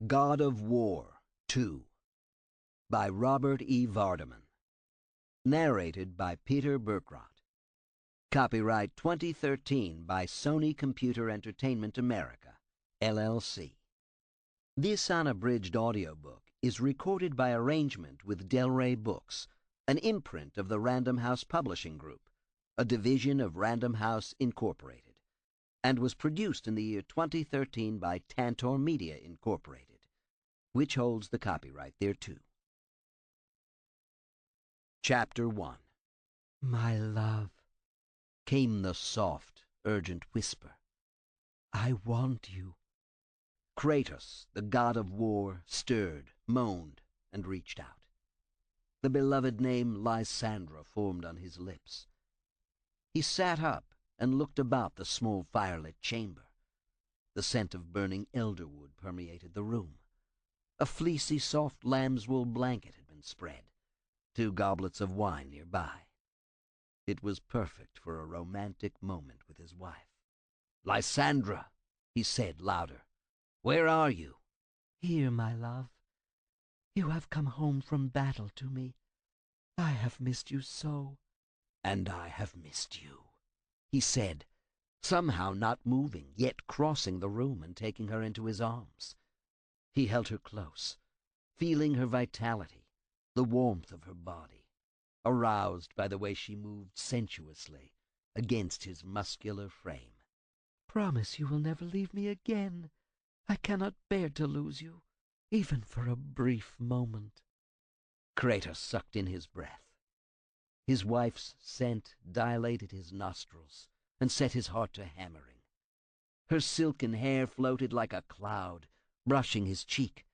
God of War 2 by Robert E. Vardeman. Narrated by Peter Burkrot. Copyright 2013 by Sony Computer Entertainment America, LLC. This unabridged audiobook is recorded by arrangement with Del Rey Books, an imprint of the Random House Publishing Group, a division of Random House Incorporated, and was produced in the year 2013 by Tantor Media Incorporated, which holds the copyright thereto. Chapter 1. "My love," came the soft, urgent whisper. "I want you." Kratos, the god of war, stirred, moaned, and reached out. The beloved name Lysandra formed on his lips. He sat up and looked about the small firelit chamber. The scent of burning elderwood permeated the room. A fleecy, soft lamb's wool blanket had been spread, 2 goblets of wine nearby. It was perfect for a romantic moment with his wife. "Lysandra," he said louder, "where are you?" "Here, my love. You have come home from battle to me. I have missed you so." "And I have missed you," he said, somehow not moving, yet crossing the room and taking her into his arms. He held her close, feeling her vitality, the warmth of her body, aroused by the way she moved sensuously against his muscular frame. "Promise you will never leave me again. I cannot bear to lose you, even for a brief moment." Kratos sucked in his breath. His wife's scent dilated his nostrils and set his heart to hammering. Her silken hair floated like a cloud, brushing his cheek,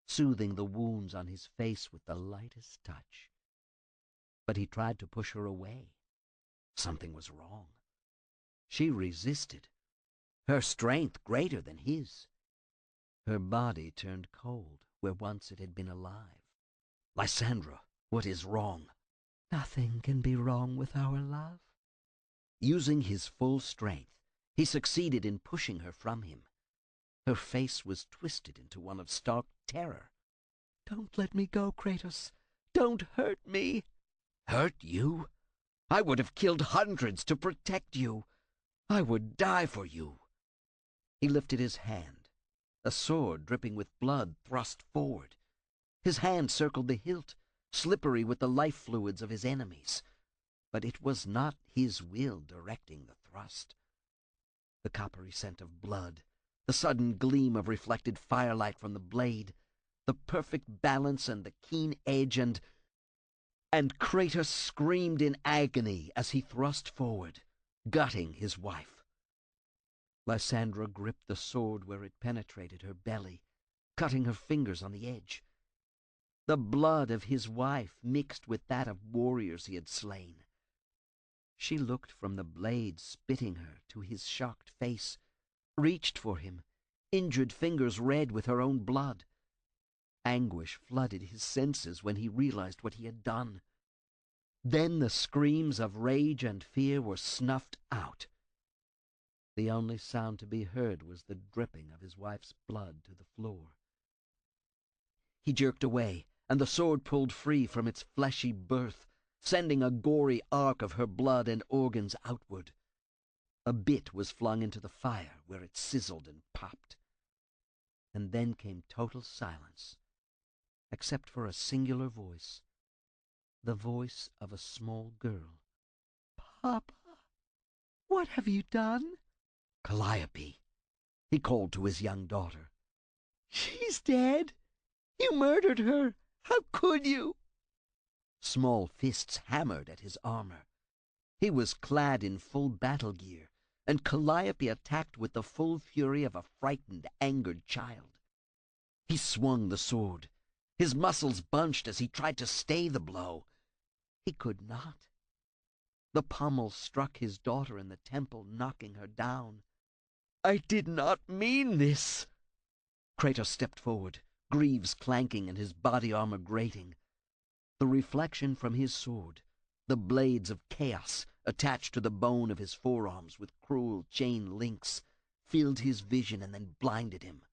soothing the wounds on his face with the lightest touch. But he tried to push her away. Something was wrong. She resisted, her strength greater than his. Her body turned cold where once it had been alive. "Lysandra, what is wrong?" "Nothing can be wrong with our love." Using his full strength, he succeeded in pushing her from him. Her face was twisted into one of stark terror. "Don't let me go, Kratos. Don't hurt me." "Hurt you? I would have killed hundreds to protect you. I would die for you." He lifted his hand, a sword dripping with blood thrust forward. His hand circled the hilt, slippery with the life fluids of his enemies. But it was not his will directing the thrust. The coppery scent of blood, the sudden gleam of reflected firelight from the blade, the perfect balance and the keen edge, and Kratos screamed in agony as he thrust forward, gutting his wife. Lysandra gripped the sword where it penetrated her belly, cutting her fingers on the edge. The blood of his wife mixed with that of warriors he had slain. She looked from the blade spitting her to his shocked face, reached for him, injured fingers red with her own blood. Anguish flooded his senses when he realized what he had done. Then the screams of rage and fear were snuffed out. The only sound to be heard was the dripping of his wife's blood to the floor. He jerked away, and the sword pulled free from its fleshy berth, sending a gory arc of her blood and organs outward. A bit was flung into the fire, where it sizzled and popped. And then came total silence, except for a singular voice, the voice of a small girl. "Papa, what have you done?" "Calliope," he called to his young daughter. "She's dead. You murdered her. How could you?" Small fists hammered at his armor. He was clad in full battle gear, and Calliope attacked with the full fury of a frightened, angered child. He swung the sword. His muscles bunched as he tried to stay the blow. He could not. The pommel struck his daughter in the temple, knocking her down. "I did not mean this." Kratos stepped forward, greaves clanking and his body armor grating. The reflection from his sword, the blades of chaos attached to the bone of his forearms with cruel chain links, filled his vision and then blinded him.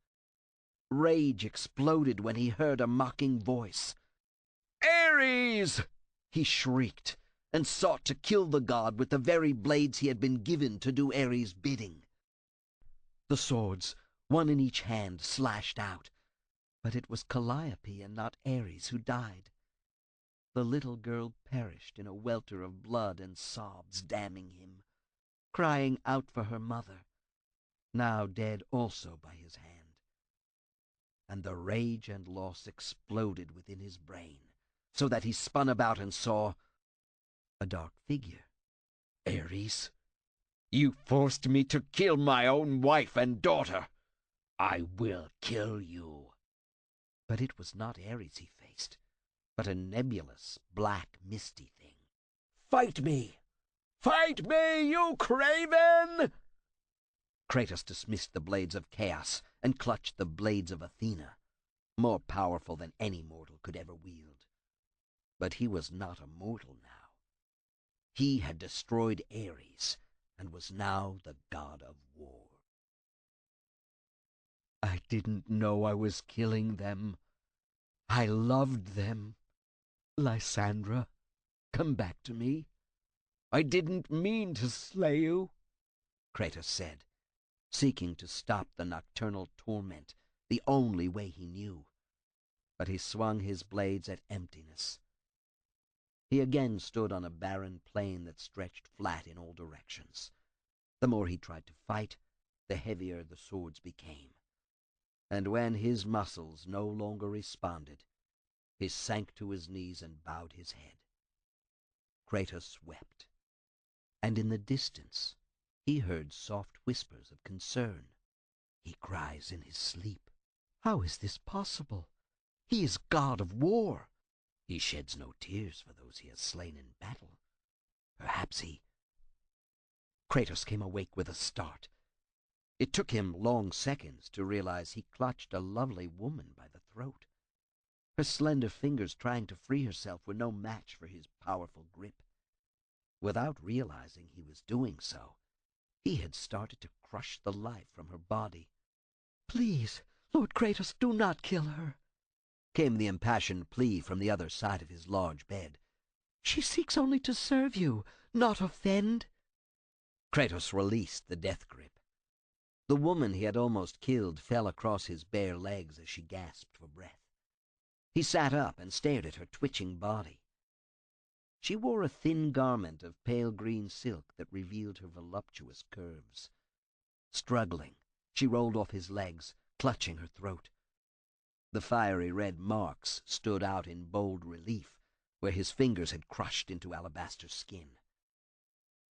Rage exploded when he heard a mocking voice. "Ares!" he shrieked, and sought to kill the god with the very blades he had been given to do Ares' bidding. The swords, one in each hand, slashed out, but it was Calliope and not Ares who died. The little girl perished in a welter of blood and sobs damning him, crying out for her mother, now dead also by his hand. And the rage and loss exploded within his brain, so that he spun about and saw a dark figure. "Ares, you forced me to kill my own wife and daughter. I will kill you." But it was not Ares he faced, but a nebulous, black, misty thing. "Fight me! Fight me, you craven!" Kratos dismissed the blades of Chaos and clutched the blades of Athena, more powerful than any mortal could ever wield. But he was not a mortal now. He had destroyed Ares and was now the god of war. "I didn't know I was killing them. I loved them. Lysandra, come back to me. I didn't mean to slay you," Kratos said, seeking to stop the nocturnal torment the only way he knew. But he swung his blades at emptiness. He again stood on a barren plain that stretched flat in all directions. The more he tried to fight, the heavier the swords became. And when his muscles no longer responded, he sank to his knees and bowed his head. Kratos wept, and in the distance he heard soft whispers of concern. "He cries in his sleep. How is this possible? He is god of war. He sheds no tears for those he has slain in battle. Perhaps he—" Kratos came awake with a start. It took him long seconds to realize he clutched a lovely woman by the throat. Her slender fingers trying to free herself were no match for his powerful grip. Without realizing he was doing so, he had started to crush the life from her body. "Please, Lord Kratos, do not kill her," came the impassioned plea from the other side of his large bed. "She seeks only to serve you, not offend." Kratos released the death grip. The woman he had almost killed fell across his bare legs as she gasped for breath. He sat up and stared at her twitching body. She wore a thin garment of pale green silk that revealed her voluptuous curves. Struggling, she rolled off his legs, clutching her throat. The fiery red marks stood out in bold relief where his fingers had crushed into alabaster skin.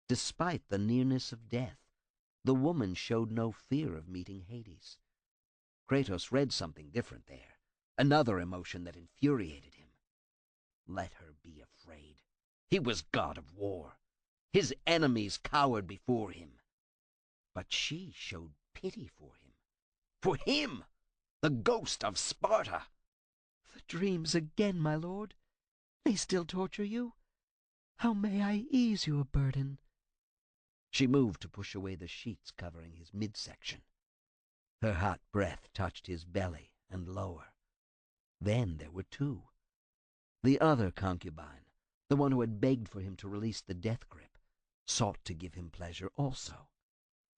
Despite the nearness of death, the woman showed no fear of meeting Hades. Kratos read something different there, another emotion that infuriated him. Let her be afraid. He was god of war. His enemies cowered before him. But she showed pity for him. For him, the ghost of Sparta. "The dreams again, my lord. They still torture you? How may I ease your burden?" She moved to push away the sheets covering his midsection. Her hot breath touched his belly and lower. Then there were two. The other concubine, the one who had begged for him to release the death grip, sought to give him pleasure also.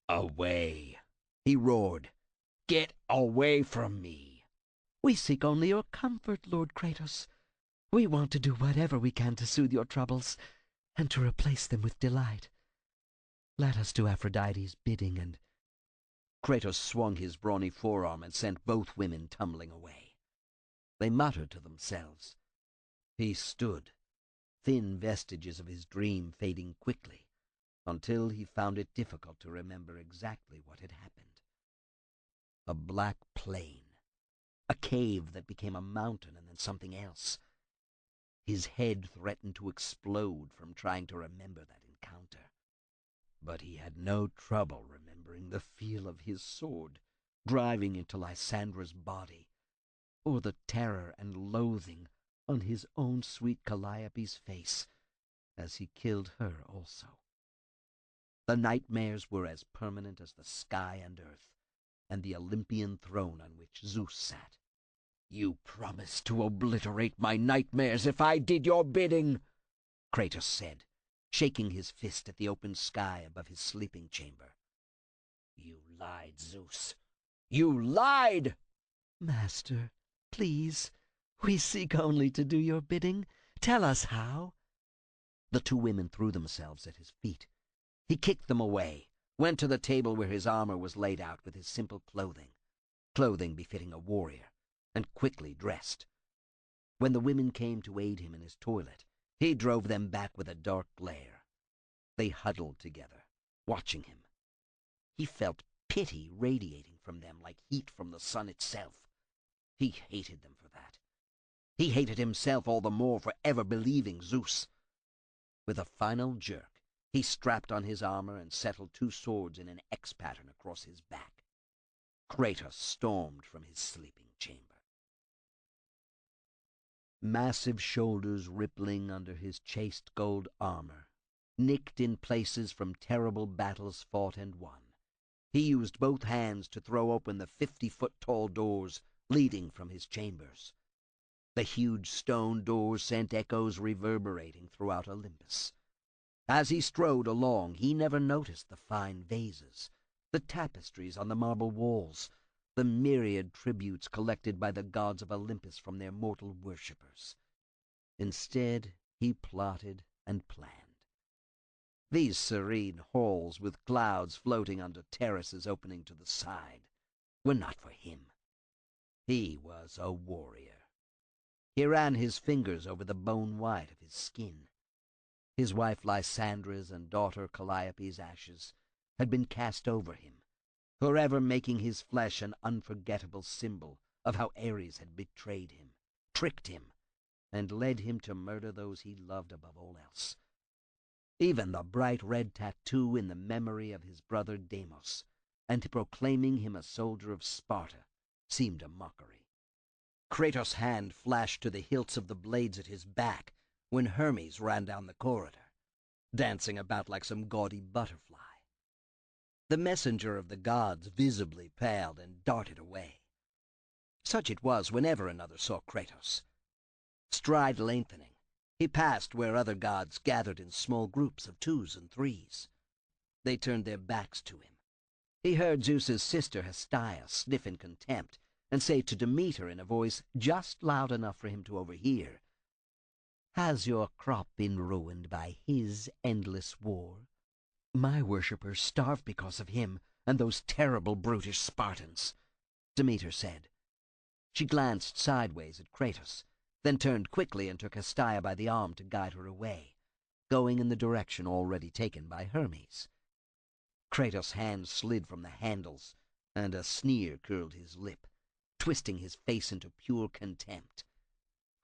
"Away!" he roared. "Get away from me!" "We seek only your comfort, Lord Kratos. We want to do whatever we can to soothe your troubles, and to replace them with delight. Let us do Aphrodite's bidding and—" Kratos swung his brawny forearm and sent both women tumbling away. They muttered to themselves. He stood, thin vestiges of his dream fading quickly, until he found it difficult to remember exactly what had happened. A black plain, a cave that became a mountain and then something else. His head threatened to explode from trying to remember that encounter. But he had no trouble remembering the feel of his sword driving into Lysandra's body, or the terror and loathing on his own sweet Calliope's face as he killed her also. The nightmares were as permanent as the sky and earth, and the Olympian throne on which Zeus sat. "You promised to obliterate my nightmares if I did your bidding," Kratos said, shaking his fist at the open sky above his sleeping chamber. "You lied, Zeus. You lied!" Master, please, we seek only to do your bidding. Tell us how." The two women threw themselves at his feet. He kicked them away, went to the table where his armor was laid out with his simple clothing befitting a warrior, and quickly dressed. When the women came to aid him in his toilet, he drove them back with a dark glare. They huddled together, watching him. He felt pity radiating from them like heat from the sun itself. He hated them for that. He hated himself all the more for ever believing Zeus. With a final jerk, he strapped on his armor and settled two swords in an X pattern across his back. Kratos stormed from his sleeping chamber. Massive shoulders rippling under his chased gold armor, nicked in places from terrible battles fought and won. He used both hands to throw open the 50-foot-tall doors leading from his chambers. The huge stone doors sent echoes reverberating throughout Olympus. As he strode along, he never noticed the fine vases, the tapestries on the marble walls, the myriad tributes collected by the gods of Olympus from their mortal worshippers. Instead, he plotted and planned. These serene halls, with clouds floating under terraces opening to the side, were not for him. He was a warrior. He ran his fingers over the bone white of his skin. His wife Lysandra's and daughter Calliope's ashes had been cast over him, forever making his flesh an unforgettable symbol of how Ares had betrayed him, tricked him, and led him to murder those he loved above all else. Even the bright red tattoo in the memory of his brother Deimos, and proclaiming him a soldier of Sparta, seemed a mockery. Kratos' hand flashed to the hilts of the blades at his back when Hermes ran down the corridor, dancing about like some gaudy butterfly. The messenger of the gods visibly paled and darted away. Such it was whenever another saw Kratos. Stride lengthening, he passed where other gods gathered in small groups of 2s and 3s. They turned their backs to him. He heard Zeus's sister Hestia sniff in contempt and say to Demeter in a voice just loud enough for him to overhear, "Has your crop been ruined by his endless war? My worshippers starve because of him and those terrible brutish Spartans," Demeter said. She glanced sideways at Kratos, then turned quickly and took Hestia by the arm to guide her away, going in the direction already taken by Hermes. Kratos' hand slid from the handles, and a sneer curled his lip, twisting his face into pure contempt.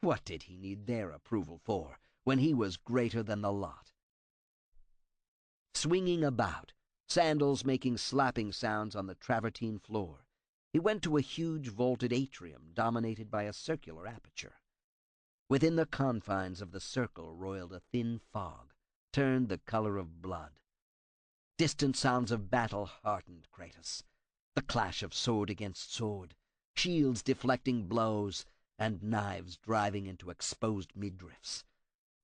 What did he need their approval for, when he was greater than the lot? Swinging about, sandals making slapping sounds on the travertine floor, he went to a huge vaulted atrium dominated by a circular aperture. Within the confines of the circle roiled a thin fog, turned the color of blood. Distant sounds of battle heartened Kratos, the clash of sword against sword, shields deflecting blows, and knives driving into exposed midriffs,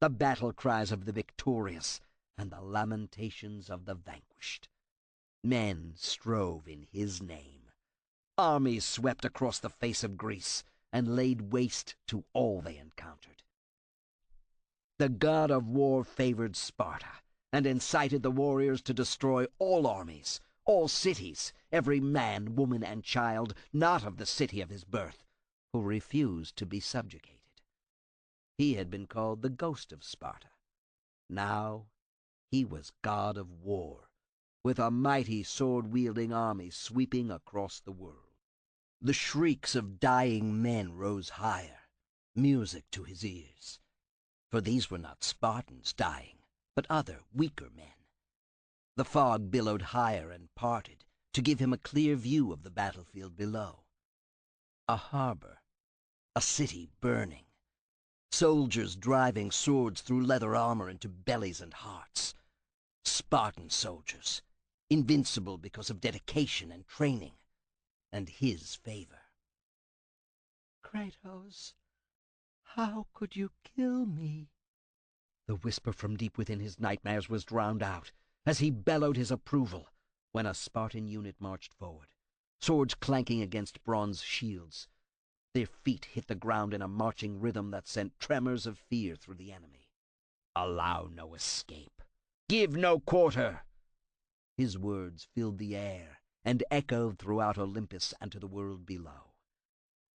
the battle cries of the victorious, and the lamentations of the vanquished. Men strove in his name. Armies swept across the face of Greece and laid waste to all they encountered. The god of war favored Sparta and incited the warriors to destroy all armies, all cities, every man, woman, and child not of the city of his birth, who refused to be subjugated. He had been called the ghost of Sparta. Now he was god of war, with a mighty sword-wielding army sweeping across the world. The shrieks of dying men rose higher, music to his ears. For these were not Spartans dying, but other, weaker men. The fog billowed higher and parted to give him a clear view of the battlefield below. A harbor, a city burning, soldiers driving swords through leather armor into bellies and hearts. Spartan soldiers, invincible because of dedication and training, and his favor. Kratos, how could you kill me? The whisper from deep within his nightmares was drowned out as he bellowed his approval when a Spartan unit marched forward, swords clanking against bronze shields. Their feet hit the ground in a marching rhythm that sent tremors of fear through the enemy. Allow no escape. Give no quarter. His words filled the air and echoed throughout Olympus and to the world below.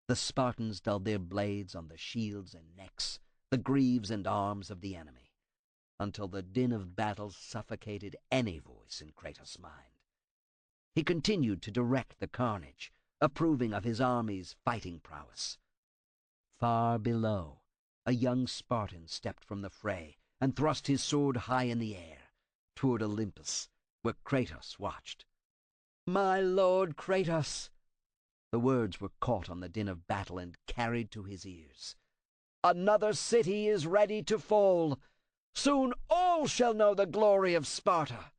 The Spartans dulled their blades on the shields and necks, the greaves and arms of the enemy, until the din of battle suffocated any voice in Kratos' mind. He continued to direct the carnage, approving of his army's fighting prowess. Far below, a young Spartan stepped from the fray and thrust his sword high in the air, toward Olympus, where Kratos watched. "My lord Kratos!" The words were caught on the din of battle and carried to his ears. "Another city is ready to fall. Soon all shall know the glory of Sparta."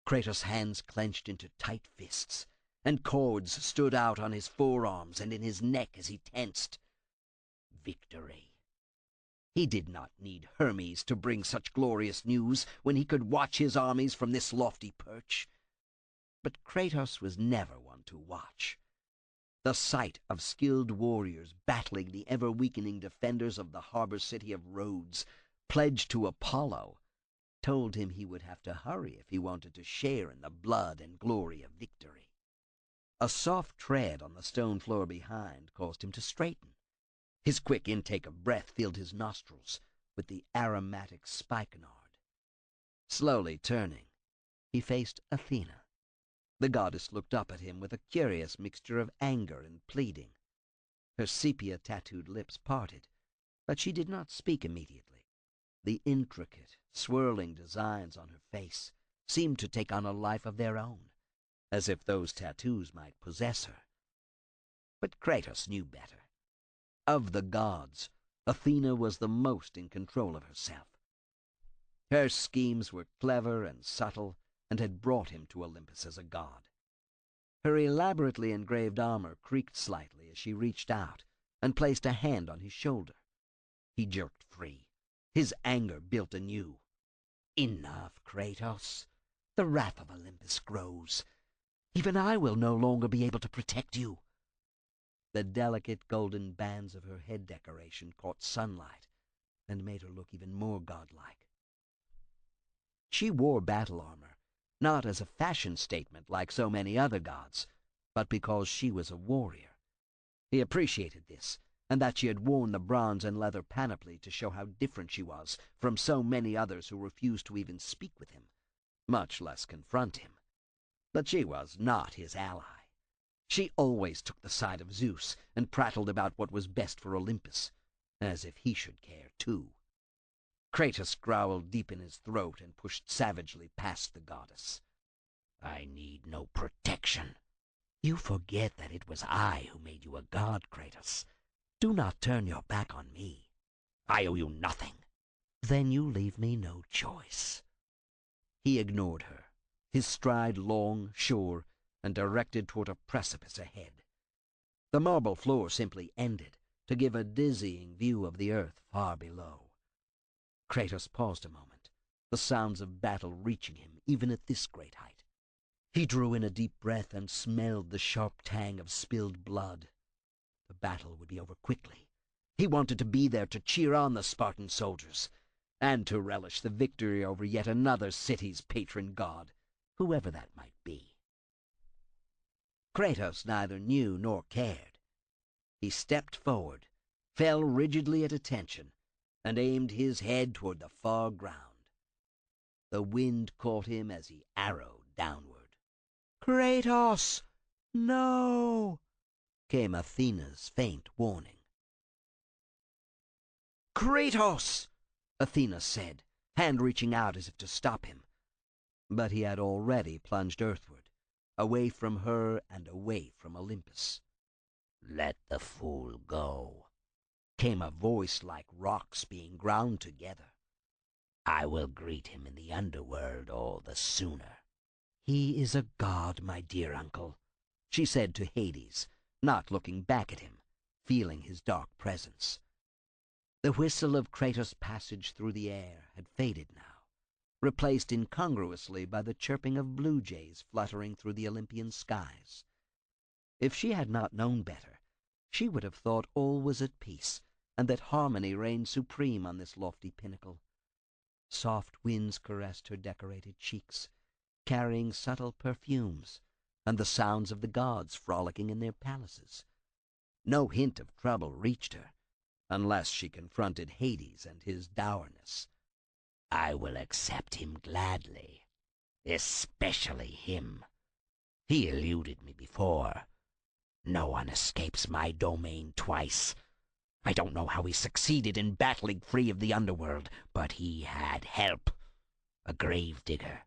Kratos' hands clenched into tight fists, and cords stood out on his forearms and in his neck as he tensed. Victory. He did not need Hermes to bring such glorious news when he could watch his armies from this lofty perch. But Kratos was never one to watch. The sight of skilled warriors battling the ever-weakening defenders of the harbor city of Rhodes, pledged to Apollo, told him he would have to hurry if he wanted to share in the blood and glory of victory. A soft tread on the stone floor behind caused him to straighten. His quick intake of breath filled his nostrils with the aromatic spikenard. Slowly turning, he faced Athena. The goddess looked up at him with a curious mixture of anger and pleading. Her sepia-tattooed lips parted, but she did not speak immediately. The intricate, swirling designs on her face seemed to take on a life of their own, as if those tattoos might possess her. But Kratos knew better. Of the gods, Athena was the most in control of herself. Her schemes were clever and subtle, and had brought him to Olympus as a god. Her elaborately engraved armor creaked slightly as she reached out and placed a hand on his shoulder. He jerked free. His anger built anew. "Enough, Kratos. The wrath of Olympus grows. Even I will no longer be able to protect you." The delicate golden bands of her head decoration caught sunlight and made her look even more godlike. She wore battle armor, not as a fashion statement like so many other gods, but because she was a warrior. He appreciated this, and that she had worn the bronze and leather panoply to show how different she was from so many others who refused to even speak with him, much less confront him. But she was not his ally. She always took the side of Zeus and prattled about what was best for Olympus, as if he should care too. Kratos growled deep in his throat and pushed savagely past the goddess. "I need no protection. You forget that it was I who made you a god, Kratos. Do not turn your back on me. I owe you nothing." "Then you leave me no choice." He ignored her, his stride long, sure, and directed toward a precipice ahead. The marble floor simply ended to give a dizzying view of the earth far below. Kratos paused a moment, the sounds of battle reaching him even at this great height. He drew in a deep breath and smelled the sharp tang of spilled blood. The battle would be over quickly. He wanted to be there to cheer on the Spartan soldiers, and to relish the victory over yet another city's patron god, whoever that might be. Kratos neither knew nor cared. He stepped forward, fell rigidly at attention, and aimed his head toward the far ground. The wind caught him as he arrowed downward. "Kratos! No!" came Athena's faint warning. "Kratos!" Athena said, hand reaching out as if to stop him. But he had already plunged earthward, away from her and away from Olympus. "Let the fool go," came a voice like rocks being ground together. "I will greet him in the underworld all the sooner." "He is a god, my dear uncle. she said to Hades, not looking back at him, feeling his dark presence. The whistle of Kratos' passage through the air had faded now, replaced incongruously by the chirping of blue jays fluttering through the Olympian skies. If she had not known better, she would have thought all was at peace, and that harmony reigned supreme on this lofty pinnacle. Soft winds caressed her decorated cheeks, carrying subtle perfumes, and the sounds of the gods frolicking in their palaces. No hint of trouble reached her, unless she confronted Hades and his dourness. I will accept him gladly, especially him. He eluded me before. No one escapes my domain twice. I don't know how he succeeded in battling free of the underworld, but he had help. A gravedigger.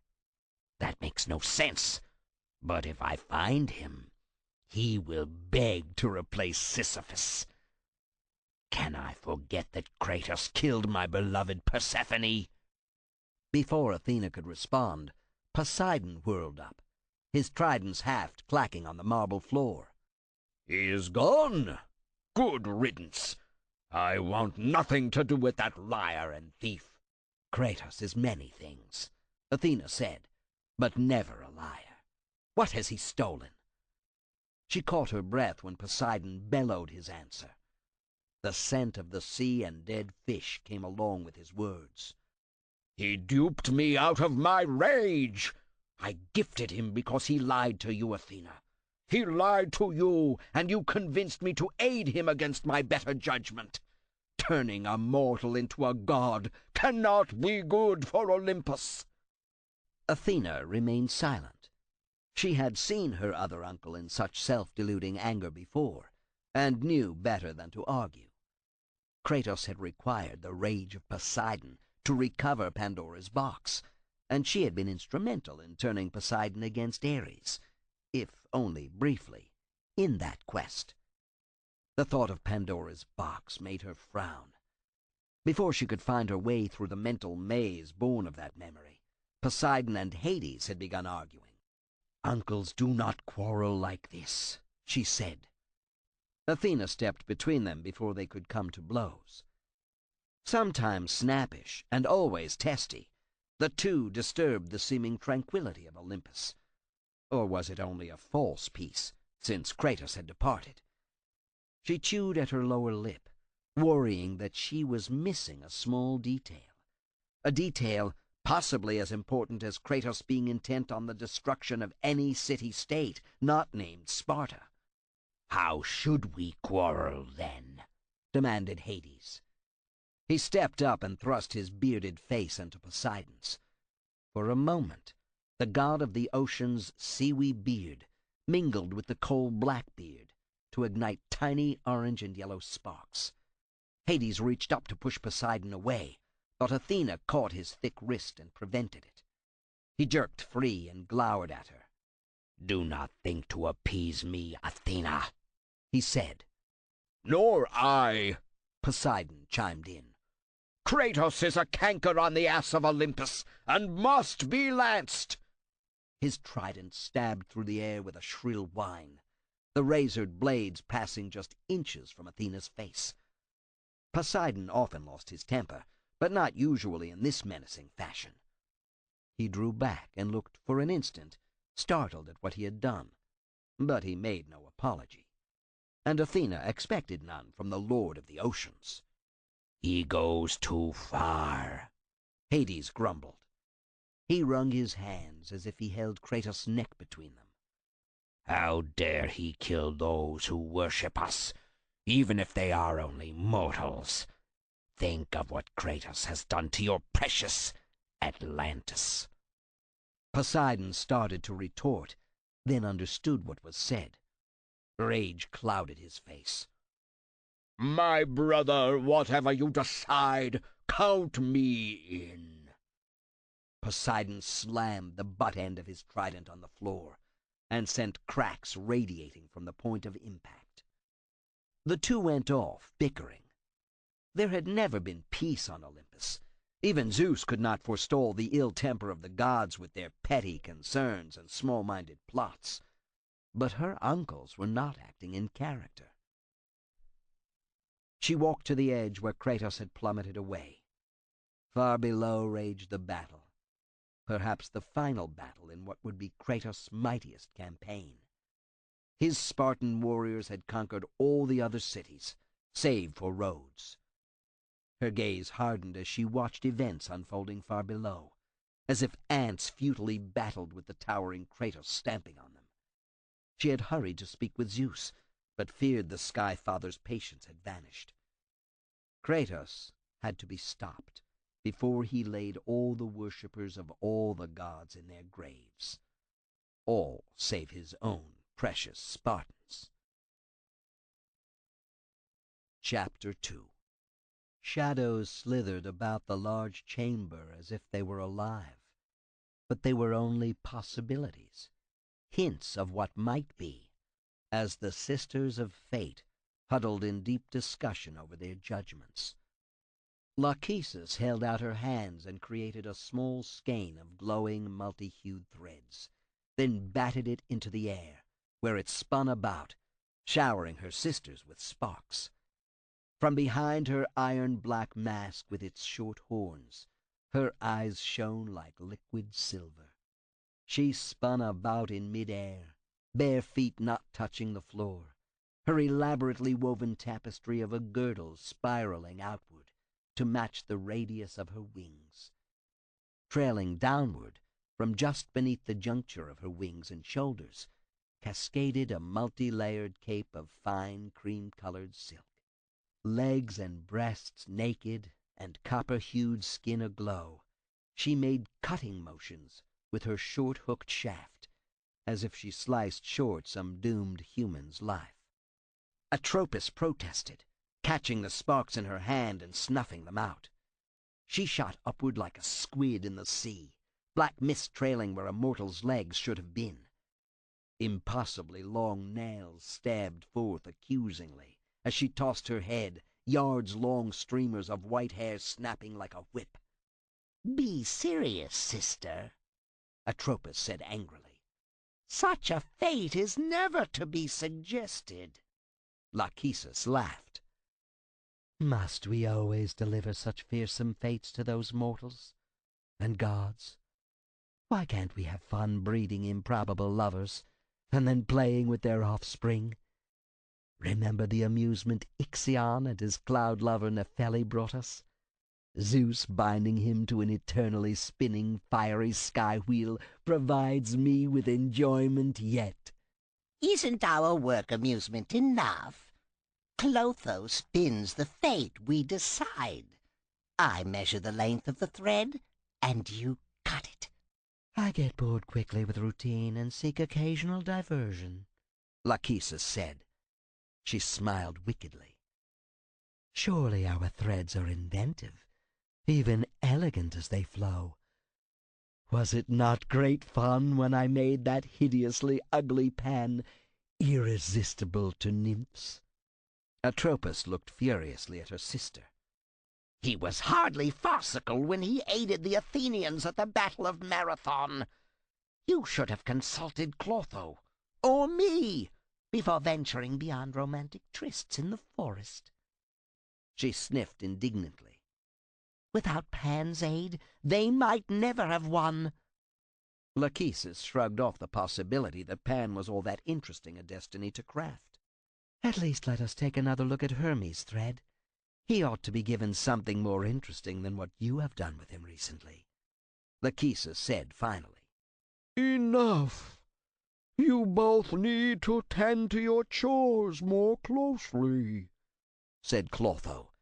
That makes no sense. But if I find him, he will beg to replace Sisyphus. Can I forget that Kratos killed my beloved Persephone? Before Athena could respond, Poseidon whirled up, his trident's haft clacking on the marble floor. "He is gone. Good riddance. I want nothing to do with that liar and thief." "Kratos is many things," Athena said, "but never a liar. What has he stolen?" She caught her breath when Poseidon bellowed his answer. The scent of the sea and dead fish came along with his words. "He duped me out of my rage. I gifted him because he lied to you, Athena. He lied to you, and you convinced me to aid him against my better judgment. Turning a mortal into a god cannot be good for Olympus." Athena remained silent. She had seen her other uncle in such self-deluding anger before, and knew better than to argue. Kratos had required the rage of Poseidon to recover Pandora's box, and she had been instrumental in turning Poseidon against Ares, if only briefly, in that quest. The thought of Pandora's box made her frown. Before she could find her way through the mental maze born of that memory, Poseidon and Hades had begun arguing. "Uncles do not quarrel like this," she said. Athena stepped between them before they could come to blows. Sometimes snappish and always testy, the two disturbed the seeming tranquility of Olympus. Or was it only a false peace, since Kratos had departed? She chewed at her lower lip, worrying that she was missing a small detail. A detail possibly as important as Kratos being intent on the destruction of any city-state not named Sparta. How should we quarrel, then? Demanded Hades. He stepped up and thrust his bearded face into Poseidon's. For a moment, the god of the ocean's siwy beard mingled with the coal-black beard to ignite tiny orange and yellow sparks. Hades reached up to push Poseidon away, but Athena caught his thick wrist and prevented it. He jerked free and glowered at her. "Do not think to appease me, Athena," he said. "Nor I," Poseidon chimed in. "Kratos is a canker on the ass of Olympus, and must be lanced." His trident stabbed through the air with a shrill whine, the razored blades passing just inches from Athena's face. Poseidon often lost his temper, but not usually in this menacing fashion. He drew back and looked for an instant, startled at what he had done, but he made no apology, and Athena expected none from the Lord of the Oceans. "He goes too far," Hades grumbled. He wrung his hands as if he held Kratos' neck between them. "How dare he kill those who worship us, even if they are only mortals? Think of what Kratos has done to your precious Atlantis." Poseidon started to retort, then understood what was said. Rage clouded his face. "My brother, whatever you decide, count me in." Poseidon slammed the butt end of his trident on the floor and sent cracks radiating from the point of impact. The two went off, bickering. There had never been peace on Olympus. Even Zeus could not forestall the ill temper of the gods with their petty concerns and small-minded plots. But her uncles were not acting in character. She walked to the edge where Kratos had plummeted away. Far below raged the battle, perhaps the final battle in what would be Kratos' mightiest campaign. His Spartan warriors had conquered all the other cities, save for Rhodes. Her gaze hardened as she watched events unfolding far below, as if ants futilely battled with the towering Kratos stamping on them. She had hurried to speak with Zeus, but feared the Sky Father's patience had vanished. Kratos had to be stopped before he laid all the worshippers of all the gods in their graves, all save his own precious Spartans. Chapter 2. Shadows slithered about the large chamber as if they were alive, but they were only possibilities, hints of what might be, as the Sisters of Fate huddled in deep discussion over their judgments. Lachesis held out her hands and created a small skein of glowing, multi-hued threads, then batted it into the air, where it spun about, showering her sisters with sparks. From behind her iron-black mask with its short horns, her eyes shone like liquid silver. She spun about in mid-air, bare feet not touching the floor, her elaborately woven tapestry of a girdle spiraling outward to match the radius of her wings. Trailing downward, from just beneath the juncture of her wings and shoulders, cascaded a multi-layered cape of fine cream-colored silk. Legs and breasts naked and copper-hued skin aglow, she made cutting motions with her short-hooked shaft, as if she sliced short some doomed human's life. Atropos protested, catching the sparks in her hand and snuffing them out. She shot upward like a squid in the sea, black mist trailing where a mortal's legs should have been. Impossibly long nails stabbed forth accusingly as she tossed her head, yards-long streamers of white hair snapping like a whip. "Be serious, sister," Atropos said angrily. "Such a fate is never to be suggested." Lachesis laughed. Must we always deliver such fearsome fates to those mortals? And gods? Why can't we have fun breeding improbable lovers, and then playing with their offspring? Remember the amusement Ixion and his cloud lover Nephele brought us? Zeus binding him to an eternally spinning fiery sky wheel provides me with enjoyment yet. Isn't our work amusement enough? Clotho spins the fate we decide. I measure the length of the thread, and you cut it. I get bored quickly with routine and seek occasional diversion, Lachesis said. She smiled wickedly. Surely our threads are inventive, even elegant as they flow. Was it not great fun when I made that hideously ugly pan irresistible to nymphs? Atropos looked furiously at her sister. He was hardly farcical when he aided the Athenians at the Battle of Marathon. You should have consulted Clotho, or me, before venturing beyond romantic trysts in the forest. She sniffed indignantly. Without Pan's aid, they might never have won. Lachesis shrugged off the possibility that Pan was all that interesting a destiny to craft. At least let us take another look at Hermes' thread. He ought to be given something more interesting than what you have done with him recently, Lachesis said finally. Enough. You both need to tend to your chores more closely, said Clotho,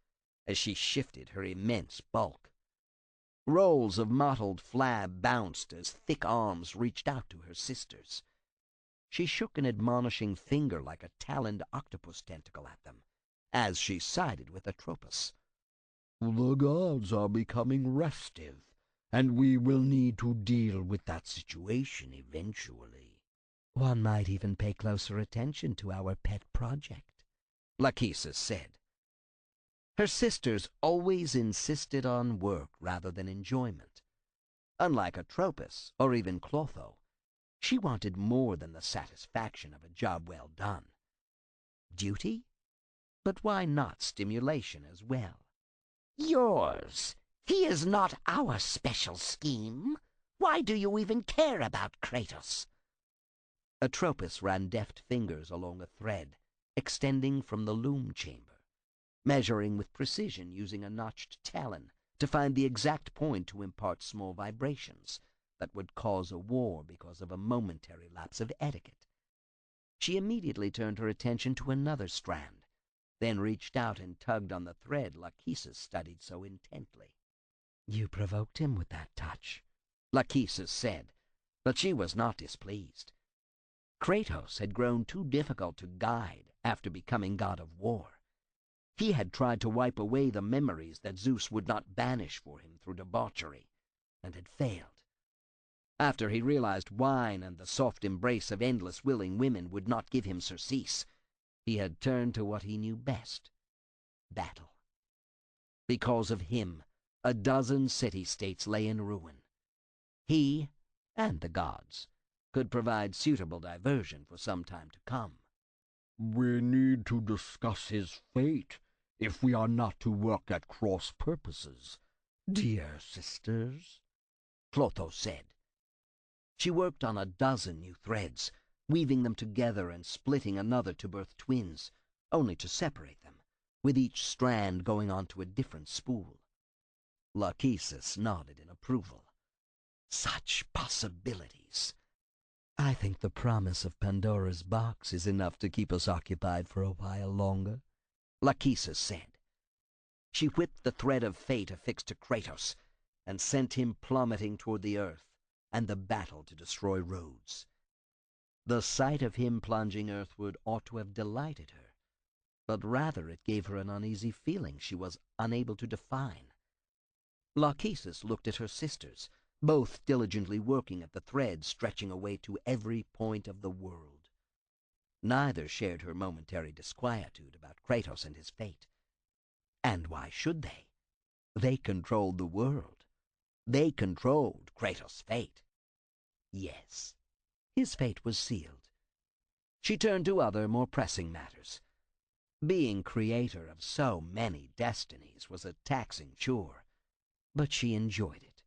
as she shifted her immense bulk. Rolls of mottled flab bounced as thick arms reached out to her sisters. She shook an admonishing finger like a taloned octopus tentacle at them, as she sided with Atropos. The gods are becoming restive, and we will need to deal with that situation eventually. One might even pay closer attention to our pet project, Lachesis said. Her sisters always insisted on work rather than enjoyment. Unlike Atropos or even Clotho, She wanted more than the satisfaction of a job well done. Duty? But why not stimulation as well? Yours. He is not our special scheme. Why do you even care about Kratos? Atropos ran deft fingers along a thread extending from the loom chamber, measuring with precision using a notched talon to find the exact point to impart small vibrations that would cause a war because of a momentary lapse of etiquette. She immediately turned her attention to another strand, then reached out and tugged on the thread Lachesis studied so intently. "You provoked him with that touch," Lachesis said, but she was not displeased. Kratos had grown too difficult to guide after becoming god of war. He had tried to wipe away the memories that Zeus would not banish for him through debauchery, and had failed. After he realized wine and the soft embrace of endless willing women would not give him surcease, he had turned to what he knew best: battle. Because of him, a dozen city-states lay in ruin. He, and the gods, could provide suitable diversion for some time to come. We need to discuss his fate if we are not to work at cross purposes. "Dear sisters," Clotho said. She worked on a dozen new threads, weaving them together and splitting another to birth twins, only to separate them, with each strand going on to a different spool. Lachesis nodded in approval. Such possibilities! "I think the promise of Pandora's box is enough to keep us occupied for a while longer," Lachesis said. She whipped the thread of fate affixed to Kratos and sent him plummeting toward the earth and the battle to destroy Rhodes. The sight of him plunging earthward ought to have delighted her, but rather it gave her an uneasy feeling she was unable to define. Lachesis looked at her sisters, both diligently working at the thread stretching away to every point of the world. Neither shared her momentary disquietude about Kratos and his fate. And why should they? They controlled the world. They controlled Kratos' fate. Yes, his fate was sealed. She turned to other, more pressing matters. Being creator of so many destinies was a taxing chore, but she enjoyed it,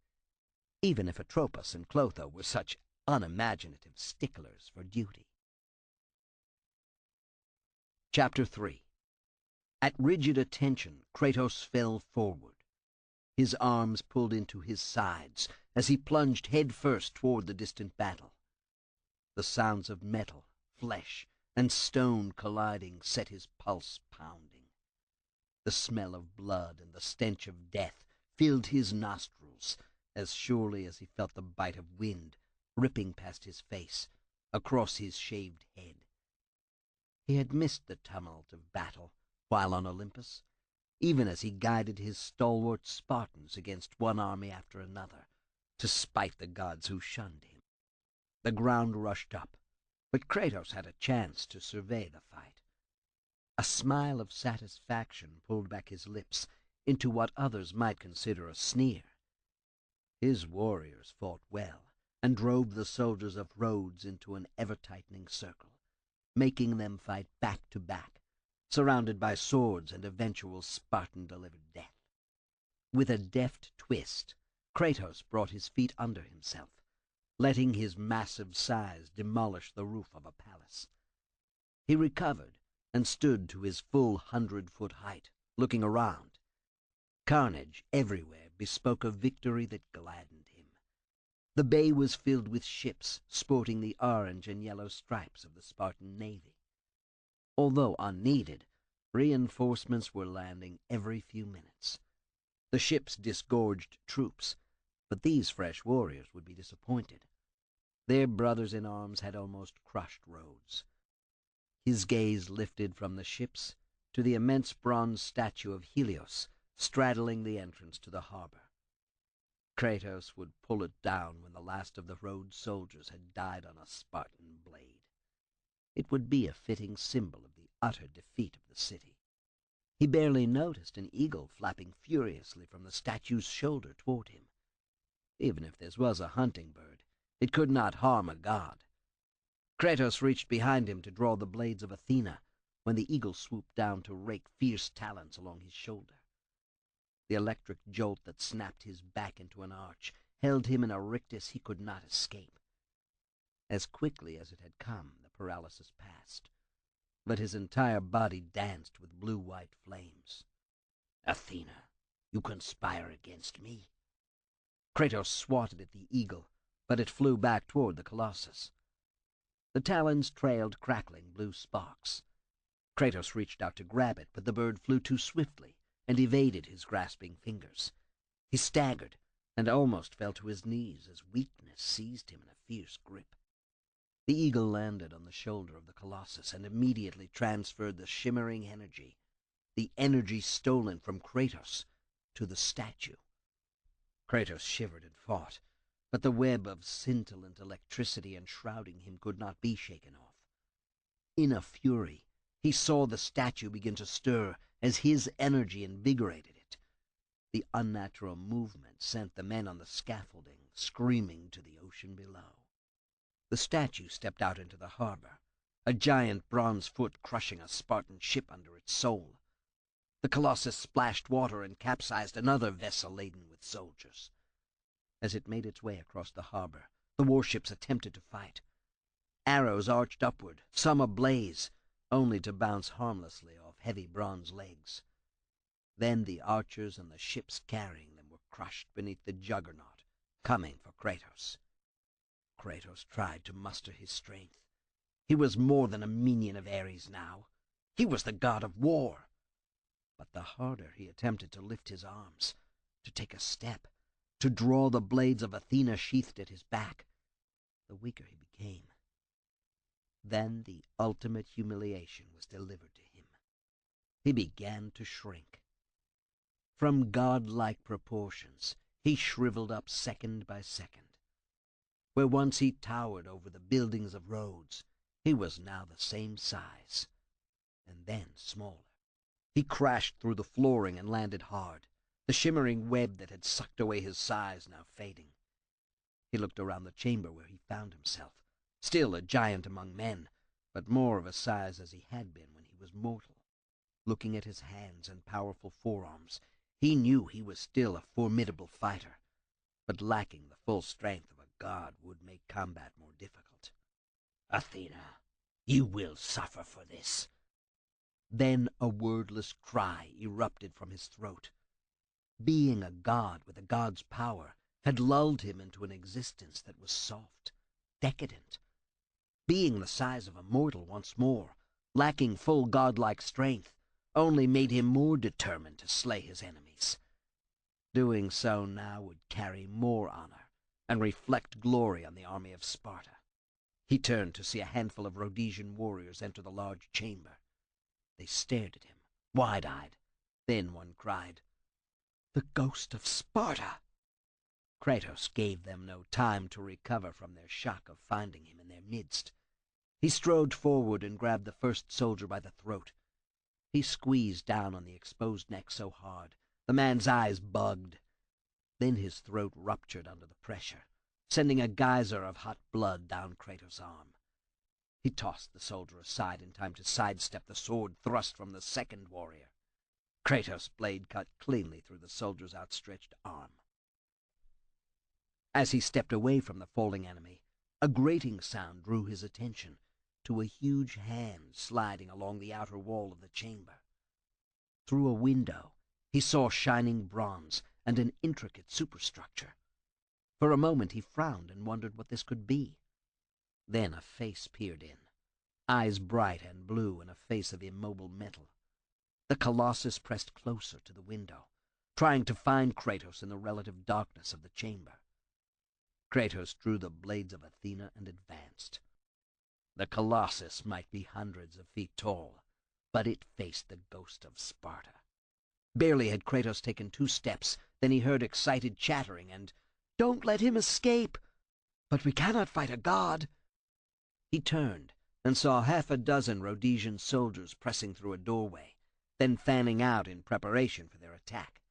even if Atropos and Clotho were such unimaginative sticklers for duty. Chapter 3. At rigid attention, Kratos fell forward. His arms pulled into his sides as he plunged headfirst toward the distant battle. The sounds of metal, flesh, and stone colliding set his pulse pounding. The smell of blood and the stench of death filled his nostrils as surely as he felt the bite of wind ripping past his face, across his shaved head. He had missed the tumult of battle while on Olympus, even as he guided his stalwart Spartans against one army after another, to spite the gods who shunned him. The ground rushed up, but Kratos had a chance to survey the fight. A smile of satisfaction pulled back his lips into what others might consider a sneer. His warriors fought well and drove the soldiers of Rhodes into an ever-tightening circle, making them fight back to back, surrounded by swords and eventual Spartan-delivered death. With a deft twist, Kratos brought his feet under himself, letting his massive size demolish the roof of a palace. He recovered and stood to his full 100-foot height, looking around. Carnage everywhere bespoke a victory that gladdened him. The bay was filled with ships sporting the orange and yellow stripes of the Spartan navy. Although unneeded, reinforcements were landing every few minutes. The ships disgorged troops, but these fresh warriors would be disappointed. Their brothers-in-arms had almost crushed Rhodes. His gaze lifted from the ships to the immense bronze statue of Helios straddling the entrance to the harbor. Kratos would pull it down when the last of the Rhodes soldiers had died on a Spartan blade. It would be a fitting symbol of the utter defeat of the city. He barely noticed an eagle flapping furiously from the statue's shoulder toward him. Even if this was a hunting bird, It could not harm a god. Kratos reached behind him to draw the blades of Athena when the eagle swooped down to rake fierce talons along his shoulder. The electric jolt that snapped his back into an arch held him in a rictus he could not escape. As quickly as it had come, the paralysis passed, but his entire body danced with blue-white flames. Athena, you conspire against me? Kratos swatted at the eagle, but it flew back toward the Colossus. The talons trailed crackling blue sparks. Kratos reached out to grab it, but the bird flew too swiftly and evaded his grasping fingers. He staggered and almost fell to his knees as weakness seized him in a fierce grip. The eagle landed on the shoulder of the Colossus and immediately transferred the shimmering energy, the energy stolen from Kratos, to the statue. Kratos shivered and fought, but the web of scintillant electricity enshrouding him could not be shaken off. In a fury, he saw the statue begin to stir as his energy invigorated it. The unnatural movement sent the men on the scaffolding screaming to the ocean below. The statue stepped out into the harbor, a giant bronze foot crushing a Spartan ship under its sole. The Colossus splashed water and capsized another vessel laden with soldiers. As it made its way across the harbor, the warships attempted to fight. Arrows arched upward, some ablaze, only to bounce harmlessly off heavy bronze legs. Then the archers and the ships carrying them were crushed beneath the juggernaut, coming for Kratos. Kratos tried to muster his strength. He was more than a minion of Ares now. He was the god of war. But the harder he attempted to lift his arms, to take a step, to draw the blades of Athena sheathed at his back, the weaker he became. Then the ultimate humiliation was delivered to him. He began to shrink. From godlike proportions, he shriveled up second by second. Where once he towered over the buildings of Rhodes, he was now the same size, and then smaller. He crashed through the flooring and landed hard, the shimmering web that had sucked away his size now fading. He looked around the chamber where he found himself, still a giant among men, but more of a size as he had been when he was mortal. Looking at his hands and powerful forearms, he knew he was still a formidable fighter, but lacking the full strength of a god would make combat more difficult. Athena, you will suffer for this. Then a wordless cry erupted from his throat. Being a god with a god's power had lulled him into an existence that was soft, decadent. Being the size of a mortal once more, lacking full godlike strength, only made him more determined to slay his enemies. Doing so now would carry more honor and reflect glory on the army of Sparta. He turned to see a handful of Rhodesian warriors enter the large chamber. They stared at him, wide-eyed. Then one cried, "The ghost of Sparta!" Kratos gave them no time to recover from their shock of finding him in their midst. He strode forward and grabbed the first soldier by the throat. He squeezed down on the exposed neck so hard, the man's eyes bugged. Then his throat ruptured under the pressure, sending a geyser of hot blood down Kratos' arm. He tossed the soldier aside in time to sidestep the sword thrust from the second warrior. Kratos' blade cut cleanly through the soldier's outstretched arm. As he stepped away from the falling enemy, a grating sound drew his attention to a huge hand sliding along the outer wall of the chamber. Through a window, he saw shining bronze and an intricate superstructure. For a moment he frowned and wondered what this could be. Then a face peered in, eyes bright and blue and a face of immobile metal. The Colossus pressed closer to the window, trying to find Kratos in the relative darkness of the chamber. Kratos drew the blades of Athena and advanced. The Colossus might be hundreds of feet tall, but it faced the ghost of Sparta. Barely had Kratos taken 2 steps, then he heard excited chattering and, "Don't let him escape! But we cannot fight a god!" He turned and saw half a dozen Rhodesian soldiers pressing through a doorway, then fanning out in preparation for their attack.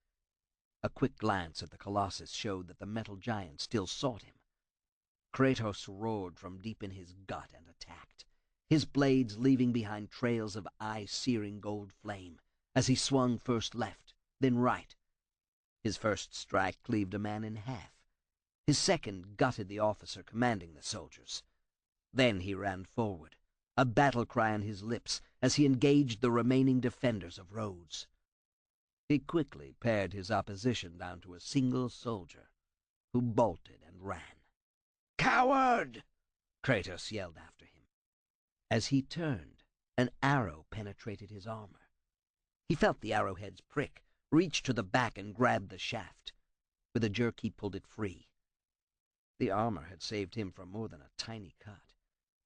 A quick glance at the Colossus showed that the metal giant still sought him. Kratos roared from deep in his gut and attacked, his blades leaving behind trails of eye-searing gold flame as he swung first left, then right. His first strike cleaved a man in half. His second gutted the officer commanding the soldiers. Then he ran forward, a battle cry on his lips as he engaged the remaining defenders of Rhodes. He quickly pared his opposition down to a single soldier, who bolted and ran. "Coward!" Kratos yelled after him. As he turned, an arrow penetrated his armor. He felt the arrowhead's prick, reached to the back and grabbed the shaft. With a jerk he pulled it free. The armor had saved him from more than a tiny cut,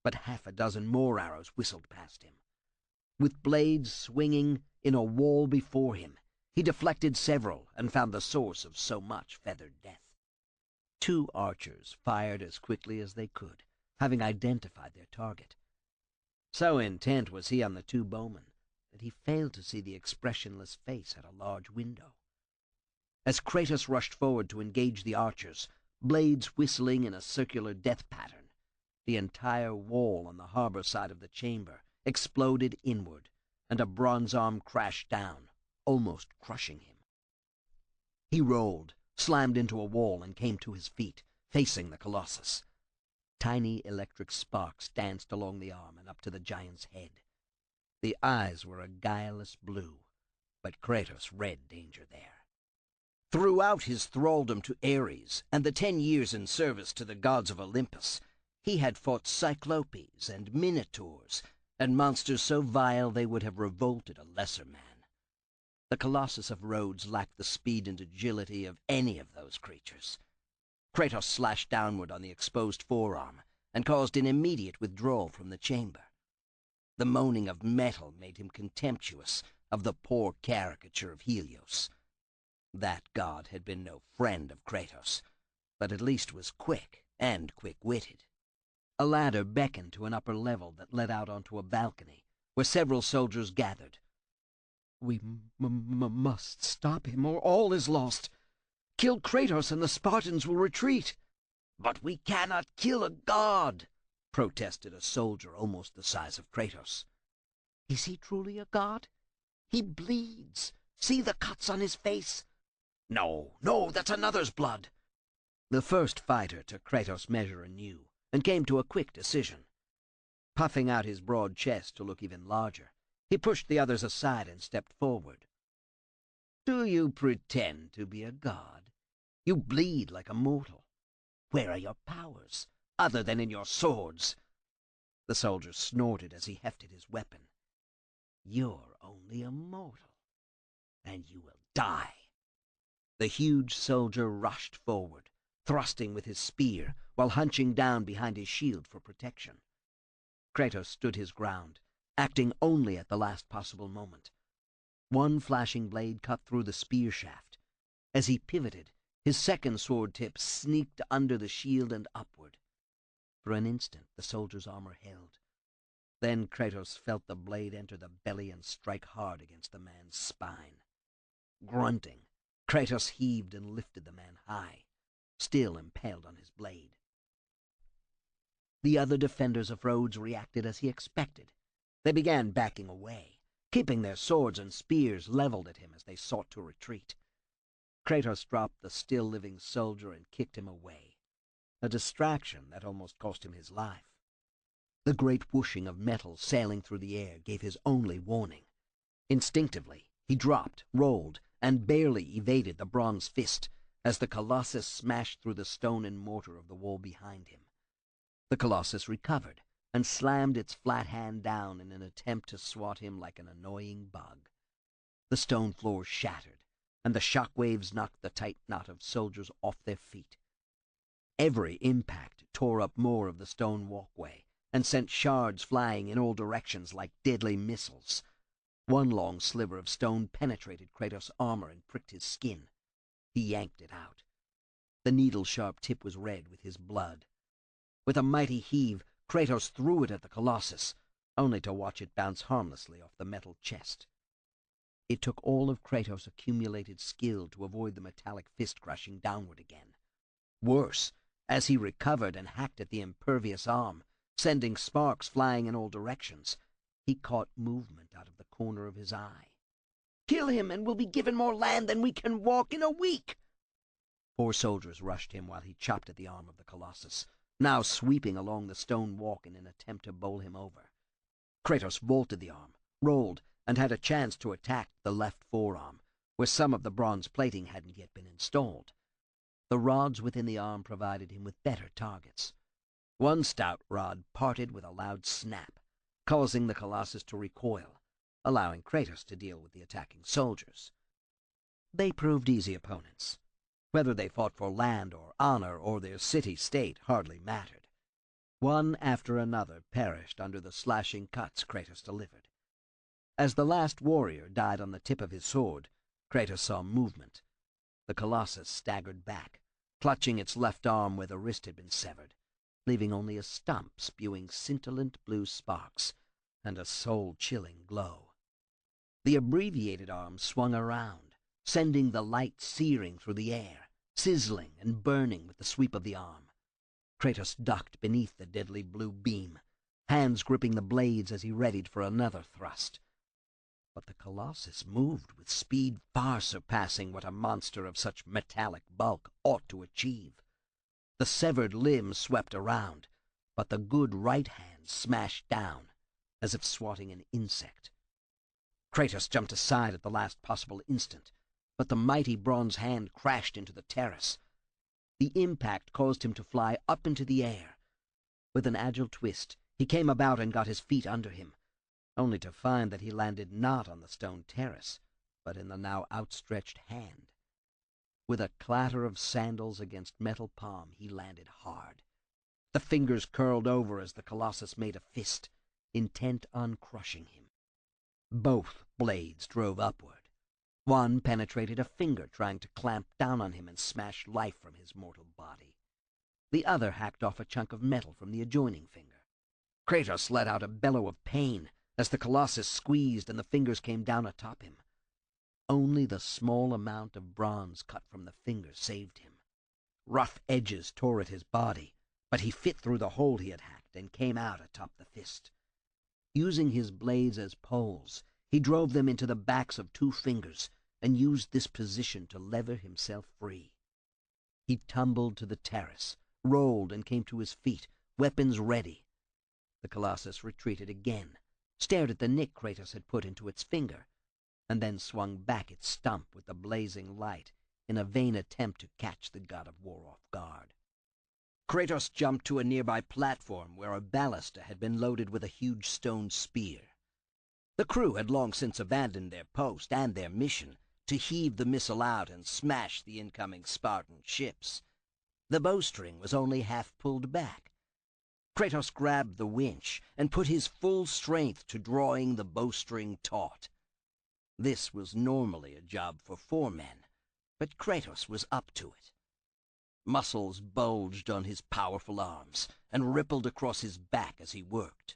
but half a dozen more arrows whistled past him. With blades swinging in a wall before him, he deflected several and found the source of so much feathered death. Two archers fired as quickly as they could, having identified their target. So intent was he on the two bowmen that he failed to see the expressionless face at a large window. As Kratos rushed forward to engage the archers, blades whistling in a circular death pattern, the entire wall on the harbor side of the chamber exploded inward, and a bronze arm crashed down, almost crushing him. He rolled, slammed into a wall, and came to his feet, facing the Colossus. Tiny electric sparks danced along the arm and up to the giant's head. The eyes were a guileless blue, but Kratos read danger there. Throughout his thraldom to Ares and the 10 years in service to the gods of Olympus, he had fought Cyclopes and Minotaurs, and monsters so vile they would have revolted a lesser man. The Colossus of Rhodes lacked the speed and agility of any of those creatures. Kratos slashed downward on the exposed forearm and caused an immediate withdrawal from the chamber. The moaning of metal made him contemptuous of the poor caricature of Helios. That god had been no friend of Kratos, but at least was quick and quick-witted. A ladder beckoned to an upper level that led out onto a balcony, where several soldiers gathered. "We must stop him, or all is lost. Kill Kratos and the Spartans will retreat." "But we cannot kill a god," protested a soldier almost the size of Kratos. Is he truly a god? He bleeds. See the cuts on his face. No, that's another's blood." The first fighter took Kratos' measure anew and came to a quick decision. Puffing out his broad chest to look even larger, he pushed the others aside and stepped forward. "Do you pretend to be a god? You bleed like a mortal. Where are your powers, other than in your swords?" The soldier snorted as he hefted his weapon. "You're only a mortal, and you will die." The huge soldier rushed forward, thrusting with his spear while hunching down behind his shield for protection. Kratos stood his ground, acting only at the last possible moment. One flashing blade cut through the spear shaft. As he pivoted, his second sword tip sneaked under the shield and upward. For an instant, the soldier's armor held. Then Kratos felt the blade enter the belly and strike hard against the man's spine. Grunting, Kratos heaved and lifted the man high, still impaled on his blade. The other defenders of Rhodes reacted as he expected. They began backing away, keeping their swords and spears leveled at him as they sought to retreat. Kratos dropped the still-living soldier and kicked him away, a distraction that almost cost him his life. The great whooshing of metal sailing through the air gave his only warning. Instinctively, he dropped, rolled, and barely evaded the bronze fist as the Colossus smashed through the stone and mortar of the wall behind him. The Colossus recovered and slammed its flat hand down in an attempt to swat him like an annoying bug. The stone floor shattered, and the shock waves knocked the tight knot of soldiers off their feet. Every impact tore up more of the stone walkway and sent shards flying in all directions like deadly missiles. One long sliver of stone penetrated Kratos' armor and pricked his skin. He yanked it out. The needle-sharp tip was red with his blood. With a mighty heave, Kratos threw it at the Colossus, only to watch it bounce harmlessly off the metal chest. It took all of Kratos' accumulated skill to avoid the metallic fist crashing downward again. Worse, As he recovered and hacked at the impervious arm, sending sparks flying in all directions, he caught movement out of the corner of his eye. "Kill him, and we'll be given more land than we can walk in a week!" 4 soldiers rushed him while he chopped at the arm of the Colossus, now sweeping along the stone walk in an attempt to bowl him over. Kratos vaulted the arm, rolled, and had a chance to attack the left forearm, where some of the bronze plating hadn't yet been installed. The rods within the arm provided him with better targets. One stout rod parted with a loud snap, causing the Colossus to recoil, allowing Kratos to deal with the attacking soldiers. They proved easy opponents. Whether they fought for land or honor or their city-state hardly mattered. One after another perished under the slashing cuts Kratos delivered. As the last warrior died on the tip of his sword, Kratos saw movement. The Colossus staggered back, clutching its left arm where the wrist had been severed, leaving only a stump spewing scintillant blue sparks and a soul-chilling glow. The abbreviated arm swung around, sending the light searing through the air, sizzling and burning with the sweep of the arm. Kratos ducked beneath the deadly blue beam, hands gripping the blades as he readied for another thrust. But the Colossus moved with speed far surpassing what a monster of such metallic bulk ought to achieve. The severed limb swept around, but the good right hand smashed down, as if swatting an insect. Kratos jumped aside at the last possible instant, but the mighty bronze hand crashed into the terrace. The impact caused him to fly up into the air. With an agile twist, he came about and got his feet under him, only to find that he landed not on the stone terrace, but in the now outstretched hand. With a clatter of sandals against metal palm, he landed hard. The fingers curled over as the Colossus made a fist, intent on crushing him. Both blades drove upward. One penetrated a finger, trying to clamp down on him and smash life from his mortal body. The other hacked off a chunk of metal from the adjoining finger. Kratos let out a bellow of pain as the Colossus squeezed and the fingers came down atop him. Only the small amount of bronze cut from the finger saved him. Rough edges tore at his body, but he fit through the hole he had hacked and came out atop the fist. Using his blades as poles, he drove them into the backs of 2 fingers and used this position to lever himself free. He tumbled to the terrace, rolled, and came to his feet, weapons ready. The Colossus retreated again, stared at the nick Kratos had put into its finger, and then swung back its stump with the blazing light in a vain attempt to catch the god of war off guard. Kratos jumped to a nearby platform where a ballista had been loaded with a huge stone spear. The crew had long since abandoned their post and their mission to heave the missile out and smash the incoming Spartan ships. The bowstring was only half pulled back. Kratos grabbed the winch and put his full strength to drawing the bowstring taut. This was normally a job for 4 men, but Kratos was up to it. Muscles bulged on his powerful arms and rippled across his back as he worked.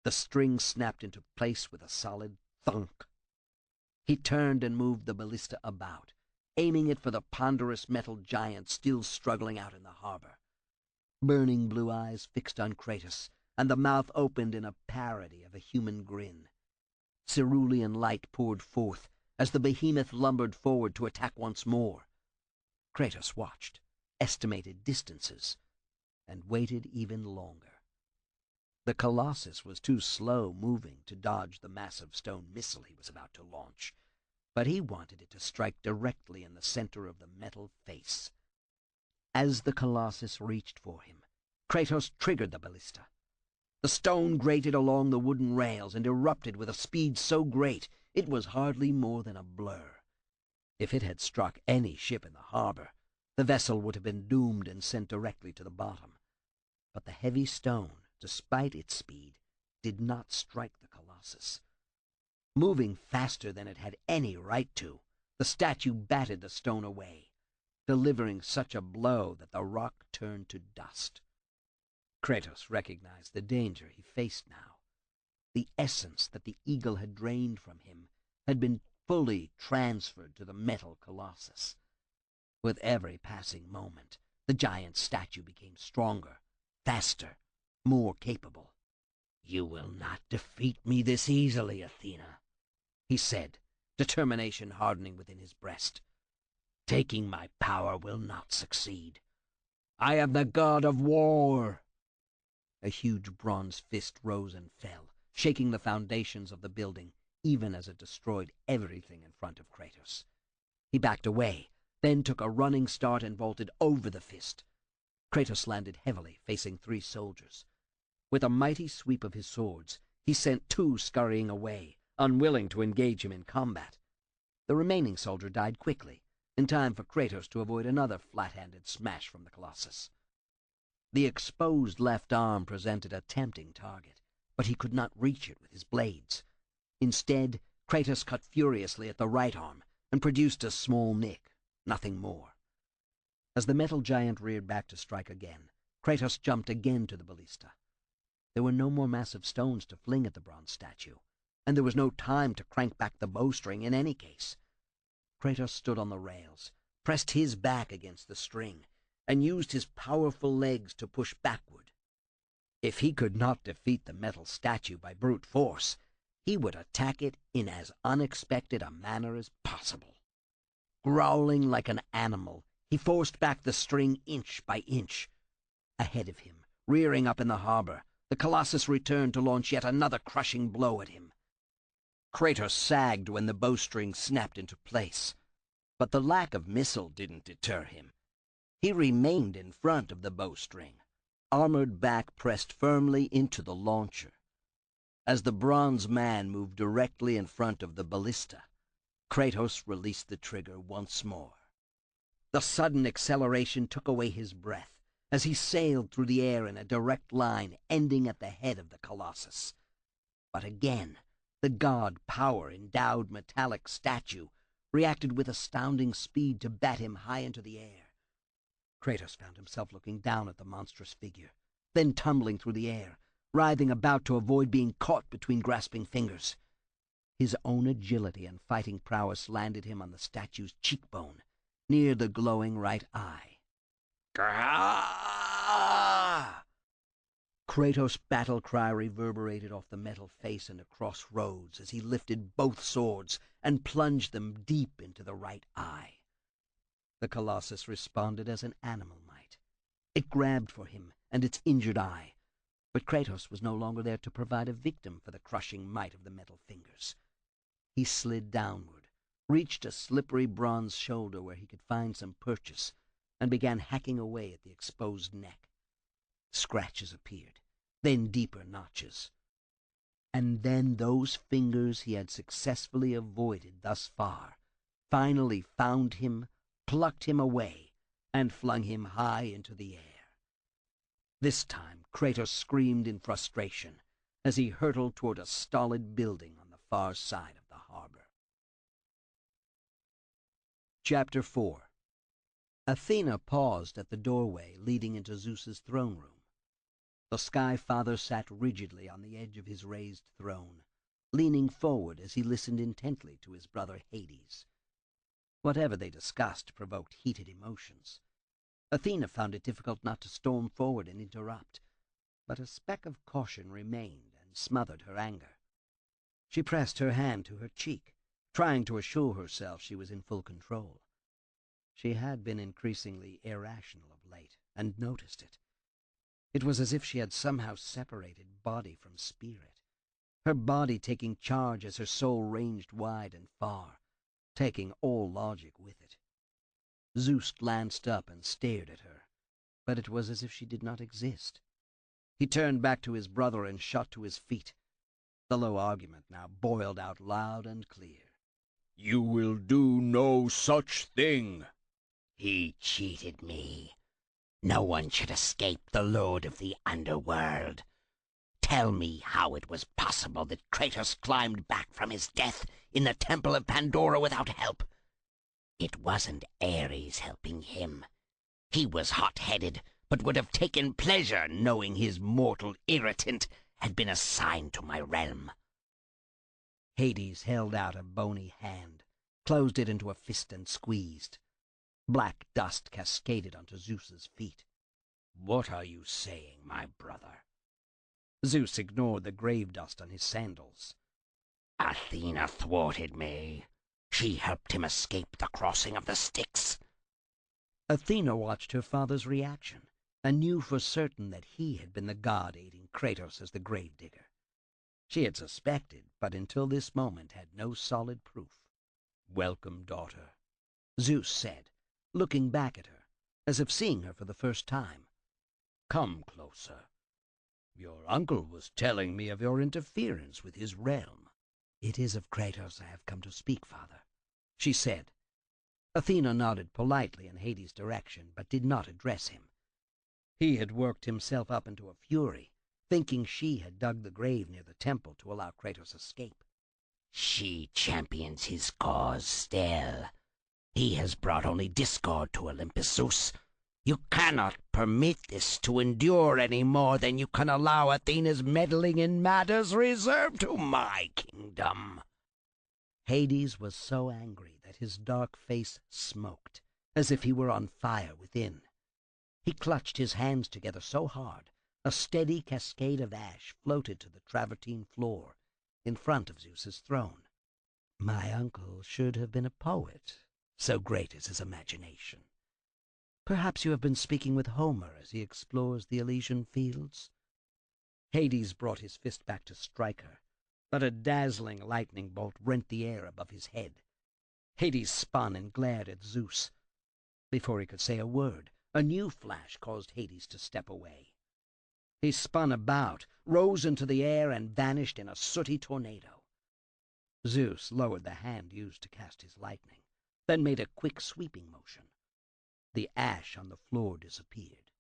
The string snapped into place with a solid thunk. He turned and moved the ballista about, aiming it for the ponderous metal giant still struggling out in the harbor. Burning blue eyes fixed on Kratos, and the mouth opened in a parody of a human grin. Cerulean light poured forth as the behemoth lumbered forward to attack once more. Kratos watched, estimated distances, and waited even longer. The Colossus was too slow-moving to dodge the massive stone missile he was about to launch, but he wanted it to strike directly in the center of the metal face. As the Colossus reached for him, Kratos triggered the ballista. The stone grated along the wooden rails and erupted with a speed so great it was hardly more than a blur. If it had struck any ship in the harbor, the vessel would have been doomed and sent directly to the bottom. But the heavy stone, despite its speed, did not strike the Colossus. Moving faster than it had any right to, the statue batted the stone away, delivering such a blow that the rock turned to dust. Kratos recognized the danger he faced now. The essence that the eagle had drained from him had been fully transferred to the metal Colossus. With every passing moment, The giant statue became stronger, faster, more capable. "You will not defeat me this easily, Athena," he said, determination hardening within his breast. "Taking my power will not succeed. I am the god of war." A huge bronze fist rose and fell, shaking the foundations of the building, even as it destroyed everything in front of Kratos. He backed away, then took a running start and vaulted over the fist. Kratos landed heavily, facing 3 soldiers. With a mighty sweep of his swords, he sent 2 scurrying away, unwilling to engage him in combat. The remaining soldier died quickly, in time for Kratos to avoid another flat-handed smash from the Colossus. The exposed left arm presented a tempting target, but he could not reach it with his blades. Instead, Kratos cut furiously at the right arm and produced a small nick, nothing more. As the metal giant reared back to strike again, Kratos jumped again to the ballista. There were no more massive stones to fling at the bronze statue, and there was no time to crank back the bowstring in any case. Kratos stood on the rails, pressed his back against the string, and used his powerful legs to push backward. If he could not defeat the metal statue by brute force, he would attack it in as unexpected a manner as possible. Growling like an animal, he forced back the string inch by inch. Ahead of him, rearing up in the harbor, the Colossus returned to launch yet another crushing blow at him. Kratos sagged when the bowstring snapped into place, but the lack of missile didn't deter him. He remained in front of the bowstring, armored back pressed firmly into the launcher. As the bronze man moved directly in front of the ballista, Kratos released the trigger once more. The sudden acceleration took away his breath as he sailed through the air in a direct line ending at the head of the Colossus. But again, the god power-endowed metallic statue reacted with astounding speed to bat him high into the air. Kratos found himself looking down at the monstrous figure, then tumbling through the air, writhing about to avoid being caught between grasping fingers. His own agility and fighting prowess landed him on the statue's cheekbone, near the glowing right eye. Grah! Kratos' battle cry reverberated off the metal face and across roads as he lifted both swords and plunged them deep into the right eye. The Colossus responded as an animal might. It grabbed for him and its injured eye, but Kratos was no longer there to provide a victim for the crushing might of the metal fingers. He slid downward, reached a slippery bronze shoulder where he could find some purchase, and began hacking away at the exposed neck. Scratches appeared, then deeper notches. And then those fingers he had successfully avoided thus far finally found him, plucked him away, and flung him high into the air. This time Kratos screamed in frustration as he hurtled toward a stolid building on the far side of the harbor. Chapter 4. Athena paused at the doorway leading into Zeus's throne room. The Sky Father sat rigidly on the edge of his raised throne, leaning forward as he listened intently to his brother Hades. Whatever they discussed provoked heated emotions. Athena found it difficult not to storm forward and interrupt, but a speck of caution remained and smothered her anger. She pressed her hand to her cheek, trying to assure herself she was in full control. She had been increasingly irrational of late, and noticed it. It was as if she had somehow separated body from spirit, her body taking charge as her soul ranged wide and far, taking all logic with it. Zeus glanced up and stared at her, but it was as if she did not exist. He turned back to his brother and shot to his feet. The low argument now boiled out loud and clear. "You will do no such thing." He cheated me. No one should escape the Lord of the Underworld. Tell me how it was possible that Kratos climbed back from his death in the Temple of Pandora without help. It wasn't Ares helping him. He was hot-headed, but would have taken pleasure knowing his mortal irritant had been assigned to my realm. Hades held out a bony hand, closed it into a fist and squeezed. Black dust cascaded onto Zeus's feet. "What are you saying, my brother?" Zeus ignored the grave dust on his sandals. "Athena thwarted me. She helped him escape the crossing of the Styx." Athena watched her father's reaction and knew for certain that he had been the god aiding Kratos as the gravedigger. She had suspected, but until this moment had no solid proof. "Welcome, daughter," Zeus said, looking back at her, as if seeing her for the first time. "Come closer. Your uncle was telling me of your interference with his realm." "It is of Kratos I have come to speak, father," she said. Athena nodded politely in Hades' direction, but did not address him. He had worked himself up into a fury, thinking she had dug the grave near the temple to allow Kratos escape. "She champions his cause still. He has brought only discord to Olympus, Zeus. You cannot permit this to endure any more than you can allow Athena's meddling in matters reserved to my kingdom." Hades was so angry that his dark face smoked, as if he were on fire within. He clutched his hands together so hard, a steady cascade of ash floated to the travertine floor in front of Zeus's throne. "My uncle should have been a poet, so great is his imagination. Perhaps you have been speaking with Homer as he explores the Elysian fields?" Hades brought his fist back to strike her, but a dazzling lightning bolt rent the air above his head. Hades spun and glared at Zeus. Before he could say a word, a new flash caused Hades to step away. He spun about, rose into the air, and vanished in a sooty tornado. Zeus lowered the hand used to cast his lightning, then made a quick sweeping motion. The ash on the floor disappeared.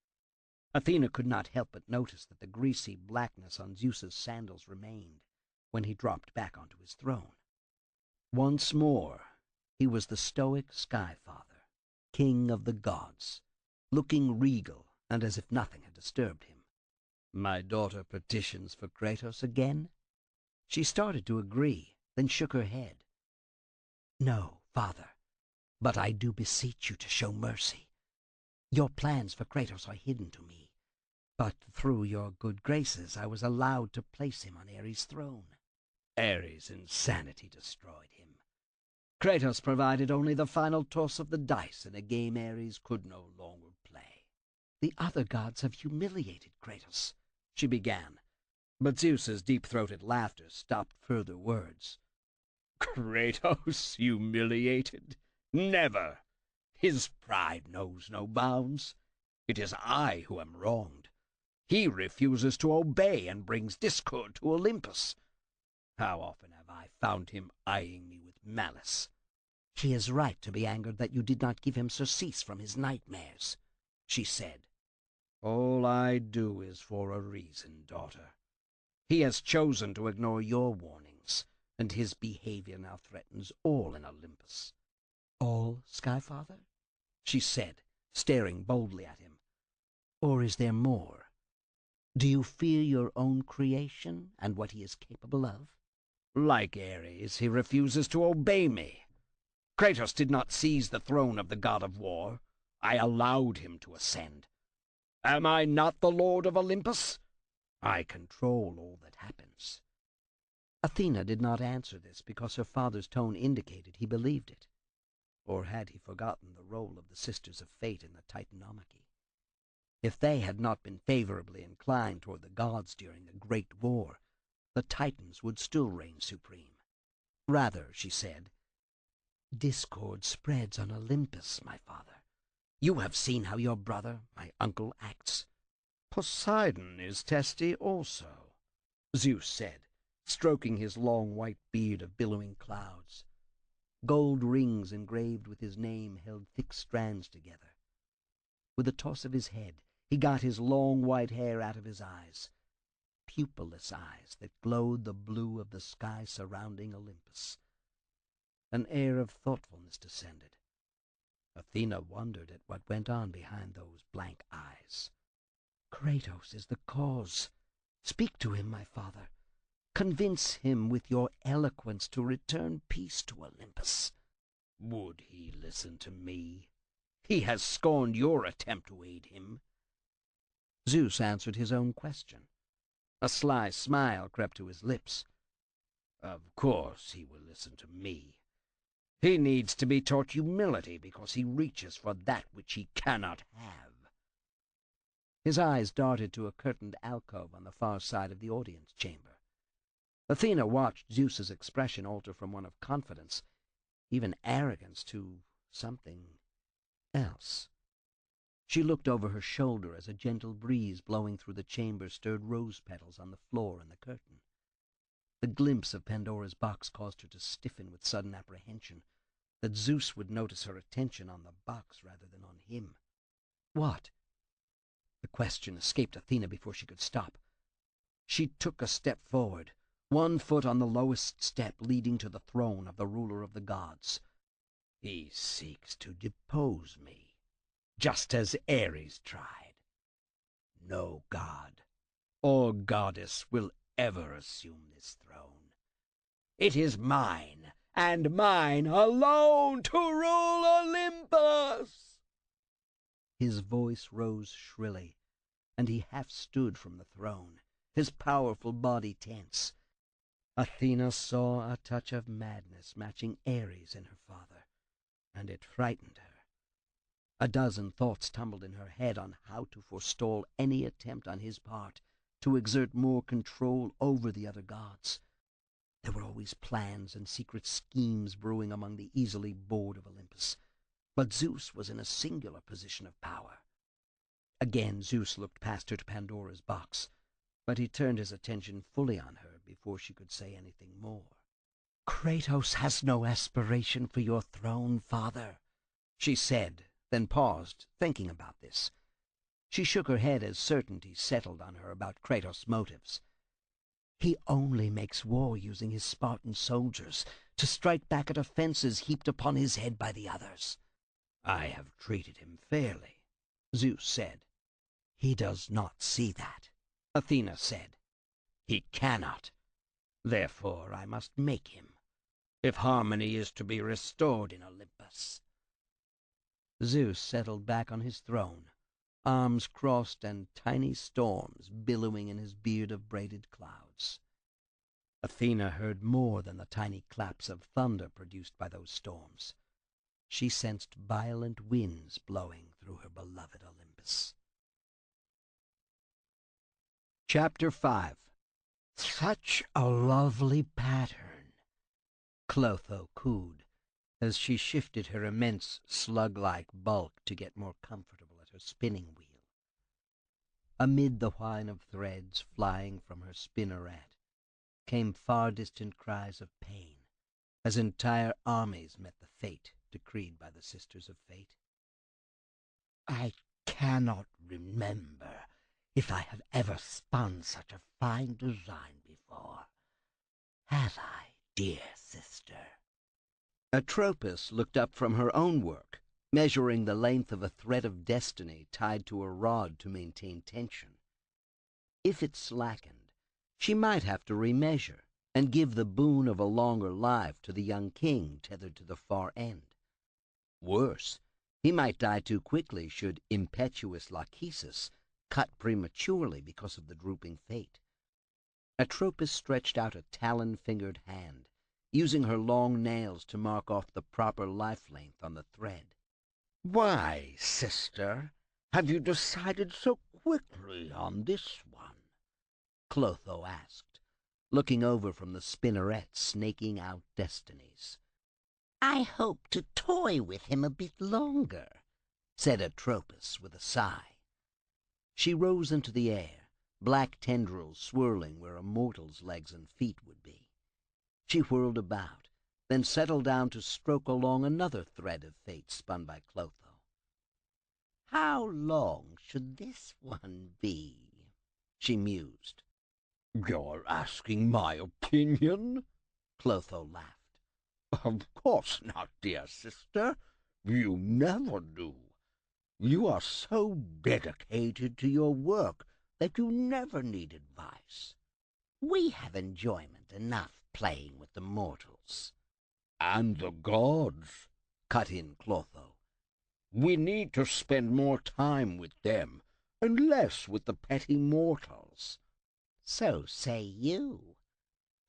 Athena could not help but notice that the greasy blackness on Zeus's sandals remained when he dropped back onto his throne. Once more, he was the stoic Sky Father, king of the gods, looking regal and as if nothing had disturbed him. "My daughter petitions for Kratos again?" She started to agree, then shook her head. "No, father, but I do beseech you to show mercy. Your plans for Kratos are hidden to me, but through your good graces I was allowed to place him on Ares' throne. Ares' insanity destroyed him. Kratos provided only the final toss of the dice in a game Ares could no longer play. The other gods have humiliated Kratos," she began, but Zeus's deep-throated laughter stopped further words. "Kratos humiliated? Never! His pride knows no bounds. It is I who am wronged. He refuses to obey and brings discord to Olympus. How often have I found him eyeing me with malice?" "He is right to be angered that you did not give him surcease from his nightmares," she said. "All I do is for a reason, daughter. He has chosen to ignore your warnings, and his behavior now threatens all in Olympus." "All, Skyfather?" she said, staring boldly at him. "Or is there more? Do you fear your own creation and what he is capable of?" "Like Ares, he refuses to obey me. Kratos did not seize the throne of the god of war. I allowed him to ascend. Am I not the lord of Olympus? I control all that happens." Athena did not answer this because her father's tone indicated he believed it. Or had he forgotten the role of the Sisters of Fate in the Titanomachy? If they had not been favorably inclined toward the gods during the Great War, the Titans would still reign supreme. Rather, she said, "Discord spreads on Olympus, my father. You have seen how your brother, my uncle, acts." "Poseidon is testy also," Zeus said, stroking his long white beard of billowing clouds. Gold rings engraved with his name held thick strands together. With a toss of his head, he got his long white hair out of his eyes, pupilless eyes that glowed the blue of the sky surrounding Olympus. An air of thoughtfulness descended. Athena wondered at what went on behind those blank eyes. "Kratos is the cause. Speak to him, my father. Convince him with your eloquence to return peace to Olympus." "Would he listen to me?" He has scorned your attempt to aid him." Zeus answered his own question. A sly smile crept to his lips. "Of course he will listen to me. He needs to be taught humility because he reaches for that which he cannot have." His eyes darted to a curtained alcove on the far side of the audience chamber. Athena watched Zeus's expression alter from one of confidence, even arrogance, to something else. She looked over her shoulder as a gentle breeze blowing through the chamber stirred rose petals on the floor and the curtain. The glimpse of Pandora's box caused her to stiffen with sudden apprehension that Zeus would notice her attention on the box rather than on him. What? The question escaped Athena before she could stop. She took a step forward, one foot on the lowest step leading to the throne of the ruler of the gods. "He seeks to depose me, just as Ares tried. No god or goddess will ever assume this throne. It is mine, and mine alone, to rule Olympus." His voice rose shrilly, and he half stood from the throne, his powerful body tense. Athena saw a touch of madness matching Ares in her father, and it frightened her. A dozen thoughts tumbled in her head on how to forestall any attempt on his part to exert more control over the other gods. There were always plans and secret schemes brewing among the easily bored of Olympus, but Zeus was in a singular position of power. Again Zeus looked past her to Pandora's box, but he turned his attention fully on her before she could say anything more. "Kratos has no aspiration for your throne, father," she said, then paused, thinking about this. She shook her head as certainty settled on her about Kratos' motives. "He only makes war using his Spartan soldiers to strike back at offenses heaped upon his head by the others." "I have treated him fairly," Zeus said. "He does not see that," Athena said. "He cannot. Therefore I must make him, if harmony is to be restored in Olympus." Zeus settled back on his throne, arms crossed and tiny storms billowing in his beard of braided clouds. Athena heard more than the tiny claps of thunder produced by those storms. She sensed violent winds blowing through her beloved Olympus. Chapter 5. "Such a lovely pattern," Clotho cooed, as she shifted her immense slug-like bulk to get more comfortable at her spinning wheel. Amid the whine of threads flying from her spinneret came far-distant cries of pain, as entire armies met the fate decreed by the Sisters of Fate. "I cannot remember if I have ever spun such a fine design before. Have I, dear sister?" Atropos looked up from her own work, measuring the length of a thread of destiny tied to a rod to maintain tension. If it slackened, she might have to remeasure and give the boon of a longer life to the young king tethered to the far end. Worse, he might die too quickly should impetuous Lachesis cut prematurely because of the drooping fate. Atropos stretched out a talon-fingered hand, using her long nails to mark off the proper life length on the thread. "Why, sister, have you decided so quickly on this one?" Clotho asked, looking over from the spinneret snaking out destinies. "I hope to toy with him a bit longer," said Atropos with a sigh. She rose into the air, black tendrils swirling where a mortal's legs and feet would be. She whirled about, then settled down to stroke along another thread of fate spun by Clotho. "How long should this one be?" she mused. "You're asking my opinion?" Clotho laughed. "Of course not, dear sister. You never do. You are so dedicated to your work that you never need advice." We have enjoyment enough playing with the mortals." "And the gods," cut in Clotho. We need to spend more time with them and less with the petty mortals. So say you.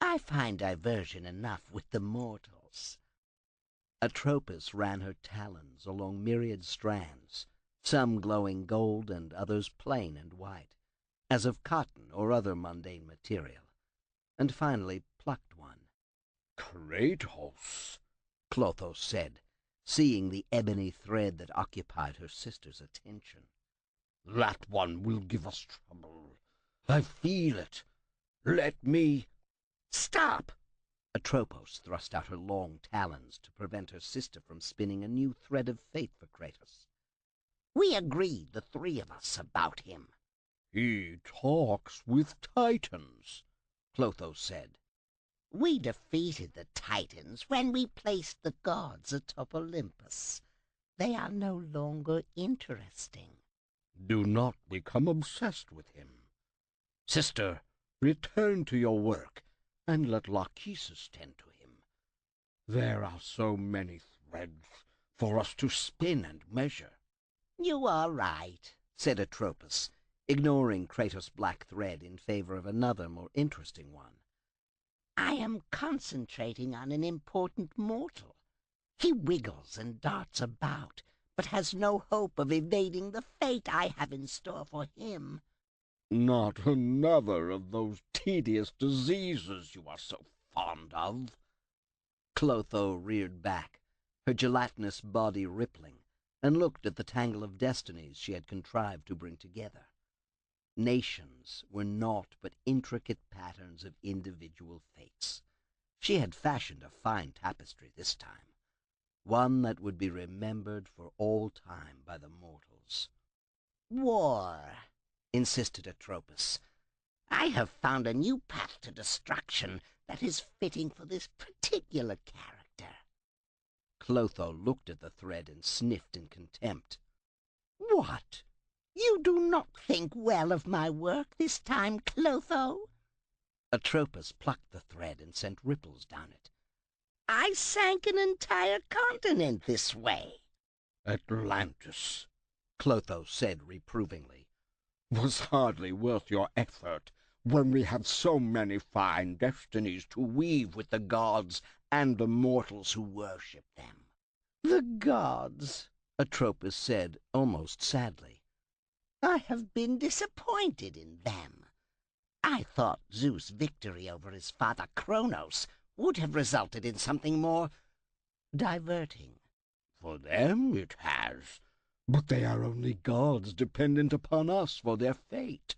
I find diversion enough with the mortals. Atropos ran her talons along myriad strands, some glowing gold and others plain and white, as of cotton or other mundane material, and finally plucked one. Kratos, Clotho said, seeing the ebony thread that occupied her sister's attention. that one will give us trouble. I feel it. Let me... Stop! Atropos thrust out her long talons to prevent her sister from spinning a new thread of fate for Kratos. We agreed, the three of us, about him. He talks with titans, Clotho said. We defeated the Titans when we placed the gods atop Olympus. They are no longer interesting. Do not become obsessed with him. Sister, return to your work, and let Lachesis tend to him. There are so many threads for us to spin and measure. You are right, said Atropos, ignoring Kratos' black thread in favor of another more interesting one. I am concentrating on an important mortal. He wiggles and darts about, but has no hope of evading the fate I have in store for him. Not another of those tedious diseases you are so fond of. Clotho reared back, her gelatinous body rippling, and looked at the tangle of destinies she had contrived to bring together. Nations were naught but intricate patterns of individual fates. She had fashioned a fine tapestry this time, one that would be remembered for all time by the mortals. War, insisted Atropos. I have found a new path to destruction that is fitting for this particular character. Clotho looked at the thread and sniffed in contempt. What? You do not think well of my work this time, Clotho? Atropos plucked the thread and sent ripples down it. I sank an entire continent this way. Atlantis, Clotho said reprovingly, was hardly worth your effort when we have so many fine destinies to weave with the gods and the mortals who worship them. The gods, Atropos said almost sadly. I have been disappointed in them. I thought Zeus' victory over his father Kratos would have resulted in something more diverting. For them it has, but they are only gods dependent upon us for their fate.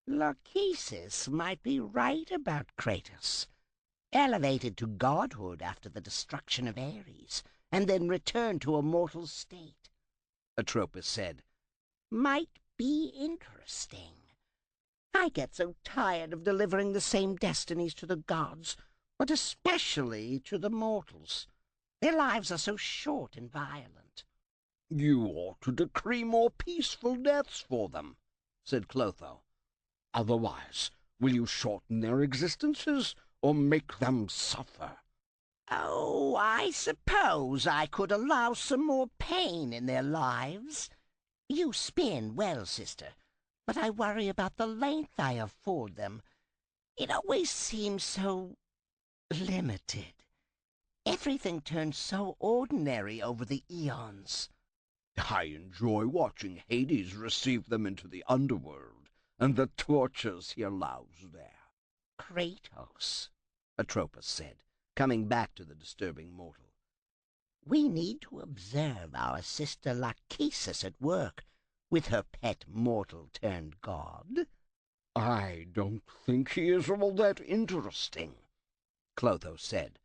Lachesis might be right about Kratos. Elevated to godhood after the destruction of Ares, and then returned to a mortal state, Atropos said. Might be interesting. I get so tired of delivering the same destinies to the gods, but especially to the mortals. Their lives are so short and violent. You ought to decree more peaceful deaths for them, said Clotho. Otherwise, will you shorten their existences or make them suffer? Oh, I suppose I could allow some more pain in their lives. You spin well, sister, but I worry about the length I afford them. It always seems so limited. Everything turns so ordinary over the eons. I enjoy watching Hades receive them into the underworld and the tortures he allows there. Kratos, Atropos said, coming back to the disturbing mortal. We need to observe our sister Lachesis at work with her pet mortal-turned-god. I don't think he is all that interesting, Clotho said.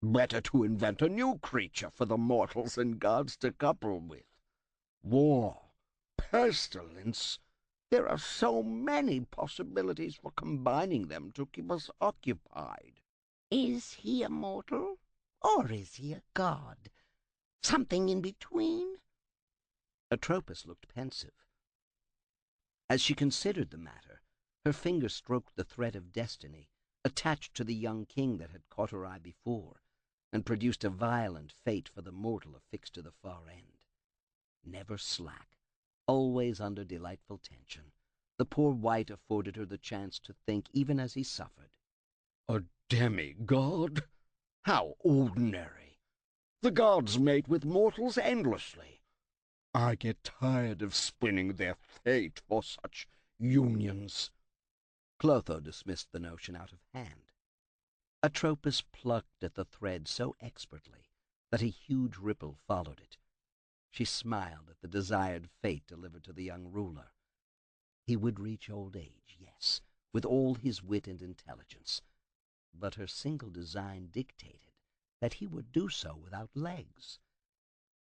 Better to invent a new creature for the mortals and gods to couple with. War, pestilence, there are so many possibilities for combining them to keep us occupied. Is he a mortal, or is he a god? Something in between? Atropos looked pensive. As she considered the matter, her finger stroked the thread of destiny attached to the young king that had caught her eye before, and produced a violent fate for the mortal affixed to the far end. never slack, always under delightful tension, the poor wight afforded her the chance to think even as he suffered. A demigod? How ordinary! The gods mate with mortals endlessly. I get tired of spinning their fate for such unions. Clotho dismissed the notion out of hand. Atropos plucked at the thread so expertly that a huge ripple followed it. She smiled at the desired fate delivered to the young ruler. He would reach old age, yes, with all his wit and intelligence, but her single design dictated that he would do so without legs.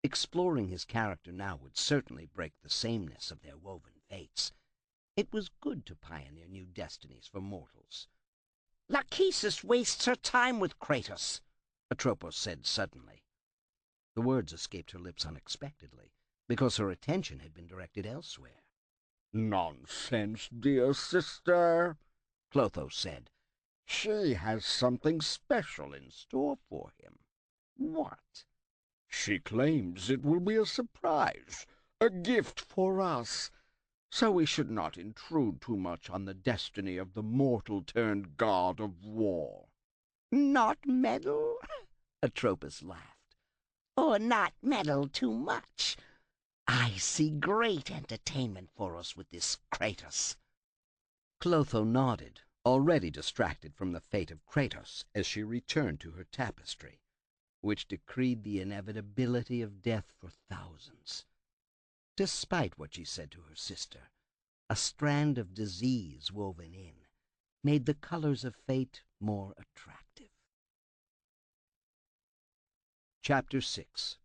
Exploring his character now would certainly break the sameness of their woven fates. It was good to pioneer new destinies for mortals. Lachesis wastes her time with Kratos, Atropos said suddenly. The words escaped her lips unexpectedly, because her attention had been directed elsewhere. Nonsense, dear sister, Clotho said. She has something special in store for him. What? She claims it will be a surprise, a gift for us, so we should not intrude too much on the destiny of the mortal-turned-god of war. Not meddle? Atropos laughed. Or not meddle too much? I see great entertainment for us with this Kratos. Clotho nodded, already distracted from the fate of Kratos as she returned to her tapestry, which decreed the inevitability of death for thousands. Despite what she said to her sister, a strand of disease woven in made the colors of fate more attractive. Chapter 6.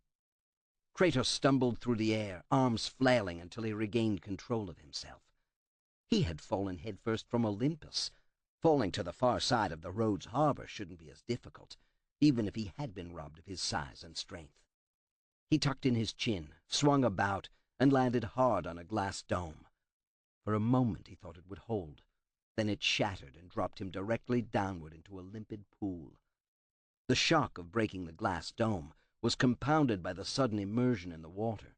Kratos stumbled through the air, arms flailing until he regained control of himself. He had fallen headfirst from Olympus. Falling to the far side of the Rhodes harbor shouldn't be as difficult, even if he had been robbed of his size and strength. He tucked in his chin, swung about, and landed hard on a glass dome. For a moment he thought it would hold. Then it shattered and dropped him directly downward into a limpid pool. The shock of breaking the glass dome was compounded by the sudden immersion in the water.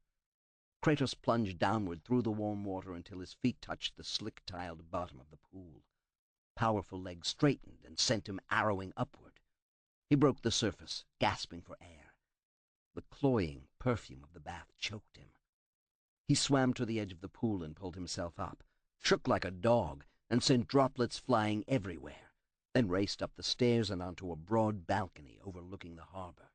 Kratos plunged downward through the warm water until his feet touched the slick-tiled bottom of the pool. Powerful legs straightened and sent him arrowing upward. He broke the surface, gasping for air. The cloying perfume of the bath choked him. He swam to the edge of the pool and pulled himself up, shook like a dog, and sent droplets flying everywhere, then raced up the stairs and onto a broad balcony overlooking the harbor.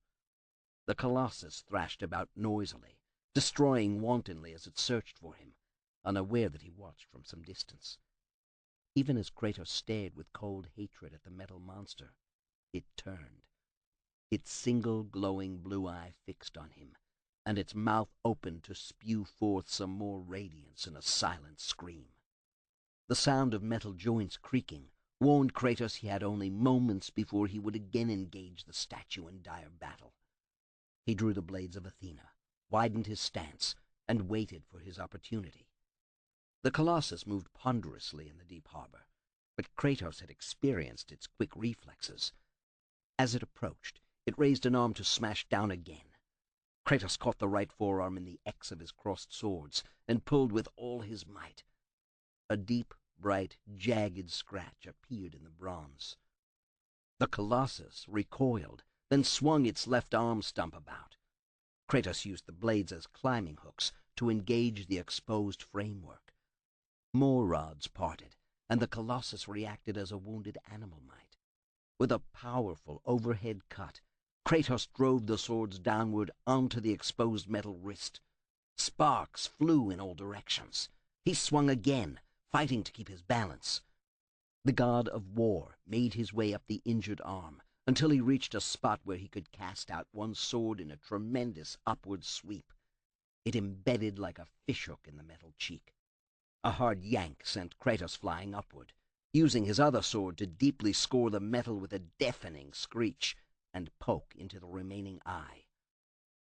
The Colossus thrashed about noisily, destroying wantonly as it searched for him, unaware that he watched from some distance. Even as Kratos stared with cold hatred at the metal monster, it turned, its single glowing blue eye fixed on him, and its mouth opened to spew forth some more radiance in a silent scream. The sound of metal joints creaking warned Kratos he had only moments before he would again engage the statue in dire battle. He drew the blades of Athena, widened his stance, and waited for his opportunity. The Colossus moved ponderously in the deep harbor, but Kratos had experienced its quick reflexes. As it approached, it raised an arm to smash down again. Kratos caught the right forearm in the X of his crossed swords and pulled with all his might. A deep, bright, jagged scratch appeared in the bronze. The Colossus recoiled, then swung its left arm stump about. Kratos used the blades as climbing hooks to engage the exposed framework. More rods parted, and the Colossus reacted as a wounded animal might. With a powerful overhead cut, Kratos drove the swords downward onto the exposed metal wrist. Sparks flew in all directions. He swung again, fighting to keep his balance. The god of war made his way up the injured arm until he reached a spot where he could cast out one sword in a tremendous upward sweep. It embedded like a fishhook in the metal cheek. A hard yank sent Kratos flying upward, using his other sword to deeply score the metal with a deafening screech and poke into the remaining eye.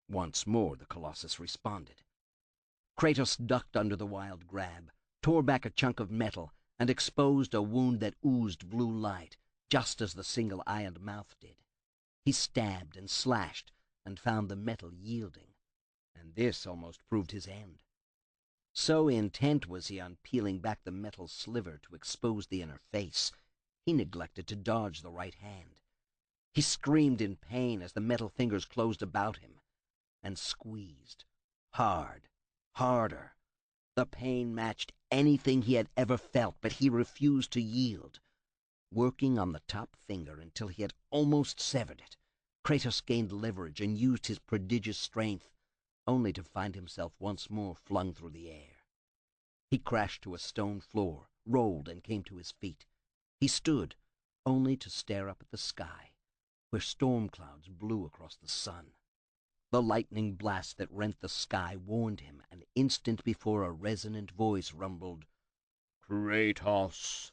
Once more the Colossus responded. Kratos ducked under the wild grab, tore back a chunk of metal, and exposed a wound that oozed blue light, just as the single-eyed mouth did. He stabbed and slashed and found the metal yielding, and this almost proved his end. So intent was he on peeling back the metal sliver to expose the inner face, he neglected to dodge the right hand. He screamed in pain as the metal fingers closed about him and squeezed. Hard, harder. The pain matched anything he had ever felt, but he refused to yield. Working on the top finger until he had almost severed it, Kratos gained leverage and used his prodigious strength, only to find himself once more flung through the air. He crashed to a stone floor, rolled, and came to his feet. He stood, only to stare up at the sky, where storm clouds blew across the sun. The lightning blast that rent the sky warned him an instant before a resonant voice rumbled, "Kratos."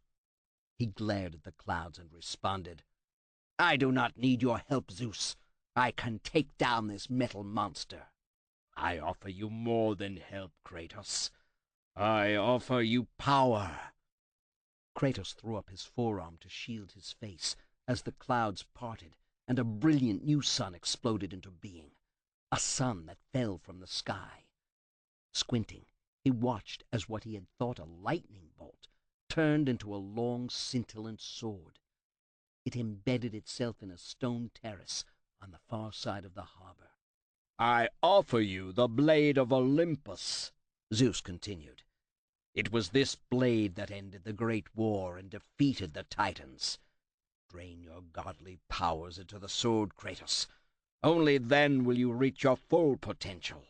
He glared at the clouds and responded, "I do not need your help, Zeus. I can take down this metal monster." "I offer you more than help, Kratos. I offer you power." Kratos threw up his forearm to shield his face as the clouds parted and a brilliant new sun exploded into being, a sun that fell from the sky. Squinting, he watched as what he had thought a lightning bolt turned into a long, scintillant sword. It embedded itself in a stone terrace on the far side of the harbor. "I offer you the blade of Olympus," Zeus continued. "It was this blade that ended the great war and defeated the Titans. Drain your godly powers into the sword, Kratos. Only then will you reach your full potential."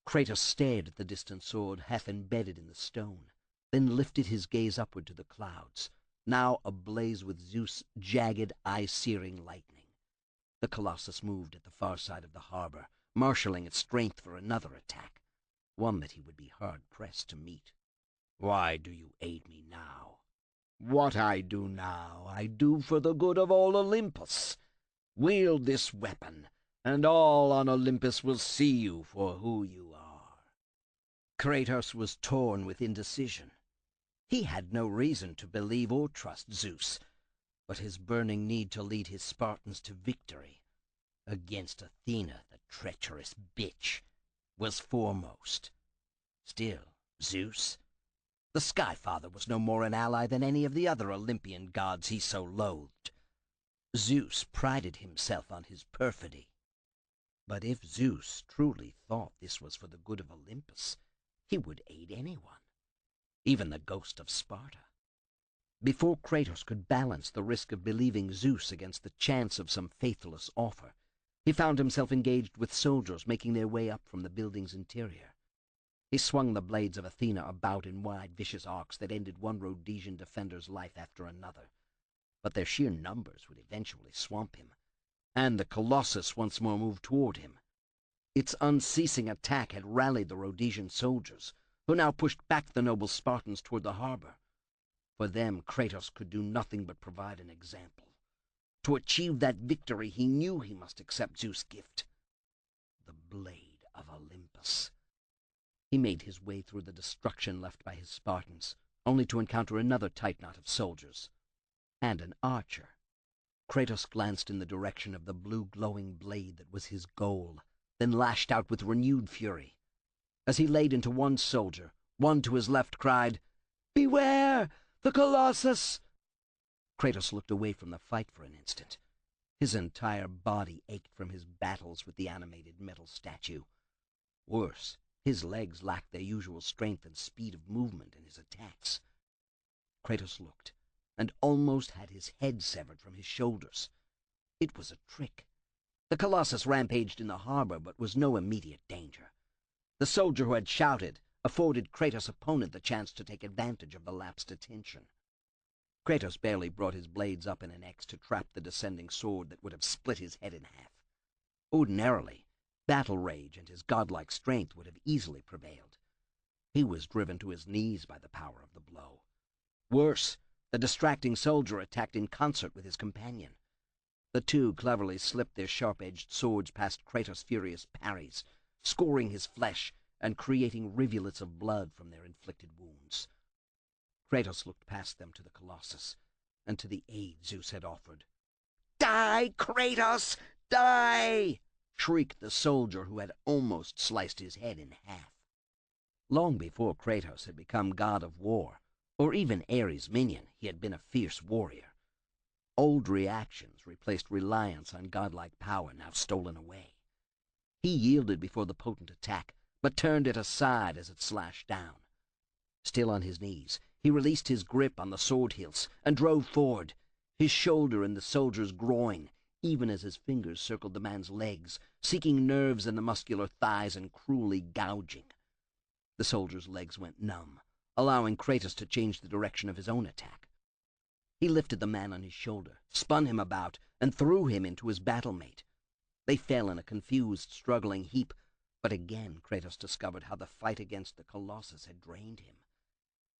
Kratos stared at the distant sword half embedded in the stone, then lifted his gaze upward to the clouds, now ablaze with Zeus' jagged, eye-searing lightning. The Colossus moved at the far side of the harbor, marshaling its strength for another attack, one that he would be hard-pressed to meet. "Why do you aid me now? What I do now, I do for the good of all Olympus. Wield this weapon, and all on Olympus will see you for who you are." Kratos was torn with indecision. He had no reason to believe or trust Zeus, but his burning need to lead his Spartans to victory against Athena, the treacherous bitch, was foremost. Still, Zeus, the Sky Father, was no more an ally than any of the other Olympian gods he so loathed. Zeus prided himself on his perfidy. But if Zeus truly thought this was for the good of Olympus, he would aid anyone, even the ghost of Sparta. Before Kratos could balance the risk of believing Zeus against the chance of some faithless offer, he found himself engaged with soldiers making their way up from the building's interior. He swung the blades of Athena about in wide, vicious arcs that ended one Rhodesian defender's life after another. But their sheer numbers would eventually swamp him, and the Colossus once more moved toward him. Its unceasing attack had rallied the Rhodesian soldiers, who now pushed back the noble Spartans toward the harbor. For them, Kratos could do nothing but provide an example. To achieve that victory, he knew he must accept Zeus' gift, the Blade of Olympus. He made his way through the destruction left by his Spartans, only to encounter another tight knot of soldiers, and an archer. Kratos glanced in the direction of the blue glowing blade that was his goal, then lashed out with renewed fury. As he laid into one soldier, one to his left cried, "Beware! The Colossus!" Kratos looked away from the fight for an instant. His entire body ached from his battles with the animated metal statue. Worse, his legs lacked their usual strength and speed of movement in his attacks. Kratos looked, and almost had his head severed from his shoulders. It was a trick. The Colossus rampaged in the harbor, but was no immediate danger. The soldier who had shouted afforded Kratos' opponent the chance to take advantage of the lapsed attention. Kratos barely brought his blades up in an X to trap the descending sword that would have split his head in half. Ordinarily, battle rage and his godlike strength would have easily prevailed. He was driven to his knees by the power of the blow. Worse, the distracting soldier attacked in concert with his companion. The two cleverly slipped their sharp-edged swords past Kratos' furious parries, scoring his flesh and creating rivulets of blood from their inflicted wounds. Kratos looked past them to the Colossus, and to the aid Zeus had offered. "Die, Kratos! Die!" shrieked the soldier who had almost sliced his head in half. Long before Kratos had become god of war, or even Ares' minion, he had been a fierce warrior. Old reactions replaced reliance on godlike power now stolen away. He yielded before the potent attack, but turned it aside as it slashed down. Still on his knees, he released his grip on the sword hilts and drove forward, his shoulder in the soldier's groin, even as his fingers circled the man's legs, seeking nerves in the muscular thighs and cruelly gouging. The soldier's legs went numb, allowing Kratos to change the direction of his own attack. He lifted the man on his shoulder, spun him about, and threw him into his battlemate. They fell in a confused, struggling heap, but again Kratos discovered how the fight against the Colossus had drained him.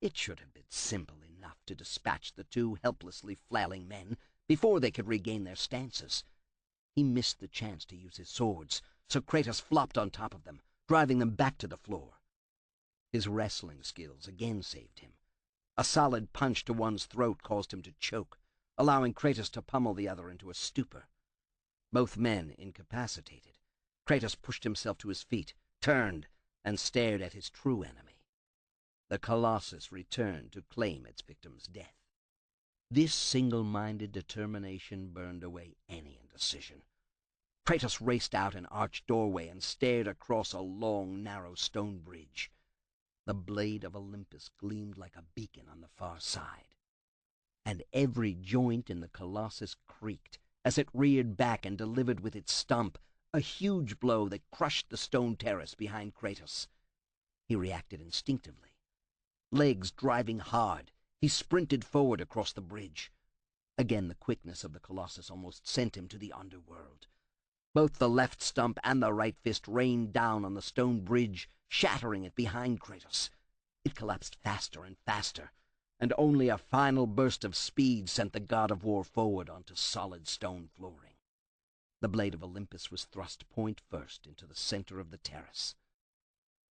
It should have been simple enough to dispatch the two helplessly flailing men before they could regain their stances. He missed the chance to use his swords, so Kratos flopped on top of them, driving them back to the floor. His wrestling skills again saved him. A solid punch to one's throat caused him to choke, allowing Kratos to pummel the other into a stupor. Both men incapacitated, Kratos pushed himself to his feet, turned, and stared at his true enemy. The Colossus returned to claim its victim's death. This single-minded determination burned away any indecision. Kratos raced out an arched doorway and stared across a long, narrow stone bridge. The blade of Olympus gleamed like a beacon on the far side, and every joint in the Colossus creaked as it reared back and delivered with its stump a huge blow that crushed the stone terrace behind Kratos. He reacted instinctively. Legs driving hard, he sprinted forward across the bridge. Again, the quickness of the Colossus almost sent him to the underworld. Both the left stump and the right fist rained down on the stone bridge, shattering it behind Kratos. It collapsed faster and faster, and only a final burst of speed sent the god of war forward onto solid stone flooring. The blade of Olympus was thrust point first into the center of the terrace.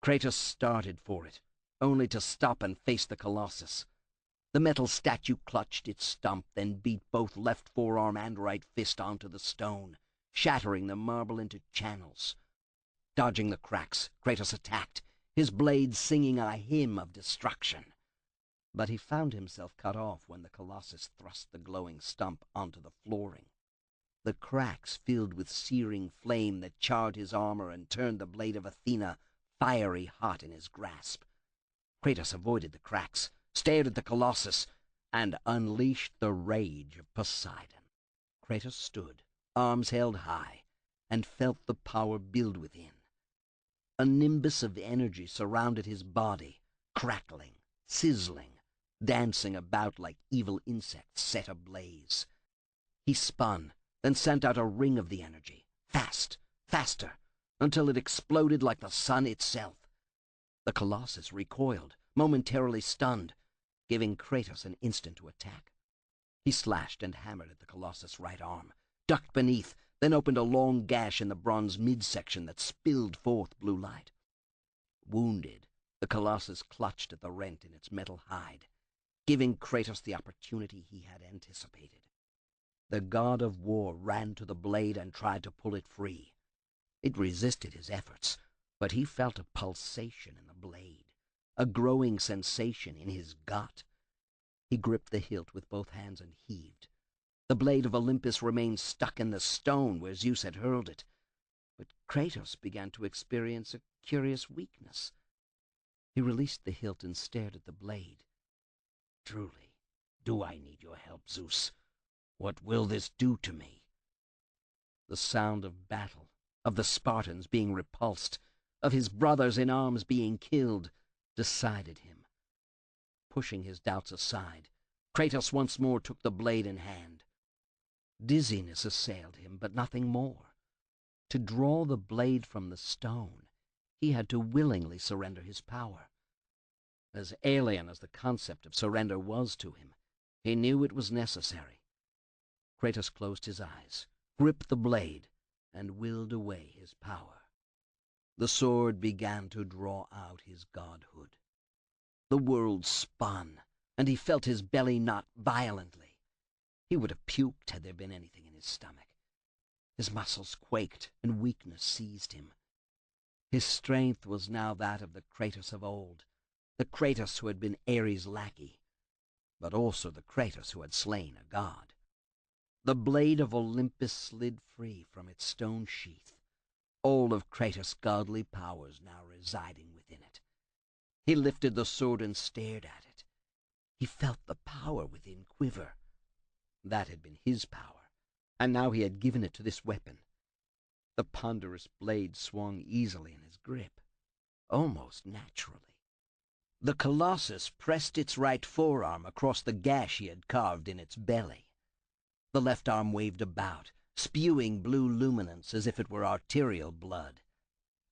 Kratos started for it, only to stop and face the Colossus. The metal statue clutched its stump, then beat both left forearm and right fist onto the stone, shattering the marble into channels. Dodging the cracks, Kratos attacked, his blade singing a hymn of destruction. But he found himself cut off when the Colossus thrust the glowing stump onto the flooring. The cracks filled with searing flame that charred his armor and turned the blade of Athena fiery hot in his grasp. Kratos avoided the cracks, stared at the Colossus, and unleashed the rage of Poseidon. Kratos stood, arms held high, and felt the power build within. A nimbus of energy surrounded his body, crackling, sizzling, dancing about like evil insects set ablaze. He spun, then sent out a ring of the energy, fast, faster, until it exploded like the sun itself. The Colossus recoiled, momentarily stunned, giving Kratos an instant to attack. He slashed and hammered at the Colossus' right arm, ducked beneath, then opened a long gash in the bronze midsection that spilled forth blue light. Wounded, the Colossus clutched at the rent in its metal hide, giving Kratos the opportunity he had anticipated. The god of war ran to the blade and tried to pull it free. It resisted his efforts, but he felt a pulsation in the blade, a growing sensation in his gut. He gripped the hilt with both hands and heaved. The blade of Olympus remained stuck in the stone where Zeus had hurled it, but Kratos began to experience a curious weakness. He released the hilt and stared at the blade. Truly, do I need your help, Zeus? What will this do to me? The sound of battle, of the Spartans being repulsed, of his brothers in arms being killed, decided him. Pushing his doubts aside, Kratos once more took the blade in hand. Dizziness assailed him, but nothing more. To draw the blade from the stone, he had to willingly surrender his power. As alien as the concept of surrender was to him, he knew it was necessary. Kratos closed his eyes, gripped the blade, and willed away his power. The sword began to draw out his godhood. The world spun, and he felt his belly knot violently. He would have puked had there been anything in his stomach. His muscles quaked, and weakness seized him. His strength was now that of the Kratos of old, the Kratos who had been Ares' lackey, but also the Kratos who had slain a god. The blade of Olympus slid free from its stone sheath, all of Kratos' godly powers now residing within it. He lifted the sword and stared at it. He felt the power within quiver. That had been his power, and now he had given it to this weapon. The ponderous blade swung easily in his grip, almost naturally. The Colossus pressed its right forearm across the gash he had carved in its belly. The left arm waved about, spewing blue luminance as if it were arterial blood.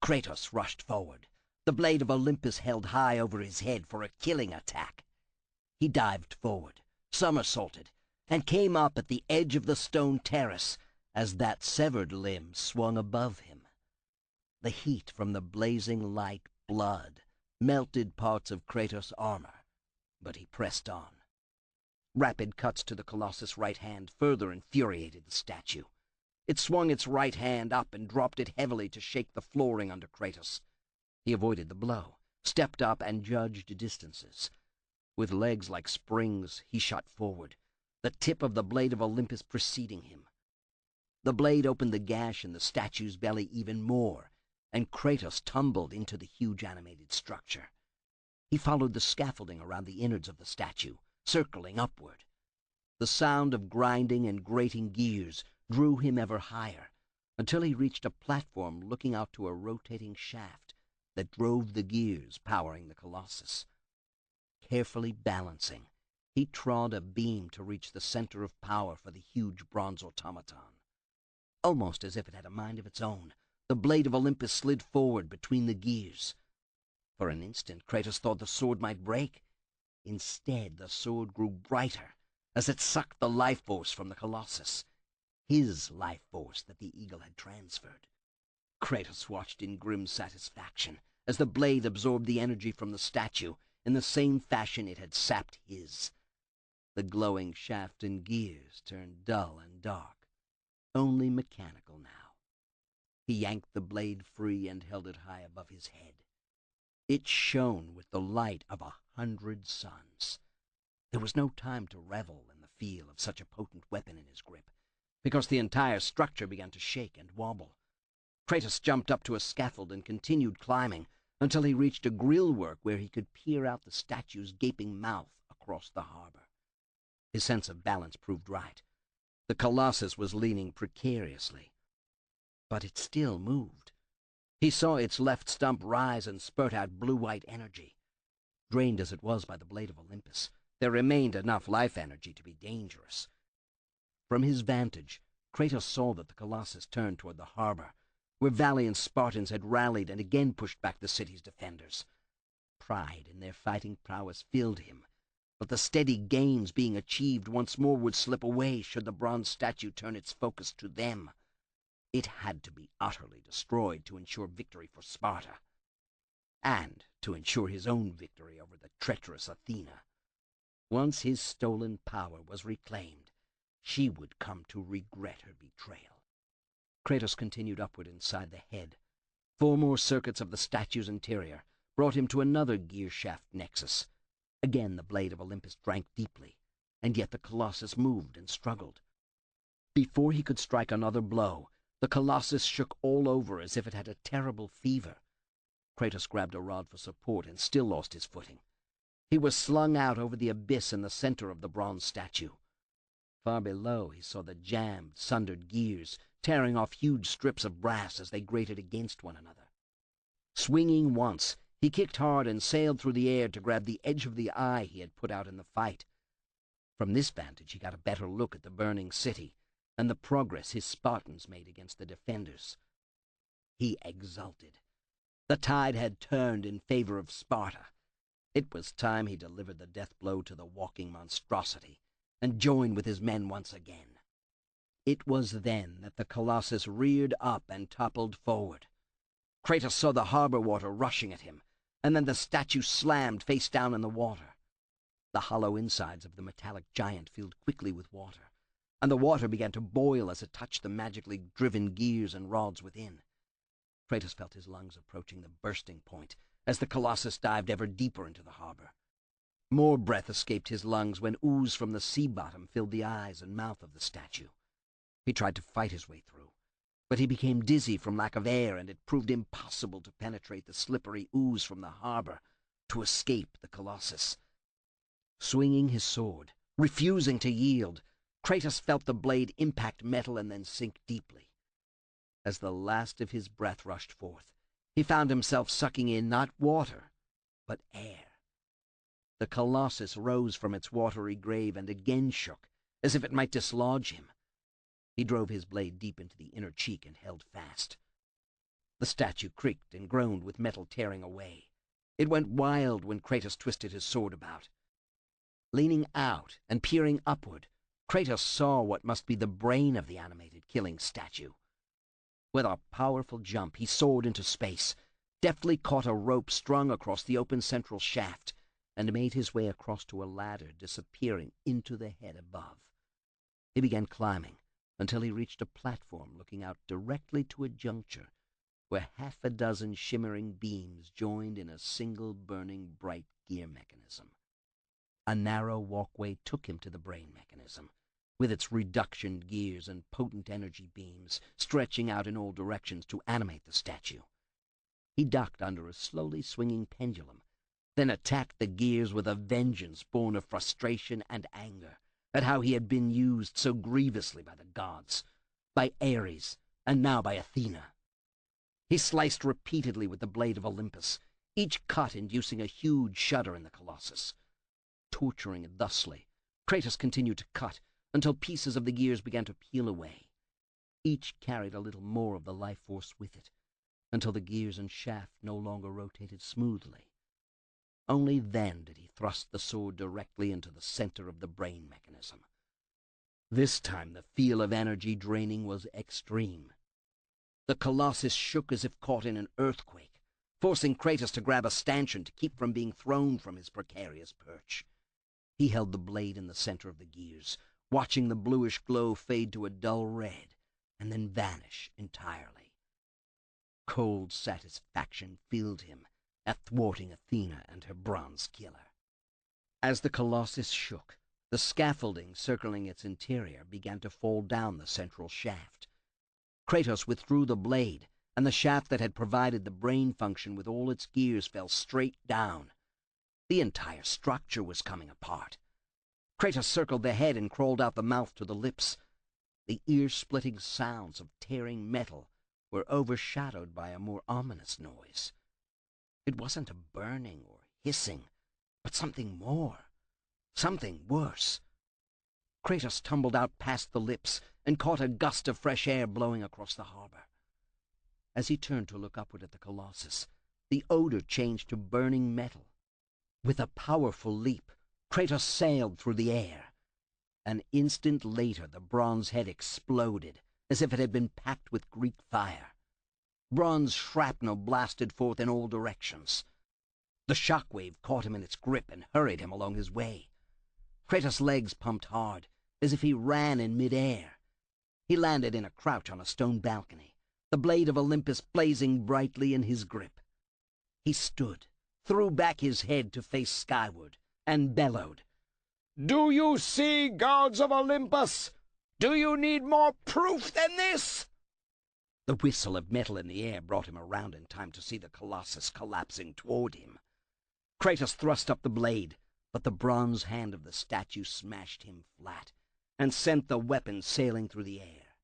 Kratos rushed forward, the blade of Olympus held high over his head for a killing attack. He dived forward, somersaulted, and came up at the edge of the stone terrace as that severed limb swung above him. The heat from the blazing light blood melted parts of Kratos' armor, but he pressed on. Rapid cuts to the Colossus' right hand further infuriated the statue. It swung its right hand up and dropped it heavily to shake the flooring under Kratos. He avoided the blow, stepped up, and judged distances. With legs like springs, he shot forward, the tip of the blade of Olympus preceding him. The blade opened the gash in the statue's belly even more, and Kratos tumbled into the huge animated structure. He followed the scaffolding around the innards of the statue, circling upward. The sound of grinding and grating gears drew him ever higher, until he reached a platform looking out to a rotating shaft that drove the gears powering the Colossus. Carefully balancing, he trod a beam to reach the center of power for the huge bronze automaton. Almost as if it had a mind of its own, the blade of Olympus slid forward between the gears. For an instant, Kratos thought the sword might break. Instead, the sword grew brighter as it sucked the life force from the Colossus, his life force that the eagle had transferred. Kratos watched in grim satisfaction as the blade absorbed the energy from the statue in the same fashion it had sapped his. The glowing shaft and gears turned dull and dark, only mechanical now. He yanked the blade free and held it high above his head. It shone with the light of 100 suns. There was no time to revel in the feel of such a potent weapon in his grip, because the entire structure began to shake and wobble. Kratos jumped up to a scaffold and continued climbing until he reached a grillwork where he could peer out the statue's gaping mouth across the harbor. His sense of balance proved right. The Colossus was leaning precariously, but it still moved. He saw its left stump rise and spurt out blue-white energy. Drained as it was by the blade of Olympus, there remained enough life energy to be dangerous. From his vantage, Kratos saw that the Colossus turned toward the harbor, where valiant Spartans had rallied and again pushed back the city's defenders. Pride in their fighting prowess filled him, but the steady gains being achieved once more would slip away should the bronze statue turn its focus to them. It had to be utterly destroyed to ensure victory for Sparta, and to ensure his own victory over the treacherous Athena. Once his stolen power was reclaimed, she would come to regret her betrayal. Kratos continued upward inside the head. 4 more circuits of the statue's interior brought him to another gear shaft nexus. Again the blade of Olympus drank deeply, and yet the Colossus moved and struggled. Before he could strike another blow, the Colossus shook all over as if it had a terrible fever. Kratos grabbed a rod for support and still lost his footing. He was slung out over the abyss in the center of the bronze statue. Far below he saw the jammed, sundered gears tearing off huge strips of brass as they grated against one another. Swinging once, he kicked hard and sailed through the air to grab the edge of the eye he had put out in the fight. From this vantage he got a better look at the burning city and the progress his Spartans made against the defenders. He exulted. The tide had turned in favor of Sparta. It was time he delivered the death blow to the walking monstrosity and joined with his men once again. It was then that the Colossus reared up and toppled forward. Kratos saw the harbor water rushing at him, and then the statue slammed face down in the water. The hollow insides of the metallic giant filled quickly with water, and the water began to boil as it touched the magically driven gears and rods within. Kratos felt his lungs approaching the bursting point as the Colossus dived ever deeper into the harbor. More breath escaped his lungs when ooze from the sea bottom filled the eyes and mouth of the statue. He tried to fight his way through, but he became dizzy from lack of air, and it proved impossible to penetrate the slippery ooze from the harbor to escape the Colossus. Swinging his sword, refusing to yield, Kratos felt the blade impact metal and then sink deeply. As the last of his breath rushed forth, he found himself sucking in not water, but air. The Colossus rose from its watery grave and again shook, as if it might dislodge him. He drove his blade deep into the inner cheek and held fast. The statue creaked and groaned with metal tearing away. It went wild when Kratos twisted his sword about. Leaning out and peering upward, Kratos saw what must be the brain of the animated killing statue. With a powerful jump, he soared into space, deftly caught a rope strung across the open central shaft, and made his way across to a ladder disappearing into the head above. He began climbing until he reached a platform looking out directly to a juncture where half a dozen shimmering beams joined in a single burning bright gear mechanism. A narrow walkway took him to the brain mechanism, with its reduction gears and potent energy beams stretching out in all directions to animate the statue. He ducked under a slowly swinging pendulum, then attacked the gears with a vengeance born of frustration and anger at how he had been used so grievously by the gods, by Ares, and now by Athena. He sliced repeatedly with the blade of Olympus, each cut inducing a huge shudder in the Colossus. Torturing it thusly, Kratos continued to cut until pieces of the gears began to peel away. Each carried a little more of the life force with it, until the gears and shaft no longer rotated smoothly. Only then did he thrust the sword directly into the center of the brain mechanism. This time the feel of energy draining was extreme. The Colossus shook as if caught in an earthquake, forcing Kratos to grab a stanchion to keep from being thrown from his precarious perch. He held the blade in the center of the gears, watching the bluish glow fade to a dull red and then vanish entirely. Cold satisfaction filled him at thwarting Athena and her bronze killer. As the Colossus shook, the scaffolding circling its interior began to fall down the central shaft. Kratos withdrew the blade, and the shaft that had provided the brain function with all its gears fell straight down. The entire structure was coming apart. Kratos circled the head and crawled out the mouth to the lips. The ear-splitting sounds of tearing metal were overshadowed by a more ominous noise. It wasn't a burning or hissing, but something more, something worse. Kratos tumbled out past the lips and caught a gust of fresh air blowing across the harbor. As he turned to look upward at the Colossus, the odor changed to burning metal. With a powerful leap, Kratos sailed through the air. An instant later, the bronze head exploded as if it had been packed with Greek fire. Bronze shrapnel blasted forth in all directions. The shockwave caught him in its grip and hurried him along his way. Kratos' legs pumped hard, as if he ran in mid-air. He landed in a crouch on a stone balcony, the blade of Olympus blazing brightly in his grip. He stood, threw back his head to face skyward, and bellowed, "Do you see, gods of Olympus? Do you need more proof than this?" The whistle of metal in the air brought him around in time to see the Colossus collapsing toward him. Kratos thrust up the blade, but the bronze hand of the statue smashed him flat and sent the weapon sailing through the air.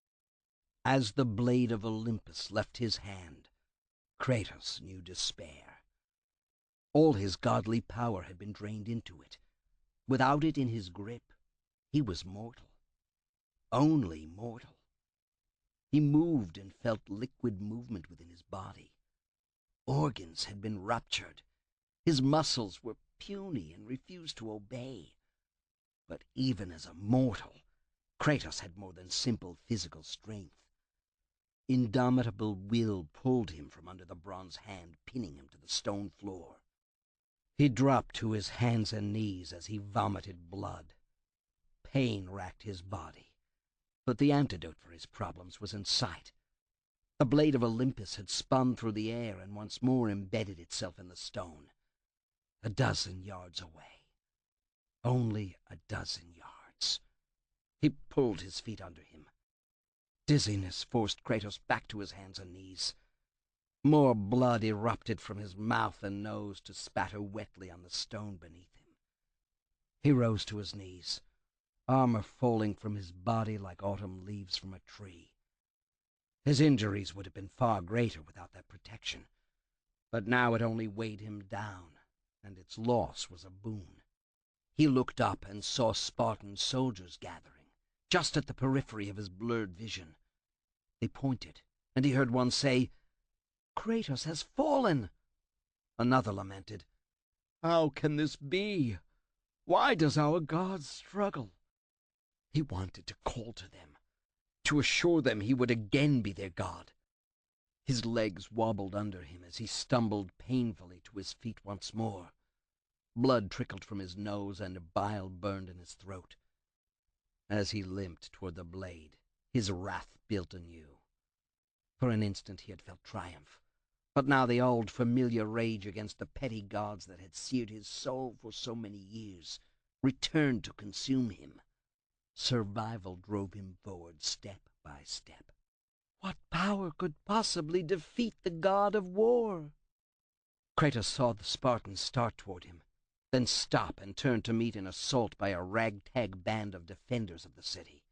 As the blade of Olympus left his hand, Kratos knew despair. All his godly power had been drained into it. Without it in his grip, he was mortal. Only mortal. He moved and felt liquid movement within his body. Organs had been ruptured. His muscles were puny and refused to obey. But even as a mortal, Kratos had more than simple physical strength. Indomitable will pulled him from under the bronze hand, pinning him to the stone floor. He dropped to his hands and knees as he vomited blood. Pain racked his body, But the antidote for his problems was in sight. The blade of Olympus had spun through the air and once more embedded itself in the stone. 12 yards away. Only 12 yards. He pulled his feet under him. Dizziness forced Kratos back to his hands and knees. More blood erupted from his mouth and nose to spatter wetly on the stone beneath him. He rose to his knees, armor falling from his body like autumn leaves from a tree. His injuries would have been far greater without that protection, but now it only weighed him down, and its loss was a boon. He looked up and saw Spartan soldiers gathering, just at the periphery of his blurred vision. They pointed, and he heard one say, "Kratos has fallen." Another lamented, "How can this be? Why does our god struggle?" He wanted to call to them, to assure them he would again be their god. His legs wobbled under him as he stumbled painfully to his feet once more. Blood trickled from his nose and bile burned in his throat. As he limped toward the blade, his wrath built anew. For an instant he had felt triumph, but now the old familiar rage against the petty gods that had seared his soul for so many years returned to consume him. Survival drove him forward step by step. What power could possibly defeat the god of war? Kratos saw the Spartans start toward him, then stop and turn to meet an assault by a ragtag band of defenders of the city.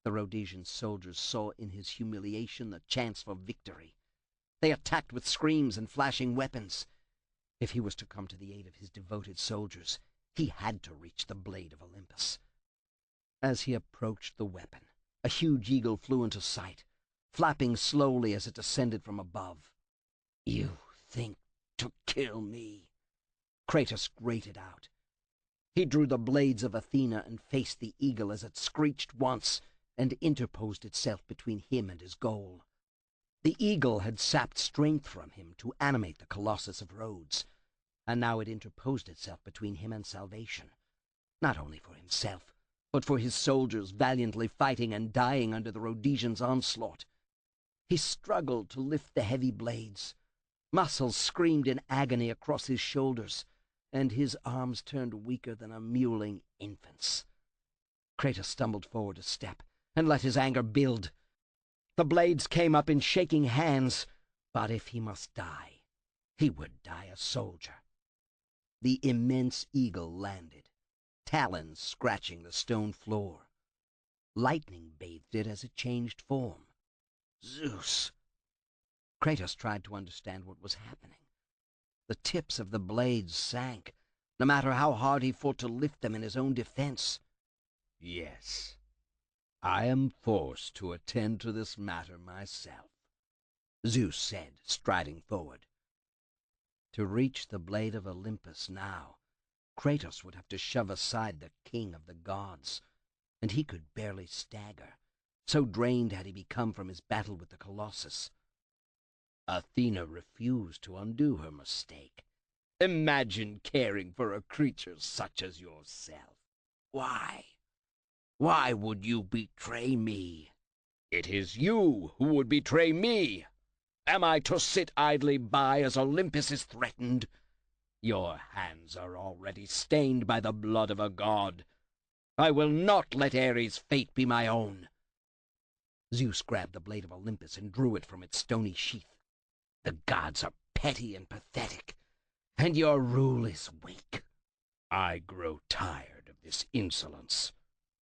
The Rhodesian soldiers saw in his humiliation the chance for victory. They attacked with screams and flashing weapons. If he was to come to the aid of his devoted soldiers, he had to reach the blade of Olympus. As he approached the weapon, a huge eagle flew into sight, flapping slowly as it descended from above. "You think to kill me?" Kratos grated out. He drew the blades of Athena and faced the eagle as it screeched once and interposed itself between him and his goal. The eagle had sapped strength from him to animate the Colossus of Rhodes, and now it interposed itself between him and salvation, not only for himself, but for his soldiers valiantly fighting and dying under the Rhodesians' onslaught. He struggled to lift the heavy blades. Muscles screamed in agony across his shoulders, and his arms turned weaker than a mewling infant's. Kratos stumbled forward a step and let his anger build. The blades came up in shaking hands, but if he must die, he would die a soldier. The immense eagle landed, talons scratching the stone floor. Lightning bathed it as it changed form. Zeus! Kratos tried to understand what was happening. The tips of the blades sank, no matter how hard he fought to lift them in his own defense. "Yes, I am forced to attend to this matter myself," Zeus said, striding forward. To reach the blade of Olympus now, Kratos would have to shove aside the king of the gods, and he could barely stagger, so drained had he become from his battle with the Colossus. Athena refused to undo her mistake. Imagine caring for a creature such as yourself. Why? Why would you betray me? It is you who would betray me. Am I to sit idly by as Olympus is threatened? Your hands are already stained by the blood of a god. I will not let Ares' fate be my own. Zeus grabbed the blade of Olympus and drew it from its stony sheath. The gods are petty and pathetic, and your rule is weak. I grow tired of this insolence.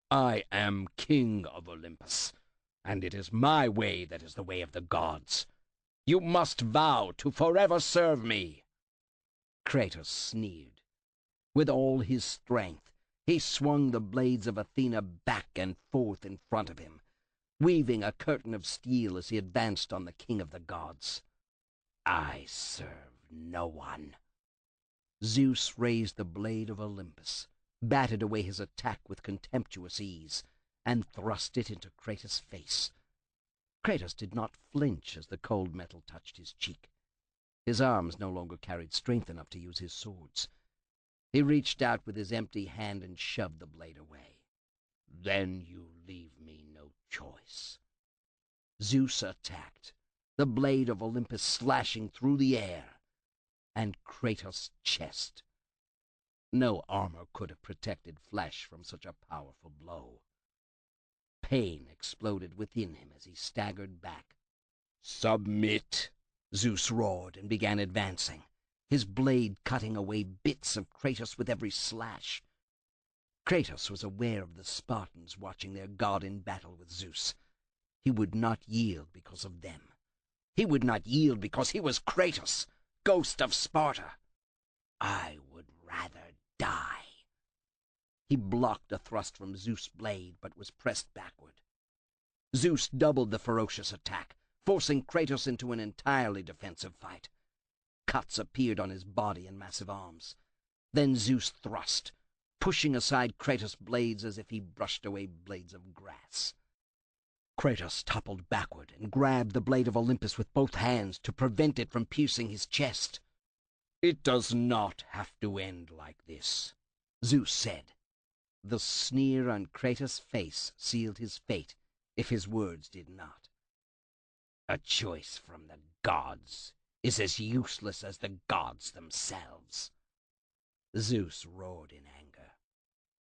I am king of Olympus, and it is my way that is the way of the gods. You must vow to forever serve me. Kratos sneered. With all his strength, he swung the blades of Athena back and forth in front of him, weaving a curtain of steel as he advanced on the king of the gods. I serve no one. Zeus raised the blade of Olympus, batted away his attack with contemptuous ease, and thrust it into Kratos' face. Kratos did not flinch as the cold metal touched his cheek. His arms no longer carried strength enough to use his swords. He reached out with his empty hand and shoved the blade away. Then you leave me no choice. Zeus attacked, the blade of Olympus slashing through the air and Kratos' chest. No armor could have protected flesh from such a powerful blow. Pain exploded within him as he staggered back. "Submit!" Zeus roared and began advancing, his blade cutting away bits of Kratos with every slash. Kratos was aware of the Spartans watching their god in battle with Zeus. He would not yield because of them. He would not yield because he was Kratos, ghost of Sparta. I would rather die. He blocked a thrust from Zeus' blade, but was pressed backward. Zeus doubled the ferocious attack, forcing Kratos into an entirely defensive fight. Cuts appeared on his body and massive arms. Then Zeus thrust, pushing aside Kratos' blades as if he brushed away blades of grass. Kratos toppled backward and grabbed the blade of Olympus with both hands to prevent it from piercing his chest. "It does not have to end like this," Zeus said. The sneer on Kratos' face sealed his fate, if his words did not. "A choice from the gods is as useless as the gods themselves." Zeus roared in anger.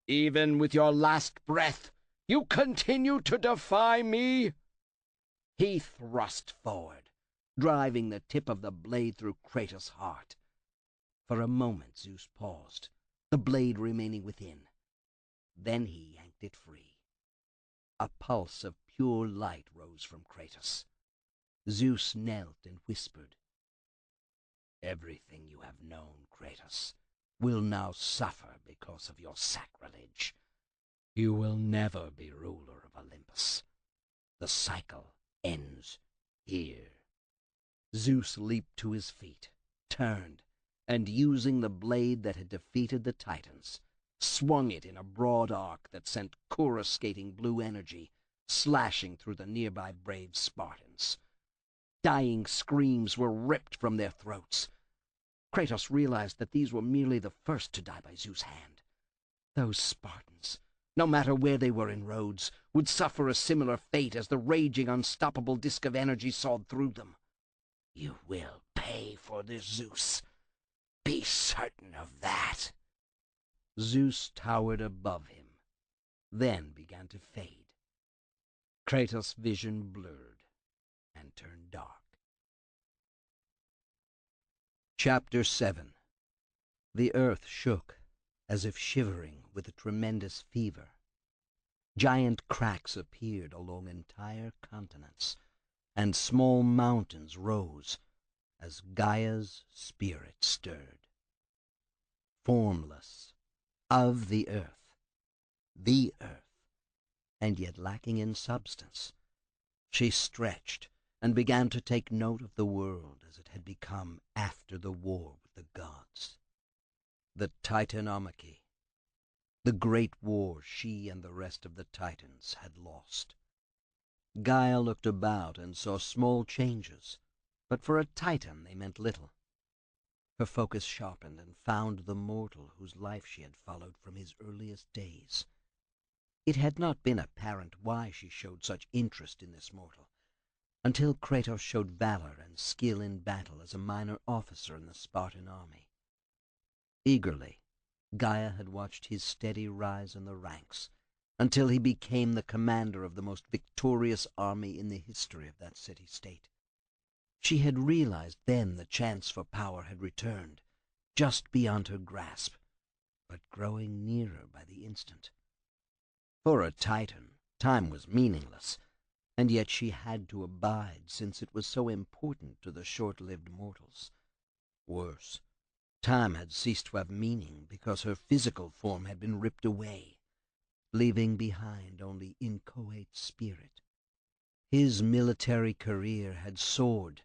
"Even with your last breath, you continue to defy me?" He thrust forward, driving the tip of the blade through Kratos' heart. For a moment Zeus paused, the blade remaining within. Then he yanked it free. A pulse of pure light rose from Kratos. Zeus knelt and whispered, "Everything you have known, Kratos, will now suffer because of your sacrilege. You will never be ruler of Olympus. The cycle ends here." Zeus leaped to his feet, turned, and using the blade that had defeated the Titans, swung it in a broad arc that sent coruscating blue energy slashing through the nearby brave Spartans. Dying screams were ripped from their throats. Kratos realized that these were merely the first to die by Zeus' hand. Those Spartans, no matter where they were in Rhodes, would suffer a similar fate as the raging, unstoppable disk of energy sawed through them. "You will pay for this, Zeus. Be certain of that." Zeus towered above him, then began to fade. Kratos' vision blurred and turned dark. Chapter 7. The earth shook, as if shivering with a tremendous fever. Giant cracks appeared along entire continents, and small mountains rose as Gaia's spirit stirred. Formless, of the earth, and yet lacking in substance, she stretched and began to take note of the world as it had become after the war with the gods. The Titanomachy, the great war she and the rest of the Titans had lost. Gaia looked about and saw small changes, but for a Titan they meant little. Her focus sharpened and found the mortal whose life she had followed from his earliest days. It had not been apparent why she showed such interest in this mortal, until Kratos showed valor and skill in battle as a minor officer in the Spartan army. Eagerly, Gaia had watched his steady rise in the ranks, until he became the commander of the most victorious army in the history of that city-state. She had realized then the chance for power had returned, just beyond her grasp, but growing nearer by the instant. For a Titan, time was meaningless, and yet she had to abide since it was so important to the short-lived mortals. Worse, time had ceased to have meaning because her physical form had been ripped away, leaving behind only inchoate spirit. His military career had soared,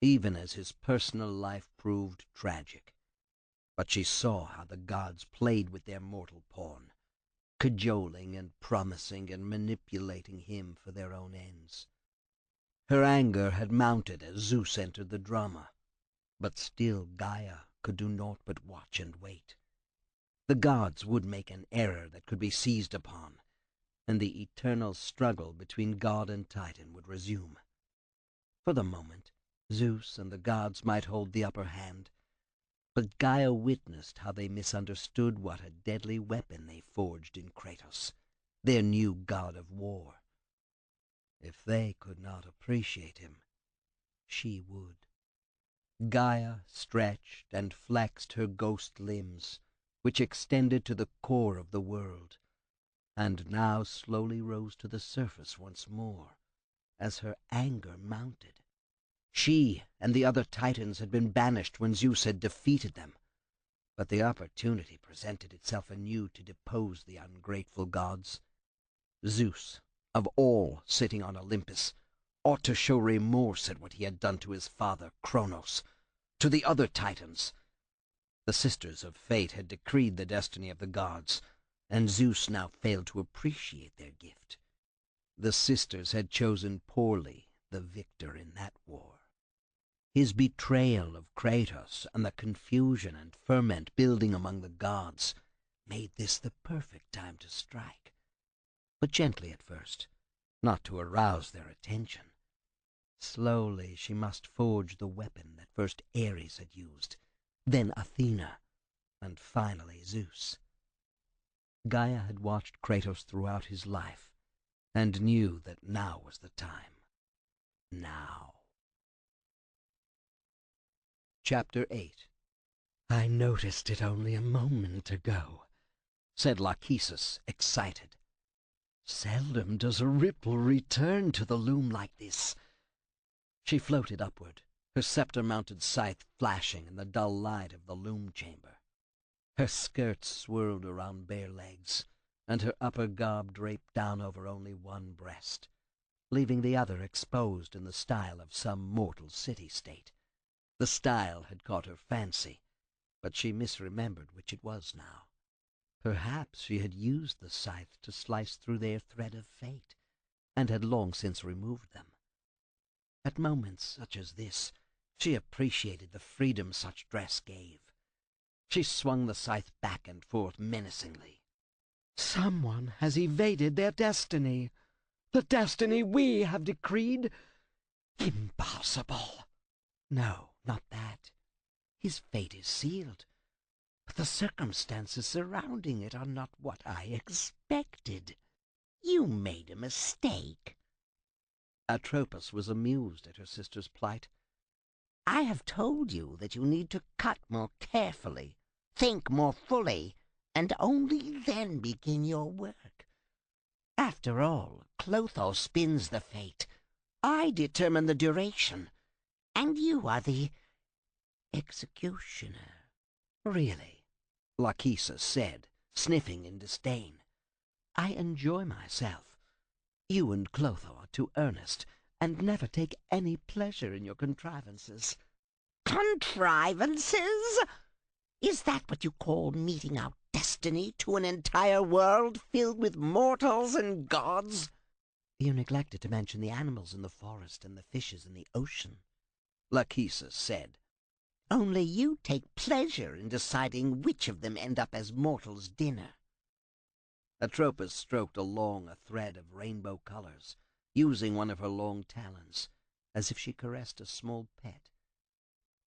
even as his personal life proved tragic. But she saw how the gods played with their mortal pawn, cajoling and promising and manipulating him for their own ends. Her anger had mounted as Zeus entered the drama, but still Gaia could do naught but watch and wait. The gods would make an error that could be seized upon, and the eternal struggle between god and Titan would resume. For the moment, Zeus and the gods might hold the upper hand, but Gaia witnessed how they misunderstood what a deadly weapon they forged in Kratos, their new god of war. If they could not appreciate him, she would. Gaia stretched and flexed her ghost limbs, which extended to the core of the world, and now slowly rose to the surface once more, as her anger mounted. She and the other Titans had been banished when Zeus had defeated them, but the opportunity presented itself anew to depose the ungrateful gods. Zeus, of all sitting on Olympus, ought to show remorse at what he had done to his father Kronos, to the other Titans. The Sisters of Fate had decreed the destiny of the gods, and Zeus now failed to appreciate their gift. The Sisters had chosen poorly the victor in that war. His betrayal of Kratos and the confusion and ferment building among the gods made this the perfect time to strike, but gently at first, not to arouse their attention. Slowly she must forge the weapon that first Ares had used, then Athena, and finally Zeus. Gaia had watched Kratos throughout his life, and knew that now was the time. Now. Chapter 8. "I noticed it only a moment ago," said Lachesis, excited. "Seldom does a ripple return to the loom like this." She floated upward, her scepter-mounted scythe flashing in the dull light of the loom chamber. Her skirts swirled around bare legs, and her upper garb draped down over only one breast, leaving the other exposed in the style of some mortal city-state. The style had caught her fancy, but she misremembered which it was now. Perhaps she had used the scythe to slice through their thread of fate, and had long since removed them. At moments such as this, she appreciated the freedom such dress gave. She swung the scythe back and forth menacingly. "Someone has evaded their destiny. The destiny we have decreed. Impossible. No, not that. His fate is sealed, but the circumstances surrounding it are not what I expected. You made a mistake." Atropos was amused at her sister's plight. "I have told you that you need to cut more carefully, think more fully, and only then begin your work. After all, Clotho spins the fate. I determine the duration, and you are the executioner." "Really," Lachesis said, sniffing in disdain. "I enjoy myself. You and Clotho are too earnest, and never take any pleasure in your contrivances." "Contrivances? Is that what you call meting out destiny to an entire world filled with mortals and gods?" "You neglected to mention the animals in the forest and the fishes in the ocean," Lachesis said. "Only you take pleasure in deciding which of them end up as mortals' dinner." Atropos stroked along a thread of rainbow colors, using one of her long talons, as if she caressed a small pet.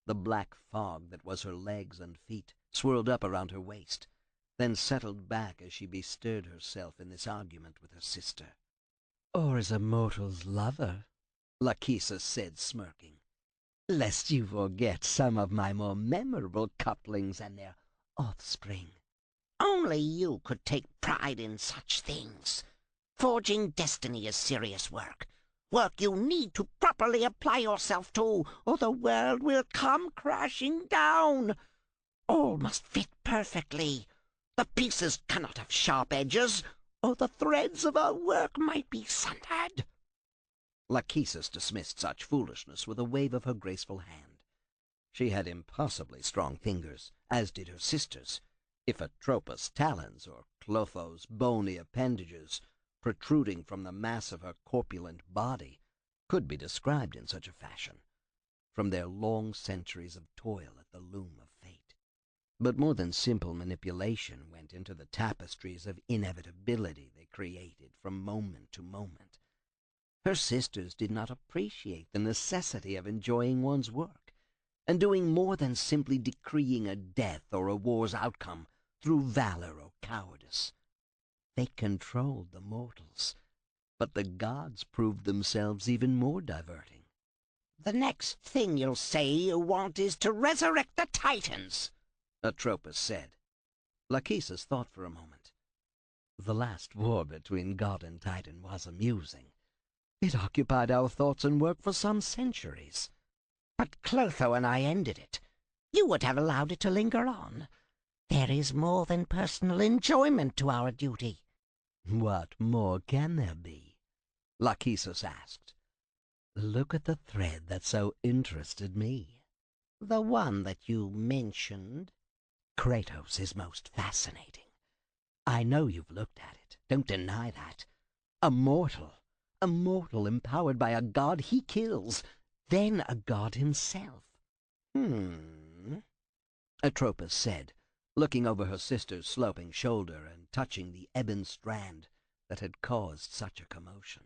The black fog that was her legs and feet swirled up around her waist, then settled back as she bestirred herself in this argument with her sister. "Or as a mortal's lover," Lachesis said, smirking, "lest you forget some of my more memorable couplings and their offspring." Only you could take pride in such things. Forging destiny is serious work. Work you need to properly apply yourself to, or the world will come crashing down. All must fit perfectly. The pieces cannot have sharp edges, or the threads of our work might be sundered." Lachesis dismissed such foolishness with a wave of her graceful hand. She had impossibly strong fingers, as did her sisters, if Atropos' talons or Clotho's bony appendages, protruding from the mass of her corpulent body, could be described in such a fashion, from their long centuries of toil at the loom of fate. But more than simple manipulation went into the tapestries of inevitability they created from moment to moment. Her sisters did not appreciate the necessity of enjoying one's work, and doing more than simply decreeing a death or a war's outcome through valor or cowardice. They controlled the mortals, but the gods proved themselves even more diverting. The next thing you'll say you want is to resurrect the Titans, Atropos said. Lachesis thought for a moment. The last war between god and titan was amusing. It occupied our thoughts and work for some centuries. But Clotho and I ended it. You would have allowed it to linger on. There is more than personal enjoyment to our duty. What more can there be? Lachesis asked. Look at the thread that so interested me. The one that you mentioned. Kratos is most fascinating. I know you've looked at it. Don't deny that. A mortal empowered by a god he kills, then a god himself. Atropos said, looking over her sister's sloping shoulder and touching the ebon strand that had caused such a commotion.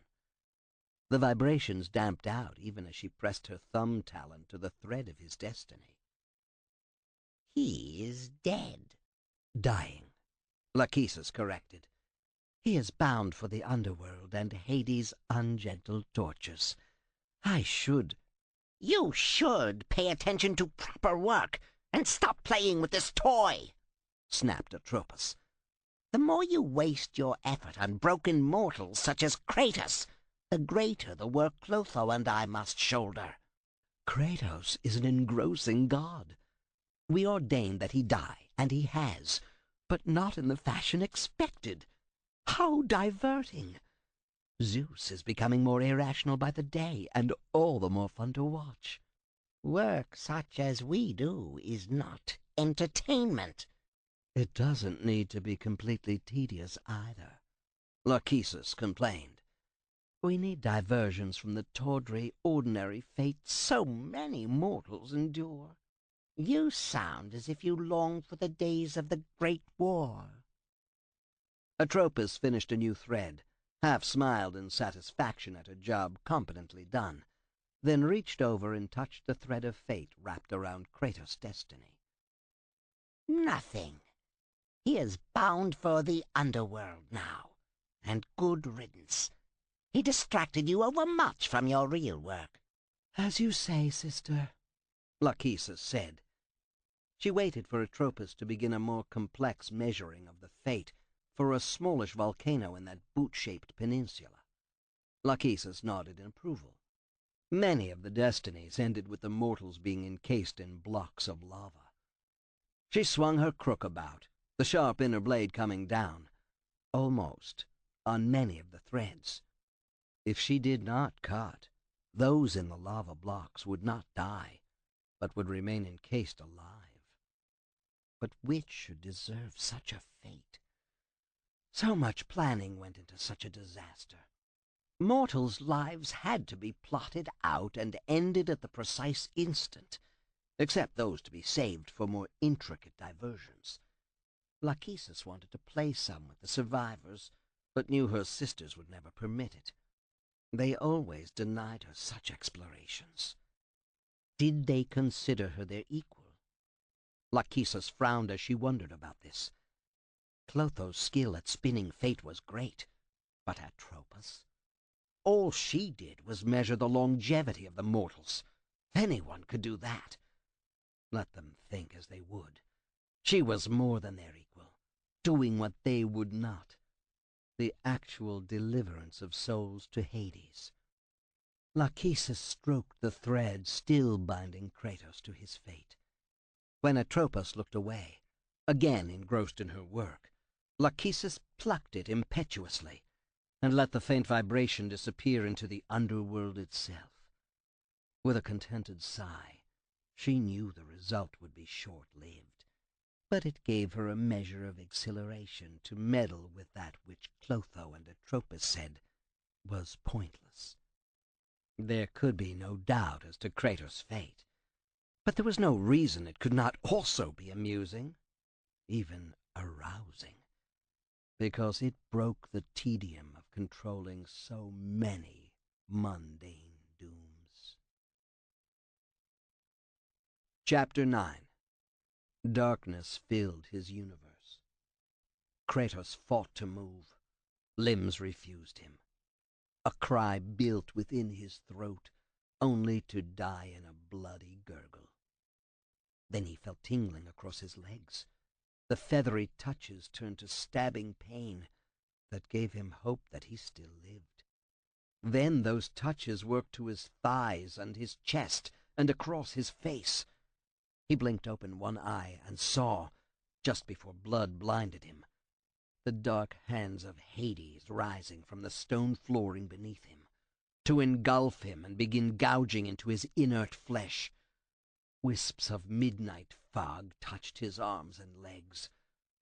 The vibrations damped out even as she pressed her thumb talon to the thread of his destiny. He is dead. Dying, Lachesis corrected. He is bound for the underworld and Hades' ungentle tortures. I should... You should pay attention to proper work and stop playing with this toy, snapped Atropos. The more you waste your effort on broken mortals such as Kratos, the greater the work Clotho and I must shoulder. Kratos is an engrossing god. We ordained that he die, and he has, but not in the fashion expected. How diverting! Zeus is becoming more irrational by the day, and all the more fun to watch. Work such as we do is not entertainment. It doesn't need to be completely tedious either, Lachesis complained. We need diversions from the tawdry, ordinary fate so many mortals endure. You sound as if you long for the days of the Great War. Atropos finished a new thread, half smiled in satisfaction at a job competently done, then reached over and touched the thread of fate wrapped around Kratos' destiny. Nothing. He is bound for the underworld now, and good riddance. He distracted you overmuch from your real work. As you say, sister, Lachesis said. She waited for Atropos to begin a more complex measuring of the fate for a smallish volcano in that boot-shaped peninsula. Lachesis nodded in approval. Many of the destinies ended with the mortals being encased in blocks of lava. She swung her crook about, the sharp inner blade coming down, almost, on many of the threads. If she did not cut, those in the lava blocks would not die, but would remain encased alive. But which should deserve such a fate? So much planning went into such a disaster. Mortals' lives had to be plotted out and ended at the precise instant, except those to be saved for more intricate diversions. Lachesis wanted to play some with the survivors, but knew her sisters would never permit it. They always denied her such explorations. Did they consider her their equal? Lachesis frowned as she wondered about this. Clotho's skill at spinning fate was great, but Atropos? All she did was measure the longevity of the mortals. Anyone could do that. Let them think as they would. She was more than their equal, doing what they would not. The actual deliverance of souls to Hades. Lachesis stroked the thread still binding Kratos to his fate. When Atropos looked away, again engrossed in her work, Lachesis plucked it impetuously and let the faint vibration disappear into the underworld itself. With a contented sigh, she knew the result would be short-lived, but it gave her a measure of exhilaration to meddle with that which Clotho and Atropos said was pointless. There could be no doubt as to Kratos' fate, but there was no reason it could not also be amusing. even arousing, because it broke the tedium of controlling so many mundane dooms. Chapter 9. Darkness filled his universe. Kratos fought to move. Limbs refused him. A cry built within his throat, only to die in a bloody gurgle. Then he felt tingling across his legs. The feathery touches turned to stabbing pain that gave him hope that he still lived. Then those touches worked to his thighs and his chest and across his face. He blinked open one eye and saw, just before blood blinded him, the dark hands of Hades rising from the stone flooring beneath him, to engulf him and begin gouging into his inert flesh. Wisps of midnight fog touched his arms and legs,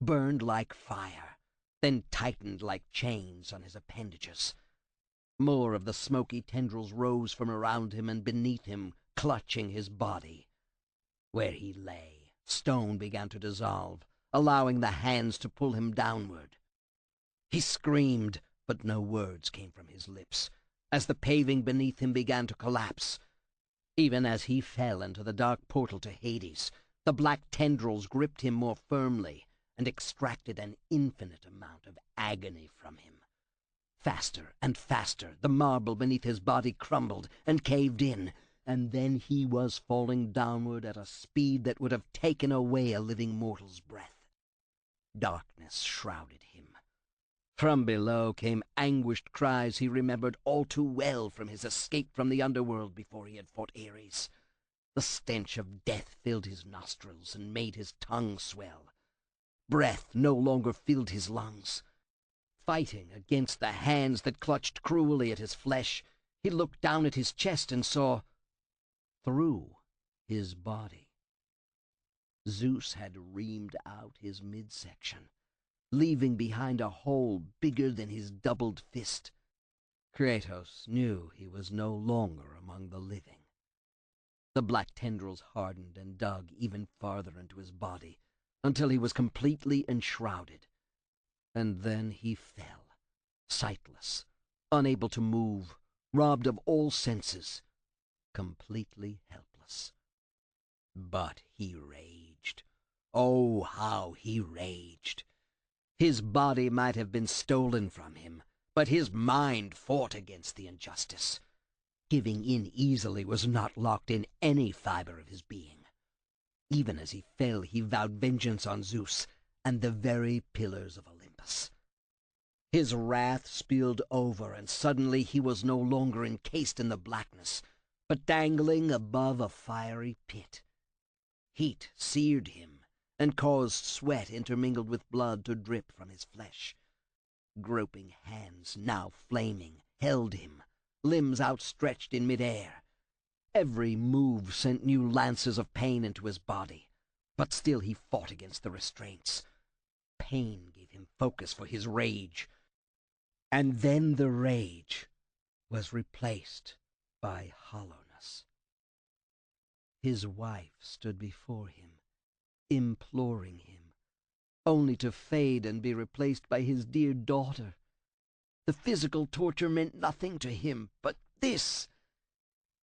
burned like fire, then tightened like chains on his appendages. More of the smoky tendrils rose from around him and beneath him, clutching his body. Where he lay, stone began to dissolve, allowing the hands to pull him downward. He screamed, but no words came from his lips, as the paving beneath him began to collapse. Even as he fell into the dark portal to Hades, the black tendrils gripped him more firmly and extracted an infinite amount of agony from him. Faster and faster, the marble beneath his body crumbled and caved in, and then he was falling downward at a speed that would have taken away a living mortal's breath. Darkness shrouded him. From below came anguished cries he remembered all too well from his escape from the underworld before he had fought Ares. The stench of death filled his nostrils and made his tongue swell. Breath no longer filled his lungs. Fighting against the hands that clutched cruelly at his flesh, he looked down at his chest and saw through his body. Zeus had reamed out his midsection, leaving behind a hole bigger than his doubled fist. Kratos knew he was no longer among the living. The black tendrils hardened and dug even farther into his body, until he was completely enshrouded. And then he fell, sightless, unable to move, robbed of all senses, completely helpless. But he raged. Oh, how he raged! His body might have been stolen from him, but his mind fought against the injustice. Giving in easily was not locked in any fiber of his being. Even as he fell, he vowed vengeance on Zeus and the very pillars of Olympus. His wrath spilled over, and suddenly he was no longer encased in the blackness, but dangling above a fiery pit. Heat seared him and caused sweat intermingled with blood to drip from his flesh. Groping hands, now flaming, held him, limbs outstretched in midair. Every move sent new lances of pain into his body, but still he fought against the restraints. Pain gave him focus for his rage, and then the rage was replaced by hollowness. His wife stood before him, imploring him, only to fade and be replaced by his dear daughter. The physical torture meant nothing to him, but this,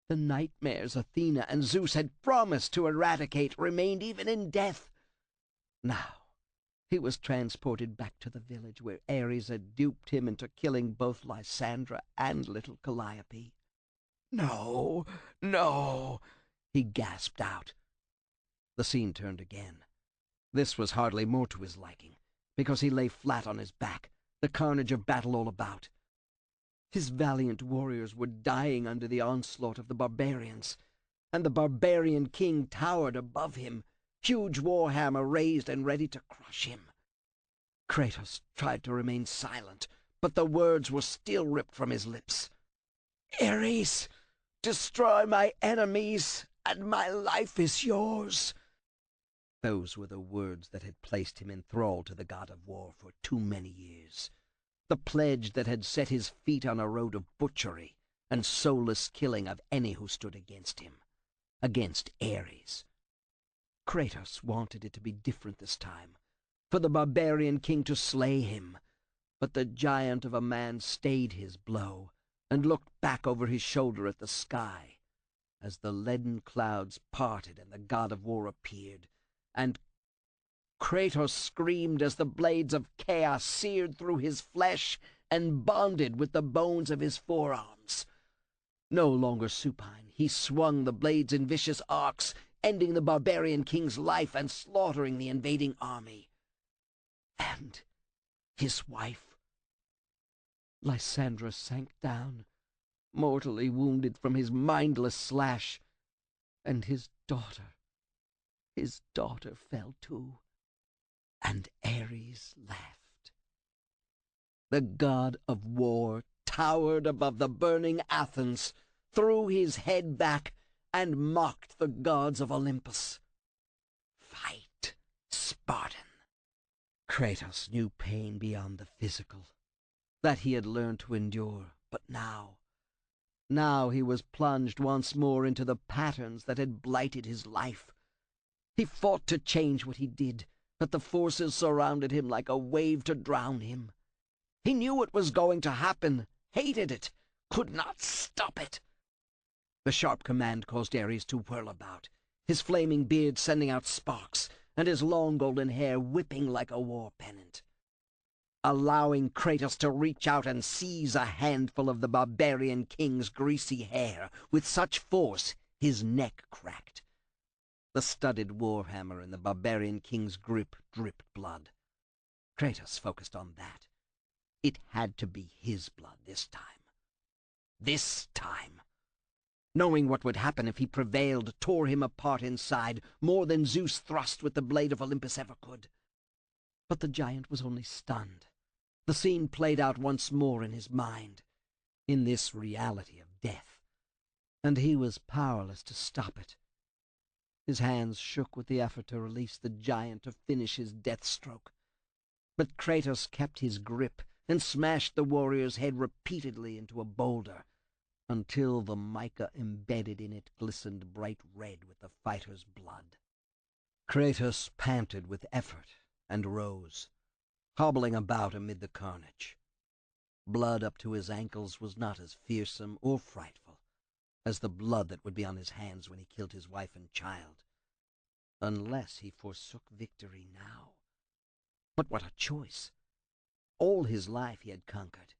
the nightmares Athena and Zeus had promised to eradicate, remained even in death. Now he was transported back to the village where Ares had duped him into killing both Lysandra and little Calliope. "No, no," he gasped out. The scene turned again. This was hardly more to his liking, because he lay flat on his back, the carnage of battle all about. His valiant warriors were dying under the onslaught of the barbarians, and the barbarian king towered above him, huge warhammer raised and ready to crush him. Kratos tried to remain silent, but the words were still ripped from his lips. "Ares, destroy my enemies, and my life is yours." Those were the words that had placed him in thrall to the god of war for too many years, the pledge that had set his feet on a road of butchery and soulless killing of any who stood against him, against Ares. Kratos wanted it to be different this time, for the barbarian king to slay him. But the giant of a man stayed his blow and looked back over his shoulder at the sky as the leaden clouds parted and the god of war appeared, and Kratos screamed as the blades of chaos seared through his flesh and bonded with the bones of his forearms. No longer supine, he swung the blades in vicious arcs, ending the barbarian king's life and slaughtering the invading army. And his wife. Lysandra sank down, mortally wounded from his mindless slash, and his daughter fell too, and Ares laughed. The god of war towered above the burning Athens, threw his head back, and mocked the gods of Olympus. Fight, Spartan. Kratos knew pain beyond the physical, that he had learned to endure, but now he was plunged once more into the patterns that had blighted his life. He fought to change what he did, but the forces surrounded him like a wave to drown him. He knew it was going to happen, hated it, could not stop it. The sharp command caused Ares to whirl about, his flaming beard sending out sparks, and his long golden hair whipping like a war pennant. Allowing Kratos to reach out and seize a handful of the barbarian king's greasy hair with such force his neck cracked. The studded warhammer in the barbarian king's grip dripped blood. Kratos focused on that. It had to be his blood this time. This time. Knowing what would happen if he prevailed tore him apart inside, more than Zeus thrust with the blade of Olympus ever could. But the giant was only stunned. The scene played out once more in his mind, in this reality of death, and he was powerless to stop it. His hands shook with the effort to release the giant to finish his death stroke. But Kratos kept his grip and smashed the warrior's head repeatedly into a boulder, until the mica embedded in it glistened bright red with the fighter's blood. Kratos panted with effort and rose, hobbling about amid the carnage. Blood up to his ankles was not as fearsome or frightful as the blood that would be on his hands when he killed his wife and child, unless he forsook victory now. But what a choice! All his life he had conquered.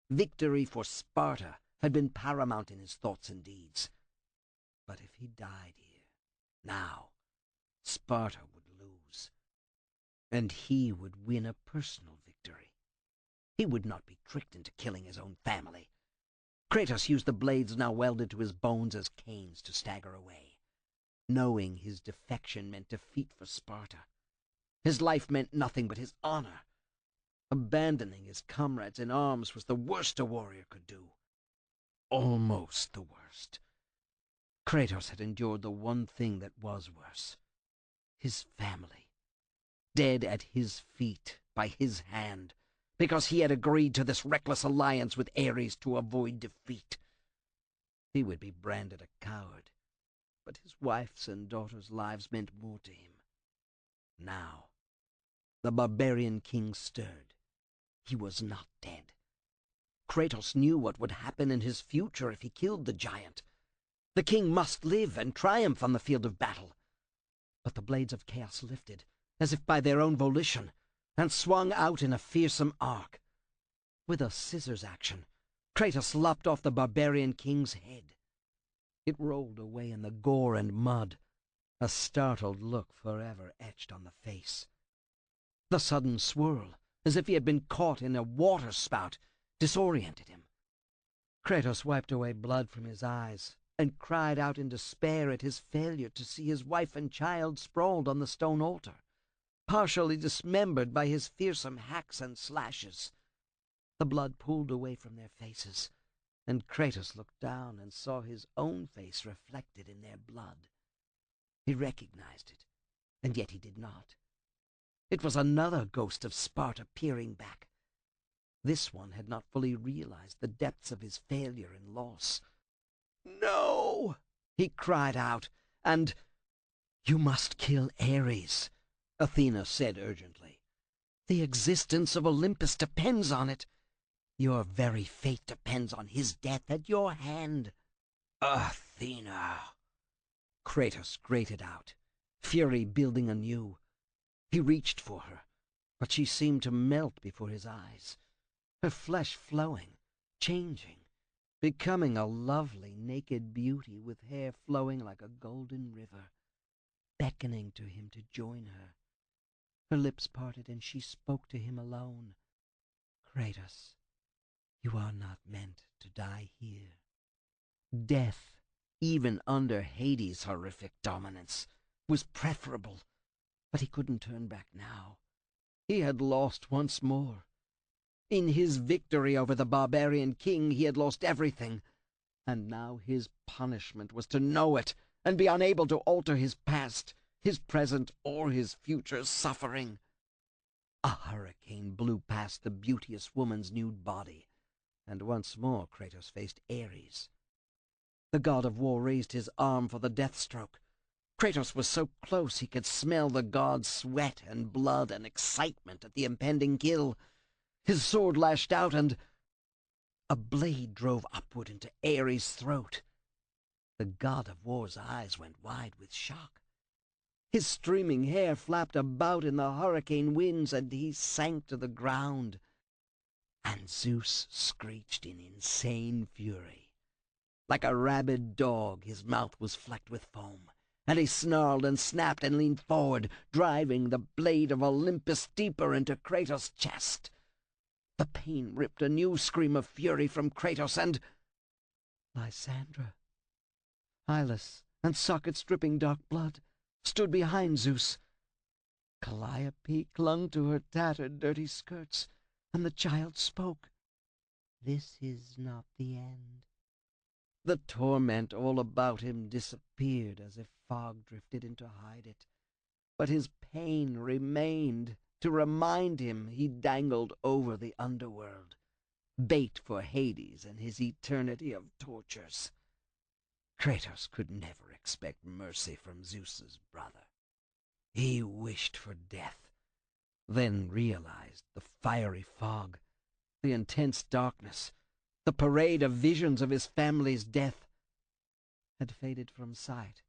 Victory for Sparta had been paramount in his thoughts and deeds. But if he died here, now, Sparta would lose, and he would win a personal victory. He would not be tricked into killing his own family. Kratos used the blades now welded to his bones as canes to stagger away, knowing his defection meant defeat for Sparta. His life meant nothing but his honor. Abandoning his comrades in arms was the worst a warrior could do. Almost the worst. Kratos had endured the one thing that was worse. His family. Dead at his feet, by his hand, because he had agreed to this reckless alliance with Ares to avoid defeat. He would be branded a coward, but his wife's and daughter's lives meant more to him. Now, the barbarian king stirred. He was not dead. Kratos knew what would happen in his future if he killed the giant. The king must live and triumph on the field of battle. But the blades of chaos lifted, as if by their own volition, and swung out in a fearsome arc. With a scissors action, Kratos lopped off the barbarian king's head. It rolled away in the gore and mud, a startled look forever etched on the face. The sudden swirl, as if he had been caught in a water spout, disoriented him. Kratos wiped away blood from his eyes and cried out in despair at his failure to see his wife and child sprawled on the stone altar, partially dismembered by his fearsome hacks and slashes. The blood pooled away from their faces, and Kratos looked down and saw his own face reflected in their blood. He recognized it, and yet he did not. It was another ghost of Sparta peering back. This one had not fully realized the depths of his failure and loss. "No!" he cried out, and "You must kill Ares," Athena said urgently. The existence of Olympus depends on it. Your very fate depends on his death at your hand." "Athena!" Kratos grated out, fury building anew. He reached for her, but she seemed to melt before his eyes, her flesh flowing, changing, becoming a lovely naked beauty with hair flowing like a golden river, beckoning to him to join her. Her lips parted and she spoke to him alone. "Kratos, you are not meant to die here." Death, even under Hades' horrific dominance, was preferable, but he couldn't turn back now. He had lost once more. In his victory over the barbarian king, he had lost everything, and now his punishment was to know it and be unable to alter his past, his present, or his future suffering. A hurricane blew past the beauteous woman's nude body, and once more Kratos faced Ares. The god of war raised his arm for the death stroke. Kratos was so close he could smell the god's sweat and blood and excitement at the impending kill. His sword lashed out, and a blade drove upward into Ares' throat. The god of war's eyes went wide with shock. His streaming hair flapped about in the hurricane winds, and he sank to the ground. And Zeus screeched in insane fury. Like a rabid dog, his mouth was flecked with foam, and he snarled and snapped and leaned forward, driving the blade of Olympus deeper into Kratos' chest. The pain ripped a new scream of fury from Kratos, and Lysandra, eyeless and sockets dripping dark blood, stood behind Zeus. Calliope clung to her tattered, dirty skirts, and the child spoke. "This is not the end." The torment all about him disappeared as if fog drifted in to hide it, but his pain remained. To remind him he dangled over the underworld, bait for Hades and his eternity of tortures. Kratos could never expect mercy from Zeus's brother. He wished for death, then realized the fiery fog, the intense darkness, the parade of visions of his family's death had faded from sight.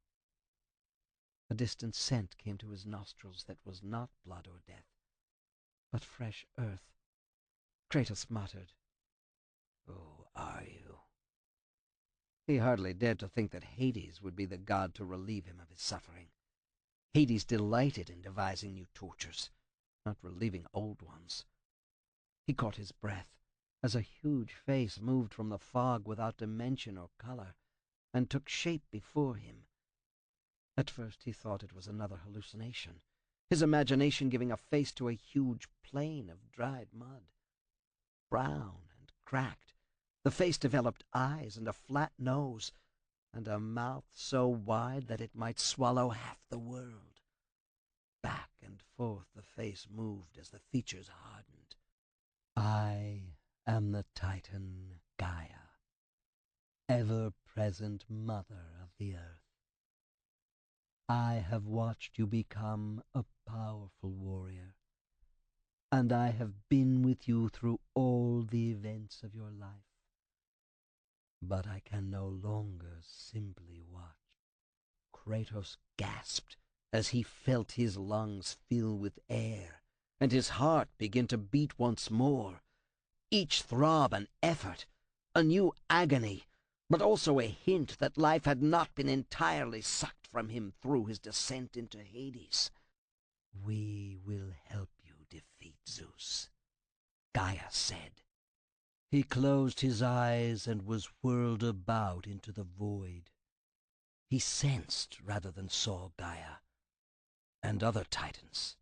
A distant scent came to his nostrils that was not blood or death, but fresh earth. Kratos muttered, "Who are you?" He hardly dared to think that Hades would be the god to relieve him of his suffering. Hades delighted in devising new tortures, not relieving old ones. He caught his breath as a huge face moved from the fog without dimension or color and took shape before him. At first he thought it was another hallucination, his imagination giving a face to a huge plain of dried mud. Brown and cracked, the face developed eyes and a flat nose, and a mouth so wide that it might swallow half the world. Back and forth the face moved as the features hardened. "I am the Titan Gaia, ever-present mother of the earth. I have watched you become a powerful warrior, and I have been with you through all the events of your life. But I can no longer simply watch." Kratos gasped as he felt his lungs fill with air, and his heart begin to beat once more. Each throb an effort, a new agony, but also a hint that life had not been entirely sucked from him through his descent into Hades. "We will help you defeat Zeus," Gaia said. He closed his eyes and was whirled about into the void. He sensed rather than saw Gaia and other titans.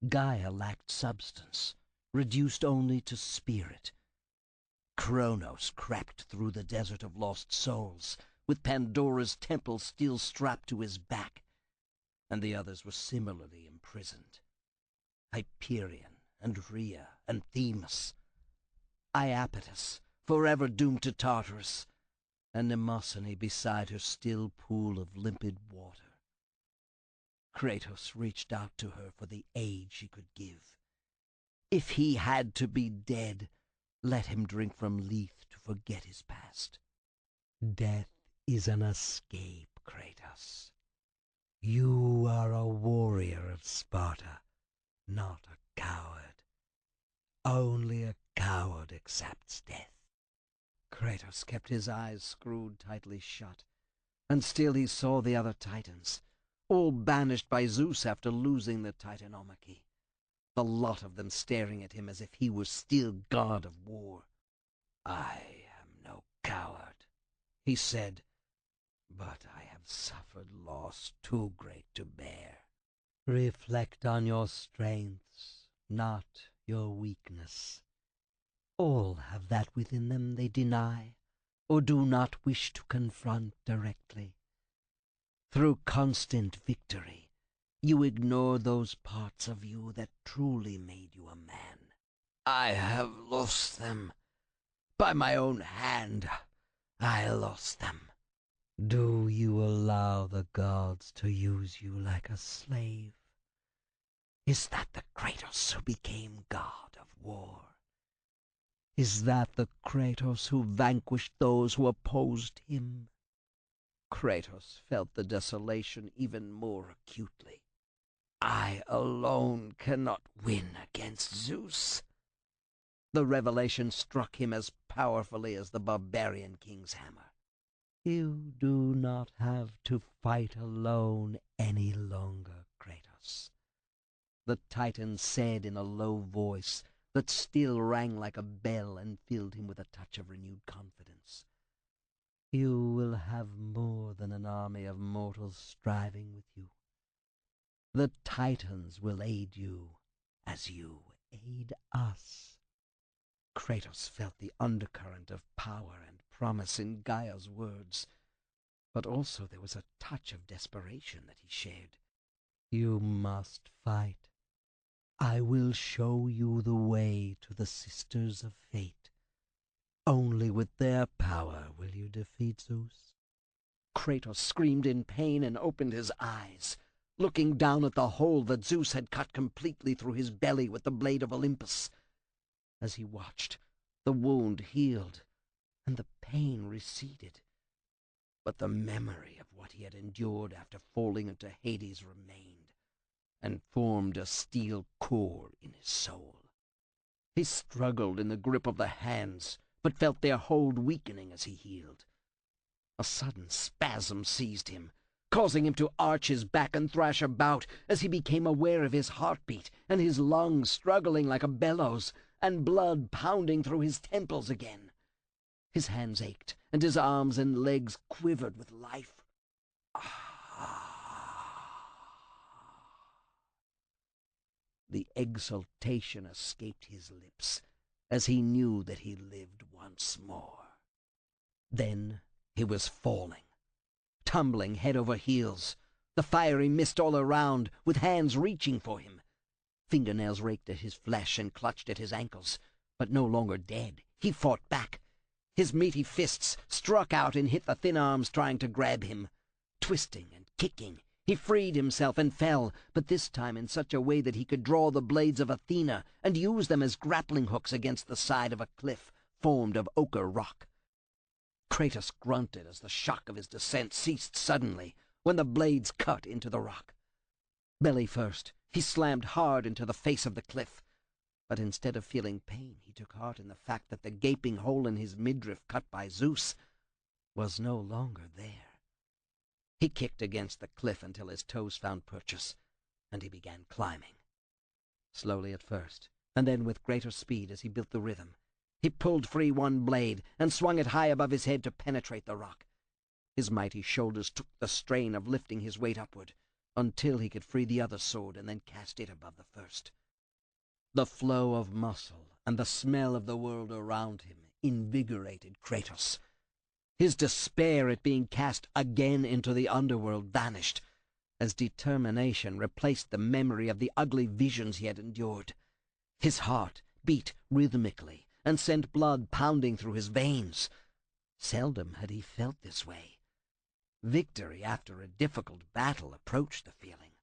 Gaia lacked substance, reduced only to spirit. Kronos crept through the desert of lost souls, with Pandora's temple still strapped to his back, and the others were similarly imprisoned. Hyperion and Rhea and Themis, Iapetus, forever doomed to Tartarus, and Mnemosyne beside her still pool of limpid water. Kratos reached out to her for the aid she could give. If he had to be dead, let him drink from Lethe to forget his past. Death is an escape, Kratos. You are a warrior of Sparta, not a coward. Only a coward accepts death. Kratos kept his eyes screwed tightly shut, and still he saw the other Titans, all banished by Zeus after losing the Titanomachy, the lot of them staring at him as if he was still god of war. "I am no coward," he said, "but I have suffered loss too great to bear." Reflect on your strengths, not your weakness. All have that within them they deny, or do not wish to confront directly. Through constant victory, you ignore those parts of you that truly made you a man. I have lost them. By my own hand, I lost them. Do you allow the gods to use you like a slave? Is that the Kratos who became god of war? Is that the Kratos who vanquished those who opposed him? Kratos felt the desolation even more acutely. I alone cannot win against Zeus. The revelation struck him as powerfully as the barbarian king's hammer. You do not have to fight alone any longer, Kratos. The Titan said in a low voice that still rang like a bell and filled him with a touch of renewed confidence. You will have more than an army of mortals striving with you. The Titans will aid you as you aid us. Kratos felt the undercurrent of power and promise in Gaia's words, but also there was a touch of desperation that he shared. You must fight. I will show you the way to the Sisters of Fate. Only with their power will you defeat Zeus. Kratos screamed in pain and opened his eyes, looking down at the hole that Zeus had cut completely through his belly with the blade of Olympus. As he watched, the wound healed, and the pain receded. But the memory of what he had endured after falling into Hades remained, and formed a steel core in his soul. He struggled in the grip of the hands, but felt their hold weakening as he healed. A sudden spasm seized him, causing him to arch his back and thrash about as he became aware of his heartbeat and his lungs struggling like a bellows and blood pounding through his temples again. His hands ached and his arms and legs quivered with life. The exultation escaped his lips as he knew that he lived once more. Then he was falling, tumbling head over heels, the fiery mist all around, with hands reaching for him. Fingernails raked at his flesh and clutched at his ankles, but no longer dead. He fought back. His meaty fists struck out and hit the thin arms trying to grab him. Twisting and kicking, he freed himself and fell, but this time in such a way that he could draw the blades of Athena and use them as grappling hooks against the side of a cliff formed of ochre rock. Kratos grunted as the shock of his descent ceased suddenly when the blades cut into the rock. Belly first, he slammed hard into the face of the cliff, but instead of feeling pain, he took heart in the fact that the gaping hole in his midriff cut by Zeus was no longer there. He kicked against the cliff until his toes found purchase, and he began climbing. Slowly at first, and then with greater speed as he built the rhythm. He pulled free one blade and swung it high above his head to penetrate the rock. His mighty shoulders took the strain of lifting his weight upward until he could free the other sword and then cast it above the first. The flow of muscle and the smell of the world around him invigorated Kratos. His despair at being cast again into the underworld vanished as determination replaced the memory of the ugly visions he had endured. His heart beat rhythmically and sent blood pounding through his veins. Seldom had he felt this way. Victory after a difficult battle approached the feeling,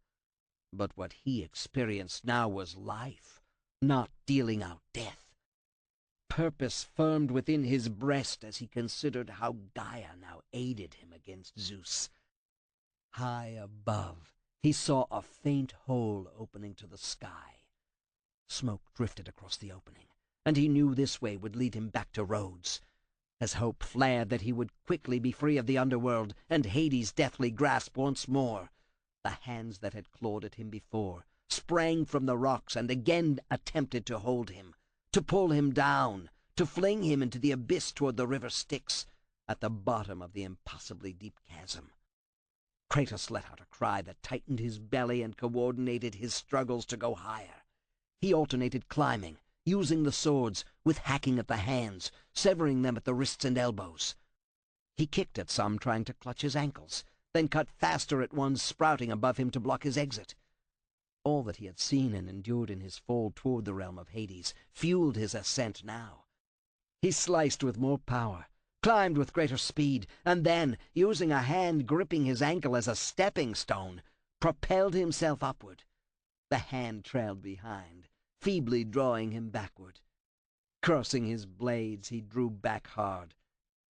but what he experienced now was life, not dealing out death. Purpose firmed within his breast as he considered how Gaia now aided him against Zeus. High above, he saw a faint hole opening to the sky. Smoke drifted across the opening, and he knew this way would lead him back to Rhodes. As hope flared that he would quickly be free of the underworld and Hades' deathly grasp once more, the hands that had clawed at him before sprang from the rocks and again attempted to hold him, to pull him down, to fling him into the abyss toward the river Styx, at the bottom of the impossibly deep chasm. Kratos let out a cry that tightened his belly and coordinated his struggles to go higher. He alternated climbing, using the swords, with hacking at the hands, severing them at the wrists and elbows. He kicked at some, trying to clutch his ankles, then cut faster at ones sprouting above him to block his exit. All that he had seen and endured in his fall toward the realm of Hades fueled his ascent now. He sliced with more power, climbed with greater speed, and then, using a hand gripping his ankle as a stepping stone, propelled himself upward. The hand trailed behind, feebly drawing him backward. Crossing his blades, he drew back hard.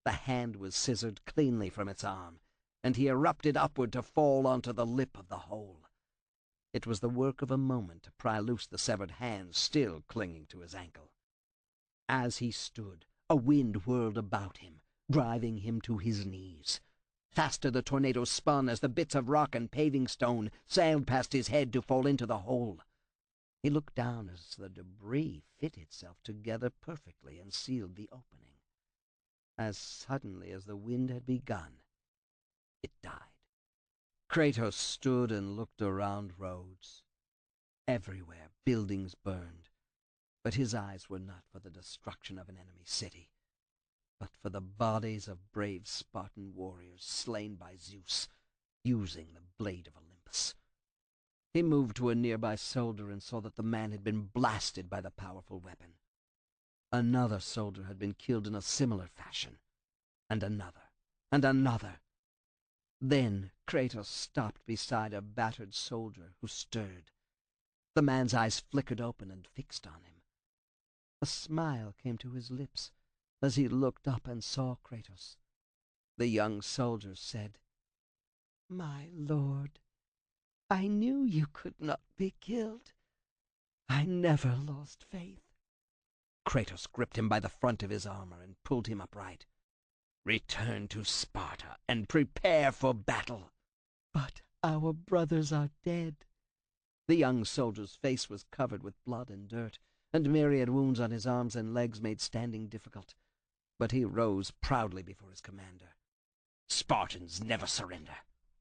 The hand was scissored cleanly from its arm, and he erupted upward to fall onto the lip of the hole. It was the work of a moment to pry loose the severed hand still clinging to his ankle. As he stood, a wind whirled about him, driving him to his knees. Faster the tornado spun as the bits of rock and paving stone sailed past his head to fall into the hole. He looked down as the debris fit itself together perfectly and sealed the opening. As suddenly as the wind had begun, it died. Kratos stood and looked around Rhodes. Everywhere buildings burned, but his eyes were not for the destruction of an enemy city, but for the bodies of brave Spartan warriors slain by Zeus, using the blade of Olympus. He moved to a nearby soldier and saw that the man had been blasted by the powerful weapon. Another soldier had been killed in a similar fashion, and another, and another. Then Kratos stopped beside a battered soldier who stirred. The man's eyes flickered open and fixed on him. A smile came to his lips as he looked up and saw Kratos. The young soldier said, "My lord, I knew you could not be killed. I never lost faith." Kratos gripped him by the front of his armor and pulled him upright. "Return to Sparta and prepare for battle." "But our brothers are dead." The young soldier's face was covered with blood and dirt, and myriad wounds on his arms and legs made standing difficult. But he rose proudly before his commander. "Spartans never surrender.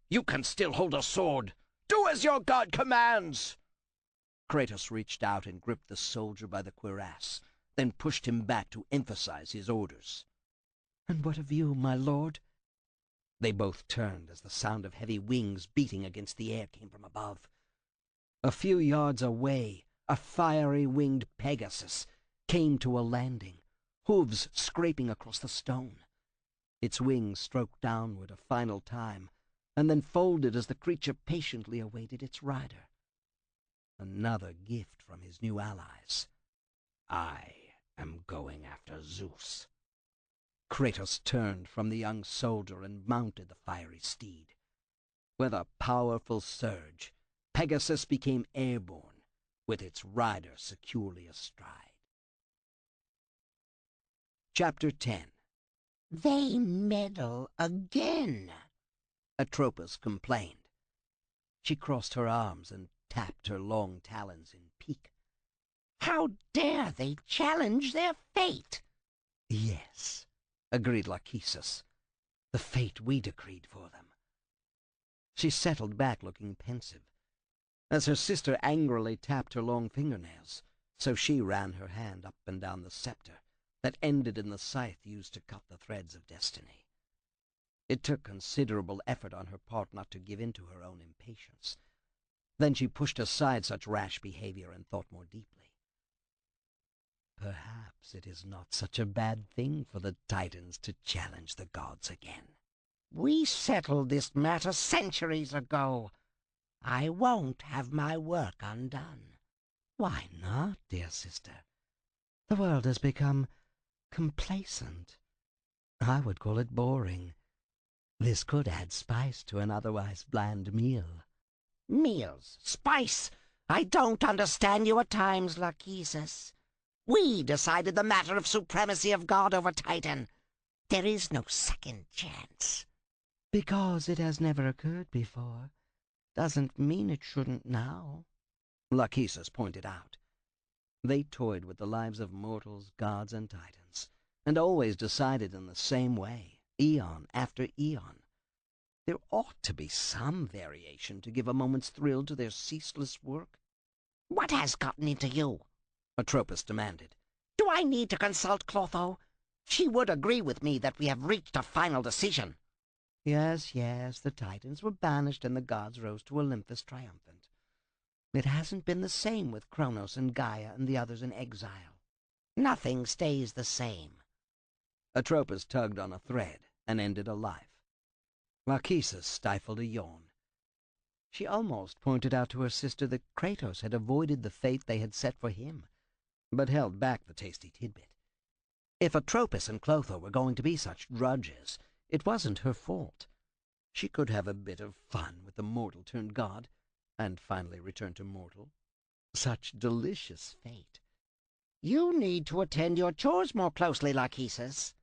You can still hold a sword. Do as your god commands." Kratos reached out and gripped the soldier by the cuirass, then pushed him back to emphasize his orders. "And what of you, my lord?" They both turned as the sound of heavy wings beating against the air came from above. A few yards away, a fiery winged Pegasus came to a landing, hooves scraping across the stone. Its wings stroked downward a final time, and then folded as the creature patiently awaited its rider. Another gift from his new allies. "I am going after Zeus." Kratos turned from the young soldier and mounted the fiery steed. With a powerful surge, Pegasus became airborne, with its rider securely astride. Chapter 10. "They meddle again," Atropos complained. She crossed her arms and tapped her long talons in pique. "How dare they challenge their fate?" "Yes," agreed Lachesis, "the fate we decreed for them." She settled back, looking pensive, as her sister angrily tapped her long fingernails, so she ran her hand up and down the scepter that ended in the scythe used to cut the threads of destiny. It took considerable effort on her part not to give in to her own impatience. Then she pushed aside such rash behavior and thought more deeply. Perhaps it is not such a bad thing for the Titans to challenge the gods again. "We settled this matter centuries ago. I won't have my work undone." Why not, dear sister? The world has become complacent. I would call it boring. This could add spice to an otherwise bland meal. Meals, spice. I don't understand you at times, Lachesis. We decided the matter of supremacy of God over Titan. There is no second chance. Because it has never occurred before, doesn't mean it shouldn't now, Lachesis pointed out. They toyed with the lives of mortals, gods, and titans, and always decided in the same way, eon after eon. There ought to be some variation to give a moment's thrill to their ceaseless work. What has gotten into you? Atropos demanded. Do I need to consult Clotho? She would agree with me that we have reached a final decision. Yes, the titans were banished and the gods rose to Olympus triumphant. It hasn't been the same with Kronos and Gaia and the others in exile. Nothing stays the same. Atropos tugged on a thread and ended a life. Lachesis stifled a yawn. She almost pointed out to her sister that Kratos had avoided the fate they had set for him, but held back the tasty tidbit. If Atropos and Clotho were going to be such drudges, it wasn't her fault. She could have a bit of fun with the mortal-turned-god, and finally return to mortal. Such delicious fate. You need to attend your chores more closely, Lachesis.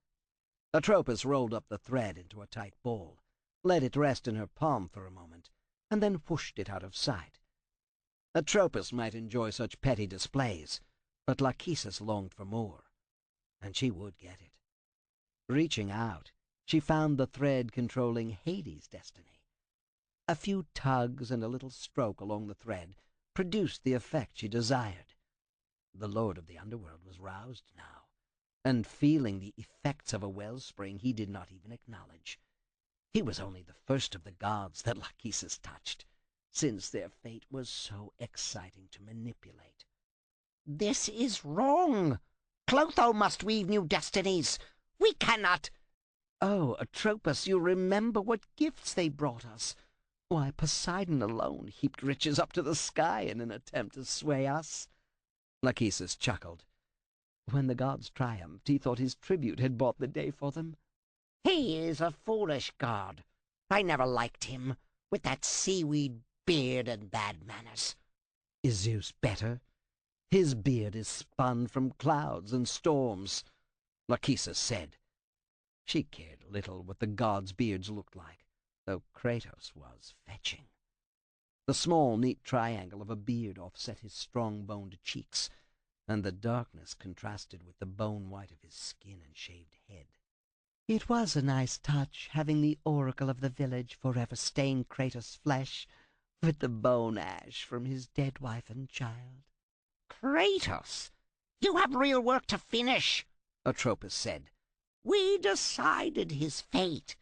Atropos rolled up the thread into a tight ball, let it rest in her palm for a moment, and then whooshed it out of sight. Atropos might enjoy such petty displays, but Lachesis longed for more, and she would get it. Reaching out, she found the thread controlling Hades' destiny. A few tugs and a little stroke along the thread produced the effect she desired. The Lord of the Underworld was roused now, and feeling the effects of a wellspring he did not even acknowledge. He was only the first of the gods that Lachesis touched, since their fate was so exciting to manipulate. This is wrong. Clotho must weave new destinies. We cannot. Oh, Atropos, you remember what gifts they brought us. Why, Poseidon alone heaped riches up to the sky in an attempt to sway us. Lachesis chuckled. When the gods triumphed, he thought his tribute had bought the day for them. He is a foolish god. I never liked him, with that seaweed beard and bad manners. Is Zeus better? His beard is spun from clouds and storms, Lachesis said. She cared little what the gods' beards looked like, though Kratos was fetching. The small, neat triangle of a beard offset his strong-boned cheeks, and the darkness contrasted with the bone-white of his skin and shaved head. It was a nice touch, having the oracle of the village forever stain Kratos' flesh with the bone ash from his dead wife and child. Kratos, you have real work to finish, Atropos said. We decided his fate.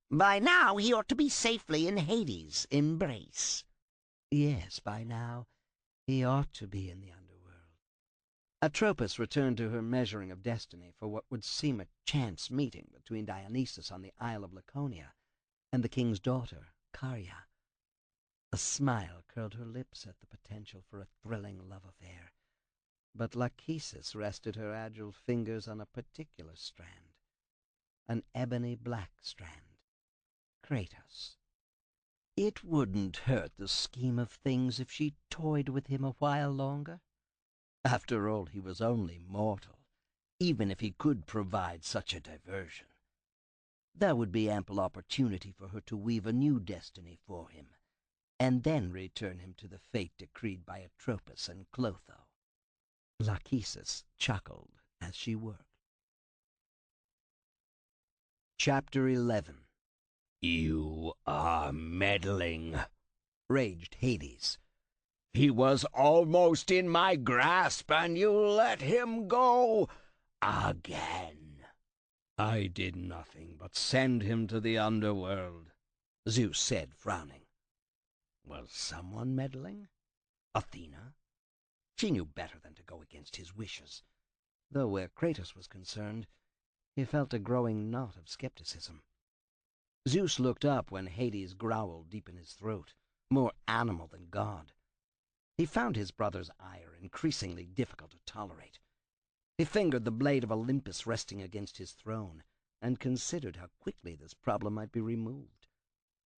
By now he ought to be safely in Hades' embrace. Yes, by now he ought to be in the underworld. Atropos returned to her measuring of destiny for what would seem a chance meeting between Dionysus on the Isle of Laconia and the king's daughter, Caria. A smile curled her lips at the potential for a thrilling love affair, but Lachesis rested her agile fingers on a particular strand, an ebony black strand. Kratos. It wouldn't hurt the scheme of things if she toyed with him a while longer. After all, he was only mortal, even if he could provide such a diversion. There would be ample opportunity for her to weave a new destiny for him, and then return him to the fate decreed by Atropos and Clotho. Lachesis chuckled as she worked. Chapter 11. You are meddling, Raged Hades. He was almost in my grasp, and you let him go again. I did nothing but send him to the underworld, Zeus said, frowning. Was someone meddling? Athena? She knew better than to go against his wishes, though where Kratos was concerned, he felt a growing knot of skepticism. Zeus looked up when Hades growled deep in his throat, more animal than god. He found his brother's ire increasingly difficult to tolerate. He fingered the blade of Olympus resting against his throne, and considered how quickly this problem might be removed.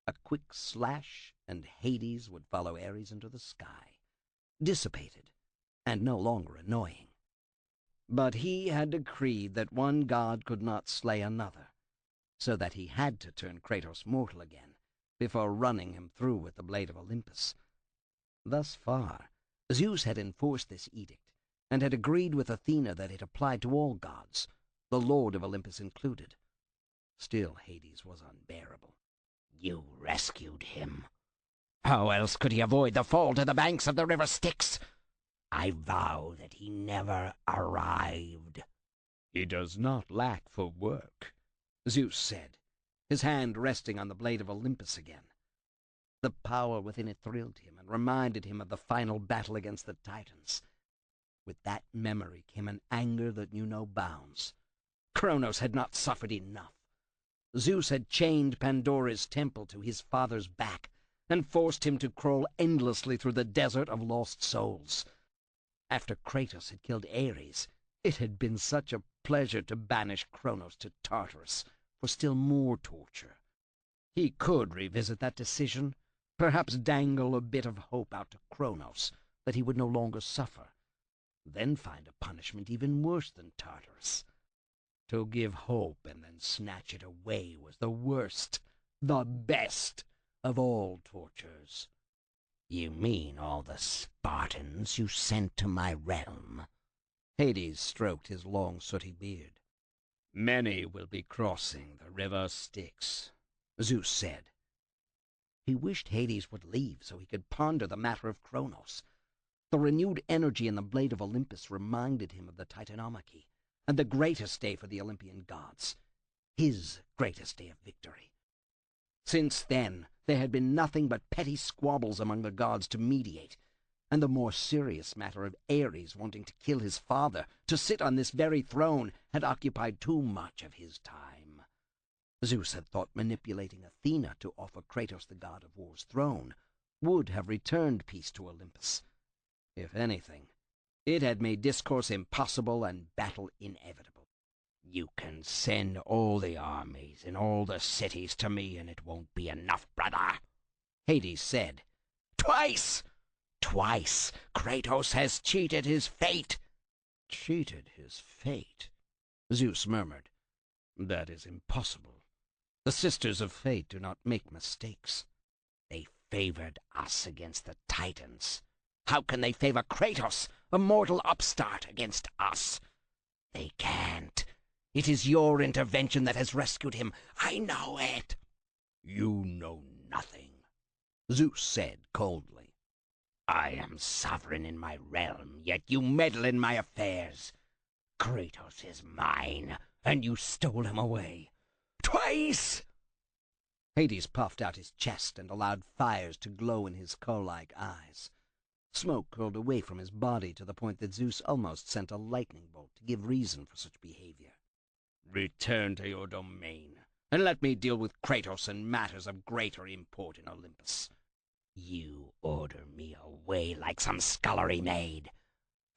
A quick slash, and Hades would follow Ares into the sky, dissipated, and no longer annoying. But he had decreed that one god could not slay another, so that he had to turn Kratos mortal again before running him through with the blade of Olympus. Thus far, Zeus had enforced this edict, and had agreed with Athena that it applied to all gods, the Lord of Olympus included. Still, Hades was unbearable. You rescued him. How else could he avoid the fall to the banks of the river Styx? I vow that he never arrived. He does not lack for work, Zeus said, his hand resting on the blade of Olympus again. The power within it thrilled him and reminded him of the final battle against the Titans. With that memory came an anger that knew no bounds. Kronos had not suffered enough. Zeus had chained Pandora's temple to his father's back and forced him to crawl endlessly through the desert of lost souls. After Kratos had killed Ares, it had been such a pleasure to banish Kronos to Tartarus for still more torture. He could revisit that decision, perhaps dangle a bit of hope out to Kronos that he would no longer suffer, then find a punishment even worse than Tartarus. To give hope and then snatch it away was the worst, the best of all tortures. You mean all the Spartans you sent to my realm? Hades stroked his long sooty beard. Many will be crossing the river Styx, Zeus said. He wished Hades would leave so he could ponder the matter of Kronos. The renewed energy in the blade of Olympus reminded him of the Titanomachy, and the greatest day for the Olympian gods, his greatest day of victory. Since then, there had been nothing but petty squabbles among the gods to mediate, and the more serious matter of Ares wanting to kill his father, to sit on this very throne, had occupied too much of his time. Zeus had thought manipulating Athena to offer Kratos the god of war's throne would have returned peace to Olympus. If anything, it had made discourse impossible and battle inevitable. You can send all the armies in all the cities to me, and it won't be enough, brother, Hades said. Twice Kratos has cheated his fate. Cheated his fate? Zeus murmured. That is impossible. The sisters of fate do not make mistakes. They favored us against the Titans. How can they favor Kratos, a mortal upstart, against us? They can't. It is your intervention that has rescued him. I know it. You know nothing, Zeus said coldly. I am sovereign in my realm, yet you meddle in my affairs. Kratos is mine, and you stole him away. Twice! Hades puffed out his chest and allowed fires to glow in his coal-like eyes. Smoke curled away from his body to the point that Zeus almost sent a lightning bolt to give reason for such behavior. Return to your domain, and let me deal with Kratos and matters of greater import in Olympus. You order me away like some scullery maid.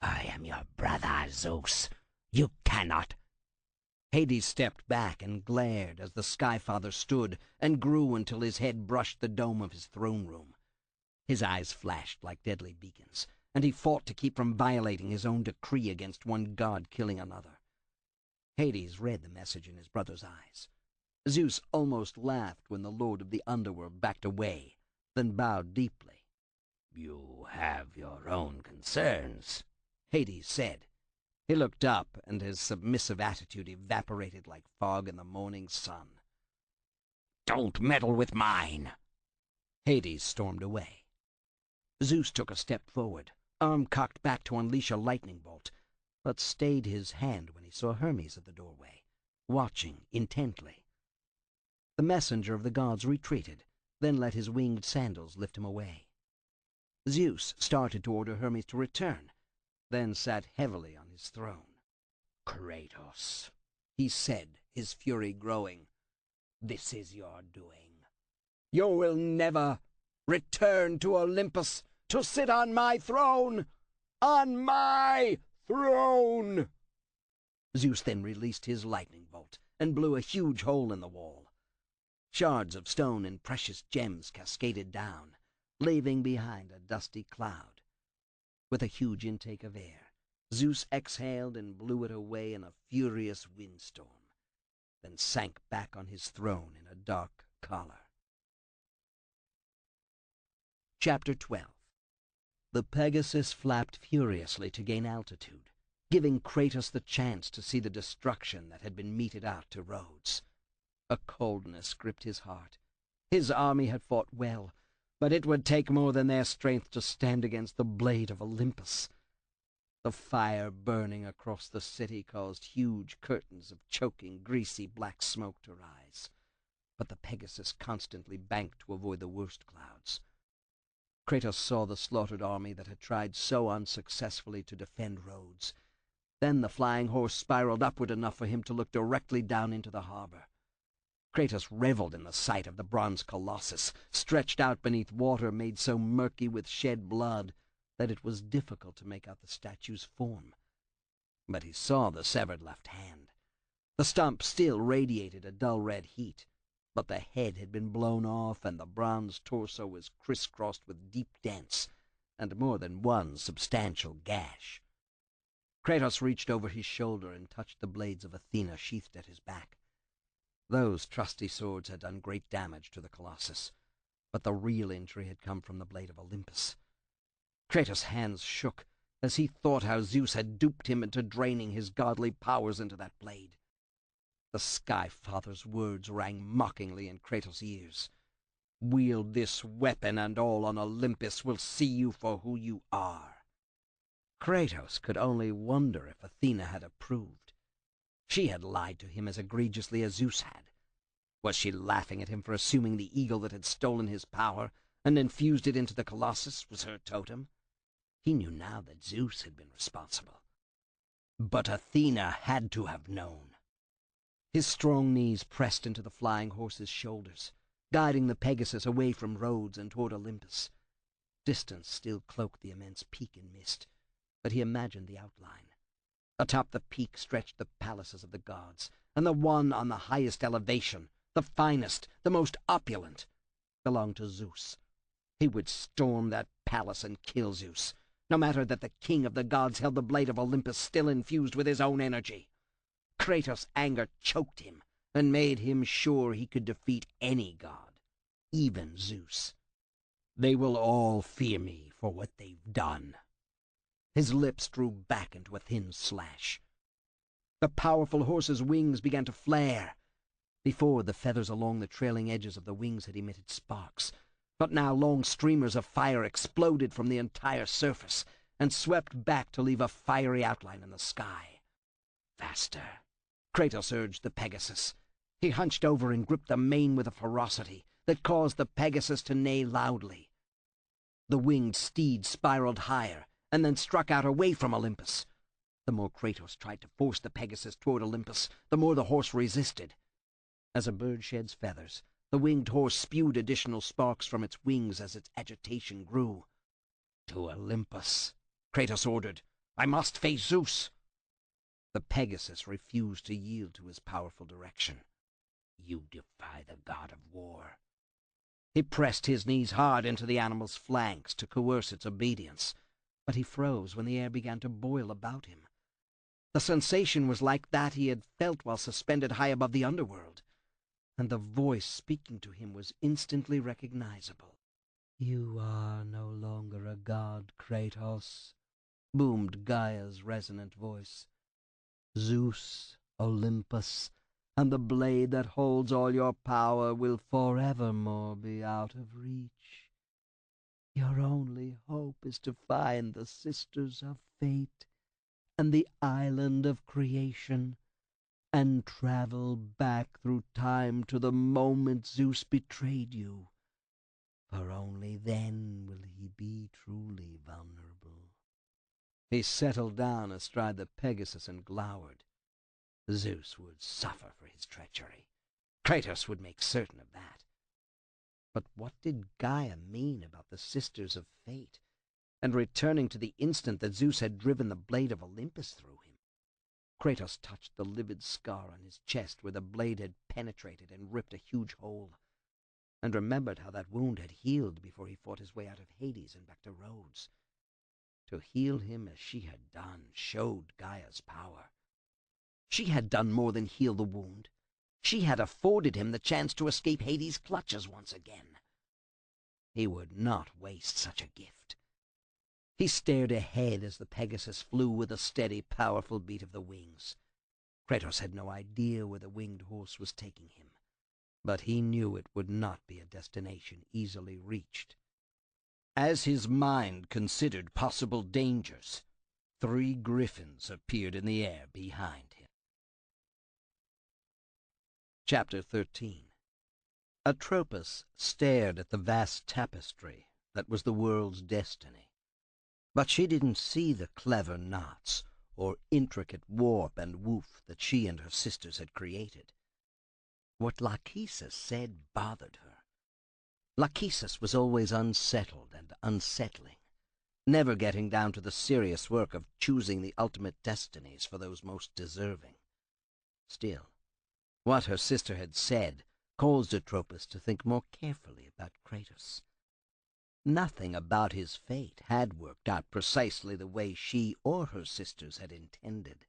I am your brother, Zeus. You cannot. Hades stepped back and glared as the Skyfather stood and grew until his head brushed the dome of his throne room. His eyes flashed like deadly beacons, and he fought to keep from violating his own decree against one god killing another. Hades read the message in his brother's eyes. Zeus almost laughed when the Lord of the Underworld backed away, then bowed deeply. You have your own concerns, Hades said. He looked up, and his submissive attitude evaporated like fog in the morning sun. Don't meddle with mine. Hades stormed away. Zeus took a step forward, arm cocked back to unleash a lightning bolt, but stayed his hand when he saw Hermes at the doorway, watching intently. The messenger of the gods retreated, then let his winged sandals lift him away. Zeus started to order Hermes to return, then sat heavily on his throne. Kratos, he said, his fury growing, this is your doing. You will never return to Olympus to sit on my throne. on my throne!" Zeus then released his lightning bolt and blew a huge hole in the wall. Shards of stone and precious gems cascaded down, leaving behind a dusty cloud. With a huge intake of air, Zeus exhaled and blew it away in a furious windstorm, then sank back on his throne in a dark collar. Chapter 12. The Pegasus flapped furiously to gain altitude, giving Kratos the chance to see the destruction that had been meted out to Rhodes. A coldness gripped his heart. His army had fought well, but it would take more than their strength to stand against the blade of Olympus. The fire burning across the city caused huge curtains of choking, greasy black smoke to rise, but the Pegasus constantly banked to avoid the worst clouds. Kratos saw the slaughtered army that had tried so unsuccessfully to defend Rhodes. Then the flying horse spiraled upward enough for him to look directly down into the harbor. Kratos reveled in the sight of the bronze colossus, stretched out beneath water made so murky with shed blood that it was difficult to make out the statue's form. But he saw the severed left hand. The stump still radiated a dull red heat, but the head had been blown off and the bronze torso was crisscrossed with deep dents and more than one substantial gash. Kratos reached over his shoulder and touched the blades of Athena sheathed at his back. Those trusty swords had done great damage to the Colossus, but the real injury had come from the blade of Olympus. Kratos' hands shook as he thought how Zeus had duped him into draining his godly powers into that blade. The Sky Father's words rang mockingly in Kratos' ears. "Wield this weapon, and all on Olympus will see you for who you are." Kratos could only wonder if Athena had approved. She had lied to him as egregiously as Zeus had. Was she laughing at him for assuming the eagle that had stolen his power and infused it into the Colossus was her totem? He knew now that Zeus had been responsible. But Athena had to have known. His strong knees pressed into the flying horse's shoulders, guiding the Pegasus away from Rhodes and toward Olympus. Distance still cloaked the immense peak in mist, but he imagined the outline. Atop the peak stretched the palaces of the gods, and the one on the highest elevation, the finest, the most opulent, belonged to Zeus. He would storm that palace and kill Zeus, no matter that the king of the gods held the blade of Olympus still infused with his own energy. Kratos' anger choked him and made him sure he could defeat any god, even Zeus. "They will all fear me for what they've done." His lips drew back into a thin slash. The powerful horse's wings began to flare. Before, the feathers along the trailing edges of the wings had emitted sparks, but now long streamers of fire exploded from the entire surface and swept back to leave a fiery outline in the sky. Faster, Kratos urged the Pegasus. He hunched over and gripped the mane with a ferocity that caused the Pegasus to neigh loudly. The winged steed spiraled higher and then struck out away from Olympus. The more Kratos tried to force the Pegasus toward Olympus, the more the horse resisted. As a bird sheds feathers, the winged horse spewed additional sparks from its wings as its agitation grew. "To Olympus," Kratos ordered. "I must face Zeus." The Pegasus refused to yield to his powerful direction. "You defy the god of war." He pressed his knees hard into the animal's flanks to coerce its obedience, but he froze when the air began to boil about him. The sensation was like that he had felt while suspended high above the underworld, and the voice speaking to him was instantly recognizable. "You are no longer a god, Kratos," boomed Gaia's resonant voice. "Zeus, Olympus, and the blade that holds all your power will forevermore be out of reach. Your only hope is to find the Sisters of Fate and the Island of Creation, and travel back through time to the moment Zeus betrayed you, for only then will he be truly vulnerable." He settled down astride the Pegasus and glowered. Zeus would suffer for his treachery. Kratos would make certain of that. But what did Gaia mean about the Sisters of Fate? and returning to the instant that Zeus had driven the blade of Olympus through him. Kratos touched the livid scar on his chest where the blade had penetrated and ripped a huge hole, and remembered how that wound had healed before he fought his way out of Hades and back to Rhodes. To heal him as she had done showed Gaia's power. She had done more than heal the wound. She had afforded him the chance to escape Hades' clutches once again. He would not waste such a gift. He stared ahead as the Pegasus flew with a steady, powerful beat of the wings. Kratos had no idea where the winged horse was taking him, but he knew it would not be a destination easily reached. As his mind considered possible dangers, 3 griffins appeared in the air behind him. Chapter 13. Atropos stared at the vast tapestry that was the world's destiny, but she didn't see the clever knots or intricate warp and woof that she and her sisters had created. What Lachesis said bothered her. Lachesis was always unsettled and unsettling, never getting down to the serious work of choosing the ultimate destinies for those most deserving. Still, what her sister had said caused Atropos to think more carefully about Kratos. Nothing about his fate had worked out precisely the way she or her sisters had intended.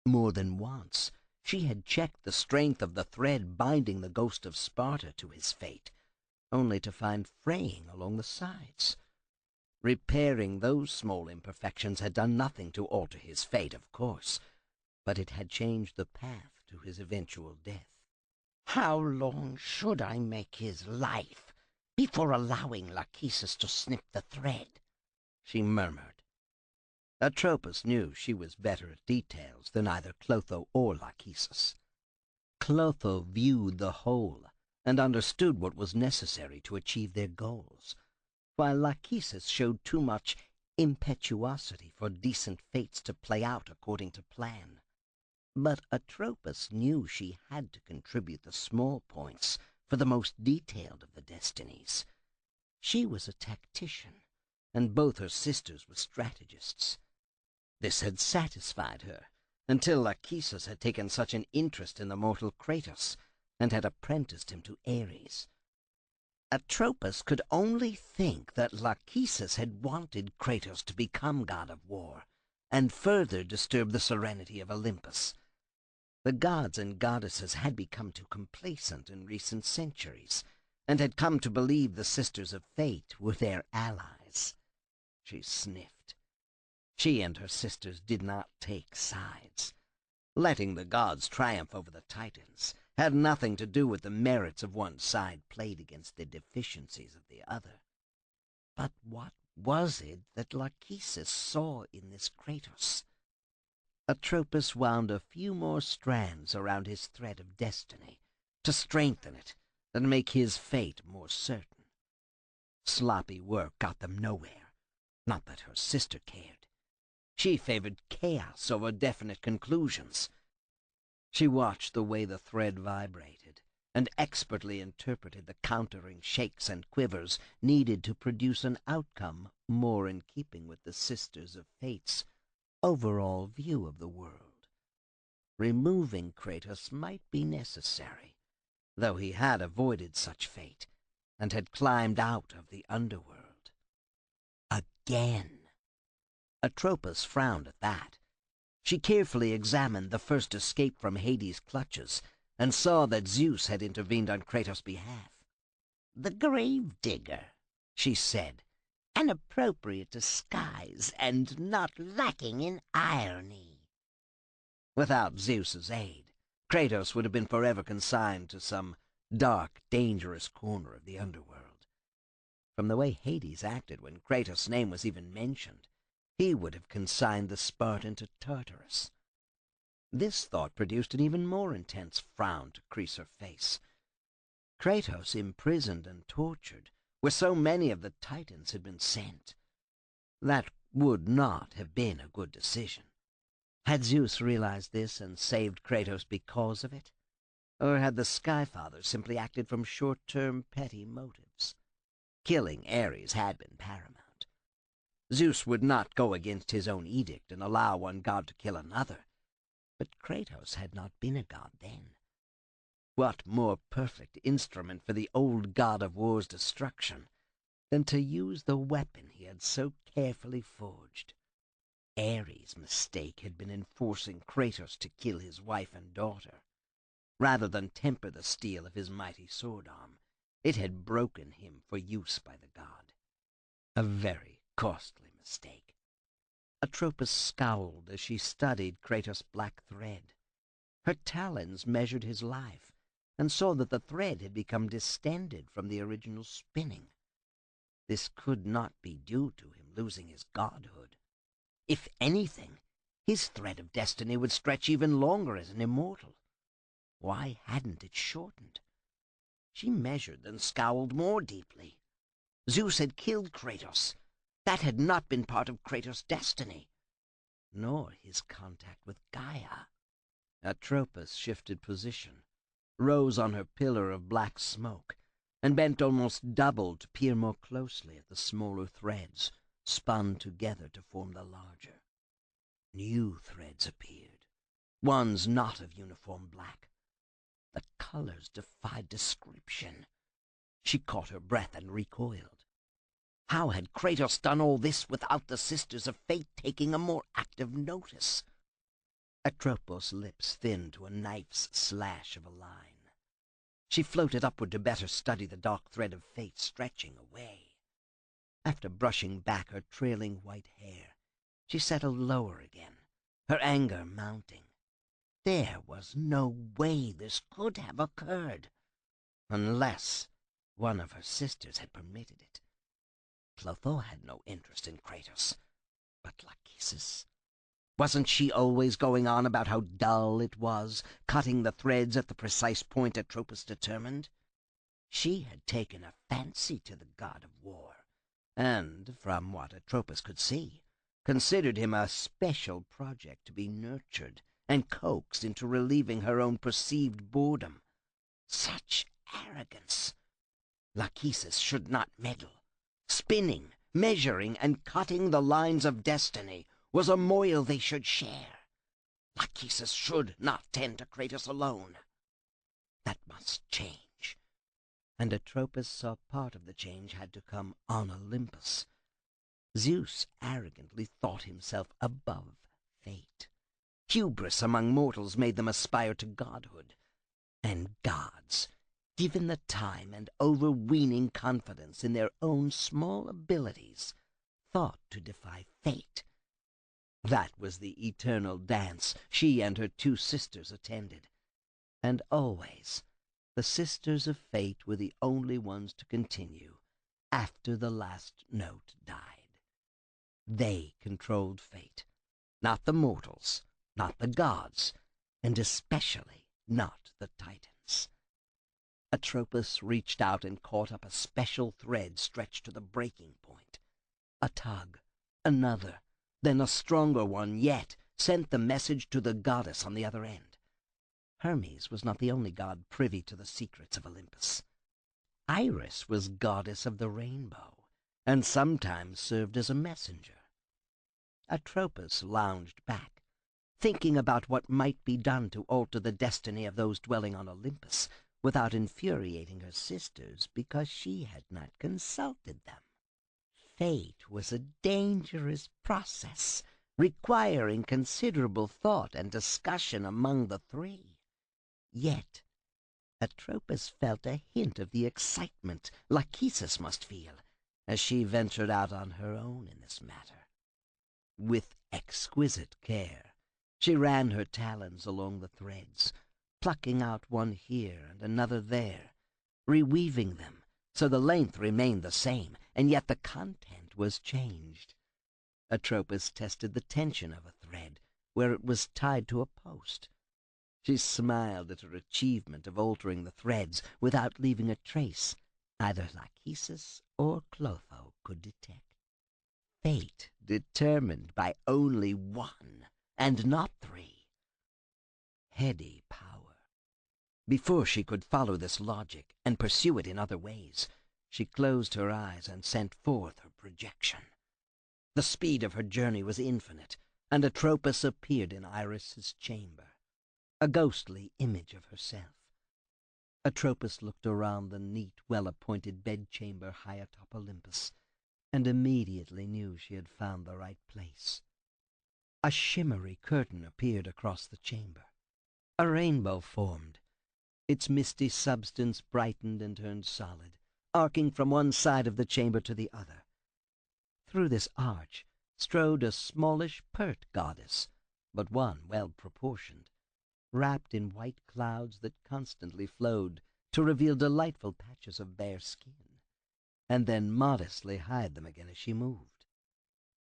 More than once, she had checked the strength of the thread binding the ghost of Sparta to his fate, only to find fraying along the sides. Repairing those small imperfections had done nothing to alter his fate, of course, but it had changed the path to his eventual death. How long should I make his life before allowing Lachesis to snip the thread? She murmured. Atropos knew she was better at details than either Clotho or Lachesis. Clotho viewed the whole and understood what was necessary to achieve their goals, while Lachesis showed too much impetuosity for decent fates to play out according to plan. But Atropos knew she had to contribute the small points for the most detailed of the destinies. She was a tactician, and both her sisters were strategists. This had satisfied her, until Lachesis had taken such an interest in the mortal Kratos, and had apprenticed him to Ares. Atropos could only think that Lachesis had wanted Kratos to become god of war, and further disturb the serenity of Olympus. The gods and goddesses had become too complacent in recent centuries, and had come to believe the Sisters of Fate were their allies. She sniffed. She and her sisters did not take sides. Letting the gods triumph over the Titans had nothing to do with the merits of one side played against the deficiencies of the other. But what was it that Lachesis saw in this Kratos? Atropos wound a few more strands around his thread of destiny to strengthen it and make his fate more certain. Sloppy work got them nowhere. Not that her sister cared. She favored chaos over definite conclusions. She watched the way the thread vibrated and expertly interpreted the countering shakes and quivers needed to produce an outcome more in keeping with the Sisters of Fate's overall view of the world. Removing Kratos might be necessary, though he had avoided such fate and had climbed out of the underworld. Again. Atropos frowned at that. She carefully examined the first escape from Hades' clutches and saw that Zeus had intervened on Kratos' behalf. "The grave-digger," she said, "an appropriate disguise and not lacking in irony." Without Zeus's aid, Kratos would have been forever consigned to some dark, dangerous corner of the underworld. From the way Hades acted when Kratos' name was even mentioned, he would have consigned the Spartan to Tartarus. This thought produced an even more intense frown to crease her face. Kratos imprisoned and tortured, where so many of the Titans had been sent. That would not have been a good decision. Had Zeus realized this and saved Kratos because of it? Or had the Skyfather simply acted from short-term petty motives? Killing Ares had been paramount. Zeus would not go against his own edict and allow one god to kill another. But Kratos had not been a god then. What more perfect instrument for the old god of war's destruction than to use the weapon he had so carefully forged? Ares' mistake had been in forcing Kratos to kill his wife and daughter. Rather than temper the steel of his mighty sword arm, it had broken him for use by the god. A very costly mistake. Atropos scowled as she studied Kratos' black thread. Her talons measured his life, and saw that the thread had become distended from the original spinning. This could not be due to him losing his godhood. If anything, his thread of destiny would stretch even longer as an immortal. Why hadn't it shortened? She measured and scowled more deeply. Zeus had killed Kratos. That had not been part of Kratos' destiny, nor his contact with Gaia. Atropos shifted position, rose on her pillar of black smoke, and bent almost double to peer more closely at the smaller threads spun together to form the larger. New threads appeared, ones not of uniform black. The colors defied description. She caught her breath and recoiled. How had Kratos done all this without the Sisters of Fate taking a more active notice? Atropos' lips thinned to a knife's slash of a line. She floated upward to better study the dark thread of fate stretching away. After brushing back her trailing white hair, she settled lower again, her anger mounting. There was no way this could have occurred, unless one of her sisters had permitted it. Clotho had no interest in Kratos, but Lachesis? Wasn't she always going on about how dull it was, cutting the threads at the precise point Atropos determined? She had taken a fancy to the god of war, and, from what Atropos could see, considered him a special project to be nurtured and coaxed into relieving her own perceived boredom. Such arrogance! Lachesis should not meddle. Spinning, measuring, and cutting the lines of destiny was a moil they should share. Lachesis should not tend to Kratos alone. That must change. And Atropos saw part of the change had to come on Olympus. Zeus arrogantly thought himself above fate. Hubris among mortals made them aspire to godhood. And gods, given the time and overweening confidence in their own small abilities, thought to defy fate. That was the eternal dance she and her two sisters attended. And always, the Sisters of Fate were the only ones to continue after the last note died. They controlled fate, not the mortals, not the gods, and especially not the Titans. Atropos reached out and caught up a special thread stretched to the breaking point. A tug, another, then a stronger one yet sent the message to the goddess on the other end. Hermes was not the only god privy to the secrets of Olympus. Iris was goddess of the rainbow, and sometimes served as a messenger. Atropos lounged back, thinking about what might be done to alter the destiny of those dwelling on Olympus, without infuriating her sisters because she had not consulted them. Fate was a dangerous process, requiring considerable thought and discussion among the three. Yet Atropos felt a hint of the excitement Lachesis must feel as she ventured out on her own in this matter. With exquisite care, she ran her talons along the threads, plucking out one here and another there, reweaving them so the length remained the same, and yet the content was changed. Atropos tested the tension of a thread where it was tied to a post. She smiled at her achievement of altering the threads without leaving a trace either Lachesis or Clotho could detect. Fate determined by only one, and not three. Heady power. Before she could follow this logic and pursue it in other ways, she closed her eyes and sent forth her projection. The speed of her journey was infinite, and Atropos appeared in Iris's chamber, a ghostly image of herself. Atropos looked around the neat, well-appointed bedchamber high atop Olympus, and immediately knew she had found the right place. A shimmery curtain appeared across the chamber. A rainbow formed. Its misty substance brightened and turned solid, arcing from one side of the chamber to the other. Through this arch strode a smallish, pert goddess, but one well-proportioned, wrapped in white clouds that constantly flowed to reveal delightful patches of bare skin, and then modestly hide them again as she moved.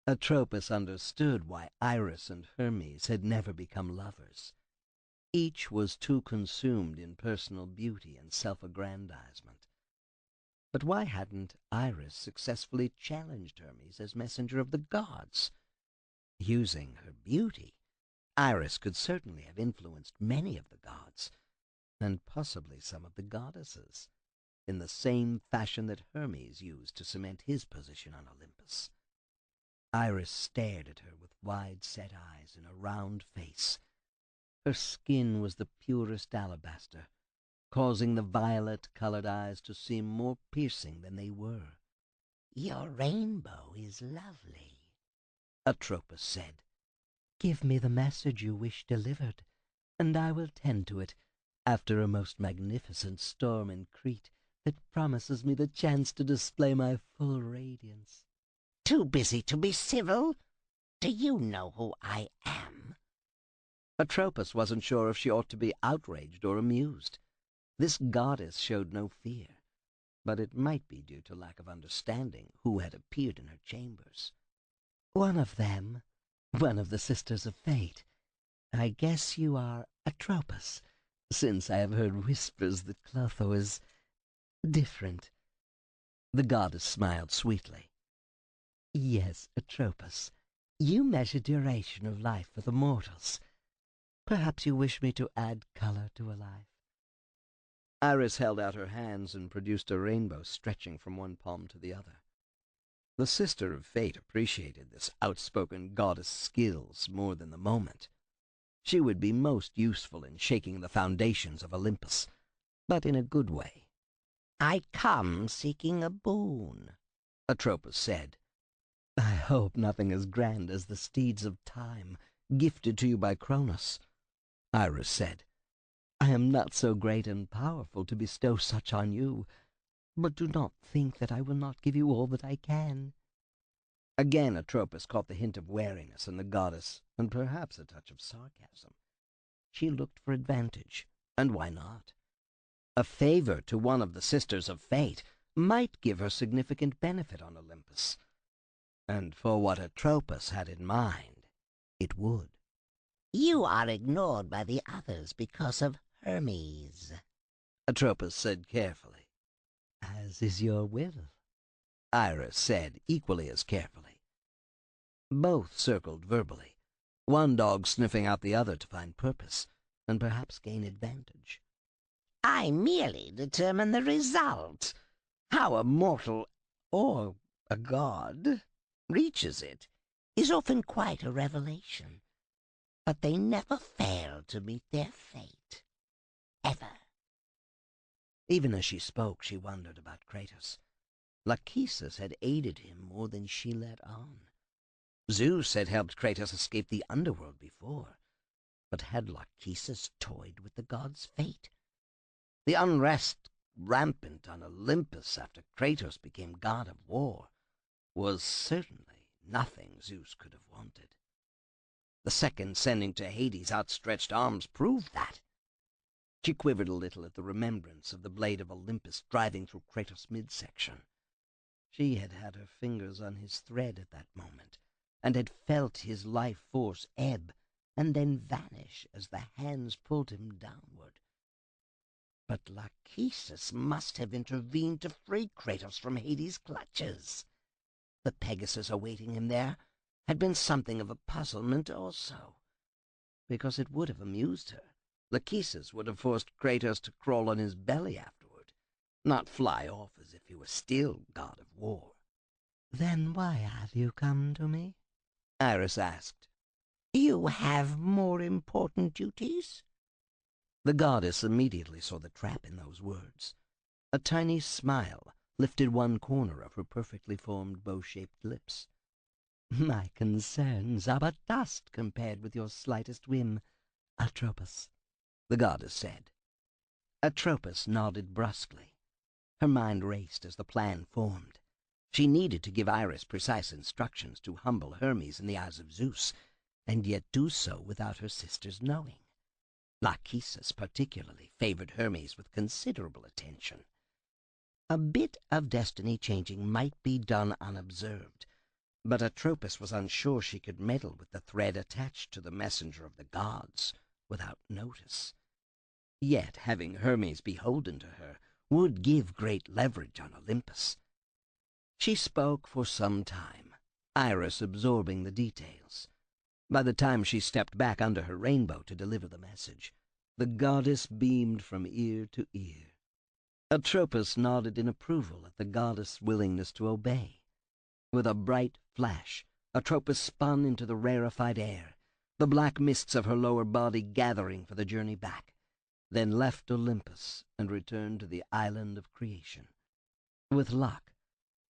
Atropos understood why Iris and Hermes had never become lovers. Each was too consumed in personal beauty and self-aggrandizement. But why hadn't Iris successfully challenged Hermes as messenger of the gods? Using her beauty, Iris could certainly have influenced many of the gods, and possibly some of the goddesses, in the same fashion that Hermes used to cement his position on Olympus. Iris stared at her with wide-set eyes and a round face. Her skin was the purest alabaster, causing the violet-colored eyes to seem more piercing than they were. "Your rainbow is lovely," Atropos said. "Give me the message you wish delivered, and I will tend to it after a most magnificent storm in Crete that promises me the chance to display my full radiance." "Too busy to be civil? Do you know who I am?" Atropos wasn't sure if she ought to be outraged or amused. This goddess showed no fear, but it might be due to lack of understanding who had appeared in her chambers. "One of them, one of the Sisters of Fate. I guess you are Atropos, since I have heard whispers that Clotho is different." The goddess smiled sweetly. "Yes, Atropos, you measure duration of life for the mortals. Perhaps you wish me to add color to a life." Iris held out her hands and produced a rainbow stretching from one palm to the other. The Sister of Fate appreciated this outspoken goddess' skills more than the moment. She would be most useful in shaking the foundations of Olympus, but in a good way. "I come seeking a boon," Atropos said. "I hope nothing as grand as the steeds of time gifted to you by Kronos," Iris said. "I am not so great and powerful to bestow such on you, but do not think that I will not give you all that I can." Again Atropos caught the hint of wariness in the goddess, and perhaps a touch of sarcasm. She looked for advantage, and why not? A favor to one of the Sisters of Fate might give her significant benefit on Olympus, and for what Atropos had in mind, it would. "You are ignored by the others because of Hermes," Atropos said carefully. "As is your will," Iris said equally as carefully. Both circled verbally, one dog sniffing out the other to find purpose, and perhaps gain advantage. "I merely determine the result. How a mortal, or a god, reaches it is often quite a revelation, but they never fail to meet their fate. Ever." Even as she spoke, she wondered about Kratos. Lachesis had aided him more than she let on. Zeus had helped Kratos escape the underworld before, but had Lachesis toyed with the god's fate? The unrest rampant on Olympus after Kratos became god of war was certainly nothing Zeus could have wanted. The second sending to Hades' outstretched arms proved that. She quivered a little at the remembrance of the blade of Olympus driving through Kratos' midsection. She had had her fingers on his thread at that moment, and had felt his life force ebb and then vanish as the hands pulled him downward. But Lachesis must have intervened to free Kratos from Hades' clutches. The Pegasus awaiting him there had been something of a puzzlement also, because it would have amused her. Lachesis would have forced Kratos to crawl on his belly afterward, not fly off as if he were still god of war. "Then why have you come to me?" Iris asked. You have more important duties? The goddess immediately saw the trap in those words. A tiny smile lifted one corner of her perfectly formed bow-shaped lips. "My concerns are but dust compared with your slightest whim, Atropos," the goddess said. Atropos nodded brusquely. Her mind raced as the plan formed. She needed to give Iris precise instructions to humble Hermes in the eyes of Zeus, and yet do so without her sister's knowing. Lachesis particularly favored Hermes with considerable attention. A bit of destiny changing might be done unobserved, but Atropos was unsure she could meddle with the thread attached to the messenger of the gods without notice. Yet having Hermes beholden to her would give great leverage on Olympus. She spoke for some time, Iris absorbing the details. By the time she stepped back under her rainbow to deliver the message, the goddess beamed from ear to ear. Atropos nodded in approval at the goddess' willingness to obey. With a bright flash, Atropos spun into the rarefied air, the black mists of her lower body gathering for the journey back, then left Olympus and returned to the island of creation. With luck,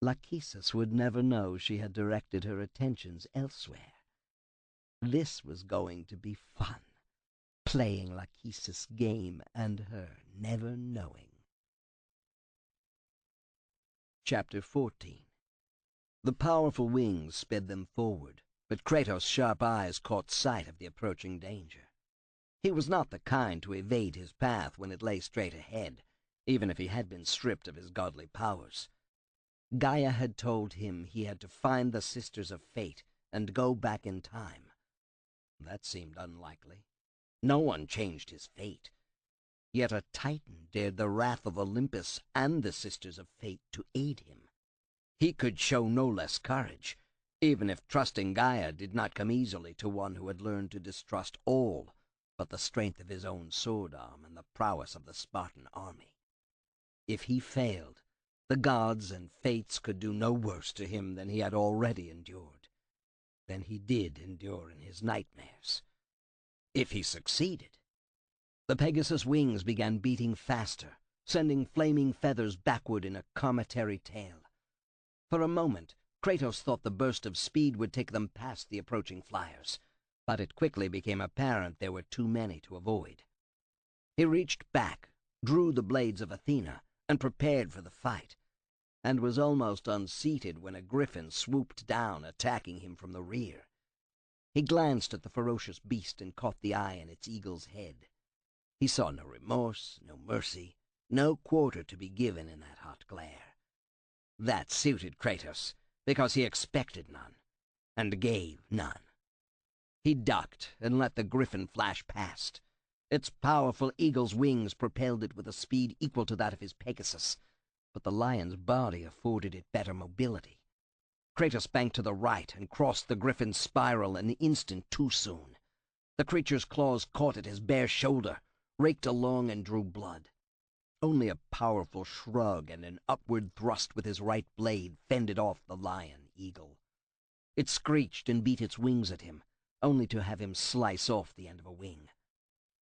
Lachesis would never know she had directed her attentions elsewhere. This was going to be fun, playing Lachesis' game and her never knowing. Chapter 14. The powerful wings sped them forward, but Kratos' sharp eyes caught sight of the approaching danger. He was not the kind to evade his path when it lay straight ahead, even if he had been stripped of his godly powers. Gaia had told him he had to find the Sisters of Fate and go back in time. That seemed unlikely. No one changed his fate. Yet a Titan dared the wrath of Olympus and the Sisters of Fate to aid him. He could show no less courage, even if trusting Gaia did not come easily to one who had learned to distrust all but the strength of his own sword arm and the prowess of the Spartan army. If he failed, the gods and fates could do no worse to him than he had already endured, than he did endure in his nightmares. If he succeeded, the Pegasus' wings began beating faster, sending flaming feathers backward in a cometary tail. For a moment, Kratos thought the burst of speed would take them past the approaching flyers, but it quickly became apparent there were too many to avoid. He reached back, drew the blades of Athena, and prepared for the fight, and was almost unseated when a griffin swooped down, attacking him from the rear. He glanced at the ferocious beast and caught the eye in its eagle's head. He saw no remorse, no mercy, no quarter to be given in that hot glare. That suited Kratos, because he expected none, and gave none. He ducked and let the griffin flash past. Its powerful eagle's wings propelled it with a speed equal to that of his Pegasus, but the lion's body afforded it better mobility. Kratos banked to the right and crossed the griffin's spiral an instant too soon. The creature's claws caught at his bare shoulder, raked along and drew blood. Only a powerful shrug and an upward thrust with his right blade fended off the lion-eagle. It screeched and beat its wings at him, only to have him slice off the end of a wing.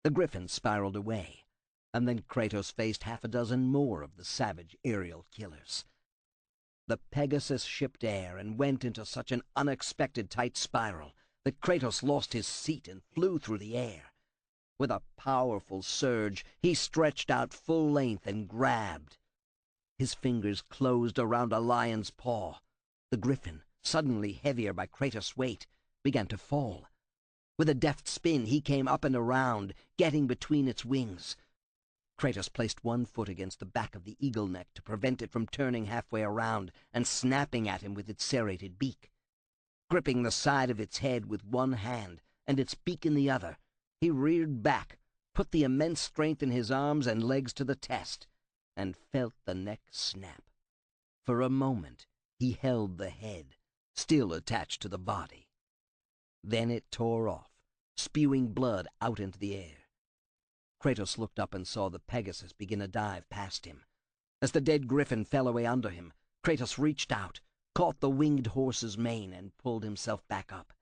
The griffin spiraled away, and then Kratos faced half a dozen more of the savage aerial killers. The Pegasus shipped air and went into such an unexpected tight spiral that Kratos lost his seat and flew through the air. With a powerful surge, he stretched out full length and grabbed. His fingers closed around a lion's paw. The griffin, suddenly heavier by Kratos' weight, began to fall. With a deft spin, he came up and around, getting between its wings. Kratos placed one foot against the back of the eagle neck to prevent it from turning halfway around and snapping at him with its serrated beak. Gripping the side of its head with one hand and its beak in the other, he reared back, put the immense strength in his arms and legs to the test, and felt the neck snap. For a moment, he held the head, still attached to the body. Then it tore off, spewing blood out into the air. Kratos looked up and saw the Pegasus begin a dive past him. As the dead griffin fell away under him, Kratos reached out, caught the winged horse's mane, and pulled himself back up.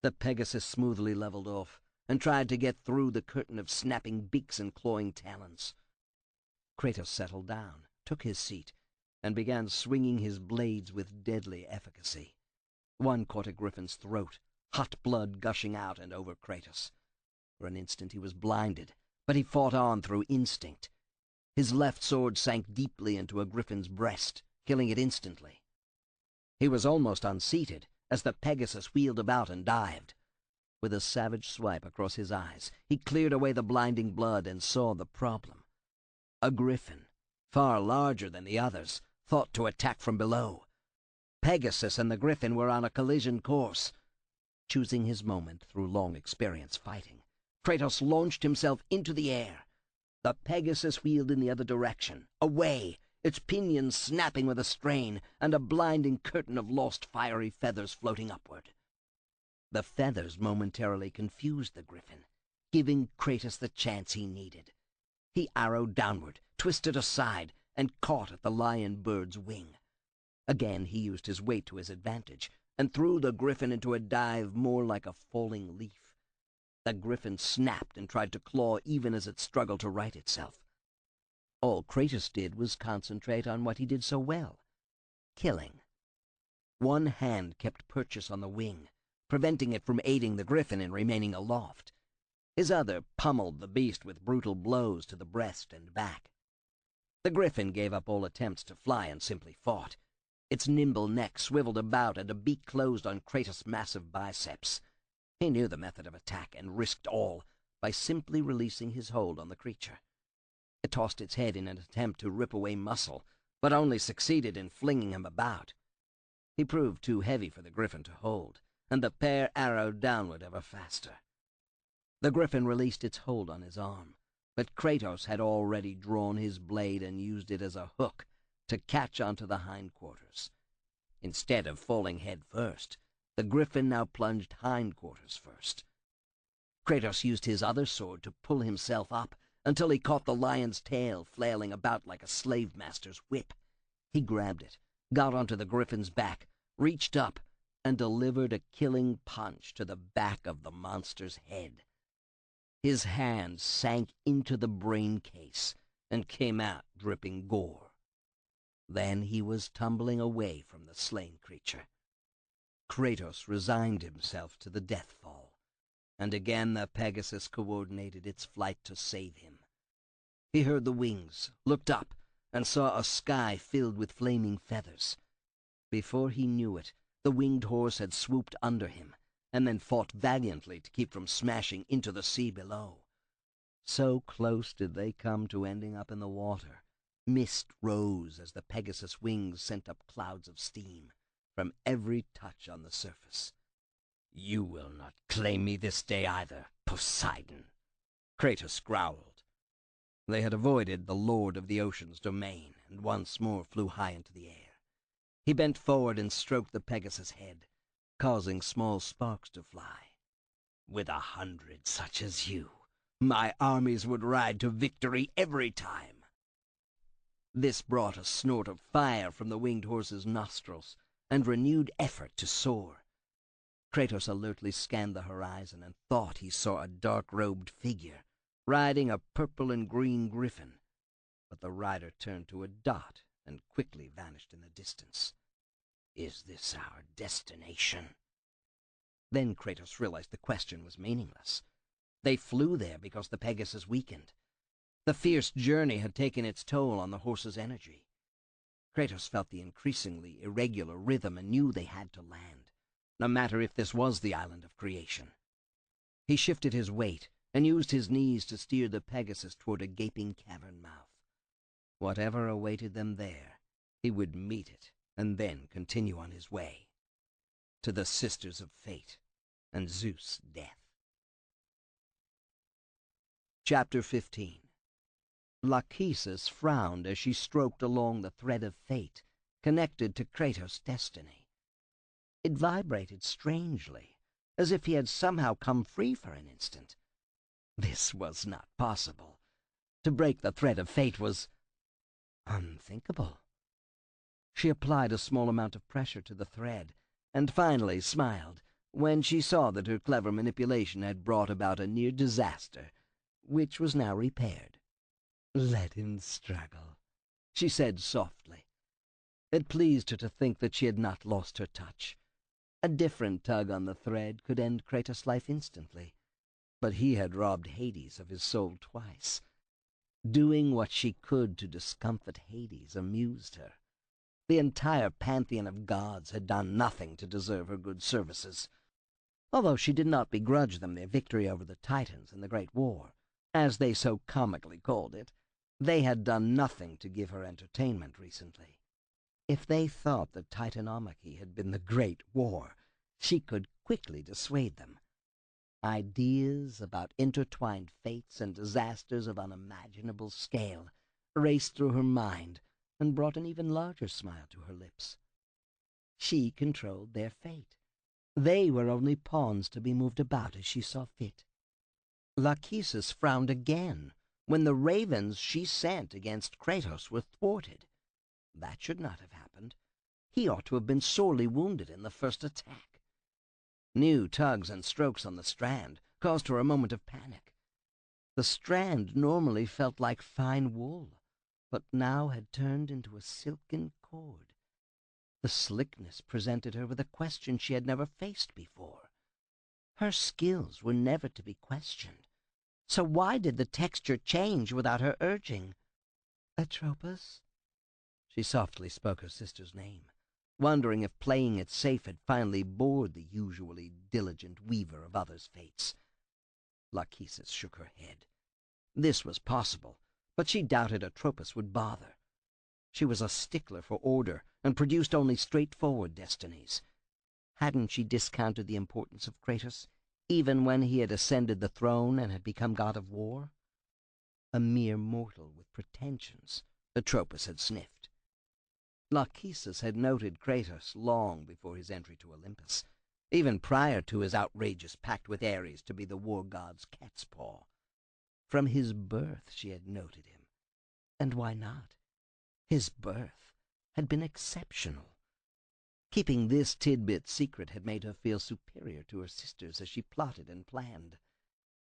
The Pegasus smoothly leveled off and tried to get through the curtain of snapping beaks and clawing talons. Kratos settled down, took his seat, and began swinging his blades with deadly efficacy. One caught a griffin's throat, hot blood gushing out and over Kratos. For an instant he was blinded, but he fought on through instinct. His left sword sank deeply into a griffin's breast, killing it instantly. He was almost unseated as the Pegasus wheeled about and dived. With a savage swipe across his eyes, he cleared away the blinding blood and saw the problem. A griffin, far larger than the others, thought to attack from below. Pegasus and the griffin were on a collision course. Choosing his moment through long experience fighting, Kratos launched himself into the air. The Pegasus wheeled in the other direction, away, its pinions snapping with a strain, and a blinding curtain of lost fiery feathers floating upward. The feathers momentarily confused the griffin, giving Kratos the chance he needed. He arrowed downward, twisted aside, and caught at the lion bird's wing. Again he used his weight to his advantage, and threw the griffin into a dive more like a falling leaf. The griffin snapped and tried to claw even as it struggled to right itself. All Kratos did was concentrate on what he did so well, killing. One hand kept purchase on the wing, preventing it from aiding the griffin in remaining aloft. His other pummeled the beast with brutal blows to the breast and back. The griffin gave up all attempts to fly and simply fought. Its nimble neck swiveled about and a beak closed on Kratos' massive biceps. He knew the method of attack and risked all by simply releasing his hold on the creature. It tossed its head in an attempt to rip away muscle, but only succeeded in flinging him about. He proved too heavy for the griffin to hold, and the pair arrowed downward ever faster. The griffin released its hold on his arm, but Kratos had already drawn his blade and used it as a hook to catch onto the hindquarters. Instead of falling head first, the griffin now plunged hindquarters first. Kratos used his other sword to pull himself up until he caught the lion's tail flailing about like a slave master's whip. He grabbed it, got onto the griffin's back, reached up, and delivered a killing punch to the back of the monster's head. His hand sank into the brain case and came out dripping gore. Then he was tumbling away from the slain creature. Kratos resigned himself to the death fall, and again the Pegasus coordinated its flight to save him. He heard the wings, looked up, and saw a sky filled with flaming feathers. Before he knew it, the winged horse had swooped under him, and then fought valiantly to keep from smashing into the sea below. So close did they come to ending up in the water. Mist rose as the Pegasus' wings sent up clouds of steam from every touch on the surface. "You will not claim me this day either, Poseidon," Kratos growled. They had avoided the Lord of the Ocean's domain and once more flew high into the air. He bent forward and stroked the Pegasus' head, causing small sparks to fly. "With 100 such as you, my armies would ride to victory every time." This brought a snort of fire from the winged horse's nostrils and renewed effort to soar. Kratos alertly scanned the horizon and thought he saw a dark-robed figure riding a purple and green griffin, but the rider turned to a dot and quickly vanished in the distance. "Is this our destination?" Then Kratos realized the question was meaningless. They flew there because the Pegasus weakened. The fierce journey had taken its toll on the horse's energy. Kratos felt the increasingly irregular rhythm and knew they had to land, no matter if this was the island of creation. He shifted his weight and used his knees to steer the Pegasus toward a gaping cavern mouth. Whatever awaited them there, he would meet it and then continue on his way to the Sisters of Fate and Zeus' death. Chapter 15. Lachesis frowned as she stroked along the thread of fate connected to Kratos' destiny. It vibrated strangely, as if he had somehow come free for an instant. This was not possible. To break the thread of fate was unthinkable. She applied a small amount of pressure to the thread, and finally smiled when she saw that her clever manipulation had brought about a near disaster, which was now repaired. "Let him struggle," she said softly. It pleased her to think that she had not lost her touch. A different tug on the thread could end Kratos' life instantly, but he had robbed Hades of his soul twice. Doing what she could to discomfit Hades amused her. The entire pantheon of gods had done nothing to deserve her good services. Although she did not begrudge them their victory over the Titans in the Great War, as they so comically called it, they had done nothing to give her entertainment recently. If they thought that Titanomachy had been the Great War, she could quickly dissuade them. Ideas about intertwined fates and disasters of unimaginable scale raced through her mind and brought an even larger smile to her lips. She controlled their fate. They were only pawns to be moved about as she saw fit. Lachesis frowned again when the ravens she sent against Kratos were thwarted. That should not have happened. He ought to have been sorely wounded in the first attack. New tugs and strokes on the strand caused her a moment of panic. The strand normally felt like fine wool, but now had turned into a silken cord. The slickness presented her with a question she had never faced before. Her skills were never to be questioned, so why did the texture change without her urging? "Atropos?" She softly spoke her sister's name, wondering if playing it safe had finally bored the usually diligent weaver of others' fates. Lachesis shook her head. This was possible, but she doubted Atropos would bother. She was a stickler for order and produced only straightforward destinies. Hadn't she discounted the importance of Kratos, even when he had ascended the throne and had become god of war? A mere mortal with pretensions, Atropos had sniffed. Lachesis had noted Kratos long before his entry to Olympus, even prior to his outrageous pact with Ares to be the war god's cat's paw. From his birth she had noted him. And why not? His birth had been exceptional. Keeping this tidbit secret had made her feel superior to her sisters as she plotted and planned.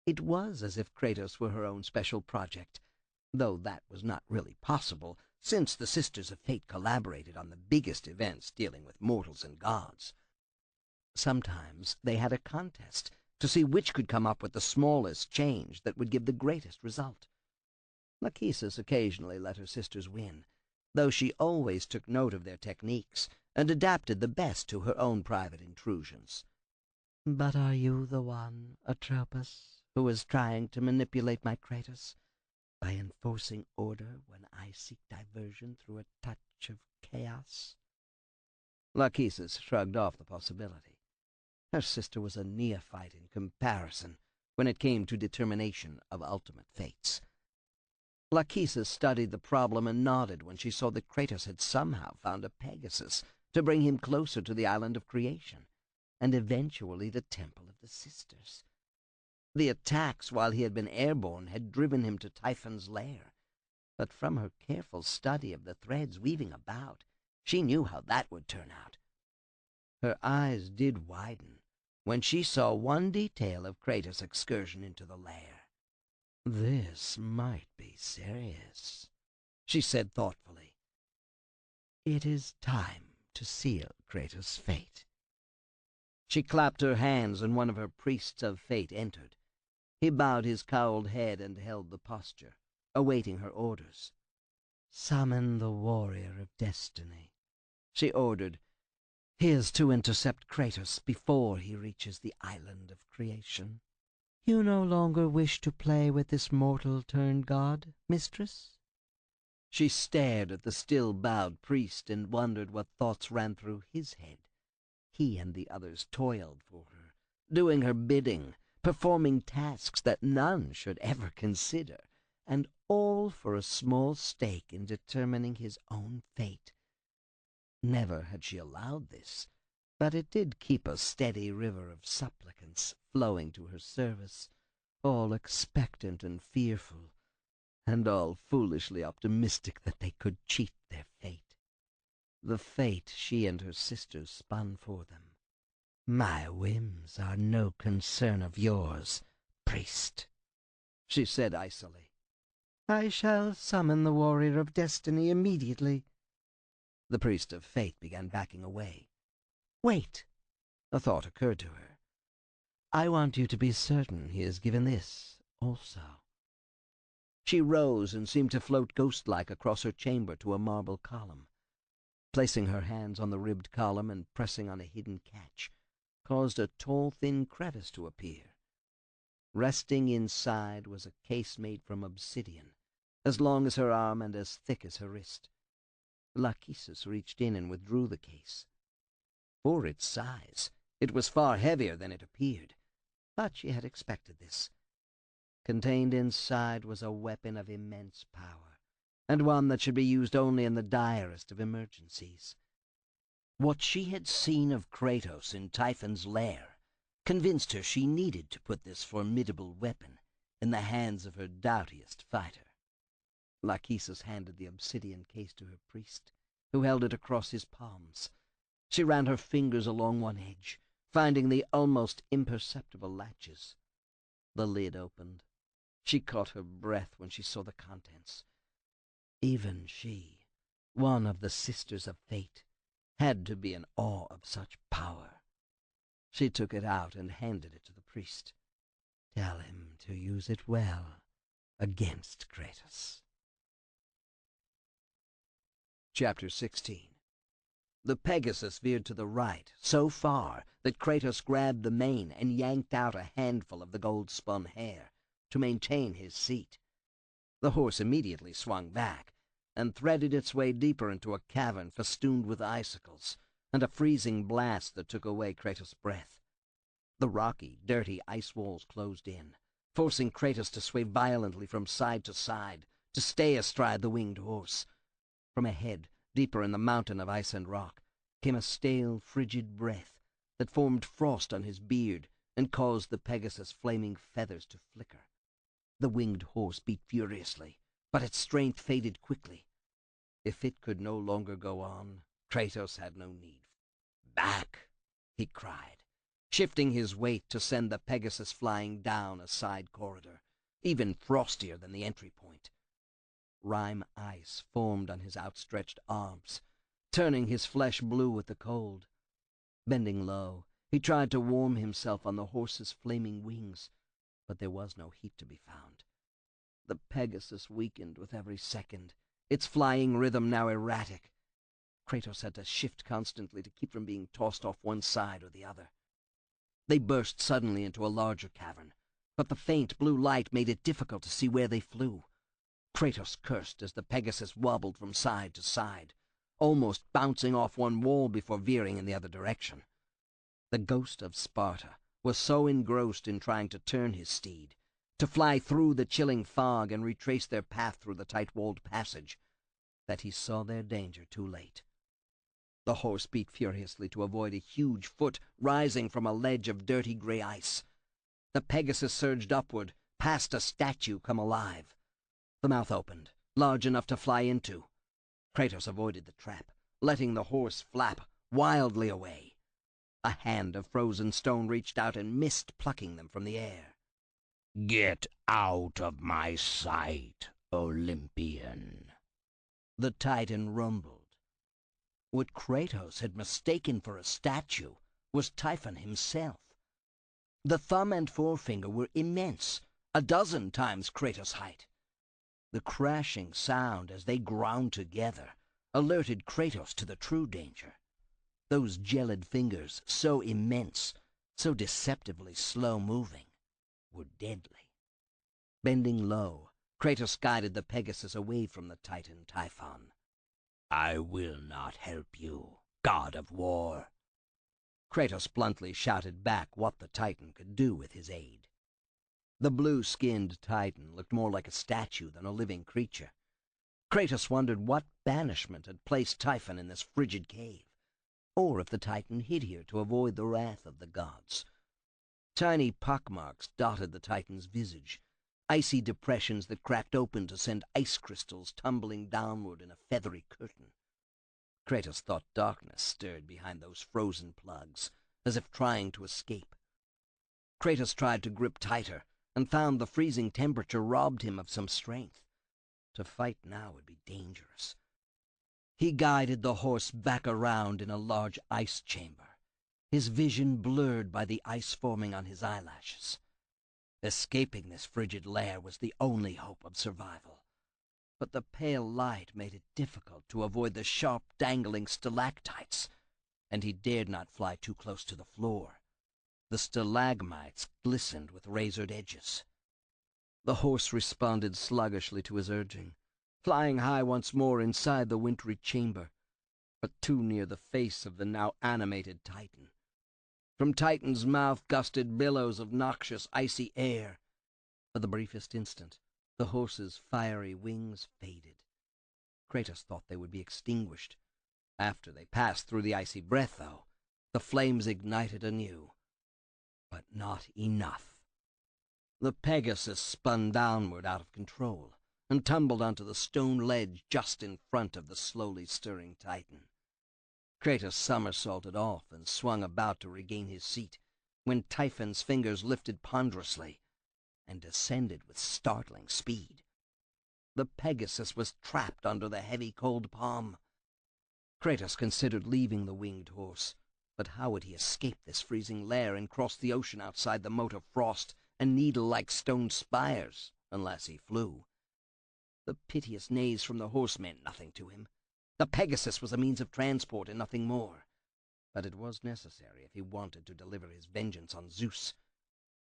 It was as if Kratos were her own special project, though that was not really possible, since the Sisters of Fate collaborated on the biggest events dealing with mortals and gods. Sometimes they had a contest to see which could come up with the smallest change that would give the greatest result. Lachesis occasionally let her sisters win, though she always took note of their techniques and adapted the best to her own private intrusions. "But are you the one, Atropos, who is trying to manipulate my Kratos by enforcing order when I seek diversion through a touch of chaos?" Lachesis shrugged off the possibility. Her sister was a neophyte in comparison when it came to determination of ultimate fates. Lachesis studied the problem and nodded when she saw that Kratos had somehow found a Pegasus to bring him closer to the island of creation, and eventually the Temple of the Sisters. The attacks while he had been airborne had driven him to Typhon's lair, but from her careful study of the threads weaving about, she knew how that would turn out. Her eyes did widen when she saw one detail of Kratos' excursion into the lair. "This might be serious," she said thoughtfully. "It is time to seal Kratos' fate." She clapped her hands, and one of her priests of fate entered. He bowed his cowled head and held the posture, awaiting her orders. "Summon the warrior of destiny," she ordered. "He is to intercept Kratos before he reaches the island of creation." "You no longer wish to play with this mortal-turned-god, mistress?" She stared at the still-bowed priest and wondered what thoughts ran through his head. He and the others toiled for her, doing her bidding, performing tasks that none should ever consider, and all for a small stake in determining his own fate. Never had she allowed this, but it did keep a steady river of supplicants flowing to her service, all expectant and fearful, and all foolishly optimistic that they could cheat their fate. the fate she and her sisters spun for them. "My whims are no concern of yours, priest," she said icily. "I shall summon the warrior of destiny immediately." The priest of fate began backing away. "Wait," a thought occurred to her. "I want you to be certain he has given this also." She rose and seemed to float ghost-like across her chamber to a marble column. Placing her hands on the ribbed column and pressing on a hidden catch, caused a tall, thin crevice to appear. Resting inside was a case made from obsidian, as long as her arm and as thick as her wrist. Lachesis reached in and withdrew the case. For its size, it was far heavier than it appeared, but she had expected this. Contained inside was a weapon of immense power, and one that should be used only in the direst of emergencies. What she had seen of Kratos in Typhon's lair convinced her she needed to put this formidable weapon in the hands of her doughtiest fighter. Lachesis handed the obsidian case to her priest, who held it across his palms. She ran her fingers along one edge, finding the almost imperceptible latches. The lid opened. She caught her breath when she saw the contents. Even she, one of the Sisters of Fate, had to be in awe of such power. She took it out and handed it to the priest. "Tell him to use it well against Kratos." Chapter 16. The Pegasus veered to the right, so far that Kratos grabbed the mane and yanked out a handful of the gold-spun hair to maintain his seat. The horse immediately swung back and threaded its way deeper into a cavern festooned with icicles and a freezing blast that took away Kratos' breath. The rocky, dirty ice walls closed in, forcing Kratos to sway violently from side to side to stay astride the winged horse. From ahead, deeper in the mountain of ice and rock, came a stale, frigid breath that formed frost on his beard and caused the Pegasus' flaming feathers to flicker. The winged horse beat furiously, but its strength faded quickly. If it could no longer go on, Kratos had no need. "Back!" he cried, shifting his weight to send the Pegasus flying down a side corridor, even frostier than the entry point. Rime ice formed on his outstretched arms, turning his flesh blue with the cold. Bending low, he tried to warm himself on the horse's flaming wings, but there was no heat to be found. The Pegasus weakened with every second, its flying rhythm now erratic. Kratos had to shift constantly to keep from being tossed off one side or the other. They burst suddenly into a larger cavern, but the faint blue light made it difficult to see where they flew. Kratos cursed as the Pegasus wobbled from side to side, almost bouncing off one wall before veering in the other direction. The ghost of Sparta was so engrossed in trying to turn his steed, to fly through the chilling fog and retrace their path through the tight-walled passage, that he saw their danger too late. The horse beat furiously to avoid a huge foot rising from a ledge of dirty gray ice. The Pegasus surged upward, past a statue come alive. The mouth opened, large enough to fly into. Kratos avoided the trap, letting the horse flap wildly away. A hand of frozen stone reached out and missed, plucking them from the air. "Get out of my sight, Olympian," the Titan rumbled. What Kratos had mistaken for a statue was Typhon himself. The thumb and forefinger were immense, a dozen times Kratos' height. The crashing sound as they ground together alerted Kratos to the true danger. Those gelid fingers, so immense, so deceptively slow-moving, were deadly. Bending low, Kratos guided the Pegasus away from the Titan Typhon. "I will not help you, god of war." Kratos bluntly shouted back what the Titan could do with his aid. The blue-skinned Titan looked more like a statue than a living creature. Kratos wondered what banishment had placed Typhon in this frigid cave, or if the Titan hid here to avoid the wrath of the gods. Tiny pockmarks dotted the Titan's visage, icy depressions that cracked open to send ice crystals tumbling downward in a feathery curtain. Kratos thought darkness stirred behind those frozen plugs, as if trying to escape. Kratos tried to grip tighter, and found the freezing temperature robbed him of some strength. To fight now would be dangerous. He guided the horse back around in a large ice chamber, his vision blurred by the ice forming on his eyelashes. Escaping this frigid lair was the only hope of survival. But the pale light made it difficult to avoid the sharp, dangling stalactites, and he dared not fly too close to the floor. The stalagmites glistened with razored edges. The horse responded sluggishly to his urging, flying high once more inside the wintry chamber, but too near the face of the now animated Titan. From Titan's mouth gusted billows of noxious, icy air. For the briefest instant, the horse's fiery wings faded. Kratos thought they would be extinguished. After they passed through the icy breath, though, the flames ignited anew. But not enough. The Pegasus spun downward out of control and tumbled onto the stone ledge just in front of the slowly stirring Titan. Kratos somersaulted off and swung about to regain his seat when Typhon's fingers lifted ponderously and descended with startling speed. The Pegasus was trapped under the heavy cold palm. Kratos considered leaving the winged horse, but how would he escape this freezing lair and cross the ocean outside the moat of frost and needle-like stone spires, unless he flew? The piteous neighs from the horse meant nothing to him. The Pegasus was a means of transport and nothing more. But it was necessary if he wanted to deliver his vengeance on Zeus.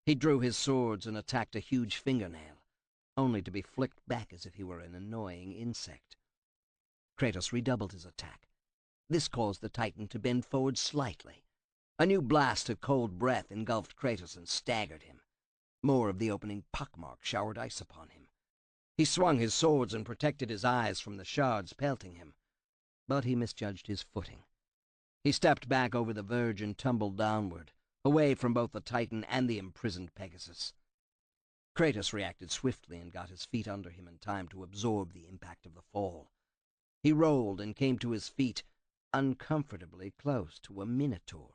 He drew his swords and attacked a huge fingernail, only to be flicked back as if he were an annoying insect. Kratos redoubled his attack. This caused the Titan to bend forward slightly. A new blast of cold breath engulfed Kratos and staggered him. More of the opening pockmark showered ice upon him. He swung his swords and protected his eyes from the shards pelting him. But he misjudged his footing. He stepped back over the verge and tumbled downward, away from both the Titan and the imprisoned Pegasus. Kratos reacted swiftly and got his feet under him in time to absorb the impact of the fall. He rolled and came to his feet, uncomfortably close to a minotaur.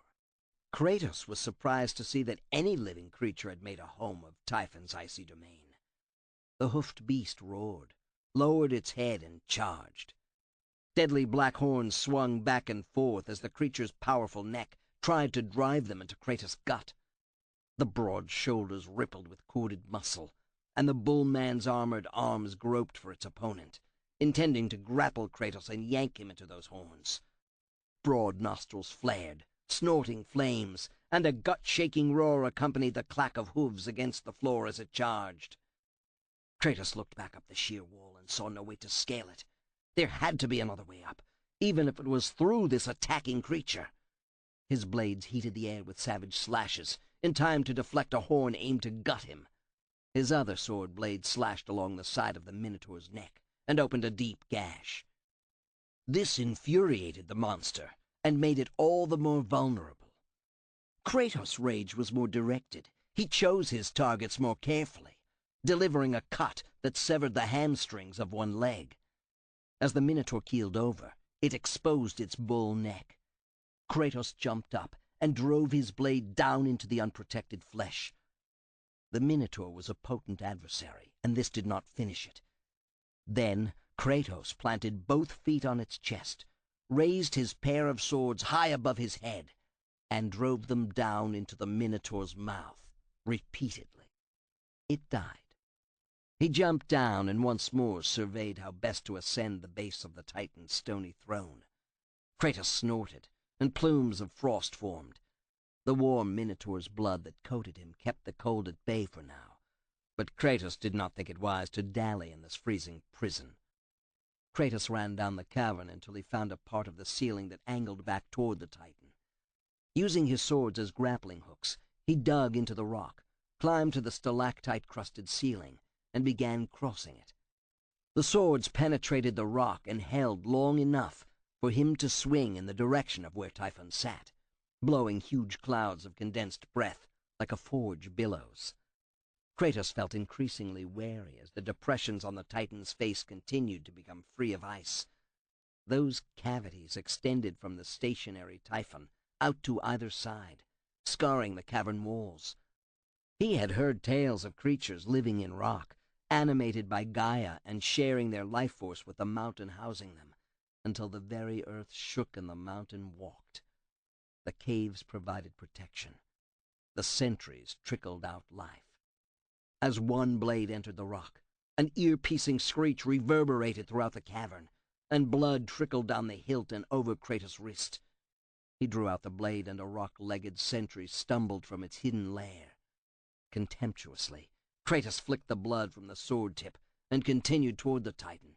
Kratos was surprised to see that any living creature had made a home of Typhon's icy domain. The hoofed beast roared, lowered its head, and charged. Deadly black horns swung back and forth as the creature's powerful neck tried to drive them into Kratos' gut. The broad shoulders rippled with corded muscle, and the bullman's armored arms groped for its opponent, intending to grapple Kratos and yank him into those horns. Broad nostrils flared, snorting flames, and a gut-shaking roar accompanied the clack of hooves against the floor as it charged. Kratos looked back up the sheer wall and saw no way to scale it. There had to be another way up, even if it was through this attacking creature. His blades heated the air with savage slashes, in time to deflect a horn aimed to gut him. His other sword blade slashed along the side of the Minotaur's neck and opened a deep gash. This infuriated the monster and made it all the more vulnerable. Kratos' rage was more directed. He chose his targets more carefully, delivering a cut that severed the hamstrings of one leg. As the Minotaur keeled over, it exposed its bull neck. Kratos jumped up and drove his blade down into the unprotected flesh. The Minotaur was a potent adversary, and this did not finish it. Then Kratos planted both feet on its chest, raised his pair of swords high above his head, and drove them down into the Minotaur's mouth, repeatedly. It died. He jumped down and once more surveyed how best to ascend the base of the Titan's stony throne. Kratos snorted, and plumes of frost formed. The warm Minotaur's blood that coated him kept the cold at bay for now, but Kratos did not think it wise to dally in this freezing prison. Kratos ran down the cavern until he found a part of the ceiling that angled back toward the Titan. Using his swords as grappling hooks, he dug into the rock, climbed to the stalactite-crusted ceiling, and began crossing it. The swords penetrated the rock and held long enough for him to swing in the direction of where Typhon sat, blowing huge clouds of condensed breath like a forge billows. Kratos felt increasingly wary as the depressions on the Titan's face continued to become free of ice. Those cavities extended from the stationary Typhon out to either side, scarring the cavern walls. He had heard tales of creatures living in rock, animated by Gaia and sharing their life force with the mountain housing them, until the very earth shook and the mountain walked. The caves provided protection. The sentries trickled out life. As one blade entered the rock, an ear-piercing screech reverberated throughout the cavern, and blood trickled down the hilt and over Kratos' wrist. He drew out the blade, and a rock-legged sentry stumbled from its hidden lair. Contemptuously, Kratos flicked the blood from the sword tip and continued toward the Titan,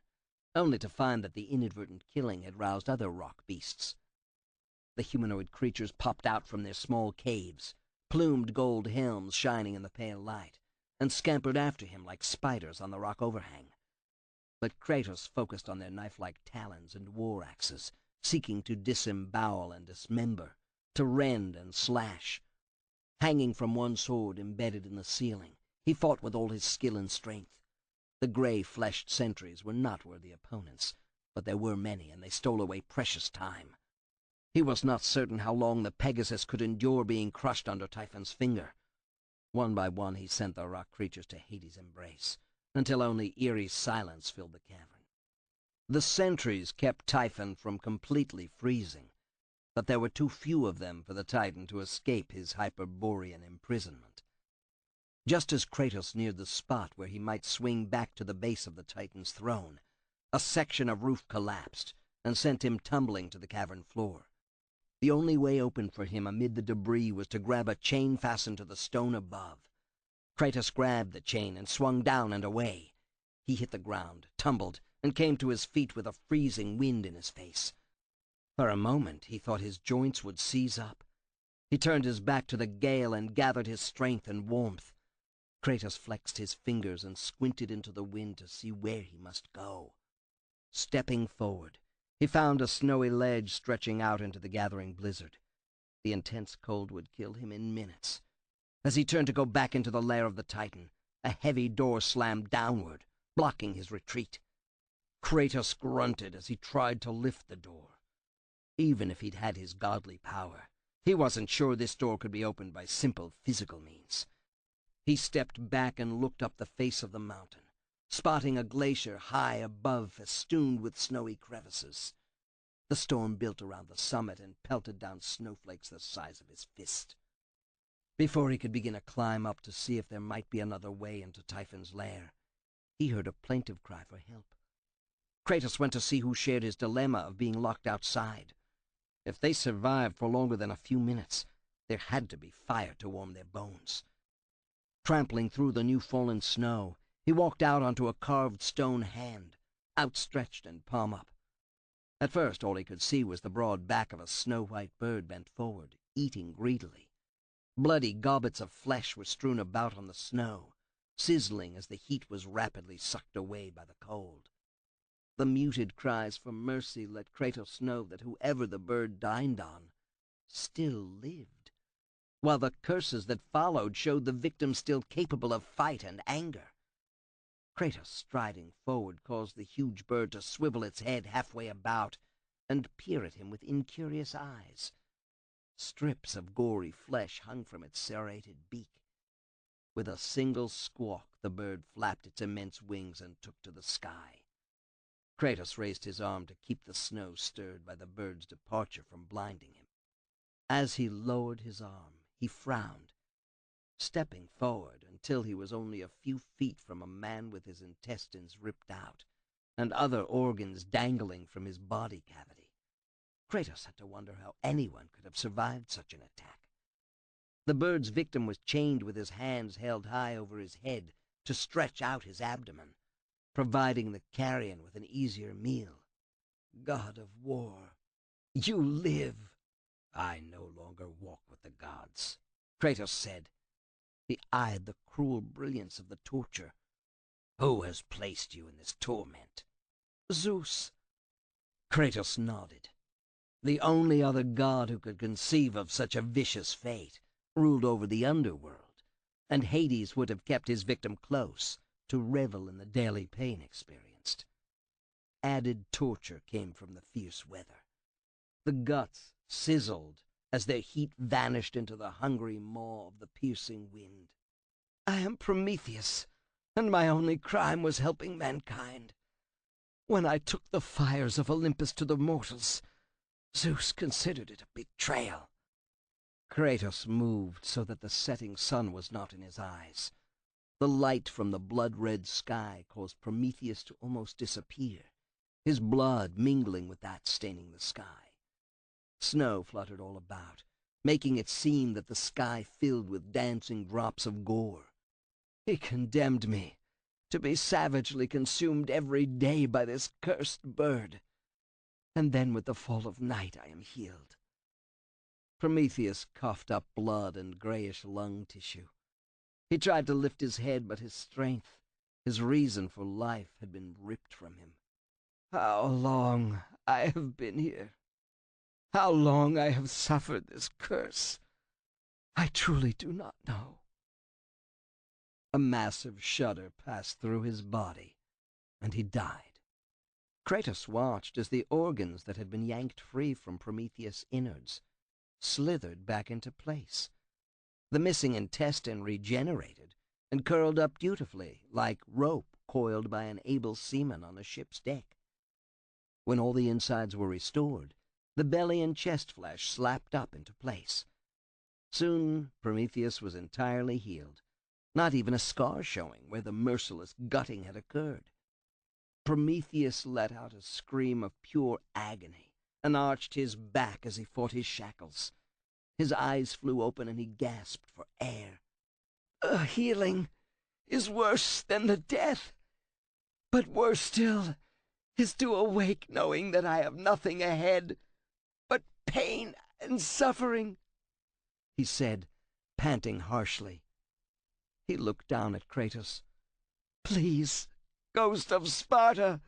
only to find that the inadvertent killing had roused other rock beasts. The humanoid creatures popped out from their small caves, plumed gold helms shining in the pale light, and scampered after him like spiders on the rock overhang. But Kratos focused on their knife-like talons and war axes, seeking to disembowel and dismember, to rend and slash. Hanging from one sword embedded in the ceiling, he fought with all his skill and strength. The gray-fleshed sentries were not worthy opponents, but there were many, and they stole away precious time. He was not certain how long the Pegasus could endure being crushed under Typhon's finger. One by one he sent the rock creatures to Hades' embrace, until only eerie silence filled the cavern. The sentries kept Typhon from completely freezing, but there were too few of them for the Titan to escape his Hyperborean imprisonment. Just as Kratos neared the spot where he might swing back to the base of the Titan's throne, a section of roof collapsed and sent him tumbling to the cavern floor. The only way open for him amid the debris was to grab a chain fastened to the stone above. Kratos grabbed the chain and swung down and away. He hit the ground, tumbled, and came to his feet with a freezing wind in his face. For a moment he thought his joints would seize up. He turned his back to the gale and gathered his strength and warmth. Kratos flexed his fingers and squinted into the wind to see where he must go. Stepping forward, he found a snowy ledge stretching out into the gathering blizzard. The intense cold would kill him in minutes. As he turned to go back into the lair of the Titan, a heavy door slammed downward, blocking his retreat. Kratos grunted as he tried to lift the door. Even if he'd had his godly power, he wasn't sure this door could be opened by simple physical means. He stepped back and looked up the face of the mountain, spotting a glacier high above festooned with snowy crevices. The storm built around the summit and pelted down snowflakes the size of his fist. Before he could begin a climb up to see if there might be another way into Typhon's lair, he heard a plaintive cry for help. Kratos went to see who shared his dilemma of being locked outside. If they survived for longer than a few minutes, there had to be fire to warm their bones. Trampling through the new-fallen snow, he walked out onto a carved stone hand, outstretched and palm up. At first all he could see was the broad back of a snow-white bird bent forward, eating greedily. Bloody gobbets of flesh were strewn about on the snow, sizzling as the heat was rapidly sucked away by the cold. The muted cries for mercy let Kratos know that whoever the bird dined on still lived, while the curses that followed showed the victim still capable of fight and anger. Kratos, striding forward, caused the huge bird to swivel its head halfway about and peer at him with incurious eyes. Strips of gory flesh hung from its serrated beak. With a single squawk, the bird flapped its immense wings and took to the sky. Kratos raised his arm to keep the snow stirred by the bird's departure from blinding him. As he lowered his arm, he frowned, stepping forward until he was only a few feet from a man with his intestines ripped out and other organs dangling from his body cavity. Kratos had to wonder how anyone could have survived such an attack. The bird's victim was chained with his hands held high over his head to stretch out his abdomen, providing the carrion with an easier meal. God of war, you live. I no longer walk with the gods, Kratos said. He eyed the cruel brilliance of the torture. Who has placed you in this torment? Zeus. Kratos nodded. The only other god who could conceive of such a vicious fate ruled over the underworld, and Hades would have kept his victim close to revel in the daily pain experienced. added torture came from the fierce weather. The guts sizzled as their heat vanished into the hungry maw of the piercing wind. I am Prometheus, and my only crime was helping mankind. When I took the fires of Olympus to the mortals, Zeus considered it a betrayal. Kratos moved so that the setting sun was not in his eyes. The light from the blood-red sky caused Prometheus to almost disappear, his blood mingling with that staining the sky. Snow fluttered all about, making it seem that the sky filled with dancing drops of gore. He condemned me to be savagely consumed every day by this cursed bird. And then with the fall of night I am healed. Prometheus coughed up blood and grayish lung tissue. He tried to lift his head, but his strength, his reason for life, had been ripped from him. How long I have been here. How long I have suffered this curse. I truly do not know. A massive shudder passed through his body, and he died. Kratos watched as the organs that had been yanked free from Prometheus' innards slithered back into place. The missing intestine regenerated and curled up dutifully, like rope coiled by an able seaman on a ship's deck. When all the insides were restored, the belly and chest flesh slapped up into place. Soon Prometheus was entirely healed, not even a scar showing where the merciless gutting had occurred. Prometheus let out a scream of pure agony and arched his back as he fought his shackles. His eyes flew open and he gasped for air. Healing is worse than the death, but worse still is to awake knowing that I have nothing ahead but pain and suffering, he said, panting harshly. He looked down at Kratos. Please, ghost of Sparta,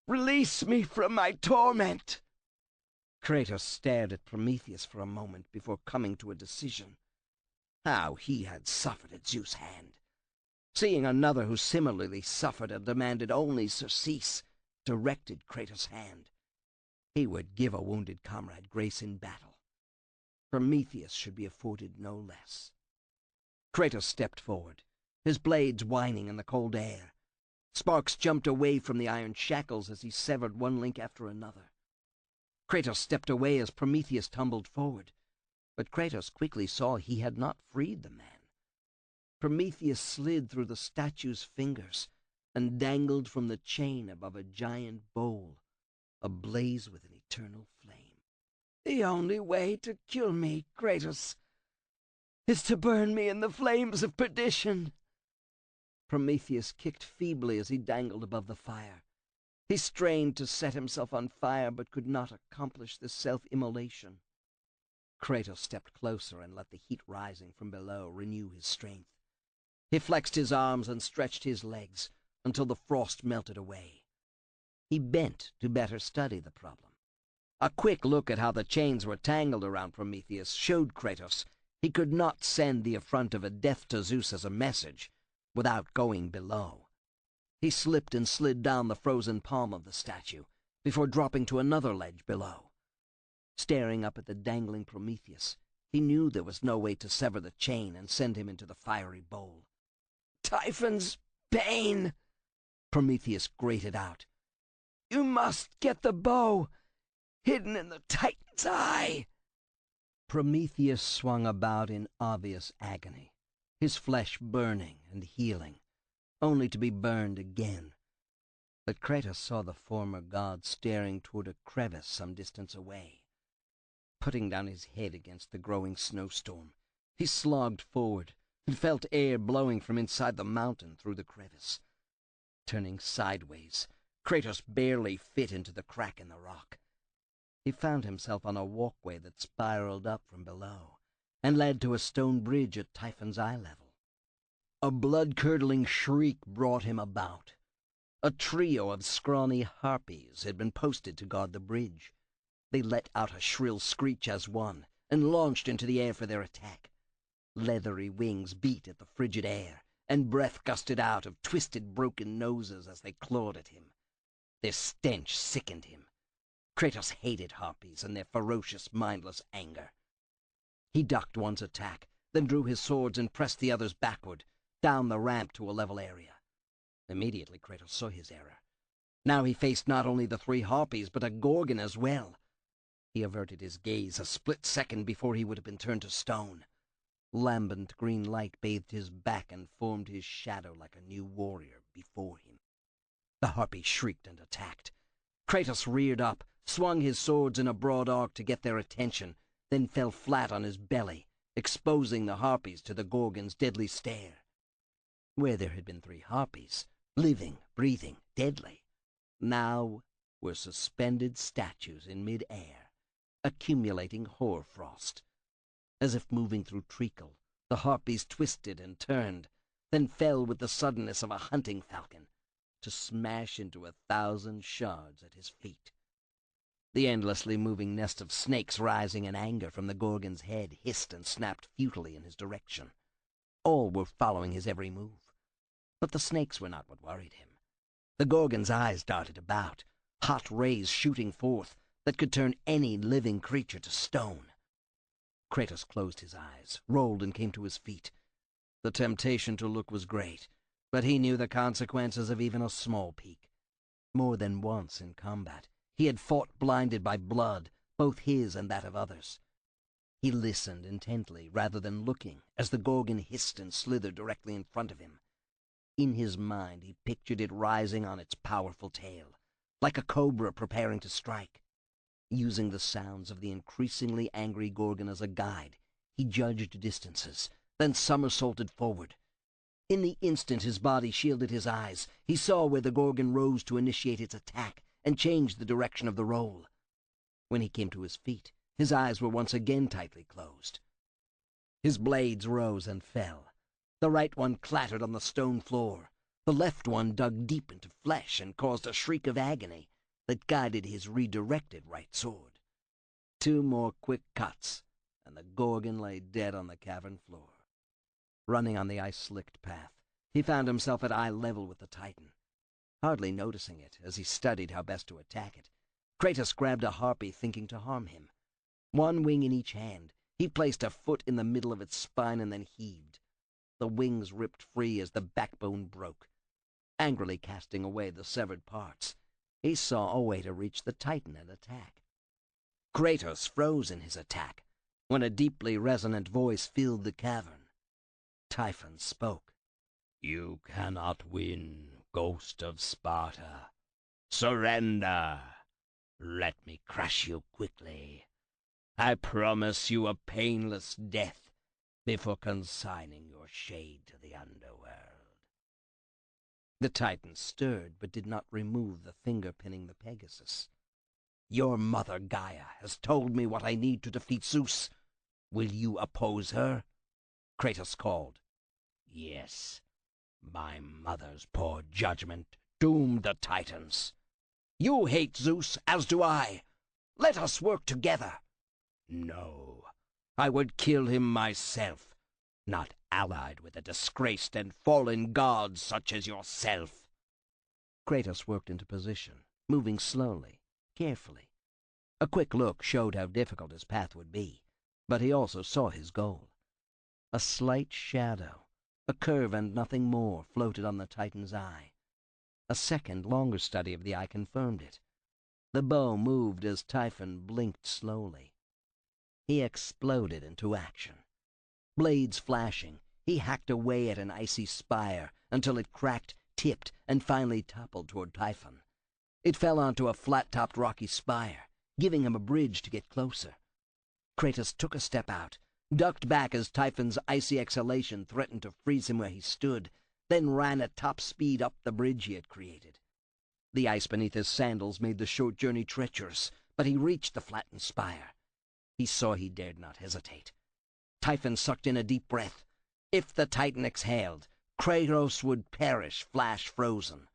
release me from my torment. Kratos stared at Prometheus for a moment before coming to a decision. How he had suffered at Zeus' hand. Seeing another who similarly suffered and demanded only surcease directed Kratos' hand. He would give a wounded comrade grace in battle. Prometheus should be afforded no less. Kratos stepped forward, his blades whining in the cold air. Sparks jumped away from the iron shackles as he severed one link after another. Kratos stepped away as Prometheus tumbled forward, but Kratos quickly saw he had not freed the man. Prometheus slid through the statue's fingers and dangled from the chain above a giant bowl, ablaze with an eternal flame. The only way to kill me, Kratos, is to burn me in the flames of perdition. Prometheus kicked feebly as he dangled above the fire. He strained to set himself on fire, but could not accomplish this self-immolation. Kratos stepped closer and let the heat rising from below renew his strength. He flexed his arms and stretched his legs until the frost melted away. He bent to better study the problem. A quick look at how the chains were tangled around Prometheus showed Kratos he could not send the affront of a death to Zeus as a message without going below. He slipped and slid down the frozen palm of the statue before dropping to another ledge below. Staring up at the dangling Prometheus, he knew there was no way to sever the chain and send him into the fiery bowl. Typhon's bane, Prometheus grated out. You must get the bow, hidden in the Titan's eye. Prometheus swung about in obvious agony, his flesh burning and healing, only to be burned again. But Kratos saw the former god staring toward a crevice some distance away. Putting down his head against the growing snowstorm, he slogged forward and felt air blowing from inside the mountain through the crevice. Turning sideways, Kratos barely fit into the crack in the rock. He found himself on a walkway that spiraled up from below and led to a stone bridge at Typhon's eye level. A blood-curdling shriek brought him about. A trio of scrawny harpies had been posted to guard the bridge. They let out a shrill screech as one and launched into the air for their attack. Leathery wings beat at the frigid air, and breath gusted out of twisted, broken noses as they clawed at him. Their stench sickened him. Kratos hated harpies and their ferocious, mindless anger. He ducked one's attack, then drew his swords and pressed the others backward, down the ramp to a level area. Immediately Kratos saw his error. Now he faced not only the 3 harpies, but a Gorgon as well. He averted his gaze a split second before he would have been turned to stone. Lambent green light bathed his back and formed his shadow like a new warrior before him. The harpies shrieked and attacked. Kratos reared up, swung his swords in a broad arc to get their attention, then fell flat on his belly, exposing the harpies to the Gorgon's deadly stare. Where there had been 3 harpies, living, breathing, deadly, now were suspended statues in mid-air, accumulating hoarfrost. As if moving through treacle, the harpies twisted and turned, then fell with the suddenness of a hunting falcon, to smash into 1,000 shards at his feet. The endlessly moving nest of snakes rising in anger from the Gorgon's head hissed and snapped futilely in his direction. All were following his every move. But the snakes were not what worried him. The Gorgon's eyes darted about, hot rays shooting forth that could turn any living creature to stone. Kratos closed his eyes, rolled and came to his feet. The temptation to look was great, but he knew the consequences of even a small peek. More than once in combat, he had fought blinded by blood, both his and that of others. He listened intently rather than looking as the Gorgon hissed and slithered directly in front of him. In his mind he pictured it rising on its powerful tail, like a cobra preparing to strike. Using the sounds of the increasingly angry Gorgon as a guide, he judged distances, then somersaulted forward. In the instant his body shielded his eyes, he saw where the Gorgon rose to initiate its attack and changed the direction of the roll. When he came to his feet, his eyes were once again tightly closed. His blades rose and fell. The right one clattered on the stone floor. The left one dug deep into flesh and caused a shriek of agony that guided his redirected right sword. 2 more quick cuts, and the Gorgon lay dead on the cavern floor. Running on the ice-slicked path, he found himself at eye level with the Titan. Hardly noticing it as he studied how best to attack it, Kratos grabbed a harpy thinking to harm him. 1 wing in each hand, he placed a foot in the middle of its spine and then heaved. The wings ripped free as the backbone broke. Angrily casting away the severed parts, he saw a way to reach the Titan and attack. Kratos froze in his attack when a deeply resonant voice filled the cavern. Typhon spoke. "You cannot win, ghost of Sparta. Surrender. Let me crush you quickly. I promise you a painless death before consigning your shade to the underworld." The Titan stirred, but did not remove the finger pinning the Pegasus. "Your mother Gaia has told me what I need to defeat Zeus. Will you oppose her?" Kratos called. "Yes, my mother's poor judgment doomed the Titans." "You hate Zeus, as do I. Let us work together." "No, I would kill him myself, not allied with a disgraced and fallen god such as yourself." Kratos worked into position, moving slowly, carefully. A quick look showed how difficult his path would be, but he also saw his goal. A slight shadow, a curve and nothing more, floated on the Titan's eye. A second, longer study of the eye confirmed it. The bow moved as Typhon blinked slowly. He exploded into action. Blades flashing, he hacked away at an icy spire until it cracked, tipped, and finally toppled toward Typhon. It fell onto a flat-topped rocky spire, giving him a bridge to get closer. Kratos took a step out, ducked back as Typhon's icy exhalation threatened to freeze him where he stood, then ran at top speed up the bridge he had created. The ice beneath his sandals made the short journey treacherous, but he reached the flattened spire. He saw he dared not hesitate. Typhon sucked in a deep breath. If the Titan exhaled, Kratos would perish flash-frozen.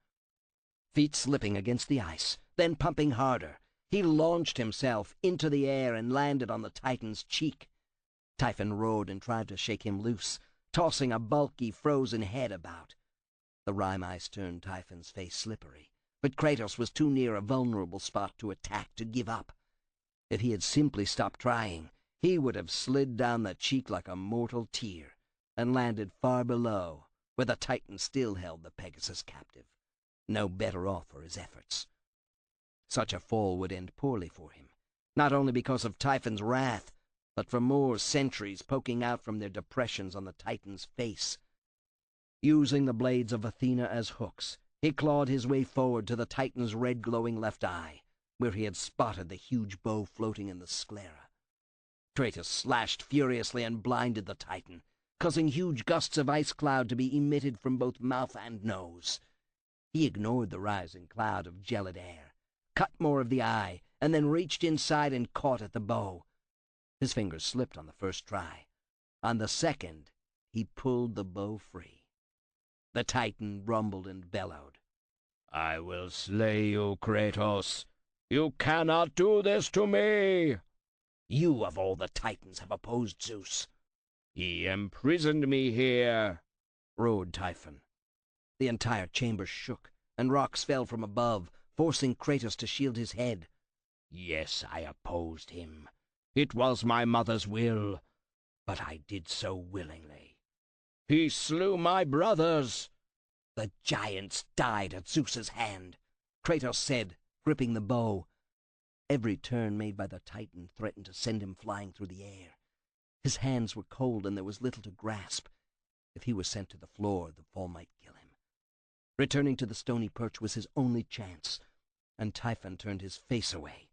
Feet slipping against the ice, then pumping harder, he launched himself into the air and landed on the Titan's cheek. Typhon roared and tried to shake him loose, tossing a bulky, frozen head about. The rime ice turned Typhon's face slippery, but Kratos was too near a vulnerable spot to attack, to give up. If he had simply stopped trying, he would have slid down the cheek like a mortal tear and landed far below, where the Titan still held the Pegasus captive, no better off for his efforts. Such a fall would end poorly for him, not only because of Typhon's wrath, but from more sentries poking out from their depressions on the Titan's face. Using the blades of Athena as hooks, he clawed his way forward to the Titan's red glowing left eye, where he had spotted the huge bow floating in the sclera. Kratos slashed furiously and blinded the Titan, causing huge gusts of ice cloud to be emitted from both mouth and nose. He ignored the rising cloud of gelid air, cut more of the eye, and then reached inside and caught at the bow. His fingers slipped on the first try. On the second, he pulled the bow free. The Titan rumbled and bellowed. "I will slay you, Kratos. You cannot do this to me. You of all the Titans have opposed Zeus. He imprisoned me here," roared Typhon. The entire chamber shook, and rocks fell from above, forcing Kratos to shield his head. "Yes, I opposed him. It was my mother's will, but I did so willingly. He slew my brothers." "The giants died at Zeus's hand," Kratos said, gripping the bow. Every turn made by the Titan threatened to send him flying through the air. His hands were cold, and there was little to grasp. If he was sent to the floor, the fall might kill him. Returning to the stony perch was his only chance, and Typhon turned his face away,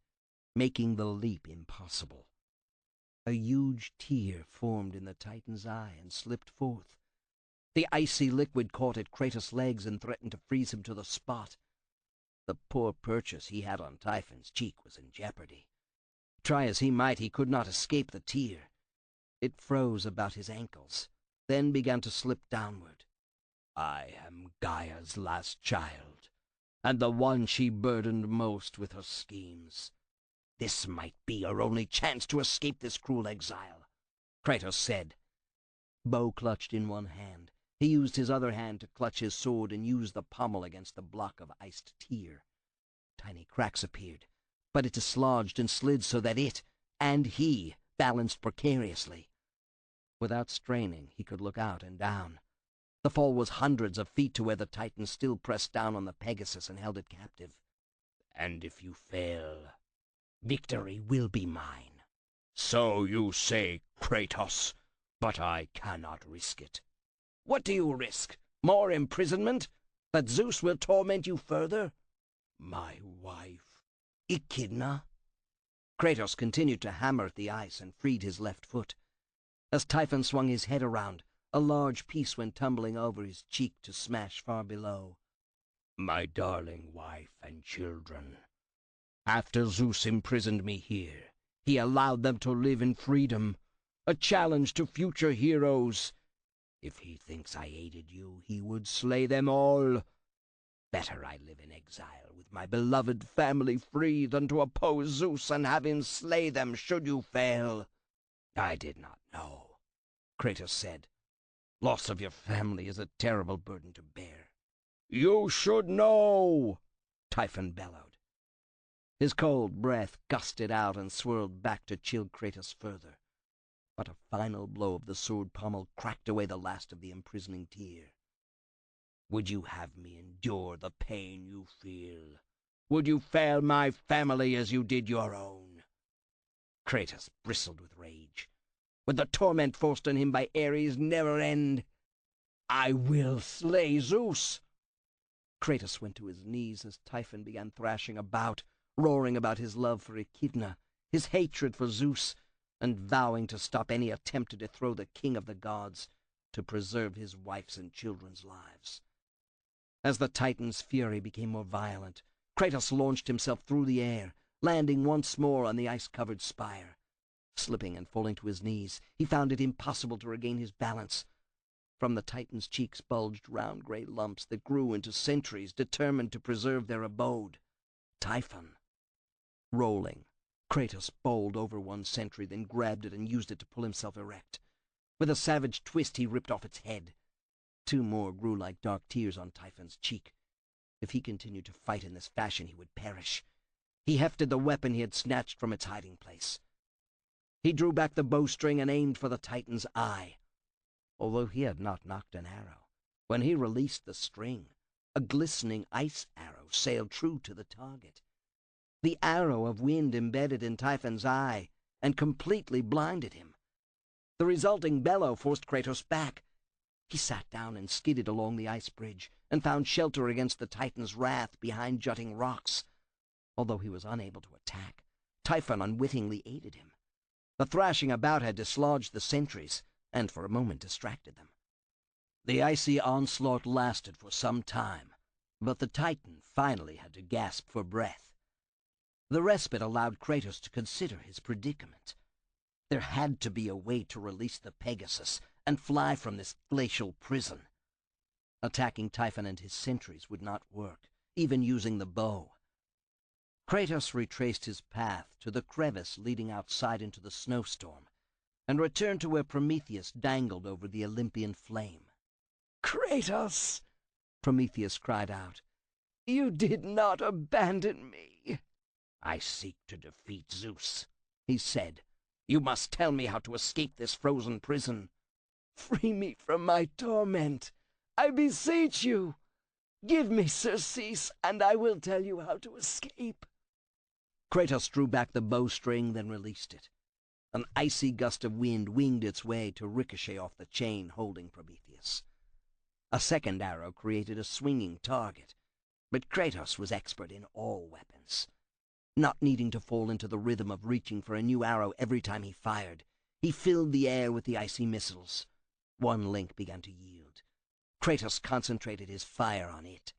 making the leap impossible. A huge tear formed in the Titan's eye and slipped forth. The icy liquid caught at Kratos' legs and threatened to freeze him to the spot. The poor purchase he had on Typhon's cheek was in jeopardy. Try as he might, he could not escape the tear. It froze about his ankles, then began to slip downward. "I am Gaia's last child, and the one she burdened most with her schemes. This might be our only chance to escape this cruel exile," Kratos said. Bow clutched in one hand, he used his other hand to clutch his sword and use the pommel against the block of iced tear. Tiny cracks appeared, but it dislodged and slid so that it, and he, balanced precariously. Without straining, he could look out and down. The fall was hundreds of feet to where the Titan still pressed down on the Pegasus and held it captive. "And if you fail, victory will be mine." "So you say, Kratos, but I cannot risk it." "What do you risk? More imprisonment? That Zeus will torment you further?" "My wife." "Echidna?" Kratos continued to hammer at the ice and freed his left foot. As Typhon swung his head around, a large piece went tumbling over his cheek to smash far below. "My darling wife and children. After Zeus imprisoned me here, he allowed them to live in freedom, a challenge to future heroes. If he thinks I aided you, he would slay them all. Better I live in exile with my beloved family free than to oppose Zeus and have him slay them should you fail." "I did not know," Kratos said. "Loss of your family is a terrible burden to bear." "You should know," Typhon bellowed. His cold breath gusted out and swirled back to chill Kratos further. But a final blow of the sword pommel cracked away the last of the imprisoning tear. "Would you have me endure the pain you feel? Would you fail my family as you did your own?" Kratos bristled with rage. Would the torment forced on him by Ares never end? "I will slay Zeus!" Kratos went to his knees as Typhon began thrashing about, roaring about his love for Echidna, his hatred for Zeus, and vowing to stop any attempt to dethrone the king of the gods, to preserve his wife's and children's lives. As the Titan's fury became more violent, Kratos launched himself through the air, landing once more on the ice-covered spire. Slipping and falling to his knees, he found it impossible to regain his balance. From the Titan's cheeks bulged round gray lumps that grew into sentries determined to preserve their abode. Typhon. Rolling, Kratos bowled over one sentry, then grabbed it and used it to pull himself erect. With a savage twist, he ripped off its head. Two more grew like dark tears on Typhon's cheek. If he continued to fight in this fashion, he would perish. He hefted the weapon he had snatched from its hiding place. He drew back the bowstring and aimed for the Titan's eye. Although he had not knocked an arrow, when he released the string, a glistening ice arrow sailed true to the target. The arrow of wind embedded in Typhon's eye and completely blinded him. The resulting bellow forced Kratos back. He sat down and skidded along the ice bridge and found shelter against the Titan's wrath behind jutting rocks. Although he was unable to attack, Typhon unwittingly aided him. The thrashing about had dislodged the sentries and for a moment distracted them. The icy onslaught lasted for some time, but the Titan finally had to gasp for breath. The respite allowed Kratos to consider his predicament. There had to be a way to release the Pegasus and fly from this glacial prison. Attacking Typhon and his sentries would not work, even using the bow. Kratos retraced his path to the crevice leading outside into the snowstorm, and returned to where Prometheus dangled over the Olympian flame. "Kratos!" Prometheus cried out. "You did not abandon me." "I seek to defeat Zeus," he said. "You must tell me how to escape this frozen prison." "Free me from my torment, I beseech you. Give me surcease, and I will tell you how to escape." Kratos drew back the bowstring, then released it. An icy gust of wind winged its way to ricochet off the chain holding Prometheus. A second arrow created a swinging target, but Kratos was expert in all weapons. Not needing to fall into the rhythm of reaching for a new arrow every time he fired, he filled the air with the icy missiles. One link began to yield. Kratos concentrated his fire on it.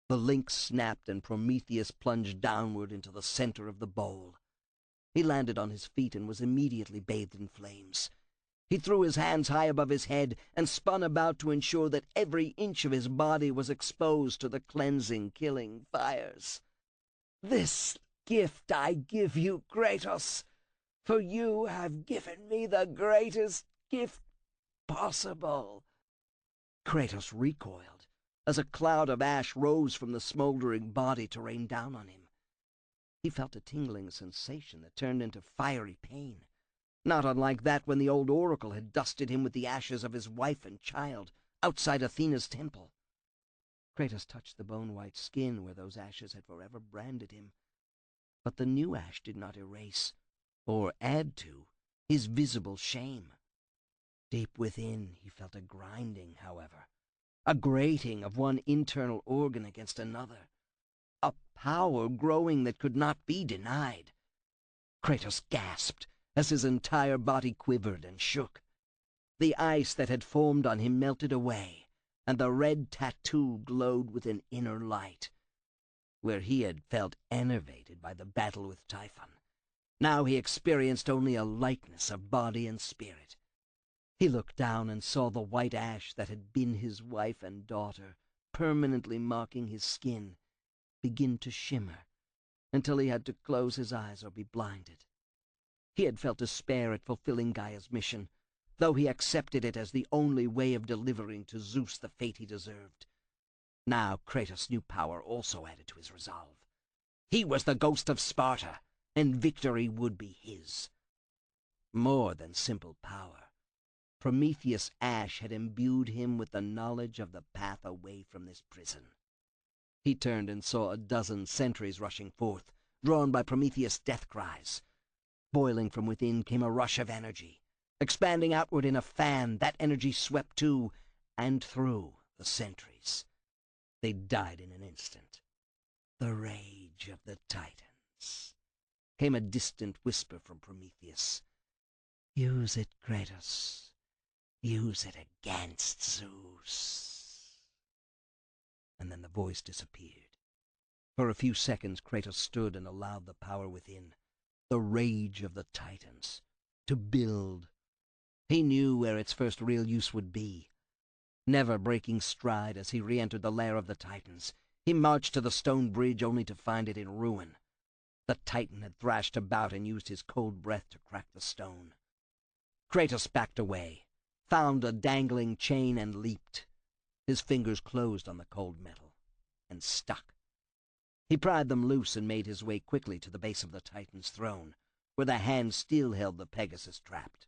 The link snapped and Prometheus plunged downward into the center of the bowl. He landed on his feet and was immediately bathed in flames. He threw his hands high above his head and spun about to ensure that every inch of his body was exposed to the cleansing, killing fires. "This gift I give you, Kratos, for you have given me the greatest gift possible." Kratos recoiled as a cloud of ash rose from the smoldering body to rain down on him. He felt a tingling sensation that turned into fiery pain, not unlike that when the old oracle had dusted him with the ashes of his wife and child outside Athena's temple. Kratos touched the bone-white skin where those ashes had forever branded him, but the new ash did not erase or add to his visible shame. Deep within he felt a grinding, however, a grating of one internal organ against another, a power growing that could not be denied. Kratos gasped as his entire body quivered and shook. The ice that had formed on him melted away, and the red tattoo glowed with an inner light. Where he had felt enervated by the battle with Typhon, now he experienced only a lightness of body and spirit. He looked down and saw the white ash that had been his wife and daughter, permanently marking his skin, begin to shimmer until he had to close his eyes or be blinded. He had felt despair at fulfilling Gaia's mission, though he accepted it as the only way of delivering to Zeus the fate he deserved. Now Kratos' new power also added to his resolve. He was the ghost of Sparta, and victory would be his. More than simple power, Prometheus' ash had imbued him with the knowledge of the path away from this prison. He turned and saw a dozen sentries rushing forth, drawn by Prometheus' death cries. Boiling from within came a rush of energy. Expanding outward in a fan, that energy swept to and through the sentries. They died in an instant. "The rage of the Titans," came a distant whisper from Prometheus. "Use it, Kratos. Use it against Zeus." And then the voice disappeared. For a few seconds Kratos stood and allowed the power within, the rage of the Titans, to build. He knew where its first real use would be. Never breaking stride as he re-entered the lair of the Titans, he marched to the stone bridge only to find it in ruin. The Titan had thrashed about and used his cold breath to crack the stone. Kratos backed away, found a dangling chain and leaped. His fingers closed on the cold metal and stuck. He pried them loose and made his way quickly to the base of the Titan's throne, where the hand still held the Pegasus trapped.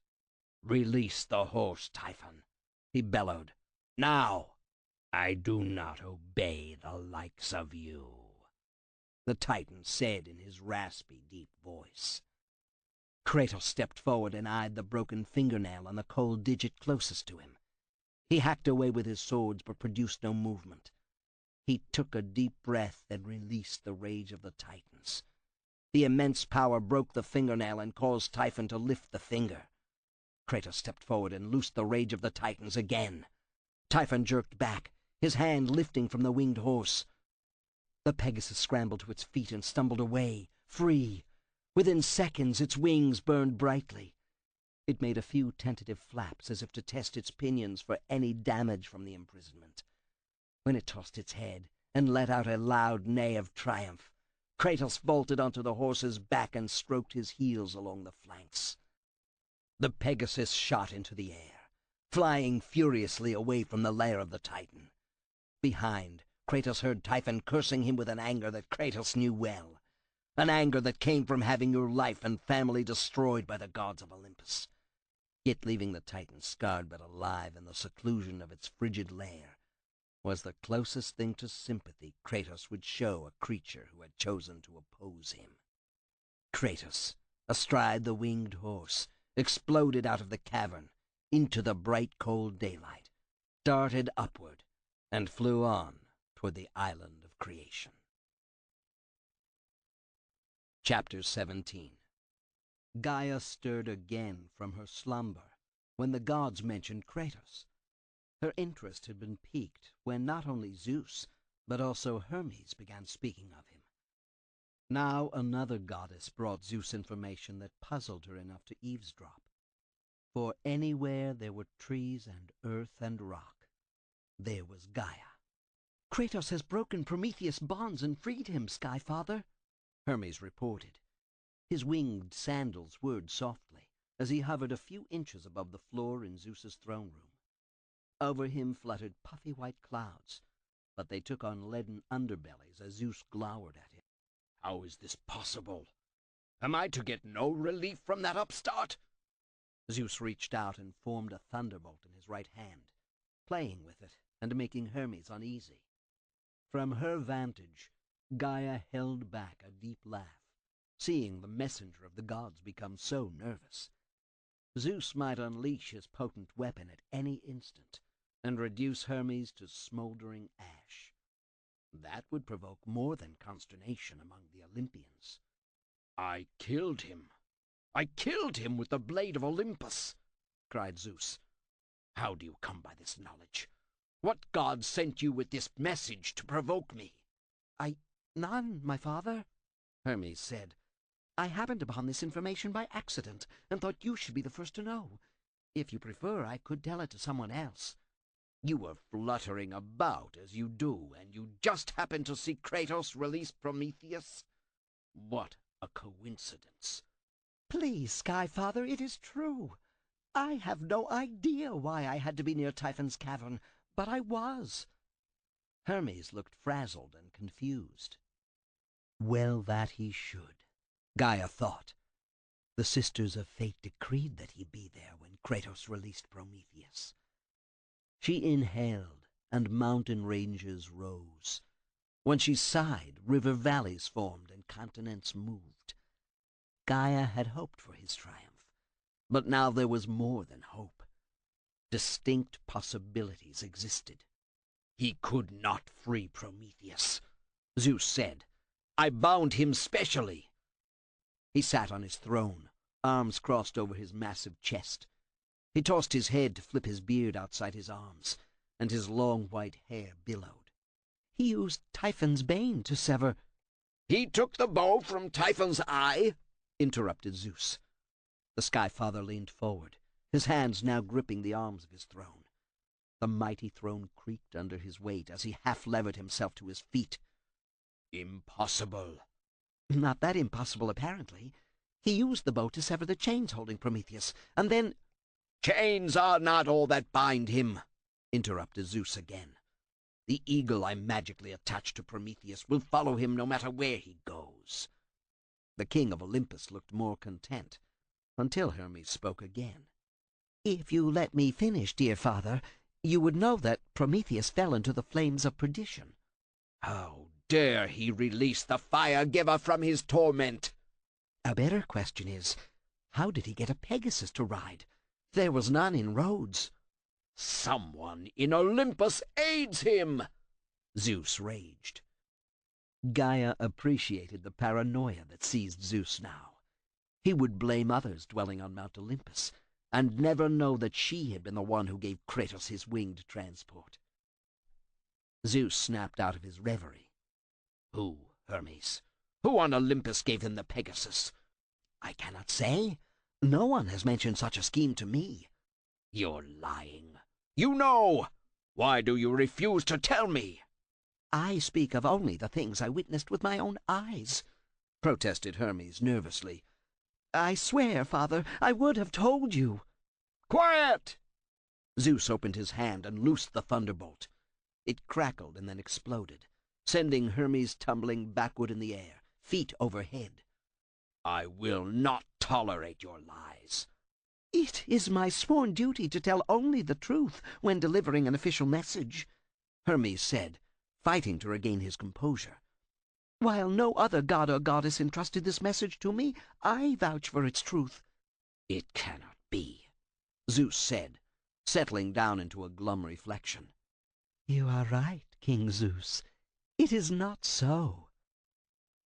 "Release the horse, Typhon," he bellowed. "Now! I do not obey the likes of you," the Titan said in his raspy, deep voice. Kratos stepped forward and eyed the broken fingernail on the cold digit closest to him. He hacked away with his swords, but produced no movement. He took a deep breath and released the rage of the Titans. The immense power broke the fingernail and caused Typhon to lift the finger. Kratos stepped forward and loosed the rage of the Titans again. Typhon jerked back, his hand lifting from the winged horse. The Pegasus scrambled to its feet and stumbled away, free. Within seconds, its wings burned brightly. It made a few tentative flaps as if to test its pinions for any damage from the imprisonment. When it tossed its head and let out a loud neigh of triumph, Kratos vaulted onto the horse's back and stroked his heels along the flanks. The Pegasus shot into the air, flying furiously away from the lair of the Titan. Behind, Kratos heard Typhon cursing him with an anger that Kratos knew well, an anger that came from having your life and family destroyed by the gods of Olympus. Yet leaving the Titan scarred but alive in the seclusion of its frigid lair was the closest thing to sympathy Kratos would show a creature who had chosen to oppose him. Kratos, astride the winged horse, exploded out of the cavern into the bright cold daylight, darted upward, and flew on toward the island of creation. Chapter 17. Gaia stirred again from her slumber when the gods mentioned Kratos. Her interest had been piqued when not only Zeus, but also Hermes began speaking of him. Now another goddess brought Zeus information that puzzled her enough to eavesdrop. For anywhere there were trees and earth and rock, there was Gaia. "Kratos has broken Prometheus' bonds and freed him, Skyfather," Hermes reported. His winged sandals whirred softly as he hovered a few inches above the floor in Zeus's throne room. Over him fluttered puffy white clouds, but they took on leaden underbellies as Zeus glowered at him. "How is this possible? Am I to get no relief from that upstart?" Zeus reached out and formed a thunderbolt in his right hand, playing with it and making Hermes uneasy. From her vantage, Gaia held back a deep laugh, seeing the messenger of the gods become so nervous. Zeus might unleash his potent weapon at any instant and reduce Hermes to smoldering ash. That would provoke more than consternation among the Olympians. "I killed him. I killed him with the blade of Olympus," cried Zeus. "How do you come by this knowledge? What god sent you with this message to provoke me?" "None, my father," Hermes said. "I happened upon this information by accident and thought you should be the first to know. If you prefer, I could tell it to someone else." "You were fluttering about as you do, and you just happened to see Kratos release Prometheus? What a coincidence." "Please, Skyfather, it is true. I have no idea why I had to be near Typhon's cavern, but I was." Hermes looked frazzled and confused. Well, that he should, Gaia thought. The Sisters of Fate decreed that he be there when Kratos released Prometheus. She inhaled, and mountain ranges rose. When she sighed, river valleys formed and continents moved. Gaia had hoped for his triumph, but now there was more than hope. Distinct possibilities existed. "He could not free Prometheus," Zeus said. "I bound him specially." He sat on his throne, arms crossed over his massive chest. He tossed his head to flip his beard outside his arms, and his long white hair billowed. "He used Typhon's bane to sever—" "He took the bow from Typhon's eye," interrupted Zeus. The Skyfather leaned forward, his hands now gripping the arms of his throne. The mighty throne creaked under his weight as he half-levered himself to his feet. "Impossible." "Not that impossible, apparently. He used the bow to sever the chains holding Prometheus, and then—" "Chains are not all that bind him," interrupted Zeus again. The eagle I magically attached to Prometheus will follow him no matter where he goes." The king of Olympus looked more content, until Hermes spoke again. "If you let me finish, dear father, you would know that Prometheus fell into the flames of perdition." "How dare he release the fire-giver from his torment?" "A better question is, how did he get a Pegasus to ride? There was none in Rhodes." "Someone in Olympus aids him!" Zeus raged. Gaia appreciated the paranoia that seized Zeus now. He would blame others dwelling on Mount Olympus, and never know that she had been the one who gave Kratos his winged transport. Zeus snapped out of his reverie. "Who, Hermes? Who on Olympus gave him the Pegasus?" "I cannot say. No one has mentioned such a scheme to me." "You're lying. You know! Why do you refuse to tell me?" "I speak of only the things I witnessed with my own eyes," protested Hermes nervously. "I swear, father, I would have told you." "Quiet!" Zeus opened his hand and loosed the thunderbolt. It crackled and then exploded, sending Hermes tumbling backward in the air, feet overhead. "I will not tolerate your lies." "It is my sworn duty to tell only the truth when delivering an official message," Hermes said, fighting to regain his composure. "While no other god or goddess entrusted this message to me, I vouch for its truth." "It cannot be," Zeus said, settling down into a glum reflection. "You are right, King Zeus. It is not so."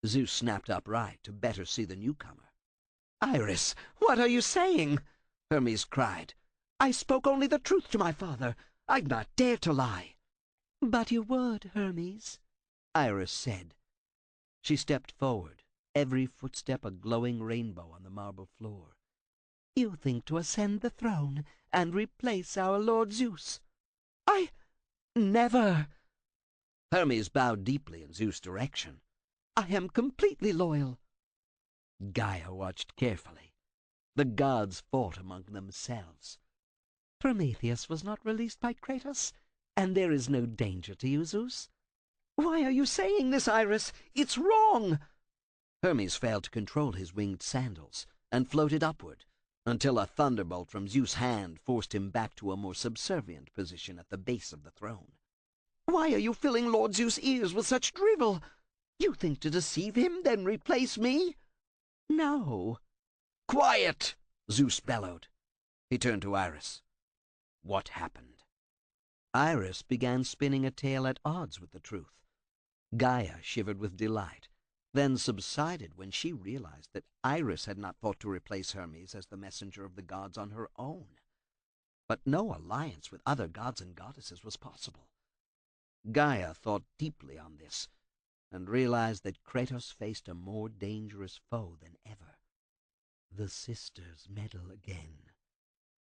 Zeus snapped upright to better see the newcomer. "Iris, what are you saying?" Hermes cried. "I spoke only the truth to my father. I'd not dare to lie." "But you would, Hermes," Iris said. She stepped forward, every footstep a glowing rainbow on the marble floor. "You think to ascend the throne and replace our Lord Zeus. I never." Hermes bowed deeply in Zeus' direction. "I am completely loyal." Gaia watched carefully. The gods fought among themselves. "Prometheus was not released by Kratos, and there is no danger to you, Zeus." "Why are you saying this, Iris? It's wrong!" Hermes failed to control his winged sandals and floated upward until a thunderbolt from Zeus' hand forced him back to a more subservient position at the base of the throne. "Why are you filling Lord Zeus' ears with such drivel? You think to deceive him, then replace me?" "No." "Quiet!" Zeus bellowed. He turned to Iris. "What happened?" Iris began spinning a tale at odds with the truth. Gaia shivered with delight, then subsided when she realized that Iris had not thought to replace Hermes as the messenger of the gods on her own. But no alliance with other gods and goddesses was possible. Gaia thought deeply on this, and realized that Kratos faced a more dangerous foe than ever. The sisters meddle again.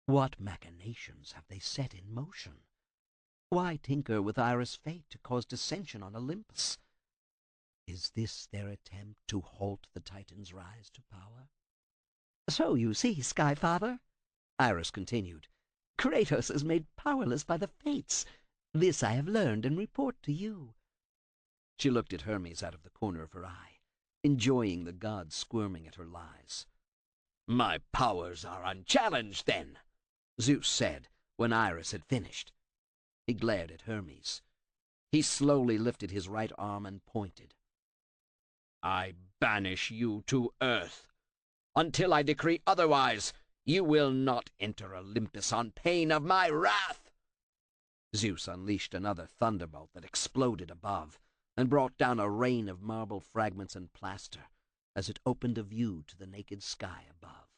What machinations have they set in motion? Why tinker with Iris' fate to cause dissension on Olympus? Is this their attempt to halt the Titan's rise to power? "So you see, Sky Father," Iris continued, "Kratos is made powerless by the fates. This I have learned and report to you." She looked at Hermes out of the corner of her eye, enjoying the gods squirming at her lies. "My powers are unchallenged, then," Zeus said when Iris had finished. He glared at Hermes. He slowly lifted his right arm and pointed. "I banish you to earth. Until I decree otherwise, you will not enter Olympus on pain of my wrath." Zeus unleashed another thunderbolt that exploded above and brought down a rain of marble fragments and plaster as it opened a view to the naked sky above.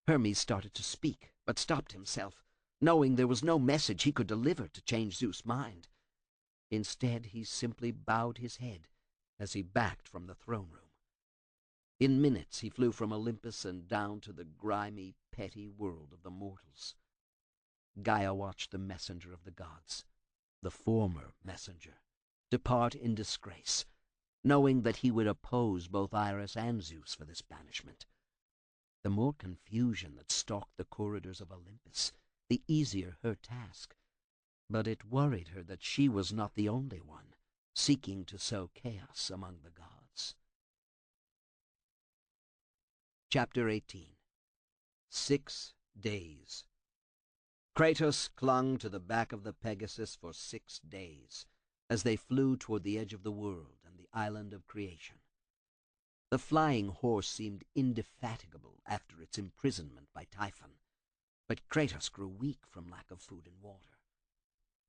Hermes started to speak, but stopped himself, knowing there was no message he could deliver to change Zeus' mind. Instead, he simply bowed his head as he backed from the throne room. In minutes, he flew from Olympus and down to the grimy, petty world of the mortals. Gaia watched the messenger of the gods, the former messenger, depart in disgrace, knowing that he would oppose both Iris and Zeus for this banishment. The more confusion that stalked the corridors of Olympus, the easier her task. But it worried her that she was not the only one seeking to sow chaos among the gods. Chapter 18. 6 days. Kratos clung to the back of the Pegasus for 6 days as they flew toward the edge of the world and the island of creation. The flying horse seemed indefatigable after its imprisonment by Typhon, but Kratos grew weak from lack of food and water.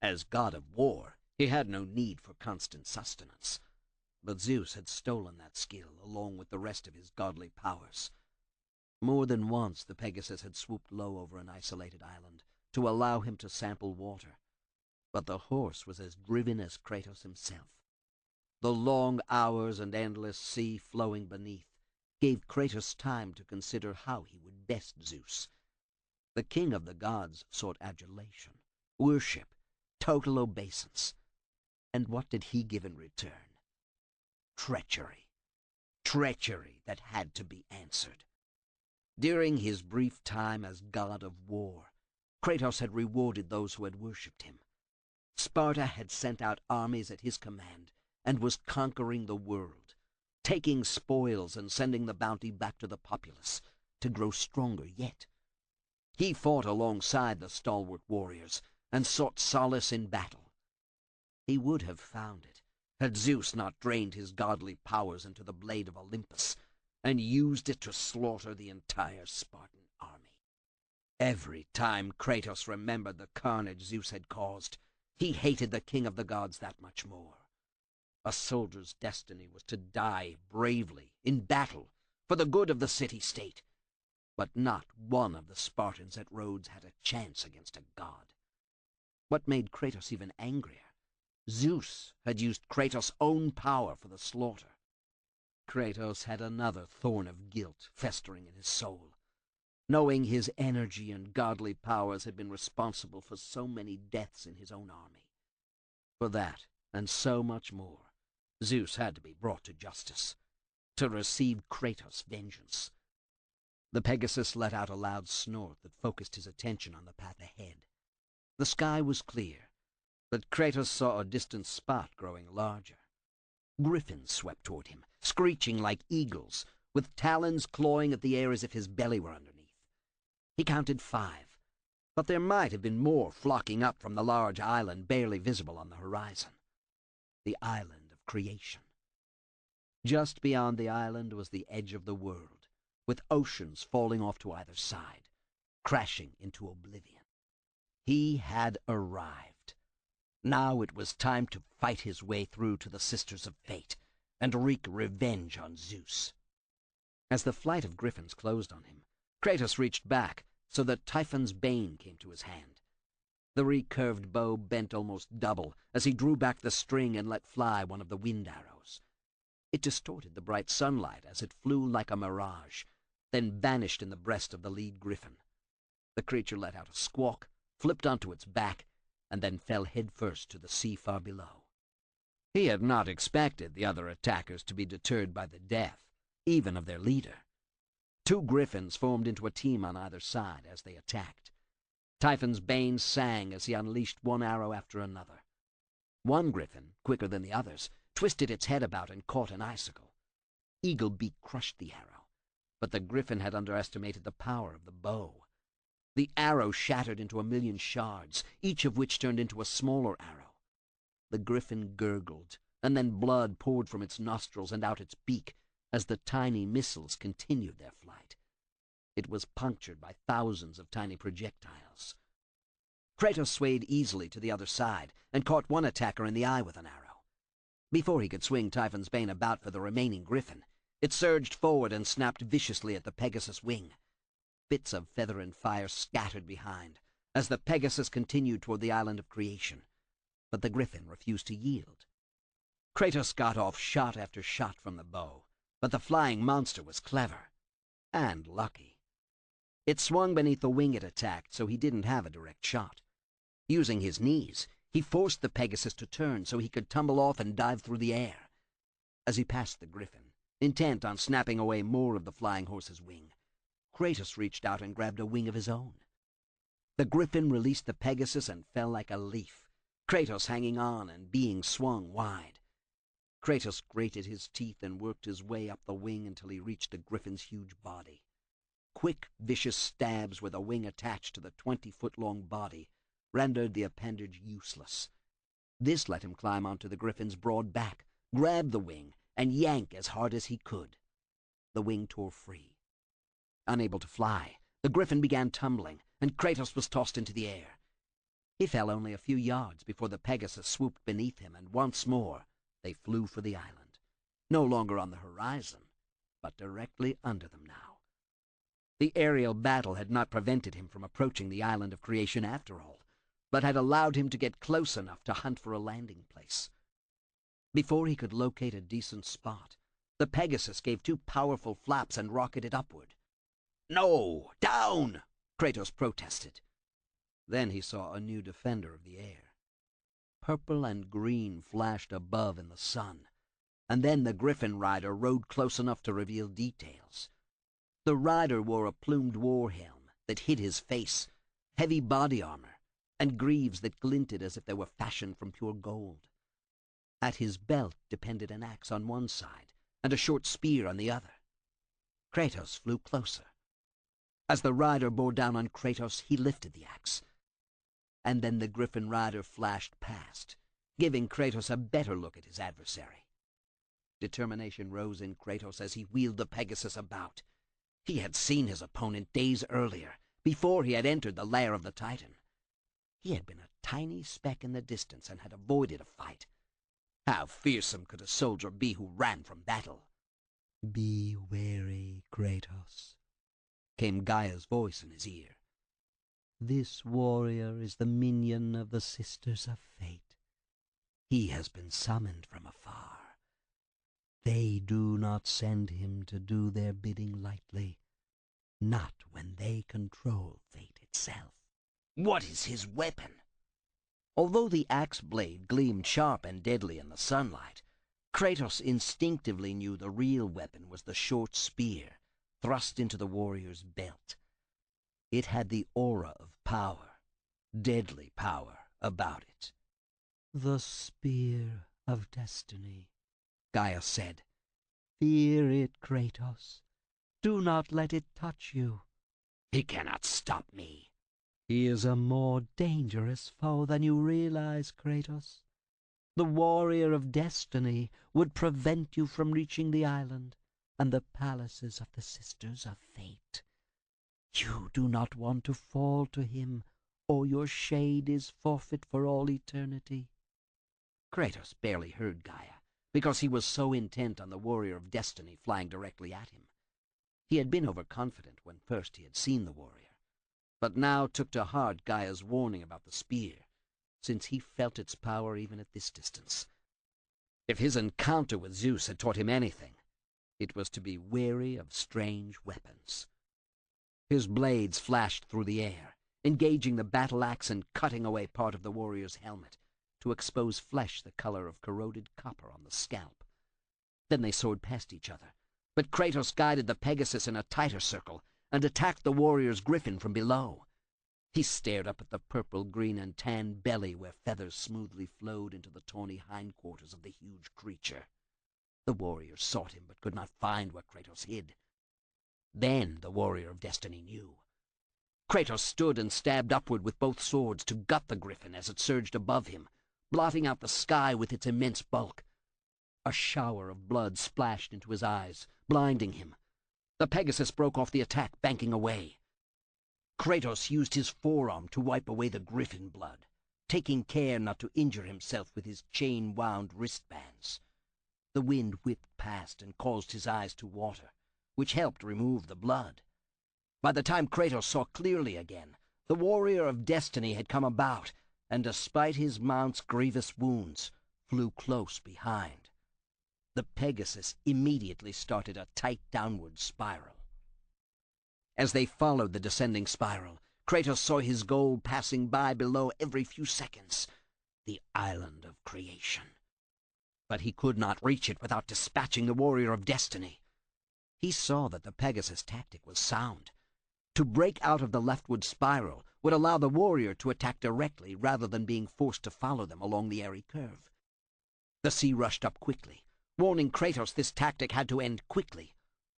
As god of war, he had no need for constant sustenance, but Zeus had stolen that skill along with the rest of his godly powers. More than once the Pegasus had swooped low over an isolated island to allow him to sample water, but the horse was as driven as Kratos himself. The long hours and endless sea flowing beneath gave Kratos time to consider how he would best Zeus. The king of the gods sought adulation, worship, total obeisance. And what did he give in return? Treachery. Treachery that had to be answered. During his brief time as god of war, Kratos had rewarded those who had worshipped him. Sparta had sent out armies at his command and was conquering the world, taking spoils and sending the bounty back to the populace to grow stronger yet. He fought alongside the stalwart warriors and sought solace in battle. He would have found it had Zeus not drained his godly powers into the blade of Olympus and used it to slaughter the entire Spartan army. Every time Kratos remembered the carnage Zeus had caused, he hated the king of the gods that much more. A soldier's destiny was to die bravely in battle for the good of the city-state, but not one of the Spartans at Rhodes had a chance against a god. What made Kratos even angrier? Zeus had used Kratos' own power for the slaughter. Kratos had another thorn of guilt festering in his soul, knowing his energy and godly powers had been responsible for so many deaths in his own army. For that, and so much more, Zeus had to be brought to justice, to receive Kratos' vengeance. The Pegasus let out a loud snort that focused his attention on the path ahead. The sky was clear, but Kratos saw a distant spot growing larger. Griffins swept toward him, screeching like eagles, with talons clawing at the air as if his belly were underneath. He counted 5, but there might have been more flocking up from the large island barely visible on the horizon. The island of creation. Just beyond the island was the edge of the world, with oceans falling off to either side, crashing into oblivion. He had arrived. Now it was time to fight his way through to the Sisters of Fate and wreak revenge on Zeus. As the flight of griffins closed on him, Kratos reached back so that Typhon's bane came to his hand. The recurved bow bent almost double as he drew back the string and let fly one of the wind arrows. It distorted the bright sunlight as it flew like a mirage, then vanished in the breast of the lead griffin. The creature let out a squawk, flipped onto its back, and then fell headfirst to the sea far below. He had not expected the other attackers to be deterred by the death, even of their leader. 2 griffins formed into a team on either side as they attacked. Typhon's bane sang as he unleashed one arrow after another. One griffin, quicker than the others, twisted its head about and caught an icicle. Eaglebeak crushed the arrow, but the griffin had underestimated the power of the bow. The arrow shattered into 1,000,000 shards, each of which turned into a smaller arrow. The griffin gurgled, and then blood poured from its nostrils and out its beak as the tiny missiles continued their flight. It was punctured by thousands of tiny projectiles. Kratos swayed easily to the other side and caught one attacker in the eye with an arrow. Before he could swing Typhon's bane about for the remaining griffin, it surged forward and snapped viciously at the Pegasus' wing. Bits of feather and fire scattered behind as the Pegasus continued toward the island of creation, but the griffin refused to yield. Kratos got off shot after shot from the bow, but the flying monster was clever and lucky. It swung beneath the wing it attacked, so he didn't have a direct shot. Using his knees, he forced the Pegasus to turn so he could tumble off and dive through the air. As he passed the griffin, intent on snapping away more of the flying horse's wing, Kratos reached out and grabbed a wing of his own. The griffin released the Pegasus and fell like a leaf, Kratos hanging on and being swung wide. Kratos grated his teeth and worked his way up the wing until he reached the griffin's huge body. Quick, vicious stabs with a wing attached to the 20-foot-long body rendered the appendage useless. This let him climb onto the griffin's broad back, grab the wing, and yank as hard as he could. The wing tore free. Unable to fly, the griffin began tumbling, and Kratos was tossed into the air. He fell only a few yards before the Pegasus swooped beneath him, and once more they flew for the island, no longer on the horizon, but directly under them now. The aerial battle had not prevented him from approaching the island of creation after all, but had allowed him to get close enough to hunt for a landing place. Before he could locate a decent spot, the Pegasus gave two powerful flaps and rocketed upward. "No! Down!" Kratos protested. Then he saw a new defender of the air. Purple and green flashed above in the sun, and then the griffin rider rode close enough to reveal details. The rider wore a plumed war helm that hid his face, heavy body armor, and greaves that glinted as if they were fashioned from pure gold. At his belt depended an axe on one side and a short spear on the other. Kratos flew closer. As the rider bore down on Kratos, he lifted the axe. And then the griffin rider flashed past, giving Kratos a better look at his adversary. Determination rose in Kratos as he wheeled the Pegasus about. He had seen his opponent days earlier, before he had entered the lair of the Titan. He had been a tiny speck in the distance and had avoided a fight. How fearsome could a soldier be who ran from battle? "Be wary, Kratos," came Gaia's voice in his ear. "This warrior is the minion of the Sisters of Fate. He has been summoned from afar. They do not send him to do their bidding lightly, not when they control fate itself." What is his weapon? Although the axe blade gleamed sharp and deadly in the sunlight, Kratos instinctively knew the real weapon was the short spear thrust into the warrior's belt. It had the aura of power, deadly power, about it. "The spear of destiny," Gaia said. "Fear it, Kratos. Do not let it touch you. He cannot stop me. He is a more dangerous foe than you realize, Kratos. The warrior of destiny would prevent you from reaching the island and the palaces of the Sisters of Fate. You do not want to fall to him, or your shade is forfeit for all eternity." Kratos barely heard Gaia, because he was so intent on the warrior of destiny flying directly at him. He had been overconfident when first he had seen the warrior, but now took to heart Gaia's warning about the spear, since he felt its power even at this distance. If his encounter with Zeus had taught him anything, it was to be wary of strange weapons. His blades flashed through the air, engaging the battle axe and cutting away part of the warrior's helmet to expose flesh the color of corroded copper on the scalp. Then they soared past each other, but Kratos guided the Pegasus in a tighter circle and attacked the warrior's griffin from below. He stared up at the purple, green, and tan belly where feathers smoothly flowed into the tawny hindquarters of the huge creature. The warrior sought him but could not find where Kratos hid. Then the warrior of destiny knew. Kratos stood and stabbed upward with both swords to gut the griffin as it surged above him, blotting out the sky with its immense bulk. A shower of blood splashed into his eyes, blinding him. The Pegasus broke off the attack, banking away. Kratos used his forearm to wipe away the griffin blood, taking care not to injure himself with his chain-wound wristbands. The wind whipped past and caused his eyes to water, which helped remove the blood. By the time Kratos saw clearly again, the warrior of destiny had come about, and despite his mount's grievous wounds, flew close behind. The Pegasus immediately started a tight downward spiral. As they followed the descending spiral, Kratos saw his goal passing by below every few seconds, the island of creation. But he could not reach it without dispatching the warrior of destiny. He saw that the Pegasus' tactic was sound. To break out of the leftward spiral would allow the warrior to attack directly rather than being forced to follow them along the airy curve. The sea rushed up quickly, warning Kratos this tactic had to end quickly,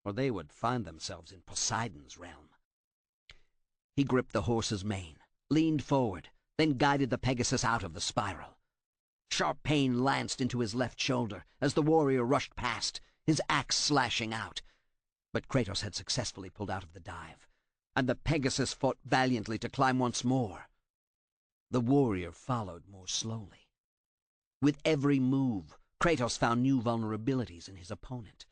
or they would find themselves in Poseidon's realm. He gripped the horse's mane, leaned forward, then guided the Pegasus out of the spiral. Sharp pain lanced into his left shoulder as the warrior rushed past, his axe slashing out. But Kratos had successfully pulled out of the dive, and the Pegasus fought valiantly to climb once more. The warrior followed more slowly. With every move, Kratos found new vulnerabilities in his opponent.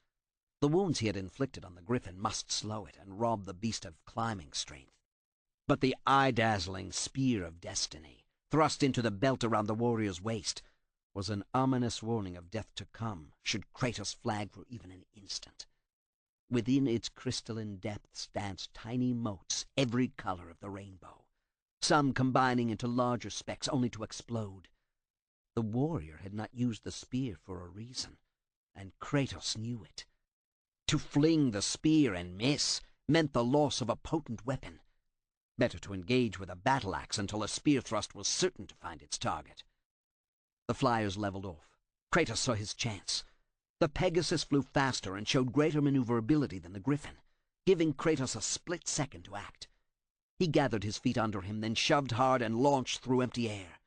The wounds he had inflicted on the griffin must slow it and rob the beast of climbing strength. But the eye-dazzling spear of destiny, thrust into the belt around the warrior's waist, was an ominous warning of death to come should Kratos flag for even an instant. Within its crystalline depths danced tiny motes, every color of the rainbow, some combining into larger specks only to explode. The warrior had not used the spear for a reason, and Kratos knew it. To fling the spear and miss meant the loss of a potent weapon. Better to engage with a battle-axe until a spear thrust was certain to find its target. The flyers leveled off. Kratos saw his chance. The Pegasus flew faster and showed greater maneuverability than the griffin, giving Kratos a split second to act. He gathered his feet under him, then shoved hard and launched through empty air.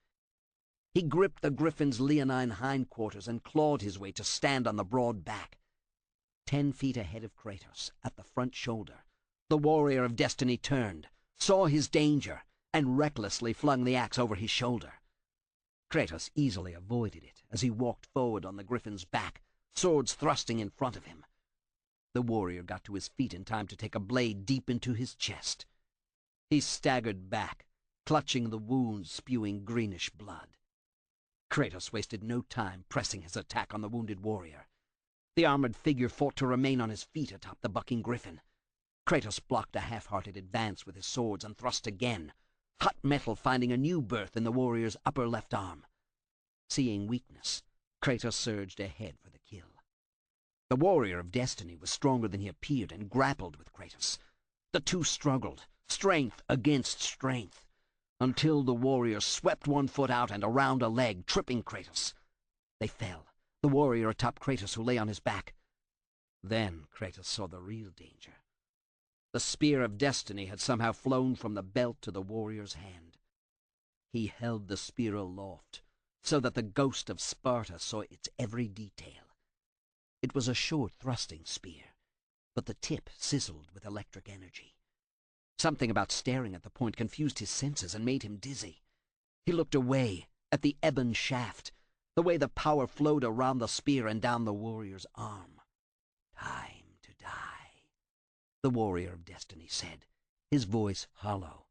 He gripped the griffin's leonine hindquarters and clawed his way to stand on the broad back. 10 feet ahead of Kratos, at the front shoulder, the warrior of destiny turned, saw his danger, and recklessly flung the axe over his shoulder. Kratos easily avoided it as he walked forward on the griffin's back, swords thrusting in front of him. The warrior got to his feet in time to take a blade deep into his chest. He staggered back, clutching the wound, spewing greenish blood. Kratos wasted no time pressing his attack on the wounded warrior. The armored figure fought to remain on his feet atop the bucking griffin. Kratos blocked a half-hearted advance with his swords and thrust again, hot metal finding a new berth in the warrior's upper left arm. Seeing weakness, Kratos surged ahead for the kill. The warrior of destiny was stronger than he appeared and grappled with Kratos. The two struggled, strength against strength, until the warrior swept one foot out and around a leg, tripping Kratos. They fell, the warrior atop Kratos, who lay on his back. Then Kratos saw the real danger. The spear of destiny had somehow flown from the belt to the warrior's hand. He held the spear aloft, so that the ghost of Sparta saw its every detail. It was a short thrusting spear, but the tip sizzled with electric energy. Something about staring at the point confused his senses and made him dizzy. He looked away at the ebon shaft, the way the power flowed around the spear and down the warrior's arm. "Time to die," the warrior of destiny said, his voice hollow.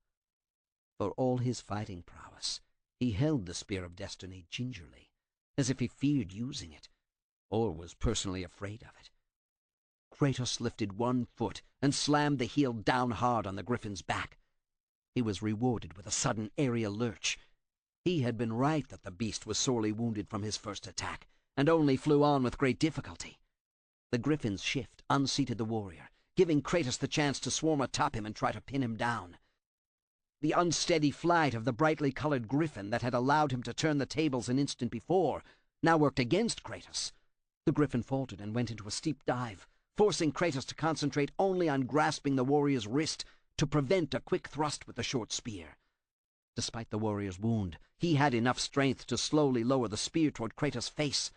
For all his fighting prowess, he held the spear of destiny gingerly, as if he feared using it, or was personally afraid of it. Kratos lifted one foot and slammed the heel down hard on the griffin's back. He was rewarded with a sudden aerial lurch. He had been right that the beast was sorely wounded from his first attack, and only flew on with great difficulty. The griffin's shift unseated the warrior, giving Kratos the chance to swarm atop him and try to pin him down. The unsteady flight of the brightly colored griffin that had allowed him to turn the tables an instant before now worked against Kratos. The griffin faltered and went into a steep dive, forcing Kratos to concentrate only on grasping the warrior's wrist to prevent a quick thrust with the short spear. Despite the warrior's wound, he had enough strength to slowly lower the spear toward Kratos' face.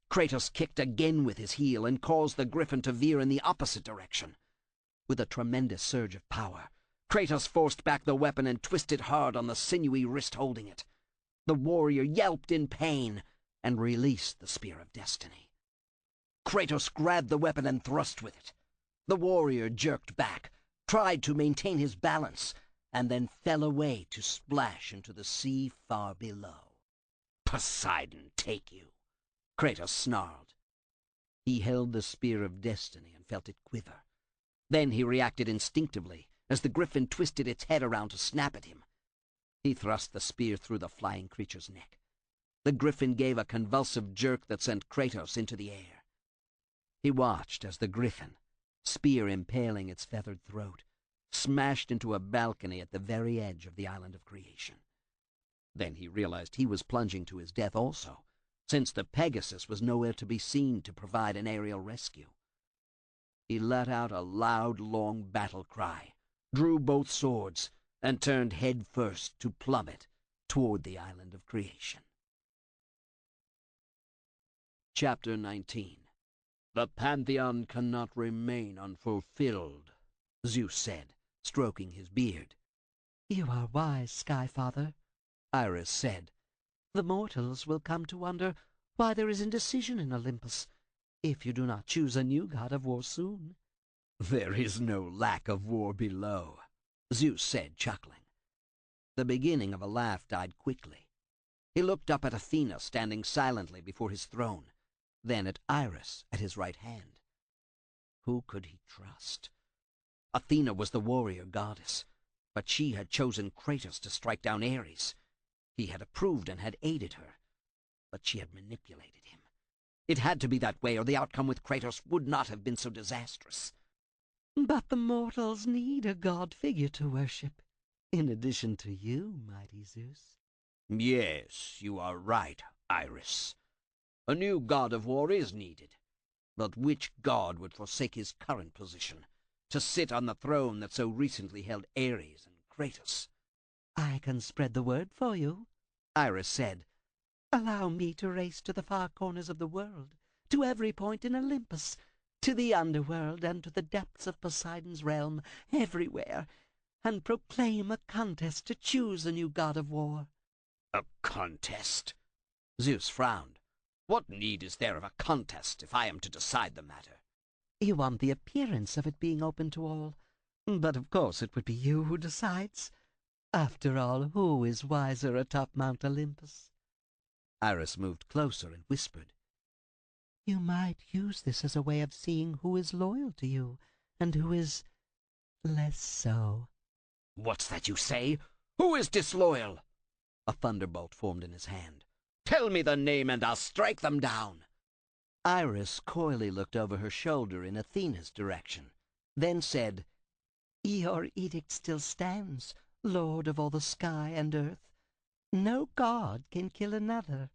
Kratos kicked again with his heel and caused the griffin to veer in the opposite direction. With a tremendous surge of power, Kratos forced back the weapon and twisted hard on the sinewy wrist holding it. The warrior yelped in pain and released the spear of destiny. Kratos grabbed the weapon and thrust with it. The warrior jerked back, tried to maintain his balance, and then fell away to splash into the sea far below. "Poseidon take you," Kratos snarled. He held the spear of destiny and felt it quiver. Then he reacted instinctively as the griffin twisted its head around to snap at him. He thrust the spear through the flying creature's neck. The griffin gave a convulsive jerk that sent Kratos into the air. He watched as the griffin, spear impaling its feathered throat, smashed into a balcony at the very edge of the island of creation. Then he realized he was plunging to his death also, since the Pegasus was nowhere to be seen to provide an aerial rescue. He let out a loud, long battle cry, drew both swords, and turned head first to plummet toward the island of creation. Chapter 19. The Pantheon cannot remain unfulfilled, Zeus said, stroking his beard. You are wise, Sky Father, Iris said. The mortals will come to wonder why there is indecision in Olympus, if you do not choose a new god of war soon. There is no lack of war below, Zeus said, chuckling. The beginning of a laugh died quickly. He looked up at Athena standing silently before his throne, then at Iris at his right hand. Who could he trust? Athena was the warrior goddess, but she had chosen Kratos to strike down Ares. He had approved and had aided her, but she had manipulated him. It had to be that way, or the outcome with Kratos would not have been so disastrous. But the mortals need a god figure to worship, in addition to you, mighty Zeus. Yes, you are right, Iris. A new god of war is needed. But which god would forsake his current position to sit on the throne that so recently held Ares and Kratos? I can spread the word for you, Iris said. Allow me to race to the far corners of the world, to every point in Olympus, to the underworld and to the depths of Poseidon's realm, everywhere, and proclaim a contest to choose a new god of war. A contest? Zeus frowned. What need is there of a contest if I am to decide the matter? You want the appearance of it being open to all, but of course it would be you who decides. After all, who is wiser atop Mount Olympus? Iris moved closer and whispered. You might use this as a way of seeing who is loyal to you and who is less so. What's that you say? Who is disloyal? A thunderbolt formed in his hand. Tell me the name and I'll strike them down. Iris coyly looked over her shoulder in Athena's direction, then said, Your edict still stands, Lord of all the sky and earth. No god can kill another.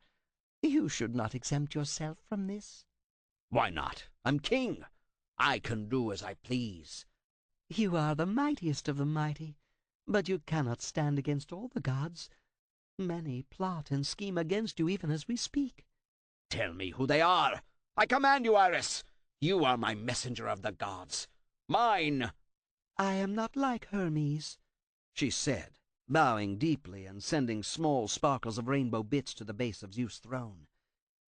You should not exempt yourself from this. Why not? I'm king. I can do as I please. You are the mightiest of the mighty, but you cannot stand against all the gods. Many plot and scheme against you even as we speak. Tell me who they are. I command you, Iris. You are my messenger of the gods. Mine. I am not like Hermes, she said, bowing deeply and sending small sparkles of rainbow bits to the base of Zeus' throne.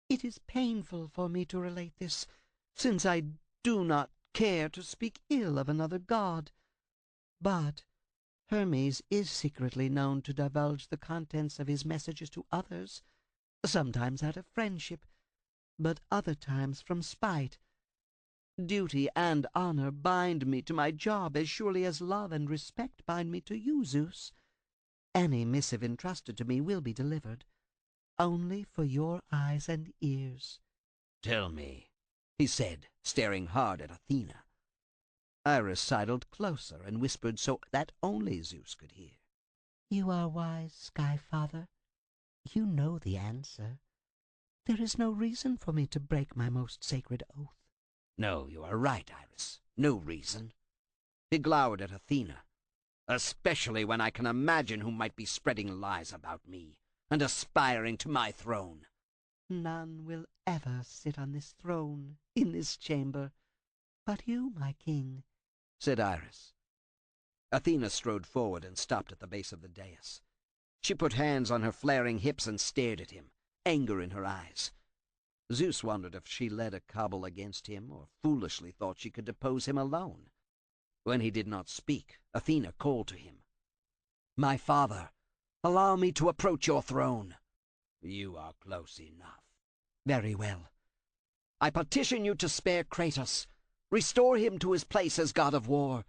It is painful for me to relate this, since I do not care to speak ill of another god. But Hermes is secretly known to divulge the contents of his messages to others, sometimes out of friendship, but other times from spite. Duty and honor bind me to my job as surely as love and respect bind me to you, Zeus. Any missive entrusted to me will be delivered, only for your eyes and ears. Tell me, he said, staring hard at Athena. Iris sidled closer and whispered so that only Zeus could hear. You are wise, Sky Father. You know the answer. There is no reason for me to break my most sacred oath. No, you are right, Iris. No reason. He glowered at Athena. Especially when I can imagine who might be spreading lies about me and aspiring to my throne. None will ever sit on this throne, in this chamber, but you, my king, said Iris. Athena strode forward and stopped at the base of the dais. She put hands on her flaring hips and stared at him, anger in her eyes. Zeus wondered if she led a cabal against him or foolishly thought she could depose him alone. When he did not speak, Athena called to him. My father, allow me to approach your throne. You are close enough. Very well. I petition you to spare Kratos. Restore him to his place as god of war.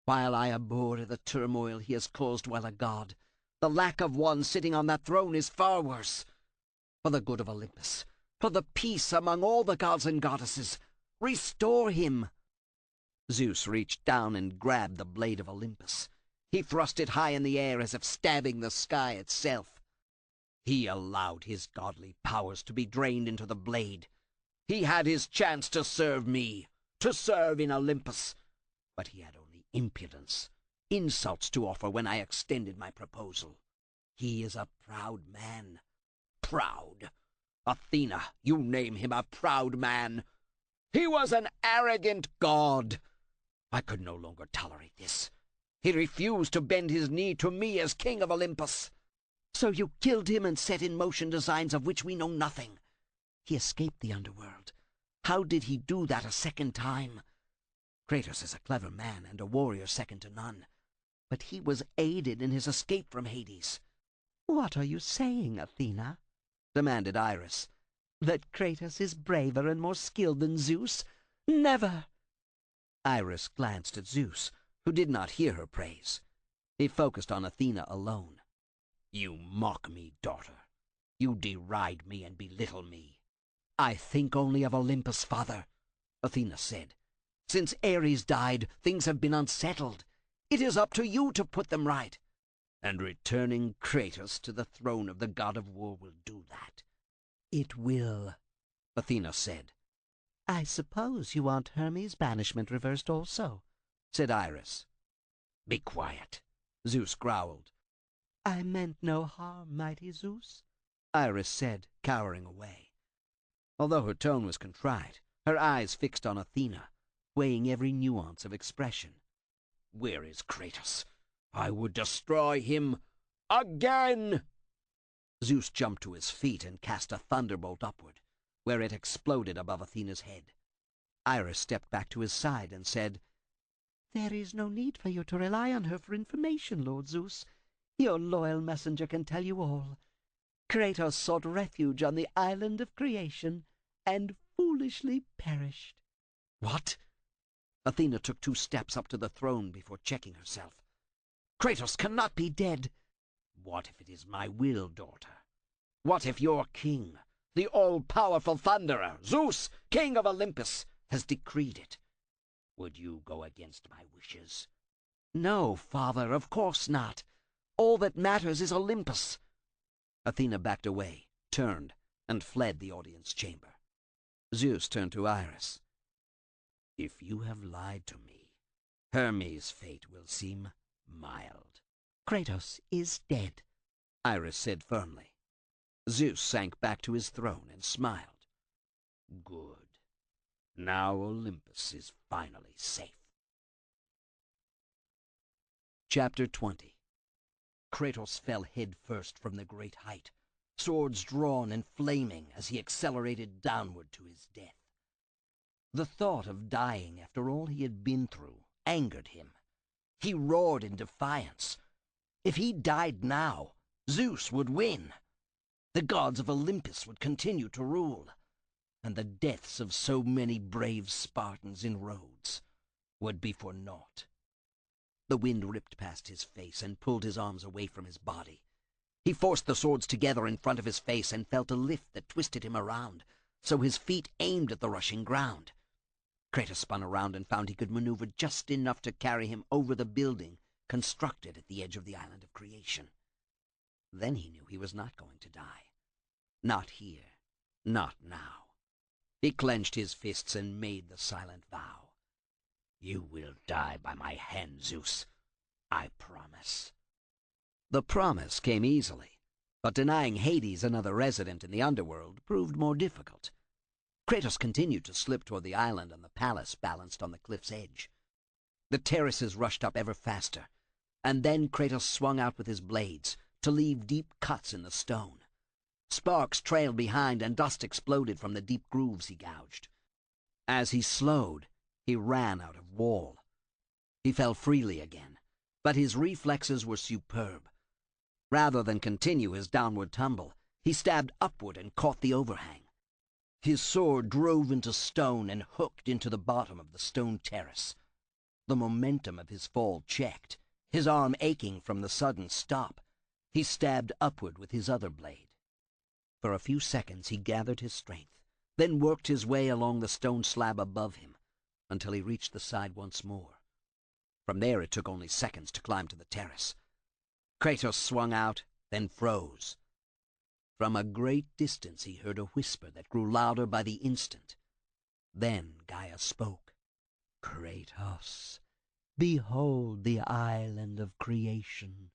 While I abhor the turmoil he has caused while a god, the lack of one sitting on that throne is far worse. For the good of Olympus, for the peace among all the gods and goddesses, restore him. Zeus reached down and grabbed the blade of Olympus. He thrust it high in the air as if stabbing the sky itself. He allowed his godly powers to be drained into the blade. He had his chance to serve me, to serve in Olympus, but he had only impudence, insults to offer when I extended my proposal. He is a proud man. Proud. Athena, you name him a proud man. He was an arrogant god. I could no longer tolerate this. He refused to bend his knee to me as king of Olympus. So you killed him and set in motion designs of which we know nothing. He escaped the underworld. How did he do that a second time? Kratos is a clever man and a warrior second to none, but he was aided in his escape from Hades. What are you saying, Athena? Demanded Iris. That Kratos is braver and more skilled than Zeus? Never! Iris glanced at Zeus, who did not hear her praise. He focused on Athena alone. You mock me, daughter. You deride me and belittle me. I think only of Olympus, father, Athena said. Since Ares died, things have been unsettled. It is up to you to put them right. And returning Kratos to the throne of the god of war will do that. It will, Athena said. I suppose you want Hermes' banishment reversed also, said Iris. Be quiet, Zeus growled. I meant no harm, mighty Zeus, Iris said, cowering away. Although her tone was contrite, her eyes fixed on Athena, weighing every nuance of expression. Where is Kratos? I would destroy him again! Zeus jumped to his feet and cast a thunderbolt upward, where it exploded above Athena's head. Iris stepped back to his side and said, There is no need for you to rely on her for information, Lord Zeus. Your loyal messenger can tell you all. Kratos sought refuge on the island of creation and foolishly perished. What? Athena took 2 steps up to the throne before checking herself. Kratos cannot be dead. What if it is my will, daughter? What if your king, the all-powerful Thunderer, Zeus, king of Olympus, has decreed it? Would you go against my wishes? No, father, of course not. All that matters is Olympus. Athena backed away, turned, and fled the audience chamber. Zeus turned to Iris. If you have lied to me, Hermes' fate will seem mild. Kratos is dead, Iris said firmly. Zeus sank back to his throne and smiled. Good. Now Olympus is finally safe. Chapter 20. Kratos fell head first from the great height, swords drawn and flaming as he accelerated downward to his death. The thought of dying after all he had been through angered him. He roared in defiance. If he died now, Zeus would win. The gods of Olympus would continue to rule, and the deaths of so many brave Spartans in Rhodes would be for naught. The wind ripped past his face and pulled his arms away from his body. He forced the swords together in front of his face and felt a lift that twisted him around, so his feet aimed at the rushing ground. Kratos spun around and found he could maneuver just enough to carry him over the building constructed at the edge of the island of creation. Then he knew he was not going to die. Not here. Not now. He clenched his fists and made the silent vow. You will die by my hand, Zeus. I promise. The promise came easily, but denying Hades another resident in the underworld proved more difficult. Kratos continued to slip toward the island and the palace balanced on the cliff's edge. The terraces rushed up ever faster, and then Kratos swung out with his blades to leave deep cuts in the stone. Sparks trailed behind and dust exploded from the deep grooves he gouged. As he slowed, he ran out of wall. He fell freely again, but his reflexes were superb. Rather than continue his downward tumble, he stabbed upward and caught the overhang. His sword drove into stone and hooked into the bottom of the stone terrace. The momentum of his fall checked, his arm aching from the sudden stop. He stabbed upward with his other blade. For a few seconds he gathered his strength, then worked his way along the stone slab above him. until he reached the side once more. From there it took only seconds to climb to the terrace. Kratos swung out, then froze. From a great distance he heard a whisper that grew louder by the instant. Then Gaia spoke. Kratos, behold the island of creation,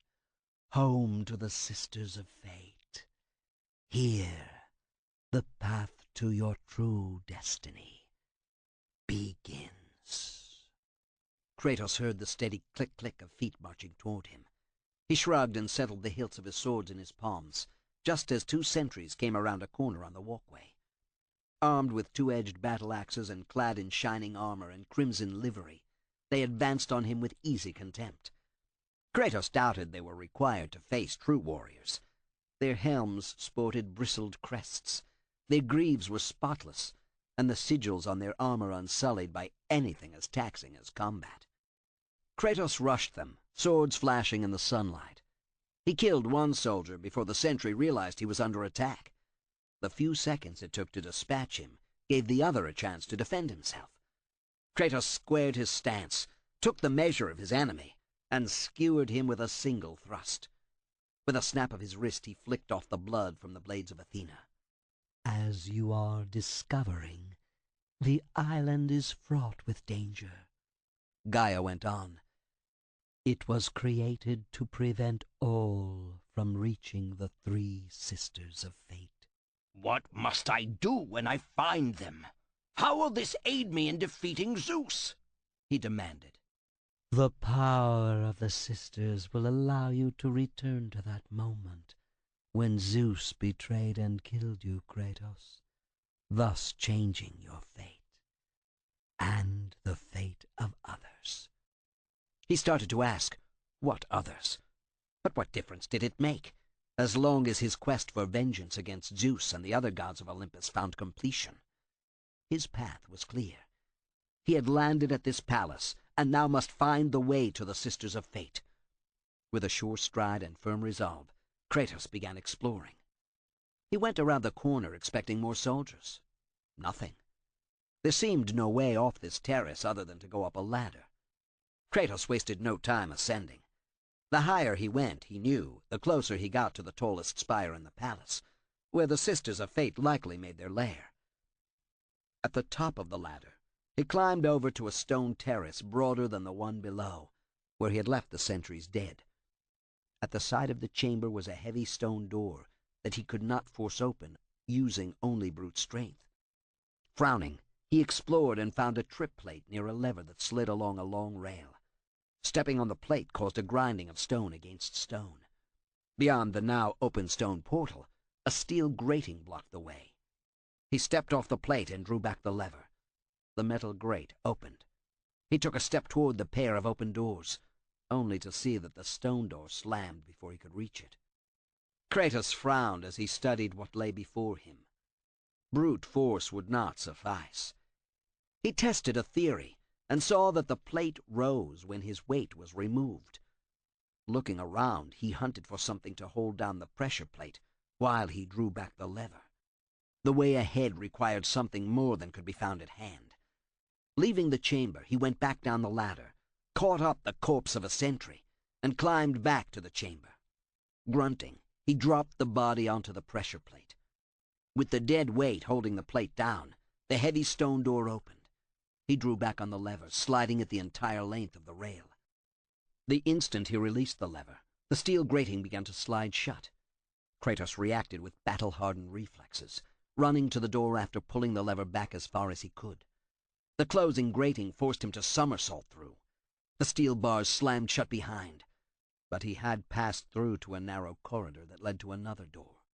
home to the Sisters of Fate. Here, the path to your true destiny begins. Kratos heard the steady click-click of feet marching toward him. He shrugged and settled the hilts of his swords in his palms, just as two sentries came around a corner on the walkway. Armed with two-edged battle-axes and clad in shining armor and crimson livery, they advanced on him with easy contempt. Kratos doubted they were required to face true warriors. Their helms sported bristled crests, their greaves were spotless, and the sigils on their armor unsullied by anything as taxing as combat. Kratos rushed them, swords flashing in the sunlight. He killed one soldier before the sentry realized he was under attack. The few seconds it took to dispatch him gave the other a chance to defend himself. Kratos squared his stance, took the measure of his enemy, and skewered him with a single thrust. With a snap of his wrist he flicked off the blood from the blades of Athena. As you are discovering, the island is fraught with danger, Gaia went on. It was created to prevent all from reaching the three Sisters of Fate. What must I do when I find them? How will this aid me in defeating Zeus? He demanded. The power of the Sisters will allow you to return to that moment when Zeus betrayed and killed you, Kratos, thus changing your fate and the fate of others. He started to ask, what others? But what difference did it make, as long as his quest for vengeance against Zeus and the other gods of Olympus found completion? His path was clear. He had landed at this palace, and now must find the way to the Sisters of Fate. With a sure stride and firm resolve, Kratos began exploring. He went around the corner expecting more soldiers. Nothing. There seemed no way off this terrace other than to go up a ladder. Kratos wasted no time ascending. The higher he went, he knew, the closer he got to the tallest spire in the palace, where the Sisters of Fate likely made their lair. At the top of the ladder, he climbed over to a stone terrace broader than the one below, where he had left the sentries dead. At the side of the chamber was a heavy stone door that he could not force open, using only brute strength. Frowning, he explored and found a trip plate near a lever that slid along a long rail. Stepping on the plate caused a grinding of stone against stone. Beyond the now open stone portal, a steel grating blocked the way. He stepped off the plate and drew back the lever. The metal grate opened. He took a step toward the pair of open doors, only to see that the stone door slammed before he could reach it. Kratos frowned as he studied what lay before him. Brute force would not suffice. He tested a theory and saw that the plate rose when his weight was removed. Looking around, he hunted for something to hold down the pressure plate while he drew back the lever. The way ahead required something more than could be found at hand. Leaving the chamber, he went back down the ladder, caught up the corpse of a sentry, and climbed back to the chamber. Grunting, he dropped the body onto the pressure plate. With the dead weight holding the plate down, the heavy stone door opened. He drew back on the lever, sliding it the entire length of the rail. The instant he released the lever, the steel grating began to slide shut. Kratos reacted with battle-hardened reflexes, running to the door after pulling the lever back as far as he could. The closing grating forced him to somersault through. The steel bars slammed shut behind, but he had passed through to a narrow corridor that led to another door.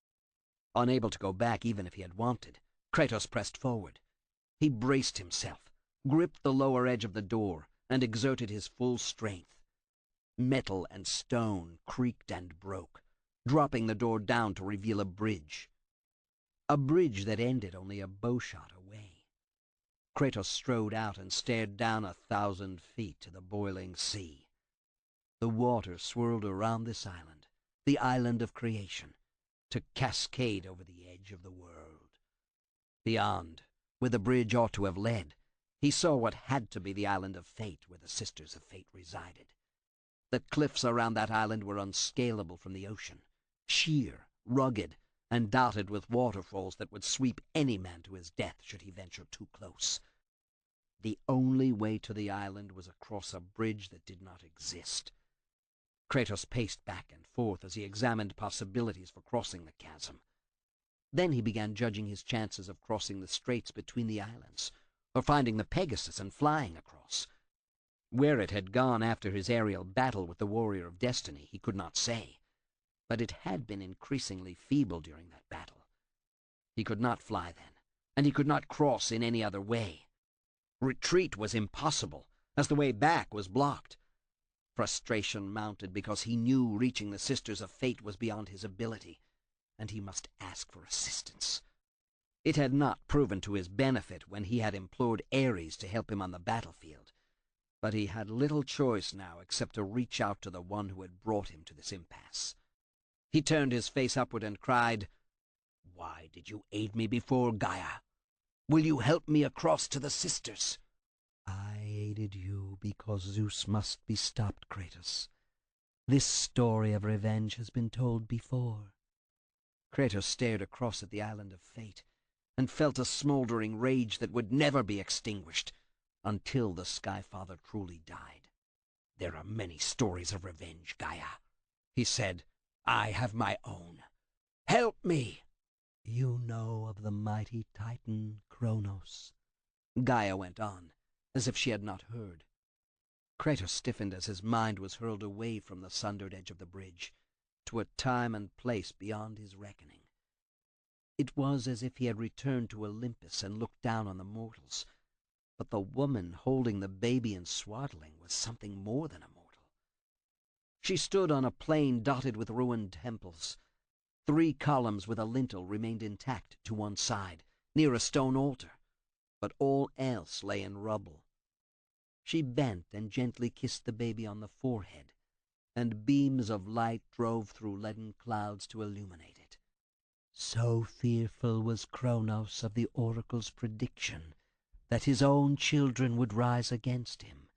Unable to go back even if he had wanted, Kratos pressed forward. He braced himself, gripped the lower edge of the door, and exerted his full strength. Metal and stone creaked and broke, dropping the door down to reveal a bridge. A bridge that ended only a bowshot away. Kratos strode out and stared down 1,000 feet to the boiling sea. The water swirled around this island, the island of creation, to cascade over the edge of the world. Beyond, where the bridge ought to have led, He saw what had to be the Island of Fate, where the Sisters of Fate resided. The cliffs around that island were unscalable from the ocean, sheer, rugged, and dotted with waterfalls that would sweep any man to his death should he venture too close. The only way to the island was across a bridge that did not exist. Kratos paced back and forth as he examined possibilities for crossing the chasm. Then he began judging his chances of crossing the straits between the islands, or finding the Pegasus and flying across. Where it had gone after his aerial battle with the Warrior of Destiny, he could not say, but it had been increasingly feeble during that battle. He could not fly then, and he could not cross in any other way. Retreat was impossible, as the way back was blocked. Frustration mounted because he knew reaching the Sisters of Fate was beyond his ability, and he must ask for assistance. It had not proven to his benefit when he had implored Ares to help him on the battlefield, but he had little choice now except to reach out to the one who had brought him to this impasse. He turned his face upward and cried, "Why did you aid me before, Gaia? Will you help me across to the Sisters?" I aided you because Zeus must be stopped, Kratos. This story of revenge has been told before. Kratos stared across at the Island of Fate and felt a smoldering rage that would never be extinguished until the Sky Father truly died. "There are many stories of revenge, Gaia," he said. "I have my own. Help me!" You know of the mighty Titan Kronos, Gaia went on, as if she had not heard. Kratos stiffened as his mind was hurled away from the sundered edge of the bridge to a time and place beyond his reckoning. It was as if he had returned to Olympus and looked down on the mortals, but the woman holding the baby in swaddling was something more than a mortal. She stood on a plain dotted with ruined temples. 3 columns with a lintel remained intact to one side, near a stone altar, but all else lay in rubble. She bent and gently kissed the baby on the forehead, and beams of light drove through leaden clouds to illuminate it. So fearful was Kronos of the oracle's prediction that his own children would rise against him,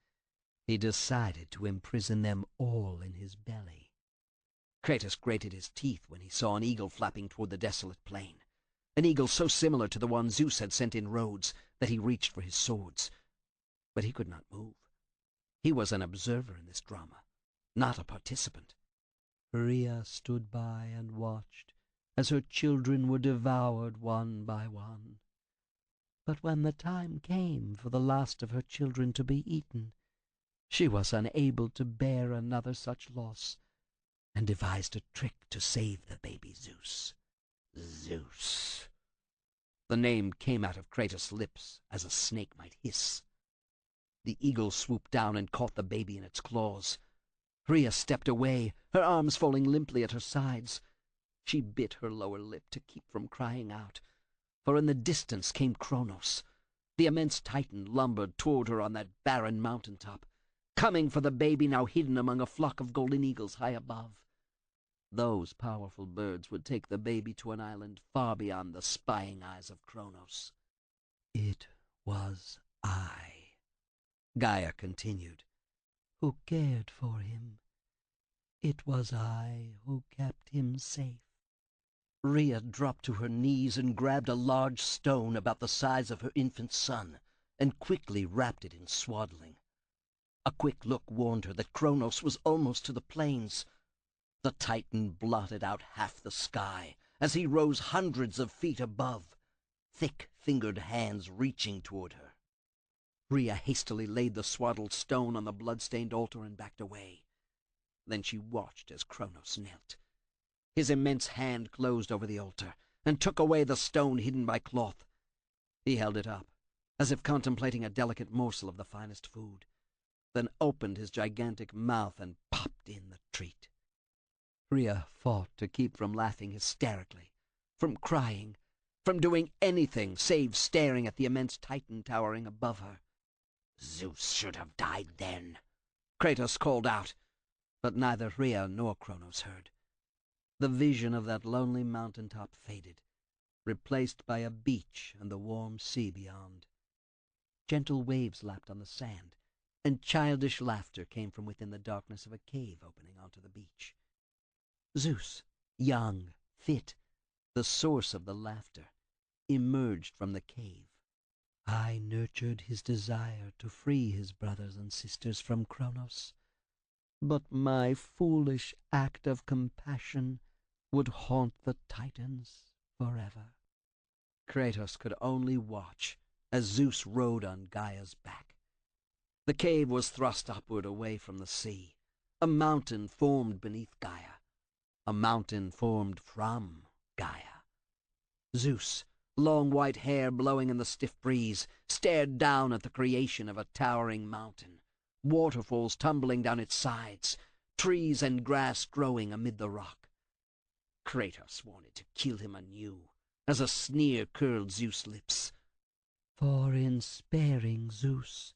he decided to imprison them all in his belly. Kratos grated his teeth when he saw an eagle flapping toward the desolate plain, an eagle so similar to the one Zeus had sent in Rhodes that he reached for his swords. But he could not move. He was an observer in this drama, not a participant. Rhea stood by and watched as her children were devoured one by one. But when the time came for the last of her children to be eaten, she was unable to bear another such loss, and devised a trick to save the baby Zeus. Zeus. The name came out of Kratos' lips as a snake might hiss. The eagle swooped down and caught the baby in its claws. Rhea stepped away, her arms falling limply at her sides. She bit her lower lip to keep from crying out, for in the distance came Kronos. The immense Titan lumbered toward her on that barren mountaintop, coming for the baby now hidden among a flock of golden eagles high above. Those powerful birds would take the baby to an island far beyond the spying eyes of Kronos. It was I, Gaia continued, who cared for him. It was I who kept him safe. Rhea dropped to her knees and grabbed a large stone about the size of her infant son and quickly wrapped it in swaddling. A quick look warned her that Kronos was almost to the plains. The Titan blotted out half the sky as he rose hundreds of feet above, thick-fingered hands reaching toward her. Rhea hastily laid the swaddled stone on the blood-stained altar and backed away. Then she watched as Kronos knelt. His immense hand closed over the altar and took away the stone hidden by cloth. He held it up, as if contemplating a delicate morsel of the finest food, then opened his gigantic mouth and popped in the treat. Rhea fought to keep from laughing hysterically, from crying, from doing anything save staring at the immense Titan towering above her. Zeus should have died then, Kratos called out, but neither Rhea nor Kronos heard. The vision of that lonely mountaintop faded, replaced by a beach and the warm sea beyond. gentle waves lapped on the sand, and childish laughter came from within the darkness of a cave opening onto the beach. Zeus, young, fit, the source of the laughter, emerged from the cave. I nurtured his desire to free his brothers and sisters from Kratos, but my foolish act of compassion would haunt the Titans forever. Kratos could only watch as Zeus rode on Gaia's back. The cave was thrust upward away from the sea. A mountain formed beneath Gaia. A mountain formed from Gaia. Zeus, long white hair blowing in the stiff breeze, stared down at the creation of a towering mountain, waterfalls tumbling down its sides, trees and grass growing amid the rock. Kratos wanted to kill him anew, as a sneer curled Zeus' lips. For in sparing Zeus,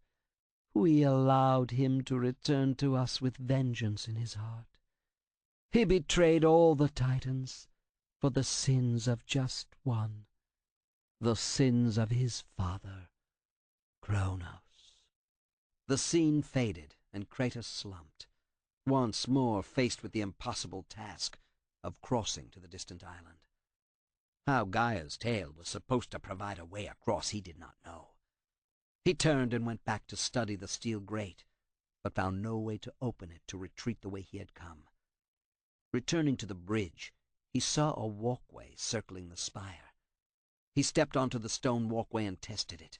we allowed him to return to us with vengeance in his heart. He betrayed all the Titans for the sins of just one, the sins of his father, Kronos. The scene faded, and Kratos slumped, once more faced with the impossible task of crossing to the distant island. How Gaia's tail was supposed to provide a way across he did not know. He turned and went back to study the steel grate, but found no way to open it to retreat the way he had come. Returning to the bridge, he saw a walkway circling the spire. He stepped onto the stone walkway and tested it.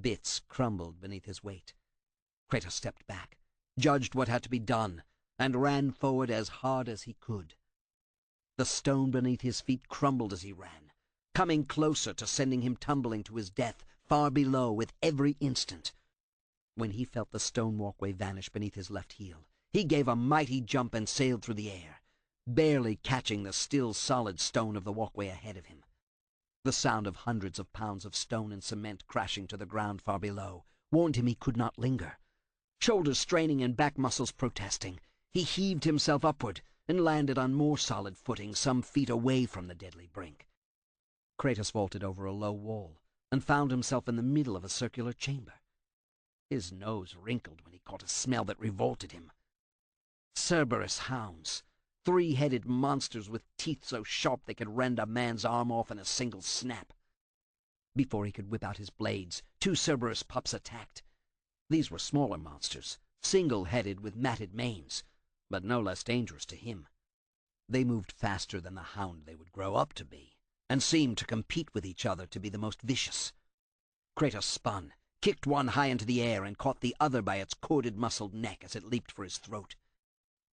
Bits crumbled beneath his weight. Kratos stepped back, judged what had to be done, and ran forward as hard as he could. The stone beneath his feet crumbled as he ran, coming closer to sending him tumbling to his death far below with every instant. When he felt the stone walkway vanish beneath his left heel, he gave a mighty jump and sailed through the air, barely catching the still solid stone of the walkway ahead of him. The sound of hundreds of pounds of stone and cement crashing to the ground far below warned him he could not linger. Shoulders straining and back muscles protesting, he heaved himself upward and landed on more solid footing some feet away from the deadly brink. Kratos vaulted over a low wall and found himself in the middle of a circular chamber. His nose wrinkled when he caught a smell that revolted him. Cerberus hounds, three-headed monsters with teeth so sharp they could rend a man's arm off in a single snap. Before he could whip out his blades, two Cerberus pups attacked. These were smaller monsters, single-headed with matted manes, but no less dangerous to him. They moved faster than the hound they would grow up to be, and seemed to compete with each other to be the most vicious. Kratos spun, kicked one high into the air, and caught the other by its corded, muscled neck as it leaped for his throat.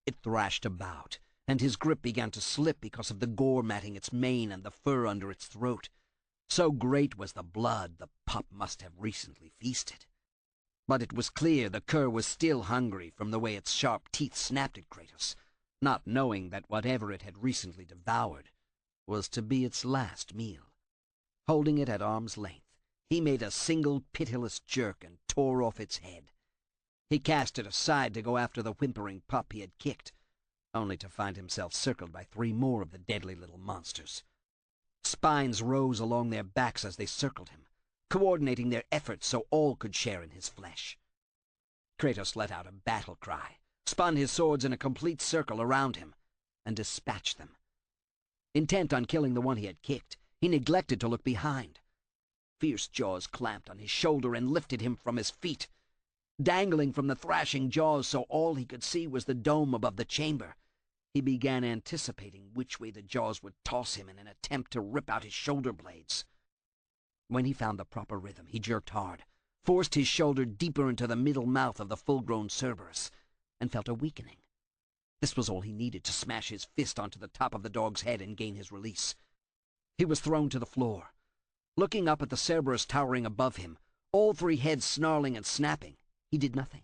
It thrashed about, and his grip began to slip because of the gore matting its mane and the fur under its throat. So great was the blood, the pup must have recently feasted. But it was clear the cur was still hungry from the way its sharp teeth snapped at Kratos, not knowing that whatever it had recently devoured was to be its last meal. Holding it at arm's length, he made a single pitiless jerk and tore off its head. He cast it aside to go after the whimpering pup he had kicked, only to find himself circled by three more of the deadly little monsters. Spines rose along their backs as they circled him, coordinating their efforts so all could share in his flesh. Kratos let out a battle cry, spun his swords in a complete circle around him, and dispatched them. Intent on killing the one he had kicked, he neglected to look behind. Fierce jaws clamped on his shoulder and lifted him from his feet. Dangling from the thrashing jaws so all he could see was the dome above the chamber, he began anticipating which way the jaws would toss him in an attempt to rip out his shoulder blades. When he found the proper rhythm, he jerked hard, forced his shoulder deeper into the middle mouth of the full-grown Cerberus, and felt a weakening. This was all he needed to smash his fist onto the top of the dog's head and gain his release. He was thrown to the floor. Looking up at the Cerberus towering above him, all three heads snarling and snapping, he did nothing.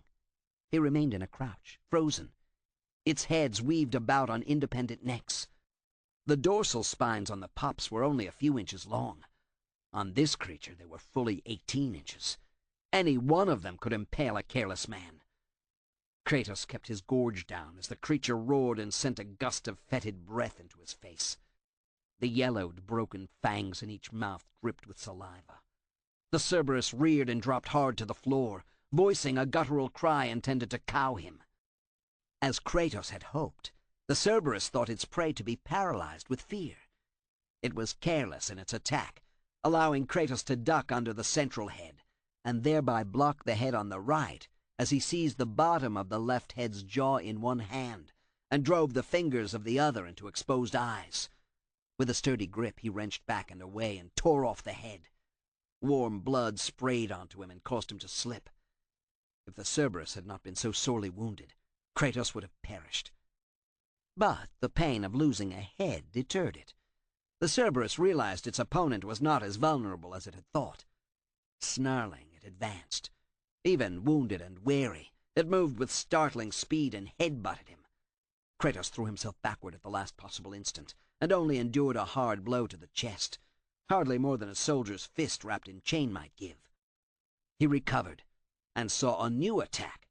He remained in a crouch, frozen. Its heads weaved about on independent necks. The dorsal spines on the pups were only a few inches long. On this creature they were fully 18 inches. Any one of them could impale a careless man. Kratos kept his gorge down as the creature roared and sent a gust of fetid breath into his face. The yellowed, broken fangs in each mouth dripped with saliva. The Cerberus reared and dropped hard to the floor, voicing a guttural cry intended to cow him. As Kratos had hoped, the Cerberus thought its prey to be paralyzed with fear. It was careless in its attack, allowing Kratos to duck under the central head, and thereby block the head on the right as he seized the bottom of the left head's jaw in one hand and drove the fingers of the other into exposed eyes. With a sturdy grip, he wrenched back and away and tore off the head. Warm blood sprayed onto him and caused him to slip. If the Cerberus had not been so sorely wounded, Kratos would have perished. But the pain of losing a head deterred it. The Cerberus realized its opponent was not as vulnerable as it had thought. Snarling, it advanced. Even wounded and weary, it moved with startling speed and head-butted him. Kratos threw himself backward at the last possible instant, and only endured a hard blow to the chest, hardly more than a soldier's fist wrapped in chain might give. He recovered, and saw a new attack.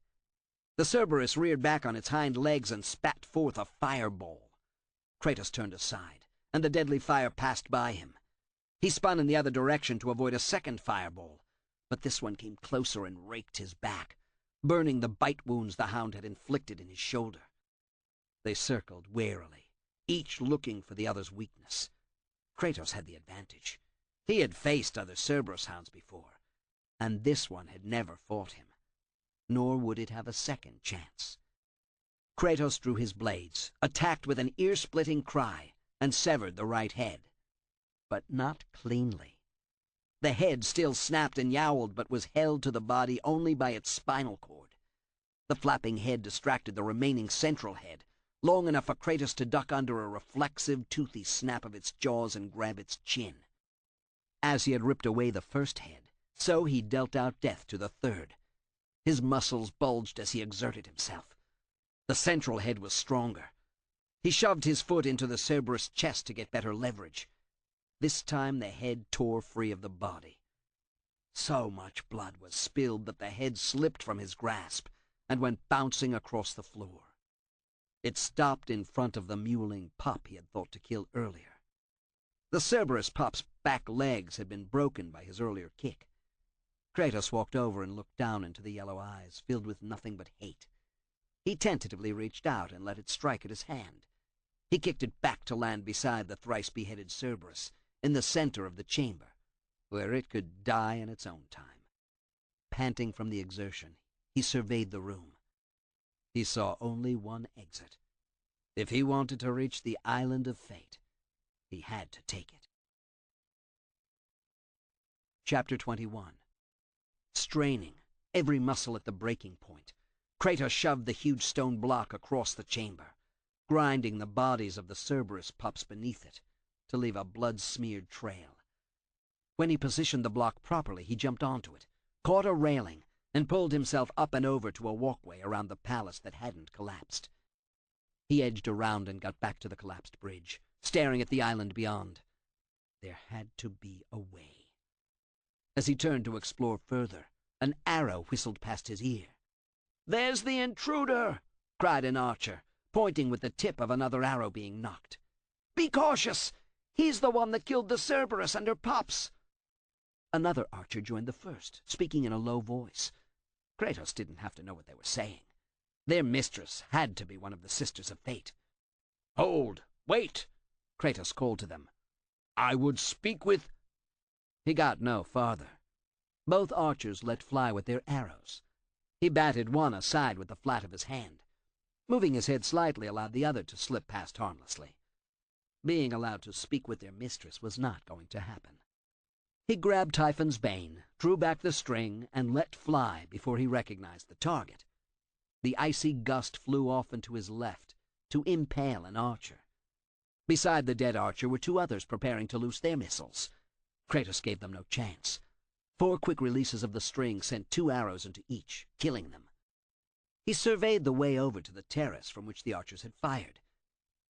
The Cerberus reared back on its hind legs and spat forth a fireball. Kratos turned aside, and the deadly fire passed by him. He spun in the other direction to avoid a second fireball, but this one came closer and raked his back, burning the bite wounds the hound had inflicted in his shoulder. They circled warily, each looking for the other's weakness. Kratos had the advantage. He had faced other Cerberus hounds before, and this one had never fought him, nor would it have a second chance. Kratos drew his blades, attacked with an ear-splitting cry, and severed the right head. But not cleanly. The head still snapped and yowled, but was held to the body only by its spinal cord. The flapping head distracted the remaining central head, long enough for Kratos to duck under a reflexive, toothy snap of its jaws and grab its chin. As he had ripped away the first head, so he dealt out death to the third. His muscles bulged as he exerted himself. The central head was stronger. He shoved his foot into the Cerberus' chest to get better leverage. This time the head tore free of the body. So much blood was spilled that the head slipped from his grasp and went bouncing across the floor. It stopped in front of the mewling pup he had thought to kill earlier. The Cerberus pup's back legs had been broken by his earlier kick. Kratos walked over and looked down into the yellow eyes, filled with nothing but hate. He tentatively reached out and let it strike at his hand. He kicked it back to land beside the thrice-beheaded Cerberus, in the center of the chamber, where it could die in its own time. Panting from the exertion, he surveyed the room. He saw only one exit. If he wanted to reach the island of fate, he had to take it. Chapter 21. Straining, every muscle at the breaking point, Kratos shoved the huge stone block across the chamber, grinding the bodies of the Cerberus pups beneath it to leave a blood-smeared trail. When he positioned the block properly, he jumped onto it, caught a railing, and pulled himself up and over to a walkway around the palace that hadn't collapsed. He edged around and got back to the collapsed bridge, staring at the island beyond. There had to be a way. As he turned to explore further, an arrow whistled past his ear. "There's the intruder!" cried an archer, pointing with the tip of another arrow being knocked. "Be cautious! He's the one that killed the Cerberus and her pups!" Another archer joined the first, speaking in a low voice. Kratos didn't have to know what they were saying. Their mistress had to be one of the Sisters of Fate. "Hold! Wait!" Kratos called to them. "I would speak with—" He got no farther. Both archers let fly with their arrows. He batted one aside with the flat of his hand. Moving his head slightly allowed the other to slip past harmlessly. Being allowed to speak with their mistress was not going to happen. He grabbed Typhon's Bane, drew back the string, and let fly before he recognized the target. The icy gust flew off and to his left to impale an archer. Beside the dead archer were two others preparing to loose their missiles. Kratos gave them no chance. 4 quick releases of the string sent 2 arrows into each, killing them. He surveyed the way over to the terrace from which the archers had fired.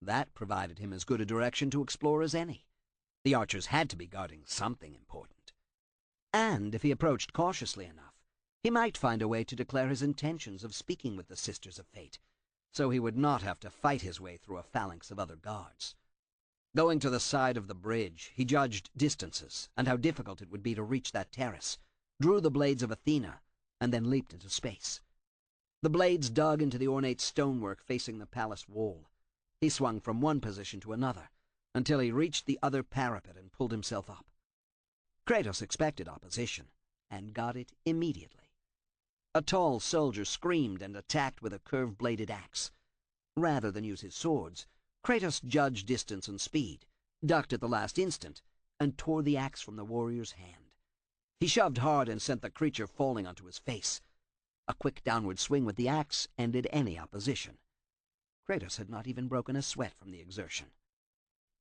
That provided him as good a direction to explore as any. The archers had to be guarding something important. And if he approached cautiously enough, he might find a way to declare his intentions of speaking with the Sisters of Fate, so he would not have to fight his way through a phalanx of other guards. Going to the side of the bridge, he judged distances and how difficult it would be to reach that terrace, drew the blades of Athena, and then leaped into space. The blades dug into the ornate stonework facing the palace wall. He swung from one position to another, until he reached the other parapet and pulled himself up. Kratos expected opposition, and got it immediately. A tall soldier screamed and attacked with a curved-bladed axe. Rather than use his swords, Kratos judged distance and speed, ducked at the last instant, and tore the axe from the warrior's hand. He shoved hard and sent the creature falling onto his face. A quick downward swing with the axe ended any opposition. Kratos had not even broken a sweat from the exertion.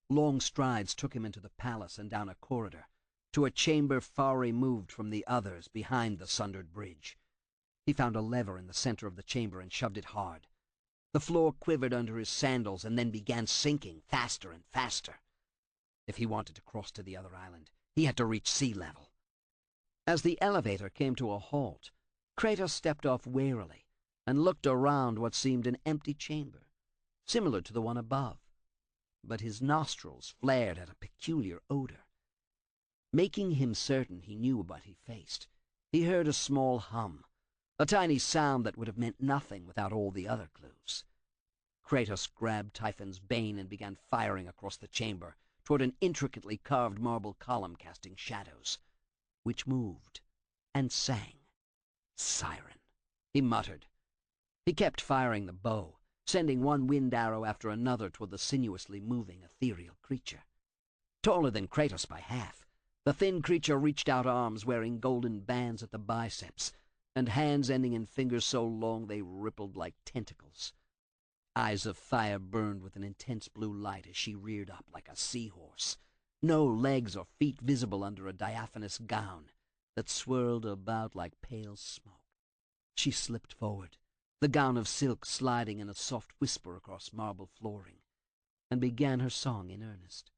Long strides took him into the palace and down a corridor, to a chamber far removed from the others behind the sundered bridge. He found a lever in the center of the chamber and shoved it hard. The floor quivered under his sandals and then began sinking faster and faster. If he wanted to cross to the other island, he had to reach sea level. As the elevator came to a halt, Kratos stepped off warily and looked around what seemed an empty chamber, similar to the one above, but his nostrils flared at a peculiar odor. Making him certain he knew what he faced, he heard a small hum, a tiny sound that would have meant nothing without all the other clues. Kratos grabbed Typhon's bane and began firing across the chamber toward an intricately carved marble column casting shadows, which moved and sang. Siren, he muttered. He kept firing the bow, sending one wind arrow after another toward the sinuously moving ethereal creature. Taller than Kratos by half, the thin creature reached out arms wearing golden bands at the biceps, and hands ending in fingers so long they rippled like tentacles. Eyes of fire burned with an intense blue light as she reared up like a seahorse, no legs or feet visible under a diaphanous gown that swirled about like pale smoke. She slipped forward, the gown of silk sliding in a soft whisper across marble flooring, and began her song in earnest.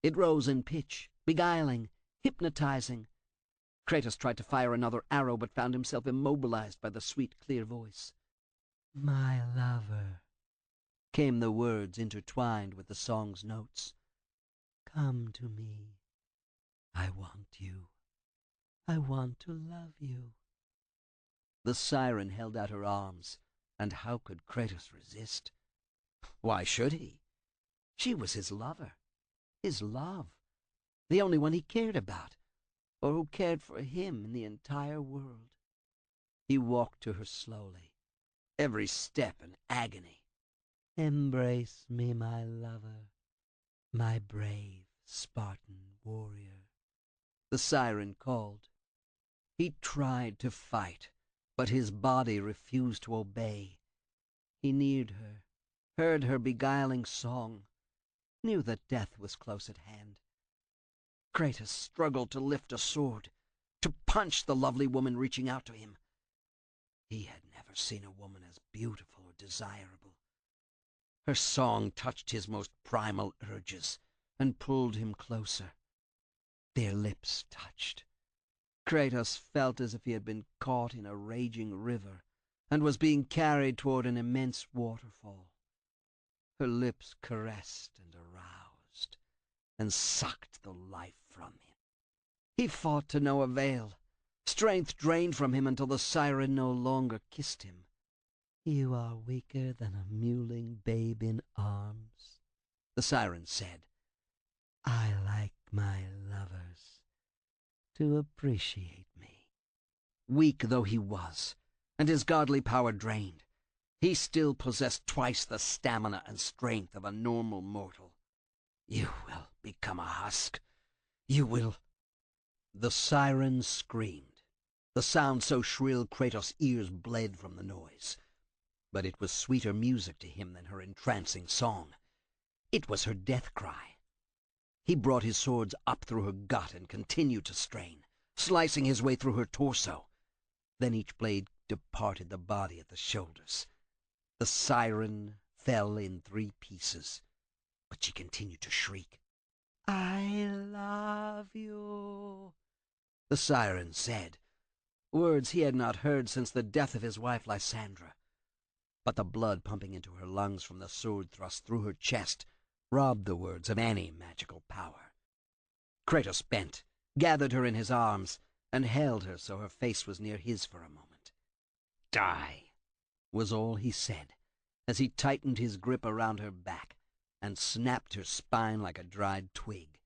It rose in pitch, beguiling, hypnotizing. Kratos tried to fire another arrow, but found himself immobilized by the sweet, clear voice. "My lover," came the words intertwined with the song's notes. "Come to me. I want you. I want to love you." The siren held out her arms, and how could Kratos resist? Why should he? She was his lover, his love, the only one he cared about, or who cared for him in the entire world. He walked to her slowly, every step an agony. "Embrace me, my lover, my brave Spartan warrior," the siren called. He tried to fight, but his body refused to obey. He neared her, heard her beguiling song, knew that death was close at hand. Kratos struggled to lift a sword, to punch the lovely woman reaching out to him. He had never seen a woman as beautiful or desirable. Her song touched his most primal urges and pulled him closer. Their lips touched. Kratos felt as if he had been caught in a raging river and was being carried toward an immense waterfall. Her lips caressed and aroused and sucked the life from him. He fought to no avail. Strength drained from him until the siren no longer kissed him. "You are weaker than a mewling babe in arms," the siren said. "I like my lovers to appreciate me." Weak though he was, and his godly power drained, he still possessed twice the stamina and strength of a normal mortal. "You will become a husk. You will—" The siren screamed, the sound so shrill Kratos' ears bled from the noise. But it was sweeter music to him than her entrancing song. It was her death cry. He brought his swords up through her gut and continued to strain, slicing his way through her torso. Then each blade departed the body at the shoulders. The siren fell in 3 pieces, but she continued to shriek. "I love you," the siren said, words he had not heard since the death of his wife Lysandra. But the blood pumping into her lungs from the sword thrust through her chest robbed the words of any magical power. Kratos bent, gathered her in his arms, and held her so her face was near his for a moment. "Die," was all he said, as he tightened his grip around her back and snapped her spine like a dried twig.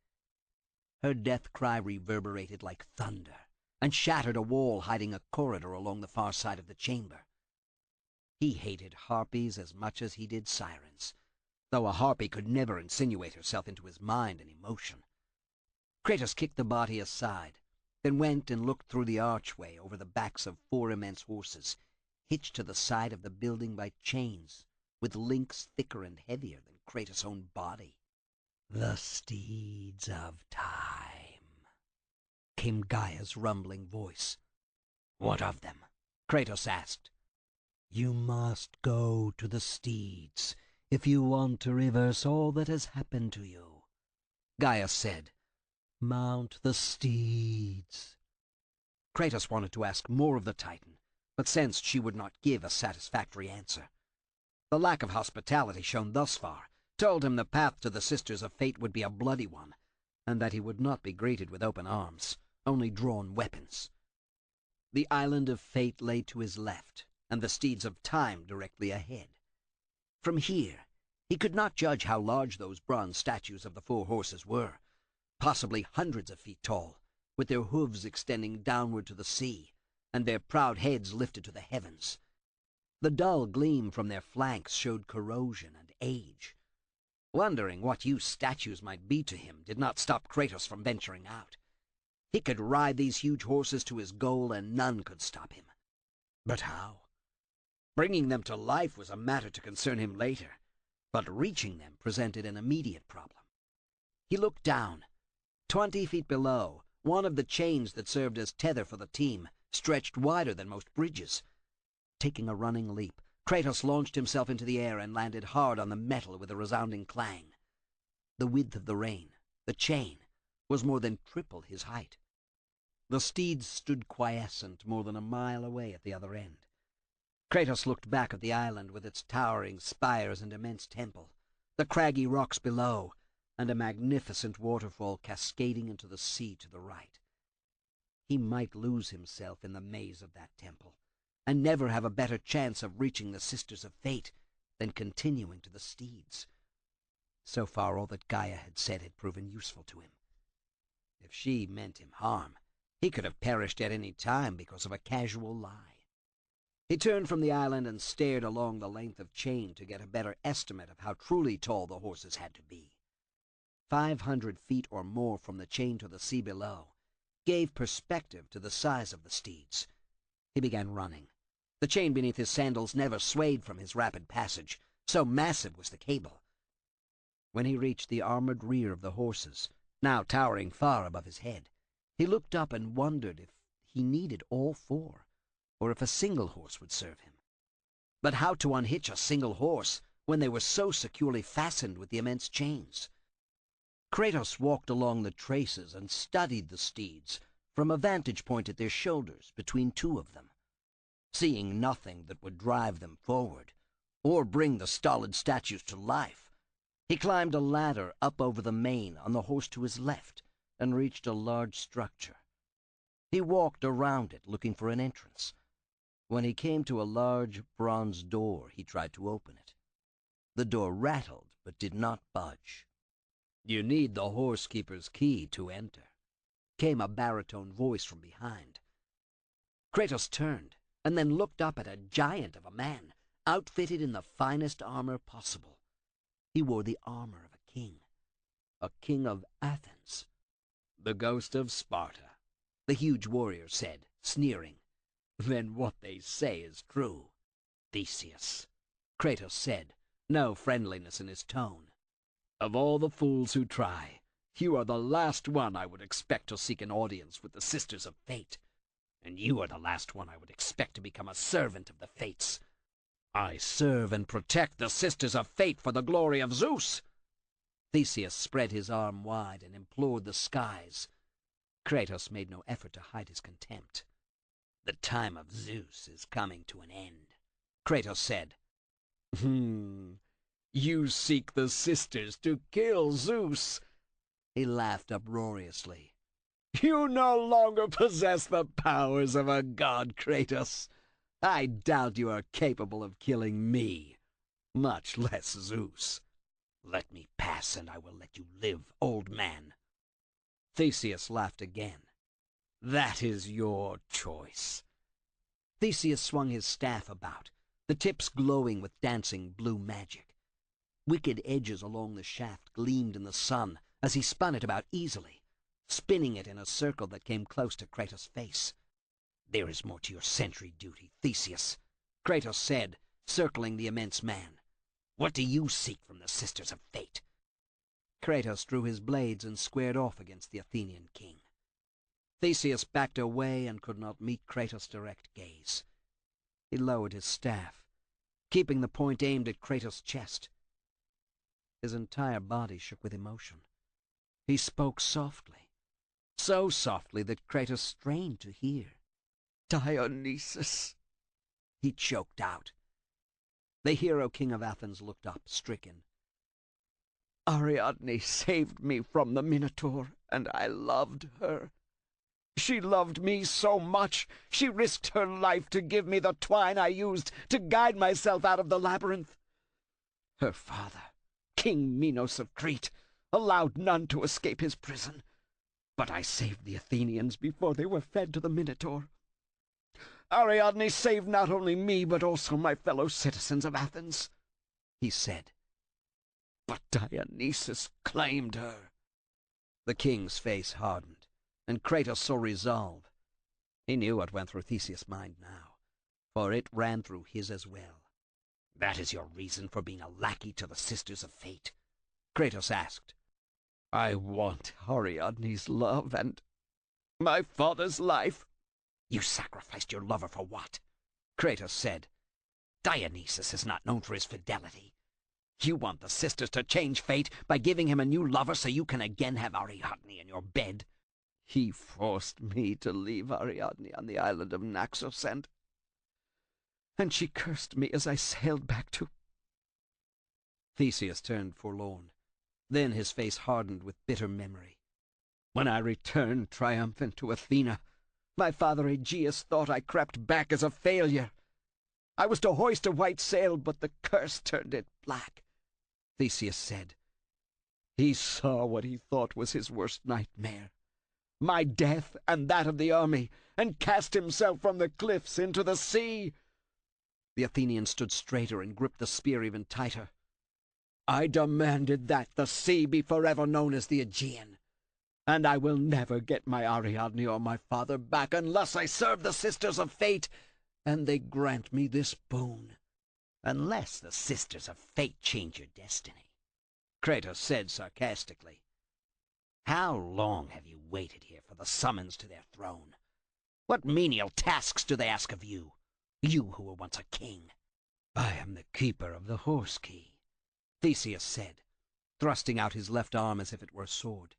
Her death cry reverberated like thunder and shattered a wall hiding a corridor along the far side of the chamber. He hated harpies as much as he did sirens, though a harpy could never insinuate herself into his mind and emotion. Kratos kicked the body aside, then went and looked through the archway over the backs of 4 immense horses, hitched to the side of the building by chains, with links thicker and heavier than Kratos' own body. "The steeds of time," came Gaia's rumbling voice. "What of them?" Kratos asked. "You must go to the steeds if you want to reverse all that has happened to you," Gaia said. "Mount the steeds." Kratos wanted to ask more of the Titan, but sensed she would not give a satisfactory answer. The lack of hospitality shown thus far told him the path to the Sisters of Fate would be a bloody one, and that he would not be greeted with open arms, only drawn weapons. The island of Fate lay to his left, and the steeds of Time directly ahead. From here, he could not judge how large those bronze statues of the 4 horses were, possibly hundreds of feet tall, with their hooves extending downward to the sea, and their proud heads lifted to the heavens. The dull gleam from their flanks showed corrosion and age. Wondering what use statues might be to him did not stop Kratos from venturing out. He could ride these huge horses to his goal, and none could stop him. But how? Bringing them to life was a matter to concern him later, but reaching them presented an immediate problem. He looked down. 20 feet below, one of the chains that served as tether for the team stretched wider than most bridges. Taking a running leap, Kratos launched himself into the air and landed hard on the metal with a resounding clang. The width of the chain, was more than triple his height. The steeds stood quiescent more than a mile away at the other end. Kratos looked back at the island with its towering spires and immense temple, the craggy rocks below, and a magnificent waterfall cascading into the sea to the right. He might lose himself in the maze of that temple, and never have a better chance of reaching the Sisters of Fate than continuing to the steeds. So far, all that Gaia had said had proven useful to him. If she meant him harm, he could have perished at any time because of a casual lie. He turned from the island and stared along the length of chain to get a better estimate of how truly tall the horses had to be. 500 feet or more from the chain to the sea below gave perspective to the size of the steeds. He began running. The chain beneath his sandals never swayed from his rapid passage, so massive was the cable. When he reached the armored rear of the horses, now towering far above his head, he looked up and wondered if he needed all 4, or if a single horse would serve him. But how to unhitch a single horse when they were so securely fastened with the immense chains? Kratos walked along the traces and studied the steeds from a vantage point at their shoulders between 2 of them. Seeing nothing that would drive them forward, or bring the stolid statues to life, he climbed a ladder up over the mane on the horse to his left and reached a large structure. He walked around it looking for an entrance. When he came to a large bronze door, he tried to open it. The door rattled but did not budge. "You need the horsekeeper's key to enter," came a baritone voice from behind. Kratos turned and then looked up at a giant of a man, outfitted in the finest armor possible. He wore the armor of a king of Athens. "The ghost of Sparta," the huge warrior said, sneering. "Then what they say is true." "Theseus," Kratos said, no friendliness in his tone. "Of all the fools who try, you are the last one I would expect to seek an audience with the Sisters of Fate. And you are the last one I would expect to become a servant of the Fates. I serve and protect the Sisters of Fate for the glory of Zeus." Theseus spread his arm wide and implored the skies. Kratos made no effort to hide his contempt. "The time of Zeus is coming to an end," Kratos said. You seek the sisters to kill Zeus." He laughed uproariously. You no longer possess the powers of a god, Kratos. I doubt you are capable of killing me, much less Zeus. Let me pass, and I will let you live, old man. Theseus laughed again. That is your choice. Theseus swung his staff about, the tips glowing with dancing blue magic. Wicked edges along the shaft gleamed in the sun as he spun it about easily, spinning it in a circle that came close to Kratos' face. There is more to your sentry duty, Theseus, Kratos said, circling the immense man. What do you seek from the Sisters of Fate? Kratos drew his blades and squared off against the Athenian king. Theseus backed away and could not meet Kratos' direct gaze. He lowered his staff, keeping the point aimed at Kratos' chest. His entire body shook with emotion. He spoke softly, so softly that Kratos strained to hear. "Dionysus," he choked out. The hero king of Athens looked up, stricken. "Ariadne saved me from the Minotaur, and I loved her. She loved me so much, she risked her life to give me the twine I used to guide myself out of the labyrinth. Her father, King Minos of Crete, allowed none to escape his prison, but I saved the Athenians before they were fed to the Minotaur. Ariadne saved not only me, but also my fellow citizens of Athens," he said. "But Dionysus claimed her." The king's face hardened, and Kratos saw resolve. He knew what went through Theseus' mind now, for it ran through his as well. That is your reason for being a lackey to the Sisters of Fate? Kratos asked. "I want Ariadne's love and my father's life." You sacrificed your lover for what? Kratos said. Dionysus is not known for his fidelity. You want the sisters to change fate by giving him a new lover so you can again have Ariadne in your bed. He forced me to leave Ariadne on the island of Naxos, and she cursed me as I sailed back to... Theseus turned forlorn. Then his face hardened with bitter memory. When I returned triumphant to Athena, my father Aegeus thought I crept back as a failure. I was to hoist a white sail, but the curse turned it black, Theseus said. He saw what he thought was his worst nightmare, my death and that of the army, and cast himself from the cliffs into the sea. The Athenian stood straighter and gripped the spear even tighter. I demanded that the sea be forever known as the Aegean, and I will never get my Ariadne or my father back unless I serve the Sisters of Fate, and they grant me this boon. Unless the Sisters of Fate change your destiny, Kratos said sarcastically. How long have you waited here for the summons to their throne? What menial tasks do they ask of you, you who were once a king? I am the keeper of the horse key, Theseus said, thrusting out his left arm as if it were a sword.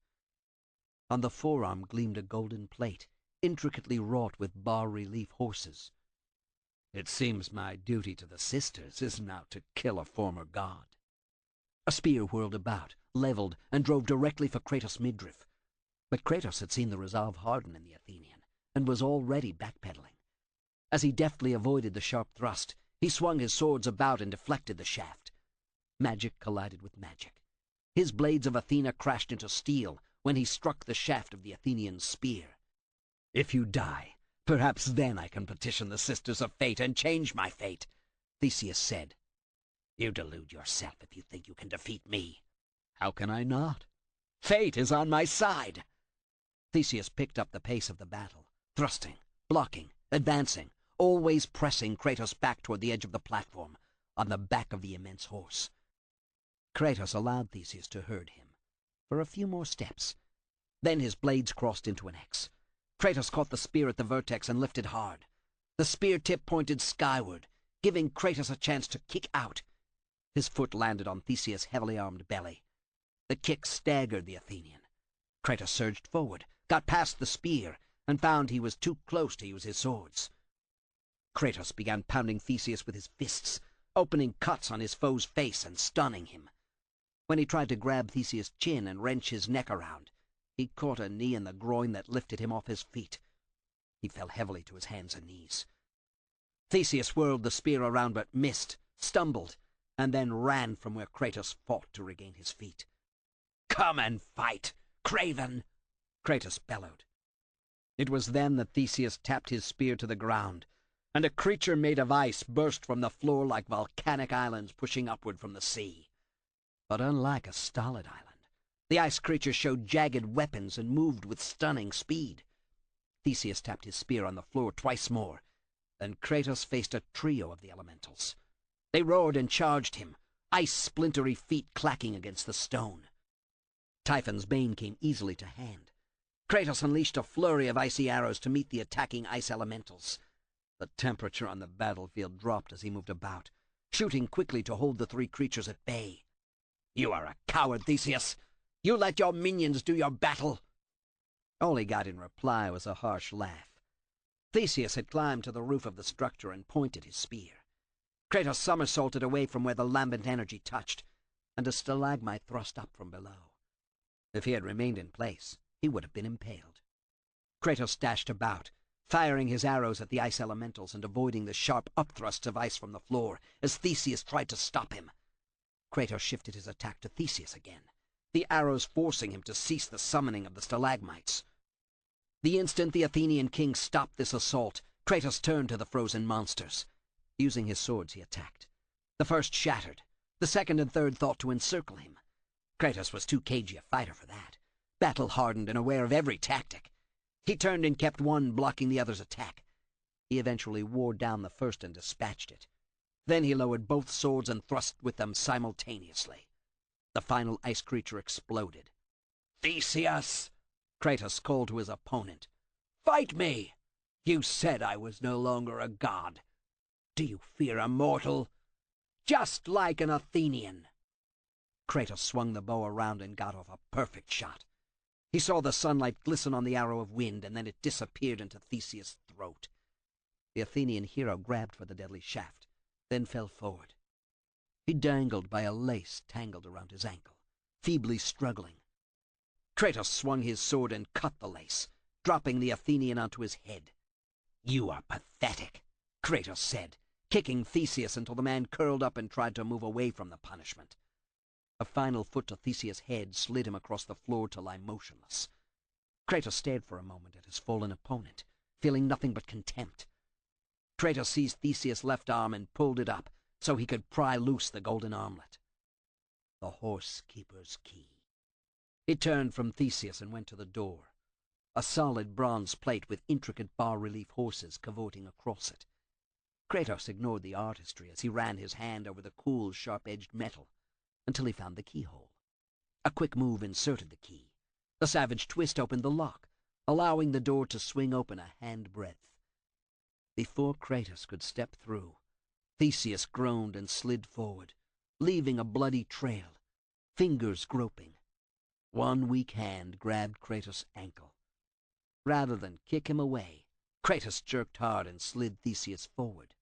On the forearm gleamed a golden plate, intricately wrought with bas-relief horses. It seems my duty to the sisters is now to kill a former god. A spear whirled about, leveled, and drove directly for Kratos' midriff. But Kratos had seen the resolve harden in the Athenian, and was already backpedaling. As he deftly avoided the sharp thrust, he swung his swords about and deflected the shaft. Magic collided with magic. His blades of Athena crashed into steel when he struck the shaft of the Athenian's spear. If you die, perhaps then I can petition the Sisters of Fate and change my fate, Theseus said. You delude yourself if you think you can defeat me. How can I not? Fate is on my side. Theseus picked up the pace of the battle, thrusting, blocking, advancing, always pressing Kratos back toward the edge of the platform, on the back of the immense horse. Kratos allowed Theseus to herd him for a few more steps. Then his blades crossed into an X. Kratos caught the spear at the vertex and lifted hard. The spear tip pointed skyward, giving Kratos a chance to kick out. His foot landed on Theseus' heavily armed belly. The kick staggered the Athenian. Kratos surged forward, got past the spear, and found he was too close to use his swords. Kratos began pounding Theseus with his fists, opening cuts on his foe's face and stunning him. When he tried to grab Theseus' chin and wrench his neck around, He caught a knee in the groin that lifted him off his feet. He fell heavily to his hands and knees. Theseus whirled the spear around but missed, stumbled, and then ran from where Kratos fought to regain his feet. "Come and fight, craven!" Kratos bellowed. It was then that Theseus tapped his spear to the ground, and a creature made of ice burst from the floor like volcanic islands pushing upward from the sea. But unlike a stolid island, the ice creature showed jagged weapons and moved with stunning speed. Theseus tapped his spear on the floor twice more. Then Kratos faced a trio of the elementals. They roared and charged him, ice-splintery feet clacking against the stone. Typhon's bane came easily to hand. Kratos unleashed a flurry of icy arrows to meet the attacking ice elementals. The temperature on the battlefield dropped as he moved about, shooting quickly to hold the three creatures at bay. "You are a coward, Theseus! You let your minions do your battle!" All he got in reply was a harsh laugh. Theseus had climbed to the roof of the structure and pointed his spear. Kratos somersaulted away from where the lambent energy touched, and a stalagmite thrust up from below. If he had remained in place, he would have been impaled. Kratos dashed about, firing his arrows at the ice elementals and avoiding the sharp upthrusts of ice from the floor as Theseus tried to stop him. Kratos shifted his attack to Theseus again, the arrows forcing him to cease the summoning of the stalagmites. The instant the Athenian king stopped this assault, Kratos turned to the frozen monsters. Using his swords, he attacked. The first shattered. The second and third thought to encircle him. Kratos was too cagey a fighter for that, battle-hardened and aware of every tactic. He turned and kept one blocking the other's attack. He eventually wore down the first and dispatched it. Then he lowered both swords and thrust with them simultaneously. The final ice creature exploded. "Theseus!" Kratos called to his opponent. "Fight me! You said I was no longer a god. Do you fear a mortal? Just like an Athenian." Kratos swung the bow around and got off a perfect shot. He saw the sunlight glisten on the arrow of wind, and then it disappeared into Theseus' throat. The Athenian hero grabbed for the deadly shaft, then fell forward. He dangled by a lace tangled around his ankle, feebly struggling. Kratos swung his sword and cut the lace, dropping the Athenian onto his head. "You are pathetic," Kratos said, kicking Theseus until the man curled up and tried to move away from the punishment. A final foot to Theseus' head slid him across the floor to lie motionless. Kratos stared for a moment at his fallen opponent, feeling nothing but contempt. Kratos seized Theseus' left arm and pulled it up so he could pry loose the golden armlet. The horse-keeper's key. He turned from Theseus and went to the door, a solid bronze plate with intricate bas-relief horses cavorting across it. Kratos ignored the artistry as he ran his hand over the cool, sharp-edged metal until he found the keyhole. A quick move inserted the key. A savage twist opened the lock, allowing the door to swing open a handbreadth. Before Kratos could step through, Theseus groaned and slid forward, leaving a bloody trail, fingers groping. One weak hand grabbed Kratos' ankle. Rather than kick him away, Kratos jerked hard and slid Theseus forward.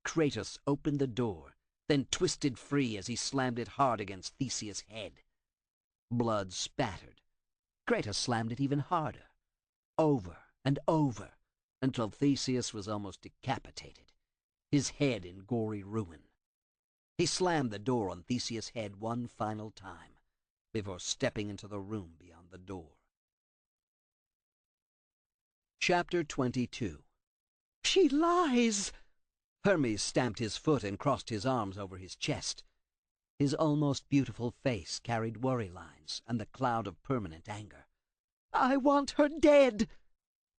Kratos opened the door, then twisted free as he slammed it hard against Theseus' head. Blood spattered. Kratos slammed it even harder, over and over, until Theseus was almost decapitated, his head in gory ruin. He slammed the door on Theseus' head one final time before stepping into the room beyond the door. Chapter 22. "She lies!" Hermes stamped his foot and crossed his arms over his chest. His almost beautiful face carried worry lines and the cloud of permanent anger. "I want her dead!"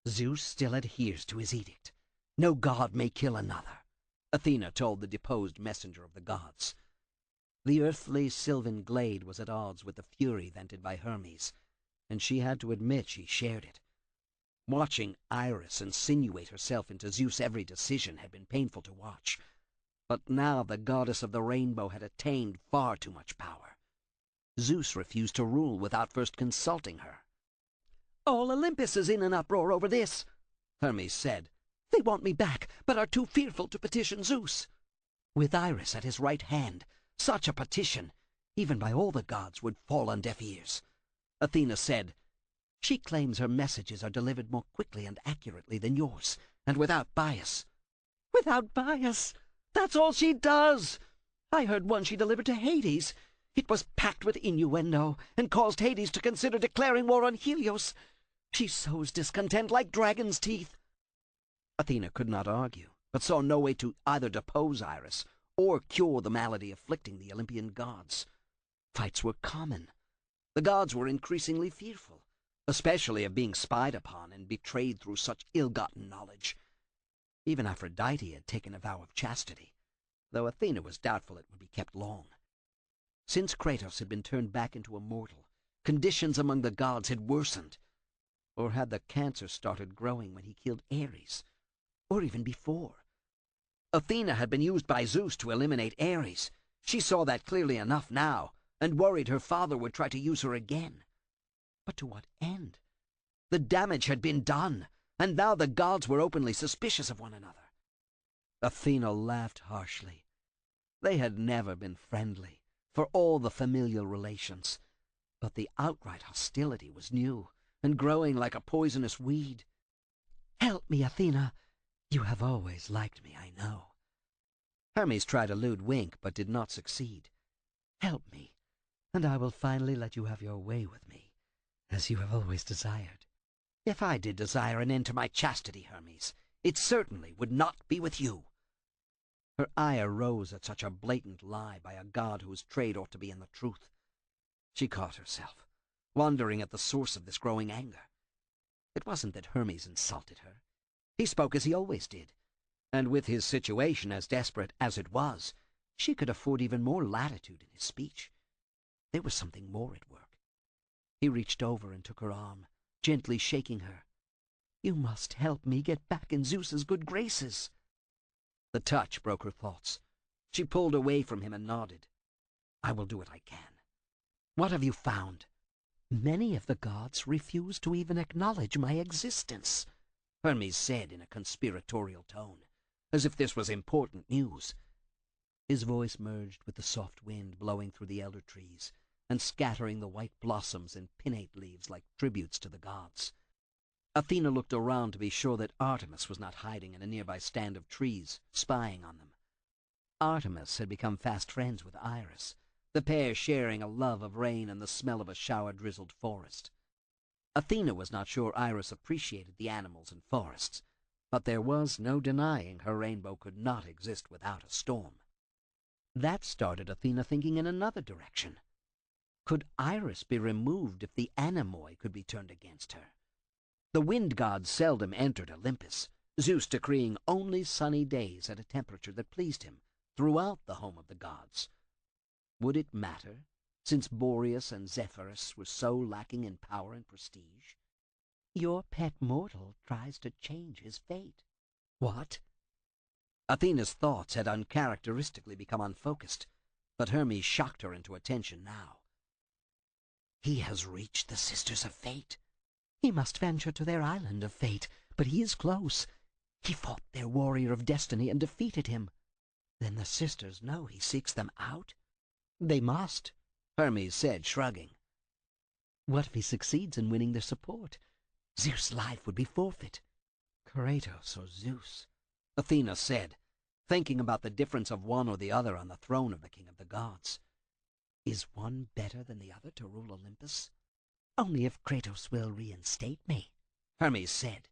"Zeus still adheres to his edict. No god may kill another," Athena told the deposed messenger of the gods. The earthly sylvan glade was at odds with the fury vented by Hermes, and she had to admit she shared it. Watching Iris insinuate herself into Zeus' every decision had been painful to watch, but now the goddess of the rainbow had attained far too much power. Zeus refused to rule without first consulting her. "All Olympus is in an uproar over this," Hermes said. "They want me back, but are too fearful to petition Zeus. With Iris at his right hand, such a petition, even by all the gods, would fall on deaf ears." Athena said, She claims her messages are delivered more quickly and accurately than yours, and without bias. Without bias? That's all she does! I heard one she delivered to Hades. It was packed with innuendo, and caused Hades to consider declaring war on Helios. She sows discontent like dragon's teeth. Athena could not argue, but saw no way to either depose Iris or cure the malady afflicting the Olympian gods. Fights were common. The gods were increasingly fearful, especially of being spied upon and betrayed through such ill-gotten knowledge. Even Aphrodite had taken a vow of chastity, though Athena was doubtful it would be kept long. Since Kratos had been turned back into a mortal, conditions among the gods had worsened. Or had the cancer started growing when he killed Ares? Or even before? Athena had been used by Zeus to eliminate Ares. She saw that clearly enough now, and worried her father would try to use her again. But to what end? The damage had been done, and now the gods were openly suspicious of one another. Athena laughed harshly. They had never been friendly, for all the familial relations, but the outright hostility was new, and growing like a poisonous weed. Help me, Athena. You have always liked me, I know. Hermes tried a lewd wink, but did not succeed. Help me, and I will finally let you have your way with me, as you have always desired. If I did desire an end to my chastity, Hermes, it certainly would not be with you. Her ire rose at such a blatant lie by a god whose trade ought to be in the truth. She caught herself, wondering at the source of this growing anger. It wasn't that Hermes insulted her. He spoke as he always did, and with his situation as desperate as it was, she could afford even more latitude in his speech. There was something more at work. He reached over and took her arm, gently shaking her. You must help me get back in Zeus's good graces. The touch broke her thoughts. She pulled away from him and nodded. I will do what I can. What have you found? Many of the gods refuse to even acknowledge my existence, Hermes said in a conspiratorial tone, as if this was important news. His voice merged with the soft wind blowing through the elder trees and scattering the white blossoms and pinnate leaves like tributes to the gods. Athena looked around to be sure that Artemis was not hiding in a nearby stand of trees, spying on them. Artemis had become fast friends with Iris, the pair sharing a love of rain and the smell of a shower-drizzled forest. Athena was not sure Iris appreciated the animals and forests, but there was no denying her rainbow could not exist without a storm. That started Athena thinking in another direction. Could Iris be removed if the anemoi could be turned against her? The wind god seldom entered Olympus, Zeus decreeing only sunny days at a temperature that pleased him throughout the home of the gods. Would it matter, since Boreas and Zephyrus were so lacking in power and prestige? Your pet mortal tries to change his fate. What? Athena's thoughts had uncharacteristically become unfocused, but Hermes shocked her into attention now. He has reached the Sisters of Fate. He must venture to their island of fate, but he is close. He fought their warrior of destiny and defeated him. Then the sisters know he seeks them out? They must, Hermes said, shrugging. What if he succeeds in winning their support? Zeus' life would be forfeit. Kratos or Zeus, Athena said, thinking about the difference of one or the other on the throne of the king of the gods. Is one better than the other to rule Olympus? Only if Kratos will reinstate me, Hermes said.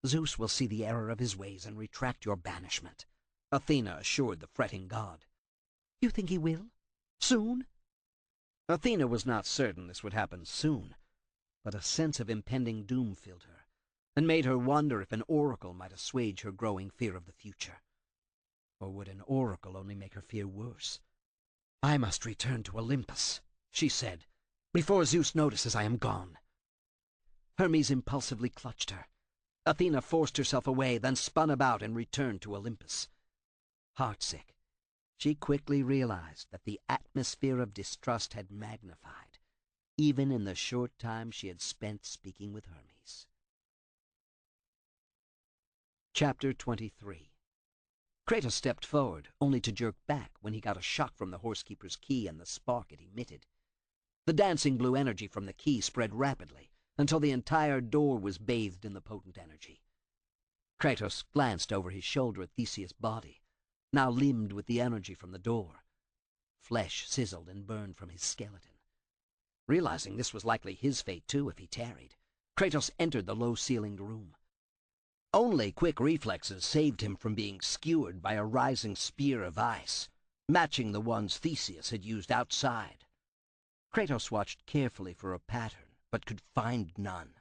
Zeus will see the error of his ways and retract your banishment, Athena assured the fretting god. You think he will? Soon? Athena was not certain this would happen soon, but a sense of impending doom filled her, and made her wonder if an oracle might assuage her growing fear of the future. Or would an oracle only make her fear worse? I must return to Olympus, she said, before Zeus notices I am gone. Hermes impulsively clutched her. Athena forced herself away, then spun about and returned to Olympus. Heartsick, she quickly realized that the atmosphere of distrust had magnified, even in the short time she had spent speaking with Hermes. Chapter 23. Kratos stepped forward, only to jerk back when he got a shock from the horsekeeper's key and the spark it emitted. The dancing blue energy from the key spread rapidly, until the entire door was bathed in the potent energy. Kratos glanced over his shoulder at Theseus' body, now limbed with the energy from the door. Flesh sizzled and burned from his skeleton. Realizing this was likely his fate too if he tarried, Kratos entered the low-ceilinged room. Only quick reflexes saved him from being skewered by a rising spear of ice, matching the ones Theseus had used outside. Kratos watched carefully for a pattern, but could find none.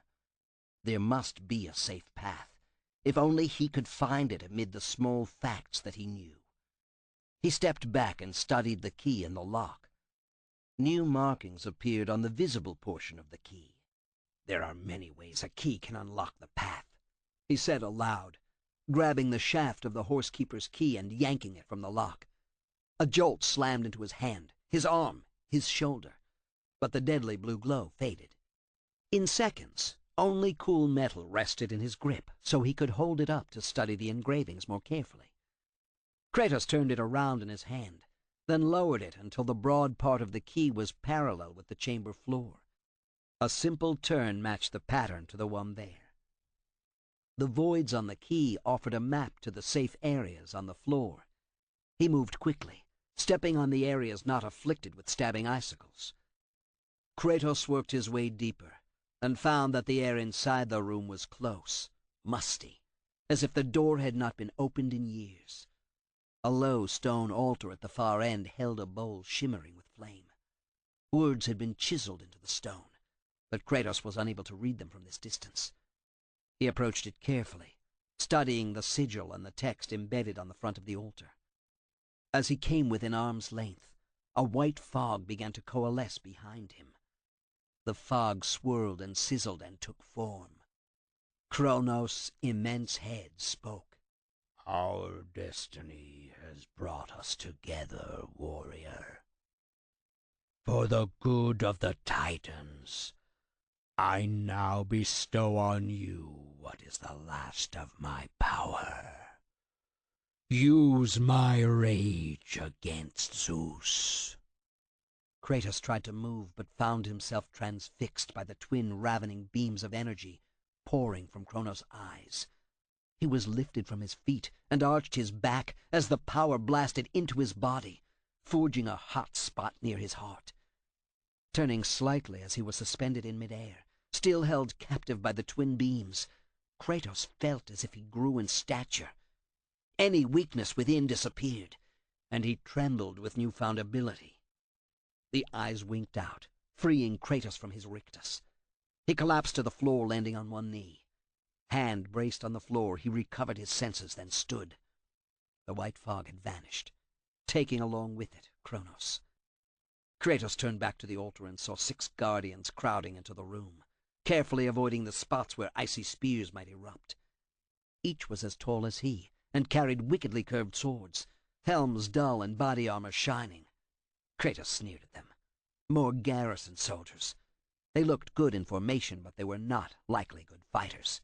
There must be a safe path, if only he could find it amid the small facts that he knew. He stepped back and studied the key in the lock. New markings appeared on the visible portion of the key. "There are many ways a key can unlock the path," he said aloud, grabbing the shaft of the horsekeeper's key and yanking it from the lock. A jolt slammed into his hand, his arm, his shoulder, but the deadly blue glow faded. In seconds, only cool metal rested in his grip, so he could hold it up to study the engravings more carefully. Kratos turned it around in his hand, then lowered it until the broad part of the key was parallel with the chamber floor. A simple turn matched the pattern to the one there. The voids on the key offered a map to the safe areas on the floor. He moved quickly, stepping on the areas not afflicted with stabbing icicles. Kratos worked his way deeper and found that the air inside the room was close, musty, as if the door had not been opened in years. A low stone altar at the far end held a bowl shimmering with flame. Words had been chiseled into the stone, but Kratos was unable to read them from this distance. He approached it carefully, studying the sigil and the text embedded on the front of the altar. As he came within arm's length, a white fog began to coalesce behind him. The fog swirled and sizzled and took form. Kronos' immense head spoke. "Our destiny has brought us together, warrior. For the good of the Titans, I now bestow on you what is the last of my power. Use my rage against Zeus." Kratos tried to move, but found himself transfixed by the twin ravening beams of energy pouring from Kronos' eyes. He was lifted from his feet and arched his back as the power blasted into his body, forging a hot spot near his heart. Turning slightly as he was suspended in midair, still held captive by the twin beams, Kratos felt as if he grew in stature. Any weakness within disappeared, and he trembled with newfound ability. The eyes winked out, freeing Kratos from his rictus. He collapsed to the floor, landing on one knee. Hand braced on the floor, he recovered his senses, then stood. The white fog had vanished, taking along with it Kronos. Kratos turned back to the altar and saw 6 guardians crowding into the room, carefully avoiding the spots where icy spears might erupt. Each was as tall as he, and carried wickedly curved swords, helms dull and body armor shining. Kratos sneered at them. More garrison soldiers. They looked good in formation, but they were not likely good fighters.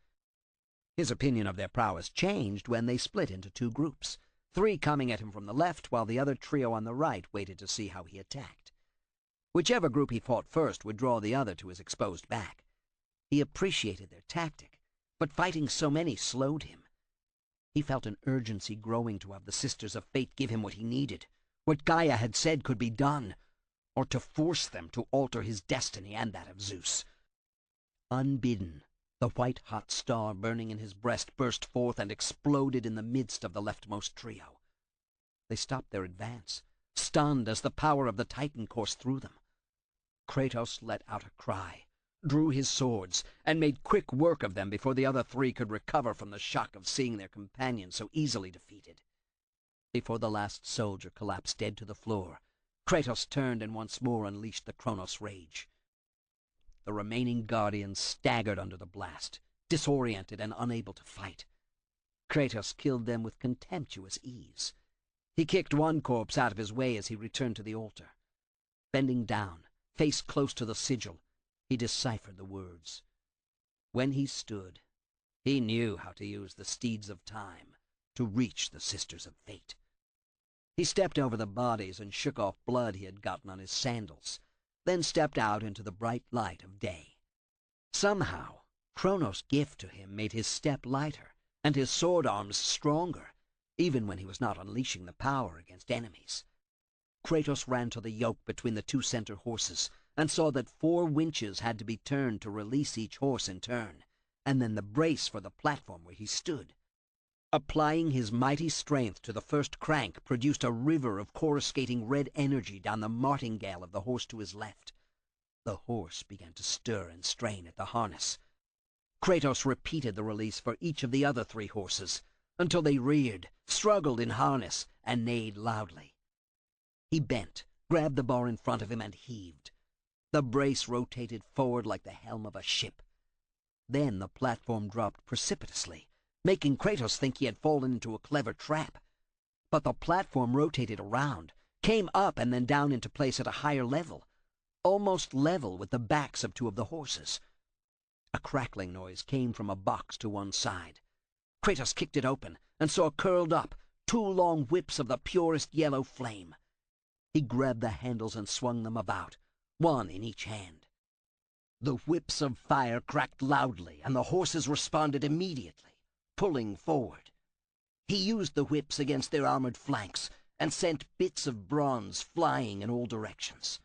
His opinion of their prowess changed when they split into 2 groups, 3 coming at him from the left, while the other trio on the right waited to see how he attacked. Whichever group he fought first would draw the other to his exposed back. He appreciated their tactic, but fighting so many slowed him. He felt an urgency growing to have the Sisters of Fate give him what he needed, what Gaia had said could be done, or to force them to alter his destiny and that of Zeus. Unbidden, the white-hot star burning in his breast burst forth and exploded in the midst of the leftmost trio. They stopped their advance, stunned as the power of the Titan coursed through them. Kratos let out a cry, drew his swords, and made quick work of them before the other 3 could recover from the shock of seeing their companion so easily defeated. Before the last soldier collapsed dead to the floor, Kratos turned and once more unleashed the Kronos rage. The remaining guardians staggered under the blast, disoriented and unable to fight. Kratos killed them with contemptuous ease. He kicked one corpse out of his way as he returned to the altar. Bending down, face close to the sigil, he deciphered the words. When he stood, he knew how to use the steeds of time to reach the Sisters of Fate. He stepped over the bodies and shook off blood he had gotten on his sandals, then stepped out into the bright light of day. Somehow, Kronos' gift to him made his step lighter and his sword arms stronger, even when he was not unleashing the power against enemies. Kratos ran to the yoke between the two center horses and saw that 4 winches had to be turned to release each horse in turn, and then the brace for the platform where he stood. Applying his mighty strength to the first crank produced a river of coruscating red energy down the martingale of the horse to his left. The horse began to stir and strain at the harness. Kratos repeated the release for each of the other 3 horses, until they reared, struggled in harness, and neighed loudly. He bent, grabbed the bar in front of him, and heaved. The brace rotated forward like the helm of a ship. Then the platform dropped precipitously, making Kratos think he had fallen into a clever trap. But the platform rotated around, came up and then down into place at a higher level, almost level with the backs of 2 of the horses. A crackling noise came from a box to one side. Kratos kicked it open and saw curled up 2 long whips of the purest yellow flame. He grabbed the handles and swung them about, one in each hand. The whips of fire cracked loudly, and the horses responded immediately, pulling forward. He used the whips against their armored flanks and sent bits of bronze flying in all directions.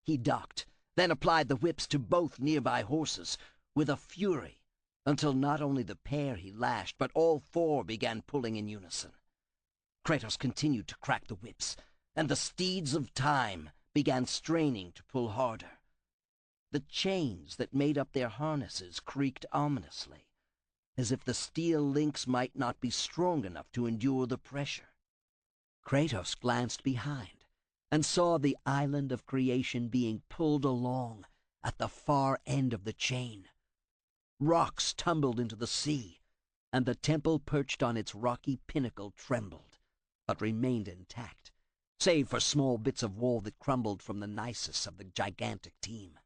He ducked, then applied the whips to both nearby horses with a fury, until not only the pair he lashed, but all 4 began pulling in unison. Kratos continued to crack the whips, and the steeds of time began straining to pull harder. The chains that made up their harnesses creaked ominously, as if the steel links might not be strong enough to endure the pressure. Kratos glanced behind and saw the island of creation being pulled along at the far end of the chain. Rocks tumbled into the sea, and the temple perched on its rocky pinnacle trembled, but remained intact, save for small bits of wall that crumbled from the nisus of the gigantic team.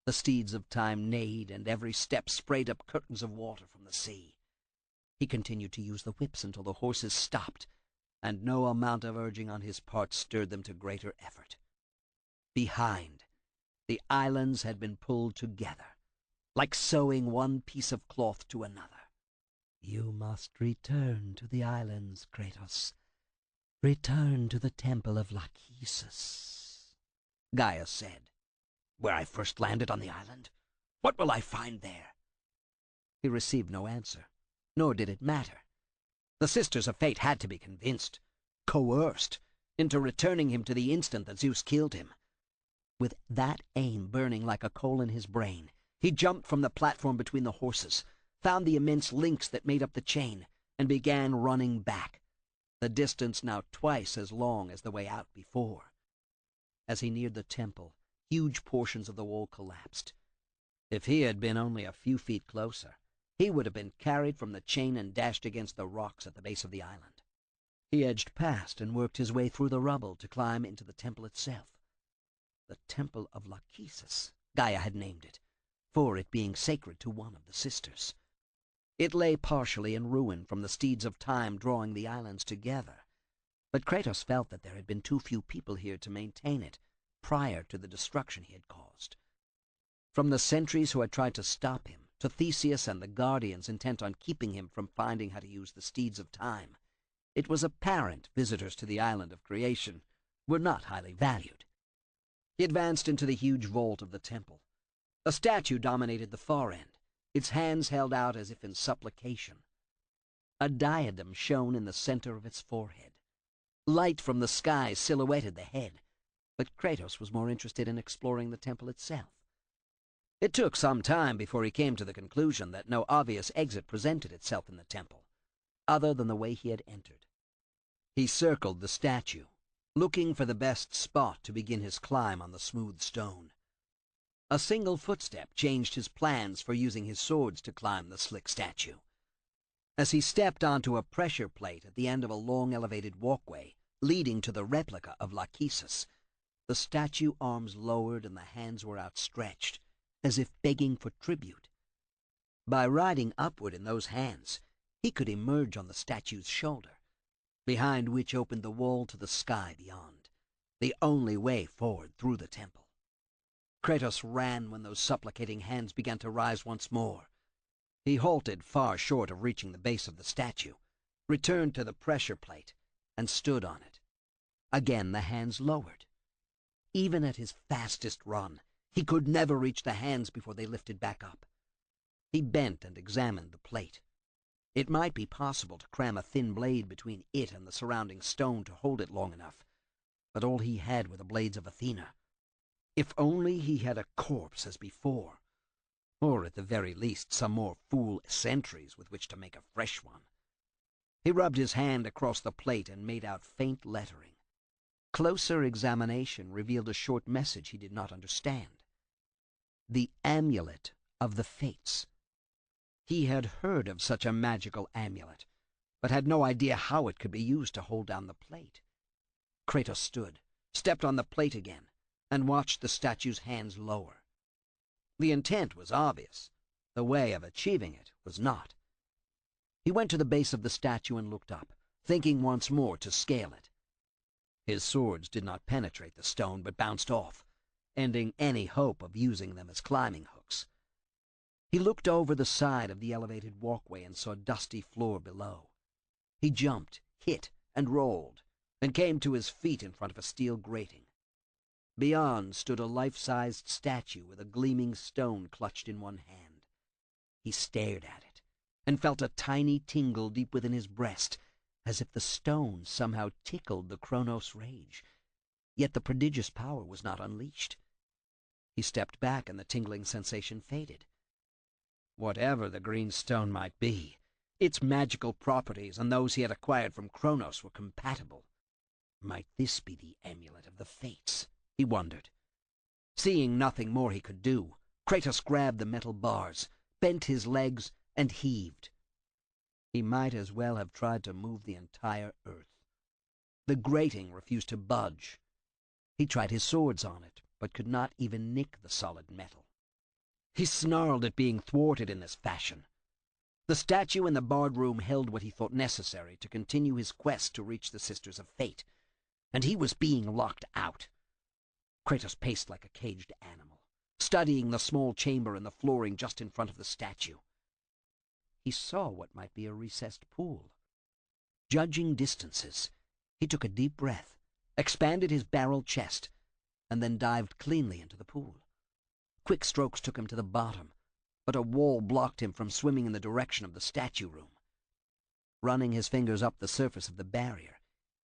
The steeds of time neighed, and every step sprayed up curtains of water from the sea. He continued to use the whips until the horses stopped, and no amount of urging on his part stirred them to greater effort. Behind, the islands had been pulled together, like sewing one piece of cloth to another. You must return to the islands, Kratos. Return to the temple of Lachesis, Gaia said. Where I first landed on the island? What will I find there? He received no answer, nor did it matter. The Sisters of Fate had to be convinced, coerced, into returning him to the instant that Zeus killed him. With that aim burning like a coal in his brain, he jumped from the platform between the horses, found the immense links that made up the chain, and began running back, the distance now twice as long as the way out before. As he neared the temple, huge portions of the wall collapsed. If he had been only a few feet closer, he would have been carried from the chain and dashed against the rocks at the base of the island. He edged past and worked his way through the rubble to climb into the temple itself. The Temple of Lachesis, Gaia had named it, for it being sacred to one of the sisters. It lay partially in ruin from the steeds of time drawing the islands together, but Kratos felt that there had been too few people here to maintain it prior to the destruction he had caused. From the sentries who had tried to stop him, to Theseus and the Guardians intent on keeping him from finding how to use the steeds of time, it was apparent visitors to the island of creation were not highly valued. He advanced into the huge vault of the temple. A statue dominated the far end, its hands held out as if in supplication. A diadem shone in the center of its forehead. Light from the sky silhouetted the head, but Kratos was more interested in exploring the temple itself. It took some time before he came to the conclusion that no obvious exit presented itself in the temple, other than the way he had entered. He circled the statue, looking for the best spot to begin his climb on the smooth stone. A single footstep changed his plans for using his swords to climb the slick statue. As he stepped onto a pressure plate at the end of a long elevated walkway leading to the replica of Lachesis, the statue arms lowered and the hands were outstretched, as if begging for tribute. By riding upward in those hands, he could emerge on the statue's shoulder, behind which opened the wall to the sky beyond, the only way forward through the temple. Kratos ran when those supplicating hands began to rise once more. He halted far short of reaching the base of the statue, returned to the pressure plate, and stood on it. Again the hands lowered. Even at his fastest run, he could never reach the hands before they lifted back up. He bent and examined the plate. It might be possible to cram a thin blade between it and the surrounding stone to hold it long enough, but all he had were the blades of Athena. If only he had a corpse as before, or at the very least some more fool sentries with which to make a fresh one. He rubbed his hand across the plate and made out faint lettering. Closer examination revealed a short message he did not understand. The Amulet of the Fates. He had heard of such a magical amulet, but had no idea how it could be used to hold down the plate. Kratos stood, stepped on the plate again, and watched the statue's hands lower. The intent was obvious. The way of achieving it was not. He went to the base of the statue and looked up, thinking once more to scale it. His swords did not penetrate the stone, but bounced off, ending any hope of using them as climbing hooks. He looked over the side of the elevated walkway and saw dusty floor below. He jumped, hit, and rolled, and came to his feet in front of a steel grating. Beyond stood a life-sized statue with a gleaming stone clutched in one hand. He stared at it, and felt a tiny tingle deep within his breast, as if the stone somehow tickled the Kratos' rage. Yet the prodigious power was not unleashed. He stepped back, and the tingling sensation faded. Whatever the green stone might be, its magical properties and those he had acquired from Kratos were compatible. Might this be the Amulet of the Fates? He wondered. Seeing nothing more he could do, Kratos grabbed the metal bars, bent his legs, and heaved. He might as well have tried to move the entire earth. The grating refused to budge. He tried his swords on it, but could not even nick the solid metal. He snarled at being thwarted in this fashion. The statue in the barred room held what he thought necessary to continue his quest to reach the Sisters of Fate, and he was being locked out. Kratos paced like a caged animal, studying the small chamber in the flooring just in front of the statue. He saw what might be a recessed pool. Judging distances, he took a deep breath, expanded his barrel chest, and then dived cleanly into the pool. Quick strokes took him to the bottom, but a wall blocked him from swimming in the direction of the statue room. Running his fingers up the surface of the barrier,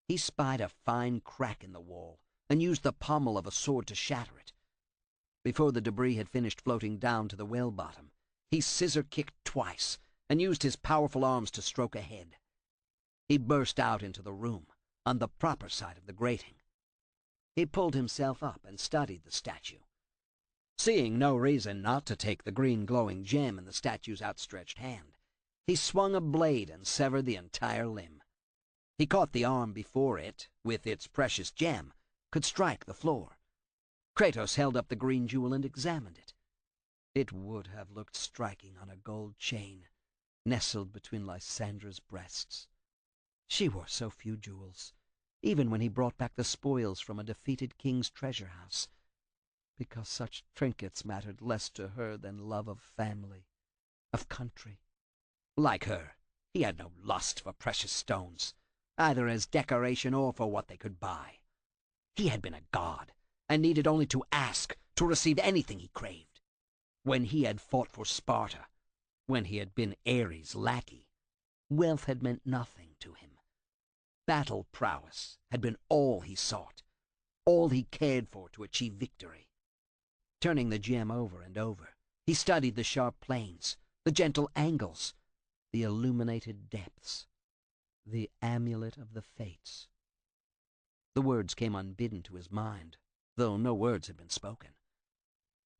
he spied a fine crack in the wall and used the pommel of a sword to shatter it. Before the debris had finished floating down to the well bottom, he scissor-kicked twice and used his powerful arms to stroke ahead. He burst out into the room, on the proper side of the grating. He pulled himself up and studied the statue. Seeing no reason not to take the green glowing gem in the statue's outstretched hand, he swung a blade and severed the entire limb. He caught the arm before it, with its precious gem, could strike the floor. Kratos held up the green jewel and examined it. It would have looked striking on a gold chain, nestled between Lysandra's breasts. She wore so few jewels, even when he brought back the spoils from a defeated king's treasure house, because such trinkets mattered less to her than love of family, of country. Like her, he had no lust for precious stones, either as decoration or for what they could buy. He had been a god, and needed only to ask to receive anything he craved. When he had fought for Sparta, when he had been Ares' lackey, wealth had meant nothing to him. Battle prowess had been all he sought, all he cared for to achieve victory. Turning the gem over and over, he studied the sharp planes, the gentle angles, the illuminated depths. The Amulet of the Fates. The words came unbidden to his mind, though no words had been spoken.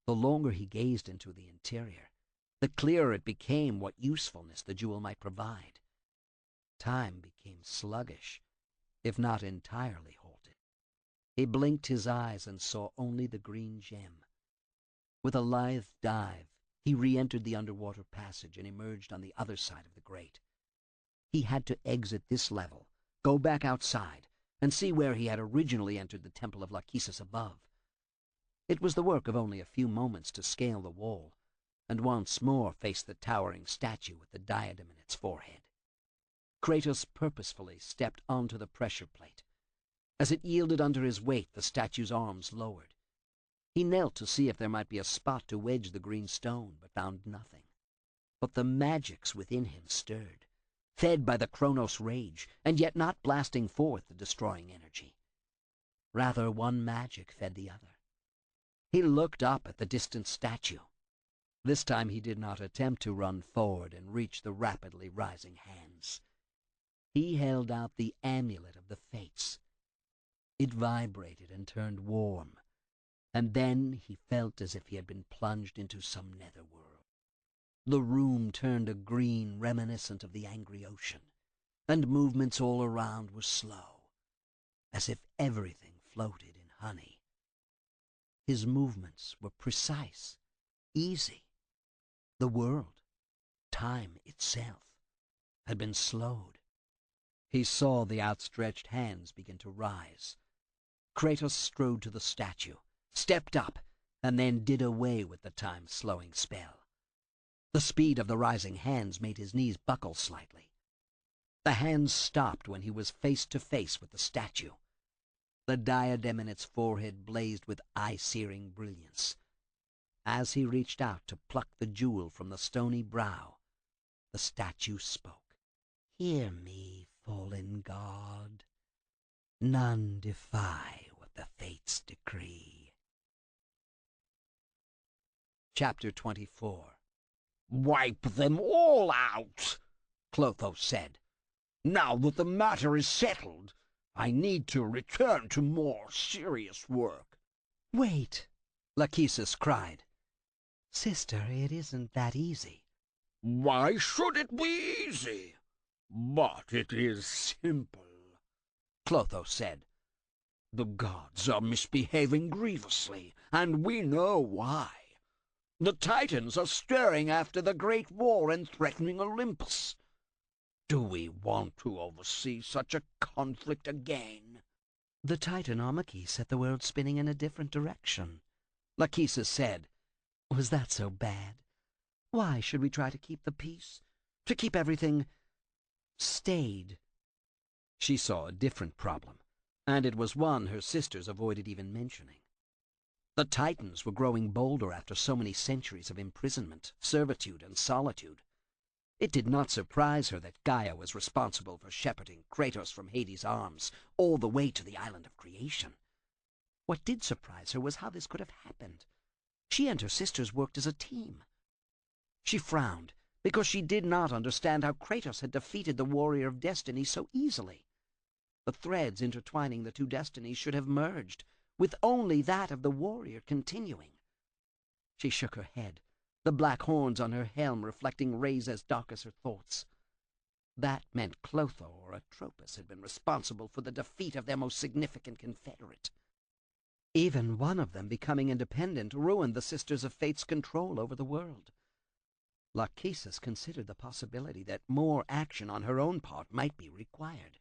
The longer he gazed into the interior, the clearer it became what usefulness the jewel might provide. Time became sluggish, if not entirely halted. He blinked his eyes and saw only the green gem. With a lithe dive, he re-entered the underwater passage and emerged on the other side of the grate. He had to exit this level, go back outside, and see where he had originally entered the temple of Lachesis above. It was the work of only a few moments to scale the wall, and once more face the towering statue with the diadem in its forehead. Kratos purposefully stepped onto the pressure plate. As it yielded under his weight, the statue's arms lowered. He knelt to see if there might be a spot to wedge the green stone, but found nothing. But the magics within him stirred, fed by the Kronos rage, and yet not blasting forth the destroying energy. Rather, one magic fed the other. He looked up at the distant statue. This time he did not attempt to run forward and reach the rapidly rising hands. He held out the amulet of the Fates. It vibrated and turned warm, and then he felt as if he had been plunged into some netherworld. The room turned a green reminiscent of the angry ocean, and movements all around were slow, as if everything floated in honey. His movements were precise, easy. The world, time itself, had been slowed. He saw the outstretched hands begin to rise. Kratos strode to the statue, stepped up, and then did away with the time-slowing spell. The speed of the rising hands made his knees buckle slightly. The hands stopped when he was face to face with the statue. The diadem in its forehead blazed with eye-searing brilliance. As he reached out to pluck the jewel from the stony brow, the statue spoke. "Hear me, fallen god. None defy what the Fates decree." Chapter 24. "Wipe them all out," Clotho said. "Now that the matter is settled, I need to return to more serious work." "Wait," Lachesis cried. "Sister, it isn't that easy." "Why should it be easy? But it is simple," Clotho said. "The gods are misbehaving grievously, and we know why. The Titans are stirring after the great war and threatening Olympus. Do we want to oversee such a conflict again?" "The Titan Omaki set the world spinning in a different direction," Lachesis said. "Was that so bad? Why should we try to keep the peace? To keep everything stayed?" She saw a different problem, and it was one her sisters avoided even mentioning. The Titans were growing bolder after so many centuries of imprisonment, servitude, and solitude. It did not surprise her that Gaia was responsible for shepherding Kratos from Hades' arms all the way to the island of creation. What did surprise her was how this could have happened. She and her sisters worked as a team. She frowned because she did not understand how Kratos had defeated the warrior of destiny so easily. The threads intertwining the two destinies should have merged, with only that of the warrior continuing. She shook her head, the black horns on her helm reflecting rays as dark as her thoughts. That meant Clotho or Atropos had been responsible for the defeat of their most significant confederate. Even one of them becoming independent ruined the Sisters of Fate's control over the world. Lachesis considered the possibility that more action on her own part might be required.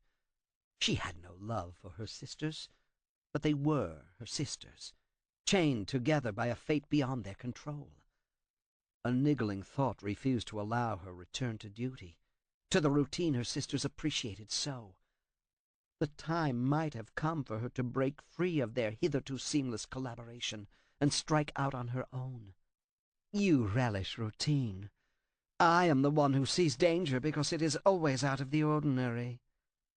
She had no love for her sisters, but they were her sisters, chained together by a fate beyond their control. A niggling thought refused to allow her return to duty, to the routine her sisters appreciated so. The time might have come for her to break free of their hitherto seamless collaboration and strike out on her own. "You relish routine. I am the one who sees danger because it is always out of the ordinary,"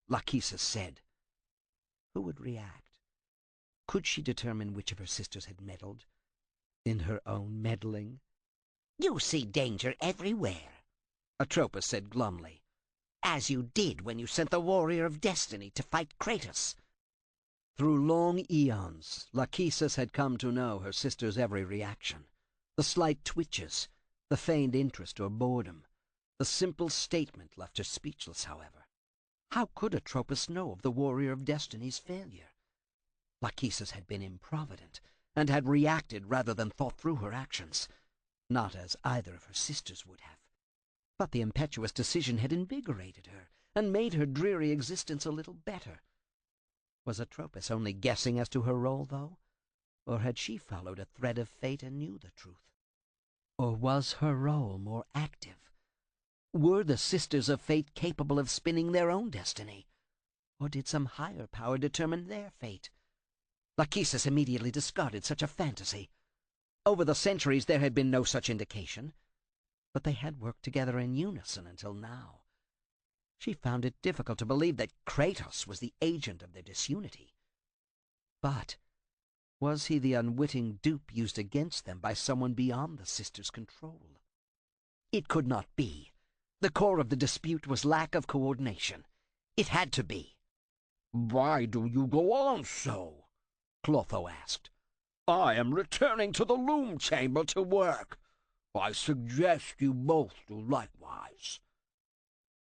Lachesis said. Who would react? Could she determine which of her sisters had meddled? In her own meddling? "You see danger everywhere," Atropos said glumly. "as you did when you sent the warrior of destiny to fight Kratos." Through long eons, Lachesis had come to know her sister's every reaction. The slight twitches, the feigned interest or boredom. The simple statement left her speechless, however. How could Atropos know of the warrior of destiny's failure? Lachesis had been improvident, and had reacted rather than thought through her actions, not as either of her sisters would have. But the impetuous decision had invigorated her, and made her dreary existence a little better. Was Atropos only guessing as to her role, though? Or had she followed a thread of fate and knew the truth? Or was her role more active? Were the Sisters of Fate capable of spinning their own destiny? Or did some higher power determine their fate? Lachesis immediately discarded such a fantasy. Over the centuries there had been no such indication, but they had worked together in unison until now. She found it difficult to believe that Kratos was the agent of their disunity. But was he the unwitting dupe used against them by someone beyond the sisters' control? It could not be. The core of the dispute was lack of coordination. It had to be. "Why do you go on so?" Clotho asked. "I am returning to the loom chamber to work. I suggest you both do likewise."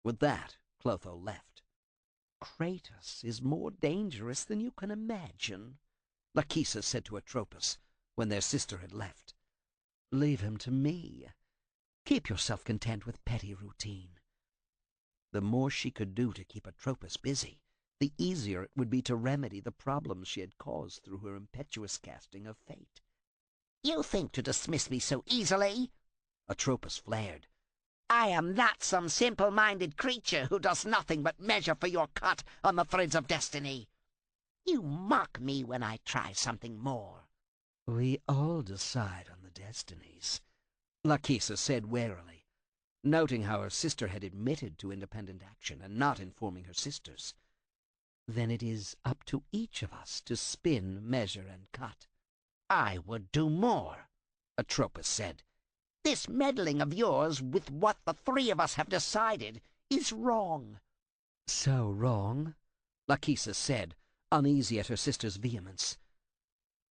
With that, Clotho left. "Kratos is more dangerous than you can imagine," Lachesis said to Atropos when their sister had left. "Leave him to me. Keep yourself content with petty routine." The more she could do to keep Atropos busy, the easier it would be to remedy the problems she had caused through her impetuous casting of fate. "You think to dismiss me so easily?" Atropos flared. "I am not some simple-minded creature who does nothing but measure for your cut on the threads of destiny. You mock me when I try something more." "We all decide on the destinies," Lachesis said warily, noting how her sister had admitted to independent action and not informing her sisters. "Then it is up to each of us to spin, measure, and cut." "I would do more," Atropos said. "This meddling of yours with what the three of us have decided is wrong." "So wrong?" Lachesis said, uneasy at her sister's vehemence.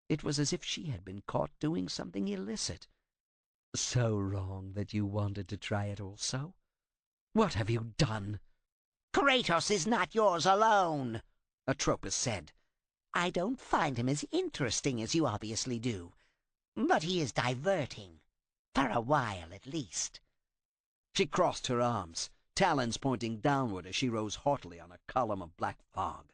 It was as if she had been caught doing something illicit. "So wrong that you wanted to try it also? What have you done?" "Kratos is not yours alone," Atropos said. "I don't find him as interesting as you obviously do, but he is diverting. For a while, at least." She crossed her arms, talons pointing downward as she rose haughtily on a column of black fog.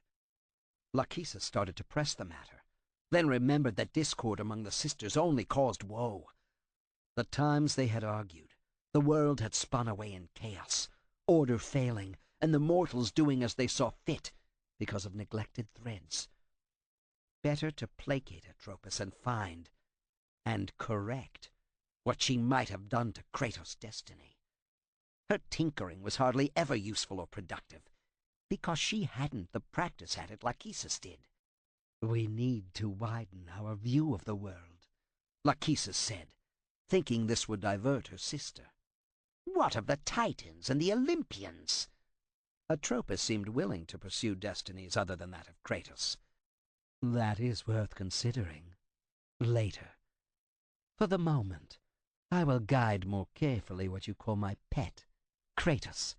Lachesis started to press the matter, then remembered that discord among the sisters only caused woe. The times they had argued, the world had spun away in chaos, order failing, and the mortals doing as they saw fit because of neglected threads. Better to placate Atropos and find, and correct, what she might have done to Kratos' destiny. Her tinkering was hardly ever useful or productive, because she hadn't the practice at it Lachesis did. "We need to widen our view of the world," Lachesis said, thinking this would divert her sister. "What of the Titans and the Olympians?" Atropos seemed willing to pursue destinies other than that of Kratos. "That is worth considering. Later. For the moment, I will guide more carefully what you call my pet, Kratos,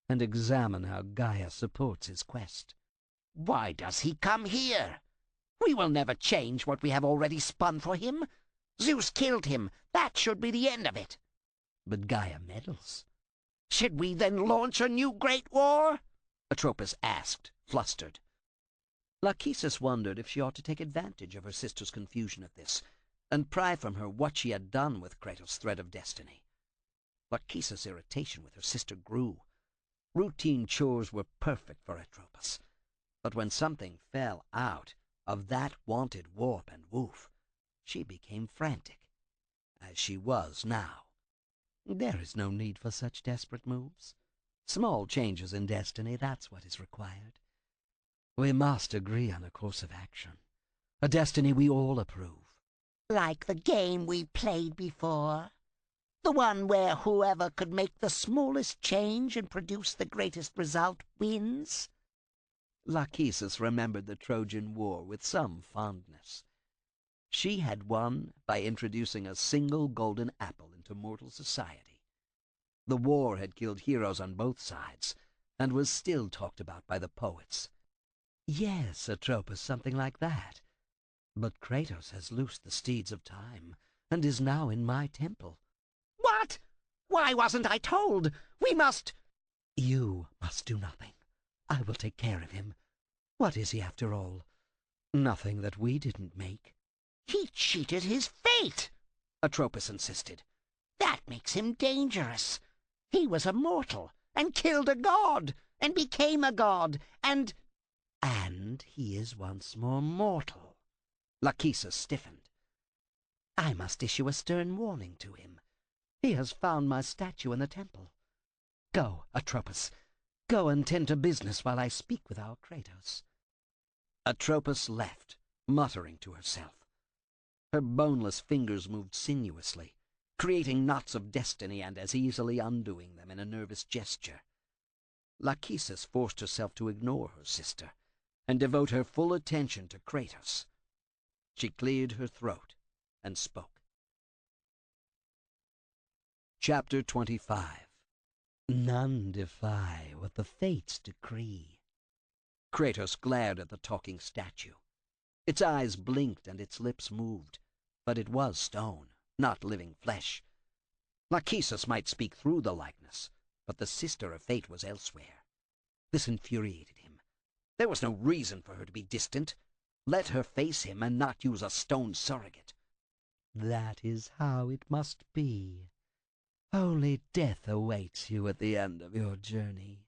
and examine how Gaia supports his quest." "Why does he come here? We will never change what we have already spun for him. Zeus killed him. That should be the end of it." "But Gaia meddles." "Should we then launch a new great war?" Atropos asked, flustered. Lachesis wondered if she ought to take advantage of her sister's confusion at this, and pry from her what she had done with Kratos' thread of destiny. Lachesis' irritation with her sister grew. Routine chores were perfect for Atropos, but when something fell out of that wanted warp and woof, she became frantic, as she was now. There is no need for such desperate moves. Small changes in destiny, that's what is required. We must agree on a course of action, a destiny we all approve. "Like the game we played before? The one where whoever could make the smallest change and produce the greatest result wins?" Lachesis remembered the Trojan War with some fondness. She had won by introducing a single golden apple into mortal society. The war had killed heroes on both sides, and was still talked about by the poets. Yes, Atropos, something like that. But Kratos has loosed the steeds of time, and is now in my temple. "What? Why wasn't I told? We must—" "You must do nothing. I will take care of him. What is he, after all? Nothing that we didn't make." He cheated his fate, Atropos insisted. That makes him dangerous. He was a mortal, and killed a god, and became a god, and he is once more mortal. Lachesis stiffened. I must issue a stern warning to him. He has found my statue in the temple. Go, Atropos. Go and tend to business while I speak with our Kratos. Atropos left, muttering to herself. Her boneless fingers moved sinuously, creating knots of destiny and as easily undoing them in a nervous gesture. Lachesis forced herself to ignore her sister and devote her full attention to Kratos. She cleared her throat and spoke. Chapter 25. None defy what the fates decree. Kratos glared at the talking statue. Its eyes blinked and its lips moved, but it was stone, not living flesh. Lachesis might speak through the likeness, but the sister of fate was elsewhere. This infuriated him. There was no reason for her to be distant. Let her face him and not use a stone surrogate. That is how it must be. Only death awaits you at the end of your journey.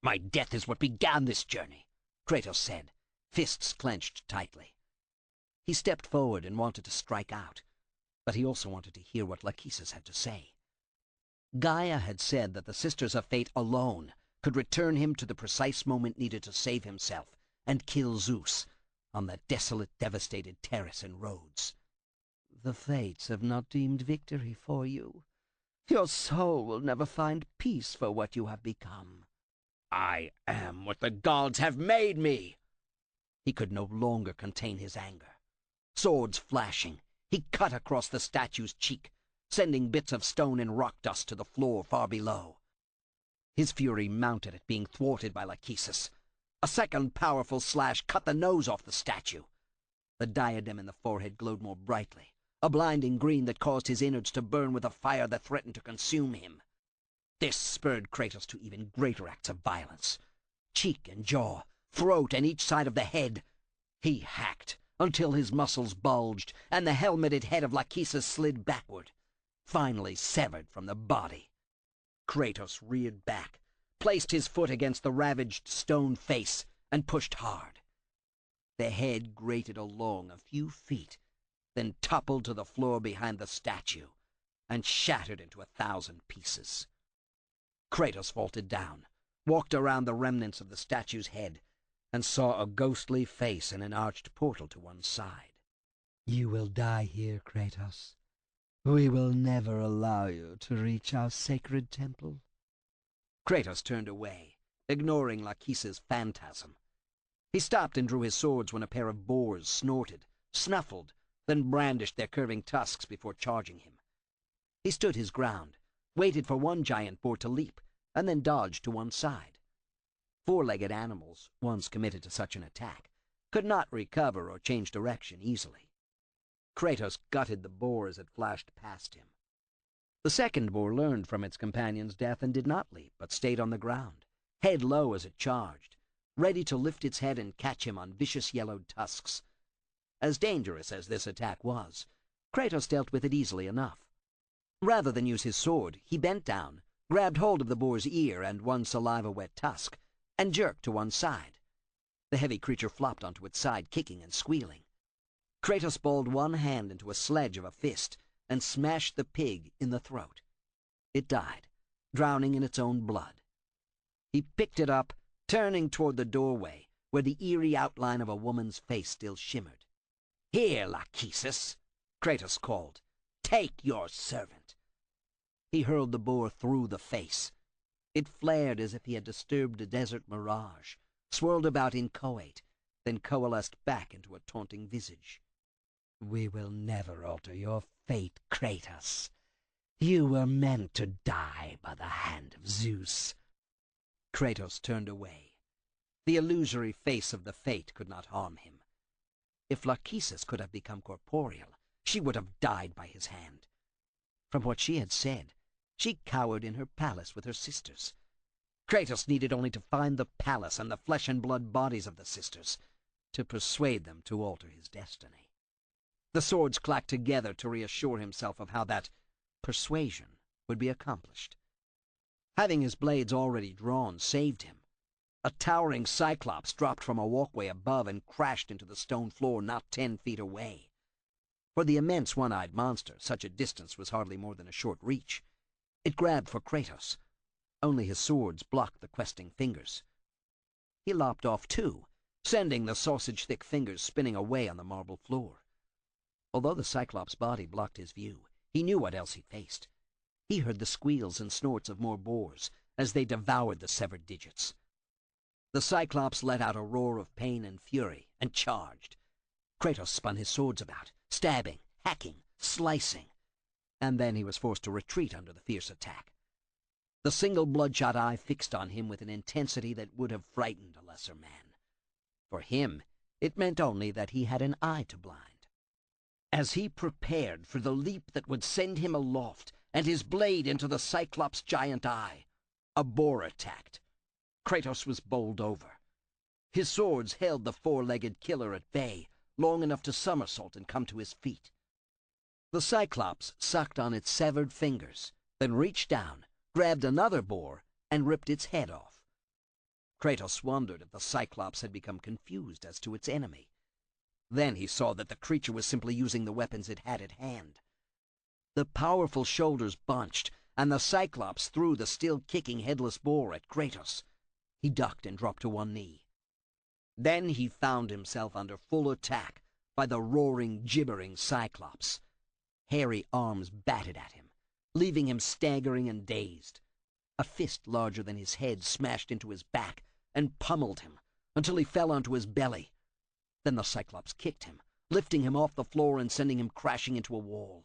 My death is what began this journey, Kratos said, fists clenched tightly. He stepped forward and wanted to strike out, but he also wanted to hear what Lachesis had to say. Gaia had said that the Sisters of Fate alone could return him to the precise moment needed to save himself and kill Zeus on that desolate, devastated terrace in Rhodes. The Fates have not deemed victory for you. Your soul will never find peace for what you have become. I am what the gods have made me. He could no longer contain his anger. Swords flashing, he cut across the statue's cheek, sending bits of stone and rock dust to the floor far below. His fury mounted at being thwarted by Lachesis. A second powerful slash cut the nose off the statue. The diadem in the forehead glowed more brightly, a blinding green that caused his innards to burn with a fire that threatened to consume him. This spurred Kratos to even greater acts of violence. Cheek and jaw, throat and each side of the head. He hacked until his muscles bulged and the helmeted head of Lachesis slid backward, finally severed from the body. Kratos reared back, placed his foot against the ravaged stone face, and pushed hard. The head grated along a few feet, then toppled to the floor behind the statue and shattered into 1,000 pieces. Kratos vaulted down, walked around the remnants of the statue's head, and saw a ghostly face in an arched portal to one side. You will die here, Kratos. We will never allow you to reach our sacred temple. Kratos turned away, ignoring Lachesis' phantasm. He stopped and drew his swords when a pair of boars snorted, snuffled, then brandished their curving tusks before charging him. He stood his ground, waited for one giant boar to leap, and then dodged to one side. Four-legged animals, once committed to such an attack, could not recover or change direction easily. Kratos gutted the boar as it flashed past him. The second boar learned from its companion's death and did not leap, but stayed on the ground, head low as it charged, ready to lift its head and catch him on vicious yellowed tusks. As dangerous as this attack was, Kratos dealt with it easily enough. Rather than use his sword, he bent down, grabbed hold of the boar's ear and one saliva-wet tusk, and jerked to one side. The heavy creature flopped onto its side, kicking and squealing. Kratos balled one hand into a sledge of a fist and smashed the pig in the throat. It died, drowning in its own blood. He picked it up, turning toward the doorway, where the eerie outline of a woman's face still shimmered. "Here, Lachesis," Kratos called. "Take your servant." He hurled the boar through the face. It flared as if he had disturbed a desert mirage, swirled about inchoate, then coalesced back into a taunting visage. "We will never alter your fate, Kratos. You were meant to die by the hand of Zeus." Kratos turned away. The illusory face of the Fate could not harm him. If Lachesis could have become corporeal, she would have died by his hand. From what she had said, she cowered in her palace with her sisters. Kratos needed only to find the palace and the flesh and blood bodies of the sisters to persuade them to alter his destiny. The swords clacked together to reassure himself of how that persuasion would be accomplished. Having his blades already drawn saved him. A towering cyclops dropped from a walkway above and crashed into the stone floor not 10 feet away. For the immense one-eyed monster, such a distance was hardly more than a short reach. It grabbed for Kratos. Only his swords blocked the questing fingers. He lopped off too, sending the sausage-thick fingers spinning away on the marble floor. Although the Cyclops' body blocked his view, he knew what else he faced. He heard the squeals and snorts of more boars as they devoured the severed digits. The Cyclops let out a roar of pain and fury and charged. Kratos spun his swords about, stabbing, hacking, slicing, and then he was forced to retreat under the fierce attack. The single bloodshot eye fixed on him with an intensity that would have frightened a lesser man. For him, it meant only that he had an eye to blind. As he prepared for the leap that would send him aloft and his blade into the Cyclops' giant eye, a boar attacked. Kratos was bowled over. His swords held the four-legged killer at bay long enough to somersault and come to his feet. The Cyclops sucked on its severed fingers, then reached down, grabbed another boar, and ripped its head off. Kratos wondered if the Cyclops had become confused as to its enemy. Then he saw that the creature was simply using the weapons it had at hand. The powerful shoulders bunched, and the Cyclops threw the still-kicking headless boar at Kratos. He ducked and dropped to one knee. Then he found himself under full attack by the roaring, gibbering Cyclops. Hairy arms batted at him, leaving him staggering and dazed. A fist larger than his head smashed into his back and pummeled him until he fell onto his belly. Then the Cyclops kicked him, lifting him off the floor and sending him crashing into a wall.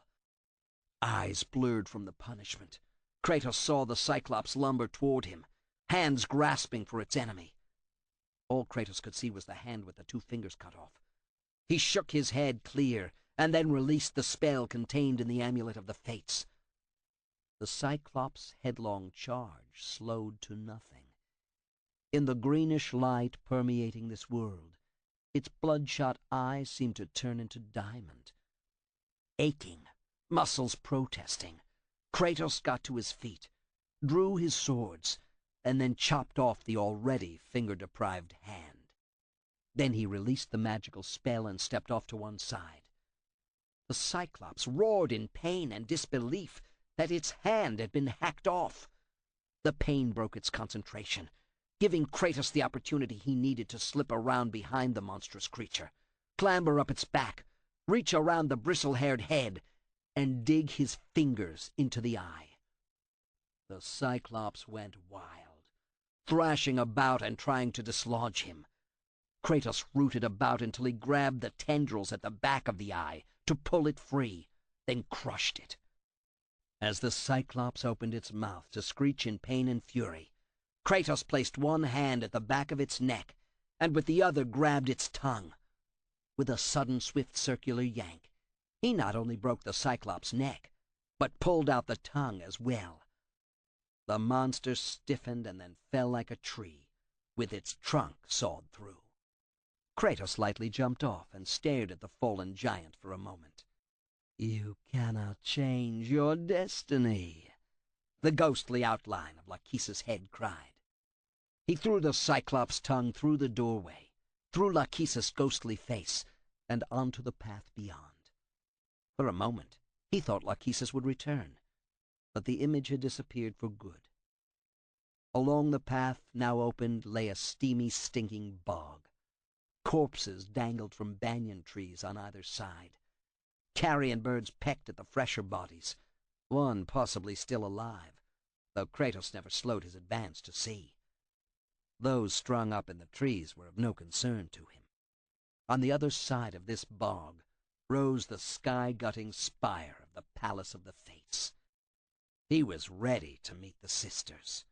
Eyes blurred from the punishment, Kratos saw the Cyclops lumber toward him, hands grasping for its enemy. All Kratos could see was the hand with the 2 fingers cut off. He shook his head clear and then released the spell contained in the amulet of the Fates. The Cyclops' headlong charge slowed to nothing. In the greenish light permeating this world, its bloodshot eye seemed to turn into diamond. Aching, muscles protesting, Kratos got to his feet, drew his swords, and then chopped off the already finger-deprived hand. Then he released the magical spell and stepped off to one side. The Cyclops roared in pain and disbelief that its hand had been hacked off. The pain broke its concentration, giving Kratos the opportunity he needed to slip around behind the monstrous creature, clamber up its back, reach around the bristle-haired head, and dig his fingers into the eye. The Cyclops went wild, thrashing about and trying to dislodge him. Kratos rooted about until he grabbed the tendrils at the back of the eye to pull it free, then crushed it. As the Cyclops opened its mouth to screech in pain and fury, Kratos placed one hand at the back of its neck and with the other grabbed its tongue. With a sudden, swift circular yank, he not only broke the Cyclops' neck, but pulled out the tongue as well. The monster stiffened and then fell like a tree, with its trunk sawed through. Kratos lightly jumped off and stared at the fallen giant for a moment. "You cannot change your destiny," the ghostly outline of Lachesis' head cried. He threw the Cyclops' tongue through the doorway, through Lachesis' ghostly face, and onto the path beyond. For a moment, he thought Lachesis would return, but the image had disappeared for good. Along the path now opened lay a steamy, stinking bog. Corpses dangled from banyan trees on either side. Carrion birds pecked at the fresher bodies, one possibly still alive, though Kratos never slowed his advance to see. Those strung up in the trees were of no concern to him. On the other side of this bog rose the sky-gutting spire of the Palace of the Fates. He was ready to meet the sisters.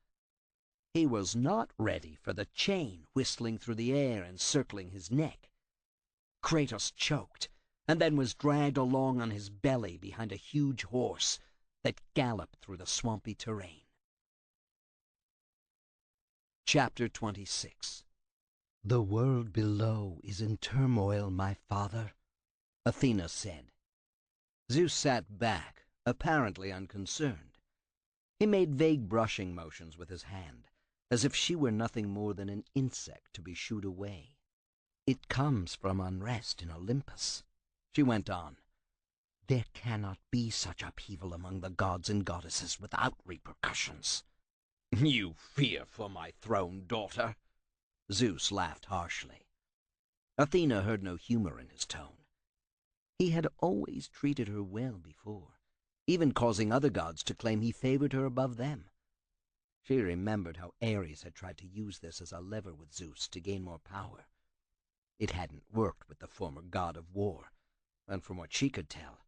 He was not ready for the chain whistling through the air and circling his neck. Kratos choked, and then was dragged along on his belly behind a huge horse that galloped through the swampy terrain. Chapter 26. The world below is in turmoil, my father. Athena said. Zeus sat back, apparently unconcerned. He made vague brushing motions with his hand, as if she were nothing more than an insect to be shooed away. It comes from unrest in Olympus, she went on. There cannot be such upheaval among the gods and goddesses without repercussions. You fear for my throne, daughter? Zeus laughed harshly. Athena heard no humor in his tone. He had always treated her well before, even causing other gods to claim he favored her above them. She remembered how Ares had tried to use this as a lever with Zeus to gain more power. It hadn't worked with the former god of war, and from what she could tell,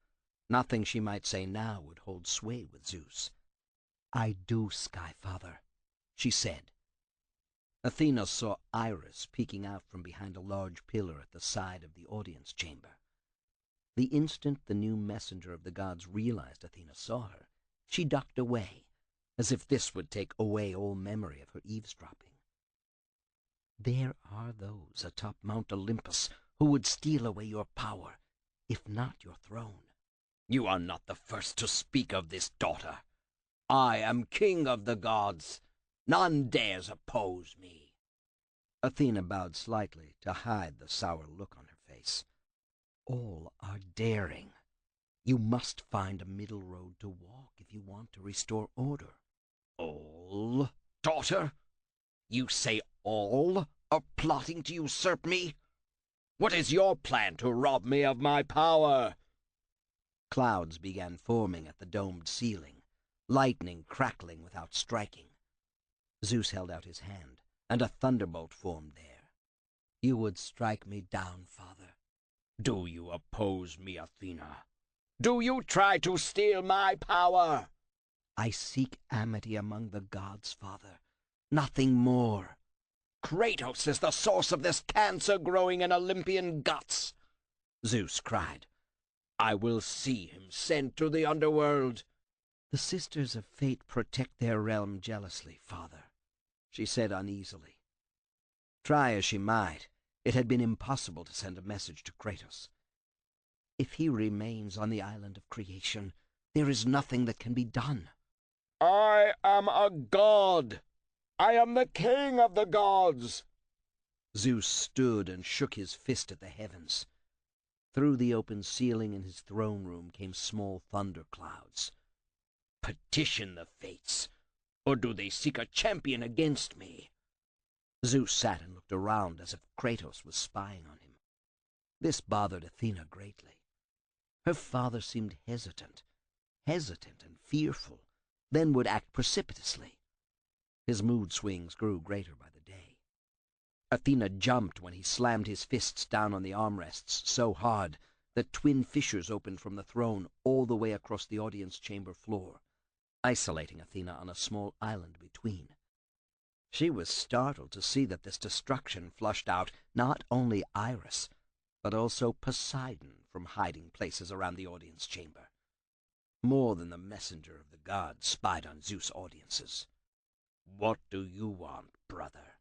nothing she might say now would hold sway with Zeus. I do, Sky Father, she said. Athena saw Iris peeking out from behind a large pillar at the side of the audience chamber. The instant the new messenger of the gods realized Athena saw her, she ducked away, as if this would take away all memory of her eavesdropping. There are those atop Mount Olympus who would steal away your power, if not your throne. You are not the first to speak of this, daughter. I am king of the gods. None dares oppose me. Athena bowed slightly to hide the sour look on her face. All are daring. You must find a middle road to walk if you want to restore order. All, daughter? You say all are plotting to usurp me? What is your plan to rob me of my power? Clouds began forming at the domed ceiling, lightning crackling without striking. Zeus held out his hand, and a thunderbolt formed there. You would strike me down, Father. Do you oppose me, Athena? Do you try to steal my power? I seek amity among the gods, Father. Nothing more. Kratos is the source of this cancer growing in Olympian guts, Zeus cried. I will see him sent to the underworld. The Sisters of Fate protect their realm jealously, Father, she said uneasily. Try as she might, it had been impossible to send a message to Kratos. If he remains on the island of creation, there is nothing that can be done. I am a god. I am the king of the gods. Zeus stood and shook his fist at the heavens. Through the open ceiling in his throne room came small thunder clouds. Petition the fates, or do they seek a champion against me? Zeus sat and looked around as if Kratos was spying on him. This bothered Athena greatly. Her father seemed hesitant and fearful, then would act precipitously. His mood swings grew greater by the day. Athena jumped when he slammed his fists down on the armrests so hard that twin fissures opened from the throne all the way across the audience chamber floor, isolating Athena on a small island between. She was startled to see that this destruction flushed out not only Iris, but also Poseidon from hiding places around the audience chamber. More than the messenger of the gods spied on Zeus' audiences. What do you want, brother?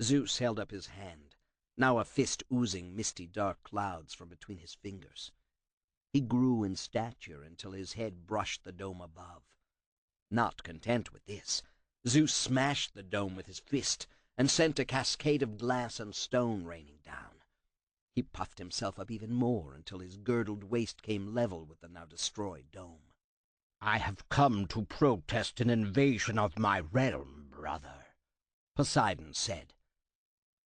Zeus held up his hand, now a fist oozing misty dark clouds from between his fingers. He grew in stature until his head brushed the dome above. Not content with this, Zeus smashed the dome with his fist and sent a cascade of glass and stone raining down. He puffed himself up even more until his girdled waist came level with the now destroyed dome. I have come to protest an invasion of my realm, brother, Poseidon said.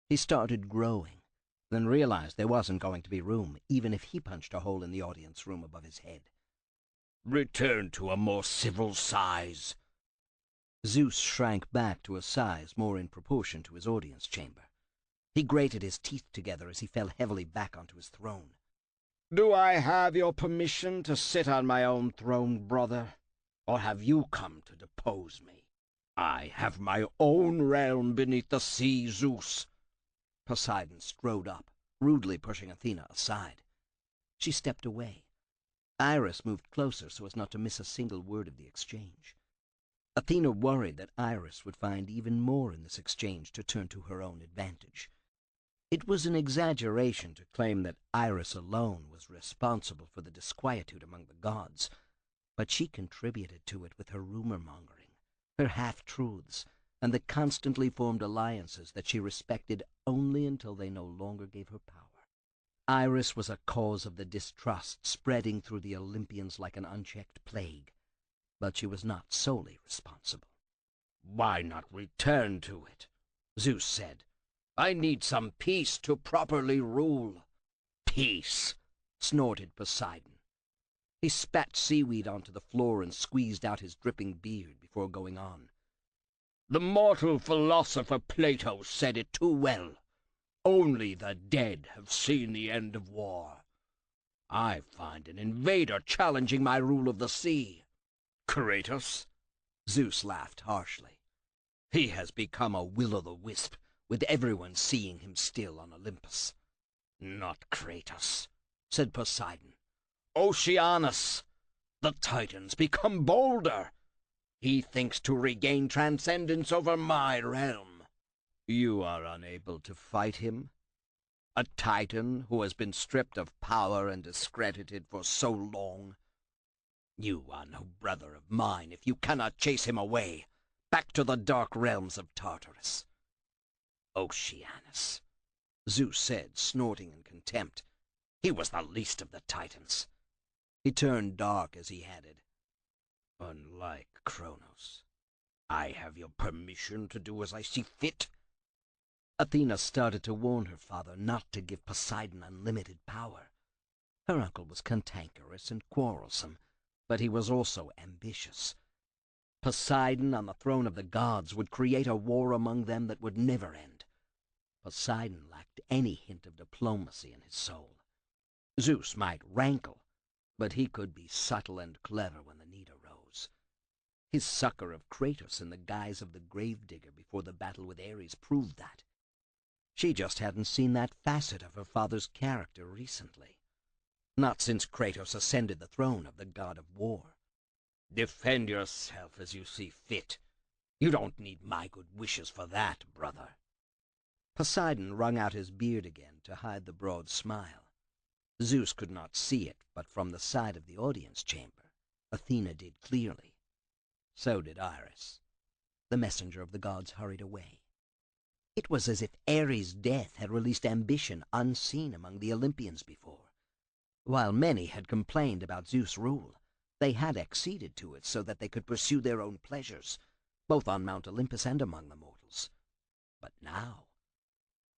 He started growing, then realized there wasn't going to be room, even if he punched a hole in the audience room above his head. Return to a more civil size. Zeus shrank back to a size more in proportion to his audience chamber. He grated his teeth together as he fell heavily back onto his throne. Do I have your permission to sit on my own throne, brother? Or have you come to depose me? I have my own realm beneath the sea, Zeus. Poseidon strode up, rudely pushing Athena aside. She stepped away. Iris moved closer so as not to miss a single word of the exchange. Athena worried that Iris would find even more in this exchange to turn to her own advantage. It was an exaggeration to claim that Iris alone was responsible for the disquietude among the gods, but she contributed to it with her rumor-mongering, her half-truths, and the constantly formed alliances that she respected only until they no longer gave her power. Iris was a cause of the distrust spreading through the Olympians like an unchecked plague, but she was not solely responsible. "Why not return to it?" Zeus said. "I need some peace to properly rule." "Peace!" snorted Poseidon. He spat seaweed onto the floor and squeezed out his dripping beard before going on. "The mortal philosopher Plato said it too well. Only the dead have seen the end of war. I find an invader challenging my rule of the sea. Kratos?" Zeus laughed harshly. "He has become a will-o'-the-wisp, with everyone seeing him still on Olympus." "Not Kratos," said Poseidon. "Oceanus! The Titans become bolder. He thinks to regain transcendence over my realm." "You are unable to fight him? A Titan who has been stripped of power and discredited for so long? You are no brother of mine if you cannot chase him away, back to the dark realms of Tartarus." "Oceanus," Zeus said, snorting in contempt. "He was the least of the Titans." He turned dark as he added, "Unlike Kronos, I have your permission to do as I see fit." Athena started to warn her father not to give Poseidon unlimited power. Her uncle was cantankerous and quarrelsome, but he was also ambitious. Poseidon on the throne of the gods would create a war among them that would never end. Poseidon lacked any hint of diplomacy in his soul. Zeus might rankle, but he could be subtle and clever when the need arose. His succor of Kratos in the guise of the gravedigger before the battle with Ares proved that. She just hadn't seen that facet of her father's character recently. Not since Kratos ascended the throne of the god of war. "Defend yourself as you see fit. You don't need my good wishes for that, brother." Poseidon wrung out his beard again to hide the broad smile. Zeus could not see it, but from the side of the audience chamber, Athena did clearly. So did Iris. The messenger of the gods hurried away. It was as if Ares' death had released ambition unseen among the Olympians before. While many had complained about Zeus' rule, they had acceded to it so that they could pursue their own pleasures, both on Mount Olympus and among the mortals. But now,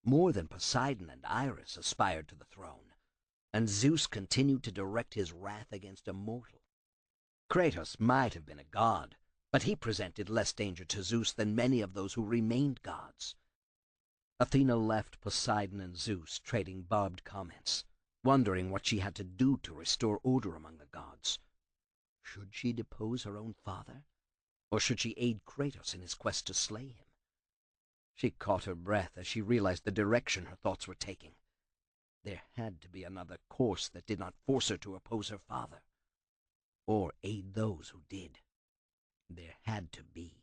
more than Poseidon and Iris aspired to the throne, and Zeus continued to direct his wrath against a mortal. Kratos might have been a god, but he presented less danger to Zeus than many of those who remained gods. Athena left Poseidon and Zeus trading barbed comments, wondering what she had to do to restore order among the gods. Should she depose her own father, or should she aid Kratos in his quest to slay him? She caught her breath as she realized the direction her thoughts were taking. There had to be another course that did not force her to oppose her father, or aid those who did. There had to be.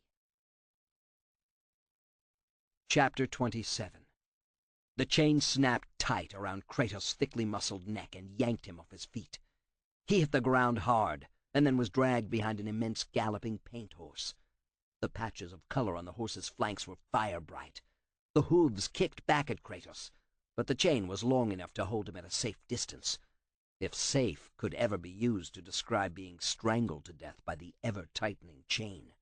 Chapter 27. The chain snapped tight around Kratos' thickly muscled neck and yanked him off his feet. He hit the ground hard, and then was dragged behind an immense galloping paint horse. The patches of color on the horse's flanks were fire-bright. The hooves kicked back at Kratos, but the chain was long enough to hold him at a safe distance, if safe could ever be used to describe being strangled to death by the ever-tightening chain.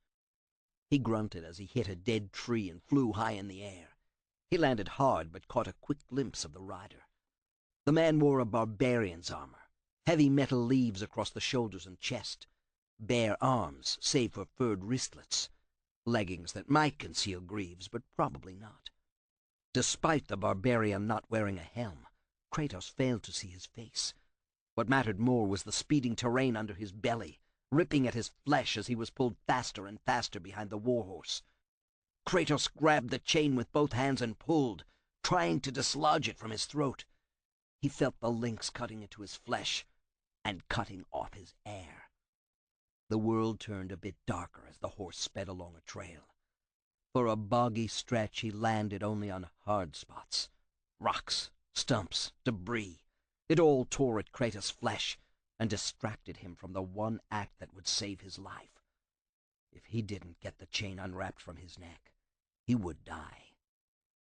He grunted as he hit a dead tree and flew high in the air. He landed hard but caught a quick glimpse of the rider. The man wore a barbarian's armor, heavy metal leaves across the shoulders and chest, bare arms save for furred wristlets, leggings that might conceal greaves but probably not. Despite the barbarian not wearing a helm, Kratos failed to see his face. What mattered more was the speeding terrain under his belly, ripping at his flesh as he was pulled faster and faster behind the warhorse. Kratos grabbed the chain with both hands and pulled, trying to dislodge it from his throat. He felt the links cutting into his flesh and cutting off his air. The world turned a bit darker as the horse sped along a trail. For a boggy stretch he landed only on hard spots, Rocks, stumps, debris, it all tore at Kratos' flesh and distracted him from the one act that would save his life. If he didn't get the chain unwrapped from his neck, he would die.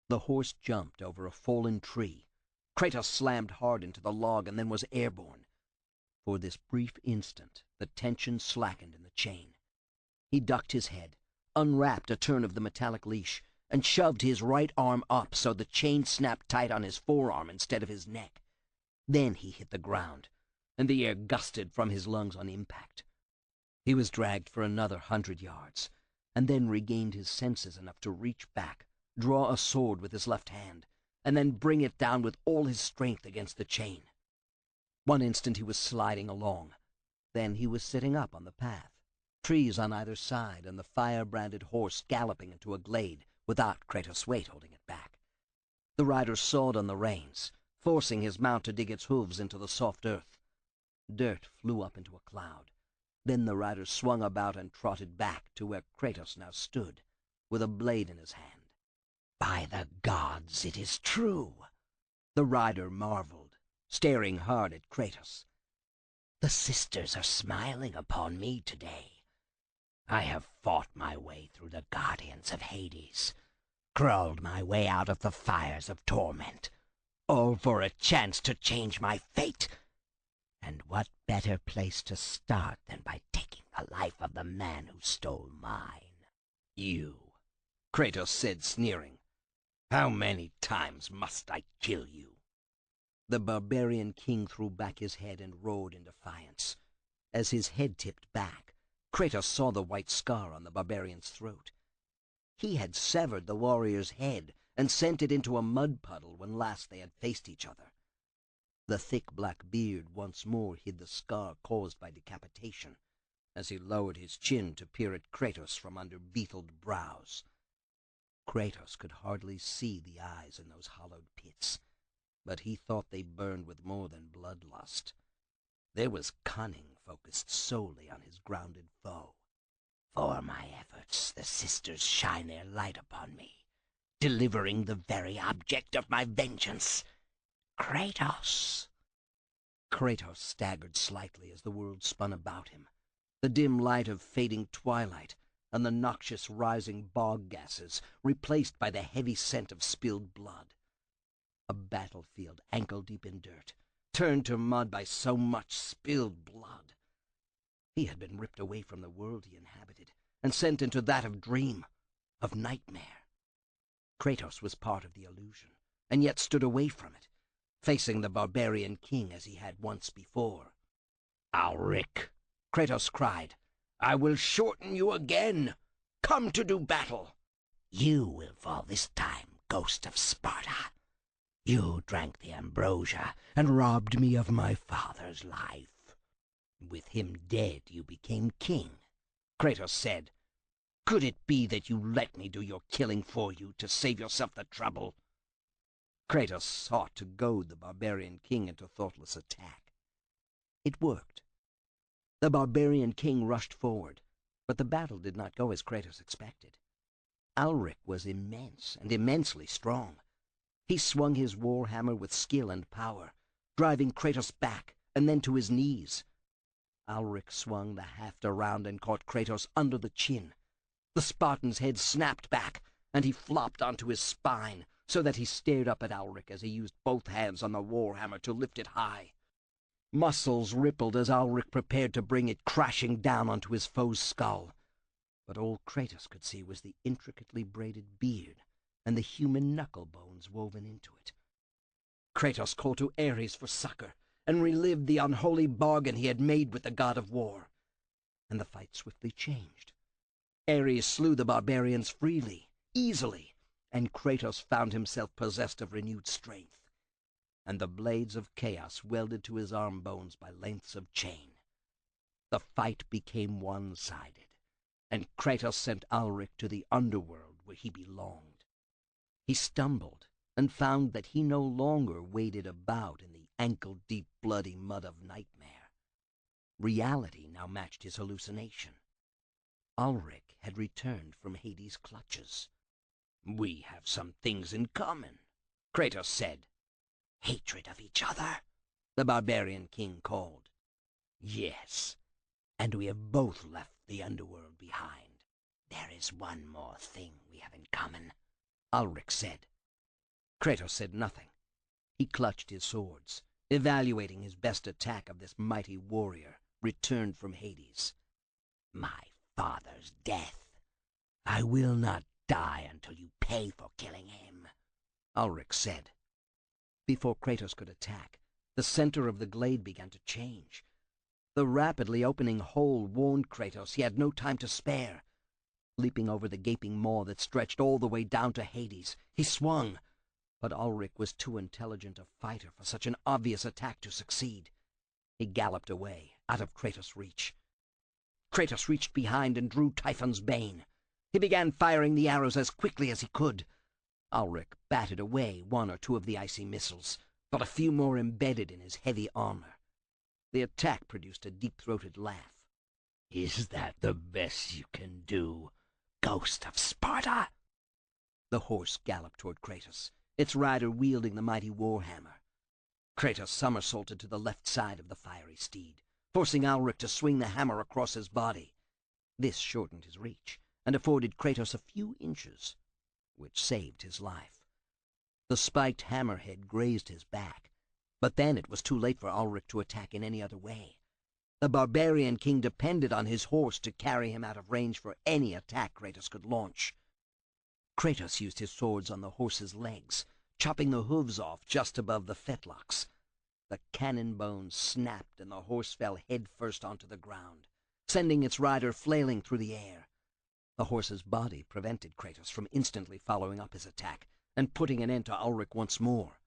The horse jumped over a fallen tree. Kratos slammed hard into the log and then was airborne. For this brief instant, the tension slackened in the chain. He ducked his head, unwrapped a turn of the metallic leash, and shoved his right arm up so the chain snapped tight on his forearm instead of his neck. Then he hit the ground, and the air gusted from his lungs on impact. He was dragged for another 100 yards, and then regained his senses enough to reach back, draw a sword with his left hand, and then bring it down with all his strength against the chain. One instant he was sliding along. Then he was sitting up on the path, trees on either side, and the fire-branded horse galloping into a glade without Kratos' weight holding it back. The rider sawed on the reins, forcing his mount to dig its hooves into the soft earth. Dirt flew up into a cloud. Then the rider swung about and trotted back to where Kratos now stood, with a blade in his hand. "By the gods, it is true!" The rider marveled, staring hard at Kratos. "The sisters are smiling upon me today. I have fought my way through the guardians of Hades, crawled my way out of the fires of torment, all for a chance to change my fate. And what better place to start than by taking the life of the man who stole mine?" "You," Kratos said, sneering. "How many times must I kill you?" The barbarian king threw back his head and roared in defiance. As his head tipped back, Kratos saw the white scar on the barbarian's throat. He had severed the warrior's head and sent it into a mud puddle when last they had faced each other. The thick black beard once more hid the scar caused by decapitation, as he lowered his chin to peer at Kratos from under beetled brows. Kratos could hardly see the eyes in those hollowed pits, but he thought they burned with more than bloodlust. There was cunning focused solely on his grounded foe. "For my efforts, the sisters shine their light upon me, delivering the very object of my vengeance. Kratos!" Kratos staggered slightly as the world spun about him, the dim light of fading twilight and the noxious rising bog gases replaced by the heavy scent of spilled blood. A battlefield ankle-deep in dirt, turned to mud by so much spilled blood. He had been ripped away from the world he inhabited and sent into that of dream, of nightmare. Kratos was part of the illusion, and yet stood away from it, facing the barbarian king as he had once before. "Alric," Kratos cried, "I will shorten you again. Come to do battle." "You will fall this time, ghost of Sparta. You drank the ambrosia and robbed me of my father's life. With him dead, you became king," Kratos said. "Could it be that you let me do your killing for you to save yourself the trouble?" Kratos sought to goad the barbarian king into thoughtless attack. It worked. The barbarian king rushed forward, but the battle did not go as Kratos expected. Alric was immense and immensely strong. He swung his war hammer with skill and power, driving Kratos back and then to his knees. Alric swung the haft around and caught Kratos under the chin. The Spartan's head snapped back, and he flopped onto his spine, so that he stared up at Alric as he used both hands on the war hammer to lift it high. Muscles rippled as Alric prepared to bring it crashing down onto his foe's skull. But all Kratos could see was the intricately braided beard and the human knuckle bones woven into it. Kratos called to Ares for succor and relived the unholy bargain he had made with the god of war. And the fight swiftly changed. Ares slew the barbarians freely, easily, and Kratos found himself possessed of renewed strength. And the blades of chaos welded to his arm bones by lengths of chain. The fight became one-sided, and Kratos sent Alric to the underworld where he belonged. He stumbled and found that he no longer waded about in the ankle-deep bloody mud of nightmare. Reality now matched his hallucination. Alric had returned from Hades' clutches. "We have some things in common," Kratos said. Hatred of each other? The barbarian king called. Yes, and we have both left the underworld behind. There is one more thing we have in common, Ulrich said. Kratos said nothing. He clutched his swords, evaluating his best attack of this mighty warrior returned from Hades. My father's death. I will not die until you pay for killing him, Ulrich said. Before Kratos could attack, the center of the glade began to change. The rapidly opening hole warned Kratos he had no time to spare. Leaping over the gaping maw that stretched all the way down to Hades, he swung. But Ulrich was too intelligent a fighter for such an obvious attack to succeed. He galloped away, out of Kratos' reach. Kratos reached behind and drew Typhon's bane. He began firing the arrows as quickly as he could. Ulrich batted away one or two of the icy missiles, but a few more embedded in his heavy armor. The attack produced a deep-throated laugh. Is that the best you can do, Ghost of Sparta? The horse galloped toward Kratos, its rider wielding the mighty warhammer. Kratos somersaulted to the left side of the fiery steed, forcing Ulrich to swing the hammer across his body. This shortened his reach and afforded Kratos a few inches, which saved his life. The spiked hammerhead grazed his back, but then it was too late for Ulrich to attack in any other way. The barbarian king depended on his horse to carry him out of range for any attack Kratos could launch. Kratos used his swords on the horse's legs, chopping the hooves off just above the fetlocks. The cannon bones snapped and the horse fell head first onto the ground, sending its rider flailing through the air. The horse's body prevented Kratos from instantly following up his attack and putting an end to Ulrich once more.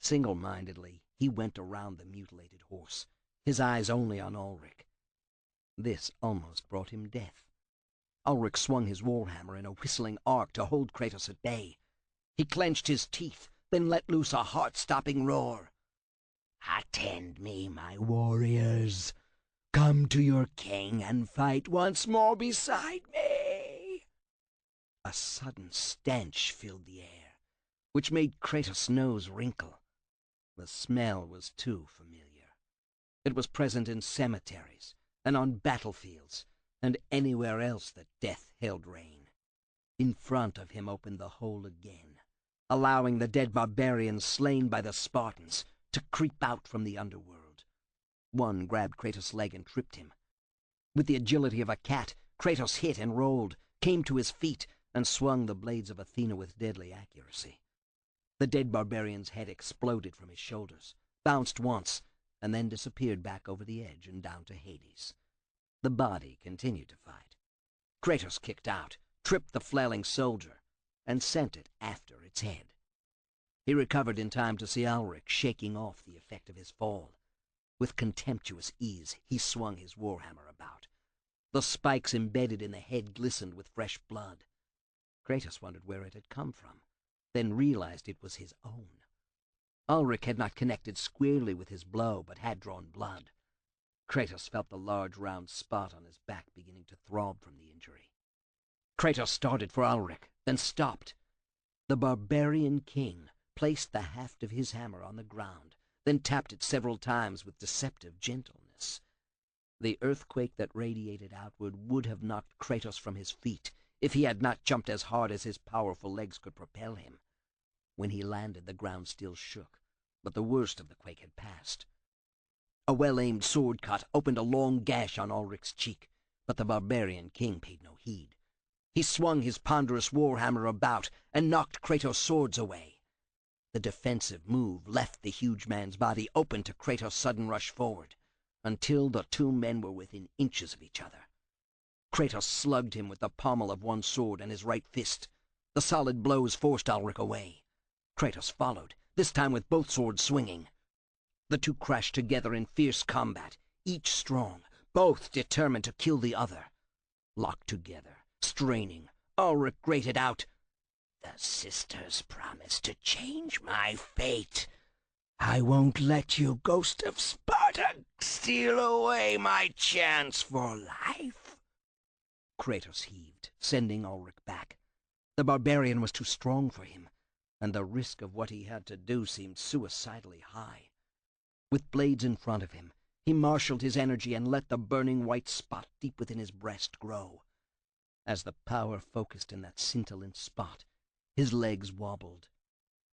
Single-mindedly, he went around the mutilated horse, his eyes only on Ulrich. This almost brought him death. Ulrich swung his warhammer in a whistling arc to hold Kratos at bay. He clenched his teeth, then let loose a heart-stopping roar. Attend me, my warriors. Come to your king and fight once more beside me. A sudden stench filled the air, which made Kratos' nose wrinkle. The smell was too familiar. It was present in cemeteries and on battlefields and anywhere else that death held reign. In front of him opened the hole again, allowing the dead barbarians slain by the Spartans to creep out from the underworld. One grabbed Kratos' leg and tripped him. With the agility of a cat, Kratos hit and rolled, came to his feet, and swung the blades of Athena with deadly accuracy. The dead barbarian's head exploded from his shoulders, bounced once, and then disappeared back over the edge and down to Hades. The body continued to fight. Kratos kicked out, tripped the flailing soldier, and sent it after its head. He recovered in time to see Ulrich shaking off the effect of his fall. With contemptuous ease, he swung his warhammer about. The spikes embedded in the head glistened with fresh blood. Kratos wondered where it had come from, then realized it was his own. Ulrich had not connected squarely with his blow, but had drawn blood. Kratos felt the large round spot on his back beginning to throb from the injury. Kratos started for Ulrich, then stopped. The barbarian king placed the haft of his hammer on the ground, then tapped it several times with deceptive gentleness. The earthquake that radiated outward would have knocked Kratos from his feet if he had not jumped as hard as his powerful legs could propel him. When he landed, the ground still shook, but the worst of the quake had passed. A well-aimed sword cut opened a long gash on Ulrich's cheek, but the barbarian king paid no heed. He swung his ponderous warhammer about and knocked Kratos' swords away. The defensive move left the huge man's body open to Kratos' sudden rush forward, until the two men were within inches of each other. Kratos slugged him with the pommel of one sword and his right fist. The solid blows forced Ulrich away. Kratos followed, this time with both swords swinging. The two crashed together in fierce combat, each strong, both determined to kill the other. Locked together, straining, Ulrich grated out, "The sisters promised to change my fate. I won't let you, Ghost of Sparta, steal away my chance for life." Kratos heaved, sending Ulrich back. The barbarian was too strong for him. and the risk of what he had to do seemed suicidally high. With blades in front of him, he marshaled his energy and let the burning white spot deep within his breast grow. As the power focused in that scintillant spot, his legs wobbled.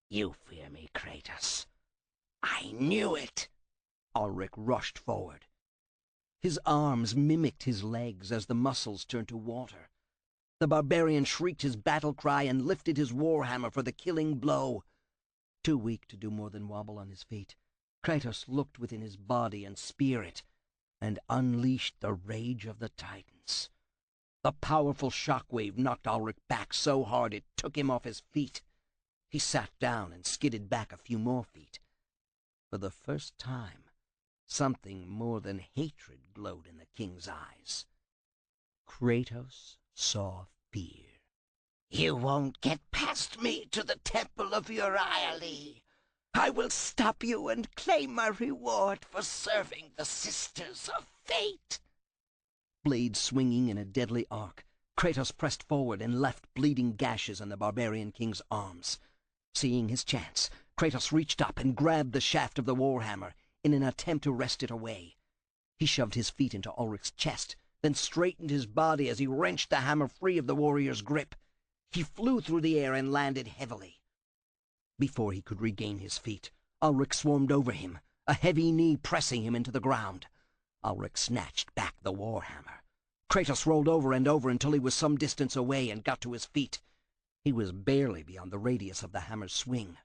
"You fear me, Kratos. I knew it!" Ulrich rushed forward. His arms mimicked his legs as the muscles turned to water. The barbarian shrieked his battle cry and lifted his warhammer for the killing blow. Too weak to do more than wobble on his feet, Kratos looked within his body and spirit and unleashed the rage of the Titans. The powerful shockwave knocked Ulrich back so hard it took him off his feet. He sat down and skidded back a few more feet. For the first time, something more than hatred glowed in the king's eyes. Kratos saw fear. "You won't get past me to the temple of Euryale. I will stop you and claim my reward for serving the Sisters of Fate." Blade swinging in a deadly arc, Kratos pressed forward and left bleeding gashes on the barbarian king's arms. Seeing his chance, Kratos reached up and grabbed the shaft of the warhammer in an attempt to wrest it away. He shoved his feet into Ulrich's chest, then straightened his body as he wrenched the hammer free of the warrior's grip. He flew through the air and landed heavily. Before he could regain his feet, Ulrich swarmed over him, a heavy knee pressing him into the ground. Ulrich snatched back the warhammer. Kratos rolled over and over until he was some distance away and got to his feet. He was barely beyond the radius of the hammer's swing.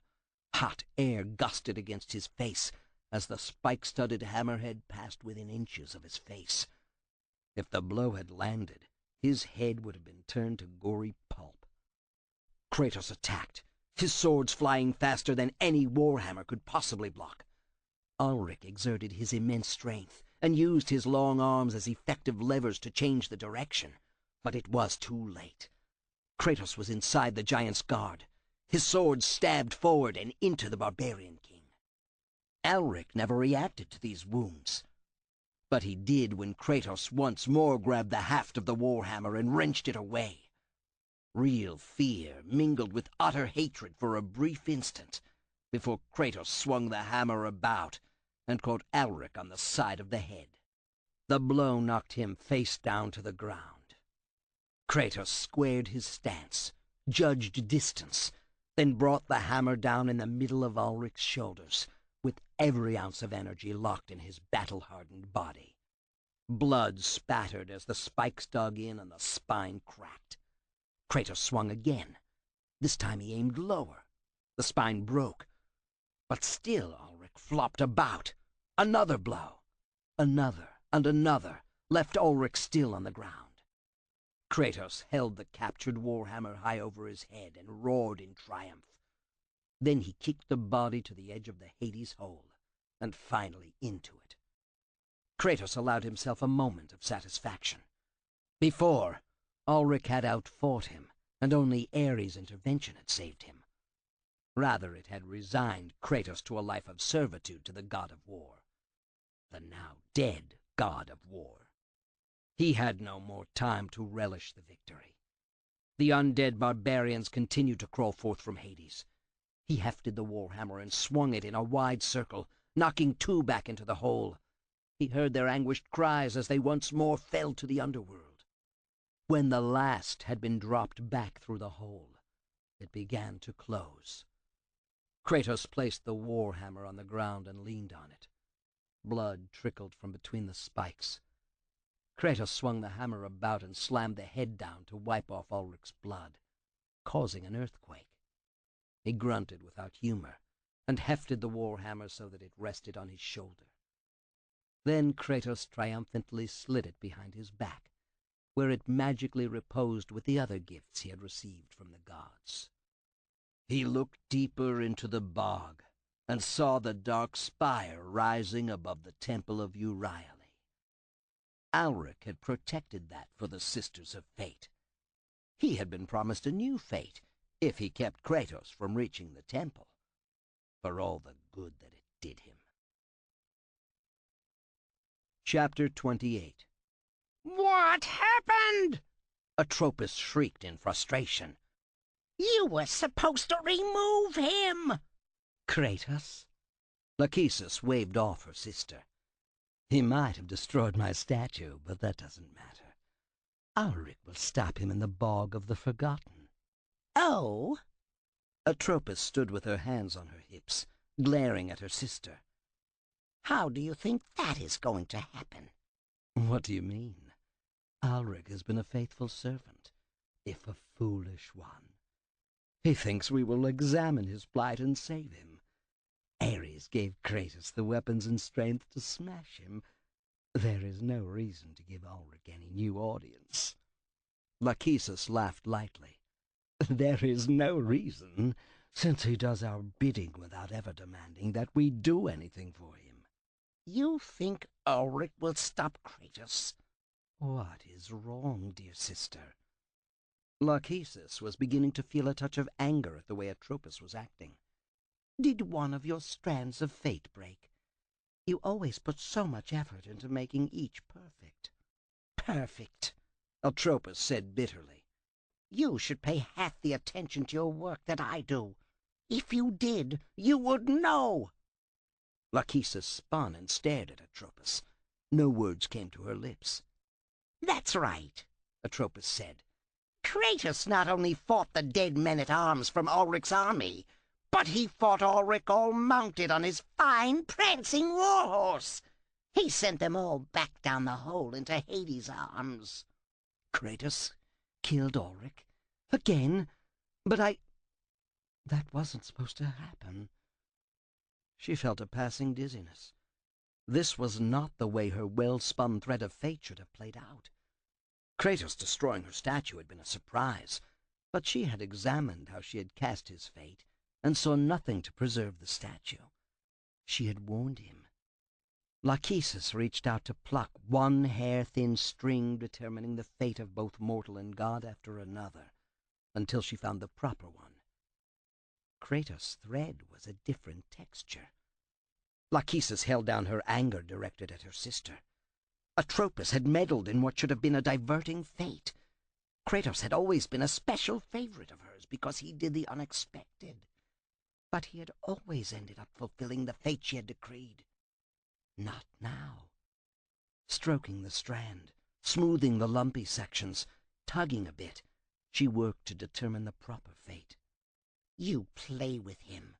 Hot air gusted against his face as the spike-studded hammerhead passed within inches of his face. If the blow had landed, his head would have been turned to gory pulp. Kratos attacked, his swords flying faster than any warhammer could possibly block. Ulrich exerted his immense strength and used his long arms as effective levers to change the direction, but it was too late. Kratos was inside the giant's guard. His sword stabbed forward and into the barbarian king. Ulrich never reacted to these wounds, but he did when Kratos once more grabbed the haft of the warhammer and wrenched it away. Real fear mingled with utter hatred for a brief instant before Kratos swung the hammer about and caught Ulrich on the side of the head. The blow knocked him face down to the ground. Kratos squared his stance, judged distance, then brought the hammer down in the middle of Ulrich's shoulders, with every ounce of energy locked in his battle-hardened body. Blood spattered as the spikes dug in and the spine cracked. Kratos swung again. This time he aimed lower. The spine broke, but still Ulrich flopped about. Another blow. Another and another left Ulrich still on the ground. Kratos held the captured warhammer high over his head and roared in triumph. Then he kicked the body to the edge of the Hades hole, and finally into it. Kratos allowed himself a moment of satisfaction. Before, Ulrich had outfought him, and only Ares' intervention had saved him. Rather, it had resigned Kratos to a life of servitude to the god of war, the now dead god of war. He had no more time to relish the victory. The undead barbarians continued to crawl forth from Hades. He hefted the warhammer and swung it in a wide circle, knocking two back into the hole. He heard their anguished cries as they once more fell to the underworld. When the last had been dropped back through the hole, it began to close. Kratos placed the warhammer on the ground and leaned on it. Blood trickled from between the spikes. Kratos swung the hammer about and slammed the head down to wipe off Ulrich's blood, causing an earthquake. He grunted without humor and hefted the warhammer so that it rested on his shoulder. Then Kratos triumphantly slid it behind his back, where it magically reposed with the other gifts he had received from the gods. He looked deeper into the bog and saw the dark spire rising above the temple of Euryale. Ulrich had protected that for the Sisters of Fate. He had been promised a new fate if he kept Kratos from reaching the temple, for all the good that it did him. Chapter 28. "What happened?" Atropos shrieked in frustration. You were supposed to remove him! Kratos? Lachesis waved off her sister. He might have destroyed my statue, but that doesn't matter. Ulrich will stop him in the bog of the forgotten. Oh? Atropos stood with her hands on her hips, glaring at her sister. How do you think that is going to happen? What do you mean? Ulrich has been a faithful servant, if a foolish one. He thinks we will examine his plight and save him. Ares gave Kratos the weapons and strength to smash him. There is no reason to give Ulrich any new audience. Lachesis laughed lightly. There is no reason, since he does our bidding without ever demanding that we do anything for him. You think Ulrich will stop Kratos? What is wrong, dear sister? Lachesis was beginning to feel a touch of anger at the way Atropos was acting. Did one of your strands of fate break? You always put so much effort into making each perfect. Perfect, Atropos said bitterly. You should pay half the attention to your work that I do. If you did, you would know. Lachesis spun and stared at Atropos. No words came to her lips. That's right, Atropos said. Kratos not only fought the dead men-at-arms from Ulrich's army, but he fought Ulrich all mounted on his fine prancing warhorse. He sent them all back down the hole into Hades' arms. Kratos killed Ulrich? Again? But that wasn't supposed to happen. She felt a passing dizziness. This was not the way her well-spun thread of fate should have played out. Kratos destroying her statue had been a surprise, but she had examined how she had cast his fate and saw nothing to preserve the statue. She had warned him. Lachesis reached out to pluck one hair-thin string determining the fate of both mortal and god after another, until she found the proper one. Kratos' thread was a different texture. Lachesis held down her anger directed at her sister. Atropos had meddled in what should have been a diverting fate. Kratos had always been a special favorite of hers because he did the unexpected. But he had always ended up fulfilling the fate she had decreed. Not now. Stroking the strand, smoothing the lumpy sections, tugging a bit, she worked to determine the proper fate. You play with him.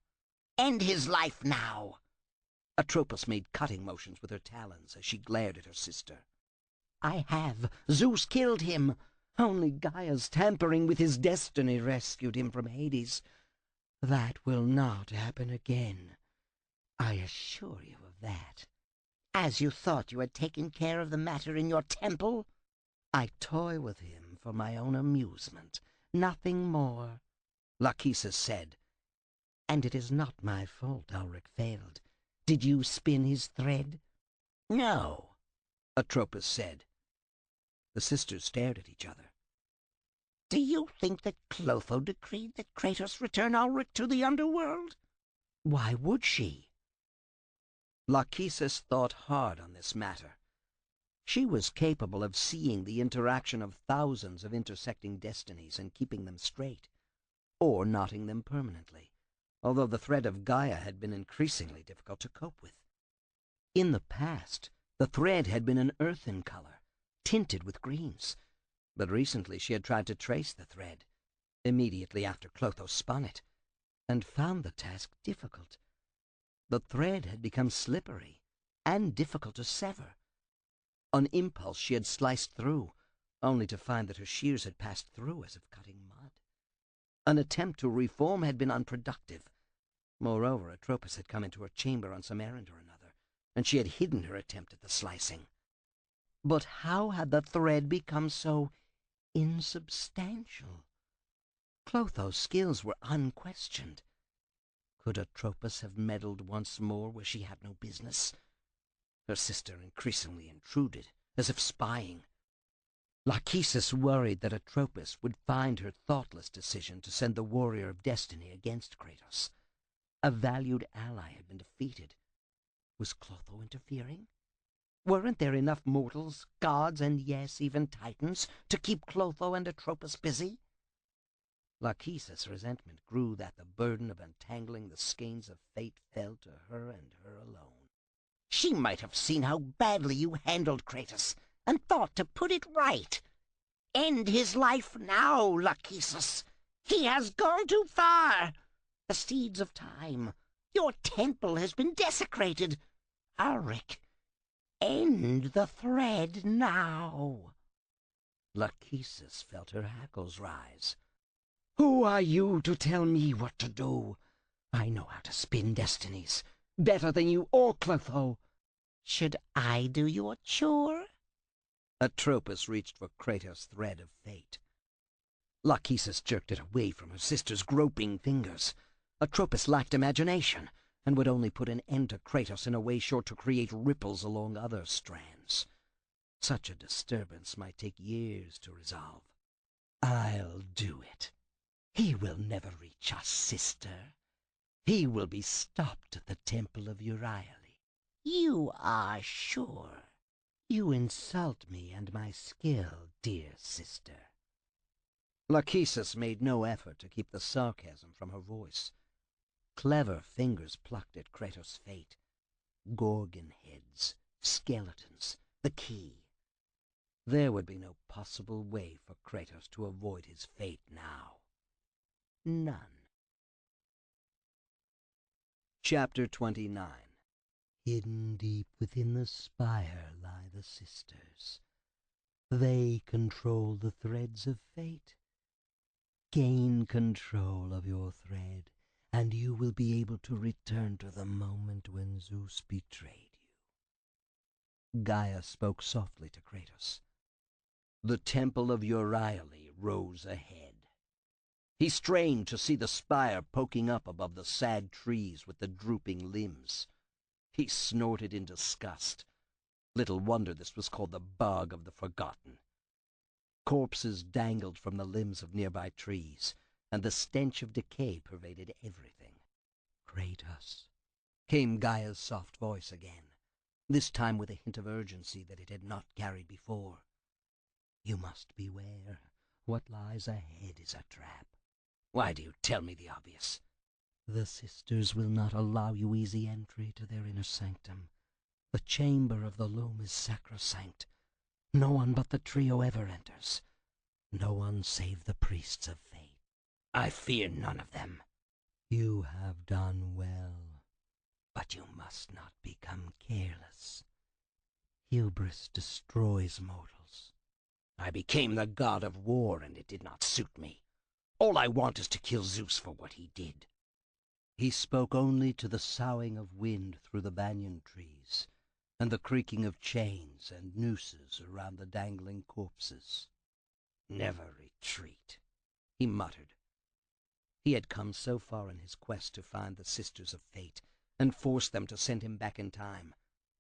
End his life now. Atropos made cutting motions with her talons as she glared at her sister. I have. Zeus killed him. Only Gaia's tampering with his destiny rescued him from Hades. That will not happen again. I assure you of that. As you thought you had taken care of the matter in your temple? I toy with him for my own amusement, nothing more, Lachesis said. And it is not my fault Ulrich failed. Did you spin his thread? No, Atropos said. The sisters stared at each other. Do you think that Clotho decreed that Kratos return Ulrich to the underworld? Why would she? Lachesis thought hard on this matter. She was capable of seeing the interaction of thousands of intersecting destinies and keeping them straight, or knotting them permanently, although the thread of Gaia had been increasingly difficult to cope with. In the past, the thread had been an earthen color, tinted with greens, but recently she had tried to trace the thread, immediately after Clotho spun it, and found the task difficult. The thread had become slippery and difficult to sever. On impulse she had sliced through, only to find that her shears had passed through as if cutting mud. An attempt to reform had been unproductive. Moreover, Atropos had come into her chamber on some errand or another, and she had hidden her attempt at the slicing. But how had the thread become so insubstantial? Clotho's skills were unquestioned. Could Atropos have meddled once more where she had no business? Her sister increasingly intruded, as if spying. Lachesis worried that Atropos would find her thoughtless decision to send the warrior of destiny against Kratos. A valued ally had been defeated. Was Clotho interfering? Weren't there enough mortals, gods, and yes, even titans, to keep Clotho and Atropos busy? Lachesis' resentment grew that the burden of untangling the skeins of fate fell to her and her alone. She might have seen how badly you handled Kratos, and thought to put it right. End his life now, Lachesis. He has gone too far. The seeds of time. Your temple has been desecrated. Ulrich, end the thread now. Lachesis felt her hackles rise. Who are you to tell me what to do? I know how to spin destinies, better than you or Clotho. Should I do your chore? Atropos reached for Kratos' thread of fate. Lachesis jerked it away from her sister's groping fingers. Atropos lacked imagination, and would only put an end to Kratos in a way sure to create ripples along other strands. Such a disturbance might take years to resolve. I'll do it. He will never reach us, sister. He will be stopped at the temple of Euryale. You are sure? You insult me and my skill, dear sister. Lachesis made no effort to keep the sarcasm from her voice. Clever fingers plucked at Kratos' fate. Gorgon heads, skeletons, the key. There would be no possible way for Kratos to avoid his fate now. None. Chapter 29. Hidden deep within the spire lie the sisters. They control the threads of fate. Gain control of your thread, and you will be able to return to the moment when Zeus betrayed you. Gaia spoke softly to Kratos. The temple of Euryale rose ahead. He strained to see the spire poking up above the sad trees with the drooping limbs. He snorted in disgust. Little wonder this was called the Bog of the Forgotten. Corpses dangled from the limbs of nearby trees, and the stench of decay pervaded everything. Kratos, came Gaia's soft voice again, this time with a hint of urgency that it had not carried before. You must beware. What lies ahead is a trap. Why do you tell me the obvious? The sisters will not allow you easy entry to their inner sanctum. The chamber of the loom is sacrosanct. No one but the trio ever enters. No one save the priests of fate. I fear none of them. You have done well, but you must not become careless. Hubris destroys mortals. I became the god of war, and it did not suit me. All I want is to kill Zeus for what he did. He spoke only to the soughing of wind through the banyan trees, and the creaking of chains and nooses around the dangling corpses. Never retreat, he muttered. He had come so far in his quest to find the Sisters of Fate and force them to send him back in time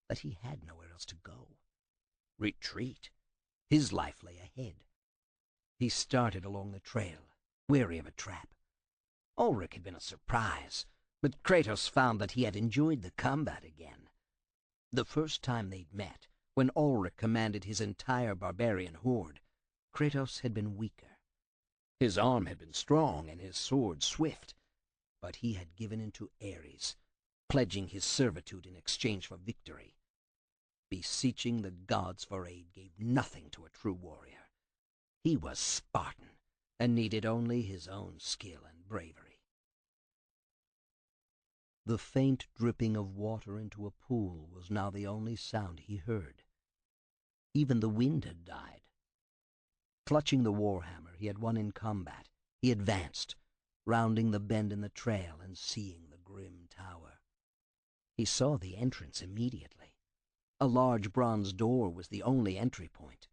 that he had nowhere else to go. Retreat? His life lay ahead. He started along the trail, weary of a trap. Ulrich had been a surprise, but Kratos found that he had enjoyed the combat again. The first time they'd met, when Ulrich commanded his entire barbarian horde, Kratos had been weaker. His arm had been strong and his sword swift, but he had given in to Ares, pledging his servitude in exchange for victory. Beseeching the gods for aid gave nothing to a true warrior. He was Spartan and needed only his own skill and bravery. The faint dripping of water into a pool was now the only sound he heard. Even the wind had died. Clutching the warhammer he had won in combat, he advanced, rounding the bend in the trail and seeing the grim tower. He saw the entrance immediately. A large bronze door was the only entry point.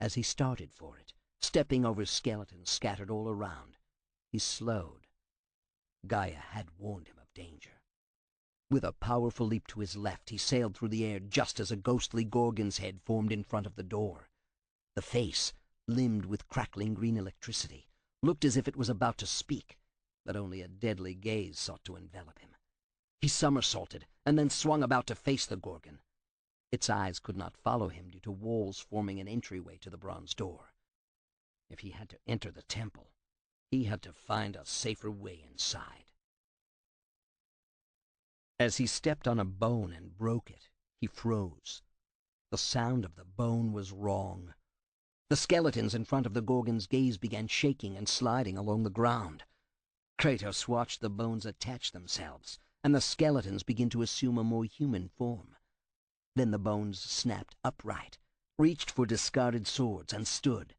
As he started for it, stepping over skeletons scattered all around, he slowed. Gaia had warned him of danger. With a powerful leap to his left, he sailed through the air just as a ghostly Gorgon's head formed in front of the door. The face, limned with crackling green electricity, looked as if it was about to speak, but only a deadly gaze sought to envelop him. He somersaulted and then swung about to face the Gorgon. Its eyes could not follow him due to walls forming an entryway to the bronze door. If he had to enter the temple, He had to find a safer way inside. As he stepped on a bone and broke it, he froze. The sound of the bone was wrong. The skeletons in front of the Gorgon's gaze began shaking and sliding along the ground. Kratos watched the bones attach themselves, and the skeletons begin to assume a more human form. Then the bones snapped upright, reached for discarded swords, and stood.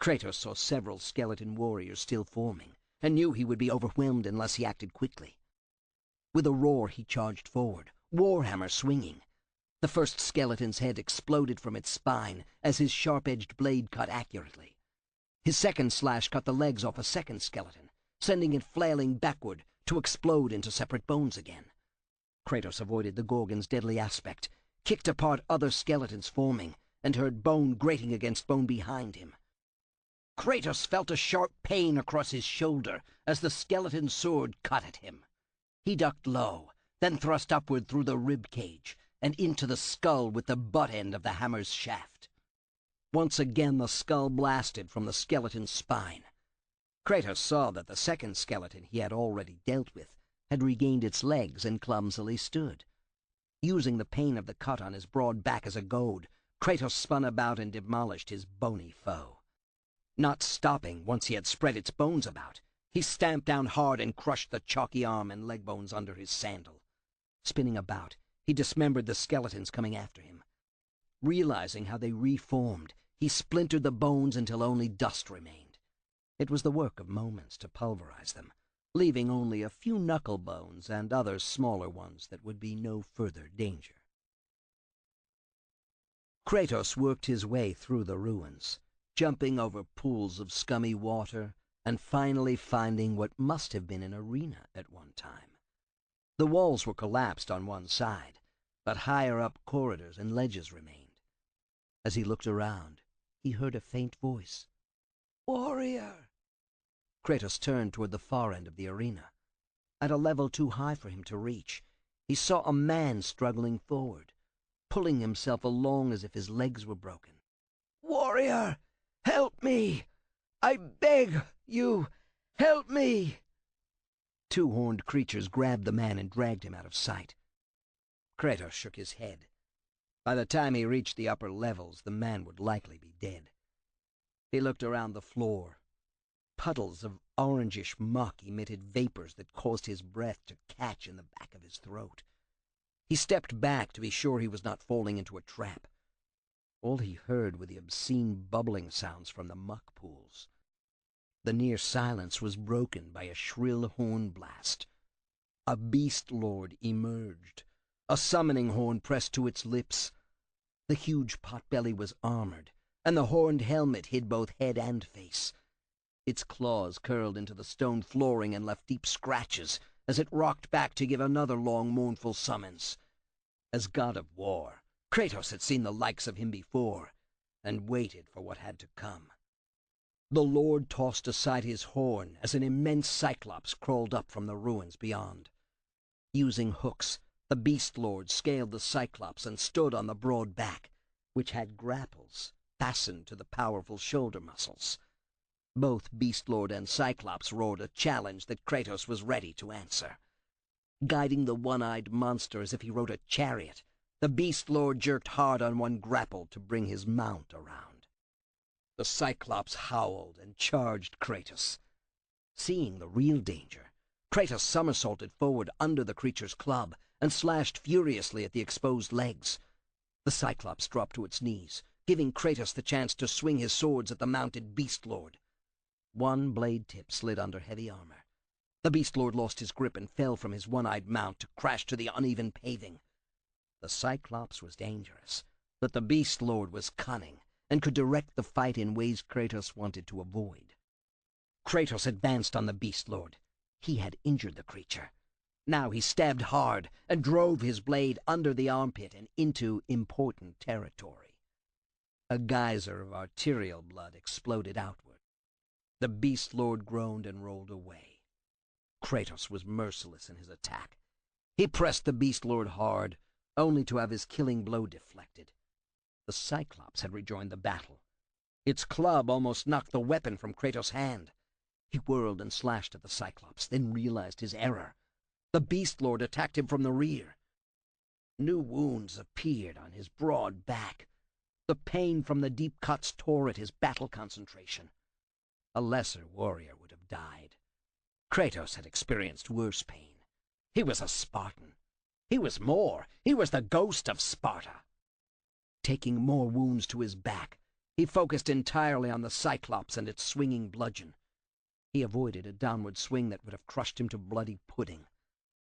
Kratos saw several skeleton warriors still forming, and knew he would be overwhelmed unless he acted quickly. With a roar, he charged forward, warhammer swinging. The first skeleton's head exploded from its spine as his sharp-edged blade cut accurately. His second slash cut the legs off a second skeleton, sending it flailing backward to explode into separate bones again. Kratos avoided the Gorgon's deadly aspect, kicked apart other skeletons forming, and heard bone grating against bone behind him. Kratos felt a sharp pain across his shoulder as the skeleton's sword cut at him. He ducked low, then thrust upward through the rib cage and into the skull with the butt end of the hammer's shaft. Once again the skull blasted from the skeleton's spine. Kratos saw that the second skeleton he had already dealt with had regained its legs and clumsily stood. Using the pain of the cut on his broad back as a goad, Kratos spun about and demolished his bony foe. Not stopping once he had spread its bones about, he stamped down hard and crushed the chalky arm and leg bones under his sandal. Spinning about, he dismembered the skeletons coming after him. Realizing how they reformed, he splintered the bones until only dust remained. It was the work of moments to pulverize them, leaving only a few knuckle bones and other smaller ones that would be no further danger. Kratos worked his way through the ruins, jumping over pools of scummy water, and finally finding what must have been an arena at one time. The walls were collapsed on one side, but higher up corridors and ledges remained. As he looked around, he heard a faint voice. "Warrior!" Kratos turned toward the far end of the arena. At a level too high for him to reach, he saw a man struggling forward, pulling himself along as if his legs were broken. "Warrior! Help me! I beg you, help me!" Two horned creatures grabbed the man and dragged him out of sight. Kratos shook his head. By the time he reached the upper levels, the man would likely be dead. He looked around the floor. Puddles of orangish muck emitted vapors that caused his breath to catch in the back of his throat. He stepped back to be sure he was not falling into a trap. All he heard were the obscene bubbling sounds from the muck pools. The near silence was broken by a shrill horn blast. A beast lord emerged, a summoning horn pressed to its lips. The huge potbelly was armored, and the horned helmet hid both head and face. Its claws curled into the stone flooring and left deep scratches as it rocked back to give another long, mournful summons. As god of war, Kratos had seen the likes of him before, and waited for what had to come. The Lord tossed aside his horn as an immense cyclops crawled up from the ruins beyond. Using hooks, the Beast Lord scaled the cyclops and stood on the broad back, which had grapples fastened to the powerful shoulder muscles. Both Beast Lord and Cyclops roared a challenge that Kratos was ready to answer. Guiding the one-eyed monster as if he rode a chariot, the Beast Lord jerked hard on one grapple to bring his mount around. The Cyclops howled and charged Kratos. Seeing the real danger, Kratos somersaulted forward under the creature's club and slashed furiously at the exposed legs. The Cyclops dropped to its knees, giving Kratos the chance to swing his swords at the mounted Beast Lord. One blade tip slid under heavy armor. The Beast Lord lost his grip and fell from his one-eyed mount to crash to the uneven paving. The Cyclops was dangerous, but the Beast Lord was cunning and could direct the fight in ways Kratos wanted to avoid. Kratos advanced on the Beast Lord. He had injured the creature. Now he stabbed hard and drove his blade under the armpit and into important territory. A geyser of arterial blood exploded outward. The Beast Lord groaned and rolled away. Kratos was merciless in his attack. He pressed the Beast Lord hard, only to have his killing blow deflected. The Cyclops had rejoined the battle. Its club almost knocked the weapon from Kratos' hand. He whirled and slashed at the Cyclops, then realized his error. The Beast Lord attacked him from the rear. New wounds appeared on his broad back. The pain from the deep cuts tore at his battle concentration. A lesser warrior would have died. Kratos had experienced worse pain. He was a Spartan. He was more. He was the ghost of Sparta. Taking more wounds to his back, he focused entirely on the Cyclops and its swinging bludgeon. He avoided a downward swing that would have crushed him to bloody pudding.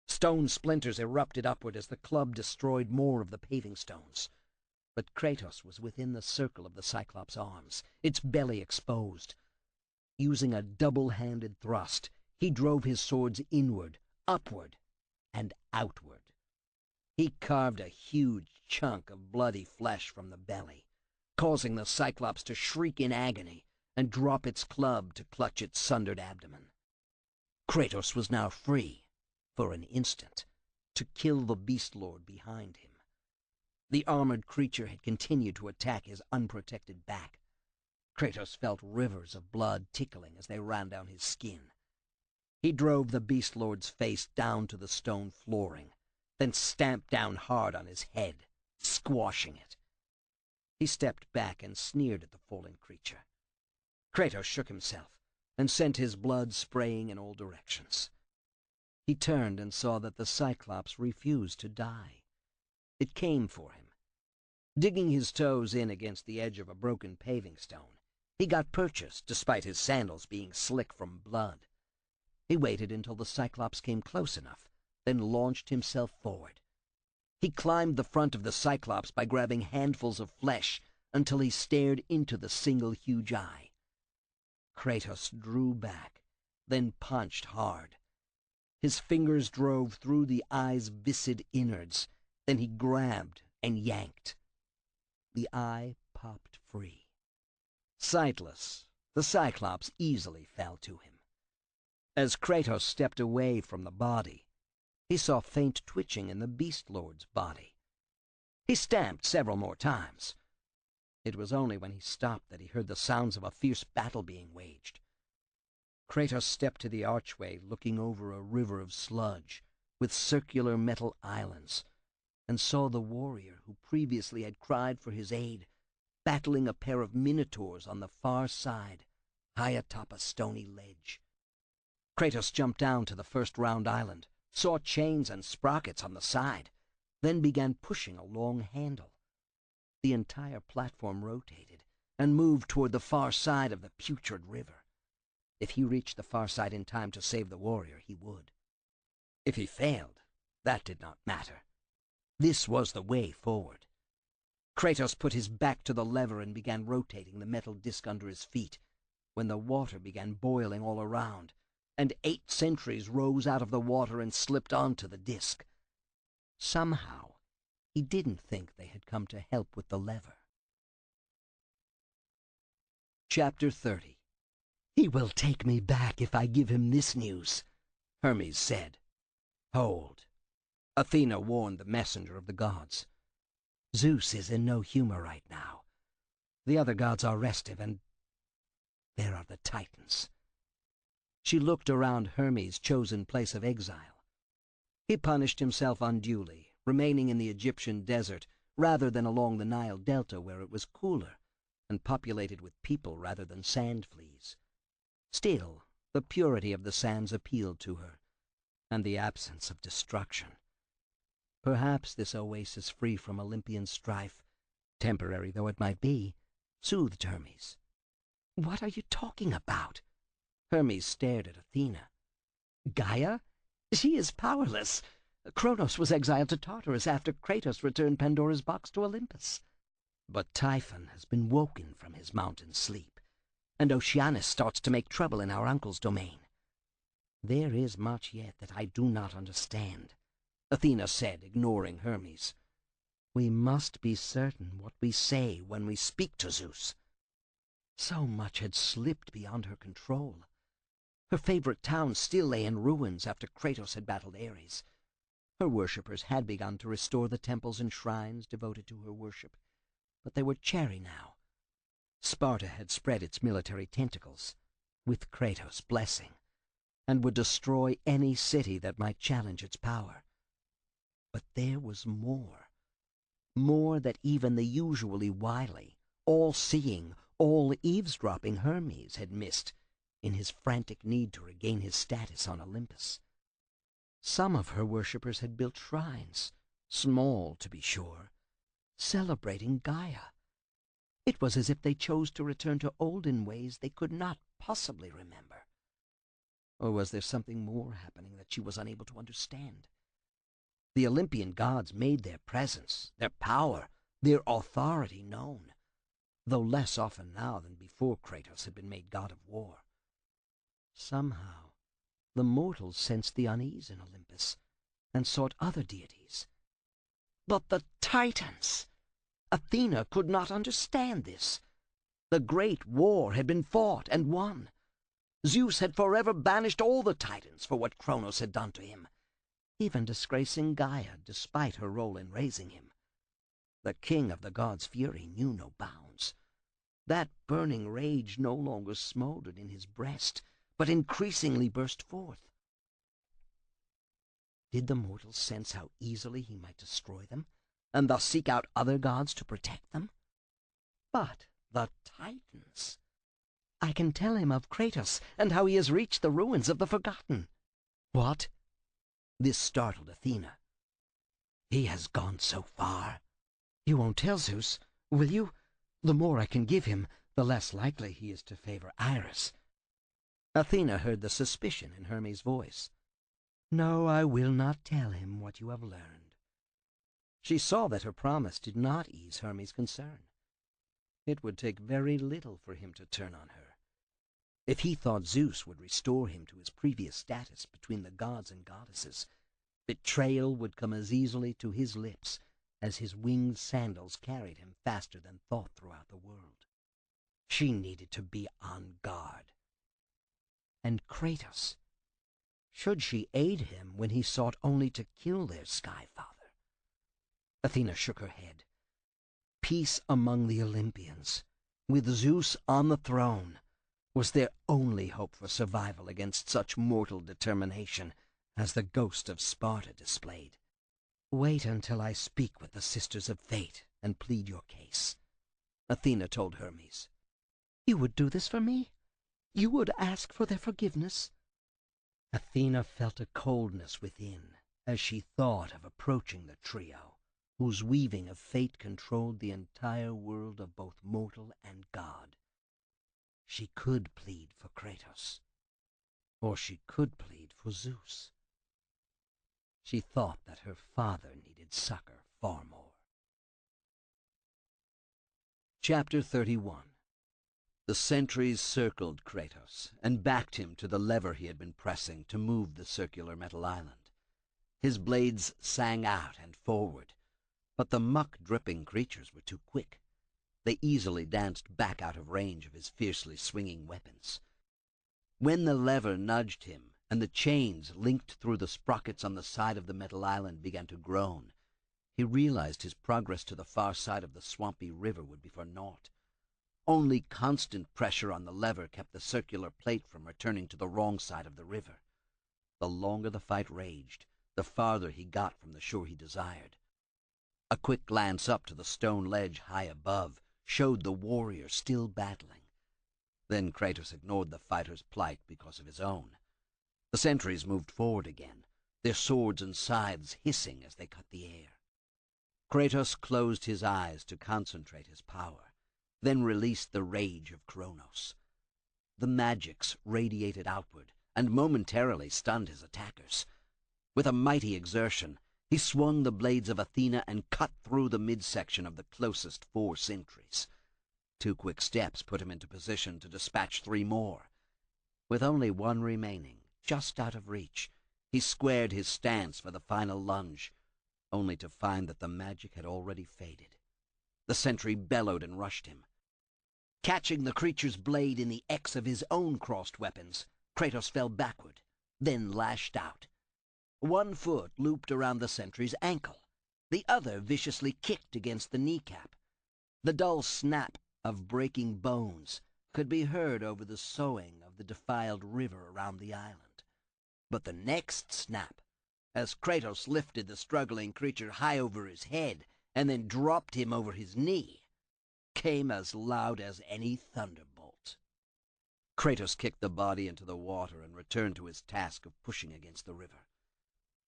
Stone splinters erupted upward as the club destroyed more of the paving stones. But Kratos was within the circle of the Cyclops' arms, its belly exposed. Using a double-handed thrust, he drove his swords inward, upward, and outward. He carved a huge chunk of bloody flesh from the belly, causing the Cyclops to shriek in agony and drop its club to clutch its sundered abdomen. Kratos was now free, for an instant, to kill the Beast Lord behind him. The armored creature had continued to attack his unprotected back. Kratos felt rivers of blood tickling as they ran down his skin. He drove the Beast Lord's face down to the stone flooring, then stamped down hard on his head, squashing it. He stepped back and sneered at the fallen creature. Kratos shook himself and sent his blood spraying in all directions. He turned and saw that the Cyclops refused to die. It came for him. Digging his toes in against the edge of a broken paving stone, he got purchased despite his sandals being slick from blood. He waited until the Cyclops came close enough, then launched himself forward. He climbed the front of the Cyclops by grabbing handfuls of flesh until he stared into the single huge eye. Kratos drew back, then punched hard. His fingers drove through the eye's viscid innards, then he grabbed and yanked. The eye popped free. Sightless, the Cyclops easily fell to him. As Kratos stepped away from the body, he saw faint twitching in the Beast Lord's body. He stamped several more times. It was only when he stopped that he heard the sounds of a fierce battle being waged. Kratos stepped to the archway, looking over a river of sludge with circular metal islands, and saw the warrior who previously had cried for his aid battling a pair of minotaurs on the far side, high atop a stony ledge. Kratos jumped down to the first round island, saw chains and sprockets on the side, then began pushing a long handle. The entire platform rotated and moved toward the far side of the putrid river. If he reached the far side in time to save the warrior, he would. If he failed, that did not matter. This was the way forward. Kratos put his back to the lever and began rotating the metal disc under his feet, when the water began boiling all around, and 8 sentries rose out of the water and slipped onto the disc. Somehow, he didn't think they had come to help with the lever. Chapter 30. "He will take me back if I give him this news," Hermes said. "Hold," Athena warned the messenger of the gods. "Zeus is in no humor right now. The other gods are restive, and there are the Titans." She looked around Hermes' chosen place of exile. He punished himself unduly, remaining in the Egyptian desert rather than along the Nile Delta where it was cooler and populated with people rather than sand fleas. Still, the purity of the sands appealed to her, and the absence of destruction. Perhaps this oasis free from Olympian strife, temporary though it might be, soothed Hermes. "What are you talking about?" Hermes stared at Athena. "Gaia? She is powerless. Kronos was exiled to Tartarus after Kratos returned Pandora's box to Olympus. But Typhon has been woken from his mountain sleep, and Oceanus starts to make trouble in our uncle's domain. There is much yet that I do not understand," Athena said, ignoring Hermes. "We must be certain what we say when we speak to Zeus." So much had slipped beyond her control. Her favorite town still lay in ruins after Kratos had battled Ares. Her worshippers had begun to restore the temples and shrines devoted to her worship, but they were chary now. Sparta had spread its military tentacles. with Kratos' blessing, and would destroy any city that might challenge its power. But there was more that even the usually wily, all-seeing, all-eavesdropping Hermes had missed in his frantic need to regain his status on Olympus. Some of her worshippers had built shrines, small to be sure, celebrating Gaia. It was as if they chose to return to olden ways they could not possibly remember. Or was there something more happening that she was unable to understand? The Olympian gods made their presence, their power, their authority known, though less often now than before Kratos had been made god of war. Somehow, the mortals sensed the unease in Olympus and sought other deities. But the Titans! Athena could not understand this. The great war had been fought and won. Zeus had forever banished all the Titans for what Kronos had done to him, even disgracing Gaia despite her role in raising him. The king of the gods' fury knew no bounds. That burning rage no longer smoldered in his breast, but increasingly burst forth. Did the mortals sense how easily he might destroy them, and thus seek out other gods to protect them? But the Titans! I can tell him of Kratos, and how he has reached the ruins of the Forgotten. What? This startled Athena. He has gone so far. You won't tell Zeus, will you? The more I can give him, the less likely he is to favor Iris. Athena heard the suspicion in Hermes' voice. No, I will not tell him what you have learned. She saw that her promise did not ease Hermes' concern. It would take very little for him to turn on her. If he thought Zeus would restore him to his previous status between the gods and goddesses, betrayal would come as easily to his lips as his winged sandals carried him faster than thought throughout the world. She needed to be on guard. And Kratos, should she aid him when he sought only to kill their Sky Father? Athena shook her head. Peace among the Olympians, with Zeus on the throne, was their only hope for survival against such mortal determination as the ghost of Sparta displayed. Wait until I speak with the Sisters of Fate and plead your case, Athena told Hermes. You would do this for me? You would ask for their forgiveness? Athena felt a coldness within as she thought of approaching the trio, whose weaving of fate controlled the entire world of both mortal and god. She could plead for Kratos, or she could plead for Zeus. She thought that her father needed succor far more. Chapter 31. The sentries circled Kratos and backed him to the lever he had been pressing to move the circular metal island. His blades sang out and forward, but the muck-dripping creatures were too quick. They easily danced back out of range of his fiercely swinging weapons. When the lever nudged him and the chains linked through the sprockets on the side of the metal island began to groan, he realized his progress to the far side of the swampy river would be for naught. Only constant pressure on the lever kept the circular plate from returning to the wrong side of the river. The longer the fight raged, the farther he got from the shore he desired. A quick glance up to the stone ledge high above showed the warrior still battling. Then Kratos ignored the fighter's plight because of his own. The sentries moved forward again, their swords and scythes hissing as they cut the air. Kratos closed his eyes to concentrate his power, then released the rage of Kronos. The magics radiated outward and momentarily stunned his attackers. With a mighty exertion, he swung the blades of Athena and cut through the midsection of the closest 4 sentries. 2 quick steps put him into position to dispatch 3 more. With only 1 remaining, just out of reach, he squared his stance for the final lunge, only to find that the magic had already faded. The sentry bellowed and rushed him. Catching the creature's blade in the X of his own crossed weapons, Kratos fell backward, then lashed out. 1 foot looped around the sentry's ankle. The other viciously kicked against the kneecap. The dull snap of breaking bones could be heard over the soughing of the defiled river around the island. But the next snap, as Kratos lifted the struggling creature high over his head and then dropped him over his knee, came as loud as any thunderbolt. Kratos kicked the body into the water and returned to his task of pushing against the river.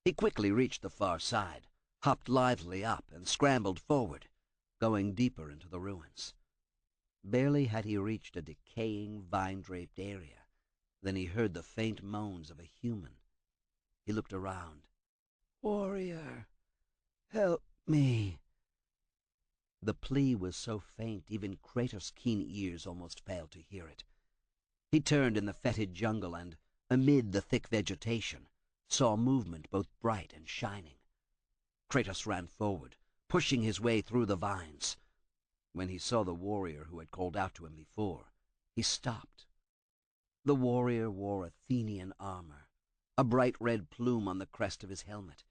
He quickly reached the far side, hopped lithely up, and scrambled forward, going deeper into the ruins. Barely had he reached a decaying, vine-draped area than he heard the faint moans of a human. He looked around. "Warrior, help me." The plea was so faint even Kratos' keen ears almost failed to hear it. He turned in the fetid jungle and, amid the thick vegetation, saw movement both bright and shining. Kratos ran forward, pushing his way through the vines. When he saw the warrior who had called out to him before, he stopped. The warrior wore Athenian armor, a bright red plume on the crest of his helmet.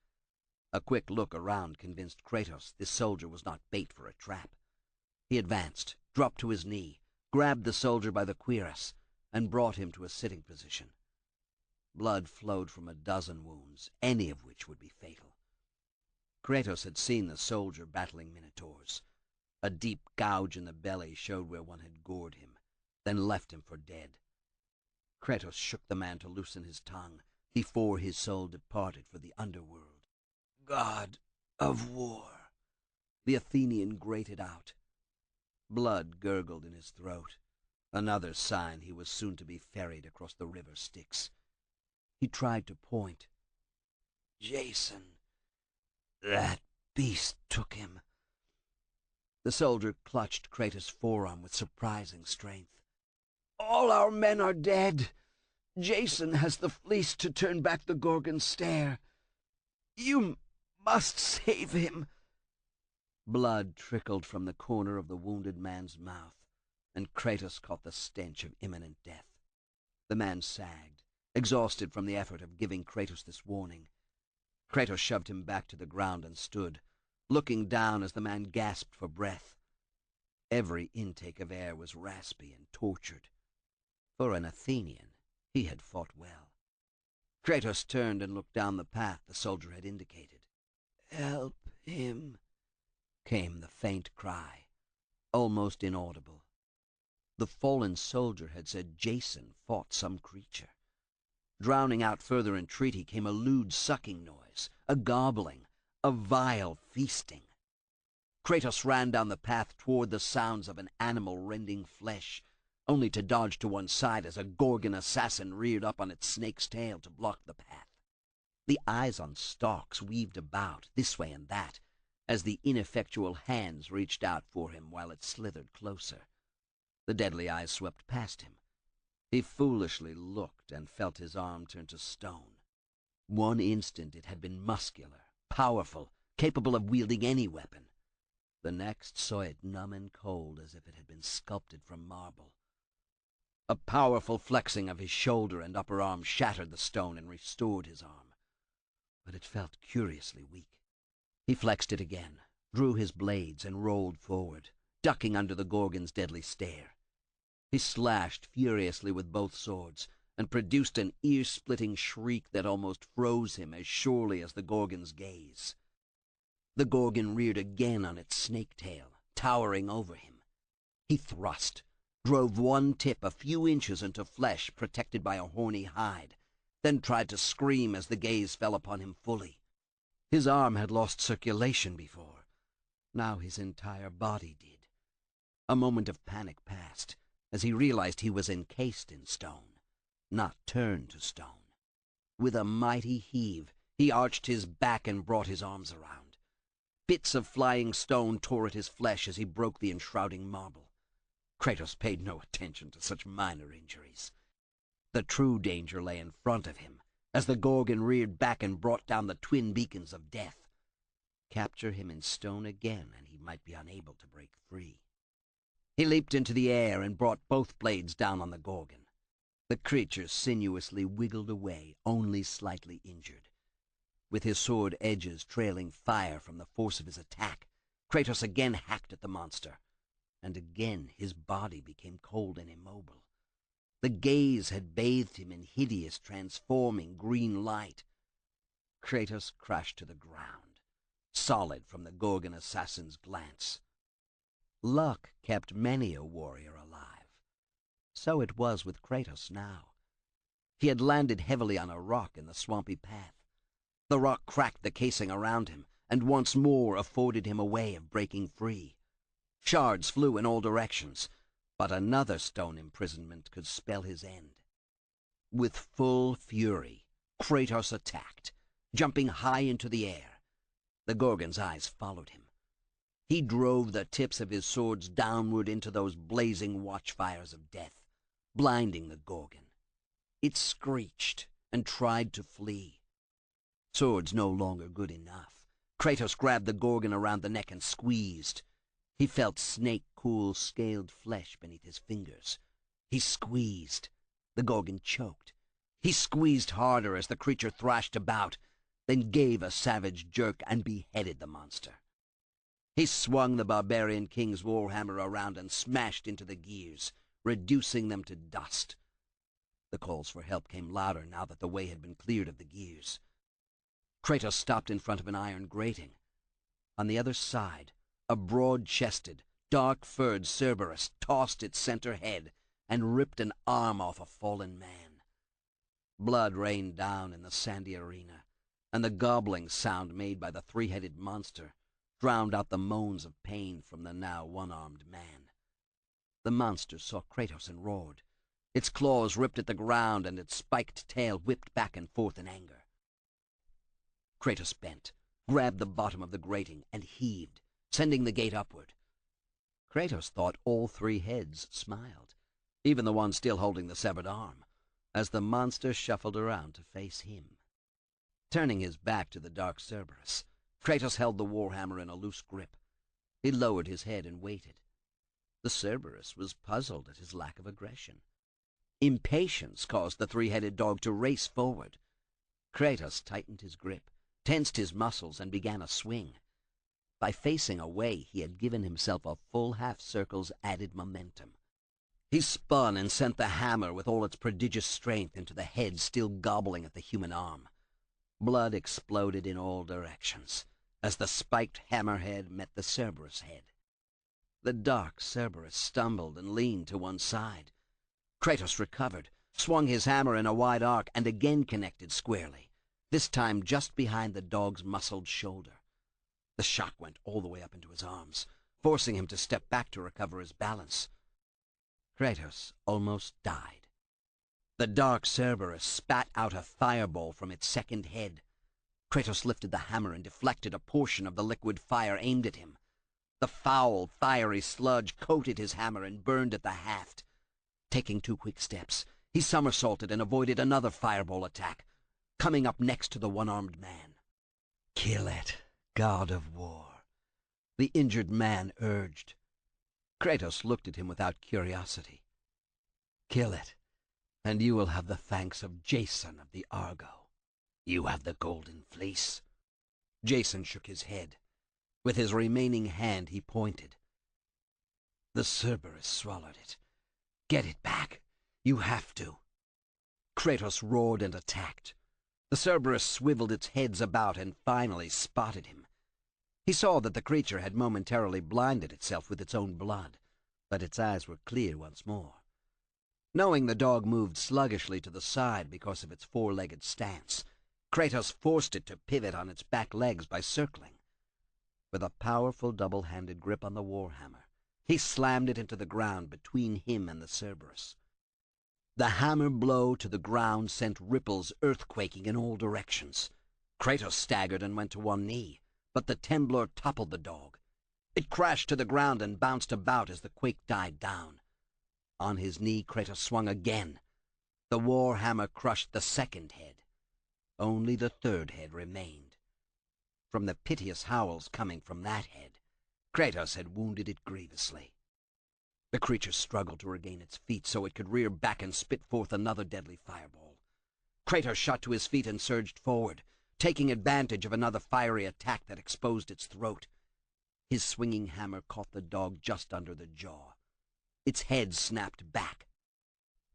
A quick look around convinced Kratos this soldier was not bait for a trap. He advanced, dropped to his knee, grabbed the soldier by the cuirass, and brought him to a sitting position. Blood flowed from a dozen wounds, any of which would be fatal. Kratos had seen the soldier battling minotaurs. A deep gouge in the belly showed where one had gored him, then left him for dead. Kratos shook the man to loosen his tongue before his soul departed for the underworld. "God of war," the Athenian grated out. Blood gurgled in his throat, another sign he was soon to be ferried across the river Styx. He tried to point. "Jason, that beast took him." The soldier clutched Kratos' forearm with surprising strength. "All our men are dead. Jason has the fleece to turn back the Gorgon's stare. You must save him." Blood trickled from the corner of the wounded man's mouth, and Kratos caught the stench of imminent death. The man sagged, exhausted from the effort of giving Kratos this warning. Kratos shoved him back to the ground and stood, looking down as the man gasped for breath. Every intake of air was raspy and tortured. For an Athenian, he had fought well. Kratos turned and looked down the path the soldier had indicated. "Help him," came the faint cry, almost inaudible. The fallen soldier had said Jason fought some creature. Drowning out further entreaty came a lewd sucking noise, a gobbling, a vile feasting. Kratos ran down the path toward the sounds of an animal rending flesh, only to dodge to one side as a Gorgon assassin reared up on its snake's tail to block the path. The eyes on stalks weaved about, this way and that, as the ineffectual hands reached out for him while it slithered closer. The deadly eyes swept past him. He foolishly looked and felt his arm turn to stone. One instant it had been muscular, powerful, capable of wielding any weapon. The next saw it numb and cold as if it had been sculpted from marble. A powerful flexing of his shoulder and upper arm shattered the stone and restored his arm. But it felt curiously weak. He flexed it again, drew his blades, and rolled forward, ducking under the Gorgon's deadly stare. He slashed furiously with both swords, and produced an ear-splitting shriek that almost froze him as surely as the Gorgon's gaze. The Gorgon reared again on its snake tail, towering over him. He thrust, drove one tip a few inches into flesh protected by a horny hide, then tried to scream as the gaze fell upon him fully. His arm had lost circulation before. Now his entire body did. A moment of panic passed as he realized he was encased in stone, not turned to stone. With a mighty heave, he arched his back and brought his arms around. Bits of flying stone tore at his flesh as he broke the enshrouding marble. Kratos paid no attention to such minor injuries. The true danger lay in front of him, as the Gorgon reared back and brought down the twin beacons of death. Capture him in stone again, and he might be unable to break free. He leaped into the air and brought both blades down on the Gorgon. The creature sinuously wiggled away, only slightly injured. With his sword edges trailing fire from the force of his attack, Kratos again hacked at the monster. and again his body became cold and immobile. The gaze had bathed him in hideous, transforming green light. Kratos crashed to the ground, solid from the Gorgon assassin's glance. Luck kept many a warrior alive. So it was with Kratos now. He had landed heavily on a rock in the swampy path. The rock cracked the casing around him, and once more afforded him a way of breaking free. Shards flew in all directions, but another stone imprisonment could spell his end. With full fury, Kratos attacked, jumping high into the air. The Gorgon's eyes followed him. He drove the tips of his swords downward into those blazing watchfires of death, blinding the Gorgon. It screeched and tried to flee. Swords no longer good enough. Kratos grabbed the Gorgon around the neck and squeezed. He felt snake-cool scaled flesh beneath his fingers. He squeezed. The Gorgon choked. He squeezed harder as the creature thrashed about, then gave a savage jerk and beheaded the monster. He swung the barbarian king's warhammer around and smashed into the gears, reducing them to dust. The calls for help came louder now that the way had been cleared of the gears. Kratos stopped in front of an iron grating. On the other side, a broad-chested, dark-furred Cerberus tossed its center head and ripped an arm off a fallen man. Blood rained down in the sandy arena, and the gobbling sound made by the three-headed monster drowned out the moans of pain from the now one-armed man. The monster saw Kratos and roared. Its claws ripped at the ground, and its spiked tail whipped back and forth in anger. Kratos bent, grabbed the bottom of the grating, and heaved, sending the gate upward. Kratos thought all three heads smiled, even the one still holding the severed arm, as the monster shuffled around to face him. Turning his back to the dark Cerberus, Kratos held the warhammer in a loose grip. He lowered his head and waited. The Cerberus was puzzled at his lack of aggression. Impatience caused the three-headed dog to race forward. Kratos tightened his grip, tensed his muscles, and began a swing. By facing away, he had given himself a full half-circle's added momentum. He spun and sent the hammer with all its prodigious strength into the head still gobbling at the human arm. Blood exploded in all directions as the spiked hammerhead met the Cerberus head. The dark Cerberus stumbled and leaned to one side. Kratos recovered, swung his hammer in a wide arc, and again connected squarely, this time just behind the dog's muscled shoulder. The shock went all the way up into his arms, forcing him to step back to recover his balance. Kratos almost died. The dark Cerberus spat out a fireball from its second head. Kratos lifted the hammer and deflected a portion of the liquid fire aimed at him. The foul, fiery sludge coated his hammer and burned at the haft. Taking 2 quick steps, he somersaulted and avoided another fireball attack, coming up next to the one-armed man. "Kill it, god of war," the injured man urged. Kratos looked at him without curiosity. "Kill it, and you will have the thanks of Jason of the Argo. You have the golden fleece." Jason shook his head. With his remaining hand he pointed. "The Cerberus swallowed it. Get it back. You have to." Kratos roared and attacked. The Cerberus swiveled its heads about and finally spotted him. He saw that the creature had momentarily blinded itself with its own blood, but its eyes were clear once more. Knowing the dog moved sluggishly to the side because of its four-legged stance, Kratos forced it to pivot on its back legs by circling. With a powerful double-handed grip on the warhammer, he slammed it into the ground between him and the Cerberus. The hammer blow to the ground sent ripples earthquaking in all directions. Kratos staggered and went to one knee, but the temblor toppled the dog. It crashed to the ground and bounced about as the quake died down. On his knee, Kratos swung again. The warhammer crushed the second head. Only the third head remained. From the piteous howls coming from that head, Kratos had wounded it grievously. The creature struggled to regain its feet so it could rear back and spit forth another deadly fireball. Kratos shot to his feet and surged forward, taking advantage of another fiery attack that exposed its throat. His swinging hammer caught the dog just under the jaw. Its head snapped back.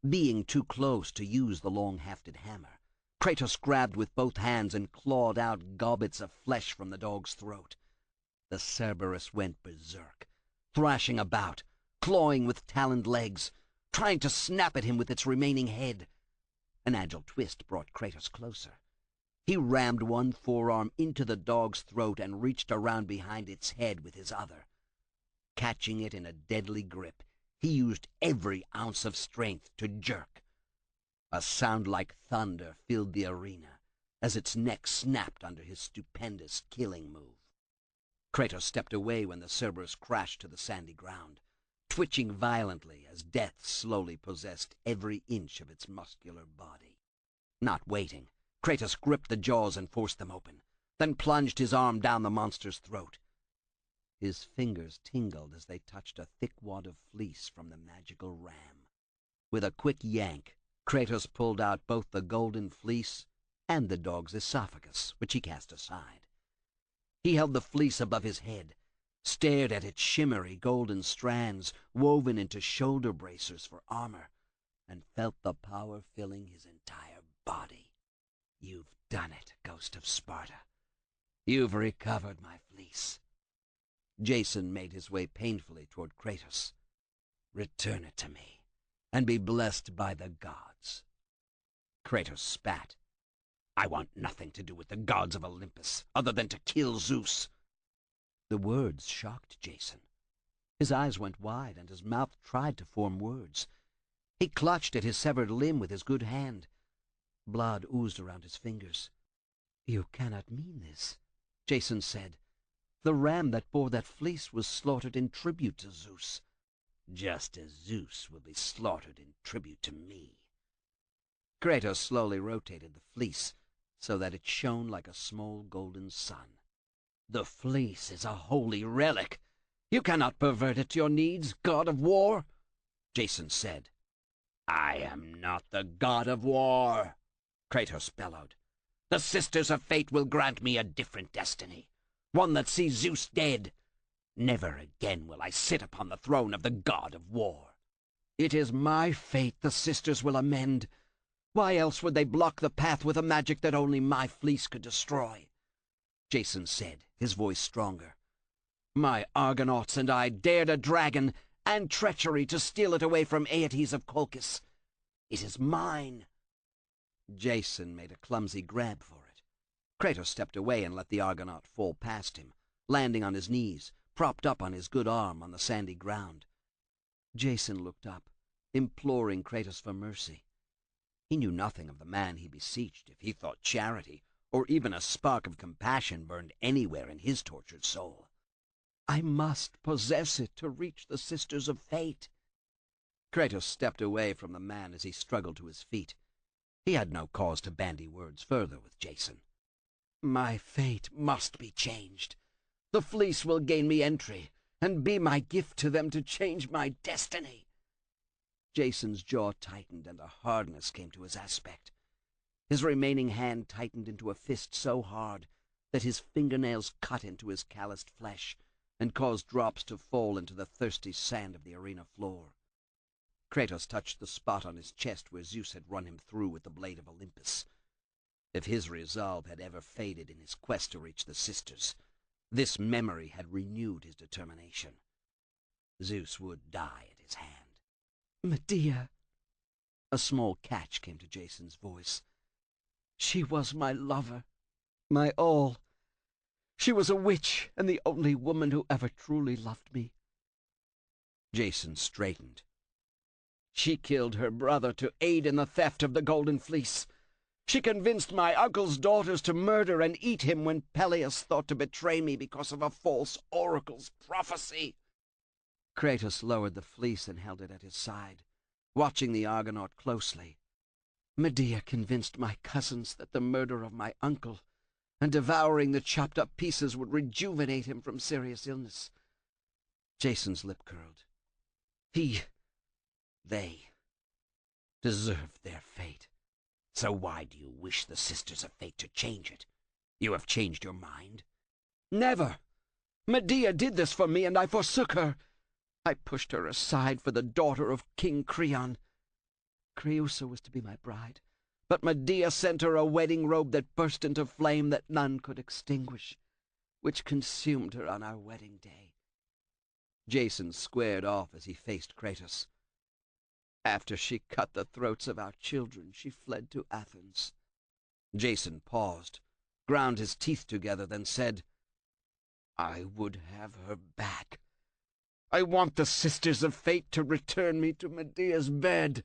Being too close to use the long-hafted hammer, Kratos grabbed with both hands and clawed out gobbets of flesh from the dog's throat. The Cerberus went berserk, thrashing about, clawing with taloned legs, trying to snap at him with its remaining head. An agile twist brought Kratos closer. He rammed one forearm into the dog's throat and reached around behind its head with his other. Catching it in a deadly grip, he used every ounce of strength to jerk. A sound like thunder filled the arena as its neck snapped under his stupendous killing move. Kratos stepped away when the Cerberus crashed to the sandy ground, twitching violently as death slowly possessed every inch of its muscular body. Not waiting, Kratos gripped the jaws and forced them open, then plunged his arm down the monster's throat. His fingers tingled as they touched a thick wad of fleece from the magical ram. With a quick yank, Kratos pulled out both the golden fleece and the dog's esophagus, which he cast aside. He held the fleece above his head, stared at its shimmery golden strands woven into shoulder bracers for armor, and felt the power filling his entire body. "You've done it, Ghost of Sparta. You've recovered my fleece." Jason made his way painfully toward Kratos. "Return it to me, and be blessed by the gods." Kratos spat. "I want nothing to do with the gods of Olympus, other than to kill Zeus." The words shocked Jason. His eyes went wide, and his mouth tried to form words. He clutched at his severed limb with his good hand. Blood oozed around his fingers. "You cannot mean this," Jason said. "The ram that bore that fleece was slaughtered in tribute to Zeus." "Just as Zeus will be slaughtered in tribute to me." Kratos slowly rotated the fleece so that it shone like a small golden sun. "The fleece is a holy relic. You cannot pervert it to your needs, god of war," Jason said. "I am not the god of war," Kratos bellowed. "The Sisters of Fate will grant me a different destiny, one that sees Zeus dead. Never again will I sit upon the throne of the god of war. It is my fate the Sisters will amend. Why else would they block the path with a magic that only my fleece could destroy?" Jason said, his voice stronger. "My Argonauts and I dared a dragon and treachery to steal it away from Aeetes of Colchis. It is mine." Jason made a clumsy grab for it. Kratos stepped away and let the Argonaut fall past him, landing on his knees, propped up on his good arm on the sandy ground. Jason looked up, imploring Kratos for mercy. He knew nothing of the man he beseeched if he thought charity or even a spark of compassion burned anywhere in his tortured soul. "I must possess it to reach the Sisters of Fate." Kratos stepped away from the man as he struggled to his feet. He had no cause to bandy words further with Jason. "My fate must be changed. The fleece will gain me entry and be my gift to them to change my destiny." Jason's jaw tightened and a hardness came to his aspect. His remaining hand tightened into a fist so hard that his fingernails cut into his calloused flesh and caused drops to fall into the thirsty sand of the arena floor. Kratos touched the spot on his chest where Zeus had run him through with the blade of Olympus. If his resolve had ever faded in his quest to reach the Sisters, this memory had renewed his determination. Zeus would die at his hand. "Medea." A small catch came to Jason's voice. "She was my lover, my all. She was a witch and the only woman who ever truly loved me." Jason straightened. "She killed her brother to aid in the theft of the Golden Fleece. She convinced my uncle's daughters to murder and eat him when Peleus thought to betray me because of a false oracle's prophecy." Kratos lowered the fleece and held it at his side, watching the Argonaut closely. "Medea convinced my cousins that the murder of my uncle and devouring the chopped-up pieces would rejuvenate him from serious illness." Jason's lip curled. They deserved their fate. So why do you wish the Sisters of Fate to change it? You have changed your mind?" "Never! Medea did this for me, and I forsook her. I pushed her aside for the daughter of King Creon. Creusa was to be my bride, but Medea sent her a wedding robe that burst into flame that none could extinguish, which consumed her on our wedding day." Jason squared off as he faced Kratos. "After she cut the throats of our children, she fled to Athens." Jason paused, ground his teeth together, then said, "I would have her back. I want the Sisters of Fate to return me to Medea's bed."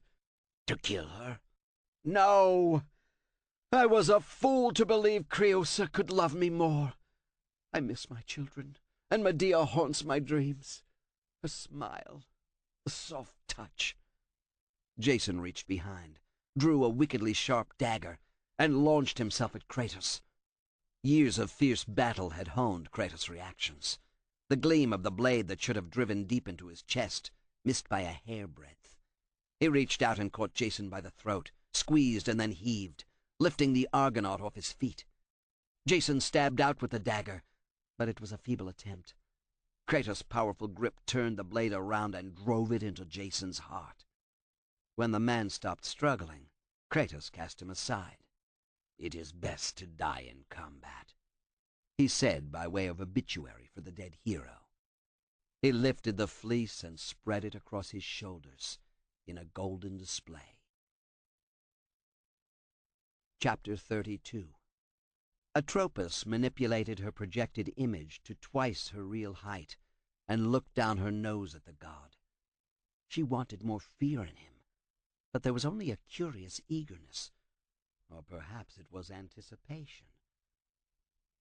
To kill her? "No! I was a fool to believe Creusa could love me more. I miss my children, and Medea haunts my dreams. Her smile, the soft touch." Jason reached behind, drew a wickedly sharp dagger, and launched himself at Kratos. Years of fierce battle had honed Kratos' reactions. The gleam of the blade that should have driven deep into his chest missed by a hairbreadth. He reached out and caught Jason by the throat, squeezed and then heaved, lifting the Argonaut off his feet. Jason stabbed out with the dagger, but it was a feeble attempt. Kratos' powerful grip turned the blade around and drove it into Jason's heart. When the man stopped struggling, Kratos cast him aside. "It is best to die in combat," he said by way of obituary for the dead hero. He lifted the fleece and spread it across his shoulders in a golden display. Chapter 32. Atropos manipulated her projected image to twice her real height and looked down her nose at the god. She wanted more fear in him, but there was only a curious eagerness, or perhaps it was anticipation.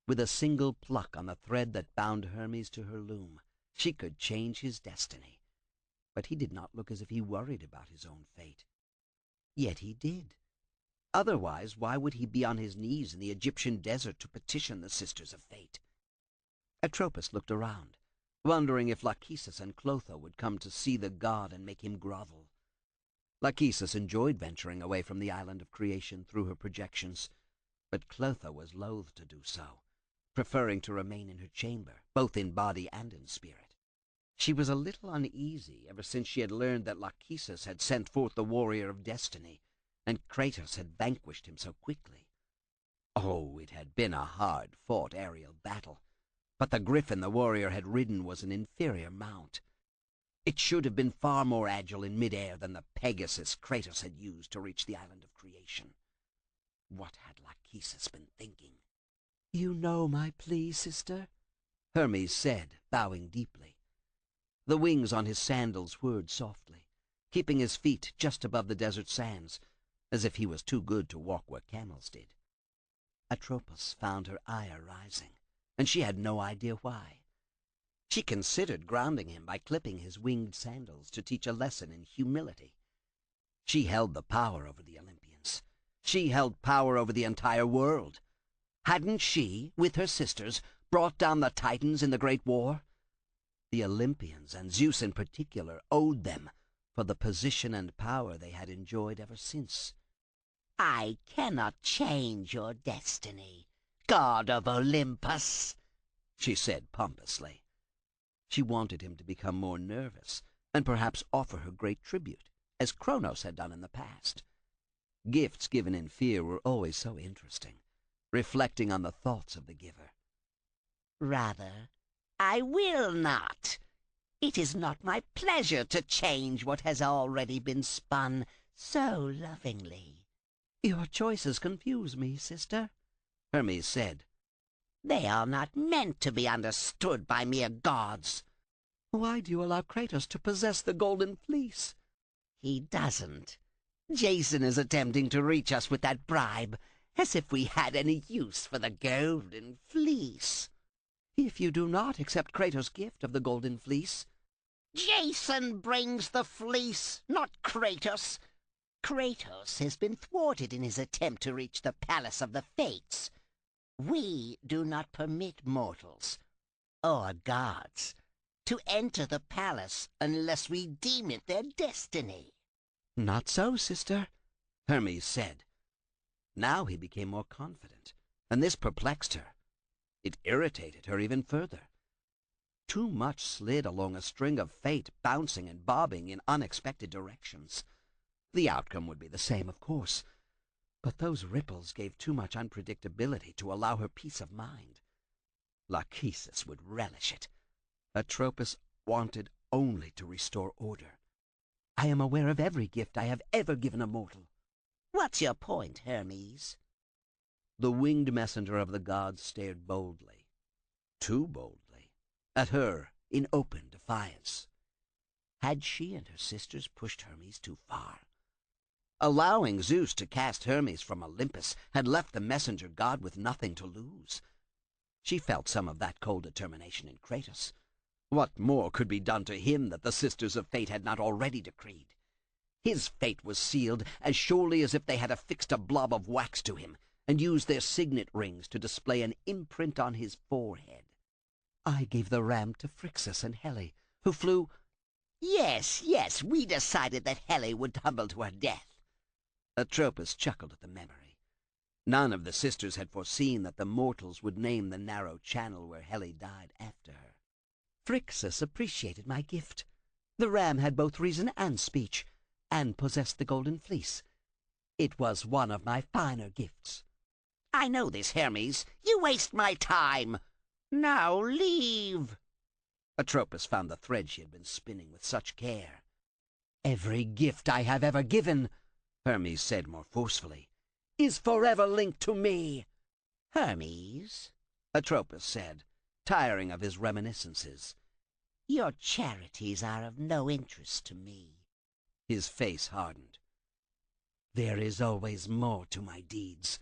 With a single pluck on the thread that bound Hermes to her loom, she could change his destiny. But he did not look as if he worried about his own fate. Yet he did. Otherwise, why would he be on his knees in the Egyptian desert to petition the Sisters of Fate? Atropos looked around, wondering if Lachesis and Clotho would come to see the god and make him grovel. Lachesis enjoyed venturing away from the island of creation through her projections, but Clotho was loath to do so, preferring to remain in her chamber, both in body and in spirit. She was a little uneasy ever since she had learned that Lachesis had sent forth the warrior of destiny, and Kratos had vanquished him so quickly. Oh, it had been a hard-fought aerial battle, but the griffin the warrior had ridden was an inferior mount. It should have been far more agile in mid-air than the Pegasus Kratos had used to reach the island of creation. What had Lachesis been thinking? "You know my plea, sister," Hermes said, bowing deeply. The wings on his sandals whirred softly, keeping his feet just above the desert sands, as if he was too good to walk where camels did. Atropos found her ire rising, and she had no idea why. She considered grounding him by clipping his winged sandals to teach a lesson in humility. She held the power over the Olympians. She held power over the entire world. Hadn't she, with her sisters, brought down the Titans in the Great War? The Olympians, and Zeus in particular, owed them for the position and power they had enjoyed ever since. "I cannot change your destiny, god of Olympus," she said pompously. She wanted him to become more nervous, and perhaps offer her great tribute, as Kronos had done in the past. Gifts given in fear were always so interesting, reflecting on the thoughts of the giver. "Rather, I will not. It is not my pleasure to change what has already been spun so lovingly." "Your choices confuse me, sister," Hermes said. "They are not meant to be understood by mere gods." "Why do you allow Kratos to possess the Golden Fleece?" "He doesn't. Jason is attempting to reach us with that bribe, as if we had any use for the Golden Fleece." "If you do not accept Kratos' gift of the Golden Fleece—" "Jason brings the fleece, not Kratos. Kratos has been thwarted in his attempt to reach the Palace of the Fates. We do not permit mortals, or gods, to enter the palace unless we deem it their destiny." "Not so, sister," Hermes said. Now he became more confident, and this perplexed her. It irritated her even further. too much slid along a string of fate, bouncing and bobbing in unexpected directions. The outcome would be the same, of course, but those ripples gave too much unpredictability to allow her peace of mind. Lachesis would relish it. Atropos wanted only to restore order. I am aware of every gift I have ever given a mortal. What's your point, Hermes? The winged messenger of the gods stared boldly, too boldly, at her in open defiance. Had she and her sisters pushed Hermes too far? Allowing Zeus to cast Hermes from Olympus had left the messenger god with nothing to lose. She felt some of that cold determination in Kratos. What more could be done to him that the sisters of fate had not already decreed? His fate was sealed as surely as if they had affixed a blob of wax to him and used their signet rings to display an imprint on his forehead. I gave the ram to Phrixus and Helle, who flew— Yes, we decided that Helle would tumble to her death. Atropos chuckled at the memory. None of the sisters had foreseen that the mortals would name the narrow channel where Helle died after her. Phrixus appreciated my gift. The ram had both reason and speech, and possessed the golden fleece. It was one of my finer gifts. I know this, Hermes. You waste my time. Now leave. Atropos found the thread she had been spinning with such care. Every gift I have ever given, Hermes said more forcefully, is forever linked to me. Hermes, Atropos said, tiring of his reminiscences. Your charities are of no interest to me. His face hardened. There is always more to my deeds.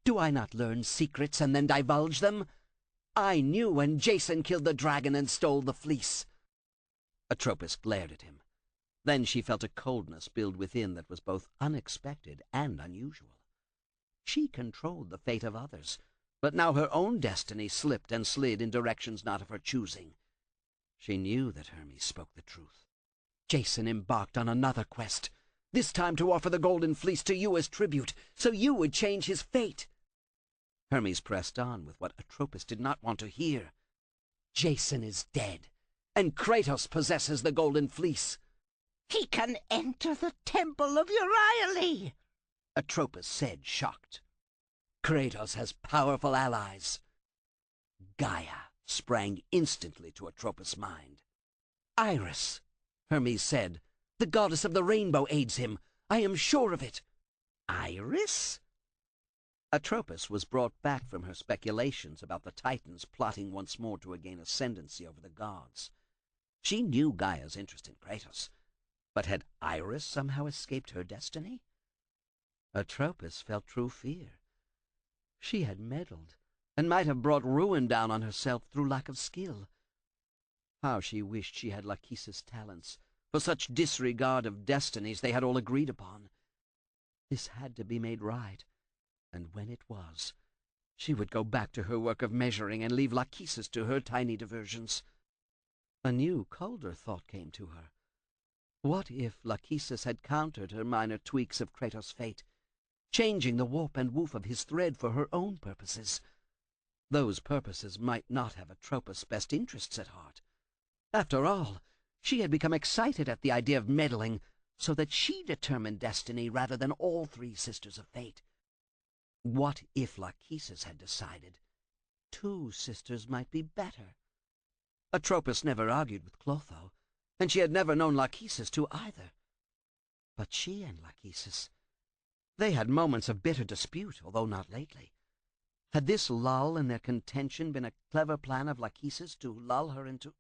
Do I not learn secrets and then divulge them? I knew when Jason killed the dragon and stole the fleece. Atropos glared at him. Then she felt a coldness build within that was both unexpected and unusual. She controlled the fate of others, but now her own destiny slipped and slid in directions not of her choosing. She knew that Hermes spoke the truth. Jason embarked on another quest, this time to offer the golden fleece to you as tribute, so you would change his fate. Hermes pressed on with what Atropos did not want to hear. Jason is dead, and Kratos possesses the golden fleece. He can enter the temple of Euryale, Atropos said, shocked. Kratos has powerful allies. Gaia sprang instantly to Atropos' mind. Iris, Hermes said, the goddess of the rainbow aids him. I am sure of it. Iris? Atropos was brought back from her speculations about the Titans plotting once more to gain ascendancy over the gods. She knew Gaia's interest in Kratos, but had Iris somehow escaped her destiny? Atropos felt true fear. She had meddled, and might have brought ruin down on herself through lack of skill. How she wished she had Lachesis' talents, for such disregard of destinies they had all agreed upon. This had to be made right, and when it was, she would go back to her work of measuring and leave Lachesis to her tiny diversions. A new, colder thought came to her. What if Lachesis had countered her minor tweaks of Kratos' fate, changing the warp and woof of his thread for her own purposes? Those purposes might not have Atropos' best interests at heart. After all, she had become excited at the idea of meddling, so that she determined destiny rather than all three sisters of fate. What if Lachesis had decided 2 sisters might be better? Atropos never argued with Clotho, and she had never known Lachesis to either. But she and Lachesis, they had moments of bitter dispute, although not lately. Had this lull in their contention been a clever plan of Lachesis to lull her into—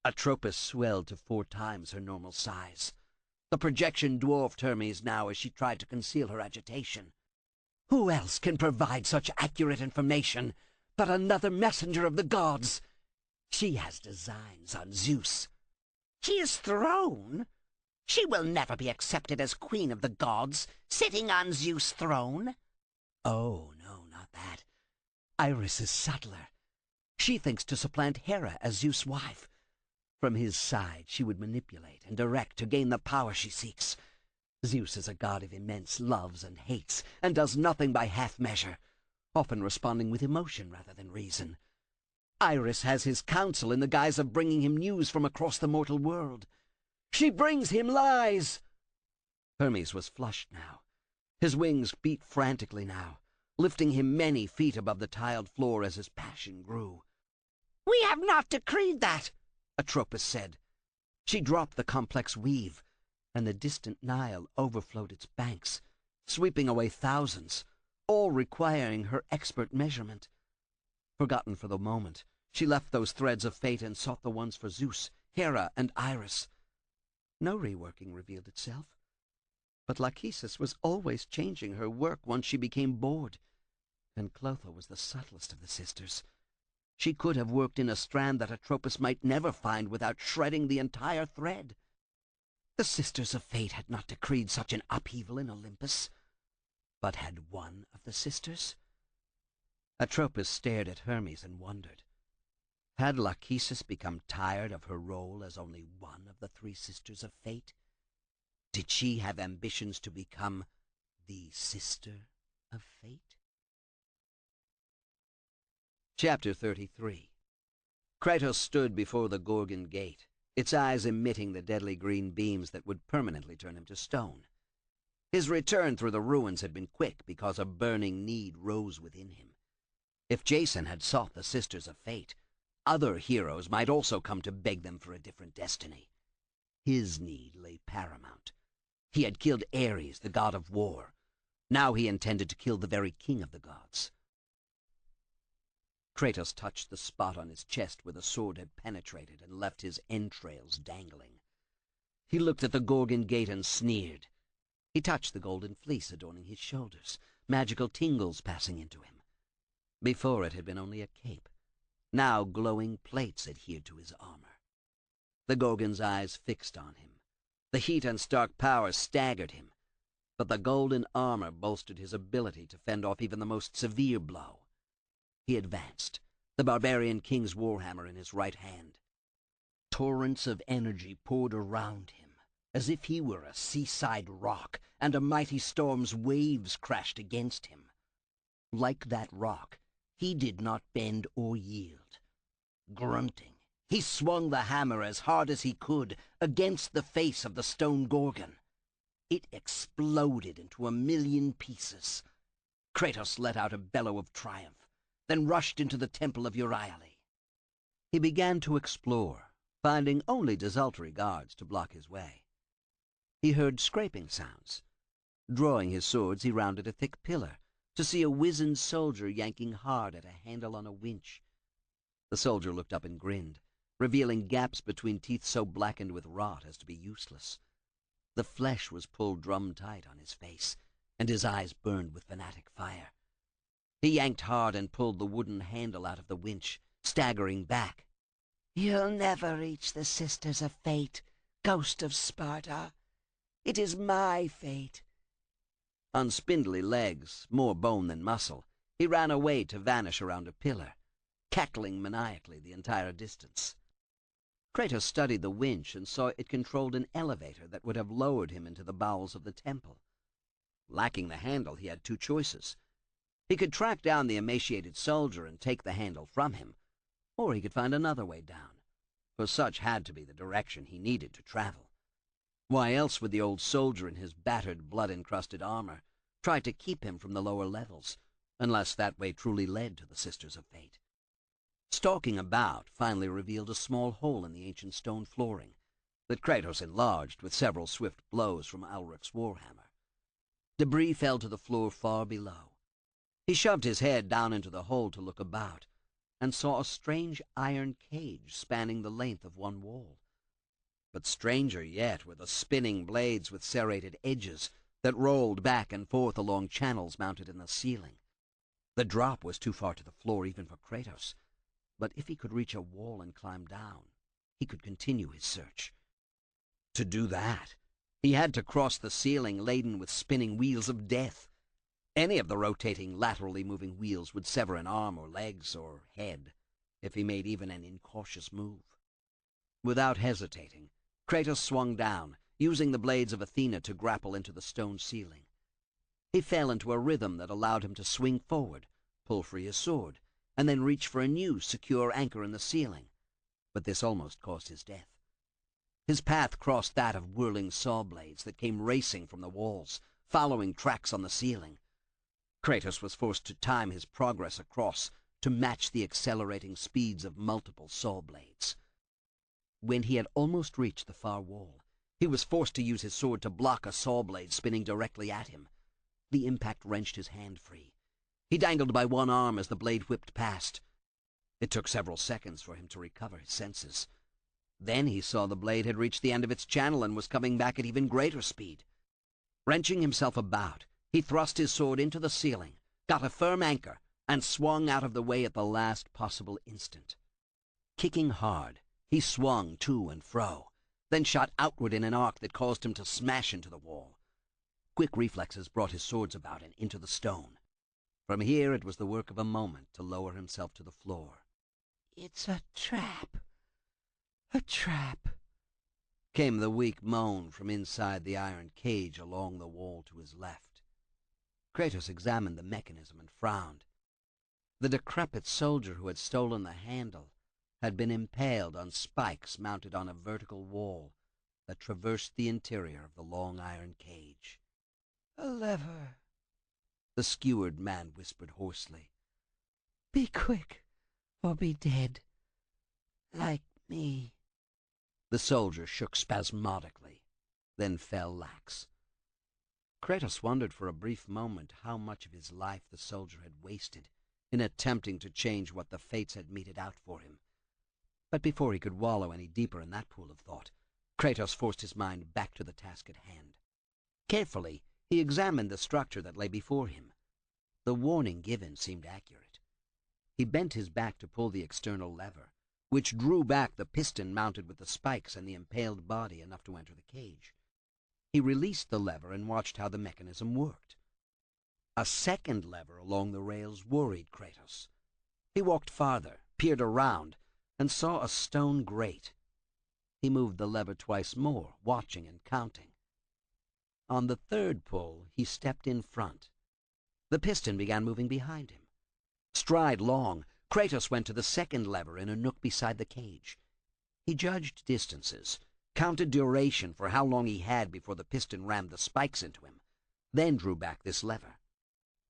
Atropos swelled to 4 times her normal size. The projection dwarfed Hermes now as she tried to conceal her agitation. Who else can provide such accurate information but another messenger of the gods? She has designs on Zeus. His throne? She will never be accepted as queen of the gods, sitting on Zeus' throne. Oh, no, not that. Iris is subtler. She thinks to supplant Hera as Zeus' wife. From his side, she would manipulate and direct to gain the power she seeks. Zeus is a god of immense loves and hates, and does nothing by half measure, often responding with emotion rather than reason. Iris has his counsel in the guise of bringing him news from across the mortal world. She brings him lies. Hermes was flushed now. His wings beat frantically now, lifting him many feet above the tiled floor as his passion grew. "We have not decreed that," Atropos said. She dropped the complex weave, and the distant Nile overflowed its banks, sweeping away thousands, all requiring her expert measurement. Forgotten for the moment, she left those threads of fate and sought the ones for Zeus, Hera, and Iris. No reworking revealed itself. But Lachesis was always changing her work once she became bored, and Clotho was the subtlest of the sisters. She could have worked in a strand that Atropos might never find without shredding the entire thread. The Sisters of Fate had not decreed such an upheaval in Olympus. But had one of the sisters? Atropos stared at Hermes and wondered. Had Lachesis become tired of her role as only one of the three Sisters of Fate? Did she have ambitions to become the Sister of Fate? Chapter 33. Kratos stood before the Gorgon gate, its eyes emitting the deadly green beams that would permanently turn him to stone. His return through the ruins had been quick because a burning need rose within him. If Jason had sought the Sisters of Fate, other heroes might also come to beg them for a different destiny. His need lay paramount. He had killed Ares, the god of war. Now he intended to kill the very king of the gods. Kratos touched the spot on his chest where the sword had penetrated and left his entrails dangling. He looked at the Gorgon gate and sneered. He touched the golden fleece adorning his shoulders, magical tingles passing into him. Before it had been only a cape. Now glowing plates adhered to his armor. The Gorgon's eyes fixed on him. The heat and stark power staggered him, but the golden armor bolstered his ability to fend off even the most severe blow. He advanced, the barbarian king's warhammer in his right hand. Torrents of energy poured around him, as if he were a seaside rock, and a mighty storm's waves crashed against him. Like that rock, he did not bend or yield. Grunting, he swung the hammer as hard as he could against the face of the stone Gorgon. It exploded into a million pieces. Kratos let out a bellow of triumph, then rushed into the temple of Euryale. He began to explore, finding only desultory guards to block his way. He heard scraping sounds. Drawing his swords, he rounded a thick pillar to see a wizened soldier yanking hard at a handle on a winch. The soldier looked up and grinned, revealing gaps between teeth so blackened with rot as to be useless. The flesh was pulled drum-tight on his face, and his eyes burned with fanatic fire. He yanked hard and pulled the wooden handle out of the winch, staggering back. "You'll never reach the Sisters of Fate, ghost of Sparta. It is my fate." On spindly legs, more bone than muscle, he ran away to vanish around a pillar, cackling maniacally the entire distance. Kratos studied the winch and saw it controlled an elevator that would have lowered him into the bowels of the temple. Lacking the handle, he had two choices. He could track down the emaciated soldier and take the handle from him, or he could find another way down, for such had to be the direction he needed to travel. Why else would the old soldier in his battered, blood-encrusted armor try to keep him from the lower levels, unless that way truly led to the Sisters of Fate? Stalking about finally revealed a small hole in the ancient stone flooring that Kratos enlarged with several swift blows from Alric's warhammer. Debris fell to the floor far below. He shoved his head down into the hole to look about, and saw a strange iron cage spanning the length of one wall. But stranger yet were the spinning blades with serrated edges that rolled back and forth along channels mounted in the ceiling. The drop was too far to the floor even for Kratos, but if he could reach a wall and climb down, he could continue his search. To do that, he had to cross the ceiling laden with spinning wheels of death. Any of the rotating, laterally moving wheels would sever an arm or legs or head if he made even an incautious move. Without hesitating, Kratos swung down, using the blades of Athena to grapple into the stone ceiling. He fell into a rhythm that allowed him to swing forward, pull free his sword, and then reach for a new secure anchor in the ceiling, but this almost caused his death. His path crossed that of whirling saw blades that came racing from the walls, following tracks on the ceiling. Kratos was forced to time his progress across to match the accelerating speeds of multiple saw blades. When he had almost reached the far wall, he was forced to use his sword to block a saw blade spinning directly at him. The impact wrenched his hand free. He dangled by one arm as the blade whipped past. It took several seconds for him to recover his senses. Then he saw the blade had reached the end of its channel and was coming back at even greater speed. Wrenching himself about, he thrust his sword into the ceiling, got a firm anchor, and swung out of the way at the last possible instant. Kicking hard, he swung to and fro, then shot outward in an arc that caused him to smash into the wall. Quick reflexes brought his swords about and into the stone. From here it was the work of a moment to lower himself to the floor. "It's a trap. A trap," came the weak moan from inside the iron cage along the wall to his left. Kratos examined the mechanism and frowned. The decrepit soldier who had stolen the handle had been impaled on spikes mounted on a vertical wall that traversed the interior of the long iron cage. "A lever," the skewered man whispered hoarsely. "Be quick, or be dead. Like me." The soldier shook spasmodically, then fell lax. Kratos wondered for a brief moment how much of his life the soldier had wasted in attempting to change what the fates had meted out for him. But before he could wallow any deeper in that pool of thought, Kratos forced his mind back to the task at hand. Carefully, he examined the structure that lay before him. The warning given seemed accurate. He bent his back to pull the external lever, which drew back the piston mounted with the spikes and the impaled body enough to enter the cage. He released the lever and watched how the mechanism worked. A second lever along the rails worried Kratos. He walked farther, peered around, and saw a stone grate. He moved the lever twice more, watching and counting. On the third pull, he stepped in front. The piston began moving behind him. Stride long, Kratos went to the second lever in a nook beside the cage. He judged distances, counted duration for how long he had before the piston rammed the spikes into him, then drew back this lever.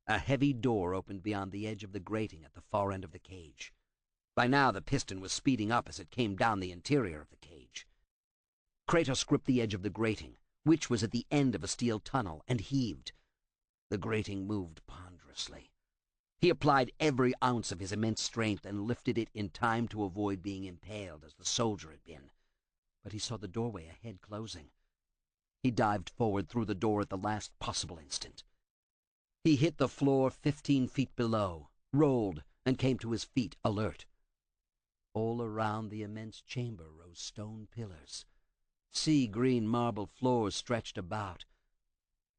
A heavy door opened beyond the edge of the grating at the far end of the cage. By now the piston was speeding up as it came down the interior of the cage. Kratos gripped the edge of the grating, which was at the end of a steel tunnel, and heaved. The grating moved ponderously. He applied every ounce of his immense strength and lifted it in time to avoid being impaled as the soldier had been. But he saw the doorway ahead closing. He dived forward through the door at the last possible instant. He hit the floor 15 feet below, rolled, and came to his feet, alert. All around the immense chamber rose stone pillars. Sea-green marble floors stretched about.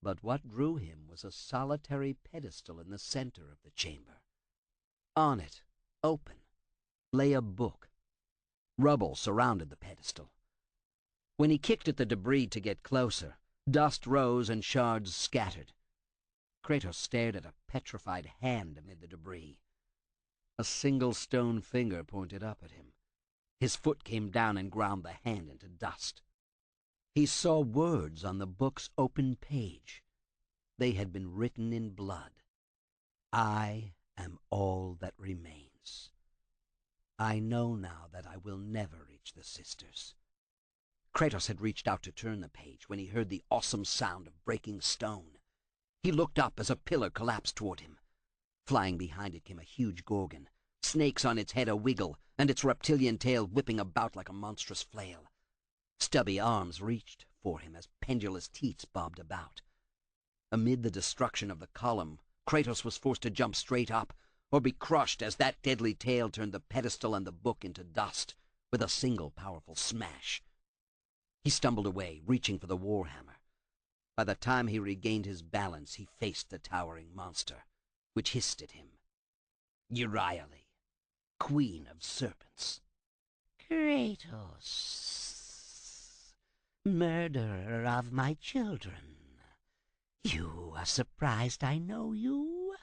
But what drew him was a solitary pedestal in the center of the chamber. On it, open, lay a book. Rubble surrounded the pedestal. When he kicked at the debris to get closer, dust rose and shards scattered. Kratos stared at a petrified hand amid the debris. A single stone finger pointed up at him. His foot came down and ground the hand into dust. He saw words on the book's open page. They had been written in blood. "I am all that remains. I know now that I will never reach the sisters." Kratos had reached out to turn the page when he heard the awesome sound of breaking stone. He looked up as a pillar collapsed toward him. Flying behind it came a huge gorgon, snakes on its head a-wiggle, and its reptilian tail whipping about like a monstrous flail. Stubby arms reached for him as pendulous teats bobbed about. Amid the destruction of the column, Kratos was forced to jump straight up, or be crushed as that deadly tail turned the pedestal and the book into dust with a single powerful smash. He stumbled away, reaching for the warhammer. By the time he regained his balance, he faced the towering monster, which hissed at him. Euryale, Queen of Serpents. "Kratos, murderer of my children. You are surprised I know you?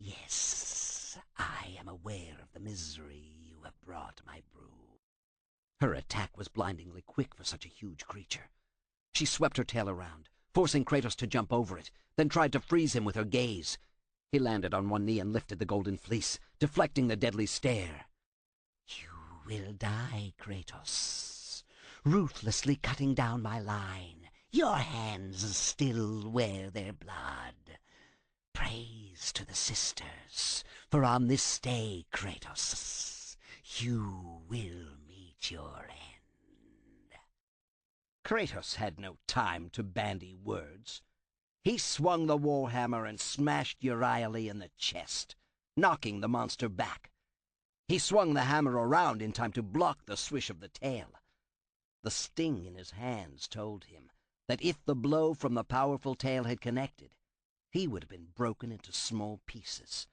Yes, I am aware of the misery you have brought my brood. Her attack was blindingly quick for such a huge creature. She swept her tail around, forcing Kratos to jump over it, then tried to freeze him with her gaze. He landed on one knee and lifted the golden fleece, deflecting the deadly stare. You will die, Kratos, ruthlessly cutting down my line. Your hands still wear their blood. Praise to the sisters, for on this day, Kratos, you will meet your end. Kratos had no time to bandy words. He swung the warhammer and smashed Euryale in the chest, knocking the monster back. He swung the hammer around in time to block the swish of the tail. The sting in his hands told him that if the blow from the powerful tail had connected, he would have been broken into small pieces.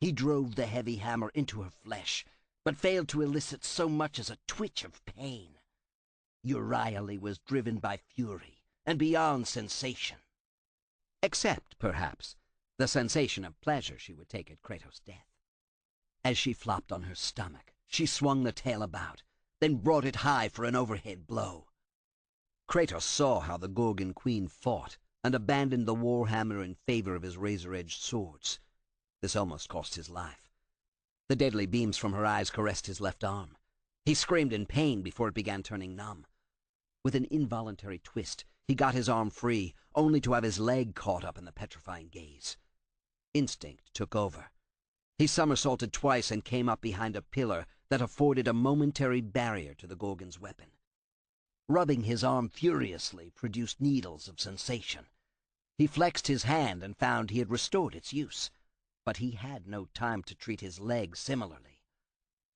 He drove the heavy hammer into her flesh, but failed to elicit so much as a twitch of pain. Euryale was driven by fury and beyond sensation. Except, perhaps, the sensation of pleasure she would take at Kratos' death. As she flopped on her stomach, she swung the tail about, then brought it high for an overhead blow. Kratos saw how the Gorgon queen fought and abandoned the warhammer in favor of his razor-edged swords. This almost cost his life. The deadly beams from her eyes caressed his left arm. He screamed in pain before it began turning numb. With an involuntary twist, he got his arm free, only to have his leg caught up in the petrifying gaze. Instinct took over. He somersaulted twice and came up behind a pillar that afforded a momentary barrier to the Gorgon's weapon. Rubbing his arm furiously produced needles of sensation. He flexed his hand and found he had restored its use, but he had no time to treat his leg similarly.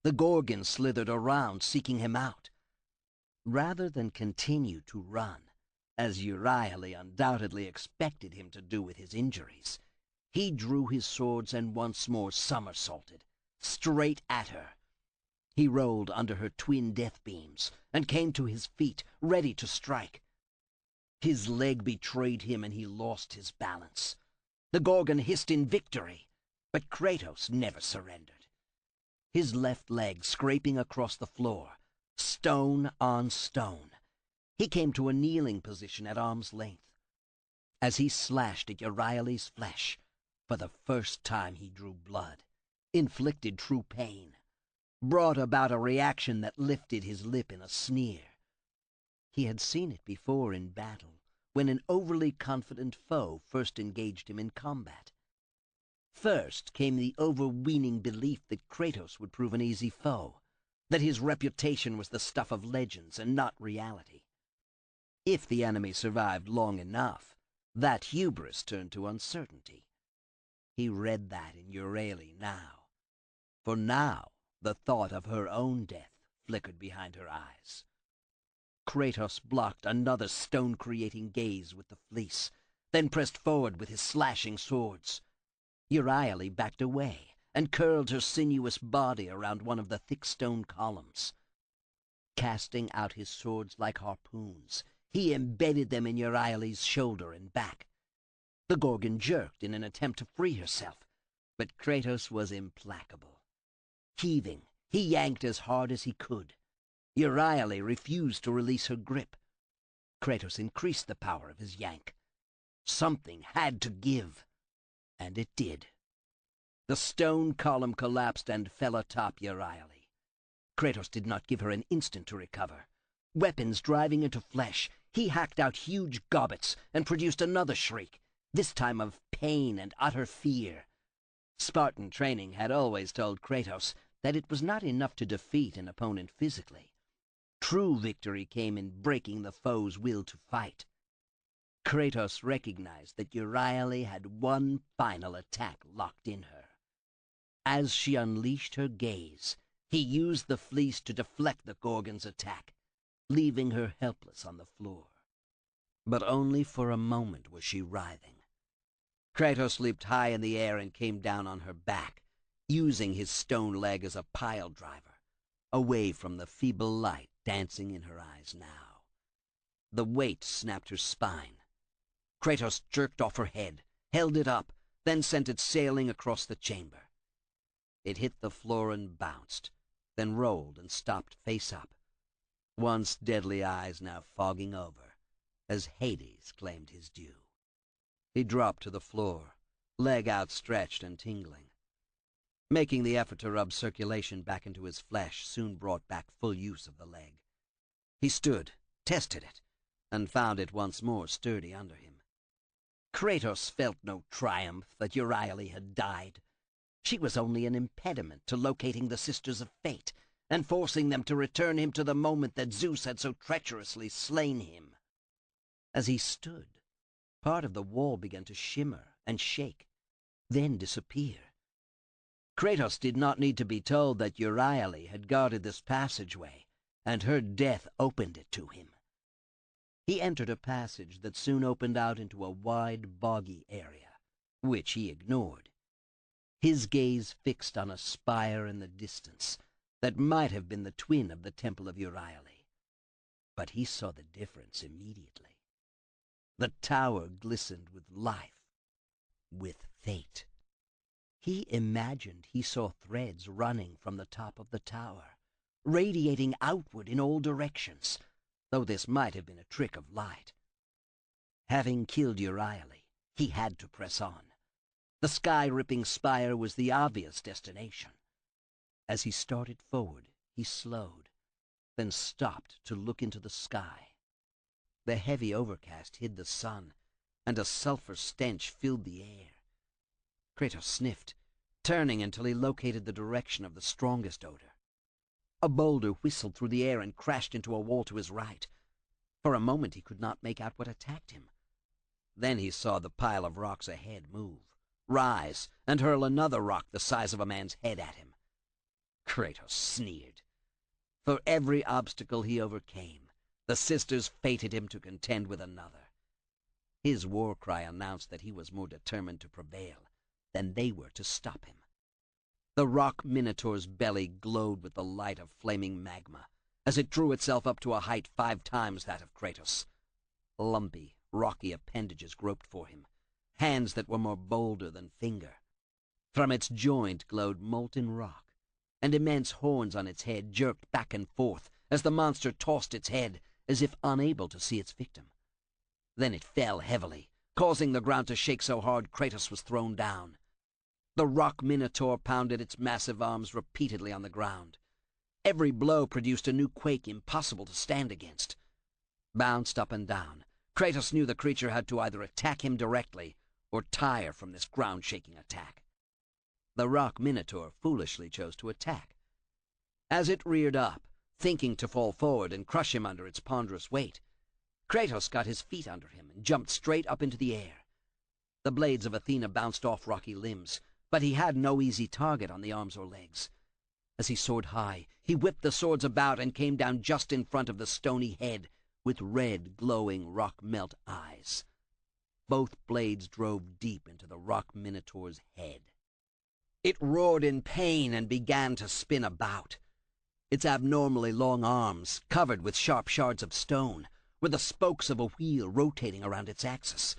The Gorgon slithered around, seeking him out. Rather than continue to run, as Euryale undoubtedly expected him to do with his injuries, he drew his swords and once more somersaulted, straight at her. He rolled under her twin death beams and came to his feet, ready to strike. His leg betrayed him and he lost his balance. The Gorgon hissed in victory, but Kratos never surrendered. His left leg scraping across the floor, stone on stone, he came to a kneeling position at arm's length. As he slashed at Euryale's flesh, for the first time he drew blood, inflicted true pain, brought about a reaction that lifted his lip in a sneer. He had seen it before in battle, when an overly confident foe first engaged him in combat. First came the overweening belief that Kratos would prove an easy foe, that his reputation was the stuff of legends and not reality. If the enemy survived long enough, that hubris turned to uncertainty. He read that in Euryale now, for now the thought of her own death flickered behind her eyes. Kratos blocked another stone-creating gaze with the fleece, then pressed forward with his slashing swords. Euryale backed away and curled her sinuous body around one of the thick stone columns. Casting out his swords like harpoons, he embedded them in Euryale's shoulder and back. The Gorgon jerked in an attempt to free herself, but Kratos was implacable. Heaving, he yanked as hard as he could. Euryale refused to release her grip. Kratos increased the power of his yank. Something had to give, and it did. The stone column collapsed and fell atop Euryale. Kratos did not give her an instant to recover. Weapons driving into flesh, he hacked out huge gobbets and produced another shriek, this time of pain and utter fear. Spartan training had always told Kratos that it was not enough to defeat an opponent physically. True victory came in breaking the foe's will to fight. Kratos recognized that Euryale had one final attack locked in her. As she unleashed her gaze, he used the fleece to deflect the Gorgon's attack, leaving her helpless on the floor. But only for a moment was she writhing. Kratos leaped high in the air and came down on her back, using his stone leg as a pile driver, away from the feeble light dancing in her eyes now. The weight snapped her spine. Kratos jerked off her head, held it up, then sent it sailing across the chamber. It hit the floor and bounced, then rolled and stopped face up, once deadly eyes now fogging over, as Hades claimed his due. He dropped to the floor, leg outstretched and tingling. Making the effort to rub circulation back into his flesh soon brought back full use of the leg. He stood, tested it, and found it once more sturdy under him. Kratos felt no triumph that Euryale had died. She was only an impediment to locating the Sisters of Fate and forcing them to return him to the moment that Zeus had so treacherously slain him. As he stood, part of the wall began to shimmer and shake, then disappear. Kratos did not need to be told that Euryale had guarded this passageway, and her death opened it to him. He entered a passage that soon opened out into a wide, boggy area, which he ignored. His gaze fixed on a spire in the distance that might have been the twin of the Temple of Euryale. But he saw the difference immediately. The tower glistened with life, with fate. He imagined he saw threads running from the top of the tower, radiating outward in all directions, though this might have been a trick of light. Having killed Euryale, he had to press on. The sky-ripping spire was the obvious destination. As he started forward, he slowed, then stopped to look into the sky. The heavy overcast hid the sun, and a sulphur stench filled the air. Kratos sniffed, turning until he located the direction of the strongest odor. A boulder whistled through the air and crashed into a wall to his right. For a moment he could not make out what attacked him. Then he saw the pile of rocks ahead move, rise, and hurl another rock the size of a man's head at him. Kratos sneered. For every obstacle he overcame, the sisters fated him to contend with another. His war cry announced that he was more determined to prevail than they were to stop him. The rock minotaur's belly glowed with the light of flaming magma as it drew itself up to a height 5 times that of Kratos. Lumpy, rocky appendages groped for him, hands that were more boulder than finger. From its joint glowed molten rock, and immense horns on its head jerked back and forth as the monster tossed its head as if unable to see its victim. Then it fell heavily, causing the ground to shake so hard Kratos was thrown down. The rock minotaur pounded its massive arms repeatedly on the ground. Every blow produced a new quake impossible to stand against. Bounced up and down, Kratos knew the creature had to either attack him directly or tire from this ground-shaking attack. The rock minotaur foolishly chose to attack. As it reared up, thinking to fall forward and crush him under its ponderous weight, Kratos got his feet under him and jumped straight up into the air. The blades of Athena bounced off rocky limbs, but he had no easy target on the arms or legs. As he soared high, he whipped the swords about and came down just in front of the stony head with red, glowing rock-melt eyes. Both blades drove deep into the rock minotaur's head. It roared in pain and began to spin about. Its abnormally long arms, covered with sharp shards of stone, were the spokes of a wheel rotating around its axis.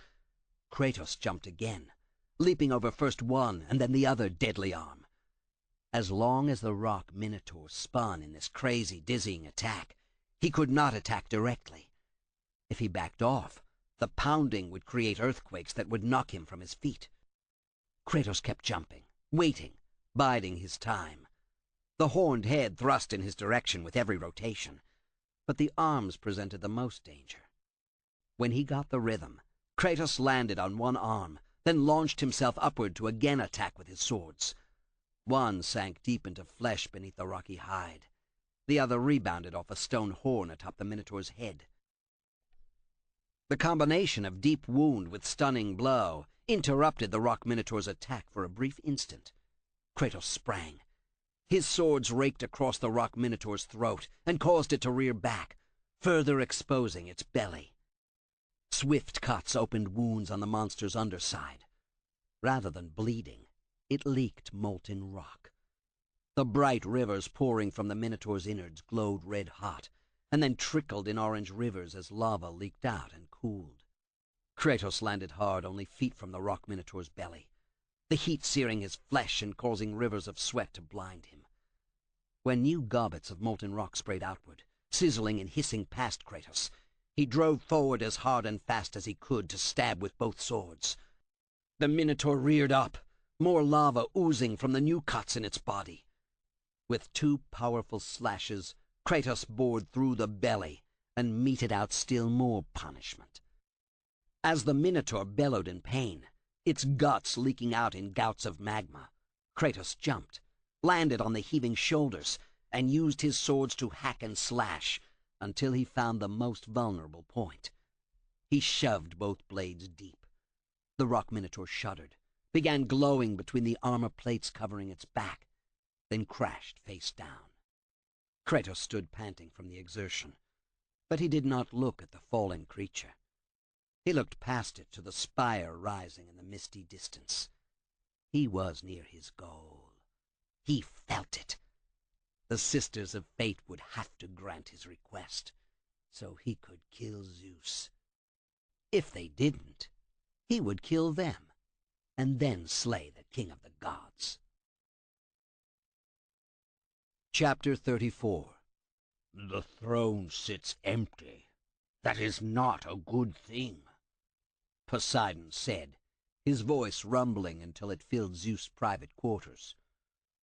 Kratos jumped again, leaping over first one and then the other deadly arm. As long as the rock minotaur spun in this crazy, dizzying attack, he could not attack directly. If he backed off, the pounding would create earthquakes that would knock him from his feet. Kratos kept jumping, waiting, biding his time. The horned head thrust in his direction with every rotation, but the arms presented the most danger. When he got the rhythm, Kratos landed on one arm, then launched himself upward to again attack with his swords. One sank deep into flesh beneath the rocky hide. The other rebounded off a stone horn atop the Minotaur's head. The combination of deep wound with stunning blow interrupted the rock Minotaur's attack for a brief instant. Kratos sprang. His swords raked across the rock Minotaur's throat and caused it to rear back, further exposing its belly. Swift cuts opened wounds on the monster's underside. Rather than bleeding, it leaked molten rock. The bright rivers pouring from the Minotaur's innards glowed red-hot, and then trickled in orange rivers as lava leaked out and cooled. Kratos landed hard only feet from the rock Minotaur's belly. the heat searing his flesh and causing rivers of sweat to blind him. When new gobbets of molten rock sprayed outward, sizzling and hissing past Kratos, he drove forward as hard and fast as he could to stab with both swords. The Minotaur reared up, more lava oozing from the new cuts in its body. With two powerful slashes, Kratos bored through the belly and meted out still more punishment. As the Minotaur bellowed in pain, its guts leaking out in gouts of magma, Kratos jumped, landed on the heaving shoulders, and used his swords to hack and slash until he found the most vulnerable point. He shoved both blades deep. The rock Minotaur shuddered, began glowing between the armor plates covering its back, then crashed face down. Kratos stood panting from the exertion, but he did not look at the fallen creature. He looked past it to the spire rising in the misty distance. He was near his goal. He felt it. The Sisters of Fate would have to grant his request, so he could kill Zeus. If they didn't, he would kill them, and then slay the king of the gods. Chapter 34. The throne sits empty. That is not a good thing, Poseidon said, his voice rumbling until it filled Zeus' private quarters.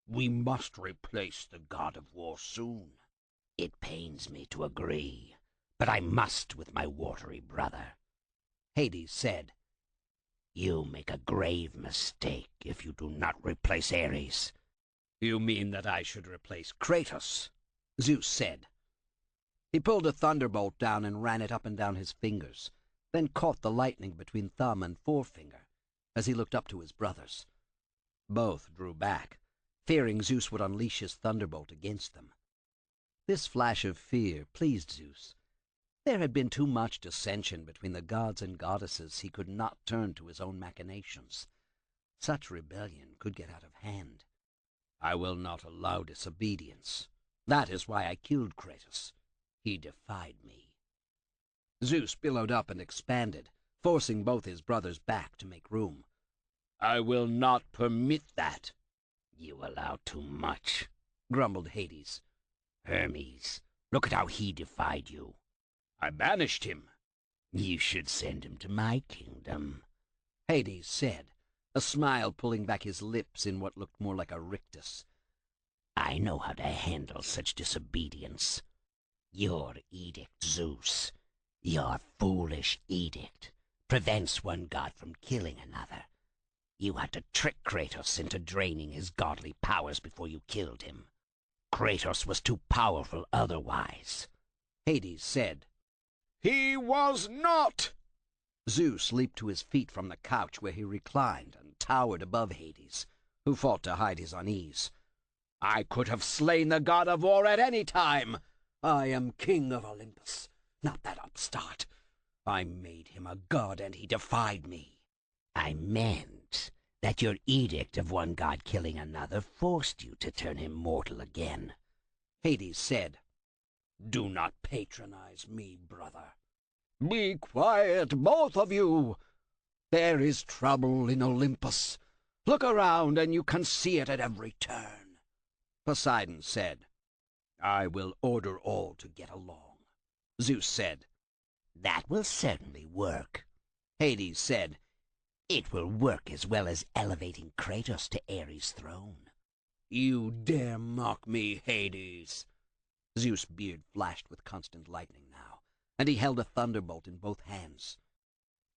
We must replace the god of war soon. It pains me to agree, but I must with my watery brother, Hades said. You make a grave mistake if you do not replace Ares. You mean that I should replace Kratos? Zeus said. He pulled a thunderbolt down and ran it up and down his fingers, then caught the lightning between thumb and forefinger as he looked up to his brothers. Both drew back, fearing Zeus would unleash his thunderbolt against them. This flash of fear pleased Zeus. There had been too much dissension between the gods and goddesses he could not turn to his own machinations. Such rebellion could get out of hand. I will not allow disobedience. That is why I killed Kratos. He defied me. Zeus billowed up and expanded, forcing both his brothers back to make room. I will not permit that. You allow too much, grumbled Hades. Hermes, look at how he defied you. I banished him. You should send him to my kingdom, Hades said, a smile pulling back his lips in what looked more like a rictus. I know how to handle such disobedience. Your edict, Zeus, your foolish edict, prevents one god from killing another. You had to trick Kratos into draining his godly powers before you killed him. Kratos was too powerful otherwise, Hades said. He was not! Zeus leaped to his feet from the couch where he reclined and towered above Hades, who fought to hide his unease. I could have slain the god of war at any time. I am king of Olympus, not that upstart. I made him a god and he defied me. I meant that your edict of one god killing another forced you to turn him mortal again, Hades said. Do not patronize me, brother. Be quiet, both of you. There is trouble in Olympus. Look around and you can see it at every turn, Poseidon said. I will order all to get along, Zeus said. That will certainly work, Hades said. It will work as well as elevating Kratos to Ares' throne. You dare mock me, Hades? Zeus' beard flashed with constant lightning now, and he held a thunderbolt in both hands.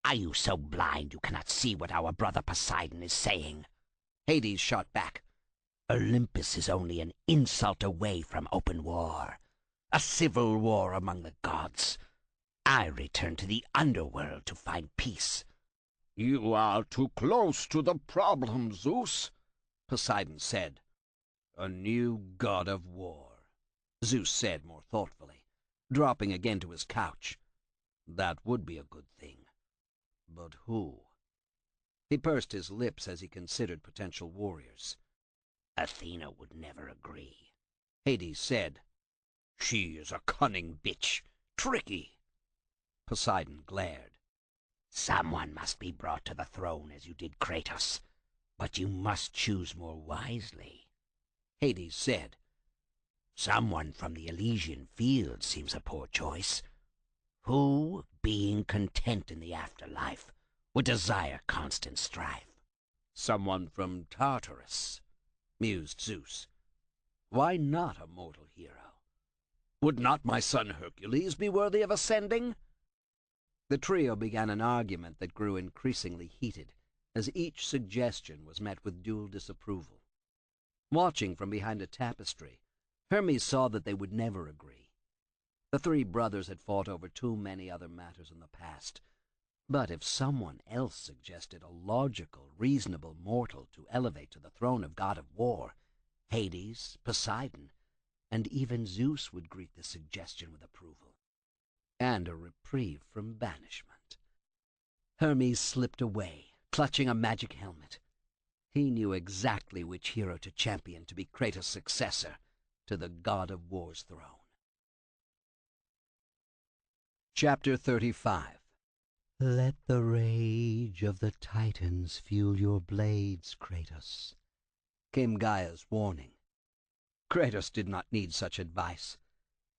Are you so blind you cannot see what our brother Poseidon is saying? Hades shot back. Olympus is only an insult away from open war, a civil war among the gods. I return to the underworld to find peace. You are too close to the problem, Zeus, Poseidon said. A new god of war, Zeus said more thoughtfully, dropping again to his couch. That would be a good thing. But who? He pursed his lips as he considered potential warriors. Athena would never agree, Hades said. She is a cunning bitch, tricky. Poseidon glared. Someone must be brought to the throne as you did Kratos. But you must choose more wisely, Hades said. someone from the Elysian fields seems a poor choice. Who, being content in the afterlife, would desire constant strife? Someone from Tartarus, mused Zeus. Why not a mortal hero? Would not my son Hercules be worthy of ascending? The trio began an argument that grew increasingly heated, as each suggestion was met with dual disapproval. Watching from behind a tapestry, Hermes saw that they would never agree. The three brothers had fought over too many other matters in the past, but if someone else suggested a logical, reasonable mortal to elevate to the throne of god of war, Hades, Poseidon, and even Zeus would greet the suggestion with approval, and a reprieve from banishment. Hermes slipped away, clutching a magic helmet. He knew exactly which hero to champion to be Kratos' successor to the god of war's throne. Chapter 35. Let the rage of the Titans fuel your blades, Kratos, Came Gaia's warning. Kratos did not need such advice.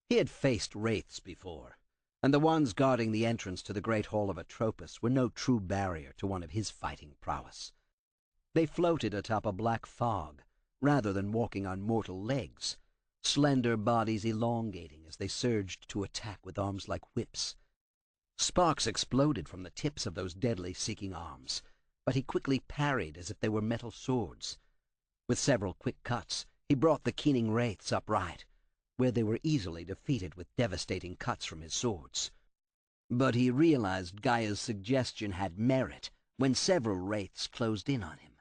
He had faced wraiths before, and the ones guarding the entrance to the great hall of Atropos were no true barrier to one of his fighting prowess. They floated atop a black fog, rather than walking on mortal legs, slender bodies elongating as they surged to attack with arms like whips. Sparks exploded from the tips of those deadly seeking arms, but he quickly parried as if they were metal swords. With several quick cuts, he brought the keening wraiths upright, where they were easily defeated with devastating cuts from his swords. But he realized Gaia's suggestion had merit when several wraiths closed in on him.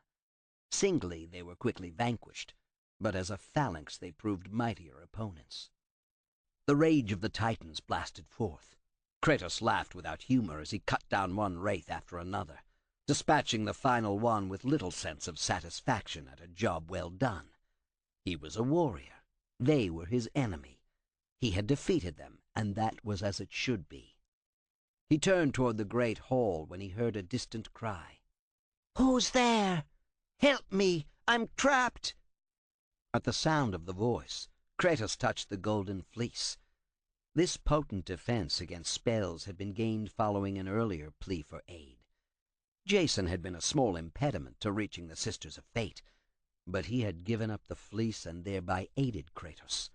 Singly, they were quickly vanquished, but as a phalanx they proved mightier opponents. The rage of the Titans blasted forth. Kratos laughed without humor as he cut down one wraith after another, dispatching the final one with little sense of satisfaction at a job well done. He was a warrior. They were his enemy. He had defeated them, and that was as it should be. He turned toward the great hall when he heard a distant cry. Who's there? Help me! I'm trapped! At the sound of the voice, Kratos touched the golden fleece. This potent defense against spells had been gained following an earlier plea for aid. Jason had been a small impediment to reaching the Sisters of Fate, but he had given up the fleece and thereby aided Kratos.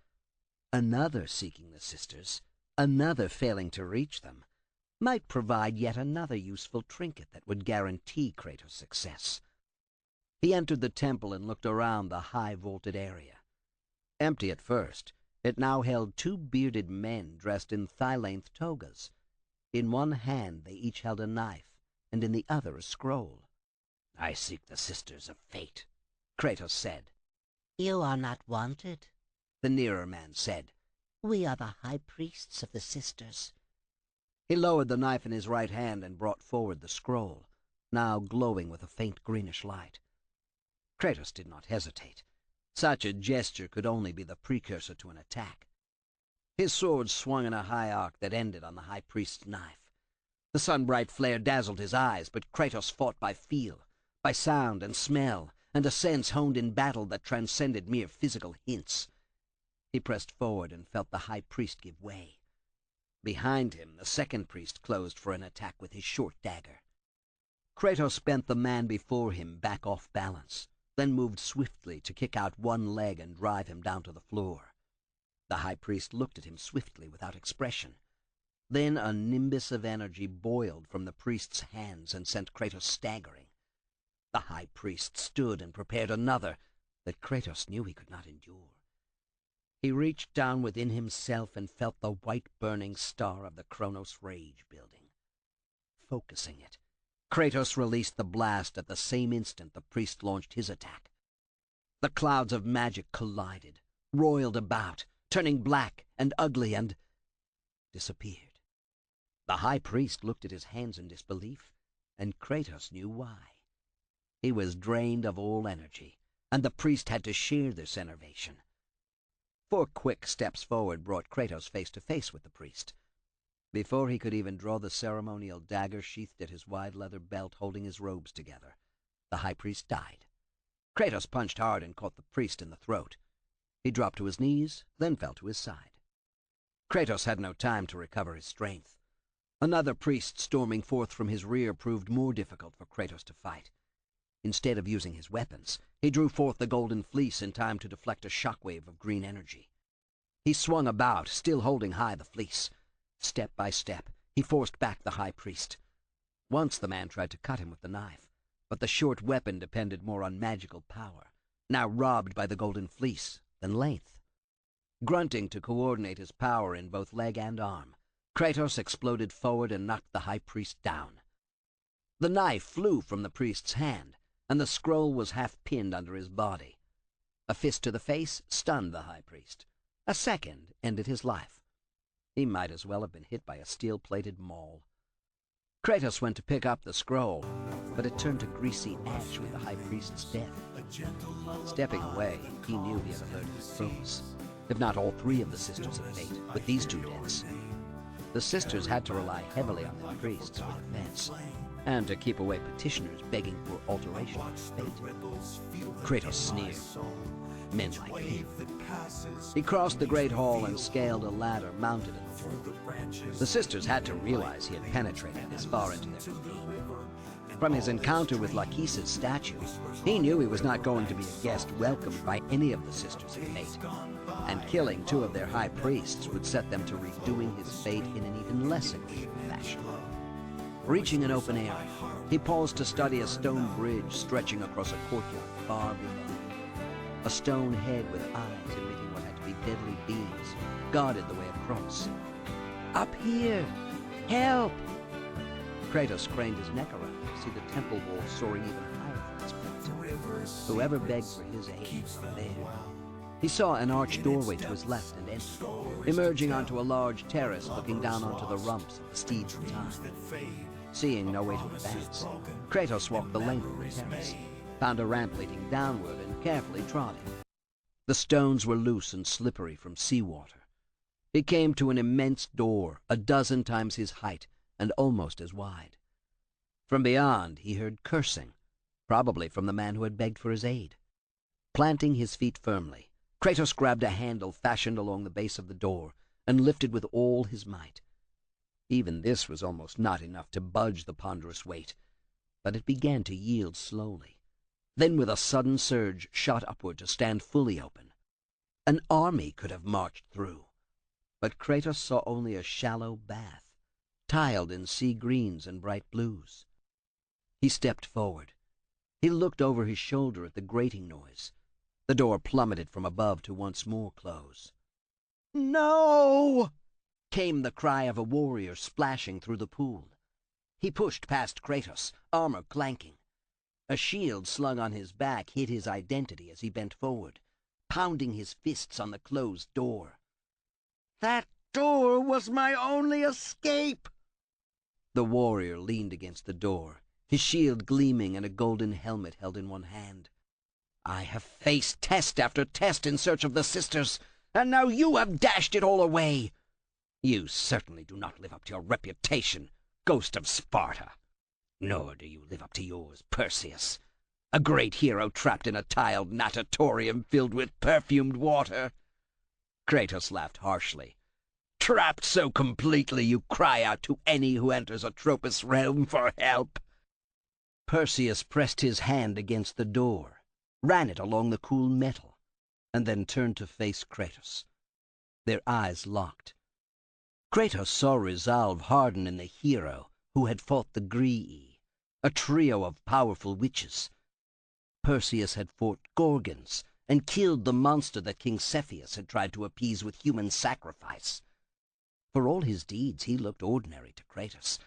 Another seeking the sisters, another failing to reach them, might provide yet another useful trinket that would guarantee Kratos' success. He entered the temple and looked around the high-vaulted area. Empty at first, it now held two bearded men dressed in thigh-length togas. In one hand they each held a knife, and in the other a scroll. I seek the Sisters of Fate, Kratos said. You are not wanted, The nearer man said. We are the high priests of the Sisters. He lowered the knife in his right hand and brought forward the scroll, now glowing with a faint greenish light. Kratos did not hesitate. Such a gesture could only be the precursor to an attack. His sword swung in a high arc that ended on the high priest's knife. The sun-bright flare dazzled his eyes, but Kratos fought by feel, by sound and smell, and a sense honed in battle that transcended mere physical hints. He pressed forward and felt the high priest give way. Behind him, the second priest closed for an attack with his short dagger. Kratos bent the man before him back off balance, then moved swiftly to kick out one leg and drive him down to the floor. The high priest looked at him swiftly without expression. Then a nimbus of energy boiled from the priest's hands and sent Kratos staggering. The high priest stood and prepared another that Kratos knew he could not endure. He reached down within himself and felt the white burning star of the Kronos rage building. Focusing it, Kratos released the blast at the same instant the priest launched his attack. The clouds of magic collided, roiled about, turning black and ugly and disappeared. The high priest looked at his hands in disbelief, and Kratos knew why. He was drained of all energy, and the priest had to share this enervation. 4 quick steps forward brought Kratos face to face with the priest. Before he could even draw the ceremonial dagger sheathed at his wide leather belt holding his robes together, the high priest died, Kratos punched hard and caught the priest in the throat. He dropped to his knees, then fell to his side. Kratos had no time to recover his strength. Another priest storming forth from his rear proved more difficult for Kratos to fight. Instead of using his weapons, he drew forth the golden fleece in time to deflect a shockwave of green energy. He swung about, still holding high the fleece. Step by step, he forced back the high priest. Once the man tried to cut him with the knife, but the short weapon depended more on magical power, now robbed by the golden fleece, than length. Grunting to coordinate his power in both leg and arm, Kratos exploded forward and knocked the high priest down. The knife flew from the priest's hand, and the scroll was half pinned under his body. A fist to the face stunned the high priest. A second ended his life. He might as well have been hit by a steel-plated maul. Kratos went to pick up the scroll, but it turned to greasy ash with the high priest's death. Stepping away, he knew he had alerted Kratos, if not all three of the Sisters of Fate, with these two deaths. The sisters had to rely heavily on their priests for defense, and to keep away petitioners begging for alteration of fate. Kratos sneered. Men like him. He crossed the great hall and scaled a ladder mounted in the wall. The sisters had to realize he had penetrated this far into their domain. From his encounter with Lachesis' statue, he knew he was not going to be a guest welcomed by any of the Sisters of Fate, and killing two of their high priests would set them to redoing his fate in an even less egregious fashion. Reaching an open area, he paused to study a stone bridge stretching across a courtyard far below. A stone head with eyes emitting what had to be deadly beams guarded the way across. "Up here! Help!" Kratos craned his neck around to see the temple wall soaring even higher from its plateau. Whoever begged for his aid was there. He saw an arched doorway to his left and entered, emerging onto a large terrace looking down onto the rumps of the steeds of time. Seeing no way to advance, Kratos walked the length of the terrace, found a ramp leading downward, and carefully trod it. The stones were loose and slippery from seawater. He came to an immense door, a dozen times his height and almost as wide. From beyond, he heard cursing, probably from the man who had begged for his aid. Planting his feet firmly, Kratos grabbed a handle fashioned along the base of the door and lifted with all his might. Even this was almost not enough to budge the ponderous weight, but it began to yield slowly. Then with a sudden surge shot upward to stand fully open. An army could have marched through, but Kratos saw only a shallow bath, tiled in sea greens and bright blues. He stepped forward. He looked over his shoulder at the grating noise. The door plummeted from above to once more close. "No!" came the cry of a warrior splashing through the pool. He pushed past Kratos, armor clanking. A shield slung on his back hid his identity as he bent forward, pounding his fists on the closed door. "That door was my only escape!" The warrior leaned against the door, his shield gleaming and a golden helmet held in one hand. "I have faced test after test in search of the sisters, and now you have dashed it all away. You certainly do not live up to your reputation, ghost of Sparta. Nor do you live up to yours, Perseus, a great hero trapped in a tiled natatorium filled with perfumed water." Kratos laughed harshly. "Trapped so completely you cry out to any who enters Atropos' realm for help." Perseus pressed his hand against the door, ran it along the cool metal, and then turned to face Kratos. Their eyes locked. Kratos saw resolve harden in the hero who had fought the Grii, a trio of powerful witches. Perseus had fought Gorgons and killed the monster that King Cepheus had tried to appease with human sacrifice. For all his deeds, he looked ordinary to Kratos.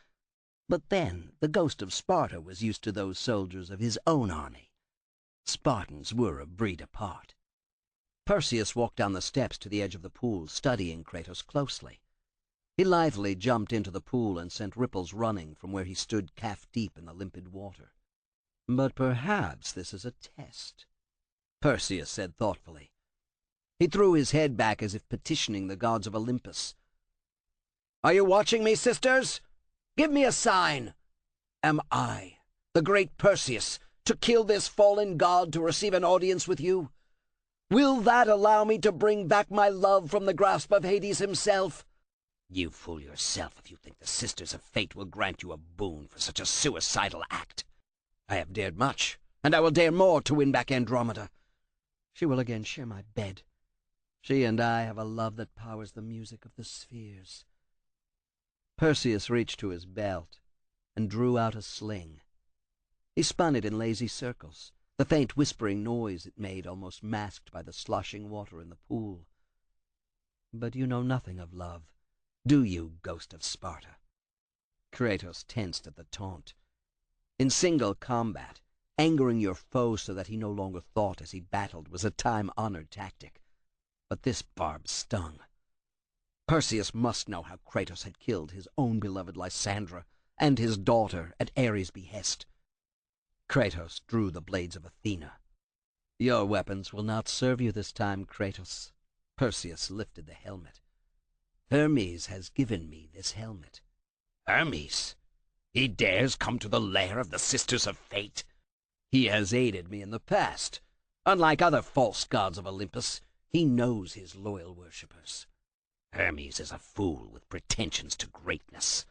But then the ghost of Sparta was used to those soldiers of his own army. Spartans were a breed apart. Perseus walked down the steps to the edge of the pool, studying Kratos closely. He lithely jumped into the pool and sent ripples running from where he stood calf-deep in the limpid water. "But perhaps this is a test," Perseus said thoughtfully. He threw his head back as if petitioning the gods of Olympus. "Are you watching me, sisters? Give me a sign. Am I, the great Perseus, to kill this fallen god to receive an audience with you? Will that allow me to bring back my love from the grasp of Hades himself? You fool yourself if you think the Sisters of Fate will grant you a boon for such a suicidal act. I have dared much, and I will dare more to win back Andromeda. She will again share my bed. She and I have a love that powers the music of the spheres. Perseus reached to his belt and drew out a sling. He spun it in lazy circles, the faint whispering noise it made almost masked by the sloshing water in the pool. But you know nothing of love, do you, ghost of Sparta? Kratos tensed at the taunt. In single combat, angering your foe so that he no longer thought as he battled was a time-honored tactic. But this barb stung. Perseus must know how Kratos had killed his own beloved Lysandra and his daughter at Ares' behest. Kratos drew the blades of Athena. Your weapons will not serve you this time, Kratos. Perseus lifted the helmet. Hermes has given me this helmet. Hermes? He dares come to the lair of the Sisters of Fate? He has aided me in the past. Unlike other false gods of Olympus, he knows his loyal worshippers. Hermes is a fool with pretensions to greatness.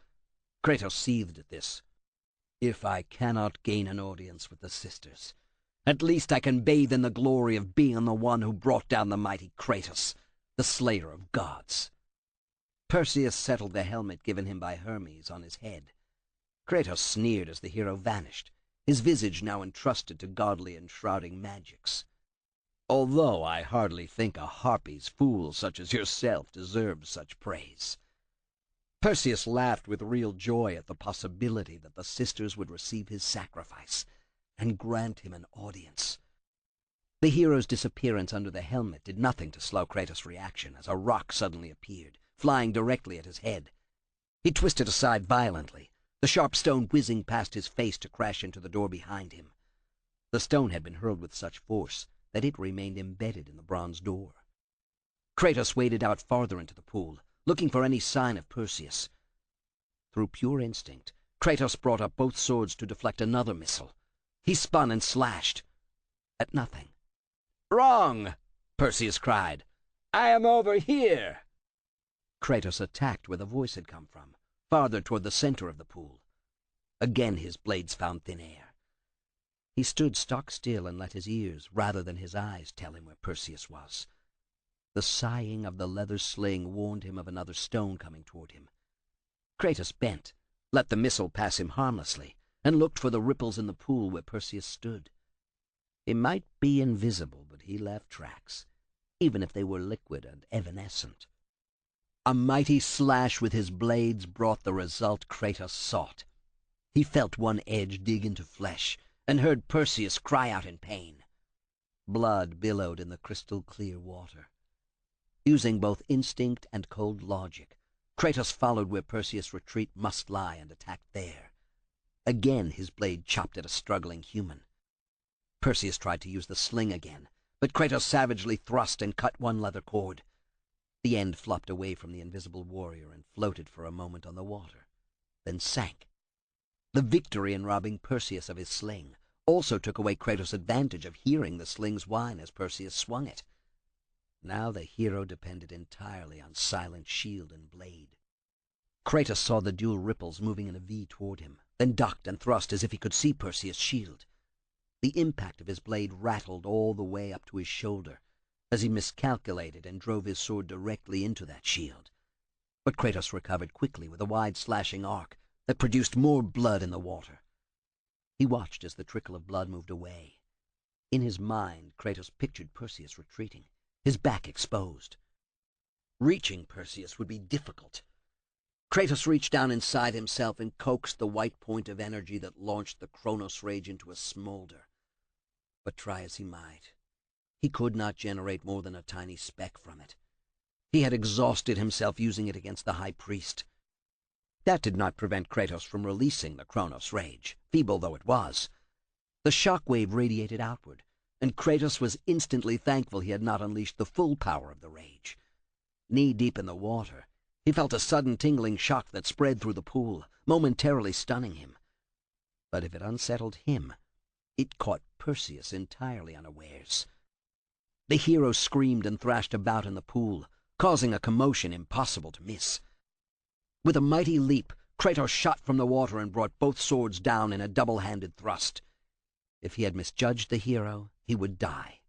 Kratos seethed at this. If I cannot gain an audience with the sisters, at least I can bathe in the glory of being the one who brought down the mighty Kratos, the slayer of gods. Perseus settled the helmet given him by Hermes on his head. Kratos sneered as the hero vanished, his visage now entrusted to godly enshrouding magics. Although I hardly think a Harpy's fool such as yourself deserves such praise. Perseus laughed with real joy at the possibility that the sisters would receive his sacrifice and grant him an audience. The hero's disappearance under the helmet did nothing to slow Kratos' reaction as a rock suddenly appeared, flying directly at his head. He twisted aside violently, the sharp stone whizzing past his face to crash into the door behind him. The stone had been hurled with such force that it remained embedded in the bronze door. Kratos waded out farther into the pool, looking for any sign of Perseus. Through pure instinct, Kratos brought up both swords to deflect another missile. He spun and slashed. At nothing. "Wrong!" Perseus cried. "I am over here!" Kratos attacked where the voice had come from, farther toward the center of the pool. Again his blades found thin air. He stood stock still and let his ears, rather than his eyes, tell him where Perseus was. The sighing of the leather sling warned him of another stone coming toward him. Kratos bent, let the missile pass him harmlessly, and looked for the ripples in the pool where Perseus stood. He might be invisible, but he left tracks, even if they were liquid and evanescent. A mighty slash with his blades brought the result Kratos sought. He felt one edge dig into flesh, and heard Perseus cry out in pain. Blood billowed in the crystal-clear water. Using both instinct and cold logic, Kratos followed where Perseus' retreat must lie and attacked there. Again his blade chopped at a struggling human. Perseus tried to use the sling again, but Kratos savagely thrust and cut one leather cord. The end flopped away from the invisible warrior and floated for a moment on the water, then sank. The victory in robbing Perseus of his sling also took away Kratos' advantage of hearing the sling's whine as Perseus swung it. Now the hero depended entirely on silent shield and blade. Kratos saw the dual ripples moving in a V toward him, then ducked and thrust as if he could see Perseus' shield. The impact of his blade rattled all the way up to his shoulder, as he miscalculated and drove his sword directly into that shield. But Kratos recovered quickly with a wide slashing arc that produced more blood in the water. He watched as the trickle of blood moved away. In his mind, Kratos pictured Perseus retreating, his back exposed. Reaching Perseus would be difficult. Kratos reached down inside himself and coaxed the white point of energy that launched the Kronos rage into a smolder. But try as he might, he could not generate more than a tiny speck from it. He had exhausted himself using it against the High Priest. That did not prevent Kratos from releasing the Kronos rage, feeble though it was. The shockwave radiated outward, and Kratos was instantly thankful he had not unleashed the full power of the rage. Knee-deep in the water, he felt a sudden tingling shock that spread through the pool, momentarily stunning him. But if it unsettled him, It caught Perseus entirely unawares. The hero screamed and thrashed about in the pool, causing a commotion impossible to miss. With a mighty leap, Kratos shot from the water and brought both swords down in a double-handed thrust. If he had misjudged the hero, he would die.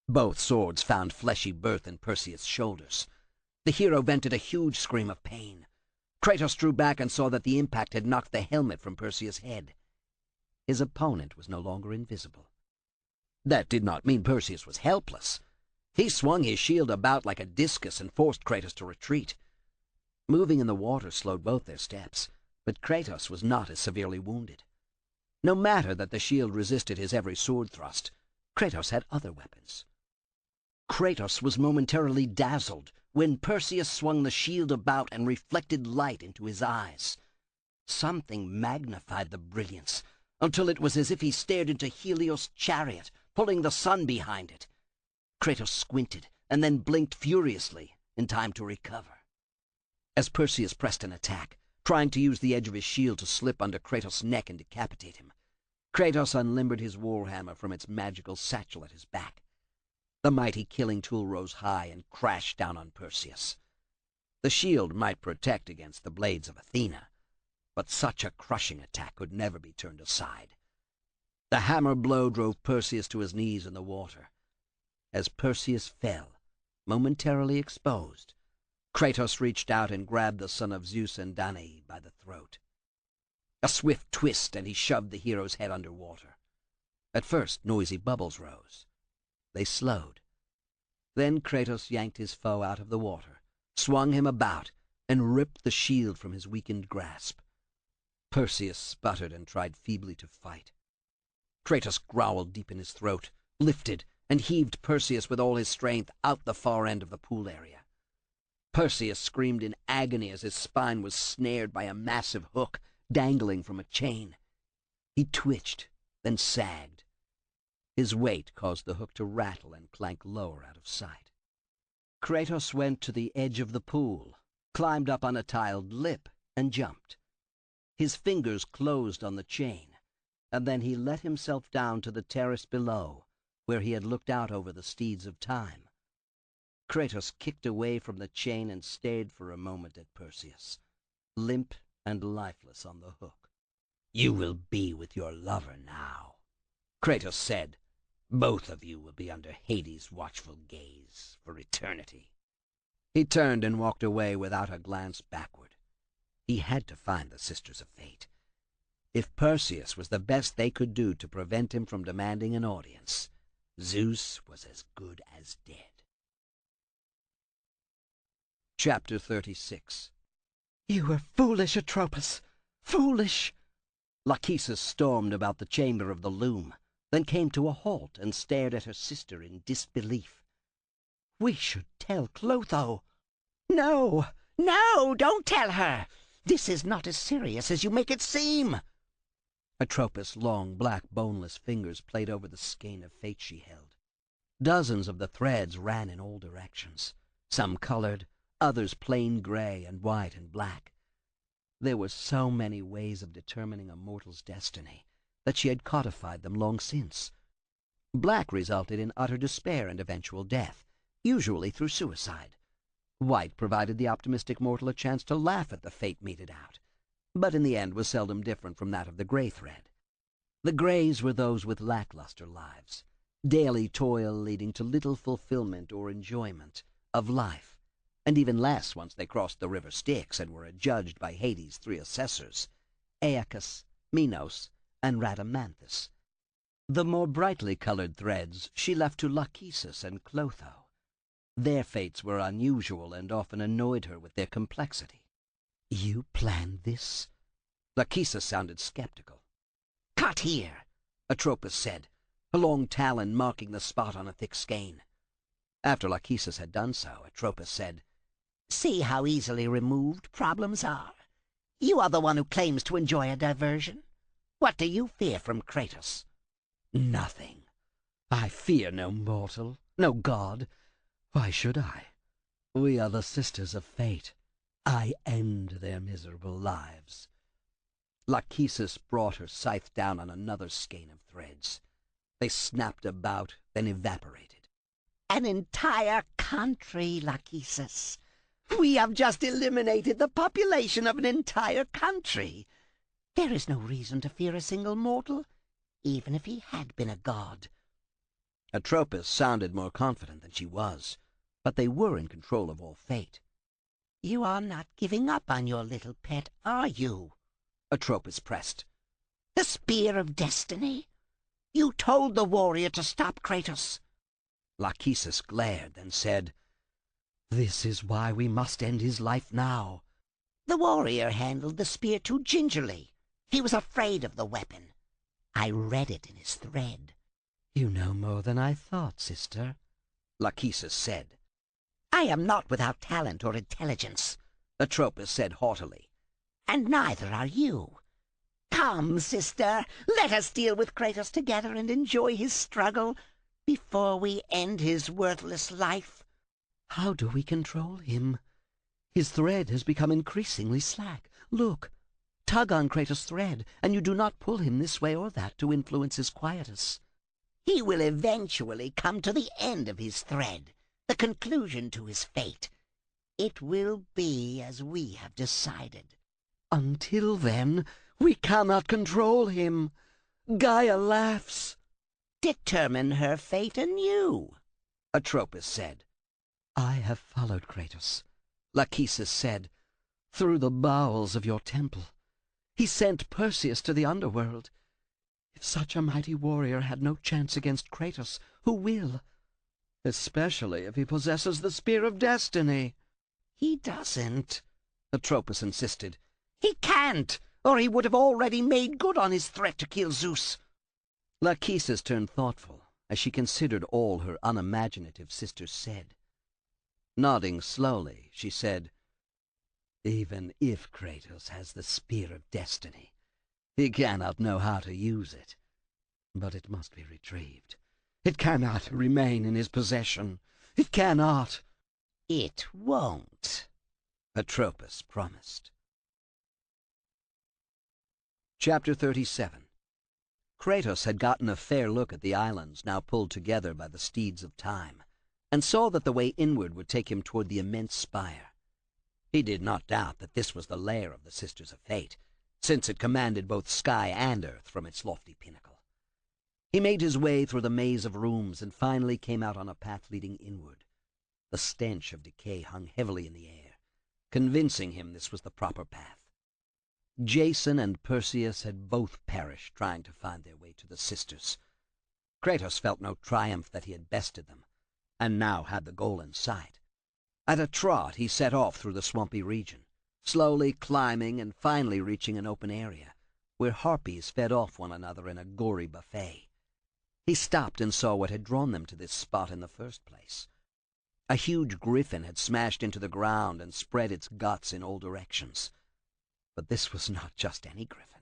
Both swords found fleshy birth in Perseus' shoulders. The hero vented a huge scream of pain. Kratos drew back and saw that the impact had knocked the helmet from Perseus' head. His opponent was no longer invisible. That did not mean Perseus was helpless. He swung his shield about like a discus and forced Kratos to retreat. Moving in the water slowed both their steps, but Kratos was not as severely wounded. No matter that the shield resisted his every sword thrust, Kratos had other weapons. Kratos was momentarily dazzled when Perseus swung the shield about and reflected light into his eyes. Something magnified the brilliance, until it was as if he stared into Helios' chariot, pulling the sun behind it. Kratos squinted and then blinked furiously, in time to recover. As Perseus pressed an attack, trying to use the edge of his shield to slip under Kratos' neck and decapitate him, Kratos unlimbered his warhammer from its magical satchel at his back. The mighty killing tool rose high and crashed down on Perseus. The shield might protect against the blades of Athena, but such a crushing attack could never be turned aside. The hammer blow drove Perseus to his knees in the water. As Perseus fell, momentarily exposed, Kratos reached out and grabbed the son of Zeus and Danae by the throat. A swift twist, and he shoved the hero's head under water. At first, noisy bubbles rose. They slowed. Then Kratos yanked his foe out of the water, swung him about, and ripped the shield from his weakened grasp. Perseus sputtered and tried feebly to fight. Kratos growled deep in his throat, lifted, and heaved Perseus with all his strength out the far end of the pool area. Perseus screamed in agony as his spine was snared by a massive hook dangling from a chain. He twitched, then sagged. His weight caused the hook to rattle and clank lower out of sight. Kratos went to the edge of the pool, climbed up on a tiled lip, and jumped. His fingers closed on the chain, and then he let himself down to the terrace below, where he had looked out over the steeds of time. Kratos kicked away from the chain and stared for a moment at Perseus, limp and lifeless on the hook. "You will be with your lover now," Kratos said. "Both of you will be under Hades' watchful gaze for eternity." He turned and walked away without a glance backward. He had to find the Sisters of Fate. If Perseus was the best they could do to prevent him from demanding an audience, Zeus was as good as dead. Chapter 36. "You were foolish, Atropos, foolish!" Lachesis stormed about the chamber of the loom, then came to a halt and stared at her sister in disbelief. "We should tell Clotho." No, no, don't tell her. This is not as serious as you make it seem. Atropos' long, black, boneless fingers played over the skein of fate she held. Dozens of the threads ran in all directions, some colored, others plain gray and white and black. There were so many ways of determining a mortal's destiny that she had codified them long since. Black resulted in utter despair and eventual death, usually through suicide. White provided the optimistic mortal a chance to laugh at the fate meted out, but in the end was seldom different from that of the gray thread. The grays were those with lackluster lives, daily toil leading to little fulfillment or enjoyment of life, and even less once they crossed the river Styx and were adjudged by Hades' three assessors, Aeacus, Minos, and Rhadamanthus. The more brightly colored threads she left to Lachesis and Clotho. Their fates were unusual and often annoyed her with their complexity. "You planned this?" Lachesis sounded skeptical. Cut here, Atropos said, a long talon marking the spot on a thick skein. After Lachesis had done so, Atropos said, "See how easily removed problems are. You are the one who claims to enjoy a diversion. What do you fear from Kratos?" "Nothing. I fear no mortal, no god. Why should I? We are the Sisters of Fate. I end their miserable lives." Lachesis brought her scythe down on another skein of threads. They snapped about, then evaporated. An entire country, Lachesis. We have just eliminated the population of an entire country. There is no reason to fear a single mortal, even if he had been a god. Atropos sounded more confident than she was, but they were in control of all fate. You are not giving up on your little pet, are you? Atropos pressed. The Spear of Destiny? You told the warrior to stop Kratos. Lachesis glared, then said, This is why we must end his life now. The warrior handled the spear too gingerly. He was afraid of the weapon. I read it in his thread. You know more than I thought, sister, Lachesis said. I am not without talent or intelligence, Atropos said haughtily. And neither are you. Come, sister, let us deal with Kratos together and enjoy his struggle before we end his worthless life. How do we control him? His thread has become increasingly slack. Look, tug on Kratos' thread, and you do not pull him this way or that to influence his quietus. He will eventually come to the end of his thread, the conclusion to his fate. It will be as we have decided. Until then, we cannot control him. Gaia laughs. Determine her fate anew, Atropos said. I have followed Kratos, Lachesis said, through the bowels of your temple. He sent Perseus to the underworld. If such a mighty warrior had no chance against Kratos, who will? Especially if he possesses the Spear of Destiny. He doesn't, Atropos insisted. He can't, or he would have already made good on his threat to kill Zeus. Lachesis turned thoughtful as she considered all her unimaginative sisters said. Nodding slowly, she said, Even if Kratos has the Spear of Destiny, he cannot know how to use it. But it must be retrieved. It cannot remain in his possession. It cannot. It won't, Atropos promised. Chapter 37. Kratos had gotten a fair look at the islands now pulled together by the steeds of time, and saw that the way inward would take him toward the immense spire. He did not doubt that this was the lair of the Sisters of Fate, since it commanded both sky and earth from its lofty pinnacle. He made his way through the maze of rooms and finally came out on a path leading inward. The stench of decay hung heavily in the air, convincing him this was the proper path. Jason and Perseus had both perished trying to find their way to the sisters. Kratos felt no triumph that he had bested them, and now had the goal in sight. At a trot he set off through the swampy region, slowly climbing and finally reaching an open area, where harpies fed off one another in a gory buffet. He stopped and saw what had drawn them to this spot in the first place. A huge griffin had smashed into the ground and spread its guts in all directions. But this was not just any griffin.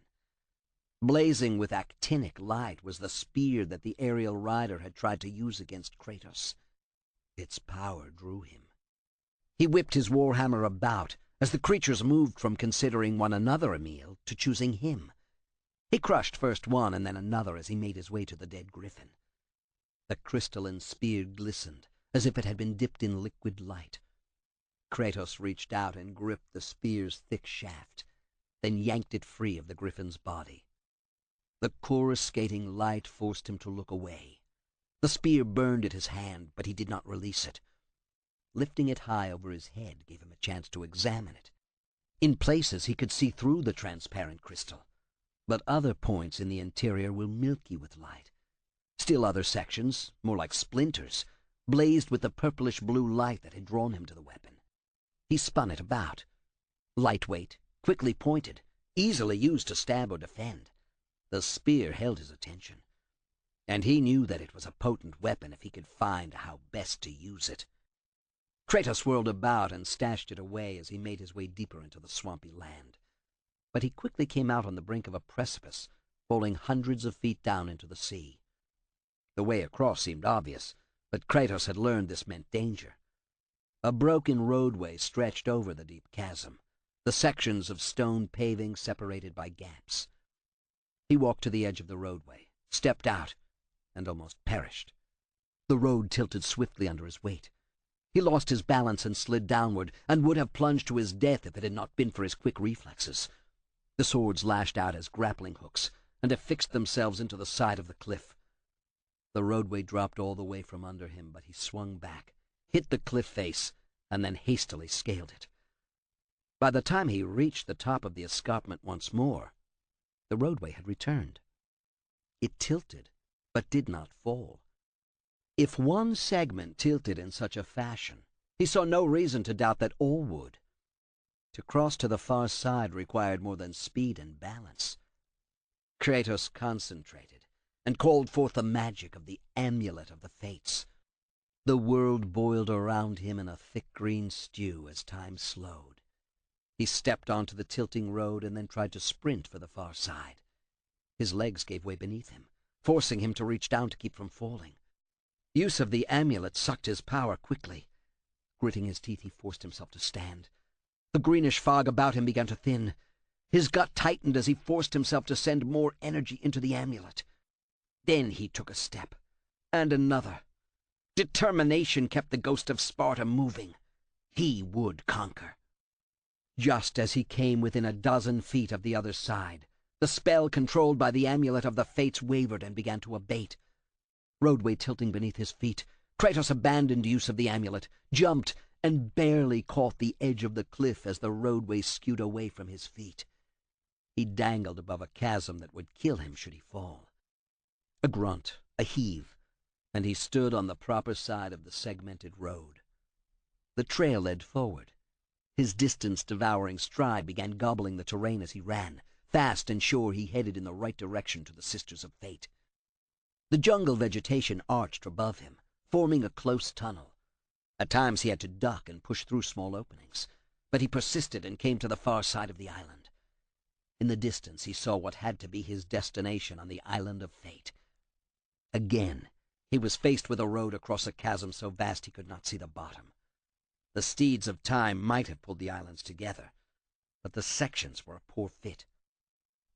Blazing with actinic light was the spear that the aerial rider had tried to use against Kratos. Its power drew him. He whipped his warhammer about as the creatures moved from considering one another a meal to choosing him. He crushed first one and then another as he made his way to the dead griffin. The crystalline spear glistened as if it had been dipped in liquid light. Kratos reached out and gripped the spear's thick shaft, then yanked it free of the griffin's body. The coruscating light forced him to look away. The spear burned at his hand, but he did not release it. Lifting it high over his head gave him a chance to examine it. In places he could see through the transparent crystal, but other points in the interior were milky with light. Still other sections, more like splinters, blazed with the purplish-blue light that had drawn him to the weapon. He spun it about. Lightweight, quickly pointed, easily used to stab or defend. The spear held his attention, and he knew that it was a potent weapon if he could find how best to use it. Kratos whirled about and stashed it away as he made his way deeper into the swampy land. But he quickly came out on the brink of a precipice, falling hundreds of feet down into the sea. The way across seemed obvious, but Kratos had learned this meant danger. A broken roadway stretched over the deep chasm. the sections of stone paving separated by gaps. He walked to the edge of the roadway, stepped out, and almost perished. The road tilted swiftly under his weight. He lost his balance and slid downward, and would have plunged to his death if it had not been for his quick reflexes. The swords lashed out as grappling hooks and affixed themselves into the side of the cliff. The roadway dropped all the way from under him, but he swung back, hit the cliff face, and then hastily scaled it. By the time he reached the top of the escarpment once more, the roadway had returned. It tilted, but did not fall. If one segment tilted in such a fashion, he saw no reason to doubt that all would. To cross to the far side required more than speed and balance. Kratos concentrated and called forth the magic of the amulet of the fates. The world boiled around him in a thick green stew as time slowed. He stepped onto the tilting road and then tried to sprint for the far side. His legs gave way beneath him, forcing him to reach down to keep from falling. Use of the amulet sucked his power quickly. Gritting his teeth, he forced himself to stand. The greenish fog about him began to thin. His gut tightened as he forced himself to send more energy into the amulet. Then he took a step, and another. Determination kept the ghost of Sparta moving. He would conquer. Just as he came within a dozen feet of the other side, the spell controlled by the amulet of the fates wavered and began to abate. Roadway tilting beneath his feet, Kratos abandoned use of the amulet, jumped, and barely caught the edge of the cliff as the roadway skewed away from his feet. He dangled above a chasm that would kill him should he fall. A grunt, a heave, and he stood on the proper side of the segmented road. The trail led forward. His distance-devouring stride began gobbling the terrain as he ran. Fast and sure he headed in the right direction to the Sisters of Fate. The jungle vegetation arched above him, forming a close tunnel. At times he had to duck and push through small openings, but he persisted and came to the far side of the island. In the distance he saw what had to be his destination on the Island of Fate. Again, he was faced with a road across a chasm so vast he could not see the bottom. The steeds of time might have pulled the islands together, but the sections were a poor fit.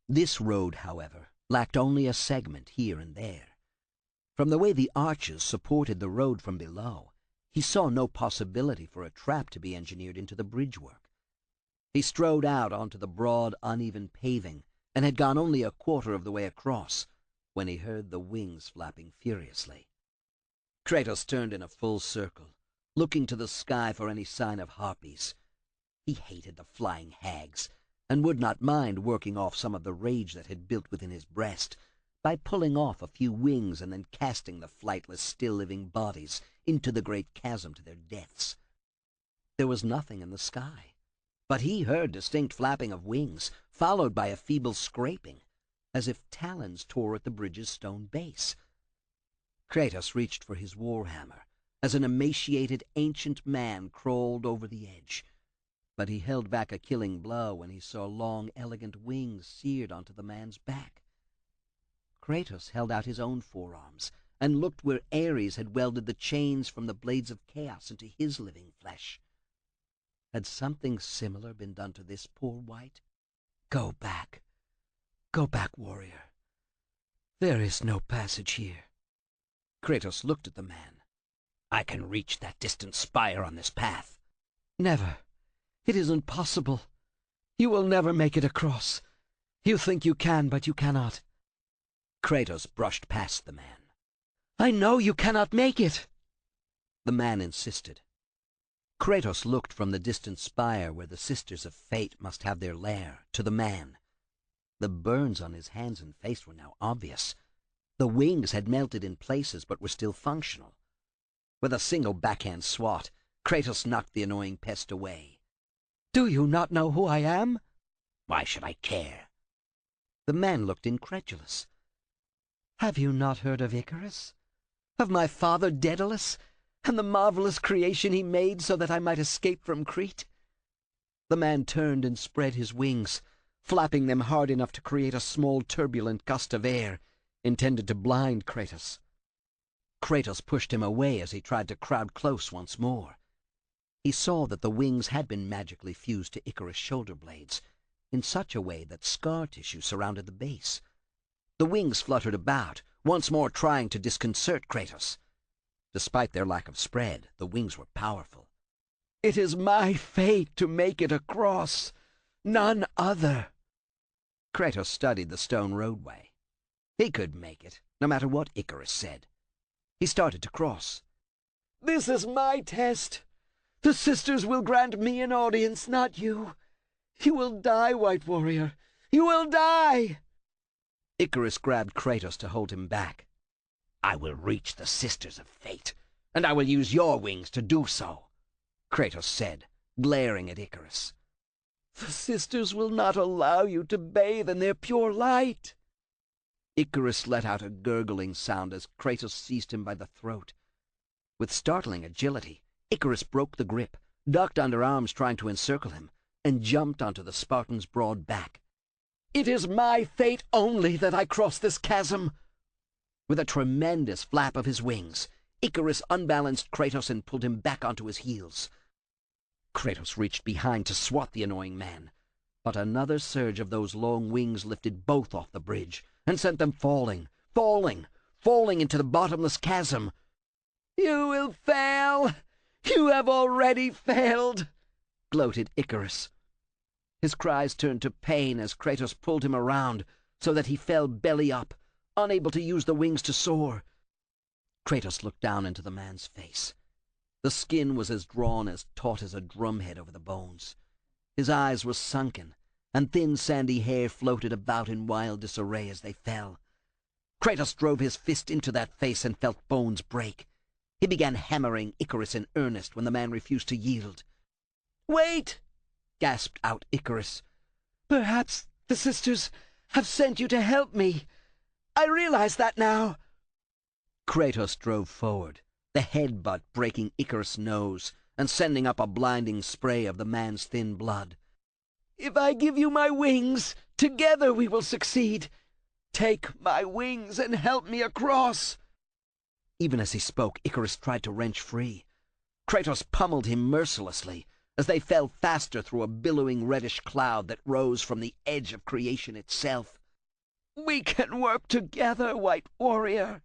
This road, however, lacked only a segment here and there. From the way the arches supported the road from below, he saw no possibility for a trap to be engineered into the bridgework. He strode out onto the broad, uneven paving and had gone only a quarter of the way across when he heard the wings flapping furiously. Kratos turned in a full circle, looking to the sky for any sign of harpies. He hated the flying hags and would not mind working off some of the rage that had built within his breast by pulling off a few wings and then casting the flightless, still-living bodies into the great chasm to their deaths. There was nothing in the sky, but he heard distinct flapping of wings, followed by a feeble scraping, as if talons tore at the bridge's stone base. Kratos reached for his warhammer as an emaciated ancient man crawled over the edge, but he held back a killing blow when he saw long, elegant wings seared onto the man's back. Kratos held out his own forearms and looked where Ares had welded the chains from the blades of chaos into his living flesh. Had something similar been done to this poor wight? Go back, warrior. There is no passage here. Kratos looked at the man. I can reach that distant spire on this path. Never. It isn't possible. You will never make it across. You think you can, but you cannot. Kratos brushed past the man. I know you cannot make it. The man insisted. Kratos looked from the distant spire where the Sisters of Fate must have their lair to the man. The burns on his hands and face were now obvious. The wings had melted in places but were still functional. With a single backhand swat, Kratos knocked the annoying pest away. Do you not know who I am? Why should I care? The man looked incredulous. Have you not heard of Icarus? Of my father Daedalus, and the marvelous creation he made so that I might escape from Crete? The man turned and spread his wings, flapping them hard enough to create a small turbulent gust of air, intended to blind Kratos. Kratos pushed him away as he tried to crowd close once more. He saw that the wings had been magically fused to Icarus' shoulder blades in such a way that scar tissue surrounded the base. The wings fluttered about, once more trying to disconcert Kratos. Despite their lack of spread, the wings were powerful. "It is my fate to make it across, none other." Kratos studied the stone roadway. He could make it, no matter what Icarus said. He started to cross. "This is my test. The sisters will grant me an audience, not you. You will die, White Warrior. You will die!" Icarus grabbed Kratos to hold him back. "I will reach the Sisters of Fate, and I will use your wings to do so," Kratos said, glaring at Icarus. "The sisters will not allow you to bathe in their pure light." Icarus let out a gurgling sound as Kratos seized him by the throat. With startling agility, Icarus broke the grip, ducked under arms trying to encircle him, and jumped onto the Spartan's broad back. "It is my fate only that I cross this chasm." With a tremendous flap of his wings, Icarus unbalanced Kratos and pulled him back onto his heels. Kratos reached behind to swat the annoying man, but another surge of those long wings lifted both off the bridge and sent them falling into the bottomless chasm. "You will fail! You have already failed!" gloated Icarus. His cries turned to pain as Kratos pulled him around so that he fell belly up, unable to use the wings to soar. Kratos looked down into the man's face. The skin was as drawn, as taut as a drumhead over the bones. His eyes were sunken, and thin sandy hair floated about in wild disarray as they fell. Kratos drove his fist into that face and felt bones break. He began hammering Icarus in earnest when the man refused to yield. "Wait!" gasped out Icarus. "Perhaps the sisters have sent you to help me. I realize that now." Kratos drove forward, the headbutt breaking Icarus' nose and sending up a blinding spray of the man's thin blood. "If I give you my wings, together we will succeed. Take my wings and help me across." Even as he spoke, Icarus tried to wrench free. Kratos pummeled him mercilessly as they fell faster through a billowing reddish cloud that rose from the edge of creation itself. "We can work together, White Warrior."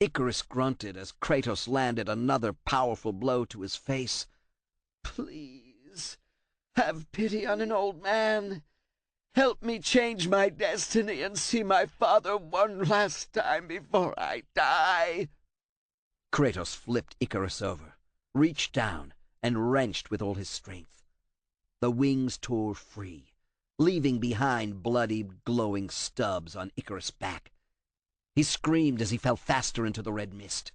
Icarus grunted as Kratos landed another powerful blow to his face. "Please, have pity on an old man. Help me change my destiny and see my father one last time before I die." Kratos flipped Icarus over, reached down, and wrenched with all his strength. The wings tore free, leaving behind bloody, glowing stubs on Icarus' back. He screamed as he fell faster into the red mist.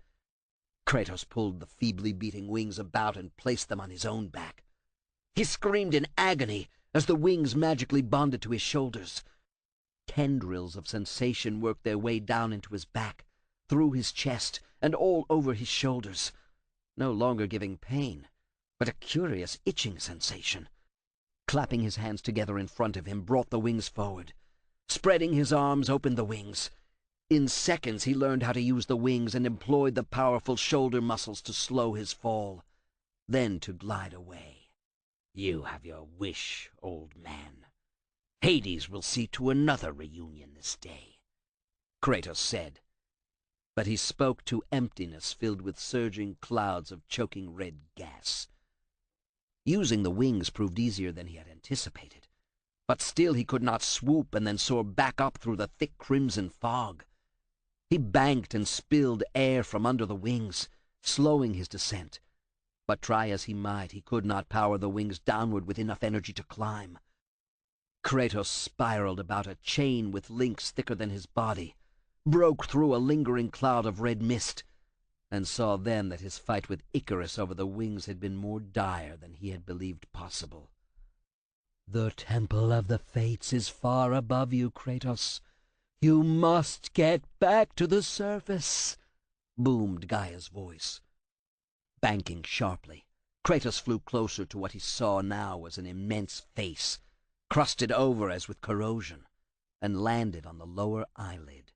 Kratos pulled the feebly beating wings about and placed them on his own back. He screamed in agony as the wings magically bonded to his shoulders. Tendrils of sensation worked their way down into his back, through his chest, and all over his shoulders, no longer giving pain, but a curious itching sensation. Clapping his hands together in front of him brought the wings forward. Spreading his arms opened the wings. In seconds he learned how to use the wings and employed the powerful shoulder muscles to slow his fall, then to glide away. "You have your wish, old man. Hades will see to another reunion this day," Kratos said. But he spoke to emptiness filled with surging clouds of choking red gas. Using the wings proved easier than he had anticipated, but still he could not swoop and then soar back up through the thick crimson fog. He banked and spilled air from under the wings, slowing his descent, but try as he might, he could not power the wings downward with enough energy to climb. Kratos spiraled about a chain with links thicker than his body, broke through a lingering cloud of red mist, and saw then that his fight with Icarus over the wings had been more dire than he had believed possible. "The Temple of the Fates is far above you, Kratos. You must get back to the surface," boomed Gaia's voice. Banking sharply, Kratos flew closer to what he saw now was an immense face, crusted over as with corrosion, and landed on the lower eyelid.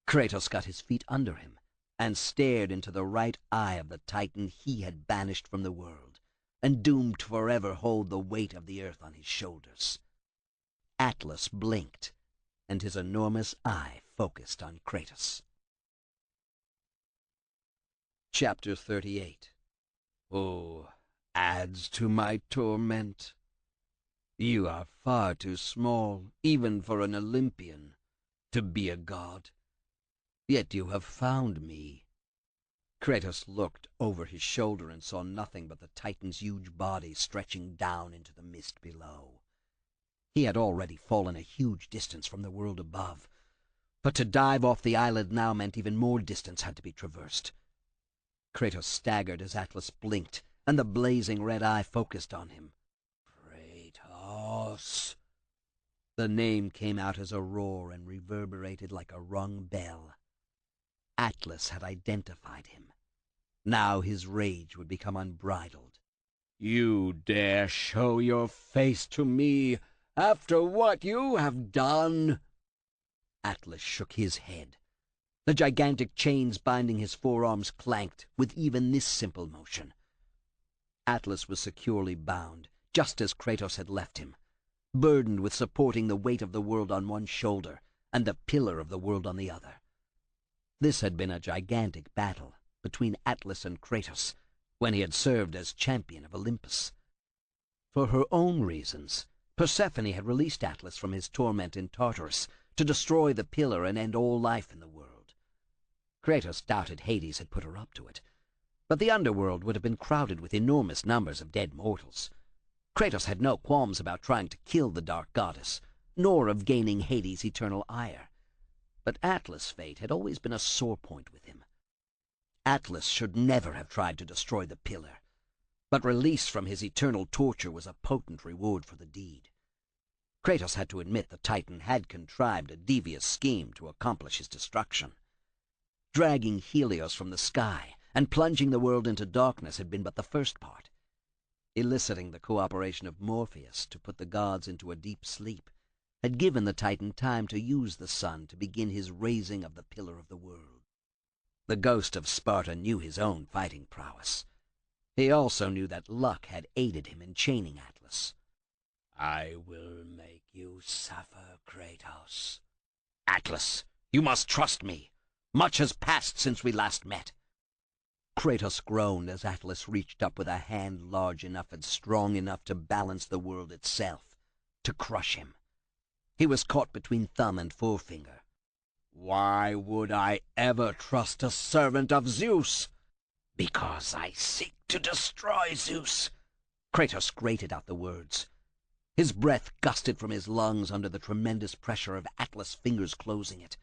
Kratos got his feet under him and stared into the right eye of the Titan he had banished from the world, and doomed to forever hold the weight of the earth on his shoulders. Atlas blinked, and his enormous eye focused on Kratos. Chapter 38. Oh, adds to my torment. You are far too small, even for an Olympian, to be a god. Yet you have found me. Kratos looked over his shoulder and saw nothing but the Titan's huge body stretching down into the mist below. He had already fallen a huge distance from the world above, but to dive off the island now meant even more distance had to be traversed. Kratos staggered as Atlas blinked, and the blazing red eye focused on him. Kratos! The name came out as a roar and reverberated like a rung bell. Atlas had identified him. Now his rage would become unbridled. You dare show your face to me after what you have done? Atlas shook his head. The gigantic chains binding his forearms clanked with even this simple motion. Atlas was securely bound, just as Kratos had left him, burdened with supporting the weight of the world on one shoulder and the pillar of the world on the other. This had been a gigantic battle between Atlas and Kratos when he had served as champion of Olympus. For her own reasons, Persephone had released Atlas from his torment in Tartarus to destroy the pillar and end all life in the world. Kratos doubted Hades had put her up to it, but the underworld would have been crowded with enormous numbers of dead mortals. Kratos had no qualms about trying to kill the dark goddess, nor of gaining Hades' eternal ire. But Atlas' fate had always been a sore point with him. Atlas should never have tried to destroy the pillar, but release from his eternal torture was a potent reward for the deed. Kratos had to admit the Titan had contrived a devious scheme to accomplish his destruction. Dragging Helios from the sky and plunging the world into darkness had been but the first part. Eliciting the cooperation of Morpheus to put the gods into a deep sleep had given the Titan time to use the sun to begin his raising of the pillar of the world. The ghost of Sparta knew his own fighting prowess. He also knew that luck had aided him in chaining Atlas. I will make you suffer, Kratos. Atlas, you must trust me. Much has passed since we last met. Kratos groaned as Atlas reached up with a hand large enough and strong enough to balance the world itself, to crush him. He was caught between thumb and forefinger. Why would I ever trust a servant of Zeus? Because I seek to destroy Zeus. Kratos grated out the words. His breath gusted from his lungs under the tremendous pressure of Atlas' fingers closing it.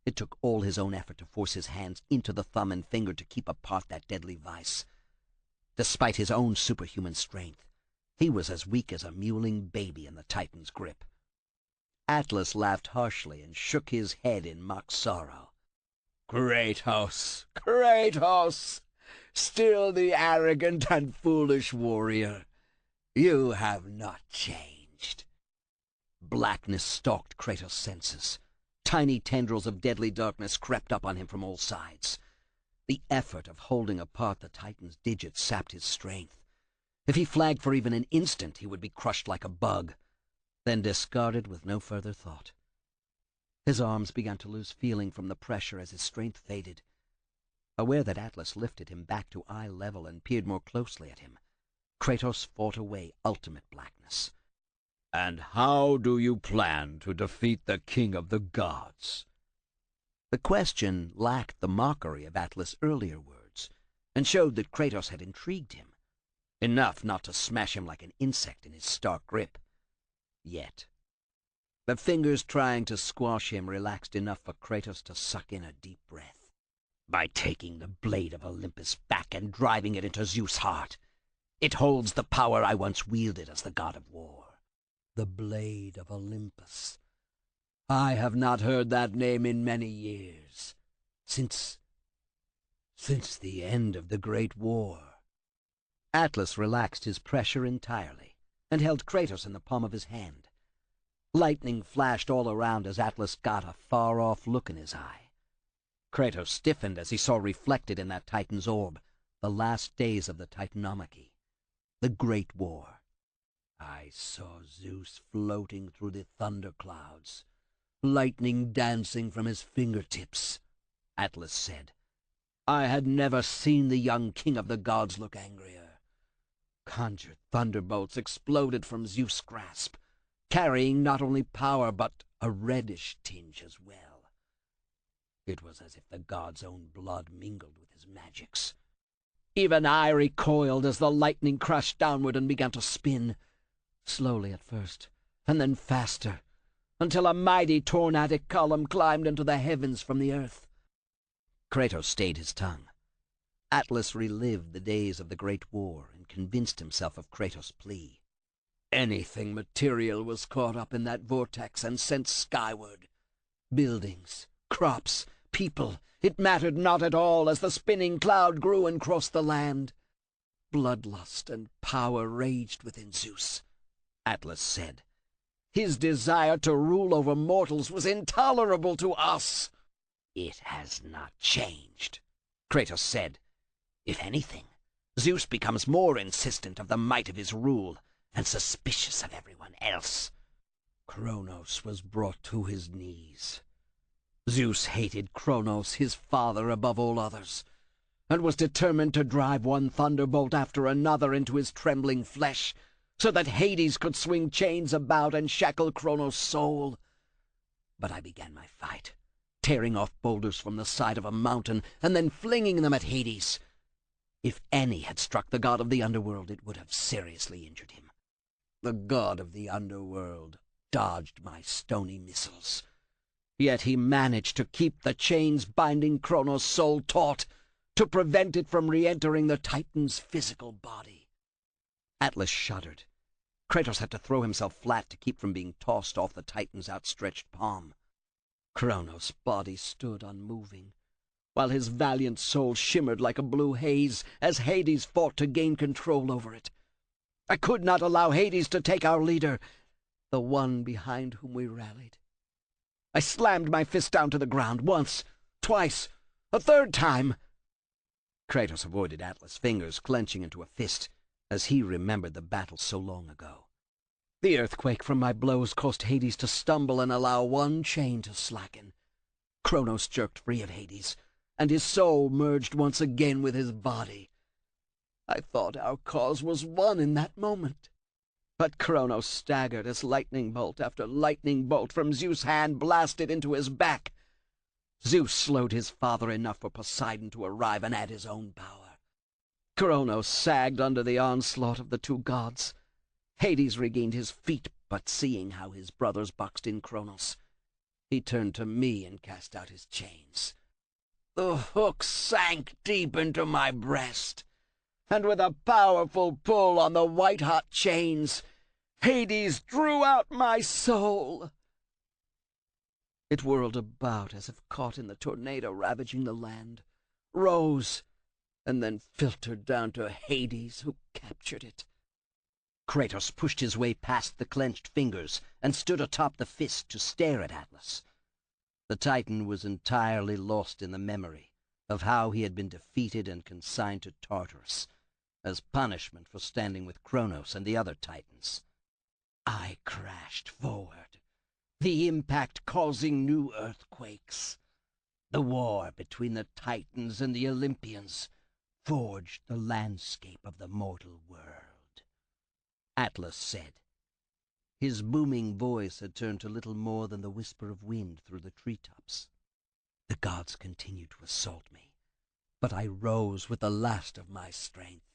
It took all his own effort to force his hands into the thumb and finger to keep apart that deadly vice. Despite his own superhuman strength, he was as weak as a mewling baby in the Titan's grip. Atlas laughed harshly and shook his head in mock sorrow. Kratos, Kratos, still the arrogant and foolish warrior. You have not changed. Blackness stalked Kratos' senses. Tiny tendrils of deadly darkness crept up on him from all sides. The effort of holding apart the Titan's digits sapped his strength. If he flagged for even an instant, he would be crushed like a bug, then discarded with no further thought. His arms began to lose feeling from the pressure as his strength faded. Aware that Atlas lifted him back to eye level and peered more closely at him, Kratos fought away ultimate blackness. And how do you plan to defeat the king of the gods? The question lacked the mockery of Atlas' earlier words, and showed that Kratos had intrigued him, enough not to smash him like an insect in his stark grip. Yet, the fingers trying to squash him relaxed enough for Kratos to suck in a deep breath. By taking the blade of Olympus back and driving it into Zeus' heart, it holds the power I once wielded as the god of war. The blade of Olympus. I have not heard that name in many years, since the end of the Great War. Atlas relaxed his pressure entirely and held Kratos in the palm of his hand. Lightning flashed all around as Atlas got a far-off look in his eye. Kratos stiffened as he saw reflected in that Titan's orb the last days of the Titanomachy. the Great War. I saw Zeus floating through the thunderclouds, lightning dancing from his fingertips, Atlas said. I had never seen the young king of the gods look angrier. Conjured thunderbolts exploded from Zeus' grasp, carrying not only power but a reddish tinge as well. It was as if the god's own blood mingled with his magics. Even I recoiled as the lightning crashed downward and began to spin, slowly at first, and then faster, until a mighty tornadic column climbed into the heavens from the earth. Kratos stayed his tongue. Atlas relived the days of the Great War and convinced himself of Kratos' plea. Anything material was caught up in that vortex and sent skyward. Buildings, crops, people, it mattered not at all as the spinning cloud grew and crossed the land. Bloodlust and power raged within Zeus, Atlas said. His desire to rule over mortals was intolerable to us. It has not changed, Kratos said. If anything, Zeus becomes more insistent of the might of his rule and suspicious of everyone else. Kronos was brought to his knees. Zeus hated Kronos, his father, above all others, and was determined to drive one thunderbolt after another into his trembling flesh, so that Hades could swing chains about and shackle Kronos' soul. But I began my fight, tearing off boulders from the side of a mountain and then flinging them at Hades. If any had struck the god of the underworld, it would have seriously injured him. The god of the underworld dodged my stony missiles. Yet he managed to keep the chains binding Kronos' soul taut, to prevent it from re-entering the Titan's physical body. Atlas shuddered. Kratos had to throw himself flat to keep from being tossed off the Titan's outstretched palm. Kronos' body stood unmoving, while his valiant soul shimmered like a blue haze as Hades fought to gain control over it. I could not allow Hades to take our leader, the one behind whom we rallied. I slammed my fist down to the ground once, twice, a third time. Kratos avoided Atlas' fingers clenching into a fist as he remembered the battle so long ago. The earthquake from my blows caused Hades to stumble and allow one chain to slacken. Kronos jerked free of Hades, and his soul merged once again with his body. I thought our cause was won in that moment. But Kronos staggered as lightning bolt after lightning bolt from Zeus' hand blasted into his back. Zeus slowed his father enough for Poseidon to arrive and add his own power. Kronos sagged under the onslaught of the two gods. Hades regained his feet, but seeing how his brothers boxed in Kronos, he turned to me and cast out his chains. The hook sank deep into my breast, and with a powerful pull on the white-hot chains, Hades drew out my soul. It whirled about as if caught in the tornado ravaging the land, rose, and then filtered down to Hades, who captured it. Kratos pushed his way past the clenched fingers and stood atop the fist to stare at Atlas. The Titan was entirely lost in the memory of how he had been defeated and consigned to Tartarus as punishment for standing with Kronos and the other Titans. I crashed forward, the impact causing new earthquakes. The war between the Titans and the Olympians forged the landscape of the mortal world, Atlas said. His booming voice had turned to little more than the whisper of wind through the treetops. The gods continued to assault me, but I rose with the last of my strength.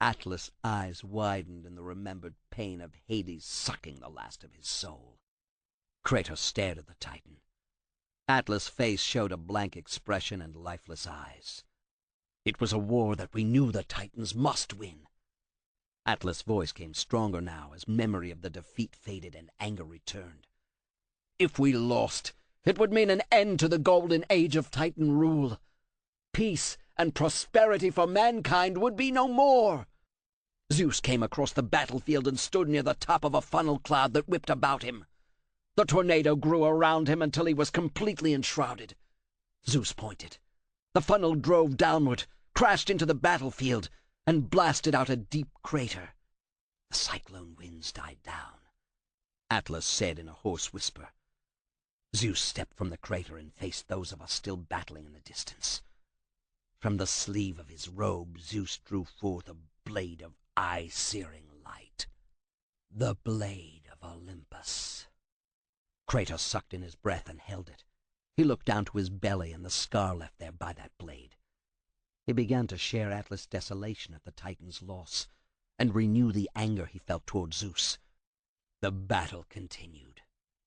Atlas' eyes widened in the remembered pain of Hades sucking the last of his soul. Kratos stared at the Titan. Atlas' face showed a blank expression and lifeless eyes. It was a war that we knew the Titans must win. Atlas' voice came stronger now as memory of the defeat faded and anger returned. If we lost, it would mean an end to the golden age of Titan rule. Peace and prosperity for mankind would be no more. Zeus came across the battlefield and stood near the top of a funnel cloud that whipped about him. The tornado grew around him until he was completely enshrouded. Zeus pointed. The funnel drove downward, crashed into the battlefield, and blasted out a deep crater. The cyclone winds died down. Atlas said in a hoarse whisper. Zeus stepped from the crater and faced those of us still battling in the distance. From the sleeve of his robe, Zeus drew forth a blade of eye-searing light. The blade of Olympus. Kratos sucked in his breath and held it. He looked down to his belly and the scar left there by that blade. He began to share Atlas' desolation at the Titan's loss, and renew the anger he felt toward Zeus. The battle continued,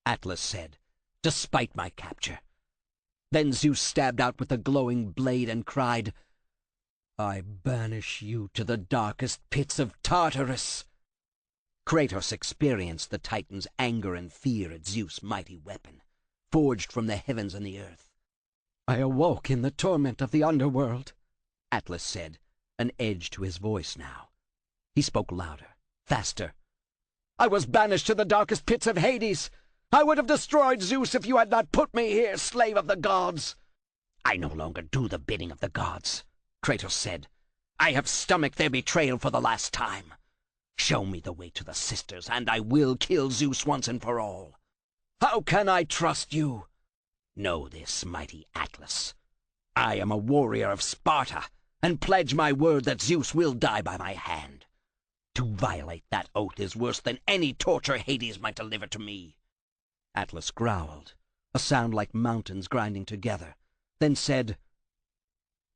Atlas said, despite my capture. Then Zeus stabbed out with the glowing blade and cried, I banish you to the darkest pits of Tartarus. Kratos experienced the Titan's anger and fear at Zeus' mighty weapon, forged from the heavens and the earth. I awoke in the torment of the underworld, Atlas said, an edge to his voice now. He spoke louder, faster. I was banished to the darkest pits of Hades. I would have destroyed Zeus if you had not put me here, slave of the gods. I no longer do the bidding of the gods, Kratos said. I have stomached their betrayal for the last time. Show me the way to the sisters, and I will kill Zeus once and for all. How can I trust you? Know this, mighty Atlas. I am a warrior of Sparta, and pledge my word that Zeus will die by my hand. To violate that oath is worse than any torture Hades might deliver to me. Atlas growled, a sound like mountains grinding together, then said,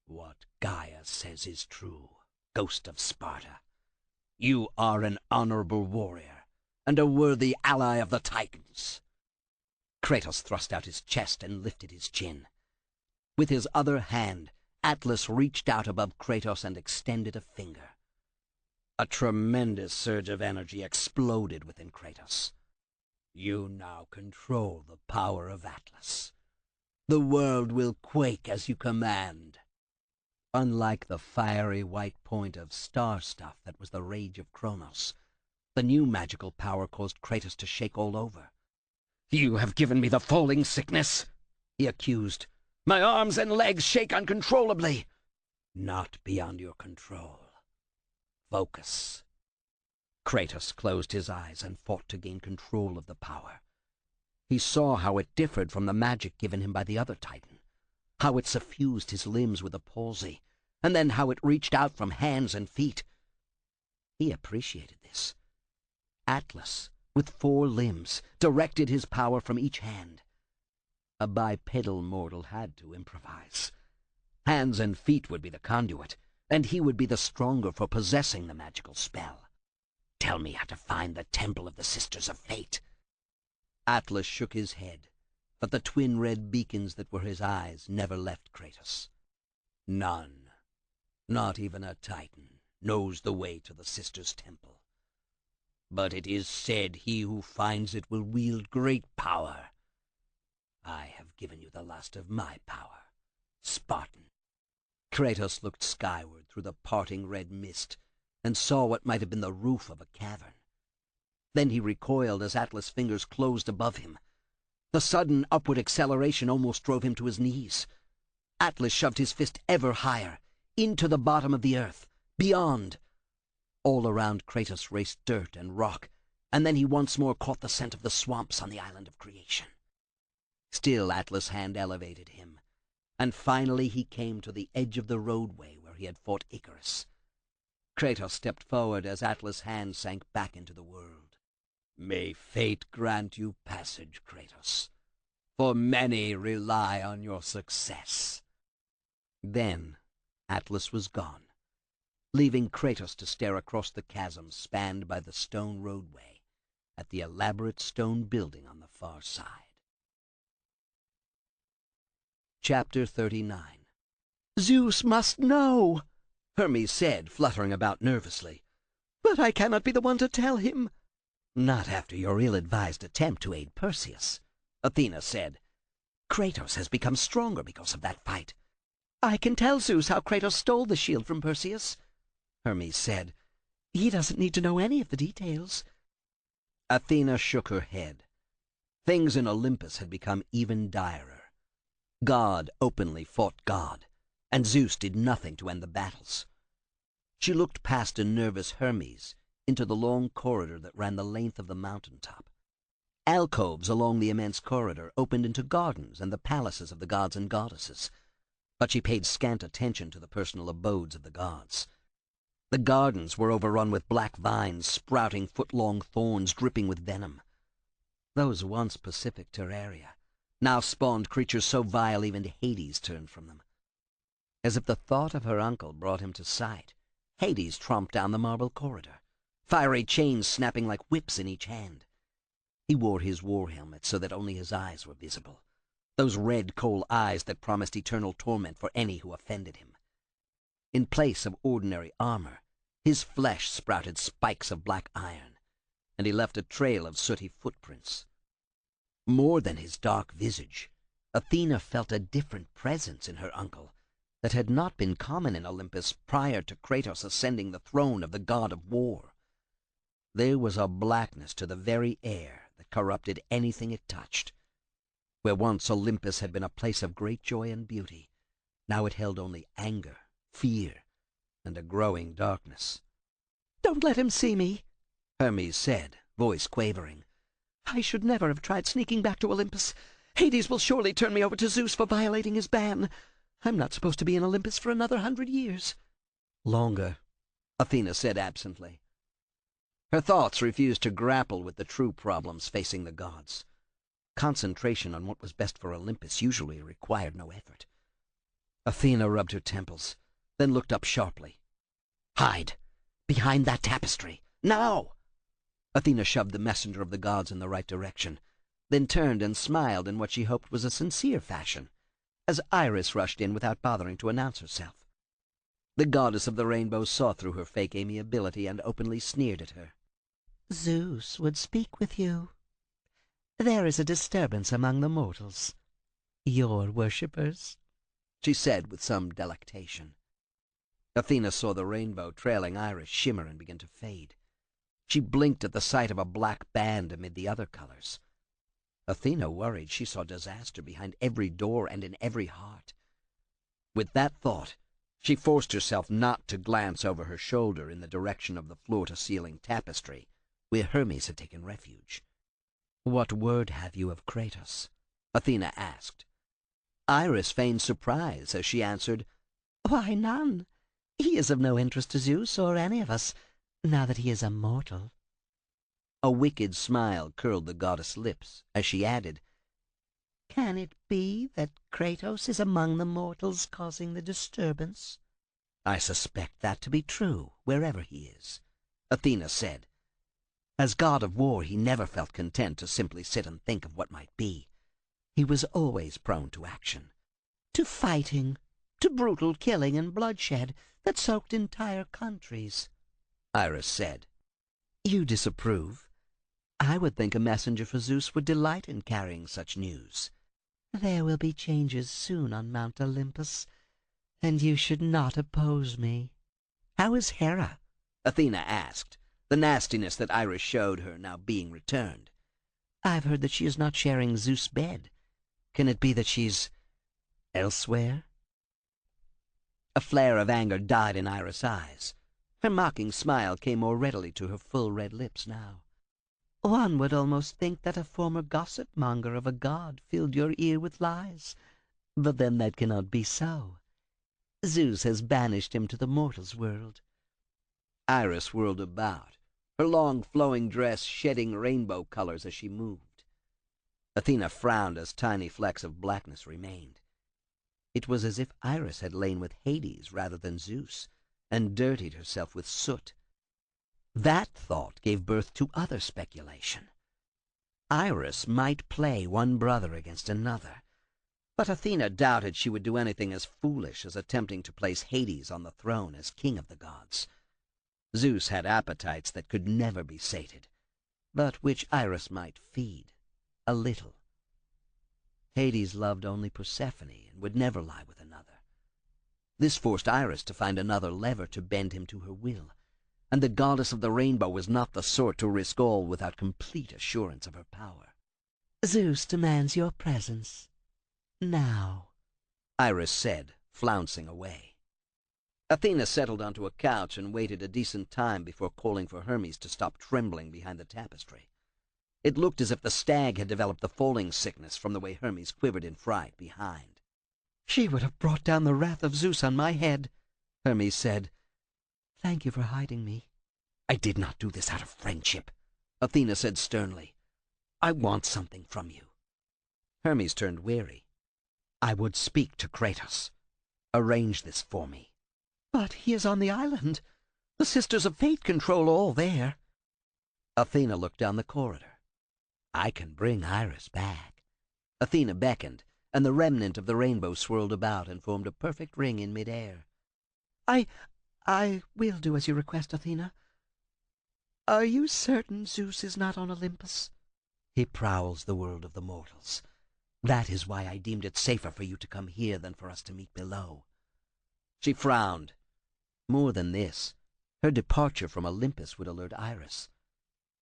What Gaia says is true, ghost of Sparta. You are an honorable warrior, and a worthy ally of the Titans. Kratos thrust out his chest and lifted his chin. With his other hand, Atlas reached out above Kratos and extended a finger. A tremendous surge of energy exploded within Kratos. You now control the power of Atlas. The world will quake as you command. Unlike the fiery white point of star stuff that was the rage of Kronos, the new magical power caused Kratos to shake all over. You have given me the falling sickness, he accused. My arms and legs shake uncontrollably. Not beyond your control. Focus. Kratos closed his eyes and fought to gain control of the power. He saw how it differed from the magic given him by the other Titan, how it suffused his limbs with a palsy, and then how it reached out from hands and feet. He appreciated this. Atlas, with 4 limbs, directed his power from each hand. A bipedal mortal had to improvise. Hands and feet would be the conduit, and he would be the stronger for possessing the magical spell. Tell me how to find the Temple of the Sisters of Fate. Atlas shook his head, but the twin red beacons that were his eyes never left Kratos. None, not even a Titan, knows the way to the Sisters' Temple. But it is said he who finds it will wield great power. I have given you the last of my power, Spartan. Kratos looked skyward through the parting red mist and saw what might have been the roof of a cavern. Then he recoiled as Atlas' fingers closed above him. The sudden upward acceleration almost drove him to his knees. Atlas shoved his fist ever higher, into the bottom of the earth, beyond. All around Kratos raced dirt and rock, and then he once more caught the scent of the swamps on the island of creation. Still Atlas' hand elevated him, and finally he came to the edge of the roadway where he had fought Icarus. Kratos stepped forward as Atlas' hand sank back into the world. May fate grant you passage, Kratos, for many rely on your success. Then Atlas was gone, leaving Kratos to stare across the chasm spanned by the stone roadway at the elaborate stone building on the far side. Chapter 39. Zeus must know, Hermes said, fluttering about nervously. But I cannot be the one to tell him. Not after your ill-advised attempt to aid Perseus, Athena said. Kratos has become stronger because of that fight. I can tell Zeus how Kratos stole the shield from Perseus, Hermes said. He doesn't need to know any of the details. Athena shook her head. Things in Olympus had become even direr. God openly fought God, and Zeus did nothing to end the battles. She looked past a nervous Hermes into the long corridor that ran the length of the mountain-top. Alcoves along the immense corridor opened into gardens and the palaces of the gods and goddesses, but she paid scant attention to the personal abodes of the gods. The gardens were overrun with black vines, sprouting foot-long thorns dripping with venom. Those once pacific terraria now spawned creatures so vile even Hades turned from them. As if the thought of her uncle brought him to sight, Hades tromped down the marble corridor, fiery chains snapping like whips in each hand. He wore his war helmet so that only his eyes were visible, those red coal eyes that promised eternal torment for any who offended him. In place of ordinary armor, his flesh sprouted spikes of black iron, and he left a trail of sooty footprints. More than his dark visage, Athena felt a different presence in her uncle that had not been common in Olympus prior to Kratos ascending the throne of the god of war. There was a blackness to the very air that corrupted anything it touched. Where once Olympus had been a place of great joy and beauty, now it held only anger, fear, and a growing darkness. "Don't let him see me," Hermes said, voice quavering. "I should never have tried sneaking back to Olympus. Hades will surely turn me over to Zeus for violating his ban. I'm not supposed to be in Olympus for another 100 years. Longer, Athena said absently. Her thoughts refused to grapple with the true problems facing the gods. Concentration on what was best for Olympus usually required no effort. Athena rubbed her temples, then looked up sharply. "Hide! Behind that tapestry! Now!" Athena shoved the messenger of the gods in the right direction, then turned and smiled in what she hoped was a sincere fashion, as Iris rushed in without bothering to announce herself. The goddess of the rainbow saw through her fake amiability and openly sneered at her. "Zeus would speak with you. There is a disturbance among the mortals. Your worshippers," she said with some delectation. Athena saw the rainbow trailing Iris shimmer and begin to fade. She blinked at the sight of a black band amid the other colors. Athena worried she saw disaster behind every door and in every heart. With that thought, she forced herself not to glance over her shoulder in the direction of the floor-to-ceiling tapestry, where Hermes had taken refuge. "What word have you of Kratos?" Athena asked. Iris feigned surprise as she answered, "Why, none. He is of no interest to Zeus or any of us, now that he is a mortal." A wicked smile curled the goddess' lips as she added, "Can it be that Kratos is among the mortals causing the disturbance?" "I suspect that to be true, wherever he is," Athena said. As god of war, he never felt content to simply sit and think of what might be. He was always prone to action. To fighting, to brutal killing and bloodshed that soaked entire countries, Iris said. "You disapprove? I would think a messenger for Zeus would delight in carrying such news." "There will be changes soon on Mount Olympus, and you should not oppose me." "How is Hera?" Athena asked, the nastiness that Iris showed her now being returned. "I've heard that she is not sharing Zeus' bed. Can it be that she's elsewhere?" A flare of anger died in Iris' eyes. Her mocking smile came more readily to her full red lips now. "One would almost think that a former gossip-monger of a god filled your ear with lies. But then that cannot be so. Zeus has banished him to the mortals' world." Iris whirled about, her long flowing dress shedding rainbow colors as she moved. Athena frowned as tiny flecks of blackness remained. It was as if Iris had lain with Hades rather than Zeus, and dirtied herself with soot. That thought gave birth to other speculation. Iris might play one brother against another, but Athena doubted she would do anything as foolish as attempting to place Hades on the throne as king of the gods. Zeus had appetites that could never be sated, but which Iris might feed, a little. Hades loved only Persephone and would never lie with another. This forced Iris to find another lever to bend him to her will, and the goddess of the rainbow was not the sort to risk all without complete assurance of her power. "Zeus demands your presence. Now," Iris said, flouncing away. Athena settled onto a couch and waited a decent time before calling for Hermes to stop trembling behind the tapestry. It looked as if the stag had developed the falling sickness from the way Hermes quivered in fright behind. "She would have brought down the wrath of Zeus on my head," Hermes said. "Thank you for hiding me." "I did not do this out of friendship," Athena said sternly. "I want something from you." Hermes turned weary. "I would speak to Kratos. Arrange this for me." "But he is on the island. The Sisters of Fate control all there." Athena looked down the corridor. "I can bring Iris back." Athena beckoned, and the remnant of the rainbow swirled about and formed a perfect ring in midair. I will do as you request, Athena. Are you certain Zeus is not on Olympus?" "He prowls the world of the mortals. That is why I deemed it safer for you to come here than for us to meet below." She frowned. More than this, her departure from Olympus would alert Iris.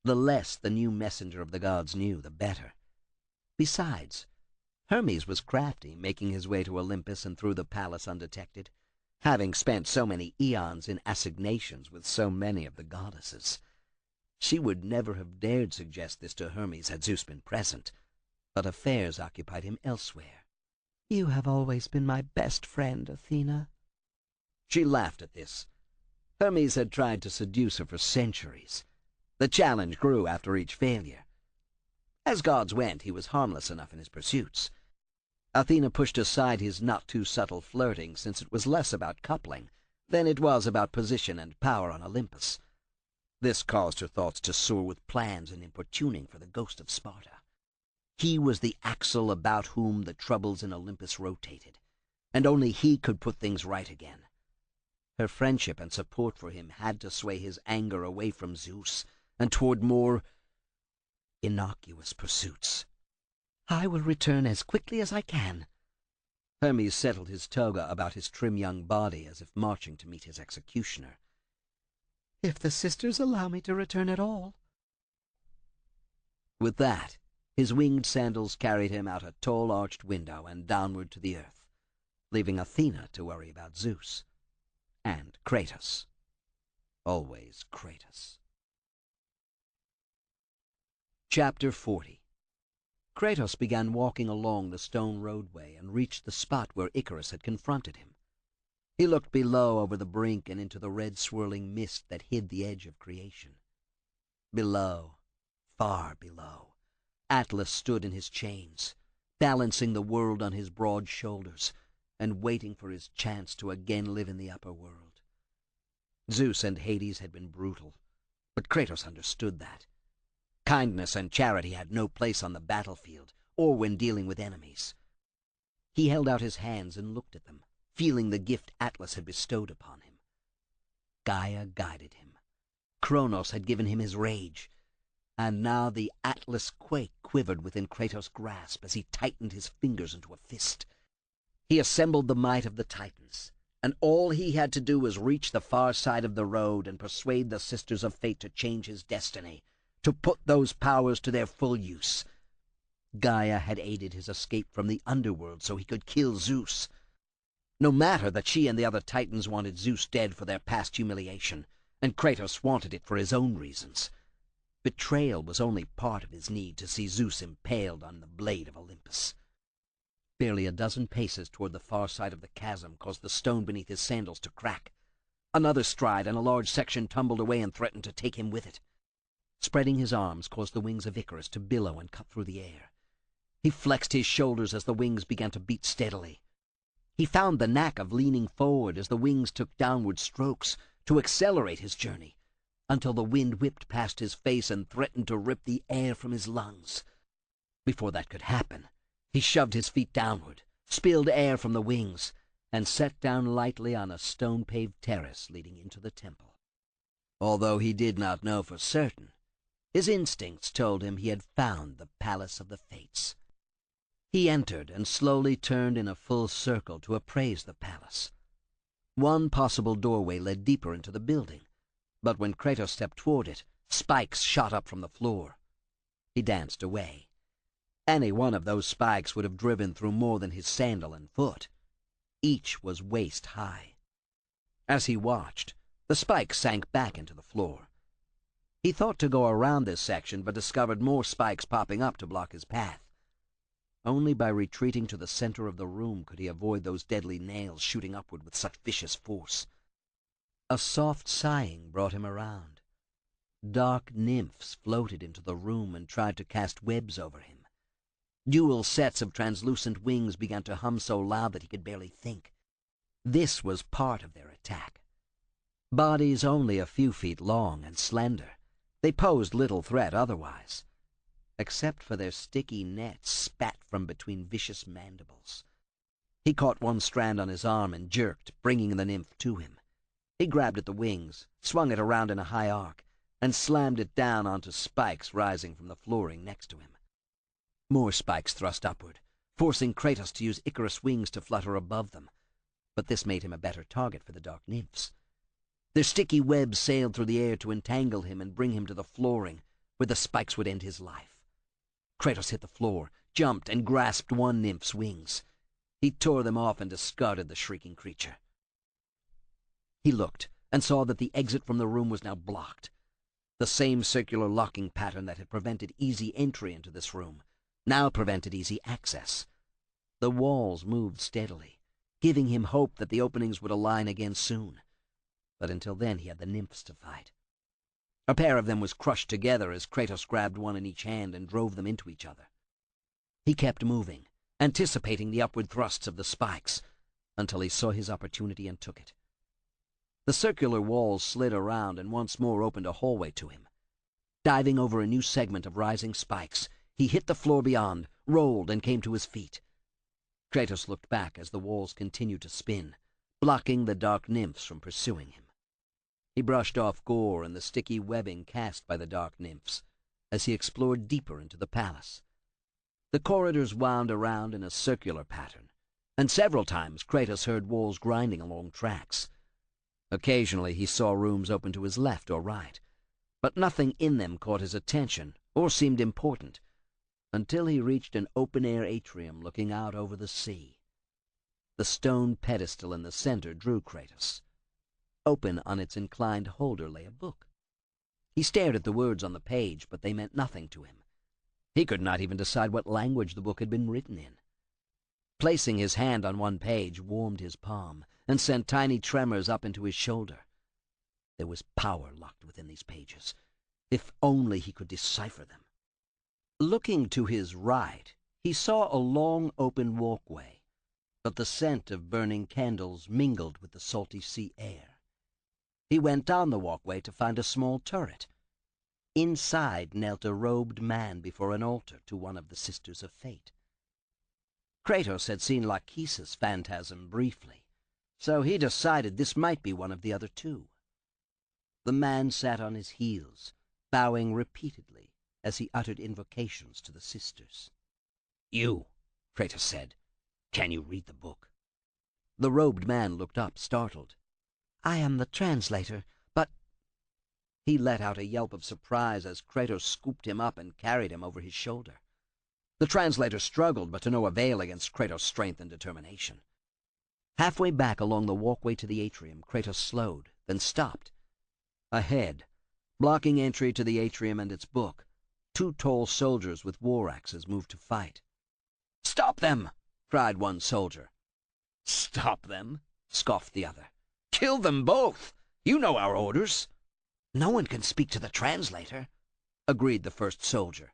The less the new messenger of the gods knew, the better. Besides, Hermes was crafty, making his way to Olympus and through the palace undetected, having spent so many eons in assignations with so many of the goddesses. She would never have dared suggest this to Hermes had Zeus been present, but affairs occupied him elsewhere. "You have always been my best friend, Athena." She laughed at this. Hermes had tried to seduce her for centuries. The challenge grew after each failure. As gods went, he was harmless enough in his pursuits. Athena pushed aside his not-too-subtle flirting, since it was less about coupling than it was about position and power on Olympus. This caused her thoughts to soar with plans and importuning for the ghost of Sparta. He was the axle about whom the troubles in Olympus rotated, and only he could put things right again. Her friendship and support for him had to sway his anger away from Zeus and toward more innocuous pursuits. "I will return as quickly as I can." Hermes settled his toga about his trim young body as if marching to meet his executioner. "If the sisters allow me to return at all." With that, his winged sandals carried him out a tall arched window and downward to the earth, leaving Athena to worry about Zeus. And Kratos. Always Kratos. Chapter 40. Kratos began walking along the stone roadway and reached the spot where Icarus had confronted him. He looked below over the brink and into the red swirling mist that hid the edge of creation. Below, far below, Atlas stood in his chains, balancing the world on his broad shoulders and waiting for his chance to again live in the upper world. Zeus and Hades had been brutal, but Kratos understood that. Kindness and charity had no place on the battlefield or when dealing with enemies. He held out his hands and looked at them, feeling the gift Atlas had bestowed upon him. Gaia guided him. Kronos had given him his rage, and now the Atlas quake quivered within Kratos' grasp as he tightened his fingers into a fist. He assembled the might of the Titans, and all he had to do was reach the far side of the road and persuade the Sisters of Fate to change his destiny, to put those powers to their full use. Gaia had aided his escape from the underworld so he could kill Zeus. No matter that she and the other Titans wanted Zeus dead for their past humiliation, and Kratos wanted it for his own reasons. Betrayal was only part of his need to see Zeus impaled on the blade of Olympus. Barely a dozen paces toward the far side of the chasm caused the stone beneath his sandals to crack. Another stride, and a large section tumbled away and threatened to take him with it. Spreading his arms caused the wings of Icarus to billow and cut through the air. He flexed his shoulders as the wings began to beat steadily. He found the knack of leaning forward as the wings took downward strokes to accelerate his journey, until the wind whipped past his face and threatened to rip the air from his lungs. Before that could happen, he shoved his feet downward, spilled air from the wings, and sat down lightly on a stone-paved terrace leading into the temple. Although he did not know for certain, his instincts told him he had found the Palace of the Fates. He entered and slowly turned in a full circle to appraise the palace. One possible doorway led deeper into the building, but when Kratos stepped toward it, spikes shot up from the floor. He danced away. Any one of those spikes would have driven through more than his sandal and foot. Each was waist high. As he watched, the spikes sank back into the floor. He thought to go around this section, but discovered more spikes popping up to block his path. Only by retreating to the center of the room could he avoid those deadly nails shooting upward with such vicious force. A soft sighing brought him around. Dark nymphs floated into the room and tried to cast webs over him. Dual sets of translucent wings began to hum so loud that he could barely think. This was part of their attack. Bodies only a few feet long and slender, they posed little threat otherwise, except for their sticky nets spat from between vicious mandibles. He caught one strand on his arm and jerked, bringing the nymph to him. He grabbed at the wings, swung it around in a high arc, and slammed it down onto spikes rising from the flooring next to him. More spikes thrust upward, forcing Kratos to use Icarus wings to flutter above them, but this made him a better target for the dark nymphs. Their sticky webs sailed through the air to entangle him and bring him to the flooring, where the spikes would end his life. Kratos hit the floor, jumped, and grasped one nymph's wings. He tore them off and discarded the shrieking creature. He looked and saw that the exit from the room was now blocked. The same circular locking pattern that had prevented easy entry into this room now prevented easy access. The walls moved steadily, giving him hope that the openings would align again soon. But until then he had the nymphs to fight. A pair of them was crushed together as Kratos grabbed one in each hand and drove them into each other. He kept moving, anticipating the upward thrusts of the spikes, until he saw his opportunity and took it. The circular walls slid around and once more opened a hallway to him. Diving over a new segment of rising spikes, he hit the floor beyond, rolled, and came to his feet. Kratos looked back as the walls continued to spin, blocking the dark nymphs from pursuing him. He brushed off gore and the sticky webbing cast by the dark nymphs as he explored deeper into the palace. The corridors wound around in a circular pattern, and several times Kratos heard walls grinding along tracks. Occasionally he saw rooms open to his left or right, but nothing in them caught his attention or seemed important, until he reached an open-air atrium looking out over the sea. The stone pedestal in the center drew Kratos. Open on its inclined holder lay a book. He stared at the words on the page, but they meant nothing to him. He could not even decide what language the book had been written in. Placing his hand on one page warmed his palm and sent tiny tremors up into his shoulder. There was power locked within these pages. If only he could decipher them. Looking to his right, he saw a long open walkway, but the scent of burning candles mingled with the salty sea air. He went down the walkway to find a small turret. Inside knelt a robed man before an altar to one of the Sisters of Fate. Kratos had seen Lachesis' phantasm briefly, so he decided this might be one of the other two. The man sat on his heels, bowing repeatedly as he uttered invocations to the sisters. "You," Kratos said. "Can you read the book?" The robed man looked up, startled. I am the translator, but... He let out a yelp of surprise as Kratos scooped him up and carried him over his shoulder. The translator struggled, but to no avail against Kratos' strength and determination. Halfway back along the walkway to the atrium, Kratos slowed, then stopped. Ahead, blocking entry to the atrium and its book, two tall soldiers with war axes moved to fight. "Stop them!" cried one soldier. "Stop them?" scoffed the other. "Kill them both! You know our orders." "No one can speak to the translator," agreed the first soldier.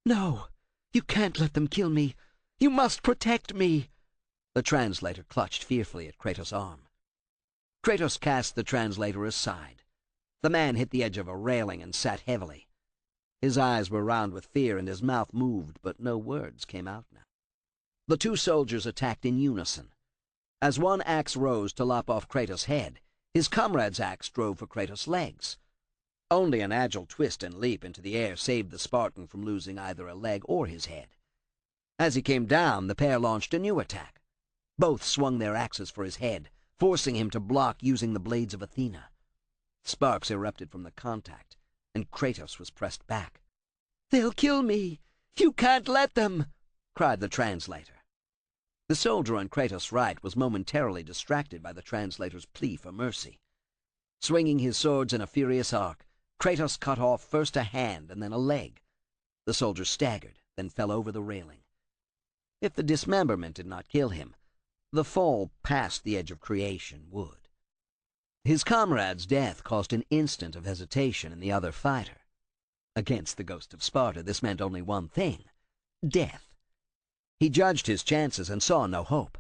No, you can't let them kill me. You must protect me. The translator clutched fearfully at Kratos' arm. Kratos cast the translator aside. The man hit the edge of a railing and sat heavily. His eyes were round with fear and his mouth moved, but no words came out now. The two soldiers attacked in unison. As one axe rose to lop off Kratos' head, his comrade's axe drove for Kratos' legs. Only an agile twist and leap into the air saved the Spartan from losing either a leg or his head. As he came down, the pair launched a new attack. Both swung their axes for his head, forcing him to block using the blades of Athena. Sparks erupted from the contact, and Kratos was pressed back. They'll kill me. You can't let them, cried the translator. The soldier on Kratos' right was momentarily distracted by the translator's plea for mercy. Swinging his swords in a furious arc, Kratos cut off first a hand and then a leg. The soldier staggered, then fell over the railing. If the dismemberment did not kill him, the fall past the edge of creation would. His comrade's death caused an instant of hesitation in the other fighter. Against the ghost of Sparta, this meant only one thing: death. He judged his chances and saw no hope.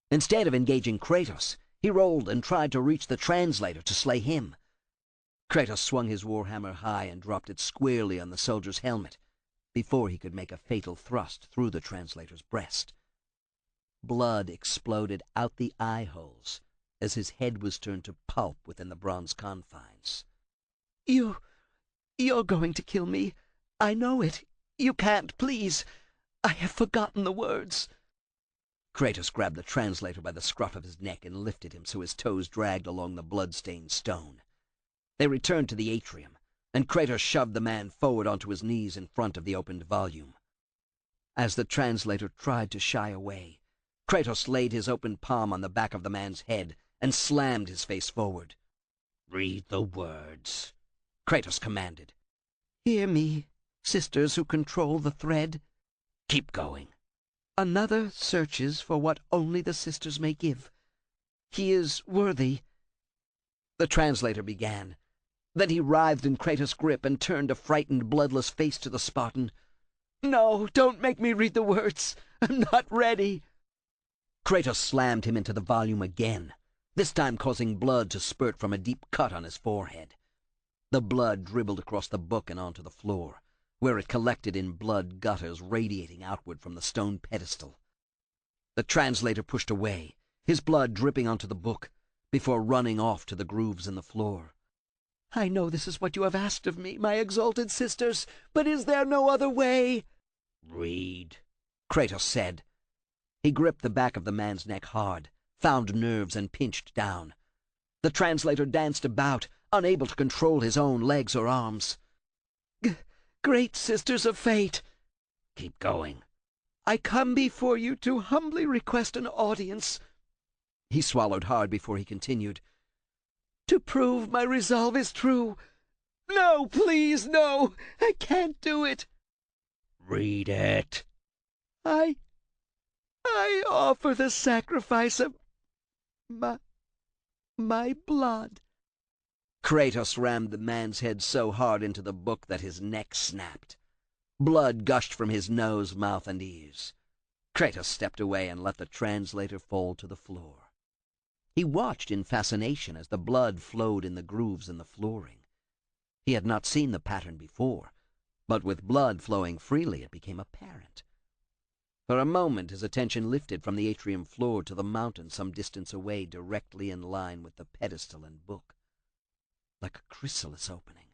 Instead of engaging Kratos, he rolled and tried to reach the translator to slay him. Kratos swung his warhammer high and dropped it squarely on the soldier's helmet before he could make a fatal thrust through the translator's breast. Blood exploded out the eye holes as his head was turned to pulp within the bronze confines. You're going to kill me. I know it. You can't, please. I have forgotten the words. Kratos grabbed the translator by the scruff of his neck and lifted him so his toes dragged along the blood-stained stone. They returned to the atrium, and Kratos shoved the man forward onto his knees in front of the opened volume. As the translator tried to shy away, Kratos laid his open palm on the back of the man's head and slammed his face forward. "Read the words," Kratos commanded. Hear me, sisters who control the thread. "Keep going." Another searches for what only the sisters may give. He is worthy. The translator began. Then he writhed in Kratos' grip and turned a frightened, bloodless face to the Spartan. No, don't make me read the words. I'm not ready. Kratos slammed him into the volume again, this time causing blood to spurt from a deep cut on his forehead. The blood dribbled across the book and onto the floor, where it collected in blood gutters radiating outward from the stone pedestal. The translator pushed away, his blood dripping onto the book, before running off to the grooves in the floor. I know this is what you have asked of me, my exalted sisters, but is there no other way? "Read," Kratos said. He gripped the back of the man's neck hard, found nerves, and pinched down. The translator danced about, unable to control his own legs or arms. Great sisters of fate, "Keep going." I come before you to humbly request an audience. He swallowed hard before he continued. To prove my resolve is true. No, please, no, I can't do it. "Read it." I offer the sacrifice of my blood. Kratos rammed the man's head so hard into the book that his neck snapped. Blood gushed from his nose, mouth, and ears. Kratos stepped away and let the translator fall to the floor. He watched in fascination as the blood flowed in the grooves in the flooring. He had not seen the pattern before, but with blood flowing freely it became apparent. For a moment his attention lifted from the atrium floor to the mountain some distance away, directly in line with the pedestal and book. Like a chrysalis opening,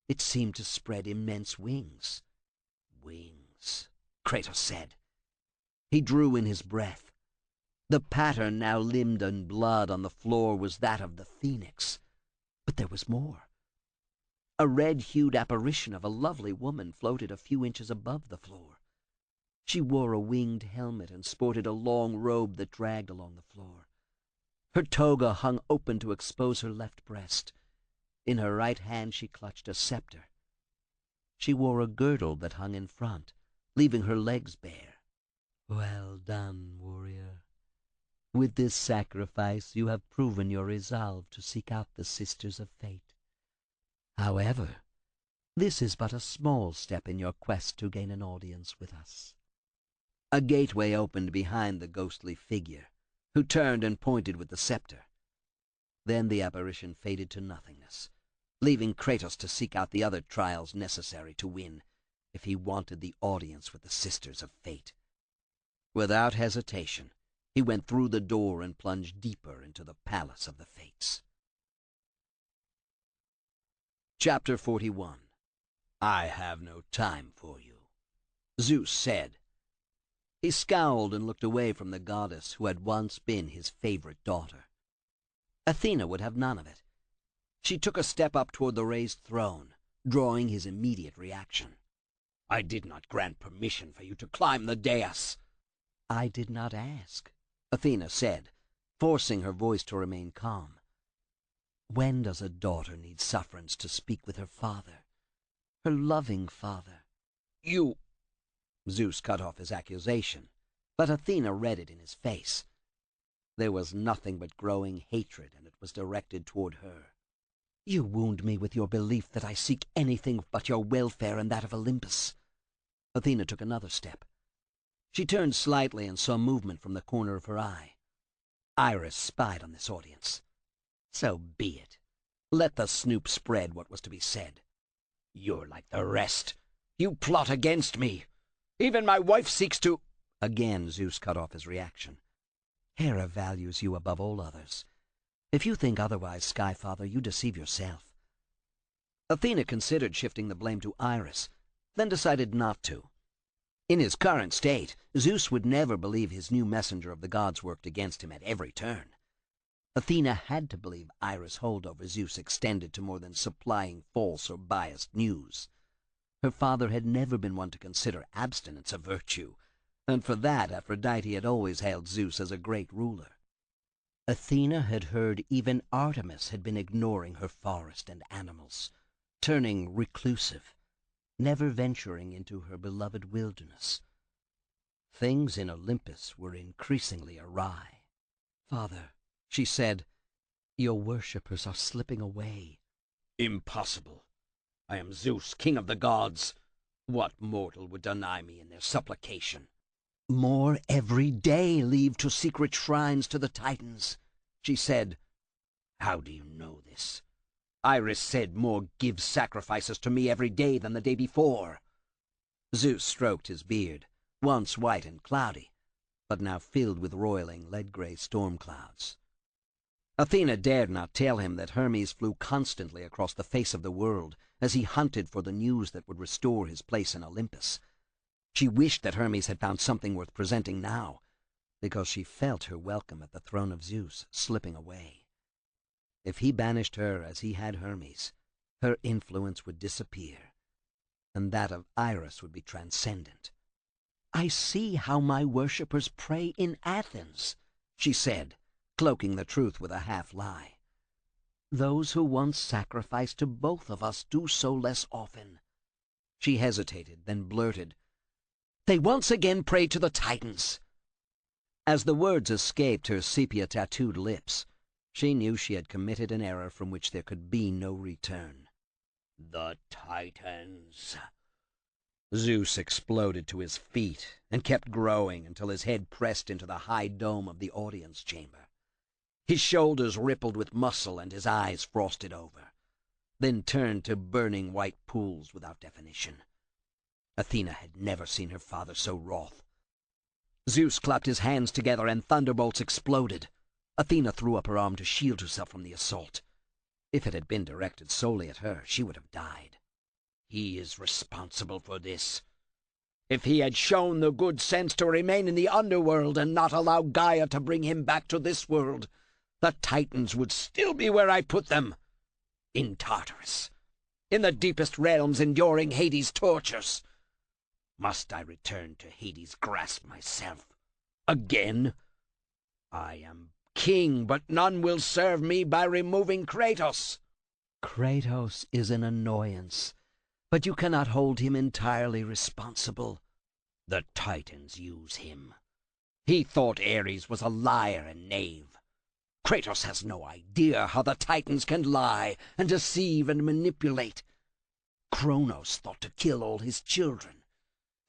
it seemed to spread immense wings. "Wings," Kratos said. He drew in his breath. The pattern, now limned in blood on the floor, was that of the phoenix. But there was more. A red-hued apparition of a lovely woman floated a few inches above the floor. She wore a winged helmet and sported a long robe that dragged along the floor. Her toga hung open to expose her left breast. In her right hand she clutched a scepter. She wore a girdle that hung in front, leaving her legs bare. Well done, warrior. With this sacrifice you have proven your resolve to seek out the sisters of fate. However, this is but a small step in your quest to gain an audience with us. A gateway opened behind the ghostly figure, who turned and pointed with the scepter. Then the apparition faded to nothingness, leaving Kratos to seek out the other trials necessary to win if he wanted the audience with the Sisters of Fate. Without hesitation, he went through the door and plunged deeper into the Palace of the Fates. Chapter 41. I have no time for you, Zeus said. He scowled and looked away from the goddess who had once been his favorite daughter. Athena would have none of it. She took a step up toward the raised throne, drawing his immediate reaction. I did not grant permission for you to climb the dais. I did not ask, Athena said, forcing her voice to remain calm. When does a daughter need sufferance to speak with her father, her loving father? You... Zeus cut off his accusation, but Athena read it in his face. There was nothing but growing hatred, and it was directed toward her. You wound me with your belief that I seek anything but your welfare and that of Olympus. Athena took another step. She turned slightly and saw movement from the corner of her eye. Iris spied on this audience. So be it. Let the snoop spread what was to be said. You're like the rest. You plot against me. Even my wife seeks to... Again Zeus cut off his reaction. Hera values you above all others. If you think otherwise, Skyfather, you deceive yourself. Athena considered shifting the blame to Iris, then decided not to. In his current state, Zeus would never believe his new messenger of the gods worked against him at every turn. Athena had to believe Iris' hold over Zeus extended to more than supplying false or biased news. Her father had never been one to consider abstinence a virtue, and for that Aphrodite had always hailed Zeus as a great ruler. Athena had heard even Artemis had been ignoring her forest and animals, turning reclusive, never venturing into her beloved wilderness. Things in Olympus were increasingly awry. Father, she said, your worshippers are slipping away. Impossible. I am Zeus, king of the gods. What mortal would deny me in their supplication? More every day leave to secret shrines to the Titans, she said. How do you know this? Iris said more give sacrifices to me every day than the day before. Zeus stroked his beard, once white and cloudy, but now filled with roiling lead-gray storm clouds. Athena dared not tell him that Hermes flew constantly across the face of the world as he hunted for the news that would restore his place in Olympus. She wished that Hermes had found something worth presenting now, because she felt her welcome at the throne of Zeus slipping away. If he banished her as he had Hermes, her influence would disappear, and that of Iris would be transcendent. I see how my worshippers pray in Athens, she said, cloaking the truth with a half-lie. Those who once sacrificed to both of us do so less often. She hesitated, then blurted, They once again pray to the Titans. As the words escaped her sepia-tattooed lips, she knew she had committed an error from which there could be no return. The Titans. Zeus exploded to his feet and kept growing until his head pressed into the high dome of the audience chamber. His shoulders rippled with muscle and his eyes frosted over, then turned to burning white pools without definition. Athena had never seen her father so wroth. Zeus clapped his hands together and thunderbolts exploded. Athena threw up her arm to shield herself from the assault. If it had been directed solely at her, she would have died. He is responsible for this. If he had shown the good sense to remain in the underworld and not allow Gaia to bring him back to this world, the Titans would still be where I put them, in Tartarus, in the deepest realms enduring Hades' tortures. Must I return to Hades' grasp myself? Again? I am king, but none will serve me by removing Kratos. Kratos is an annoyance, but you cannot hold him entirely responsible. The Titans use him. He thought Ares was a liar and knave. Kratos has no idea how the Titans can lie and deceive and manipulate. Kronos thought to kill all his children.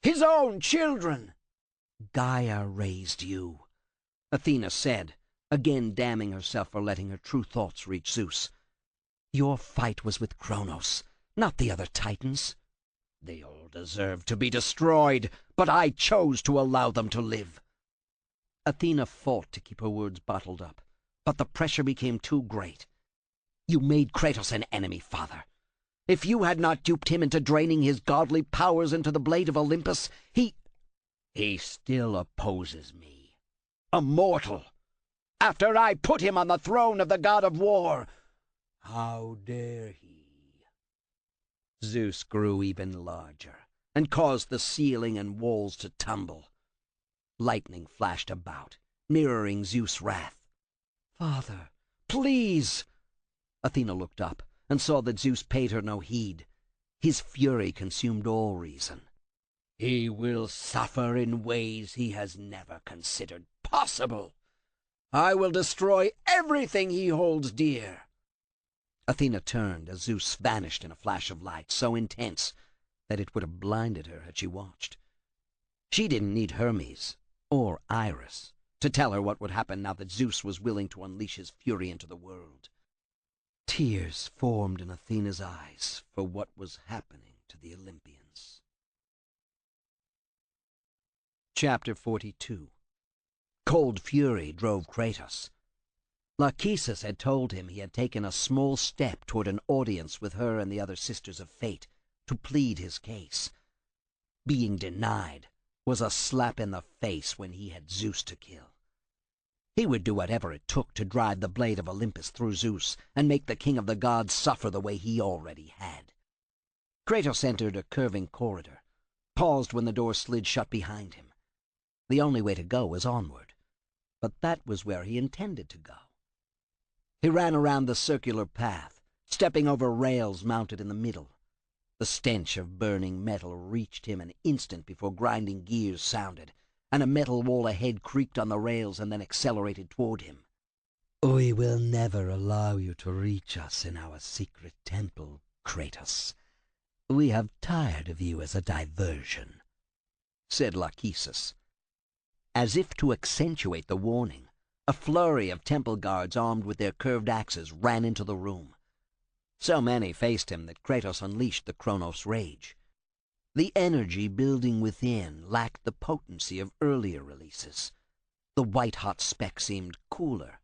His own children! Gaia raised you, Athena said, again damning herself for letting her true thoughts reach Zeus. Your fight was with Kronos, not the other Titans. They all deserve to be destroyed, but I chose to allow them to live. Athena fought to keep her words bottled up, but the pressure became too great. You made Kratos an enemy, father. If you had not duped him into draining his godly powers into the blade of Olympus, he still opposes me. A mortal. After I put him on the throne of the god of war. How dare he? Zeus grew even larger and caused the ceiling and walls to tumble. Lightning flashed about, mirroring Zeus' wrath. "Father, please!" Athena looked up and saw that Zeus paid her no heed. His fury consumed all reason. "He will suffer in ways he has never considered possible. I will destroy everything he holds dear." Athena turned as Zeus vanished in a flash of light so intense that it would have blinded her had she watched. She didn't need Hermes or Iris to tell her what would happen now that Zeus was willing to unleash his fury into the world. Tears formed in Athena's eyes for what was happening to the Olympians. Chapter 42. Cold fury drove Kratos. Lachesis had told him he had taken a small step toward an audience with her and the other Sisters of Fate to plead his case. Being denied was a slap in the face when he had Zeus to kill. He would do whatever it took to drive the blade of Olympus through Zeus and make the king of the gods suffer the way he already had. Kratos entered a curving corridor, paused when the door slid shut behind him. The only way to go was onward, but that was where he intended to go. He ran around the circular path, stepping over rails mounted in the middle. The stench of burning metal reached him an instant before grinding gears sounded, and a metal wall ahead creaked on the rails and then accelerated toward him. "We will never allow you to reach us in our secret temple, Kratos. We have tired of you as a diversion," said Lachesis. As if to accentuate the warning, a flurry of temple guards armed with their curved axes ran into the room. So many faced him that Kratos unleashed the Kronos rage. The energy building within lacked the potency of earlier releases. The white-hot speck seemed cooler,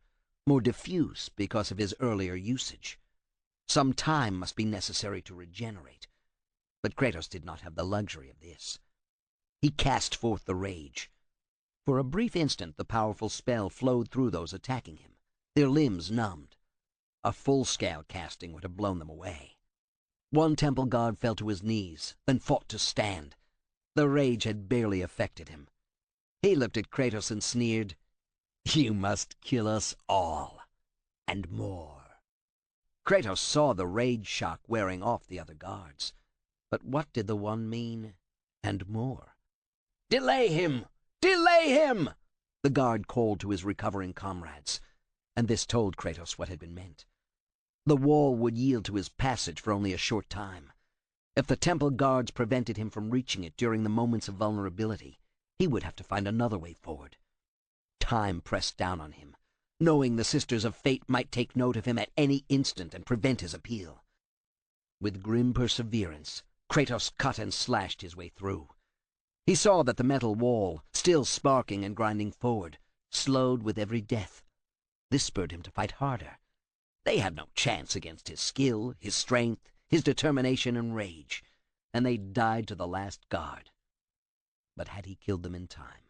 more diffuse because of his earlier usage. Some time must be necessary to regenerate, but Kratos did not have the luxury of this. He cast forth the rage. For a brief instant the powerful spell flowed through those attacking him, their limbs numbed. A full-scale casting would have blown them away. One temple guard fell to his knees, then fought to stand. The rage had barely affected him. He looked at Kratos and sneered, "You must kill us all, and more." Kratos saw the rage shock wearing off the other guards. But what did the one mean, "and more"? "Delay him! Delay him!" the guard called to his recovering comrades, and this told Kratos what had been meant. The wall would yield to his passage for only a short time. If the temple guards prevented him from reaching it during the moments of vulnerability, he would have to find another way forward. Time pressed down on him, knowing the Sisters of Fate might take note of him at any instant and prevent his appeal. With grim perseverance, Kratos cut and slashed his way through. He saw that the metal wall, still sparking and grinding forward, slowed with every death. This spurred him to fight harder. They had no chance against his skill, his strength, his determination and rage, and they died to the last guard. But had he killed them in time?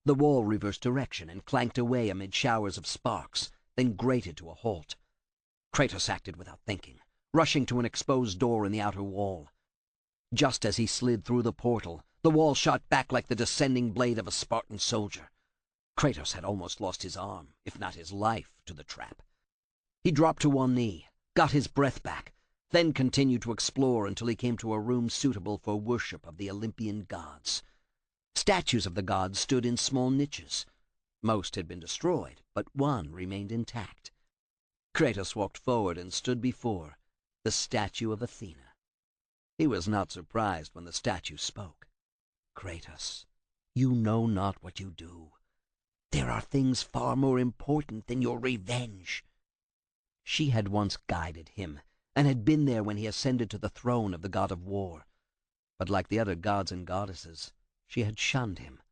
The wall reversed direction and clanked away amid showers of sparks, then grated to a halt. Kratos acted without thinking, rushing to an exposed door in the outer wall. Just as he slid through the portal, the wall shot back like the descending blade of a Spartan soldier. Kratos had almost lost his arm, if not his life, to the trap. He dropped to one knee, got his breath back, then continued to explore until he came to a room suitable for worship of the Olympian gods. Statues of the gods stood in small niches. Most had been destroyed, but one remained intact. Kratos walked forward and stood before the statue of Athena. He was not surprised when the statue spoke. "Kratos, you know not what you do. There are things far more important than your revenge." She had once guided him, and had been there when he ascended to the throne of the god of war. But like the other gods and goddesses, she had shunned him.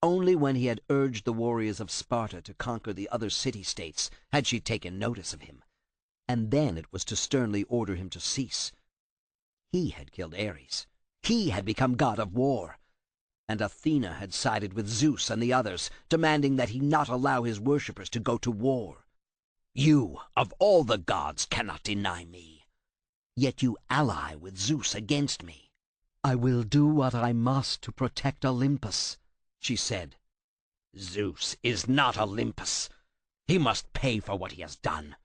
Only when he had urged the warriors of Sparta to conquer the other city-states had she taken notice of him, and then it was to sternly order him to cease. He had killed Ares. He had become god of war. And Athena had sided with Zeus and the others, demanding that he not allow his worshippers to go to war. "You, of all the gods, cannot deny me. Yet you ally with Zeus against me." "I will do what I must to protect Olympus," she said. "Zeus is not Olympus. He must pay for what he has done.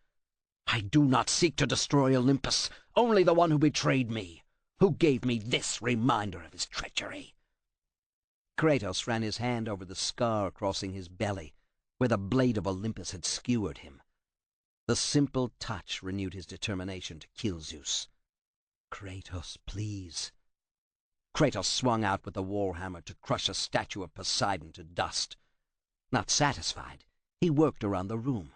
I do not seek to destroy Olympus, only the one who betrayed me, who gave me this reminder of his treachery." Kratos ran his hand over the scar crossing his belly, where the blade of Olympus had skewered him. The simple touch renewed his determination to kill Zeus. "Kratos, please." Kratos swung out with the warhammer to crush a statue of Poseidon to dust. Not satisfied, he worked around the room.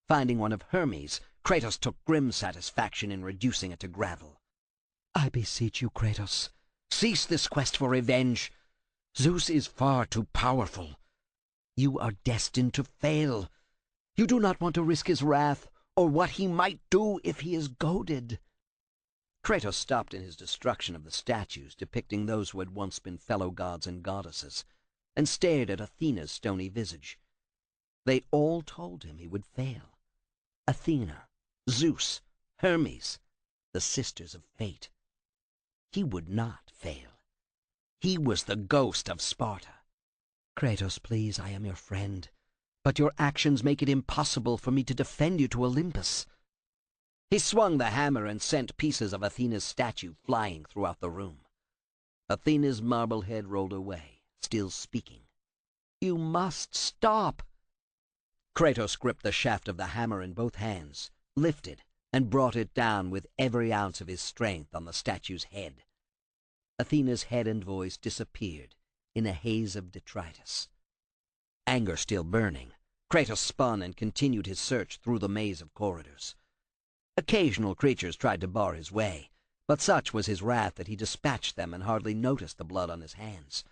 Finding one of Hermes, Kratos took grim satisfaction in reducing it to gravel. "I beseech you, Kratos, cease this quest for revenge. Zeus is far too powerful. You are destined to fail. You do not want to risk his wrath, or what he might do if he is goaded." Kratos stopped in his destruction of the statues depicting those who had once been fellow gods and goddesses, and stared at Athena's stony visage. They all told him he would fail. Athena, Zeus, Hermes, the sisters of fate. He would not fail. He was the ghost of Sparta. "Kratos, please, I am your friend, but your actions make it impossible for me to defend you to Olympus." He swung the hammer and sent pieces of Athena's statue flying throughout the room. Athena's marble head rolled away, still speaking. "You must stop." Kratos gripped the shaft of the hammer in both hands, lifted, and brought it down with every ounce of his strength on the statue's head. Athena's head and voice disappeared in a haze of detritus. Anger still burning, Kratos spun and continued his search through the maze of corridors. Occasional creatures tried to bar his way, but such was his wrath that he dispatched them and hardly noticed the blood on his hands,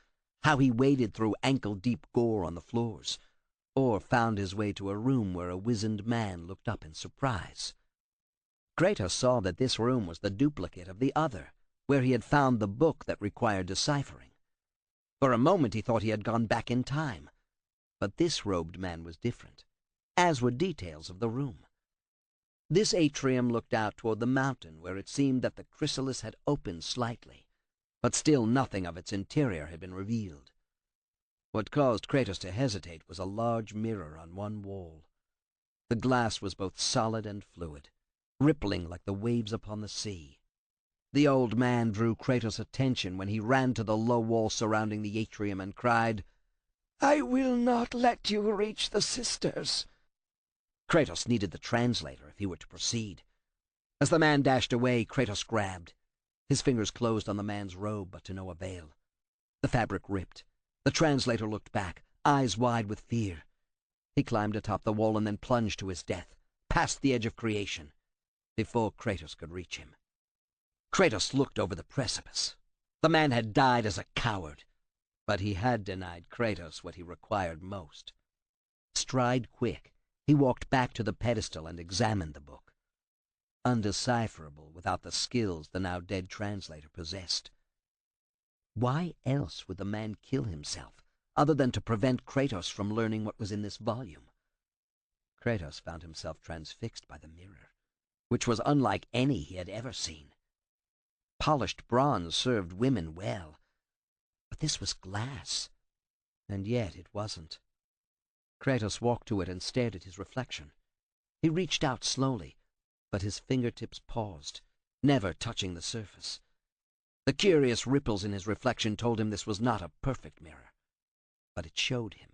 how he waded through ankle-deep gore on the floors, or found his way to a room where a wizened man looked up in surprise. Kratos saw that this room was the duplicate of the other, where he had found the book that required deciphering. For a moment he thought he had gone back in time, but this robed man was different, as were details of the room. This atrium looked out toward the mountain, where it seemed that the chrysalis had opened slightly, but still nothing of its interior had been revealed. What caused Kratos to hesitate was a large mirror on one wall. The glass was both solid and fluid, rippling like the waves upon the sea. The old man drew Kratos' attention when he ran to the low wall surrounding the atrium and cried, "I will not let you reach the sisters." Kratos needed the translator if he were to proceed. As the man dashed away, Kratos grabbed. His fingers closed on the man's robe, but to no avail. The fabric ripped. The translator looked back, eyes wide with fear. He climbed atop the wall and then plunged to his death, past the edge of creation, before Kratos could reach him. Kratos looked over the precipice. The man had died as a coward, but he had denied Kratos what he required most. Stride quick, he walked back to the pedestal and examined the book. Undecipherable without the skills the now dead translator possessed. Why else would the man kill himself, other than to prevent Kratos from learning what was in this volume? Kratos found himself transfixed by the mirror, which was unlike any he had ever seen. Polished bronze served women well, but this was glass, and yet it wasn't. Kratos walked to it and stared at his reflection. He reached out slowly, but his fingertips paused, never touching the surface. The curious ripples in his reflection told him this was not a perfect mirror, but it showed him.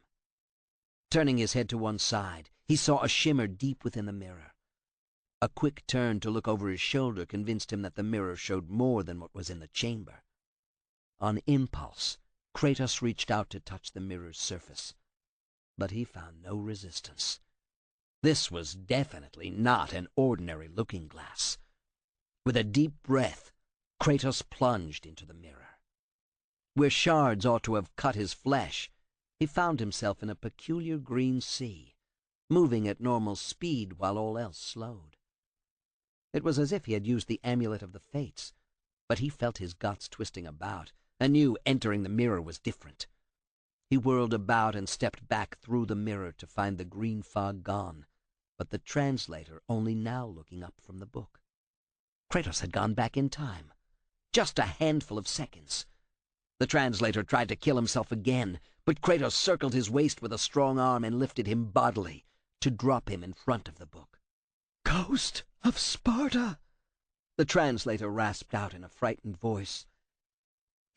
Turning his head to one side, he saw a shimmer deep within the mirror. A quick turn to look over his shoulder convinced him that the mirror showed more than what was in the chamber. On impulse, Kratos reached out to touch the mirror's surface, but he found no resistance. This was definitely not an ordinary looking-glass. With a deep breath, Kratos plunged into the mirror. Where shards ought to have cut his flesh, he found himself in a peculiar green sea, moving at normal speed while all else slowed. It was as if he had used the amulet of the fates, but he felt his guts twisting about, and knew entering the mirror was different. He whirled about and stepped back through the mirror to find the green fog gone, but the translator only now looking up from the book. Kratos had gone back in time. Just a handful of seconds. The translator tried to kill himself again, but Kratos circled his waist with a strong arm and lifted him bodily to drop him in front of the book. "Ghost of Sparta!" the translator rasped out in a frightened voice.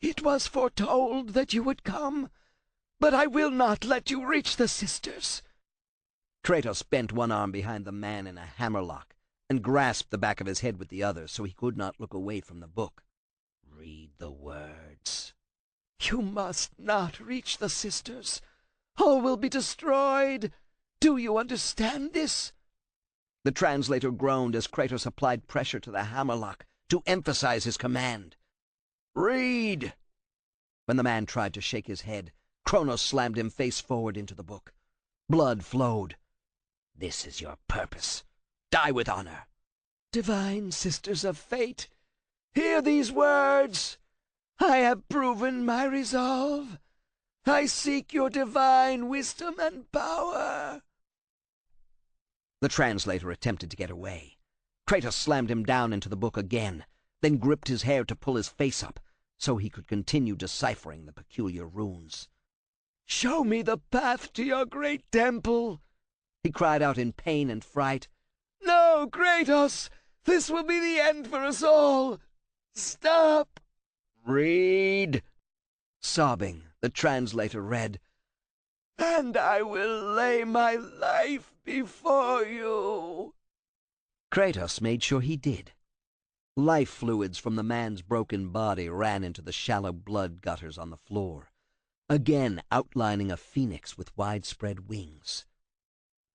"It was foretold that you would come, but I will not let you reach the sisters." Kratos bent one arm behind the man in a hammerlock and grasped the back of his head with the other so he could not look away from the book. Read the words. "You must not reach the sisters. All will be destroyed. Do you understand this?" The translator groaned as Kratos applied pressure to the hammerlock to emphasize his command. "Read!" When the man tried to shake his head, Kronos slammed him face forward into the book. Blood flowed. This is your purpose. Die with honor. "Divine sisters of fate, hear these words. I have proven my resolve. I seek your divine wisdom and power." The translator attempted to get away. Kratos slammed him down into the book again, then gripped his hair to pull his face up so he could continue deciphering the peculiar runes. "Show me the path to your great temple," he cried out in pain and fright. "No, Kratos! This will be the end for us all! Stop!" "Read!" Sobbing, the translator read, "And I will lay my life before you." Kratos made sure he did. Life fluids from the man's broken body ran into the shallow blood gutters on the floor, again outlining a phoenix with widespread wings.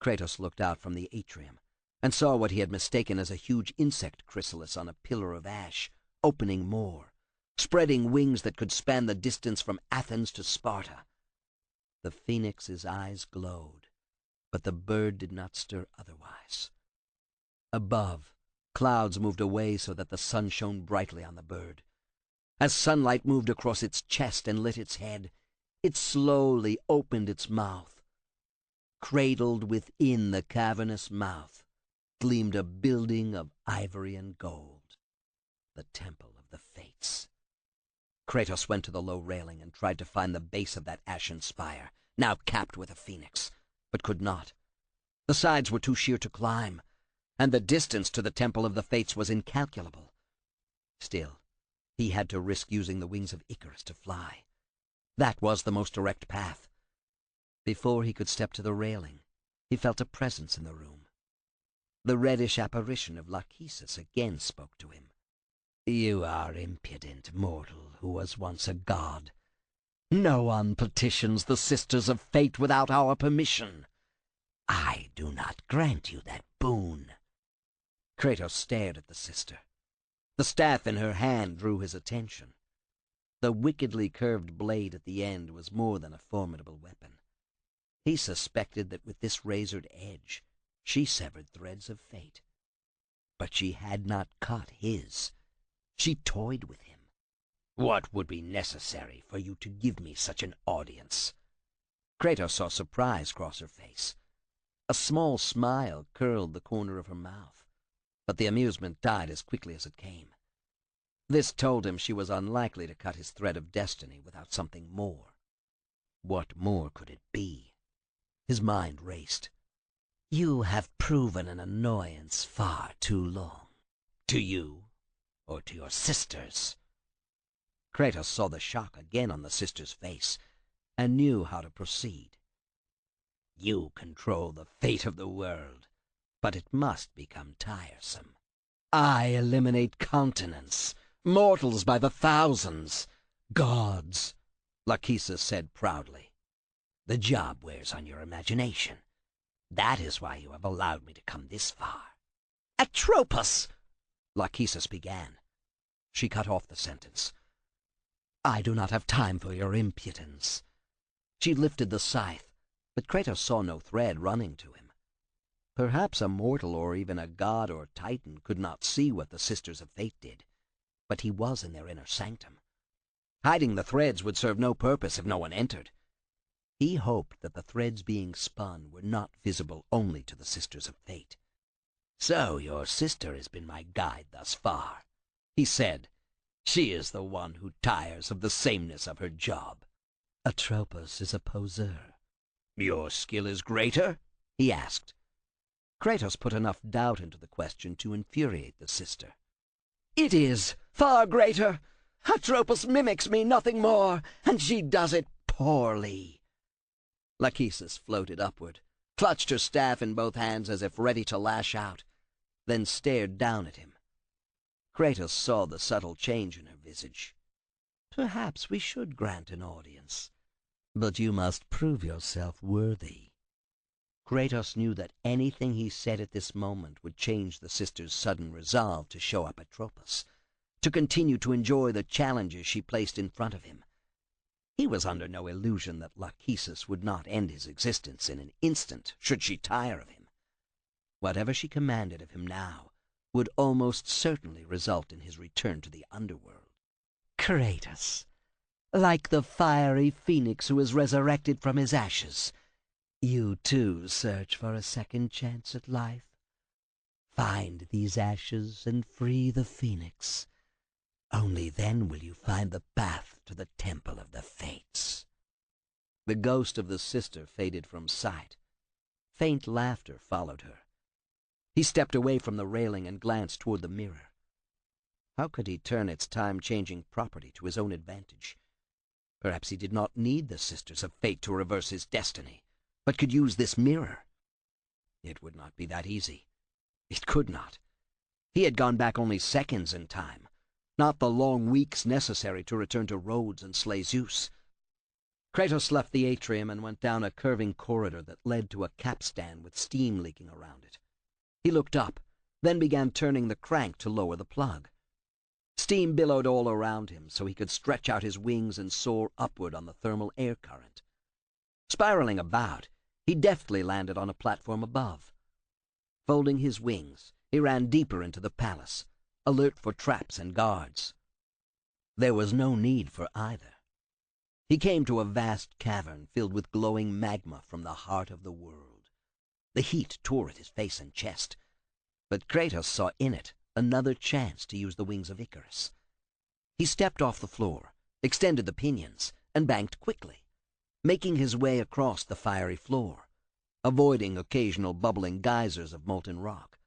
Kratos looked out from the atrium and saw what he had mistaken as a huge insect chrysalis on a pillar of ash, opening more, spreading wings that could span the distance from Athens to Sparta. The phoenix's eyes glowed, but the bird did not stir otherwise. Above, clouds moved away so that the sun shone brightly on the bird. As sunlight moved across its chest and lit its head, it slowly opened its mouth. Cradled within the cavernous mouth gleamed a building of ivory and gold, the Temple of the Fates. Kratos went to the low railing and tried to find the base of that ashen spire, now capped with a phoenix, but could not. The sides were too sheer to climb, and the distance to the Temple of the Fates was incalculable. Still, he had to risk using the wings of Icarus to fly. That was the most direct path. Before he could step to the railing, he felt a presence in the room. The reddish apparition of Lachesis again spoke to him. "You are impudent mortal who was once a god. No one petitions the Sisters of Fate without our permission. I do not grant you that boon." Kratos stared at the sister. The staff in her hand drew his attention. The wickedly curved blade at the end was more than a formidable weapon. He suspected that with this razored edge, she severed threads of fate. But she had not cut his. She toyed with him. "What would be necessary for you to give me such an audience?" Kratos saw surprise cross her face. A small smile curled the corner of her mouth, but the amusement died as quickly as it came. This told him she was unlikely to cut his thread of destiny without something more. What more could it be? His mind raced. "You have proven an annoyance far too long. To you, or to your sisters?" Kratos saw the shock again on the sister's face, and knew how to proceed. "You control the fate of the world, but it must become tiresome. I eliminate continents, mortals by the thousands, gods," Lachesis said proudly. "The job wears on your imagination. That is why you have allowed me to come this far." "Atropos!" Lachesis began. She cut off the sentence. "I do not have time for your impudence." She lifted the scythe, but Kratos saw no thread running to him. Perhaps a mortal or even a god or titan could not see what the Sisters of Fate did, but he was in their inner sanctum. Hiding the threads would serve no purpose if no one entered. He hoped that the threads being spun were not visible only to the Sisters of Fate. "So your sister has been my guide thus far," he said. "She is the one who tires of the sameness of her job." Atropos is a poseur. Your skill is greater? He asked. Kratos put enough doubt into the question to infuriate the sister. It is far greater. Atropos mimics me, nothing more, and she does it poorly. Lachesis floated upward, clutched her staff in both hands as if ready to lash out, then stared down at him. Kratos saw the subtle change in her visage. Perhaps we should grant an audience, but you must prove yourself worthy. Kratos knew that anything he said at this moment would change the sister's sudden resolve to show up Atropos, to continue to enjoy the challenges she placed in front of him. He was under no illusion that Lachesis would not end his existence in an instant should she tire of him. Whatever she commanded of him now would almost certainly result in his return to the underworld. Kratos, like the fiery phoenix who is resurrected from his ashes, you too search for a second chance at life. Find these ashes and free the phoenix. Only then will you find the path to the Temple of the Fates. The ghost of the sister faded from sight. Faint laughter followed her. He stepped away from the railing and glanced toward the mirror. How could he turn its time-changing property to his own advantage? Perhaps he did not need the Sisters of Fate to reverse his destiny, but could use this mirror. It would not be that easy. It could not. He had gone back only seconds in time, not the long weeks necessary to return to Rhodes and slay Zeus. Kratos left the atrium and went down a curving corridor that led to a capstan with steam leaking around it. He looked up, then began turning the crank to lower the plug. Steam billowed all around him so he could stretch out his wings and soar upward on the thermal air current. Spiraling about, he deftly landed on a platform above. Folding his wings, he ran deeper into the palace, alert for traps and guards. There was no need for either. He came to a vast cavern filled with glowing magma from the heart of the world. The heat tore at his face and chest, but Kratos saw in it another chance to use the wings of Icarus. He stepped off the floor, extended the pinions, and banked quickly, making his way across the fiery floor, avoiding occasional bubbling geysers of molten rock,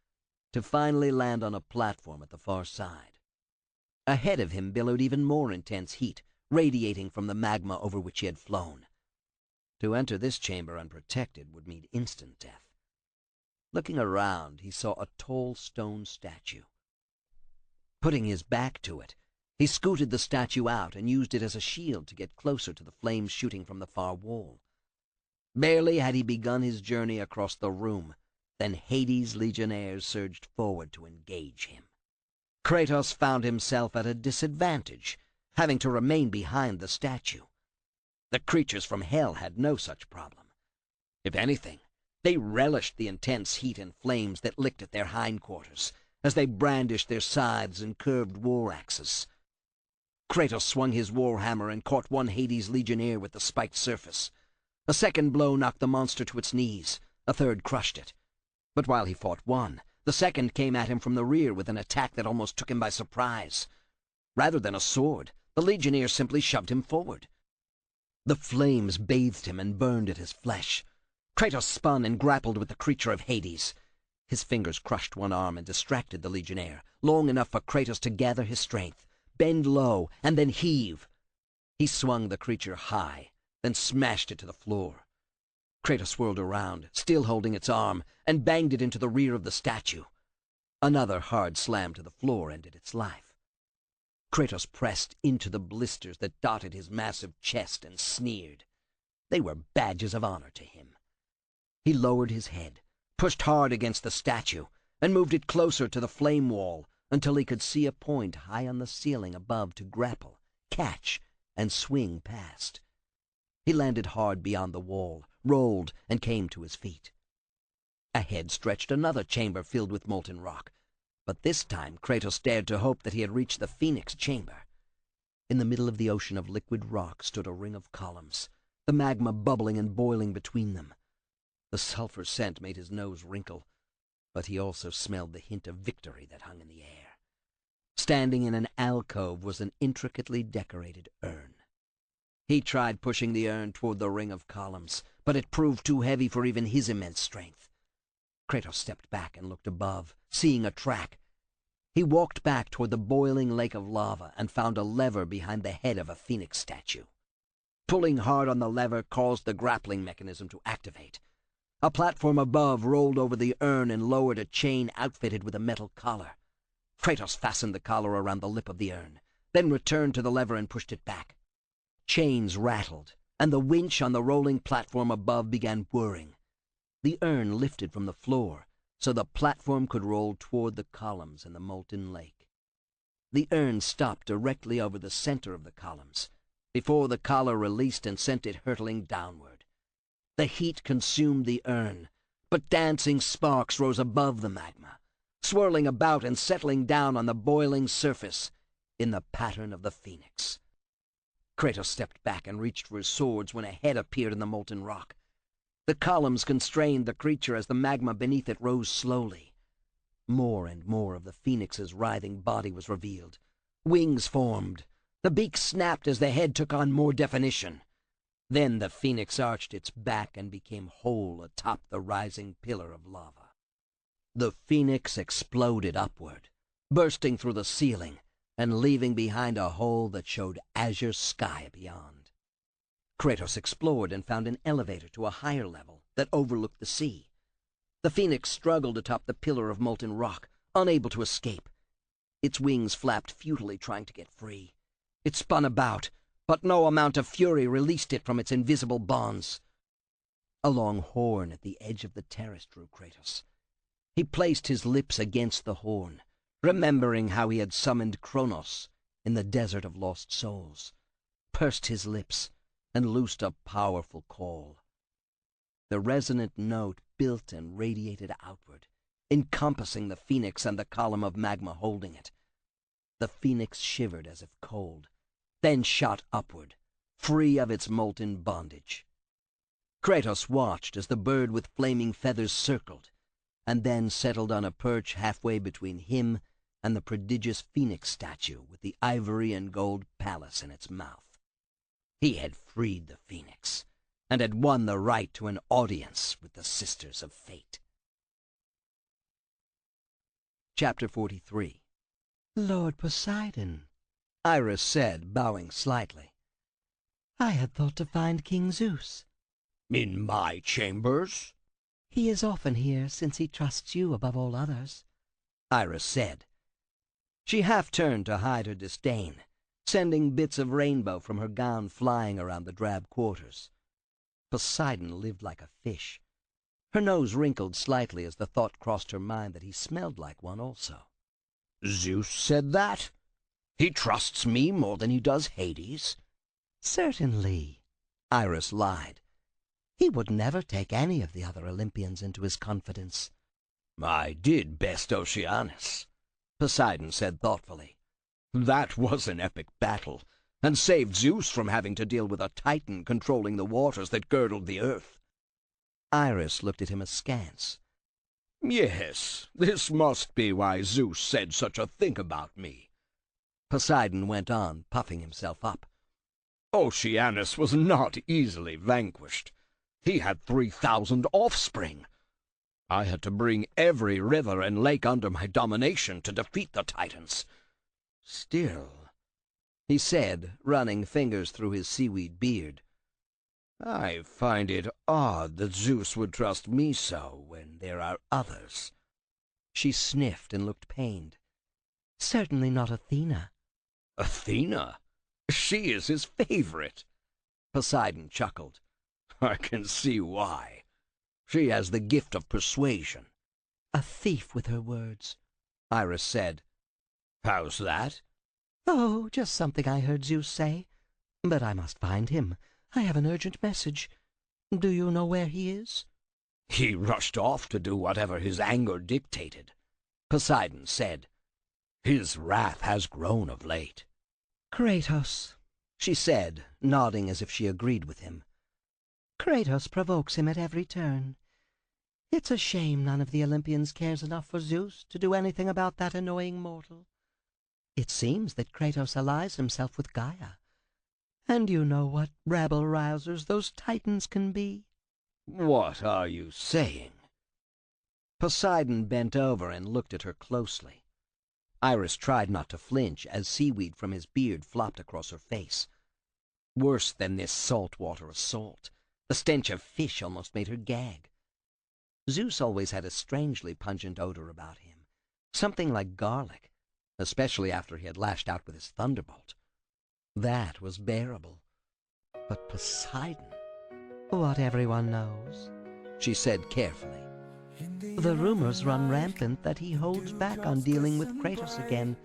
to finally land on a platform at the far side. Ahead of him billowed even more intense heat, radiating from the magma over which he had flown. To enter this chamber unprotected would mean instant death. Looking around, he saw a tall stone statue. Putting his back to it, he scooted the statue out and used it as a shield to get closer to the flames shooting from the far wall. Barely had he begun his journey across the room than Hades' legionnaires surged forward to engage him. Kratos found himself at a disadvantage, having to remain behind the statue. The creatures from hell had no such problem. If anything, they relished the intense heat and flames that licked at their hindquarters as they brandished their scythes and curved war axes. Kratos swung his warhammer and caught one Hades legionnaire with the spiked surface. A second blow knocked the monster to its knees. A third crushed it. But while he fought one, the second came at him from the rear with an attack that almost took him by surprise. Rather than a sword, the legionnaire simply shoved him forward. The flames bathed him and burned at his flesh. Kratos spun and grappled with the creature of Hades. His fingers crushed one arm and distracted the legionnaire, long enough for Kratos to gather his strength, bend low, and then heave. He swung the creature high, then smashed it to the floor. Kratos whirled around, still holding its arm, and banged it into the rear of the statue. Another hard slam to the floor ended its life. Kratos pressed into the blisters that dotted his massive chest and sneered. They were badges of honor to him. He lowered his head, pushed hard against the statue, and moved it closer to the flame wall until he could see a point high on the ceiling above to grapple, catch, and swing past. He landed hard beyond the wall, rolled, and came to his feet. Ahead stretched another chamber filled with molten rock, but this time Kratos dared to hope that he had reached the Phoenix chamber. In the middle of the ocean of liquid rock stood a ring of columns, the magma bubbling and boiling between them. The sulfur scent made his nose wrinkle, but he also smelled the hint of victory that hung in the air. Standing in an alcove was an intricately decorated urn. He tried pushing the urn toward the ring of columns, but it proved too heavy for even his immense strength. Kratos stepped back and looked above, seeing a track. He walked back toward the boiling lake of lava and found a lever behind the head of a phoenix statue. Pulling hard on the lever caused the grappling mechanism to activate. A platform above rolled over the urn and lowered a chain outfitted with a metal collar. Kratos fastened the collar around the lip of the urn, then returned to the lever and pushed it back. Chains rattled, and the winch on the rolling platform above began whirring. The urn lifted from the floor, so the platform could roll toward the columns in the molten lake. The urn stopped directly over the center of the columns, before the collar released and sent it hurtling downward. The heat consumed the urn, but dancing sparks rose above the magma, swirling about and settling down on the boiling surface in the pattern of the phoenix. Kratos stepped back and reached for his swords when a head appeared in the molten rock. The columns constrained the creature as the magma beneath it rose slowly. More and more of the phoenix's writhing body was revealed. Wings formed. The beak snapped as the head took on more definition. Then the phoenix arched its back and became whole atop the rising pillar of lava. The phoenix exploded upward, bursting through the ceiling and leaving behind a hole that showed azure sky beyond. Kratos explored and found an elevator to a higher level that overlooked the sea. The phoenix struggled atop the pillar of molten rock, unable to escape. Its wings flapped futilely, trying to get free. It spun about, but no amount of fury released it from its invisible bonds. A long horn at the edge of the terrace drew Kratos. He placed his lips against the horn, remembering how he had summoned Kronos in the desert of lost souls, pursed his lips, and loosed a powerful call. The resonant note built and radiated outward, encompassing the phoenix and the column of magma holding it. The phoenix shivered as if cold, then shot upward, free of its molten bondage. Kratos watched as the bird with flaming feathers circled, and then settled on a perch halfway between him and the prodigious phoenix statue with the ivory and gold palace in its mouth. He had freed the phoenix, and had won the right to an audience with the Sisters of Fate. Chapter 43. Lord Poseidon, Iris said, bowing slightly. I had thought to find King Zeus. In my chambers? He is often here, since he trusts you above all others, Iris said. She half-turned to hide her disdain, sending bits of rainbow from her gown flying around the drab quarters. Poseidon lived like a fish. Her nose wrinkled slightly as the thought crossed her mind that he smelled like one also. Zeus said that? He trusts me more than he does Hades? Certainly, Iris lied. He would never take any of the other Olympians into his confidence. I did best Oceanus, Poseidon said thoughtfully. That was an epic battle, and saved Zeus from having to deal with a titan controlling the waters that girdled the earth. Iris looked at him askance. Yes, this must be why Zeus said such a thing about me. Poseidon went on, puffing himself up. Oceanus was not easily vanquished. He had 3,000 offspring. I had to bring every river and lake under my domination to defeat the Titans. Still, he said, running fingers through his seaweed beard, I find it odd that Zeus would trust me so when there are others. She sniffed and looked pained. Certainly not Athena. Athena? She is his favorite. Poseidon chuckled. I can see why. She has the gift of persuasion. A thief with her words, Iris said. How's that? Oh, just something I heard Zeus say. But I must find him. I have an urgent message. Do you know where he is? He rushed off to do whatever his anger dictated, Poseidon said. His wrath has grown of late. Kratos, she said, nodding as if she agreed with him. Kratos provokes him at every turn. It's a shame none of the Olympians cares enough for Zeus to do anything about that annoying mortal. It seems that Kratos allies himself with Gaia, And you know what rabble-rousers those titans can be. What are you saying? Poseidon bent over and looked at her closely. Iris tried not to flinch as seaweed from his beard flopped across her face. Worse than this saltwater assault, the stench of fish almost made her gag. Zeus always had a strangely pungent odor about him, something like garlic, especially after he had lashed out with his thunderbolt. That was bearable. But Poseidon... What everyone knows, she said carefully. The rumors run rampant that he holds back on dealing with Kratos again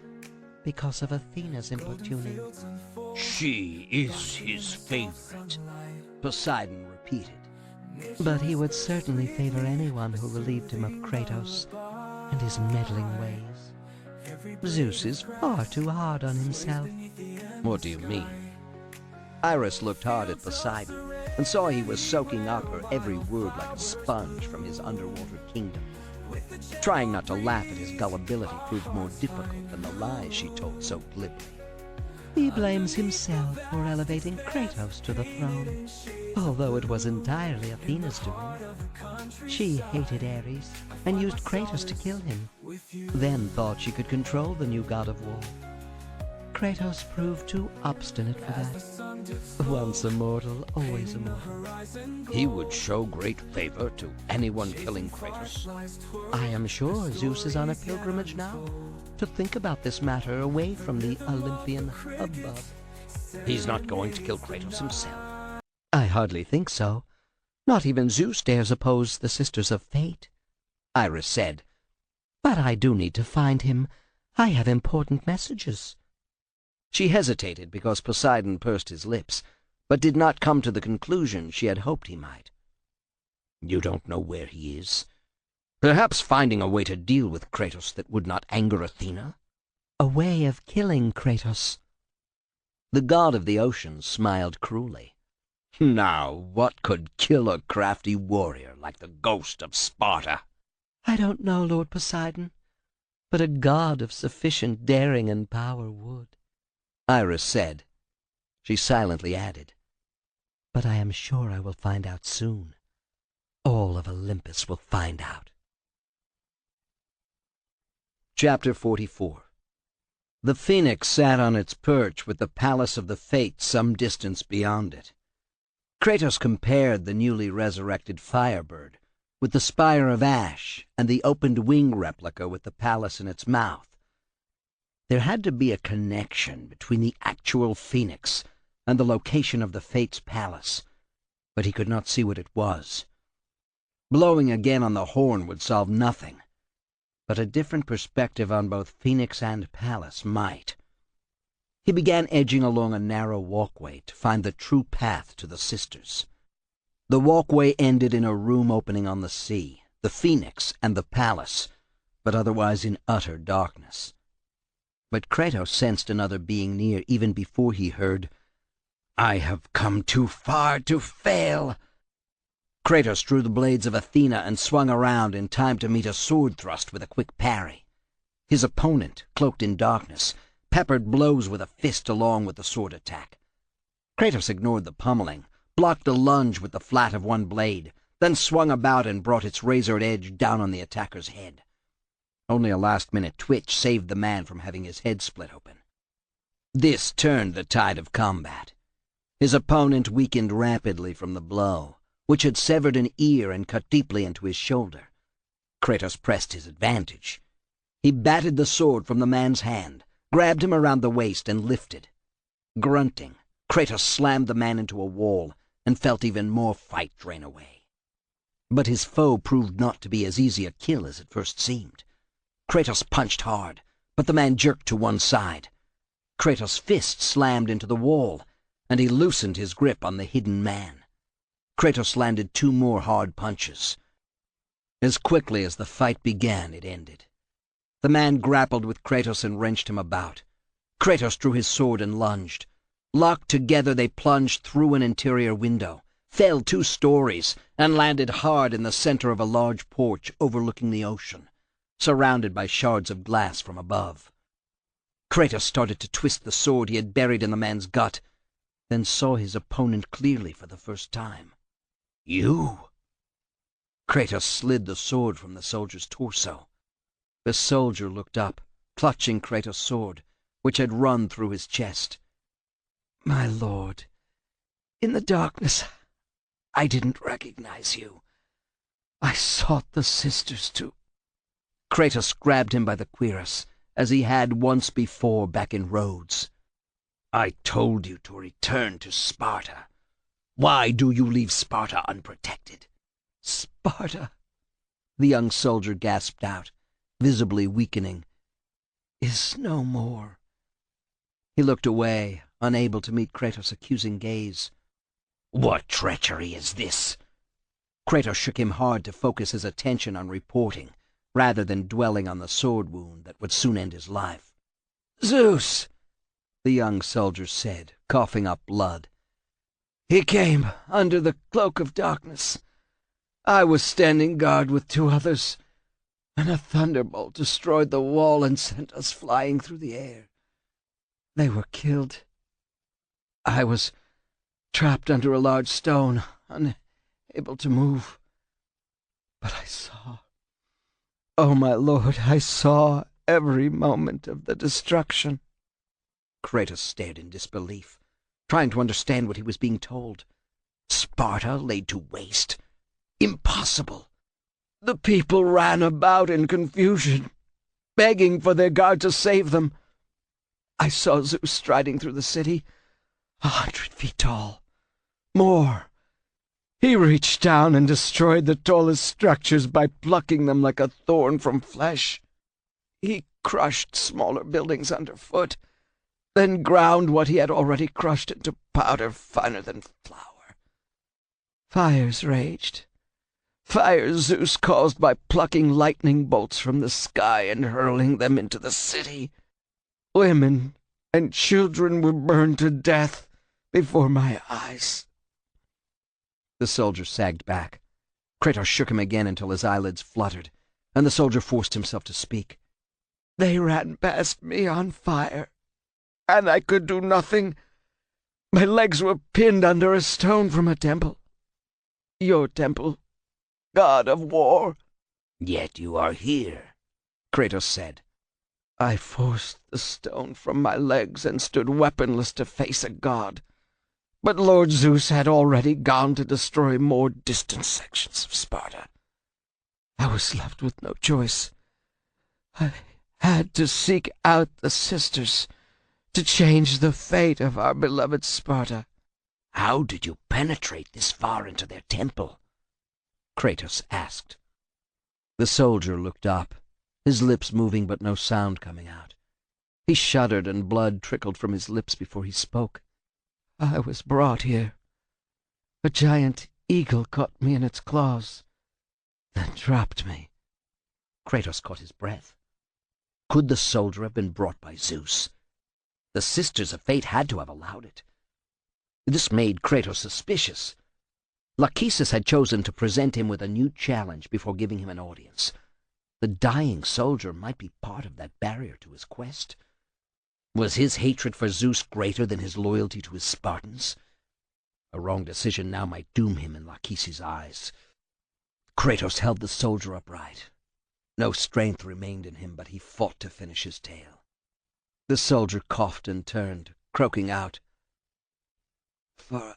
because of Athena's importuning. She is his favorite, Poseidon repeated. But he would certainly favor anyone who relieved him of Kratos and his meddling ways. Zeus is far too hard on himself. What do you mean? Iris looked hard at Poseidon and saw he was soaking up her every word like a sponge from his underwater kingdom. Trying not to laugh at his gullibility proved more difficult than the lies she told so glibly. He blames himself for elevating Kratos to the throne, although it was entirely Athena's doing. She hated Ares and used Kratos to kill him, then thought she could control the new god of war. Kratos proved too obstinate for that. Once a mortal, always a mortal. He would show great favor to anyone killing Kratos. I am sure Zeus is on a pilgrimage now, to think about this matter away from the Olympian hubbub. He's not going to kill Kratos himself. I hardly think so. Not even Zeus dares oppose the Sisters of Fate, Iris said. But I do need to find him. I have important messages. She hesitated because Poseidon pursed his lips, but did not come to the conclusion she had hoped he might. You don't know where he is? Perhaps finding a way to deal with Kratos that would not anger Athena? A way of killing Kratos. The god of the ocean smiled cruelly. Now, what could kill a crafty warrior like the ghost of Sparta? I don't know, Lord Poseidon, but a god of sufficient daring and power would. Iris said. She silently added, but I am sure I will find out soon. All of Olympus will find out. Chapter 44. The Phoenix sat on its perch with the palace of the Fates some distance beyond it. Kratos compared the newly resurrected Firebird with the Spire of Ash and the opened wing replica with the palace in its mouth. There had to be a connection between the actual Phoenix and the location of the Fates' palace, but he could not see what it was. Blowing again on the horn would solve nothing, but a different perspective on both Phoenix and palace might. He began edging along a narrow walkway to find the true path to the sisters. The walkway ended in a room opening on the sea, the Phoenix and the palace, but otherwise in utter darkness. But Kratos sensed another being near even before he heard, "I have come too far to fail." Kratos drew the blades of Athena and swung around in time to meet a sword thrust with a quick parry. His opponent, cloaked in darkness, peppered blows with a fist along with the sword attack. Kratos ignored the pummeling, blocked a lunge with the flat of one blade, then swung about and brought its razored edge down on the attacker's head. Only a last-minute twitch saved the man from having his head split open. This turned the tide of combat. His opponent weakened rapidly from the blow, which had severed an ear and cut deeply into his shoulder. Kratos pressed his advantage. He batted the sword from the man's hand, grabbed him around the waist, and lifted. Grunting, Kratos slammed the man into a wall and felt even more fight drain away. But his foe proved not to be as easy a kill as it first seemed. Kratos punched hard, but the man jerked to one side. Kratos' fist slammed into the wall, and he loosened his grip on the hidden man. Kratos landed 2 more hard punches. As quickly as the fight began, it ended. The man grappled with Kratos and wrenched him about. Kratos drew his sword and lunged. Locked together, they plunged through an interior window, fell 2 stories, and landed hard in the center of a large porch overlooking the ocean, surrounded by shards of glass from above. Kratos started to twist the sword he had buried in the man's gut. then saw his opponent clearly for the first time. "You!" Kratos slid the sword from the soldier's torso. The soldier looked up, clutching Kratos' sword, which had run through his chest. "My lord, in the darkness, I didn't recognize you. I sought the sisters to—" Kratos grabbed him by the cuirass, as he had once before back in Rhodes. "I told you to return to Sparta. Why do you leave Sparta unprotected?" "Sparta," the young soldier gasped out, visibly weakening, "is no more." He looked away, unable to meet Kratos' accusing gaze. "What treachery is this?" Kratos shook him hard to focus his attention on reporting, rather than dwelling on the sword wound that would soon end his life. "Zeus," the young soldier said, coughing up blood. "He came under the cloak of darkness. I was standing guard with 2 others, and a thunderbolt destroyed the wall and sent us flying through the air. They were killed. I was trapped under a large stone, unable to move. But I saw, oh my lord, I saw every moment of the destruction." Kratos stared in disbelief, trying to understand what he was being told. Sparta laid to waste? Impossible! The people ran about in confusion, begging for their god to save them. I saw Zeus striding through the city, 100 feet tall. More. He reached down and destroyed the tallest structures by plucking them like a thorn from flesh. He crushed smaller buildings underfoot, then ground what he had already crushed into powder finer than flour. Fires raged. Fires Zeus caused by plucking lightning bolts from the sky and hurling them into the city. Women and children were burned to death before my eyes." The soldier sagged back. Kratos shook him again until his eyelids fluttered, and the soldier forced himself to speak. "They ran past me on fire, and I could do nothing. My legs were pinned under a stone from a temple. Your temple, god of war." "Yet you are here," Kratos said. "I forced the stone from my legs and stood weaponless to face a god. But Lord Zeus had already gone to destroy more distant sections of Sparta. I was left with no choice. I had to seek out the sisters to change the fate of our beloved Sparta." "How did you penetrate this far into their temple?" Kratos asked. The soldier looked up, his lips moving but no sound coming out. He shuddered and blood trickled from his lips before he spoke. "I was brought here. A giant eagle caught me in its claws, then dropped me." Kratos caught his breath. Could the soldier have been brought by Zeus? The Sisters of Fate had to have allowed it. This made Kratos suspicious. Lachesis had chosen to present him with a new challenge before giving him an audience. The dying soldier might be part of that barrier to his quest. Was his hatred for Zeus greater than his loyalty to his Spartans? A wrong decision now might doom him in Lachesis' eyes. Kratos held the soldier upright. No strength remained in him, but he fought to finish his tale. The soldier coughed and turned, croaking out, "For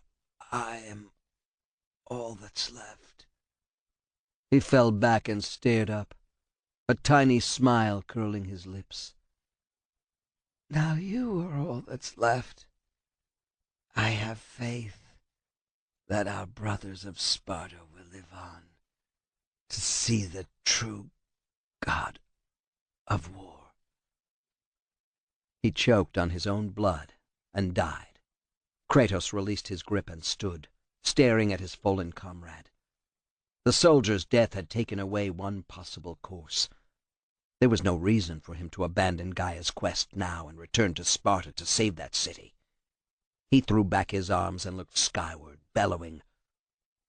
I am all that's left." He fell back and stared up, a tiny smile curling his lips. "Now you are all that's left. I have faith that our brothers of Sparta will live on to see the true god of war." He choked on his own blood and died. Kratos released his grip and stood, staring at his fallen comrade. The soldier's death had taken away one possible course. There was no reason for him to abandon Gaia's quest now and return to Sparta to save that city. He threw back his arms and looked skyward, bellowing,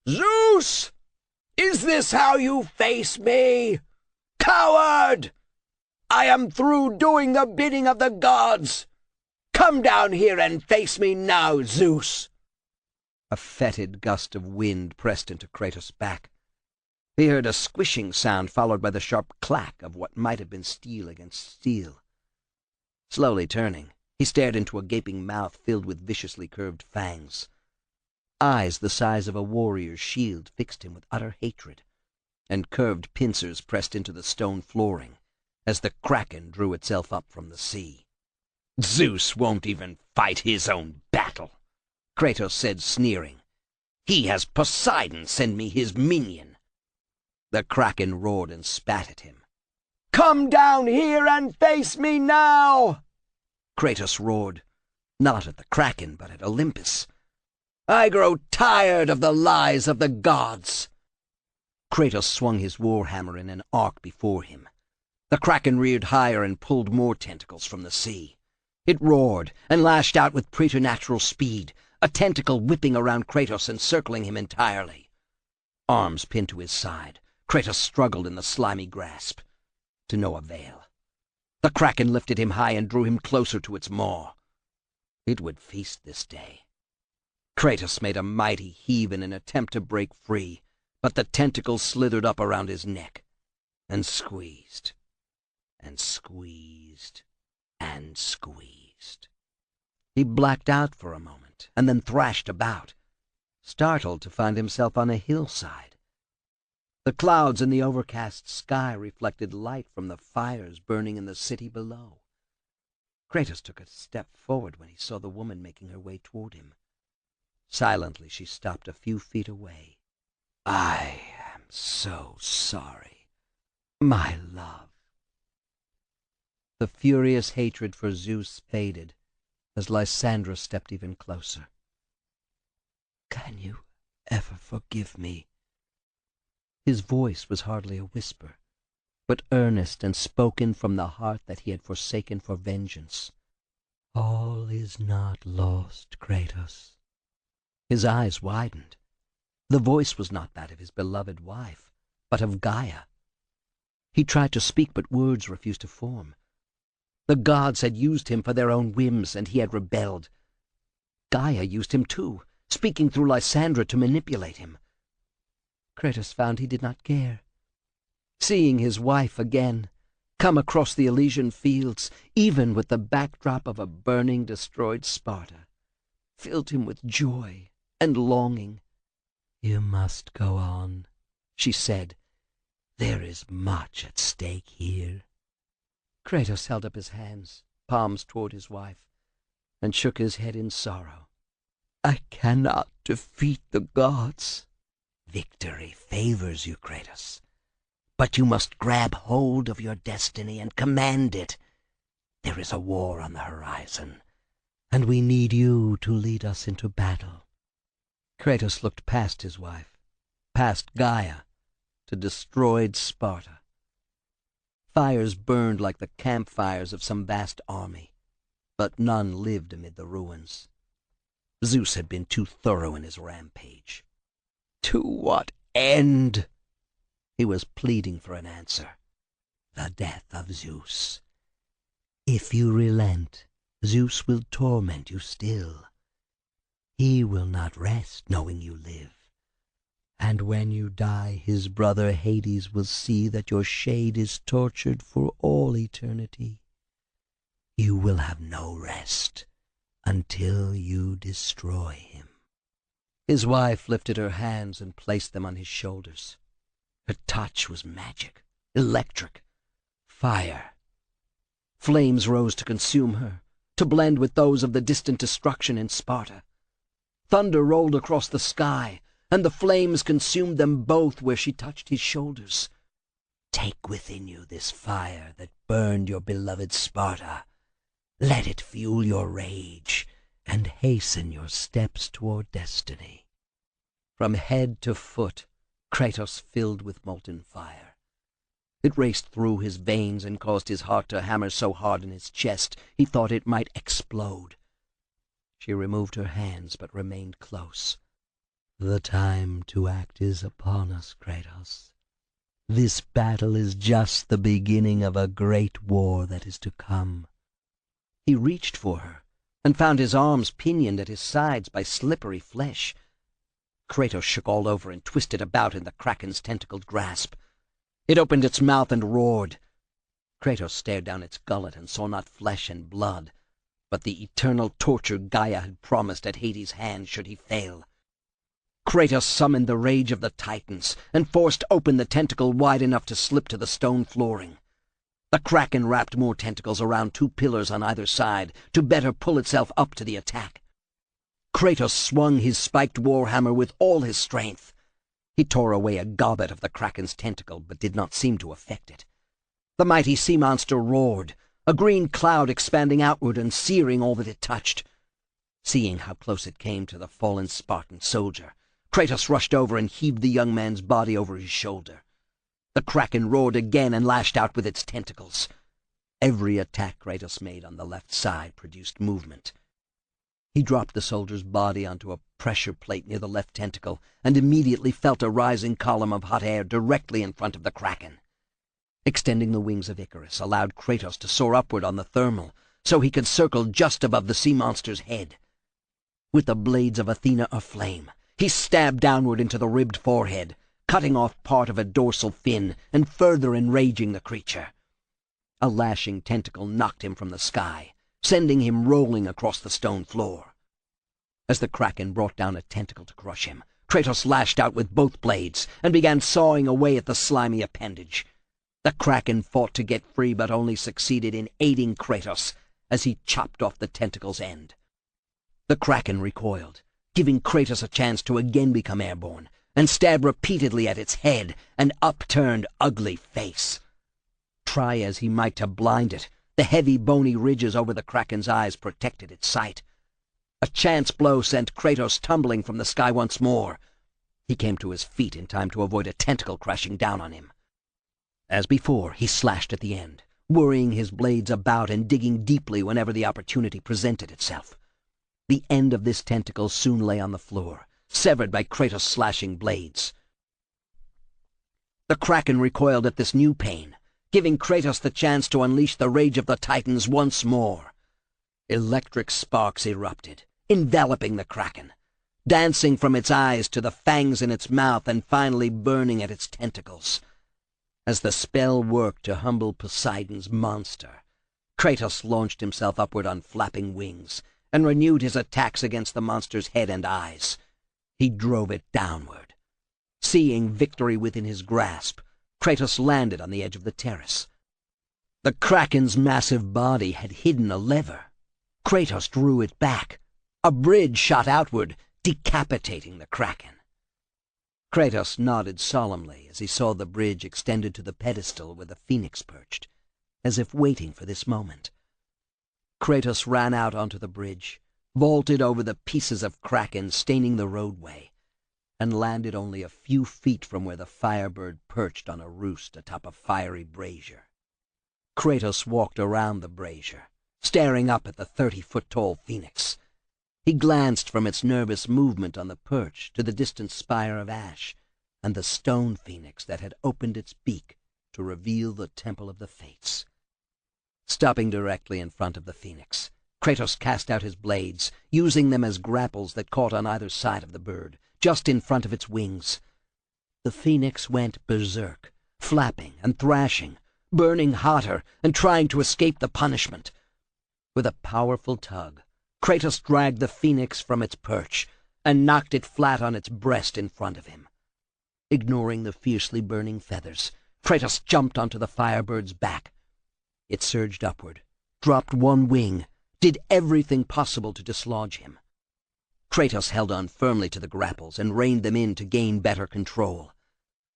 "Zeus! Is this how you face me? Coward! I am through doing the bidding of the gods. Come down here and face me now, Zeus!" A fetid gust of wind pressed into Kratos' back. He heard a squishing sound followed by the sharp clack of what might have been steel against steel. Slowly turning, he stared into a gaping mouth filled with viciously curved fangs. Eyes the size of a warrior's shield fixed him with utter hatred, and curved pincers pressed into the stone flooring as the kraken drew itself up from the sea. "Zeus won't even fight his own battle," Kratos said, sneering. "He has Poseidon send me his minion." The kraken roared and spat at him. "Come down here and face me now!" Kratos roared, not at the kraken, but at Olympus. "I grow tired of the lies of the gods." Kratos swung his warhammer in an arc before him. The kraken reared higher and pulled more tentacles from the sea. It roared and lashed out with preternatural speed, a tentacle whipping around Kratos and circling him entirely. Arms pinned to his side, Kratos struggled in the slimy grasp. To no avail. The kraken lifted him high and drew him closer to its maw. It would feast this day. Kratos made a mighty heave in an attempt to break free, but the tentacles slithered up around his neck and squeezed and squeezed and squeezed. He blacked out for a moment and then thrashed about, startled to find himself on a hillside. The clouds in the overcast sky reflected light from the fires burning in the city below. Kratos took a step forward when he saw the woman making her way toward him. Silently she stopped a few feet away. "I am so sorry, my love." The furious hatred for Zeus faded as Lysandra stepped even closer. "Can you ever forgive me?" His voice was hardly a whisper, but earnest and spoken from the heart that he had forsaken for vengeance. "All is not lost, Kratos." His eyes widened. The voice was not that of his beloved wife, but of Gaia. He tried to speak, but words refused to form. The gods had used him for their own whims, and he had rebelled. Gaia used him too, speaking through Lysandra to manipulate him. Kratos found he did not care. Seeing his wife again, come across the Elysian fields, even with the backdrop of a burning, destroyed Sparta, filled him with joy and longing. "You must go on," she said. "There is much at stake here." Kratos held up his hands, palms toward his wife, and shook his head in sorrow. "I cannot defeat the gods." "Victory favors you, Kratos. But you must grab hold of your destiny and command it. There is a war on the horizon, and we need you to lead us into battle." Kratos looked past his wife, past Gaia, to destroyed Sparta. Fires burned like the campfires of some vast army, but none lived amid the ruins. Zeus had been too thorough in his rampage. "To what end?" He was pleading for an answer. "The death of Zeus. If you relent, Zeus will torment you still. He will not rest knowing you live. And when you die, his brother Hades will see that your shade is tortured for all eternity. You will have no rest until you destroy him." His wife lifted her hands and placed them on his shoulders. Her touch was magic, electric, fire. Flames rose to consume her, to blend with those of the distant destruction in Sparta. Thunder rolled across the sky, and the flames consumed them both where she touched his shoulders. "Take within you this fire that burned your beloved Sparta. Let it fuel your rage and hasten your steps toward destiny." From head to foot, Kratos filled with molten fire. It raced through his veins and caused his heart to hammer so hard in his chest he thought it might explode. She removed her hands but remained close. "The time to act is upon us, Kratos. This battle is just the beginning of a great war that is to come." He reached for her, and found his arms pinioned at his sides by slippery flesh. Kratos shook all over and twisted about in the kraken's tentacled grasp. It opened its mouth and roared. Kratos stared down its gullet and saw not flesh and blood, but the eternal torture Gaia had promised at Hades' hand should he fail. Kratos summoned the rage of the Titans and forced open the tentacle wide enough to slip to the stone flooring. The kraken wrapped more tentacles around 2 pillars on either side to better pull itself up to the attack. Kratos swung his spiked warhammer with all his strength. He tore away a gobbet of the kraken's tentacle, but did not seem to affect it. The mighty sea monster roared, a green cloud expanding outward and searing all that it touched. Seeing how close it came to the fallen Spartan soldier, Kratos rushed over and heaved the young man's body over his shoulder. The kraken roared again and lashed out with its tentacles. Every attack Kratos made on the left side produced movement. He dropped the soldier's body onto a pressure plate near the left tentacle and immediately felt a rising column of hot air directly in front of the kraken. Extending the wings of Icarus allowed Kratos to soar upward on the thermal so he could circle just above the sea monster's head. With the blades of Athena aflame, he stabbed downward into the ribbed forehead, cutting off part of a dorsal fin and further enraging the creature. A lashing tentacle knocked him from the sky, sending him rolling across the stone floor. As the kraken brought down a tentacle to crush him, Kratos lashed out with both blades and began sawing away at the slimy appendage. The kraken fought to get free, but only succeeded in aiding Kratos as he chopped off the tentacle's end. The kraken recoiled, giving Kratos a chance to again become airborne, and stabbed repeatedly at its head and upturned, ugly face. Try as he might to blind it, the heavy bony ridges over the kraken's eyes protected its sight. A chance blow sent Kratos tumbling from the sky once more. He came to his feet in time to avoid a tentacle crashing down on him. As before, he slashed at the end, worrying his blades about and digging deeply whenever the opportunity presented itself. The end of this tentacle soon lay on the floor, severed by Kratos' slashing blades. The kraken recoiled at this new pain, giving Kratos the chance to unleash the rage of the Titans once more. Electric sparks erupted, enveloping the kraken, dancing from its eyes to the fangs in its mouth and finally burning at its tentacles. As the spell worked to humble Poseidon's monster, Kratos launched himself upward on flapping wings and renewed his attacks against the monster's head and eyes. He drove it downward. Seeing victory within his grasp, Kratos landed on the edge of the terrace. The kraken's massive body had hidden a lever. Kratos drew it back. A bridge shot outward, decapitating the kraken. Kratos nodded solemnly as he saw the bridge extended to the pedestal where the phoenix perched, as if waiting for this moment. Kratos ran out onto the bridge, vaulted over the pieces of kraken staining the roadway, and landed only a few feet from where the firebird perched on a roost atop a fiery brazier. Kratos walked around the brazier, staring up at the 30-foot-tall phoenix. He glanced from its nervous movement on the perch to the distant spire of ash and the stone phoenix that had opened its beak to reveal the Temple of the Fates. Stopping directly in front of the phoenix, Kratos cast out his blades, using them as grapples that caught on either side of the bird, just in front of its wings. The phoenix went berserk, flapping and thrashing, burning hotter and trying to escape the punishment. With a powerful tug, Kratos dragged the phoenix from its perch and knocked it flat on its breast in front of him. Ignoring the fiercely burning feathers, Kratos jumped onto the firebird's back. It surged upward, dropped one wing, did everything possible to dislodge him. Kratos held on firmly to the grapples and reined them in to gain better control.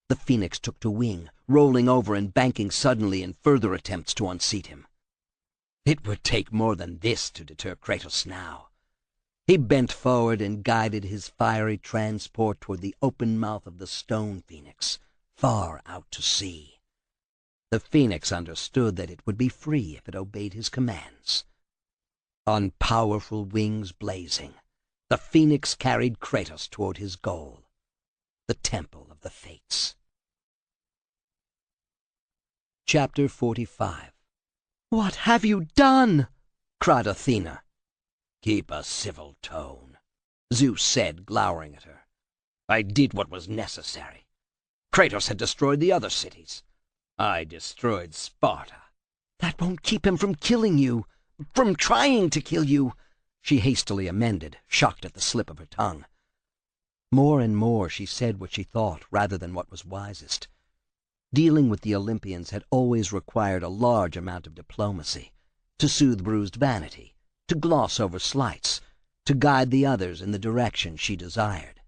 The phoenix took to wing, rolling over and banking suddenly in further attempts to unseat him. It would take more than this to deter Kratos now. He bent forward and guided his fiery transport toward the open mouth of the stone phoenix, far out to sea. The phoenix understood that it would be free if it obeyed his commands. On powerful wings blazing, the phoenix carried Kratos toward his goal, the Temple of the Fates. Chapter 45. "What have you done?" cried Athena. Keep a civil tone, Zeus said, glowering at her. I did what was necessary. Kratos had destroyed the other cities. I destroyed Sparta. That won't keep him from killing you, from trying to kill you, she hastily amended, shocked at the slip of her tongue. More and more she said what she thought rather than what was wisest. Dealing with the Olympians had always required a large amount of diplomacy, to soothe bruised vanity, to gloss over slights, to guide the others in the direction she desired.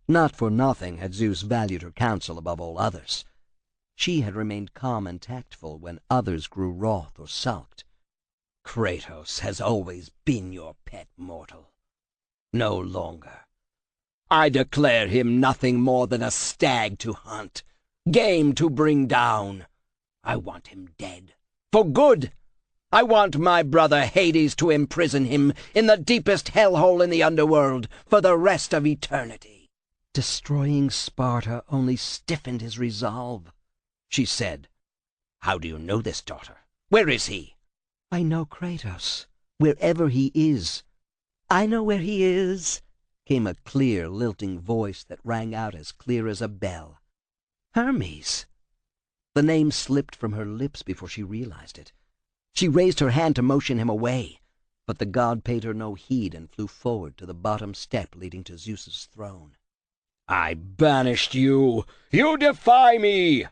Not for nothing had Zeus valued her counsel above all others. She had remained calm and tactful when others grew wroth or sulked. Kratos has always been your pet mortal. No longer. I declare him nothing more than a stag to hunt, game to bring down. I want him dead. For good. I want my brother Hades to imprison him in the deepest hellhole in the underworld for the rest of eternity. Destroying Sparta only stiffened his resolve, she said. How do you know this, daughter? Where is he? I know Kratos, wherever he is. I know where he is, came a clear, lilting voice that rang out as clear as a bell. Hermes! The name slipped from her lips before she realized it. She raised her hand to motion him away, but the god paid her no heed and flew forward to the bottom step leading to Zeus's throne. I banished you! You defy me!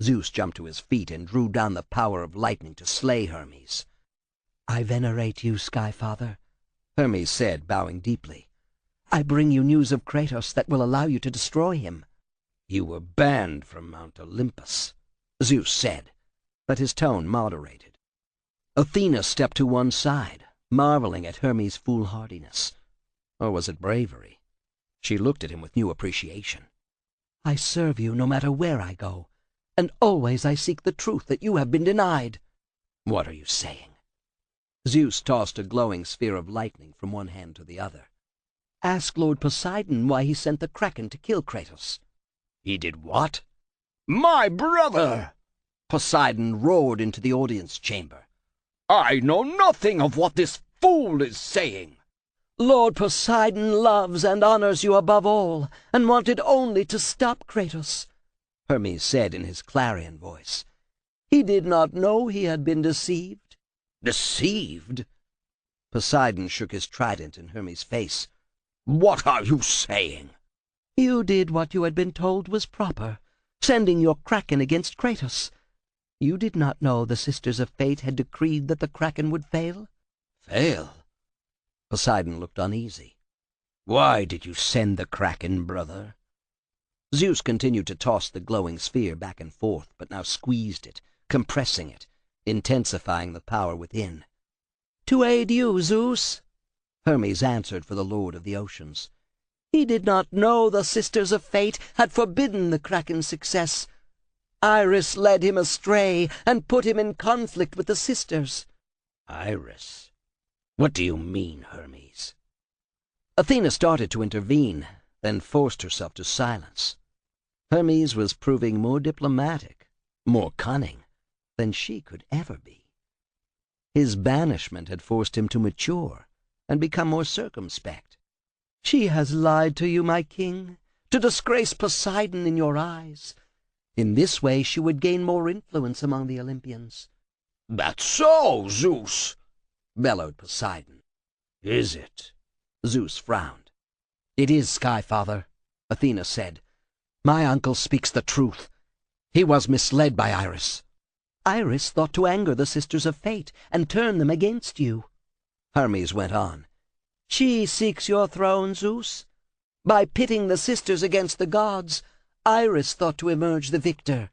Zeus jumped to his feet and drew down the power of lightning to slay Hermes. I venerate you, Sky Father, Hermes said, bowing deeply. I bring you news of Kratos that will allow you to destroy him. You were banned from Mount Olympus, Zeus said, but his tone moderated. Athena stepped to one side, marveling at Hermes' foolhardiness. Or was it bravery? She looked at him with new appreciation. I serve you no matter where I go, and always I seek the truth that you have been denied. What are you saying? Zeus tossed a glowing sphere of lightning from one hand to the other. Ask Lord Poseidon why he sent the Kraken to kill Kratos. He did what? My brother! Poseidon roared into the audience chamber. I know nothing of what this fool is saying. Lord Poseidon loves and honors you above all, and wanted only to stop Kratos, Hermes said in his clarion voice. He did not know he had been deceived. Deceived? Poseidon shook his trident in Hermes' face. What are you saying? You did what you had been told was proper, sending your Kraken against Kratos. You did not know the Sisters of Fate had decreed that the Kraken would fail? Fail? Poseidon looked uneasy. Why did you send the Kraken, brother? Zeus continued to toss the glowing sphere back and forth, but now squeezed it, compressing it, intensifying the power within. To aid you, Zeus, Hermes answered for the Lord of the Oceans. He did not know the Sisters of Fate had forbidden the Kraken's success. Iris led him astray and put him in conflict with the sisters. Iris? What do you mean, Hermes? Athena started to intervene, then forced herself to silence. Hermes was proving more diplomatic, more cunning, than she could ever be. His banishment had forced him to mature and become more circumspect. She has lied to you, my king, to disgrace Poseidon in your eyes. In this way she would gain more influence among the Olympians. That's so, Zeus, bellowed Poseidon. Is it? Zeus frowned. It is, Sky Father, Athena said. My uncle speaks the truth. He was misled by Iris. Iris thought to anger the Sisters of Fate and turn them against you. Hermes went on. She seeks your throne, Zeus. By pitting the sisters against the gods, Iris thought to emerge the victor.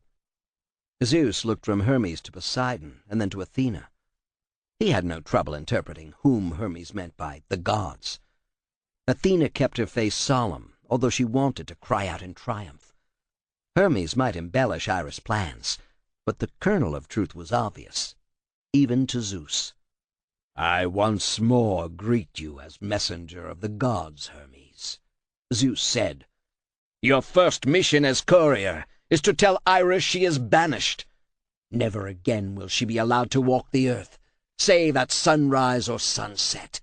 Zeus looked from Hermes to Poseidon and then to Athena. He had no trouble interpreting whom Hermes meant by the gods. Athena kept her face solemn, although she wanted to cry out in triumph. Hermes might embellish Iris' plans, but the kernel of truth was obvious, even to Zeus. I once more greet you as messenger of the gods, Hermes, Zeus said. Your first mission as courier is to tell Iris she is banished. Never again will she be allowed to walk the earth, save at sunrise or sunset.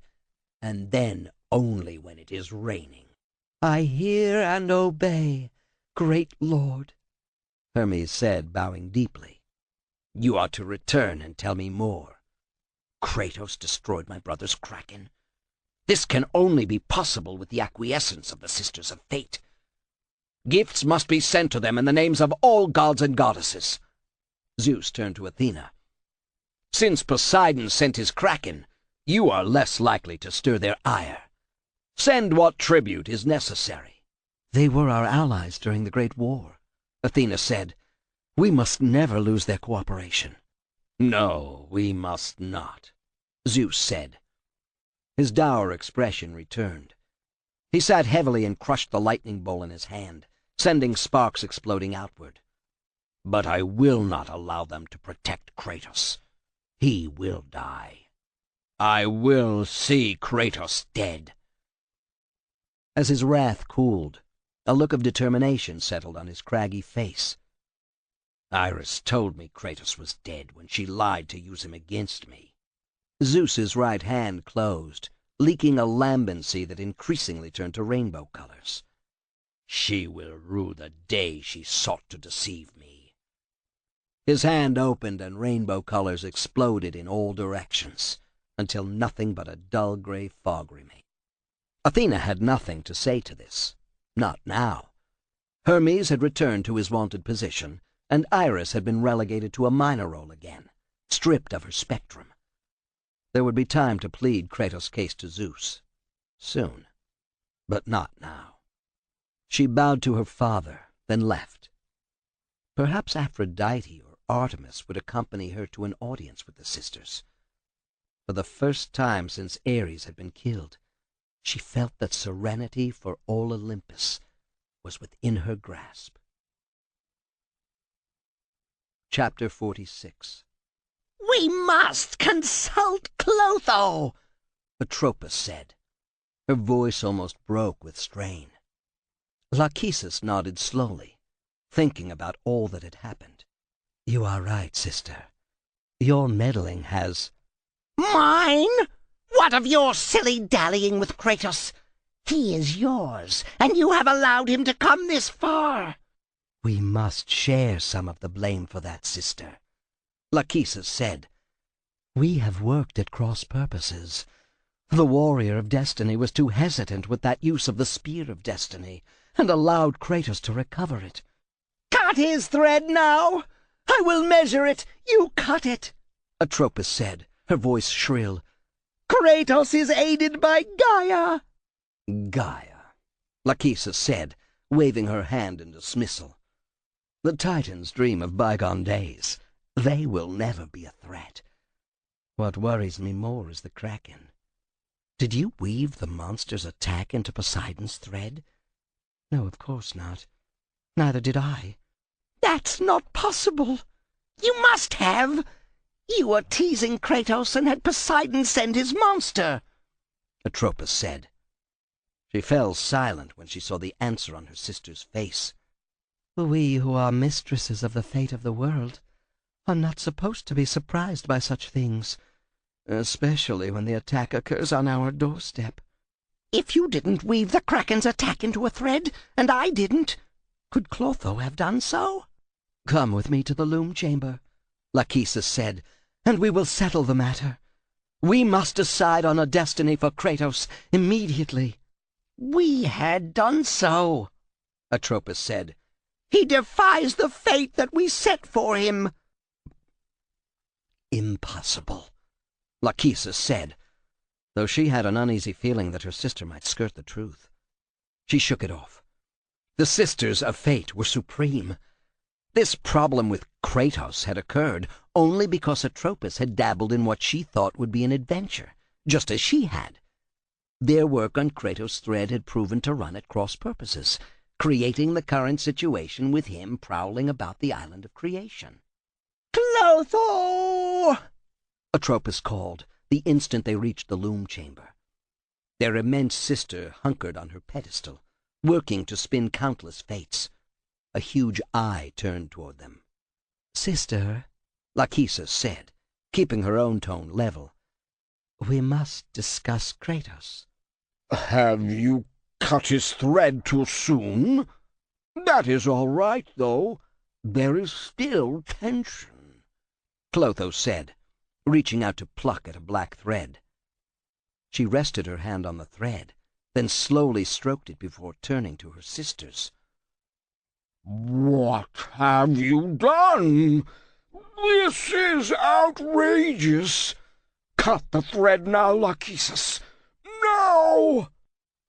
and then only when it is raining." "I hear and obey, great lord," Hermes said, bowing deeply. "You are to return and tell me more. Kratos destroyed my brother's kraken. This can only be possible with the acquiescence of the Sisters of Fate. Gifts must be sent to them in the names of all gods and goddesses." Zeus turned to Athena. "Since Poseidon sent his kraken, you are less likely to stir their ire. Send what tribute is necessary." "They were our allies during the Great War," Athena said. "We must never lose their cooperation." "No, we must not," Zeus said. His dour expression returned. He sat heavily and crushed the lightning bolt in his hand, sending sparks exploding outward. "But I will not allow them to protect Kratos. He will die. I will see Kratos dead." As his wrath cooled, a look of determination settled on his craggy face. "Iris told me Kratos was dead when she lied to use him against me." Zeus's right hand closed, leaking a lambency that increasingly turned to rainbow colors. "She will rue the day she sought to deceive me." His hand opened and rainbow colors exploded in all directions, until nothing but a dull gray fog remained. Athena had nothing to say to this. Not now. Hermes had returned to his wonted position, and Iris had been relegated to a minor role again, stripped of her spectrum. There would be time to plead Kratos' case to Zeus. Soon. But not now. She bowed to her father, then left. Perhaps Aphrodite or Artemis would accompany her to an audience with the sisters. For the first time since Ares had been killed, she felt that serenity for all Olympus was within her grasp. Chapter 46. "We must consult Clotho," Atropos said. Her voice almost broke with strain. Lachesis nodded slowly, thinking about all that had happened. "You are right, sister. Your meddling has—" "Mine? What of your silly dallying with Kratos? He is yours, and you have allowed him to come this far." "We must share some of the blame for that, sister," Lachesis said. "We have worked at cross purposes. The warrior of destiny was too hesitant with that use of the spear of destiny, and allowed Kratos to recover it." "Cut his thread now! I will measure it! You cut it!" Atropos said, her voice shrill. "Kratos is aided by Gaia!" "Gaia," Lachesis said, waving her hand in dismissal. "The Titans dream of bygone days. They will never be a threat. What worries me more is the Kraken. Did you weave the monster's attack into Poseidon's thread? No, of course not. Neither did I." "That's not possible. You must have. You were teasing Kratos and had Poseidon send his monster," Atropos said. She fell silent when she saw the answer on her sister's face. "We who are mistresses of the fate of the world are not supposed to be surprised by such things, especially when the attack occurs on our doorstep." "If you didn't weave the Kraken's attack into a thread, and I didn't, could Clotho have done so?" "Come with me to the loom chamber," Lachesis said, "and we will settle the matter. We must decide on a destiny for Kratos immediately." "We had done so," Atropos said. "He defies the fate that we set for him." "Impossible," Lachesis said, though she had an uneasy feeling that her sister might skirt the truth. She shook it off. The Sisters of Fate were supreme. This problem with Kratos had occurred only because Atropos had dabbled in what she thought would be an adventure, just as she had. Their work on Kratos' thread had proven to run at cross purposes, creating the current situation with him prowling about the island of creation. "Clotho!" Atropos called the instant they reached the loom chamber. Their immense sister hunkered on her pedestal, working to spin countless fates. A huge eye turned toward them. "Sister," Lachesis said, keeping her own tone level, We must discuss Kratos. Have you cut his thread too soon? That is all right, though. There is still tension, Clotho said, reaching out to pluck at a black thread. She rested her hand on the thread, then slowly stroked it before turning to her sisters. What have you done? This is outrageous. Cut the thread now, Lachesis. No!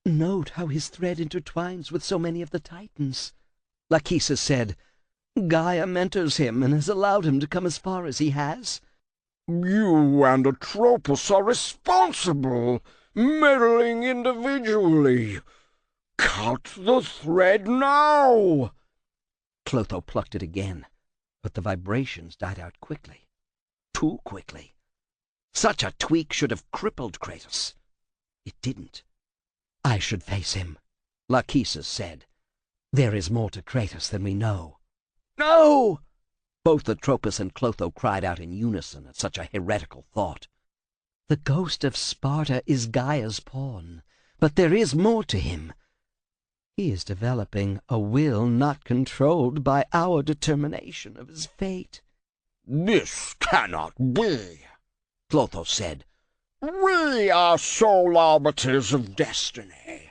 Note how his thread intertwines with so many of the Titans, Lachesis said. Gaia mentors him and has allowed him to come as far as he has. You and Atropos are responsible, meddling individually. Cut the thread now! Clotho plucked it again, but the vibrations died out quickly. Too quickly. Such a tweak should have crippled Kratos. It didn't. I should face him, Lachesis said. There is more to Kratos than we know. No! Both Atropos and Clotho cried out in unison at such a heretical thought. The ghost of Sparta is Gaia's pawn, but there is more to him. He is developing a will not controlled by our determination of his fate. This cannot be, Clotho said. We are sole arbiters of destiny.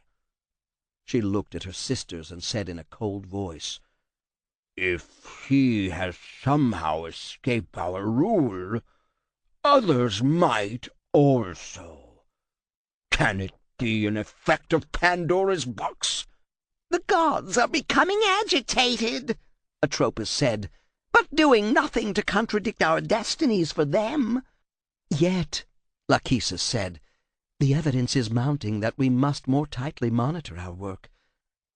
She looked at her sisters and said in a cold voice, If he has somehow escaped our rule, others might also. Can it be an effect of Pandora's box? The gods are becoming agitated, Atropos said, but doing nothing to contradict our destinies for them. Yet, Lachesis said, the evidence is mounting that we must more tightly monitor our work.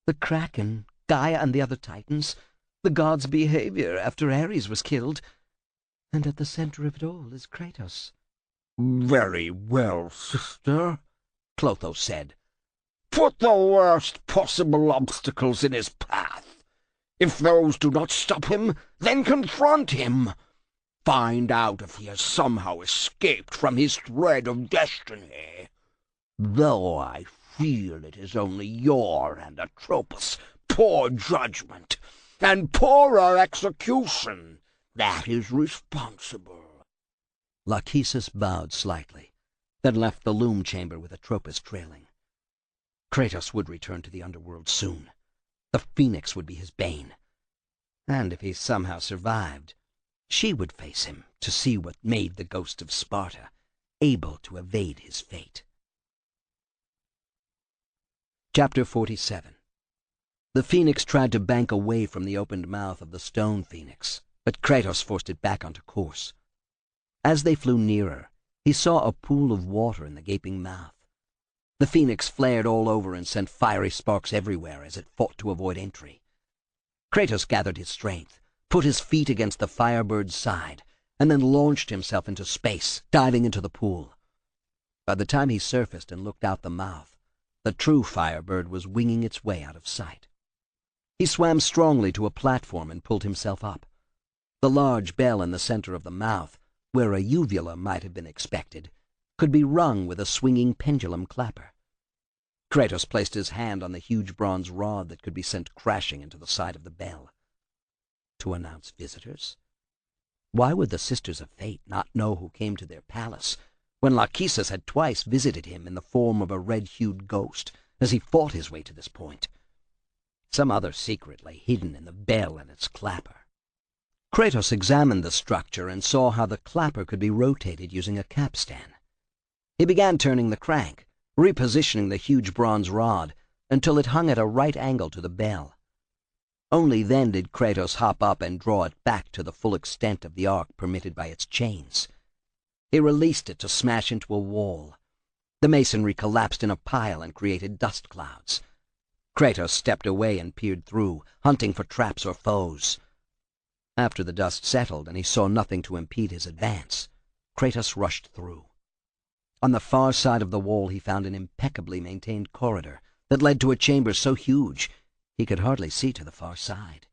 The Kraken, Gaia and the other Titans, the gods' behavior after Ares was killed, and at the center of it all is Kratos. Very well, sister, Clotho said. Put the worst possible obstacles in his path. If those do not stop him, then confront him. Find out if he has somehow escaped from his thread of destiny. Though I feel it is only your and Atropos' poor judgment and poorer execution that is responsible. Lachesis bowed slightly, then left the loom chamber with Atropos trailing. Kratos would return to the underworld soon. The Phoenix would be his bane. And if he somehow survived, she would face him to see what made the ghost of Sparta able to evade his fate. Chapter 47. The Phoenix tried to bank away from the opened mouth of the stone Phoenix, but Kratos forced it back onto course. As they flew nearer, he saw a pool of water in the gaping mouth. The Phoenix flared all over and sent fiery sparks everywhere as it fought to avoid entry. Kratos gathered his strength, put his feet against the Firebird's side, and then launched himself into space, diving into the pool. By the time he surfaced and looked out the mouth, the true Firebird was winging its way out of sight. He swam strongly to a platform and pulled himself up. The large bell in the center of the mouth, where a uvula might have been expected, could be rung with a swinging pendulum clapper. Kratos placed his hand on the huge bronze rod that could be sent crashing into the side of the bell. To announce visitors? Why would the Sisters of Fate not know who came to their palace, when Lachesis had twice visited him in the form of a red-hued ghost as he fought his way to this point? Some other secret lay hidden in the bell and its clapper. Kratos examined the structure and saw how the clapper could be rotated using a capstan. He began turning the crank, repositioning the huge bronze rod until it hung at a right angle to the bell. Only then did Kratos hop up and draw it back to the full extent of the arc permitted by its chains. He released it to smash into a wall. The masonry collapsed in a pile and created dust clouds. Kratos stepped away and peered through, hunting for traps or foes. After the dust settled and he saw nothing to impede his advance, Kratos rushed through. On the far side of the wall he found an impeccably maintained corridor that led to a chamber so huge he could hardly see to the far side.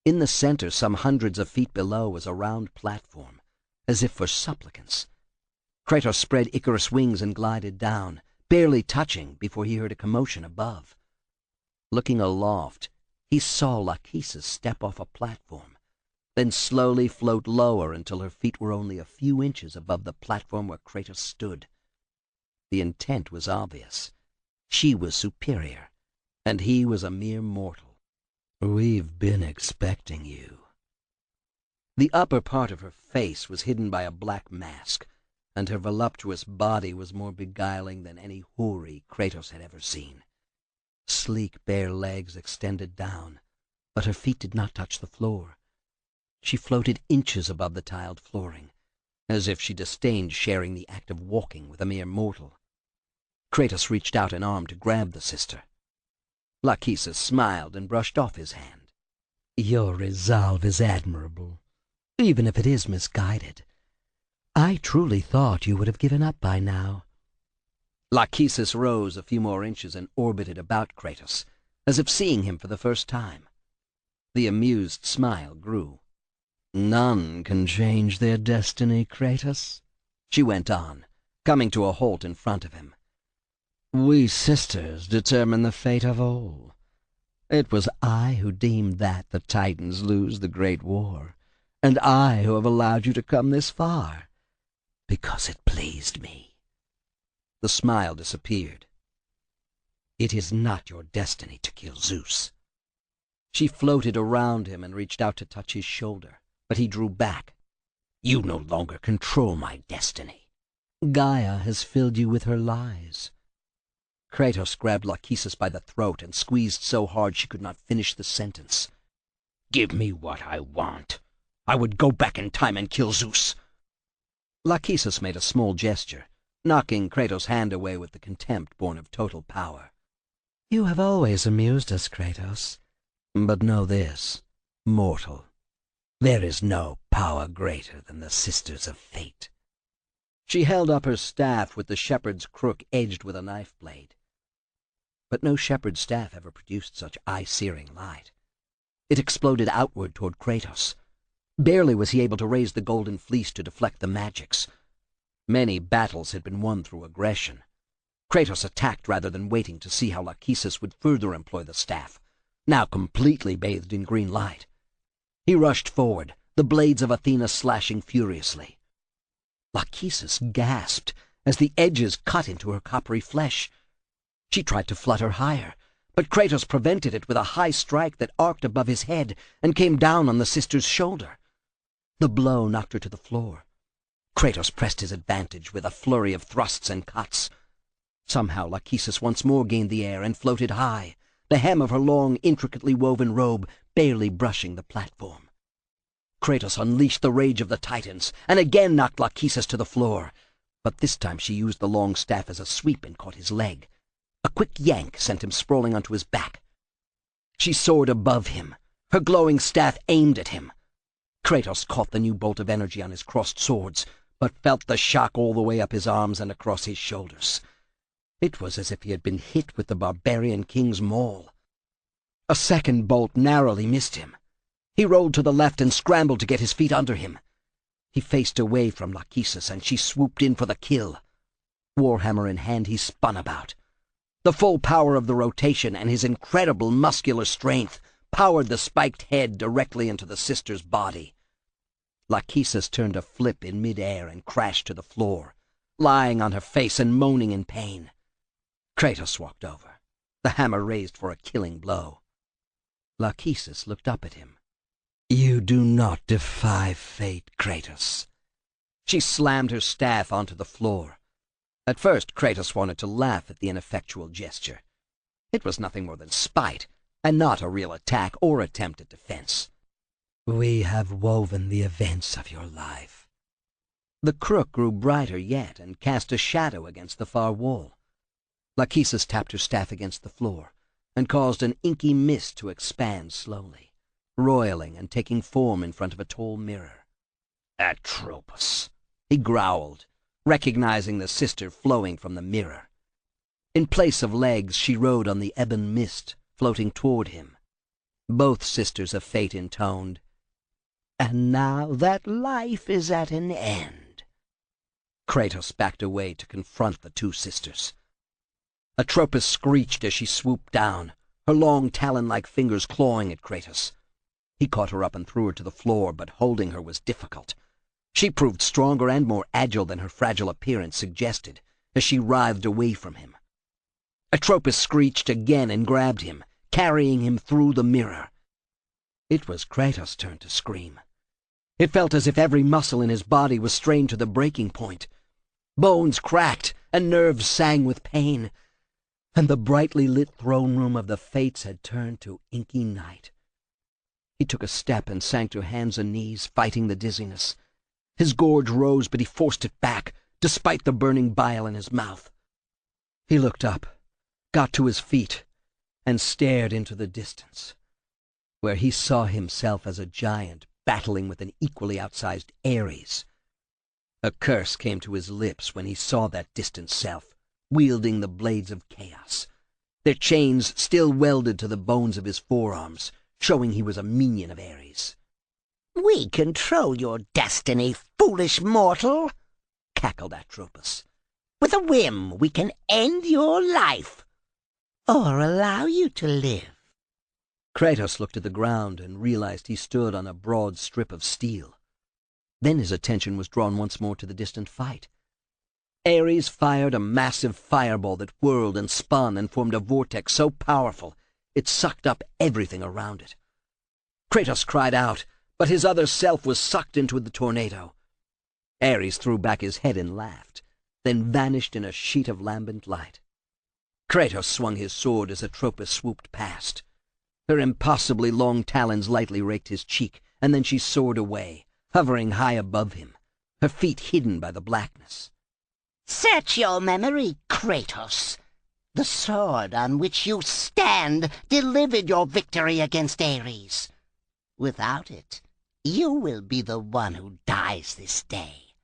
In the center, some hundreds of feet below, was a round platform, as if for supplicants. Kratos spread Icarus' wings and glided down, barely touching before he heard a commotion above. Looking aloft, he saw Lachesis step off a platform, then slowly float lower until her feet were only a few inches above the platform where Kratos stood. The intent was obvious. She was superior, and he was a mere mortal. "We've been expecting you." The upper part of her face was hidden by a black mask, and her voluptuous body was more beguiling than any houri Kratos had ever seen. Sleek bare legs extended down, but her feet did not touch the floor. She floated inches above the tiled flooring, as if she disdained sharing the act of walking with a mere mortal. Kratos reached out an arm to grab the sister. Lachesis smiled and brushed off his hand. "Your resolve is admirable, even if it is misguided. I truly thought you would have given up by now." Lachesis rose a few more inches and orbited about Kratos, as if seeing him for the first time. The amused smile grew. "None can change their destiny, Kratos," she went on, coming to a halt in front of him. "We sisters determine the fate of all. It was I who deemed that the Titans lose the great war, and I who have allowed you to come this far, because it pleased me." The smile disappeared. "It is not your destiny to kill Zeus." She floated around him and reached out to touch his shoulder, but he drew back. "You no longer control my destiny. Gaia has filled you with her lies." Kratos grabbed Lachesis by the throat and squeezed so hard she could not finish the sentence. "Give me what I want. I would go back in time and kill Zeus." Lachesis made a small gesture, knocking Kratos' hand away with the contempt born of total power. "You have always amused us, Kratos. But know this, mortal. There is no power greater than the Sisters of Fate." She held up her staff with the shepherd's crook edged with a knife blade. But no shepherd's staff ever produced such eye-searing light. It exploded outward toward Kratos. Barely was he able to raise the golden fleece to deflect the magics. Many battles had been won through aggression. Kratos attacked rather than waiting to see how Lachesis would further employ the staff, now completely bathed in green light. He rushed forward, the blades of Athena slashing furiously. Lachesis gasped as the edges cut into her coppery flesh. She tried to flutter higher, but Kratos prevented it with a high strike that arced above his head and came down on the sister's shoulder. The blow knocked her to the floor. Kratos pressed his advantage with a flurry of thrusts and cuts. Somehow Lachesis once more gained the air and floated high, the hem of her long, intricately woven robe barely brushing the platform. Kratos unleashed the rage of the Titans and again knocked Lachesis to the floor, but this time she used the long staff as a sweep and caught his leg. A quick yank sent him sprawling onto his back. She soared above him, her glowing staff aimed at him. Kratos caught the new bolt of energy on his crossed swords, but felt the shock all the way up his arms and across his shoulders. It was as if he had been hit with the barbarian king's maul. A second bolt narrowly missed him. He rolled to the left and scrambled to get his feet under him. He faced away from Lachesis, and she swooped in for the kill. Warhammer in hand, he spun about. The full power of the rotation and his incredible muscular strength powered the spiked head directly into the sister's body. Lachesis turned a flip in midair and crashed to the floor, lying on her face and moaning in pain. Kratos walked over, the hammer raised for a killing blow. Lachesis looked up at him. "You do not defy fate, Kratos." She slammed her staff onto the floor. At first, Kratos wanted to laugh at the ineffectual gesture. It was nothing more than spite, and not a real attack or attempt at defense. "We have woven the events of your life." The crook grew brighter yet and cast a shadow against the far wall. Lachesis tapped her staff against the floor and caused an inky mist to expand slowly, roiling and taking form in front of a tall mirror. "Atropos," he growled, recognizing the sister flowing from the mirror. In place of legs, she rode on the ebon mist, floating toward him. Both Sisters of Fate intoned, "And now that life is at an end." Kratos backed away to confront the two sisters. Atropos screeched as she swooped down, her long talon-like fingers clawing at Kratos. He caught her up and threw her to the floor, but holding her was difficult. She proved stronger and more agile than her fragile appearance suggested as she writhed away from him. Atropos screeched again and grabbed him, carrying him through the mirror. It was Kratos' turn to scream. It felt as if every muscle in his body was strained to the breaking point. Bones cracked and nerves sang with pain, and the brightly lit throne room of the Fates had turned to inky night. He took a step and sank to hands and knees, fighting the dizziness. His gorge rose, but he forced it back, despite the burning bile in his mouth. He looked up, got to his feet, and stared into the distance, where he saw himself as a giant battling with an equally outsized Ares. A curse came to his lips when he saw that distant self, wielding the blades of chaos, their chains still welded to the bones of his forearms, showing he was a minion of Ares. "We control your destiny, foolish mortal," cackled Atropos. "With a whim, we can end your life, or allow you to live." Kratos looked at the ground and realized he stood on a broad strip of steel. Then his attention was drawn once more to the distant fight. Ares fired a massive fireball that whirled and spun and formed a vortex so powerful it sucked up everything around it. Kratos cried out, but his other self was sucked into the tornado. Ares threw back his head and laughed, then vanished in a sheet of lambent light. Kratos swung his sword as Atropos swooped past. Her impossibly long talons lightly raked his cheek, and then she soared away, hovering high above him, her feet hidden by the blackness. Search your memory, Kratos. The sword on which you stand delivered your victory against Ares. Without it, you will be the one who dies this day,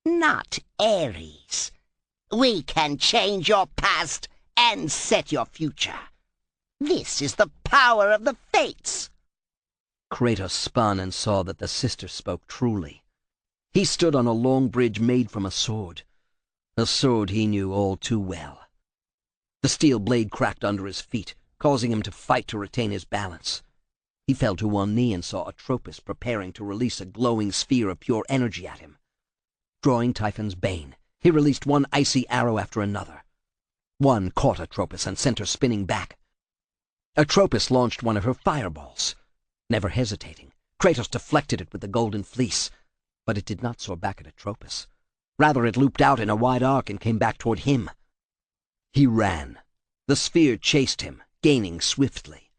not Ares. We can change your past and set your future. This is the power of the Fates. Kratos spun and saw that the sister spoke truly. He stood on a long bridge made from a sword he knew all too well. The steel blade cracked under his feet, causing him to fight to retain his balance. He fell to one knee and saw Atropos preparing to release a glowing sphere of pure energy at him. Drawing Typhon's bane, he released one icy arrow after another. One caught Atropos and sent her spinning back. Atropos launched one of her fireballs. Never hesitating, Kratos deflected it with the golden fleece, but it did not soar back at Atropos. Rather, it looped out in a wide arc and came back toward him. He ran. The sphere chased him, gaining swiftly.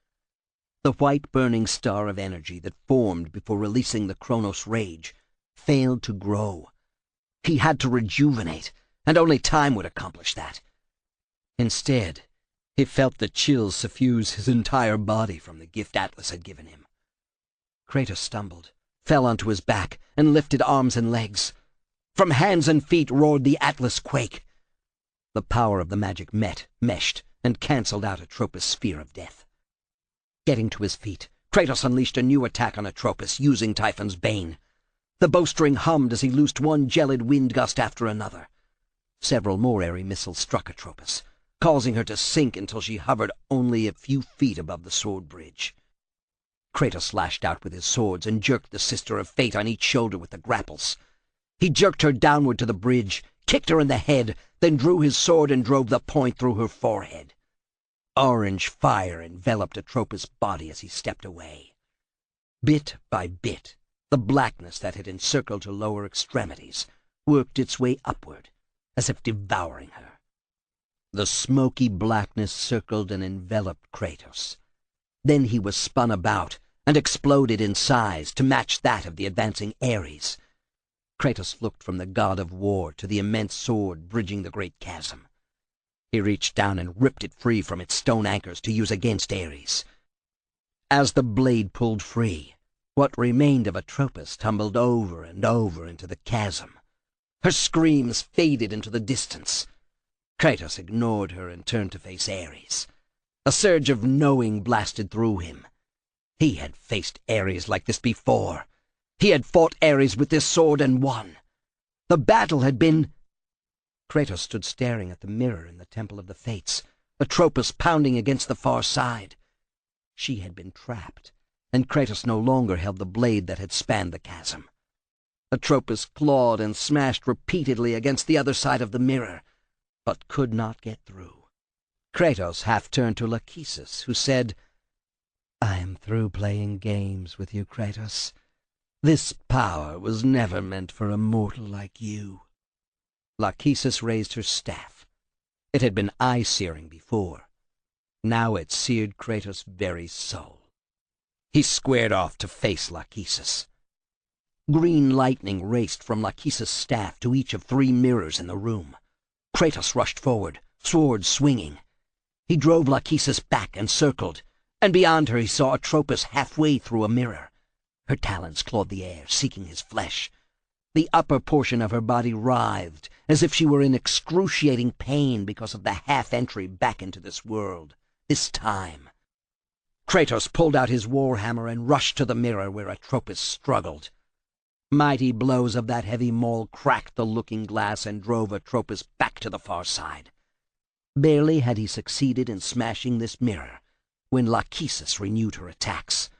The white burning star of energy that formed before releasing the Kronos rage failed to grow. He had to rejuvenate, and only time would accomplish that. Instead, he felt the chills suffuse his entire body from the gift Atlas had given him. Kratos stumbled, fell onto his back, and lifted arms and legs. From hands and feet roared the Atlas quake. The power of the magic meshed, and cancelled out Atropos' sphere of death. Getting to his feet, Kratos unleashed a new attack on Atropos, using Typhon's bane. The bowstring hummed as he loosed one gelid wind gust after another. Several more airy missiles struck Atropos, causing her to sink until she hovered only a few feet above the sword bridge. Kratos lashed out with his swords and jerked the Sister of Fate on each shoulder with the grapples. He jerked her downward to the bridge, kicked her in the head, then drew his sword and drove the point through her forehead. Orange fire enveloped Atropos' body as he stepped away. Bit by bit, the blackness that had encircled her lower extremities worked its way upward, as if devouring her. The smoky blackness circled and enveloped Kratos. Then he was spun about and exploded in size to match that of the advancing Ares. Kratos looked from the god of war to the immense sword bridging the great chasm. He reached down and ripped it free from its stone anchors to use against Ares. As the blade pulled free, what remained of Atropos tumbled over and over into the chasm. Her screams faded into the distance. Kratos ignored her and turned to face Ares. A surge of knowing blasted through him. He had faced Ares like this before. He had fought Ares with this sword and won. The battle had been Kratos stood staring at the mirror in the Temple of the Fates, Atropos pounding against the far side. She had been trapped, and Kratos no longer held the blade that had spanned the chasm. Atropos clawed and smashed repeatedly against the other side of the mirror, but could not get through. Kratos half turned to Lachesis, who said, "I am through playing games with you, Kratos. This power was never meant for a mortal like you." Lachesis raised her staff. It had been eye-searing before. Now it seared Kratos' very soul. He squared off to face Lachesis. Green lightning raced from Lachesis' staff to each of 3 mirrors in the room. Kratos rushed forward, sword swinging. He drove Lachesis back and circled, and beyond her he saw Atropos halfway through a mirror. Her talons clawed the air, seeking his flesh. The upper portion of her body writhed, as if she were in excruciating pain because of the half-entry back into this world, this time. Kratos pulled out his warhammer and rushed to the mirror where Atropos struggled. Mighty blows of that heavy maul cracked the looking glass and drove Atropos back to the far side. Barely had he succeeded in smashing this mirror when Lachesis renewed her attacks.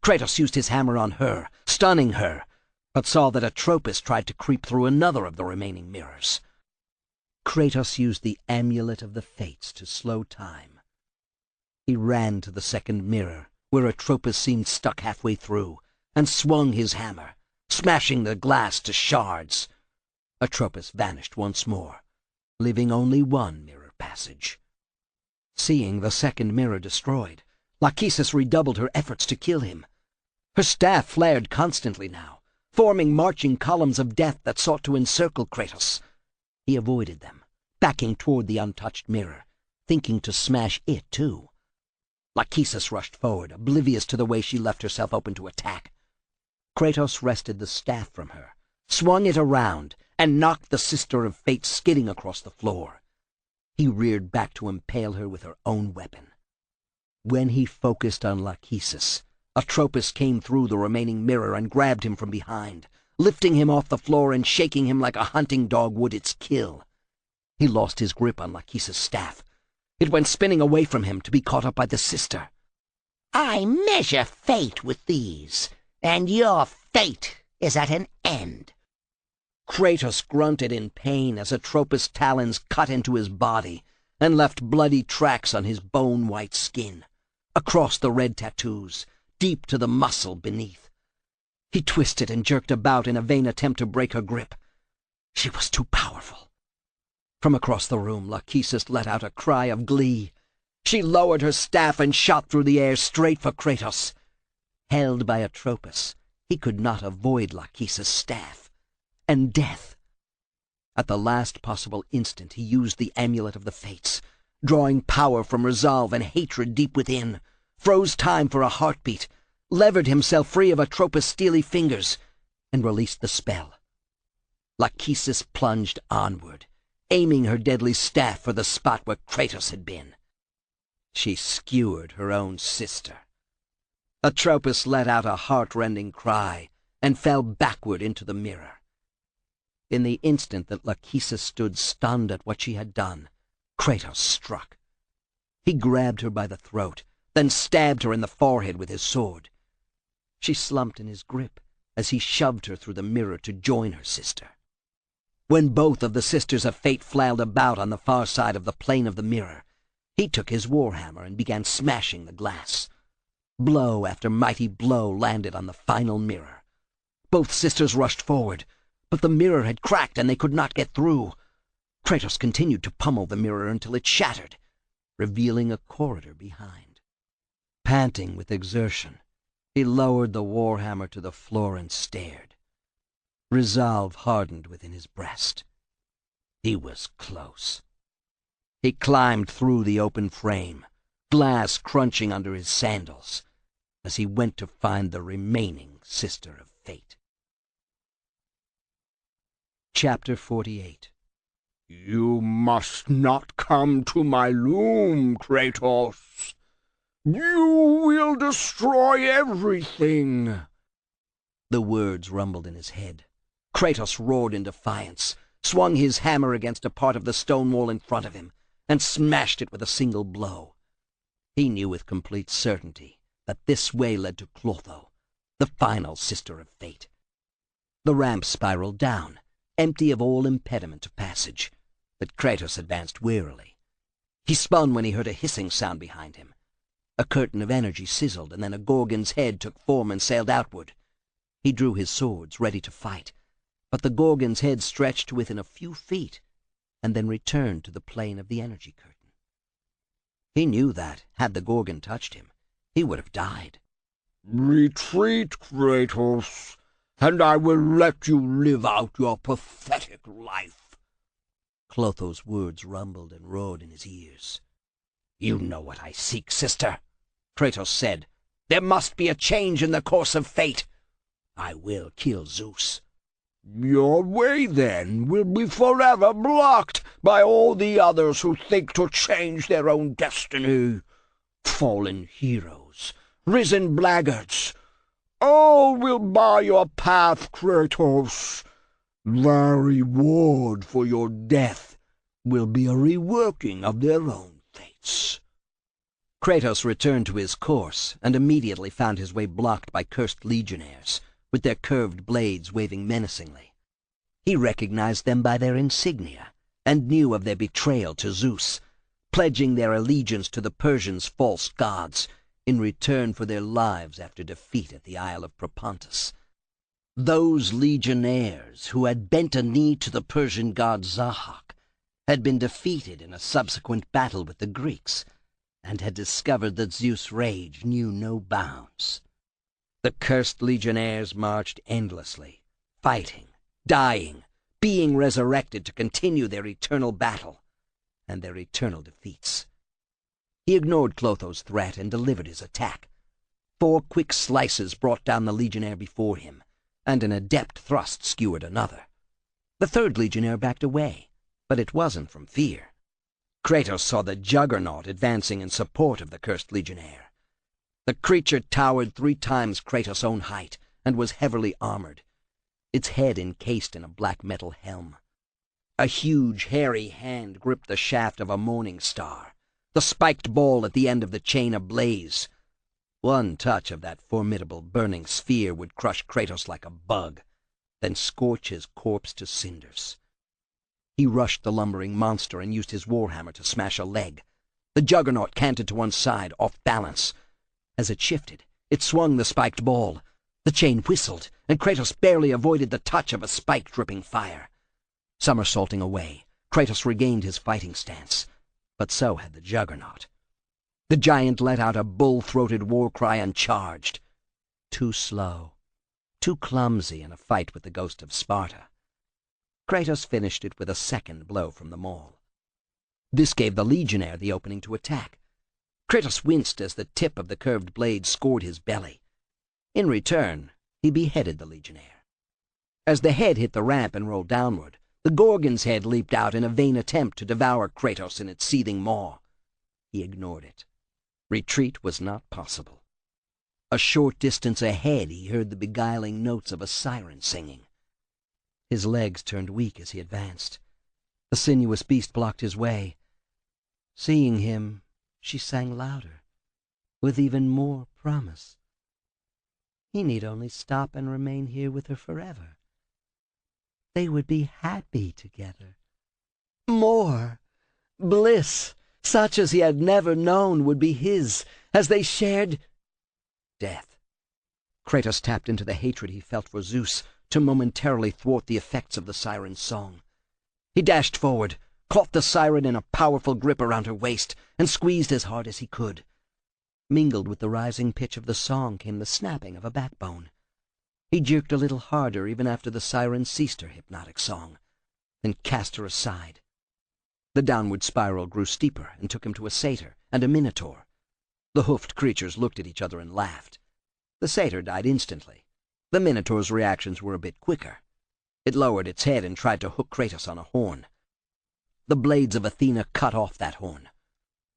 Kratos used his hammer on her, stunning her, but saw that Atropos tried to creep through another of the remaining mirrors. Kratos used the amulet of the Fates to slow time. He ran to the second mirror, where Atropos seemed stuck halfway through, and swung his hammer, smashing the glass to shards. Atropos vanished once more, leaving only one mirror passage. Seeing the second mirror destroyed, Lachesis redoubled her efforts to kill him. Her staff flared constantly now, forming marching columns of death that sought to encircle Kratos. He avoided them, backing toward the untouched mirror, thinking to smash it too. Lachesis rushed forward, oblivious to the way she left herself open to attack. Kratos wrested the staff from her, swung it around, and knocked the Sister of Fate skidding across the floor. He reared back to impale her with her own weapon. When he focused on Lachesis, Atropos came through the remaining mirror and grabbed him from behind, lifting him off the floor and shaking him like a hunting dog would its kill. He lost his grip on Lachesis' staff. It went spinning away from him to be caught up by the sister. "I measure fate with these, and your fate is at an end." Kratos grunted in pain as Atropos' talons cut into his body and left bloody tracks on his bone-white skin, across the red tattoos, deep to the muscle beneath. He twisted and jerked about in a vain attempt to break her grip. She was too powerful. From across the room, Lachesis let out a cry of glee. She lowered her staff and shot through the air straight for Kratos. Held by Atropos, he could not avoid Lachesis' staff and death. At the last possible instant, he used the amulet of the Fates, drawing power from resolve and hatred deep within, froze time for a heartbeat, levered himself free of Atropos' steely fingers, and released the spell. Lachesis plunged onward, aiming her deadly staff for the spot where Kratos had been. She skewered her own sister. Atropos let out a heart-rending cry and fell backward into the mirror. In the instant that Lachesis stood stunned at what she had done, Kratos struck. He grabbed her by the throat, then stabbed her in the forehead with his sword. She slumped in his grip as he shoved her through the mirror to join her sister. When both of the Sisters of Fate flailed about on the far side of the plane of the mirror, he took his warhammer and began smashing the glass. Blow after mighty blow landed on the final mirror. Both sisters rushed forward, but the mirror had cracked and they could not get through. Kratos continued to pummel the mirror until it shattered, revealing a corridor behind. Panting with exertion, he lowered the warhammer to the floor and stared. Resolve hardened within his breast. He was close. He climbed through the open frame, glass crunching under his sandals, as he went to find the remaining Sister of Fate. Chapter 48. "You must not come to my loom, Kratos. You will destroy everything." The words rumbled in his head. Kratos roared in defiance, swung his hammer against a part of the stone wall in front of him, and smashed it with a single blow. He knew with complete certainty that this way led to Clotho, the final sister of fate. The ramp spiraled down, empty of all impediment to passage, but Kratos advanced wearily. He spun when he heard a hissing sound behind him. A curtain of energy sizzled, and then a Gorgon's head took form and sailed outward. He drew his swords, ready to fight, but the Gorgon's head stretched to within a few feet, and then returned to the plane of the energy curtain. He knew that, had the Gorgon touched him, he would have died. "Retreat, Kratos, and I will let you live out your pathetic life." Clotho's words rumbled and roared in his ears. "You know what I seek, sister," Kratos said. "There must be a change in the course of fate. I will kill Zeus." "Your way, then, will be forever blocked by all the others who think to change their own destiny. Fallen heroes, risen blackguards, all will bar your path, Kratos. The reward for your death will be a reworking of their own fates." Kratos returned to his course, and immediately found his way blocked by cursed legionnaires, with their curved blades waving menacingly. He recognized them by their insignia, and knew of their betrayal to Zeus, pledging their allegiance to the Persians' false gods in return for their lives after defeat at the Isle of Propontis. Those legionnaires who had bent a knee to the Persian god Zahak had been defeated in a subsequent battle with the Greeks, and had discovered that Zeus' rage knew no bounds. The cursed legionnaires marched endlessly, fighting, dying, being resurrected to continue their eternal battle and their eternal defeats. He ignored Clotho's threat and delivered his attack. 4 quick slices brought down the legionnaire before him, and an adept thrust skewered another. The 3rd legionnaire backed away, but it wasn't from fear. Kratos saw the Juggernaut advancing in support of the cursed legionnaire. The creature towered 3 times Kratos' own height, and was heavily armored, its head encased in a black metal helm. A huge, hairy hand gripped the shaft of a morning star, the spiked ball at the end of the chain ablaze. One touch of that formidable burning sphere would crush Kratos like a bug, then scorch his corpse to cinders. He rushed the lumbering monster and used his warhammer to smash a leg. The Juggernaut canted to one side, off balance. As it shifted, it swung the spiked ball. The chain whistled, and Kratos barely avoided the touch of a spike dripping fire. Somersaulting away, Kratos regained his fighting stance, but so had the Juggernaut. The giant let out a bull-throated war cry and charged. Too slow, too clumsy in a fight with the ghost of Sparta. Kratos finished it with a second blow from the maul. This gave the legionnaire the opening to attack. Kratos winced as the tip of the curved blade scored his belly. In return, he beheaded the legionnaire. As the head hit the ramp and rolled downward, the Gorgon's head leaped out in a vain attempt to devour Kratos in its seething maw. He ignored it. Retreat was not possible. A short distance ahead he heard the beguiling notes of a siren singing. His legs turned weak as he advanced. The sinuous beast blocked his way. Seeing him, she sang louder, with even more promise. He need only stop and remain here with her forever. They would be happy together. More bliss, such as he had never known, would be his, as they shared death. Kratos tapped into the hatred he felt for Zeus to momentarily thwart the effects of the siren's song. He dashed forward, caught the siren in a powerful grip around her waist, and squeezed as hard as he could. Mingled with the rising pitch of the song came the snapping of a backbone. He jerked a little harder even after the siren ceased her hypnotic song, then cast her aside. The downward spiral grew steeper and took him to a satyr and a minotaur. The hoofed creatures looked at each other and laughed. The satyr died instantly. The minotaur's reactions were a bit quicker. It lowered its head and tried to hook Kratos on a horn. The blades of Athena cut off that horn.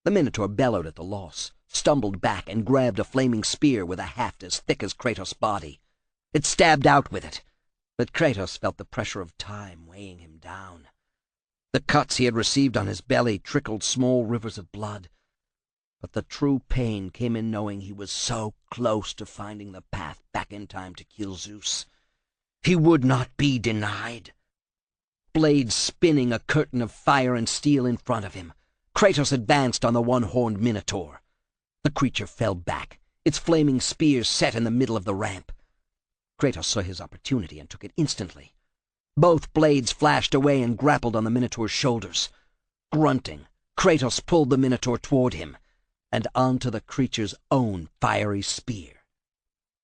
The minotaur bellowed at the loss, stumbled back, and grabbed a flaming spear with a haft as thick as Kratos' body. It stabbed out with it. But Kratos felt the pressure of time weighing him down. The cuts he had received on his belly trickled small rivers of blood, but the true pain came in knowing he was so close to finding the path back in time to kill Zeus. He would not be denied. Blades spinning a curtain of fire and steel in front of him, Kratos advanced on the one-horned Minotaur. The creature fell back, its flaming spears set in the middle of the ramp. Kratos saw his opportunity and took it instantly. Both blades flashed away and grappled on the Minotaur's shoulders. Grunting, Kratos pulled the Minotaur toward him and onto the creature's own fiery spear.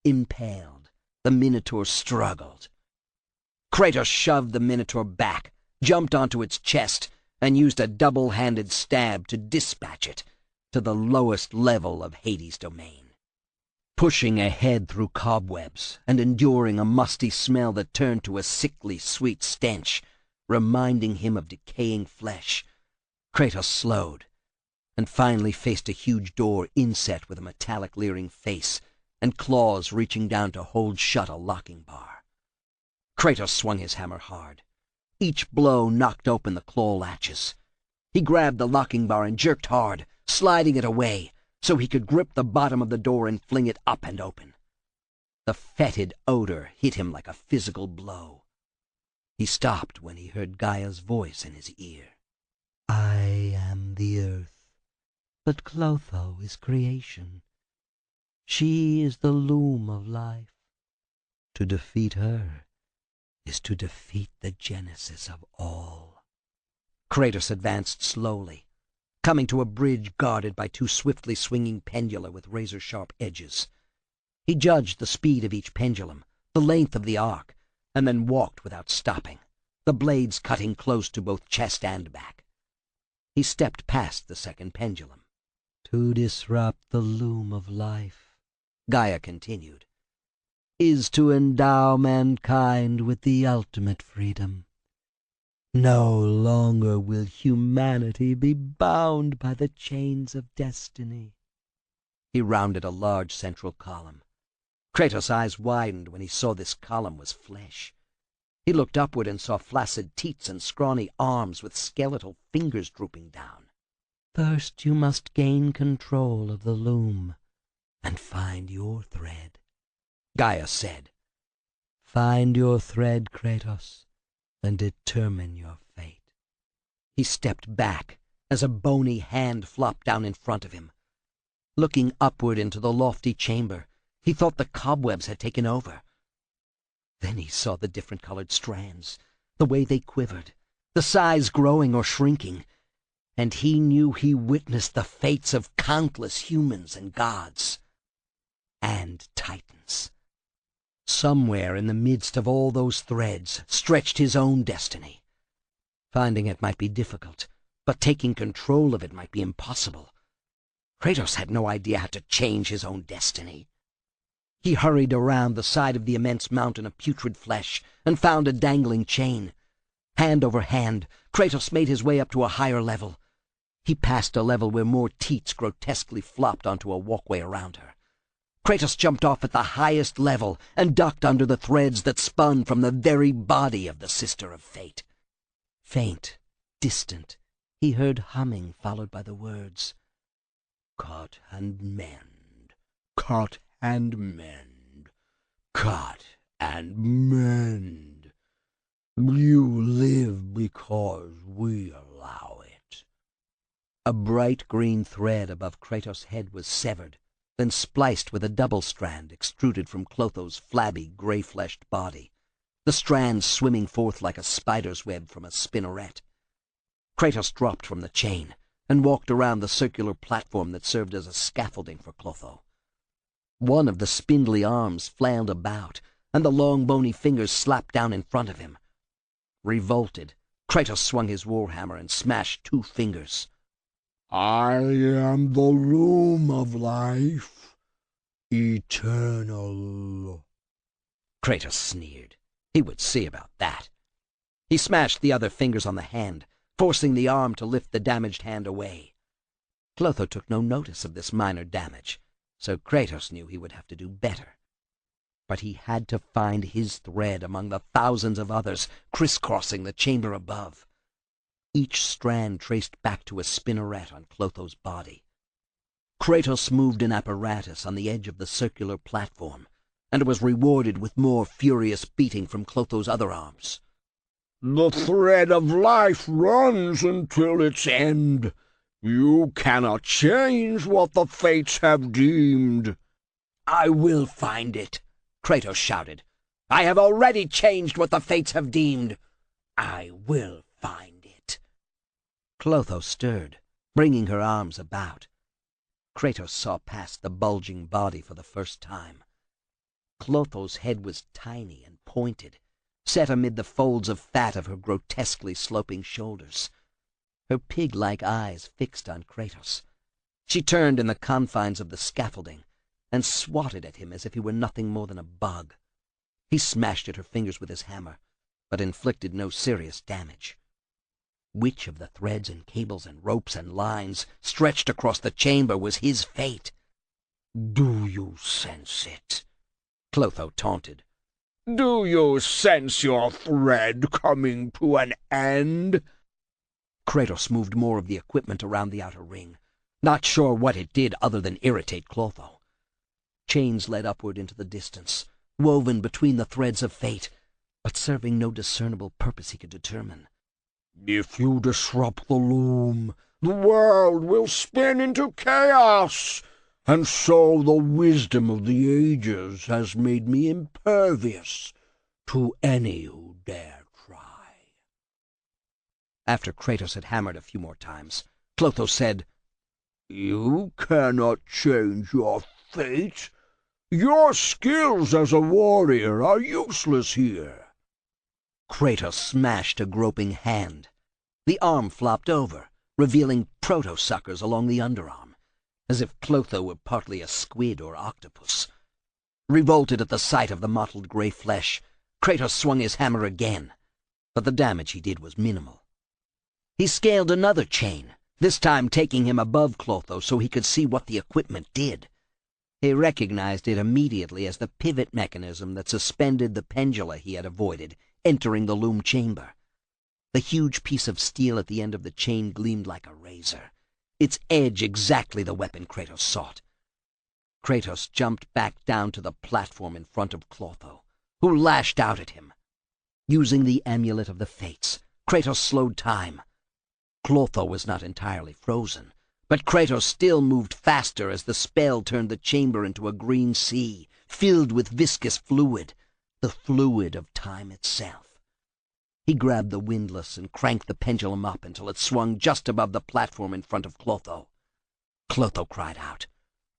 Impaled, the Minotaur struggled. Kratos shoved the Minotaur back, jumped onto its chest, and used a double-handed stab to dispatch it to the lowest level of Hades' domain. Pushing ahead through cobwebs and enduring a musty smell that turned to a sickly sweet stench, reminding him of decaying flesh, Kratos slowed and finally faced a huge door inset with a metallic leering face and claws reaching down to hold shut a locking bar. Kratos swung his hammer hard. Each blow knocked open the claw latches. He grabbed the locking bar and jerked hard, sliding it away so he could grip the bottom of the door and fling it up and open. The fetid odor hit him like a physical blow. He stopped when he heard Gaia's voice in his ear. I am the earth, but Clotho is creation. She is the loom of life. To defeat her is to defeat the genesis of all. Kratos advanced slowly, coming to a bridge guarded by two swiftly swinging pendula with razor-sharp edges. He judged the speed of each pendulum, the length of the arc, and then walked without stopping, the blades cutting close to both chest and back. He stepped past the second pendulum. To disrupt the loom of life, Gaia continued, is to endow mankind with the ultimate freedom. No longer will humanity be bound by the chains of destiny. He rounded a large central column. Kratos' eyes widened when he saw this column was flesh. He looked upward and saw flaccid teats and scrawny arms with skeletal fingers drooping down. First you must gain control of the loom and find your thread, Gaia said. Find your thread, Kratos, and determine your fate. He stepped back as a bony hand flopped down in front of him. Looking upward into the lofty chamber, he thought the cobwebs had taken over. Then he saw the different colored strands, the way they quivered, the size growing or shrinking, and he knew he witnessed the fates of countless humans and gods and titans. Somewhere in the midst of all those threads stretched his own destiny. Finding it might be difficult, but taking control of it might be impossible. Kratos had no idea how to change his own destiny. He hurried around the side of the immense mountain of putrid flesh and found a dangling chain. Hand over hand, Kratos made his way up to a higher level. He passed a level where more teats grotesquely flopped onto a walkway around her. Kratos jumped off at the highest level and ducked under the threads that spun from the very body of the Sister of Fate. Faint, distant, he heard humming followed by the words, "Cut and mend, cut and mend, cut and mend. You live because we allow it." A bright green thread above Kratos' head was severed, then spliced with a double strand extruded from Clotho's flabby, gray-fleshed body, the strands swimming forth like a spider's web from a spinneret. Kratos dropped from the chain and walked around the circular platform that served as a scaffolding for Clotho. One of the spindly arms flailed about, and the long bony fingers slapped down in front of him. Revolted, Kratos swung his warhammer and smashed two fingers. "I am the loom of life, eternal." Kratos sneered. He would see about that. He smashed the other fingers on the hand, forcing the arm to lift the damaged hand away. Clotho took no notice of this minor damage, so Kratos knew he would have to do better. but he had to find his thread among the thousands of others crisscrossing the chamber above. Each strand traced back to a spinneret on Clotho's body. Kratos moved an apparatus on the edge of the circular platform, and was rewarded with more furious beating from Clotho's other arms. "The thread of life runs until its end. You cannot change what the fates have deemed." "I will find it," Kratos shouted. "I have already changed what the fates have deemed. I will find it." Clotho stirred, bringing her arms about. Kratos saw past the bulging body for the first time. Clotho's head was tiny and pointed, set amid the folds of fat of her grotesquely sloping shoulders. Her pig-like eyes fixed on Kratos. She turned in the confines of the scaffolding and swatted at him as if he were nothing more than a bug. He smashed at her fingers with his hammer, but inflicted no serious damage. Which of the threads and cables and ropes and lines stretched across the chamber was his fate? "Do you sense it?" Clotho taunted. "Do you sense your thread coming to an end?" Kratos moved more of the equipment around the outer ring, not sure what it did other than irritate Clotho. Chains led upward into the distance, woven between the threads of fate, but serving no discernible purpose he could determine. "If you disrupt the loom, the world will spin into chaos, and so the wisdom of the ages has made me impervious to any who dare try." After Kratos had hammered a few more times, Clotho said, "You cannot change your fate. Your skills as a warrior are useless here." Kratos smashed a groping hand. The arm flopped over, revealing proto-suckers along the underarm, as if Clotho were partly a squid or octopus. Revolted at the sight of the mottled gray flesh, Kratos swung his hammer again, but the damage he did was minimal. He scaled another chain, this time taking him above Clotho so he could see what the equipment did. He recognized it immediately as the pivot mechanism that suspended the pendula he had avoided entering the loom chamber. The huge piece of steel at the end of the chain gleamed like a razor, its edge exactly the weapon Kratos sought. Kratos jumped back down to the platform in front of Clotho, who lashed out at him. Using the amulet of the fates, Kratos slowed time. Clotho was not entirely frozen, but Kratos still moved faster as the spell turned the chamber into a green sea, filled with viscous fluid, the fluid of time itself. He grabbed the windlass and cranked the pendulum up until it swung just above the platform in front of Clotho. Clotho cried out,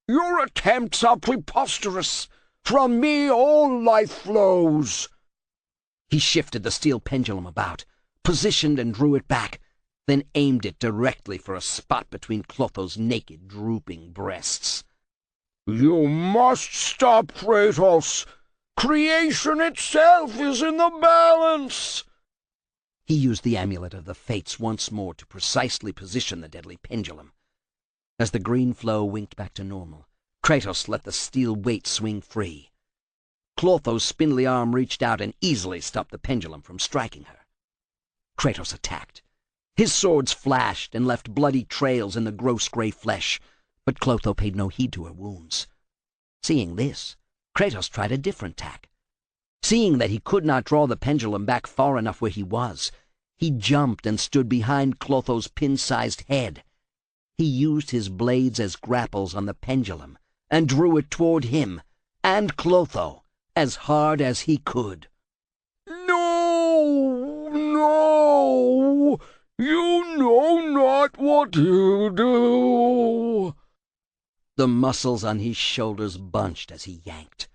"Your attempts are preposterous. From me all life flows." He shifted the steel pendulum about, positioned and drew it back, then aimed it directly for a spot between Clotho's naked, drooping breasts. "You must stop, Kratos. Creation itself is in the balance." He used the amulet of the fates once more to precisely position the deadly pendulum. As the green flow winked back to normal, Kratos let the steel weight swing free. Clotho's spindly arm reached out and easily stopped the pendulum from striking her. Kratos attacked. His swords flashed and left bloody trails in the gross gray flesh, but Clotho paid no heed to her wounds. Seeing this, Kratos tried a different tack. Seeing that he could not draw the pendulum back far enough where he was, he jumped and stood behind Clotho's pin-sized head. He used his blades as grapples on the pendulum and drew it toward him and Clotho as hard as he could. "No, no! You know not what you do." The muscles on his shoulders bunched as he yanked.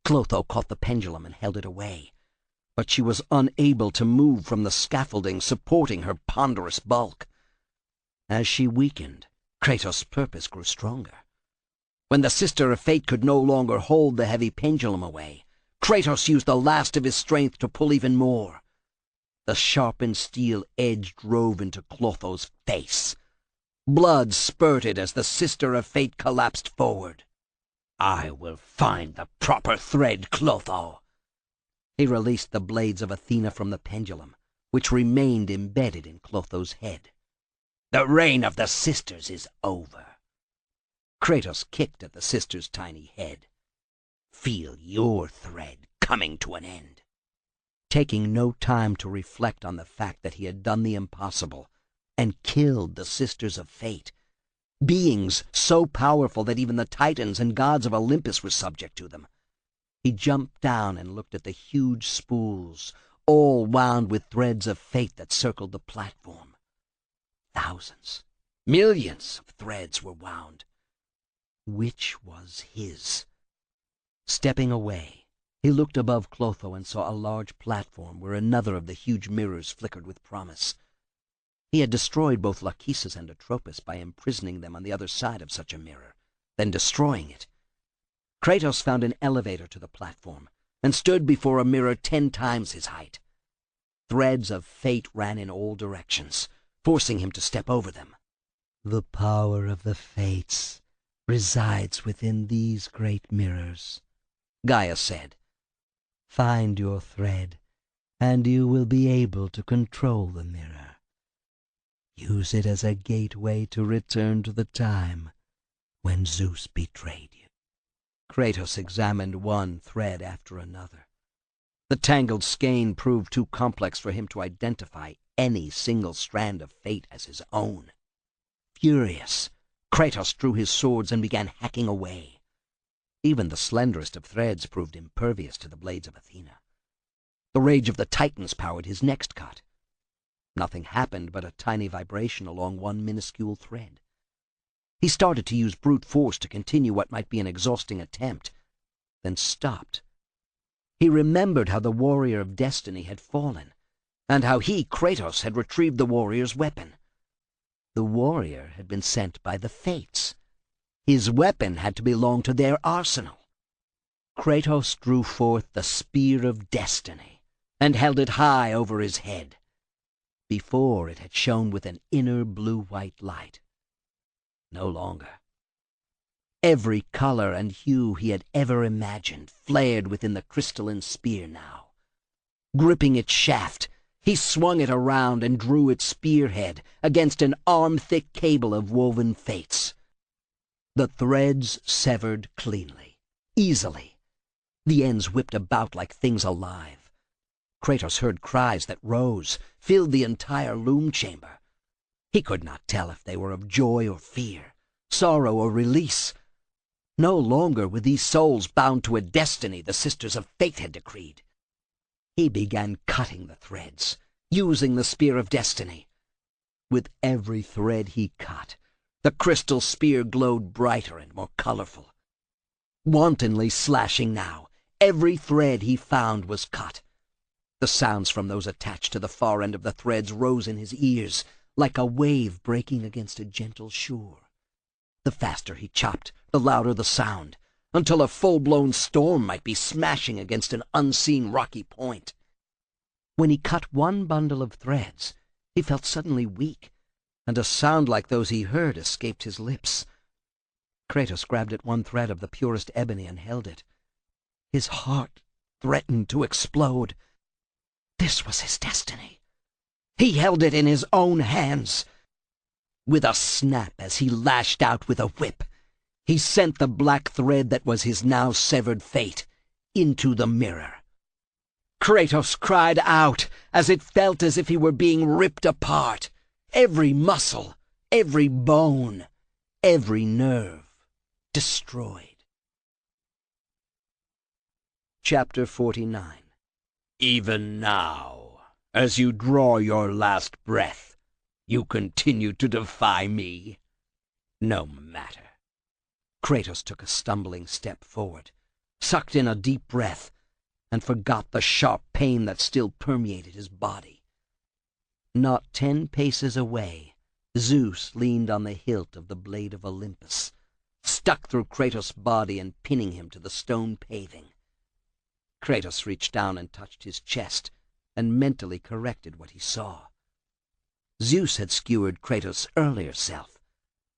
Clotho caught the pendulum and held it away, but she was unable to move from the scaffolding supporting her ponderous bulk. As she weakened, Kratos' purpose grew stronger. When the Sister of Fate could no longer hold the heavy pendulum away, Kratos used the last of his strength to pull even more. The sharpened steel edge drove into Clotho's face. Blood spurted as the Sister of Fate collapsed forward. I will find the proper thread, Clotho. He released the blades of Athena from the pendulum, which remained embedded in Clotho's head. The reign of the sisters is over. Kratos kicked at the sister's tiny head. Feel your thread coming to an end. Taking no time to reflect on the fact that he had done the impossible and killed the Sisters of Fate, beings so powerful that even the Titans and gods of Olympus were subject to them, he jumped down and looked at the huge spools, all wound with threads of fate that circled the platform. Thousands, millions of threads were wound. Which was his? Stepping away, he looked above Clotho and saw a large platform where another of the huge mirrors flickered with promise. He had destroyed both Lachesis and Atropos by imprisoning them on the other side of such a mirror, then destroying it. Kratos found an elevator to the platform and stood before a mirror 10 times his height. Threads of fate ran in all directions, forcing him to step over them. The power of the fates resides within these great mirrors, Gaia said. Find your thread, and you will be able to control the mirror. Use it as a gateway to return to the time when Zeus betrayed you. Kratos examined one thread after another. The tangled skein proved too complex for him to identify any single strand of fate as his own. Furious, Kratos drew his swords and began hacking away. Even the slenderest of threads proved impervious to the blades of Athena. The rage of the Titans powered his next cut. Nothing happened but a tiny vibration along one minuscule thread. He started to use brute force to continue what might be an exhausting attempt, then stopped. He remembered how the warrior of destiny had fallen, and how he, Kratos, had retrieved the warrior's weapon. The warrior had been sent by the Fates. His weapon had to belong to their arsenal. Kratos drew forth the spear of destiny and held it high over his head. Before it had shone with an inner blue-white light. No longer. Every color and hue he had ever imagined flared within the crystalline spear now. Gripping its shaft, he swung it around and drew its spearhead against an arm-thick cable of woven fates. The threads severed cleanly, easily. The ends whipped about like things alive. Kratos heard cries that rose, filled the entire loom chamber. He could not tell if they were of joy or fear, sorrow or release. No longer were these souls bound to a destiny the Sisters of Fate had decreed. He began cutting the threads, using the spear of destiny. With every thread he cut, the crystal spear glowed brighter and more colorful. Wantonly slashing now, every thread he found was cut. The sounds from those attached to the far end of the threads rose in his ears, like a wave breaking against a gentle shore. The faster he chopped, the louder the sound, until a full-blown storm might be smashing against an unseen rocky point. When he cut one bundle of threads, he felt suddenly weak, and a sound like those he heard escaped his lips. Kratos grabbed at one thread of the purest ebony and held it. His heart threatened to explode. This was his destiny. He held it in his own hands. With a snap as he lashed out with a whip, he sent the black thread that was his now severed fate into the mirror. Kratos cried out as it felt as if he were being ripped apart. Every muscle, every bone, every nerve destroyed. Chapter 49. Even now, as you draw your last breath, you continue to defy me. No matter. Kratos took a stumbling step forward, sucked in a deep breath, and forgot the sharp pain that still permeated his body. Not 10 paces away, Zeus leaned on the hilt of the blade of Olympus, stuck through Kratos' body and pinning him to the stone paving. Kratos reached down and touched his chest and mentally corrected what he saw. Zeus had skewered Kratos' earlier self,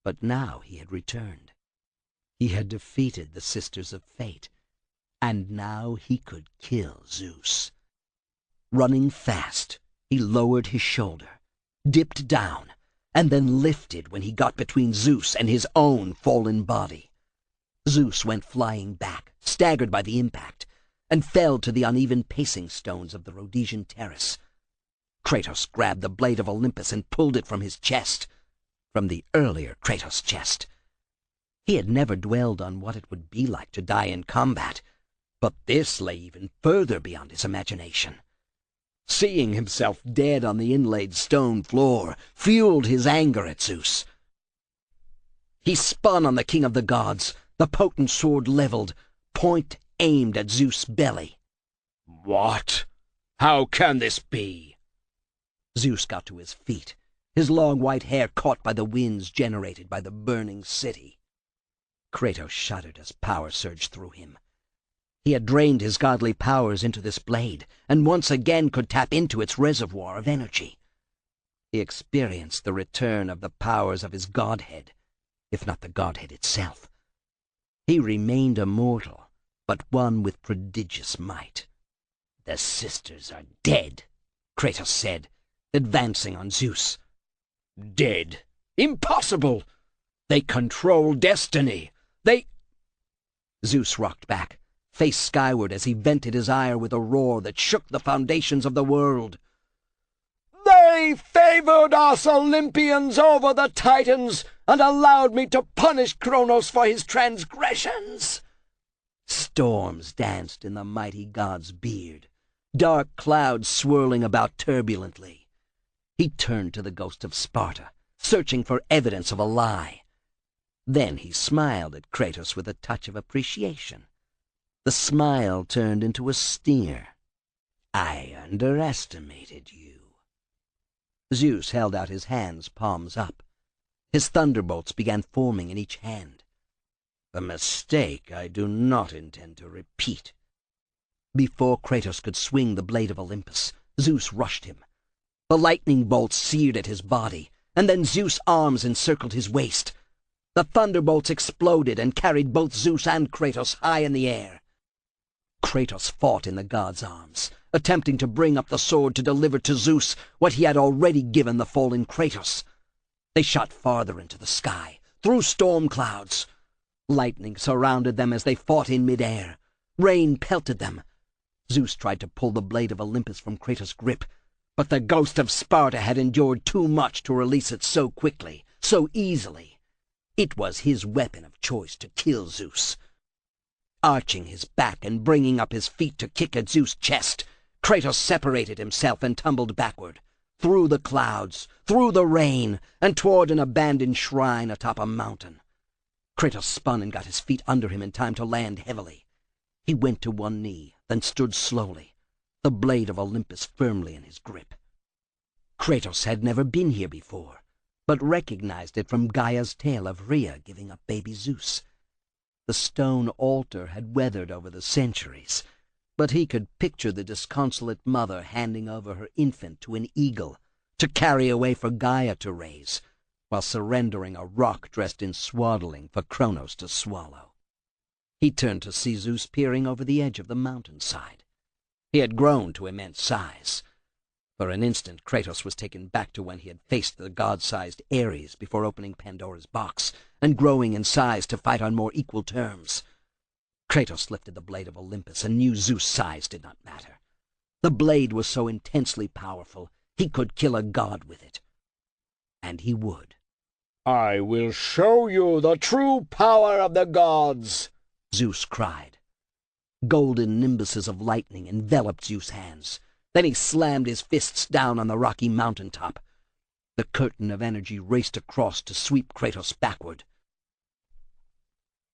but now he had returned. He had defeated the Sisters of Fate, and now he could kill Zeus. Running fast, he lowered his shoulder, dipped down, and then lifted when he got between Zeus and his own fallen body. Zeus went flying back, staggered by the impact, and fell to the uneven pacing stones of the Rhodesian terrace. Kratos grabbed the blade of Olympus and pulled it from his chest, from the earlier Kratos' chest. He had never dwelled on what it would be like to die in combat, but this lay even further beyond his imagination. Seeing himself dead on the inlaid stone floor fueled his anger at Zeus. He spun on the king of the gods, the potent sword leveled, point aimed at Zeus' belly. What? How can this be? Zeus got to his feet, his long white hair caught by the winds generated by the burning city. Kratos shuddered as power surged through him. He had drained his godly powers into this blade, and once again could tap into its reservoir of energy. He experienced the return of the powers of his godhead, if not the godhead itself. He remained immortal, but one with prodigious might. The sisters are dead, Kratos said, advancing on Zeus. Dead? Impossible! They control destiny. They... Zeus rocked back, face skyward as he vented his ire with a roar that shook the foundations of the world. They favored us Olympians over the Titans and allowed me to punish Kronos for his transgressions. Storms danced in the mighty god's beard, dark clouds swirling about turbulently. He turned to the ghost of Sparta, searching for evidence of a lie. Then he smiled at Kratos with a touch of appreciation. The smile turned into a sneer. I underestimated you. Zeus held out his hands, palms up. His thunderbolts began forming in each hand. A mistake I do not intend to repeat. Before Kratos could swing the blade of Olympus, Zeus rushed him. The lightning bolts seared at his body, and then Zeus' arms encircled his waist. The thunderbolts exploded and carried both Zeus and Kratos high in the air. Kratos fought in the god's arms, attempting to bring up the sword to deliver to Zeus what he had already given the fallen Kratos. They shot farther into the sky, through storm clouds. Lightning surrounded them as they fought in midair. Rain pelted them. Zeus tried to pull the blade of Olympus from Kratos' grip, but the ghost of Sparta had endured too much to release it so quickly, so easily. It was his weapon of choice to kill Zeus. Arching his back and bringing up his feet to kick at Zeus' chest, Kratos separated himself and tumbled backward, through the clouds, through the rain, and toward an abandoned shrine atop a mountain. Kratos spun and got his feet under him in time to land heavily. He went to one knee, then stood slowly, the blade of Olympus firmly in his grip. Kratos had never been here before, but recognized it from Gaia's tale of Rhea giving up baby Zeus. The stone altar had weathered over the centuries, but he could picture the disconsolate mother handing over her infant to an eagle to carry away for Gaia to raise, while surrendering a rock dressed in swaddling for Kronos to swallow. He turned to see Zeus peering over the edge of the mountainside. He had grown to immense size. For an instant, Kratos was taken back to when he had faced the god-sized Ares before opening Pandora's box and growing in size to fight on more equal terms. Kratos lifted the blade of Olympus and knew Zeus' size did not matter. The blade was so intensely powerful, he could kill a god with it. And he would. I will show you the true power of the gods, Zeus cried. Golden nimbuses of lightning enveloped Zeus' hands. Then he slammed his fists down on the rocky mountaintop. The curtain of energy raced across to sweep Kratos backward.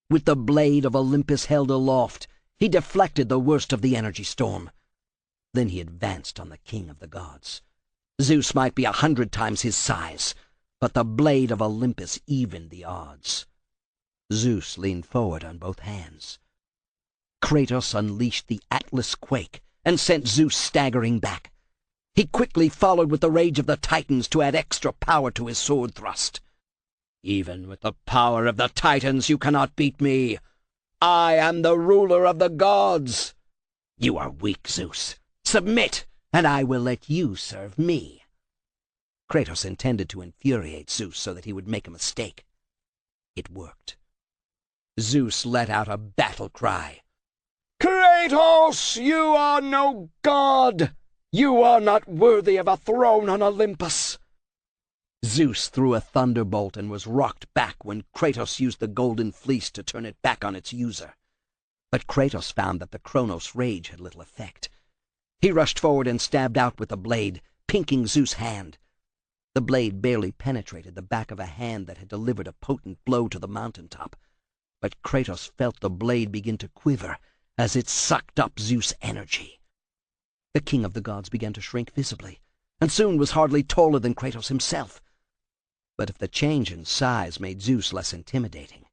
With the blade of Olympus held aloft, he deflected the worst of the energy storm. Then he advanced on the king of the gods. Zeus might be 100 times his size, but the blade of Olympus evened the odds. Zeus leaned forward on both hands. Kratos unleashed the Atlas quake and sent Zeus staggering back. He quickly followed with the rage of the Titans to add extra power to his sword thrust. Even with the power of the Titans you cannot beat me. I am the ruler of the gods. You are weak, Zeus. Submit, and I will let you serve me. Kratos intended to infuriate Zeus so that he would make a mistake. It worked. Zeus let out a battle cry. Kratos, you are no god! You are not worthy of a throne on Olympus! Zeus threw a thunderbolt and was rocked back when Kratos used the golden fleece to turn it back on its user. But Kratos found that the Kronos rage had little effect. He rushed forward and stabbed out with the blade, pinking Zeus' hand. The blade barely penetrated the back of a hand that had delivered a potent blow to the mountaintop. But Kratos felt the blade begin to quiver as it sucked up Zeus' energy. The king of the gods began to shrink visibly, and soon was hardly taller than Kratos himself. But if the change in size made Zeus less intimidating,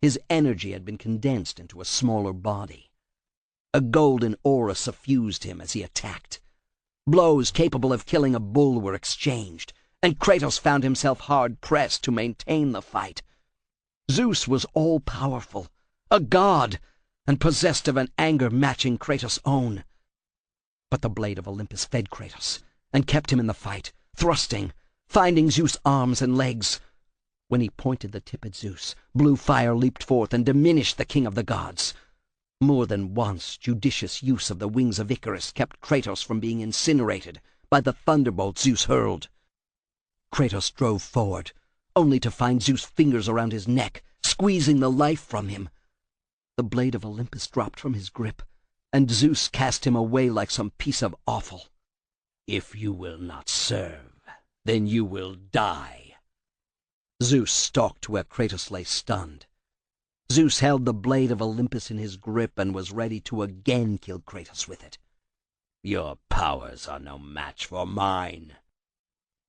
his energy had been condensed into a smaller body. A golden aura suffused him as he attacked. Blows capable of killing a bull were exchanged, and Kratos found himself hard-pressed to maintain the fight. Zeus was all-powerful, a god, and possessed of an anger matching Kratos' own. But the blade of Olympus fed Kratos, and kept him in the fight, thrusting, finding Zeus' arms and legs. When he pointed the tip at Zeus, blue fire leaped forth and diminished the king of the gods. More than once, judicious use of the wings of Icarus kept Kratos from being incinerated by the thunderbolt Zeus hurled. Kratos drove forward, only to find Zeus' fingers around his neck, squeezing the life from him. The blade of Olympus dropped from his grip, and Zeus cast him away like some piece of offal. If you will not serve, then you will die. Zeus stalked where Kratos lay stunned. Zeus held the blade of Olympus in his grip and was ready to again kill Kratos with it. Your powers are no match for mine.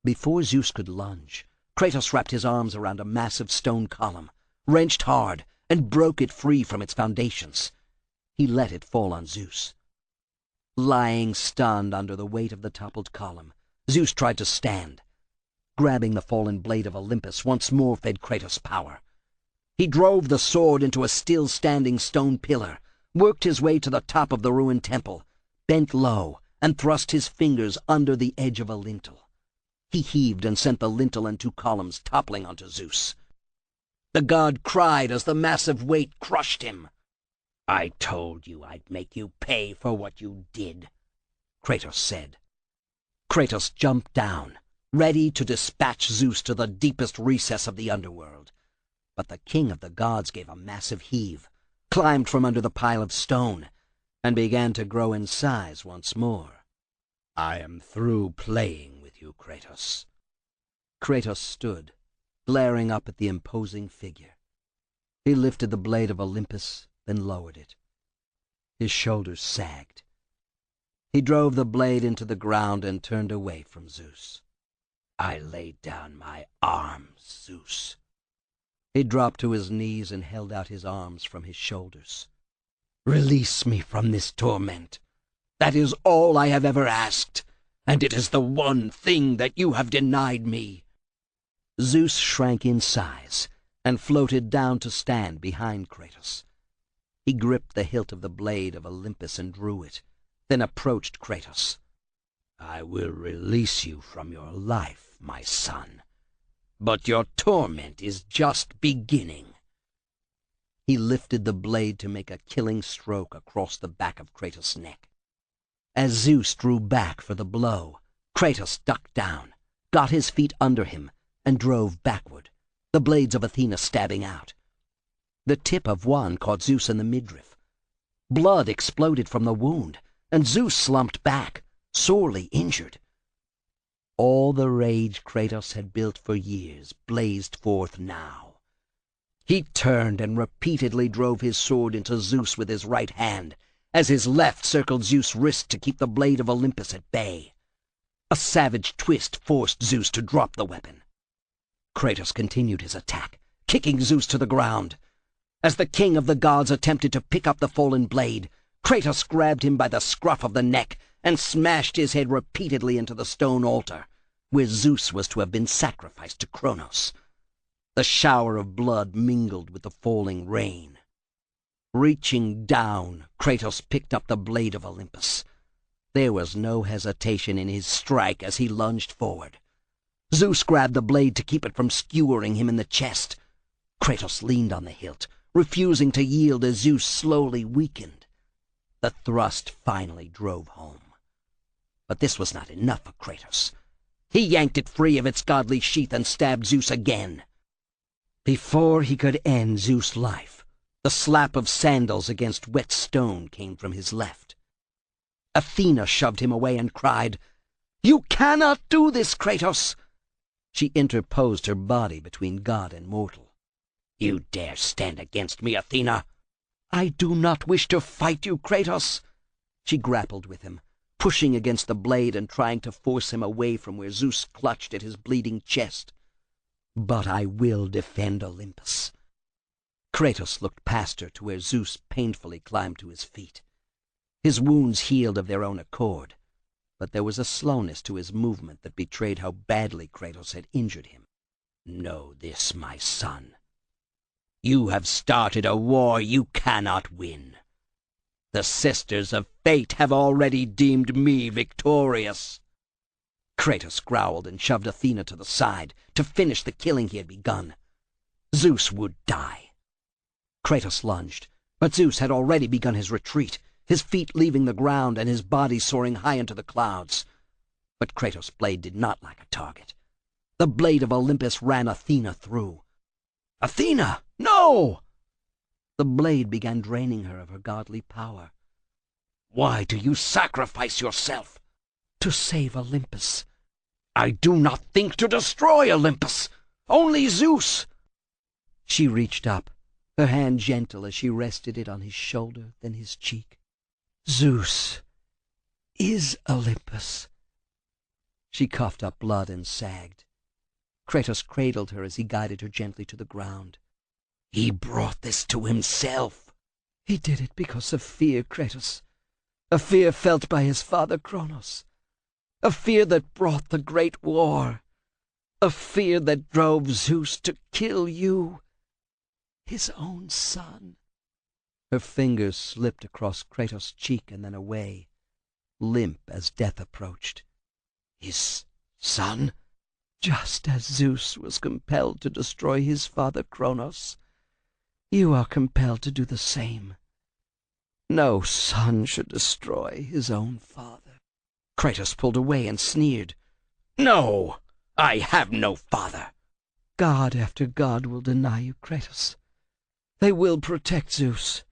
Before Zeus could lunge, Kratos wrapped his arms around a massive stone column, wrenched hard, and broke it free from its foundations. He let it fall on Zeus. Lying stunned under the weight of the toppled column, Zeus tried to stand. Grabbing the fallen blade of Olympus once more fed Kratos power. He drove the sword into a still-standing stone pillar, worked his way to the top of the ruined temple, bent low, and thrust his fingers under the edge of a lintel. He heaved and sent the lintel and two columns toppling onto Zeus. The god cried as the massive weight crushed him. I told you I'd make you pay for what you did, Kratos said. Kratos jumped down, ready to dispatch Zeus to the deepest recess of the underworld. But the king of the gods gave a massive heave, climbed from under the pile of stone, and began to grow in size once more. I am through playing with you, Kratos. Kratos stood, glaring up at the imposing figure. He lifted the blade of Olympus, then lowered it. His shoulders sagged. He drove the blade into the ground and turned away from Zeus. I laid down my arms, Zeus. He dropped to his knees and held out his arms from his shoulders. Release me from this torment. That is all I have ever asked, and it is the one thing that you have denied me. Zeus shrank in size and floated down to stand behind Kratos. He gripped the hilt of the blade of Olympus and drew it, then approached Kratos. I will release you from your life, my son. But your torment is just beginning. He lifted the blade to make a killing stroke across the back of Kratos' neck. As Zeus drew back for the blow, Kratos ducked down, got his feet under him, and drove backward, the blades of Athena stabbing out. The tip of one caught Zeus in the midriff. Blood exploded from the wound, and Zeus slumped back, sorely injured. All the rage Kratos had built for years blazed forth now. He turned and repeatedly drove his sword into Zeus with his right hand, as his left circled Zeus' wrist to keep the blade of Olympus at bay. A savage twist forced Zeus to drop the weapon. Kratos continued his attack, kicking Zeus to the ground. As the king of the gods attempted to pick up the fallen blade, Kratos grabbed him by the scruff of the neck and smashed his head repeatedly into the stone altar, where Zeus was to have been sacrificed to Kronos. The shower of blood mingled with the falling rain. Reaching down, Kratos picked up the blade of Olympus. There was no hesitation in his strike as he lunged forward. Zeus grabbed the blade to keep it from skewering him in the chest. Kratos leaned on the hilt, refusing to yield as Zeus slowly weakened. The thrust finally drove home. But this was not enough for Kratos. He yanked it free of its godly sheath and stabbed Zeus again. Before he could end Zeus' life, the slap of sandals against wet stone came from his left. Athena shoved him away and cried, "You cannot do this, Kratos!" She interposed her body between god and mortal. "You dare stand against me, Athena?" "I do not wish to fight you, Kratos." She grappled with him, pushing against the blade and trying to force him away from where Zeus clutched at his bleeding chest. "But I will defend Olympus." Kratos looked past her to where Zeus painfully climbed to his feet. His wounds healed of their own accord, but there was a slowness to his movement that betrayed how badly Kratos had injured him. "Know this, my son. You have started a war you cannot win. The Sisters of Fate have already deemed me victorious." Kratos growled and shoved Athena to the side to finish the killing he had begun. Zeus would die. Kratos lunged, but Zeus had already begun his retreat, his feet leaving the ground and his body soaring high into the clouds. But Kratos' blade did not lack a target. The blade of Olympus ran Athena through. "Athena, no!" The blade began draining her of her godly power. "Why do you sacrifice yourself?" "To save Olympus." "I do not think to destroy Olympus. Only Zeus." She reached up, her hand gentle as she rested it on his shoulder, then his cheek. "Zeus is Olympus." She coughed up blood and sagged. Kratos cradled her as he guided her gently to the ground. "He brought this to himself." "He did it because of fear, Kratos. A fear felt by his father Kronos. A fear that brought the great war. A fear that drove Zeus to kill you, his own son." Her fingers slipped across Kratos' cheek and then away, limp as death approached. "His son?" "Just as Zeus was compelled to destroy his father Kronos, you are compelled to do the same. No son should destroy his own father." Kratos pulled away and sneered. "No, I have no father." "God after God will deny you, Kratos. They will protect Zeus.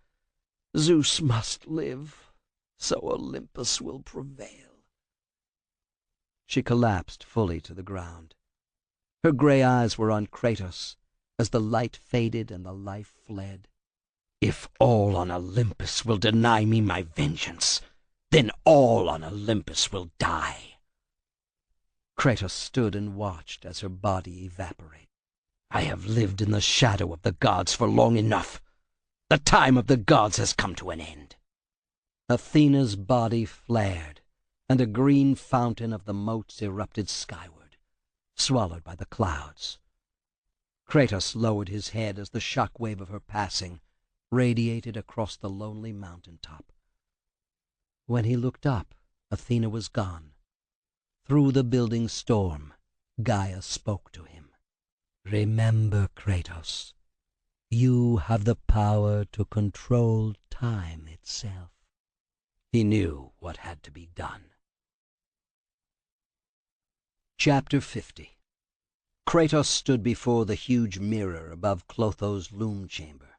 Zeus must live, so Olympus will prevail." She collapsed fully to the ground. Her gray eyes were on Kratos as the light faded and the life fled. "If all on Olympus will deny me my vengeance, then all on Olympus will die." Kratos stood and watched as her body evaporated. "I have lived in the shadow of the gods for long enough. The time of the gods has come to an end." Athena's body flared, and a green fountain of the motes erupted skyward, swallowed by the clouds. Kratos lowered his head as the shock wave of her passing radiated across the lonely mountain top. When he looked up, Athena was gone. Through the building storm, Gaia spoke to him. "Remember, Kratos, you have the power to control time itself." He knew what had to be done. Chapter 50. Kratos stood before the huge mirror above Clotho's loom chamber.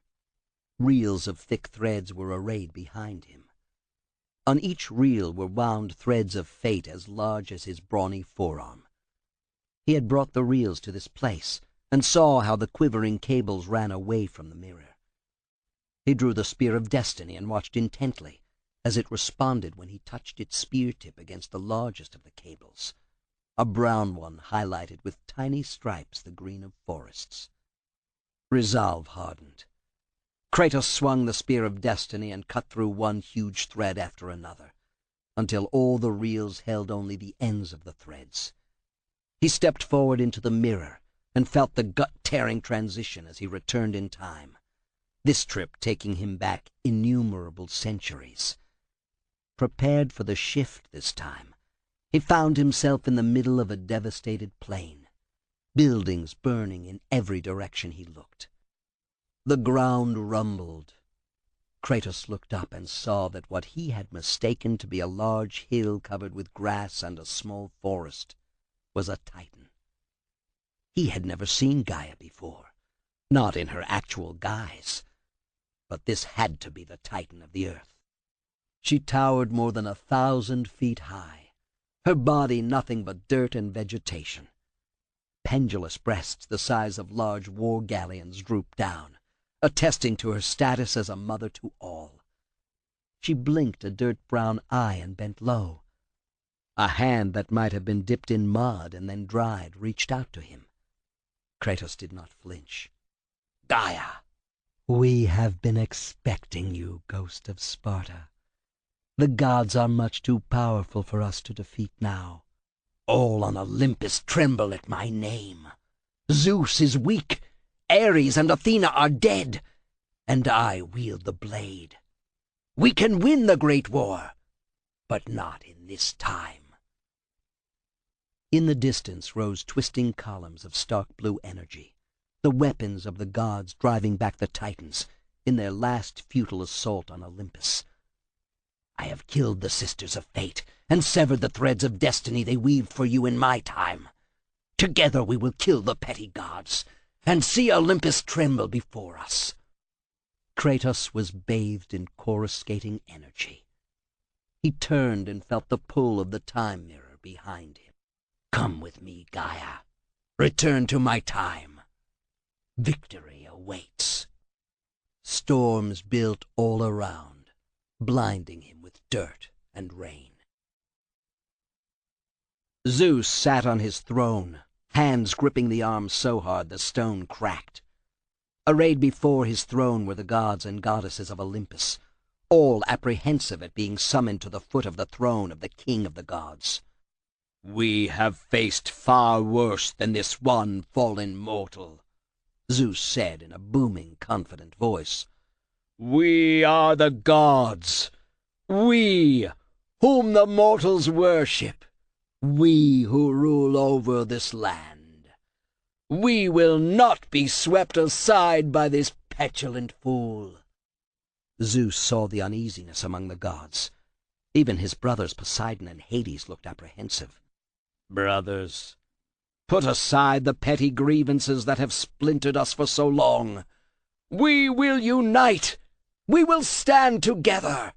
Reels of thick threads were arrayed behind him. On each reel were wound threads of fate as large as his brawny forearm. He had brought the reels to this place, and saw how the quivering cables ran away from the mirror. He drew the spear of destiny and watched intently as it responded when he touched its spear tip against the largest of the cables, a brown one highlighted with tiny stripes the green of forests. Resolve hardened. Kratos swung the spear of destiny and cut through one huge thread after another, until all the reels held only the ends of the threads. He stepped forward into the mirror and felt the gut-tearing transition as he returned in time, this trip taking him back innumerable centuries. Prepared for the shift this time, he found himself in the middle of a devastated plain, buildings burning in every direction he looked. The ground rumbled. Kratos looked up and saw that what he had mistaken to be a large hill covered with grass and a small forest was a Titan. He had never seen Gaia before, not in her actual guise, but this had to be the Titan of the earth. She towered more than 1,000 feet high, her body nothing but dirt and vegetation. Pendulous breasts the size of large war galleons drooped down, attesting to her status as a mother to all. She blinked a dirt-brown eye and bent low. A hand that might have been dipped in mud and then dried reached out to him. Kratos did not flinch. "Gaia!" "We have been expecting you, Ghost of Sparta. The gods are much too powerful for us to defeat now. All on Olympus tremble at my name. Zeus is weak, Ares and Athena are dead, and I wield the blade. We can win the great war, but not in this time." In the distance rose twisting columns of stark blue energy, the weapons of the gods driving back the Titans in their last futile assault on Olympus. "I have killed the Sisters of Fate and severed the threads of destiny they weaved for you in my time. Together we will kill the petty gods and see Olympus tremble before us." Kratos was bathed in coruscating energy. He turned and felt the pull of the time mirror behind him. "Come with me, Gaia. Return to my time. Victory awaits." Storms built all around, blinding him with dirt and rain. Zeus sat on his throne, hands gripping the arms so hard the stone cracked. Arrayed before his throne were the gods and goddesses of Olympus, all apprehensive at being summoned to the foot of the throne of the king of the gods. "We have faced far worse than this one fallen mortal," Zeus said in a booming, confident voice. "We are the gods, we whom the mortals worship, we who rule over this land. We will not be swept aside by this petulant fool." Zeus saw the uneasiness among the gods. Even his brothers Poseidon and Hades looked apprehensive. "Brothers, put aside the petty grievances that have splintered us for so long. We will unite, we will stand together,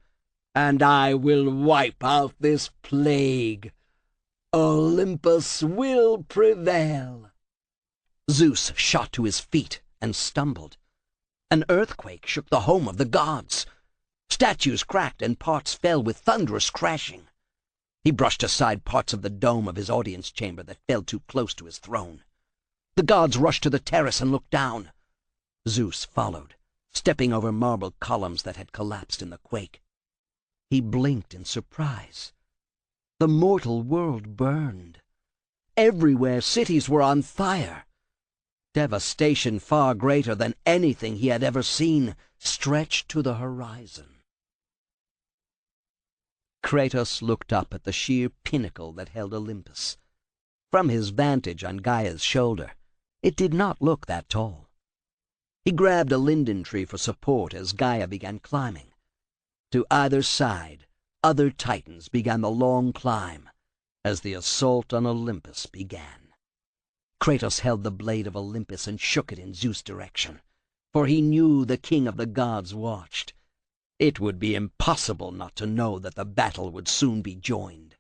and I will wipe out this plague. Olympus will prevail." Zeus shot to his feet and stumbled. An earthquake shook the home of the gods. Statues cracked and parts fell with thunderous crashing. He brushed aside parts of the dome of his audience chamber that fell too close to his throne. The gods rushed to the terrace and looked down. Zeus followed, stepping over marble columns that had collapsed in the quake. He blinked in surprise. The mortal world burned. Everywhere cities were on fire. Devastation far greater than anything he had ever seen stretched to the horizon. Kratos looked up at the sheer pinnacle that held Olympus. From his vantage on Gaia's shoulder, it did not look that tall. He grabbed a linden tree for support as Gaia began climbing. To either side, other titans began the long climb as the assault on Olympus began. Kratos held the blade of Olympus and shook it in Zeus' direction, for he knew the king of the gods watched. It would be impossible not to know that the battle would soon be joined.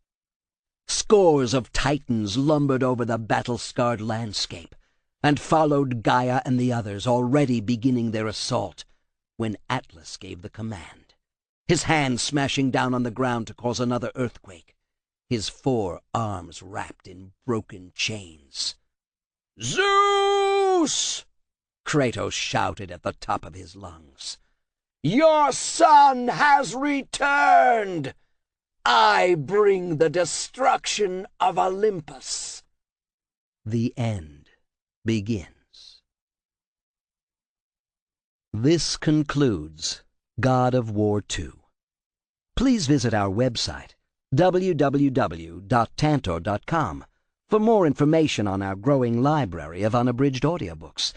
Scores of titans lumbered over the battle-scarred landscape and followed Gaia and the others, already beginning their assault, when Atlas gave the command, his hand smashing down on the ground to cause another earthquake, his 4 arms wrapped in broken chains. "Zeus!" Kratos shouted at the top of his lungs. "Your son has returned! I bring the destruction of Olympus." The end begins. This concludes God of War 2. Please visit our website, www.tantor.com, for more information on our growing library of unabridged audiobooks,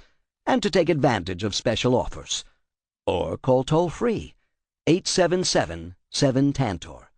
and to take advantage of special offers. Or call toll-free 877-7-TANTOR.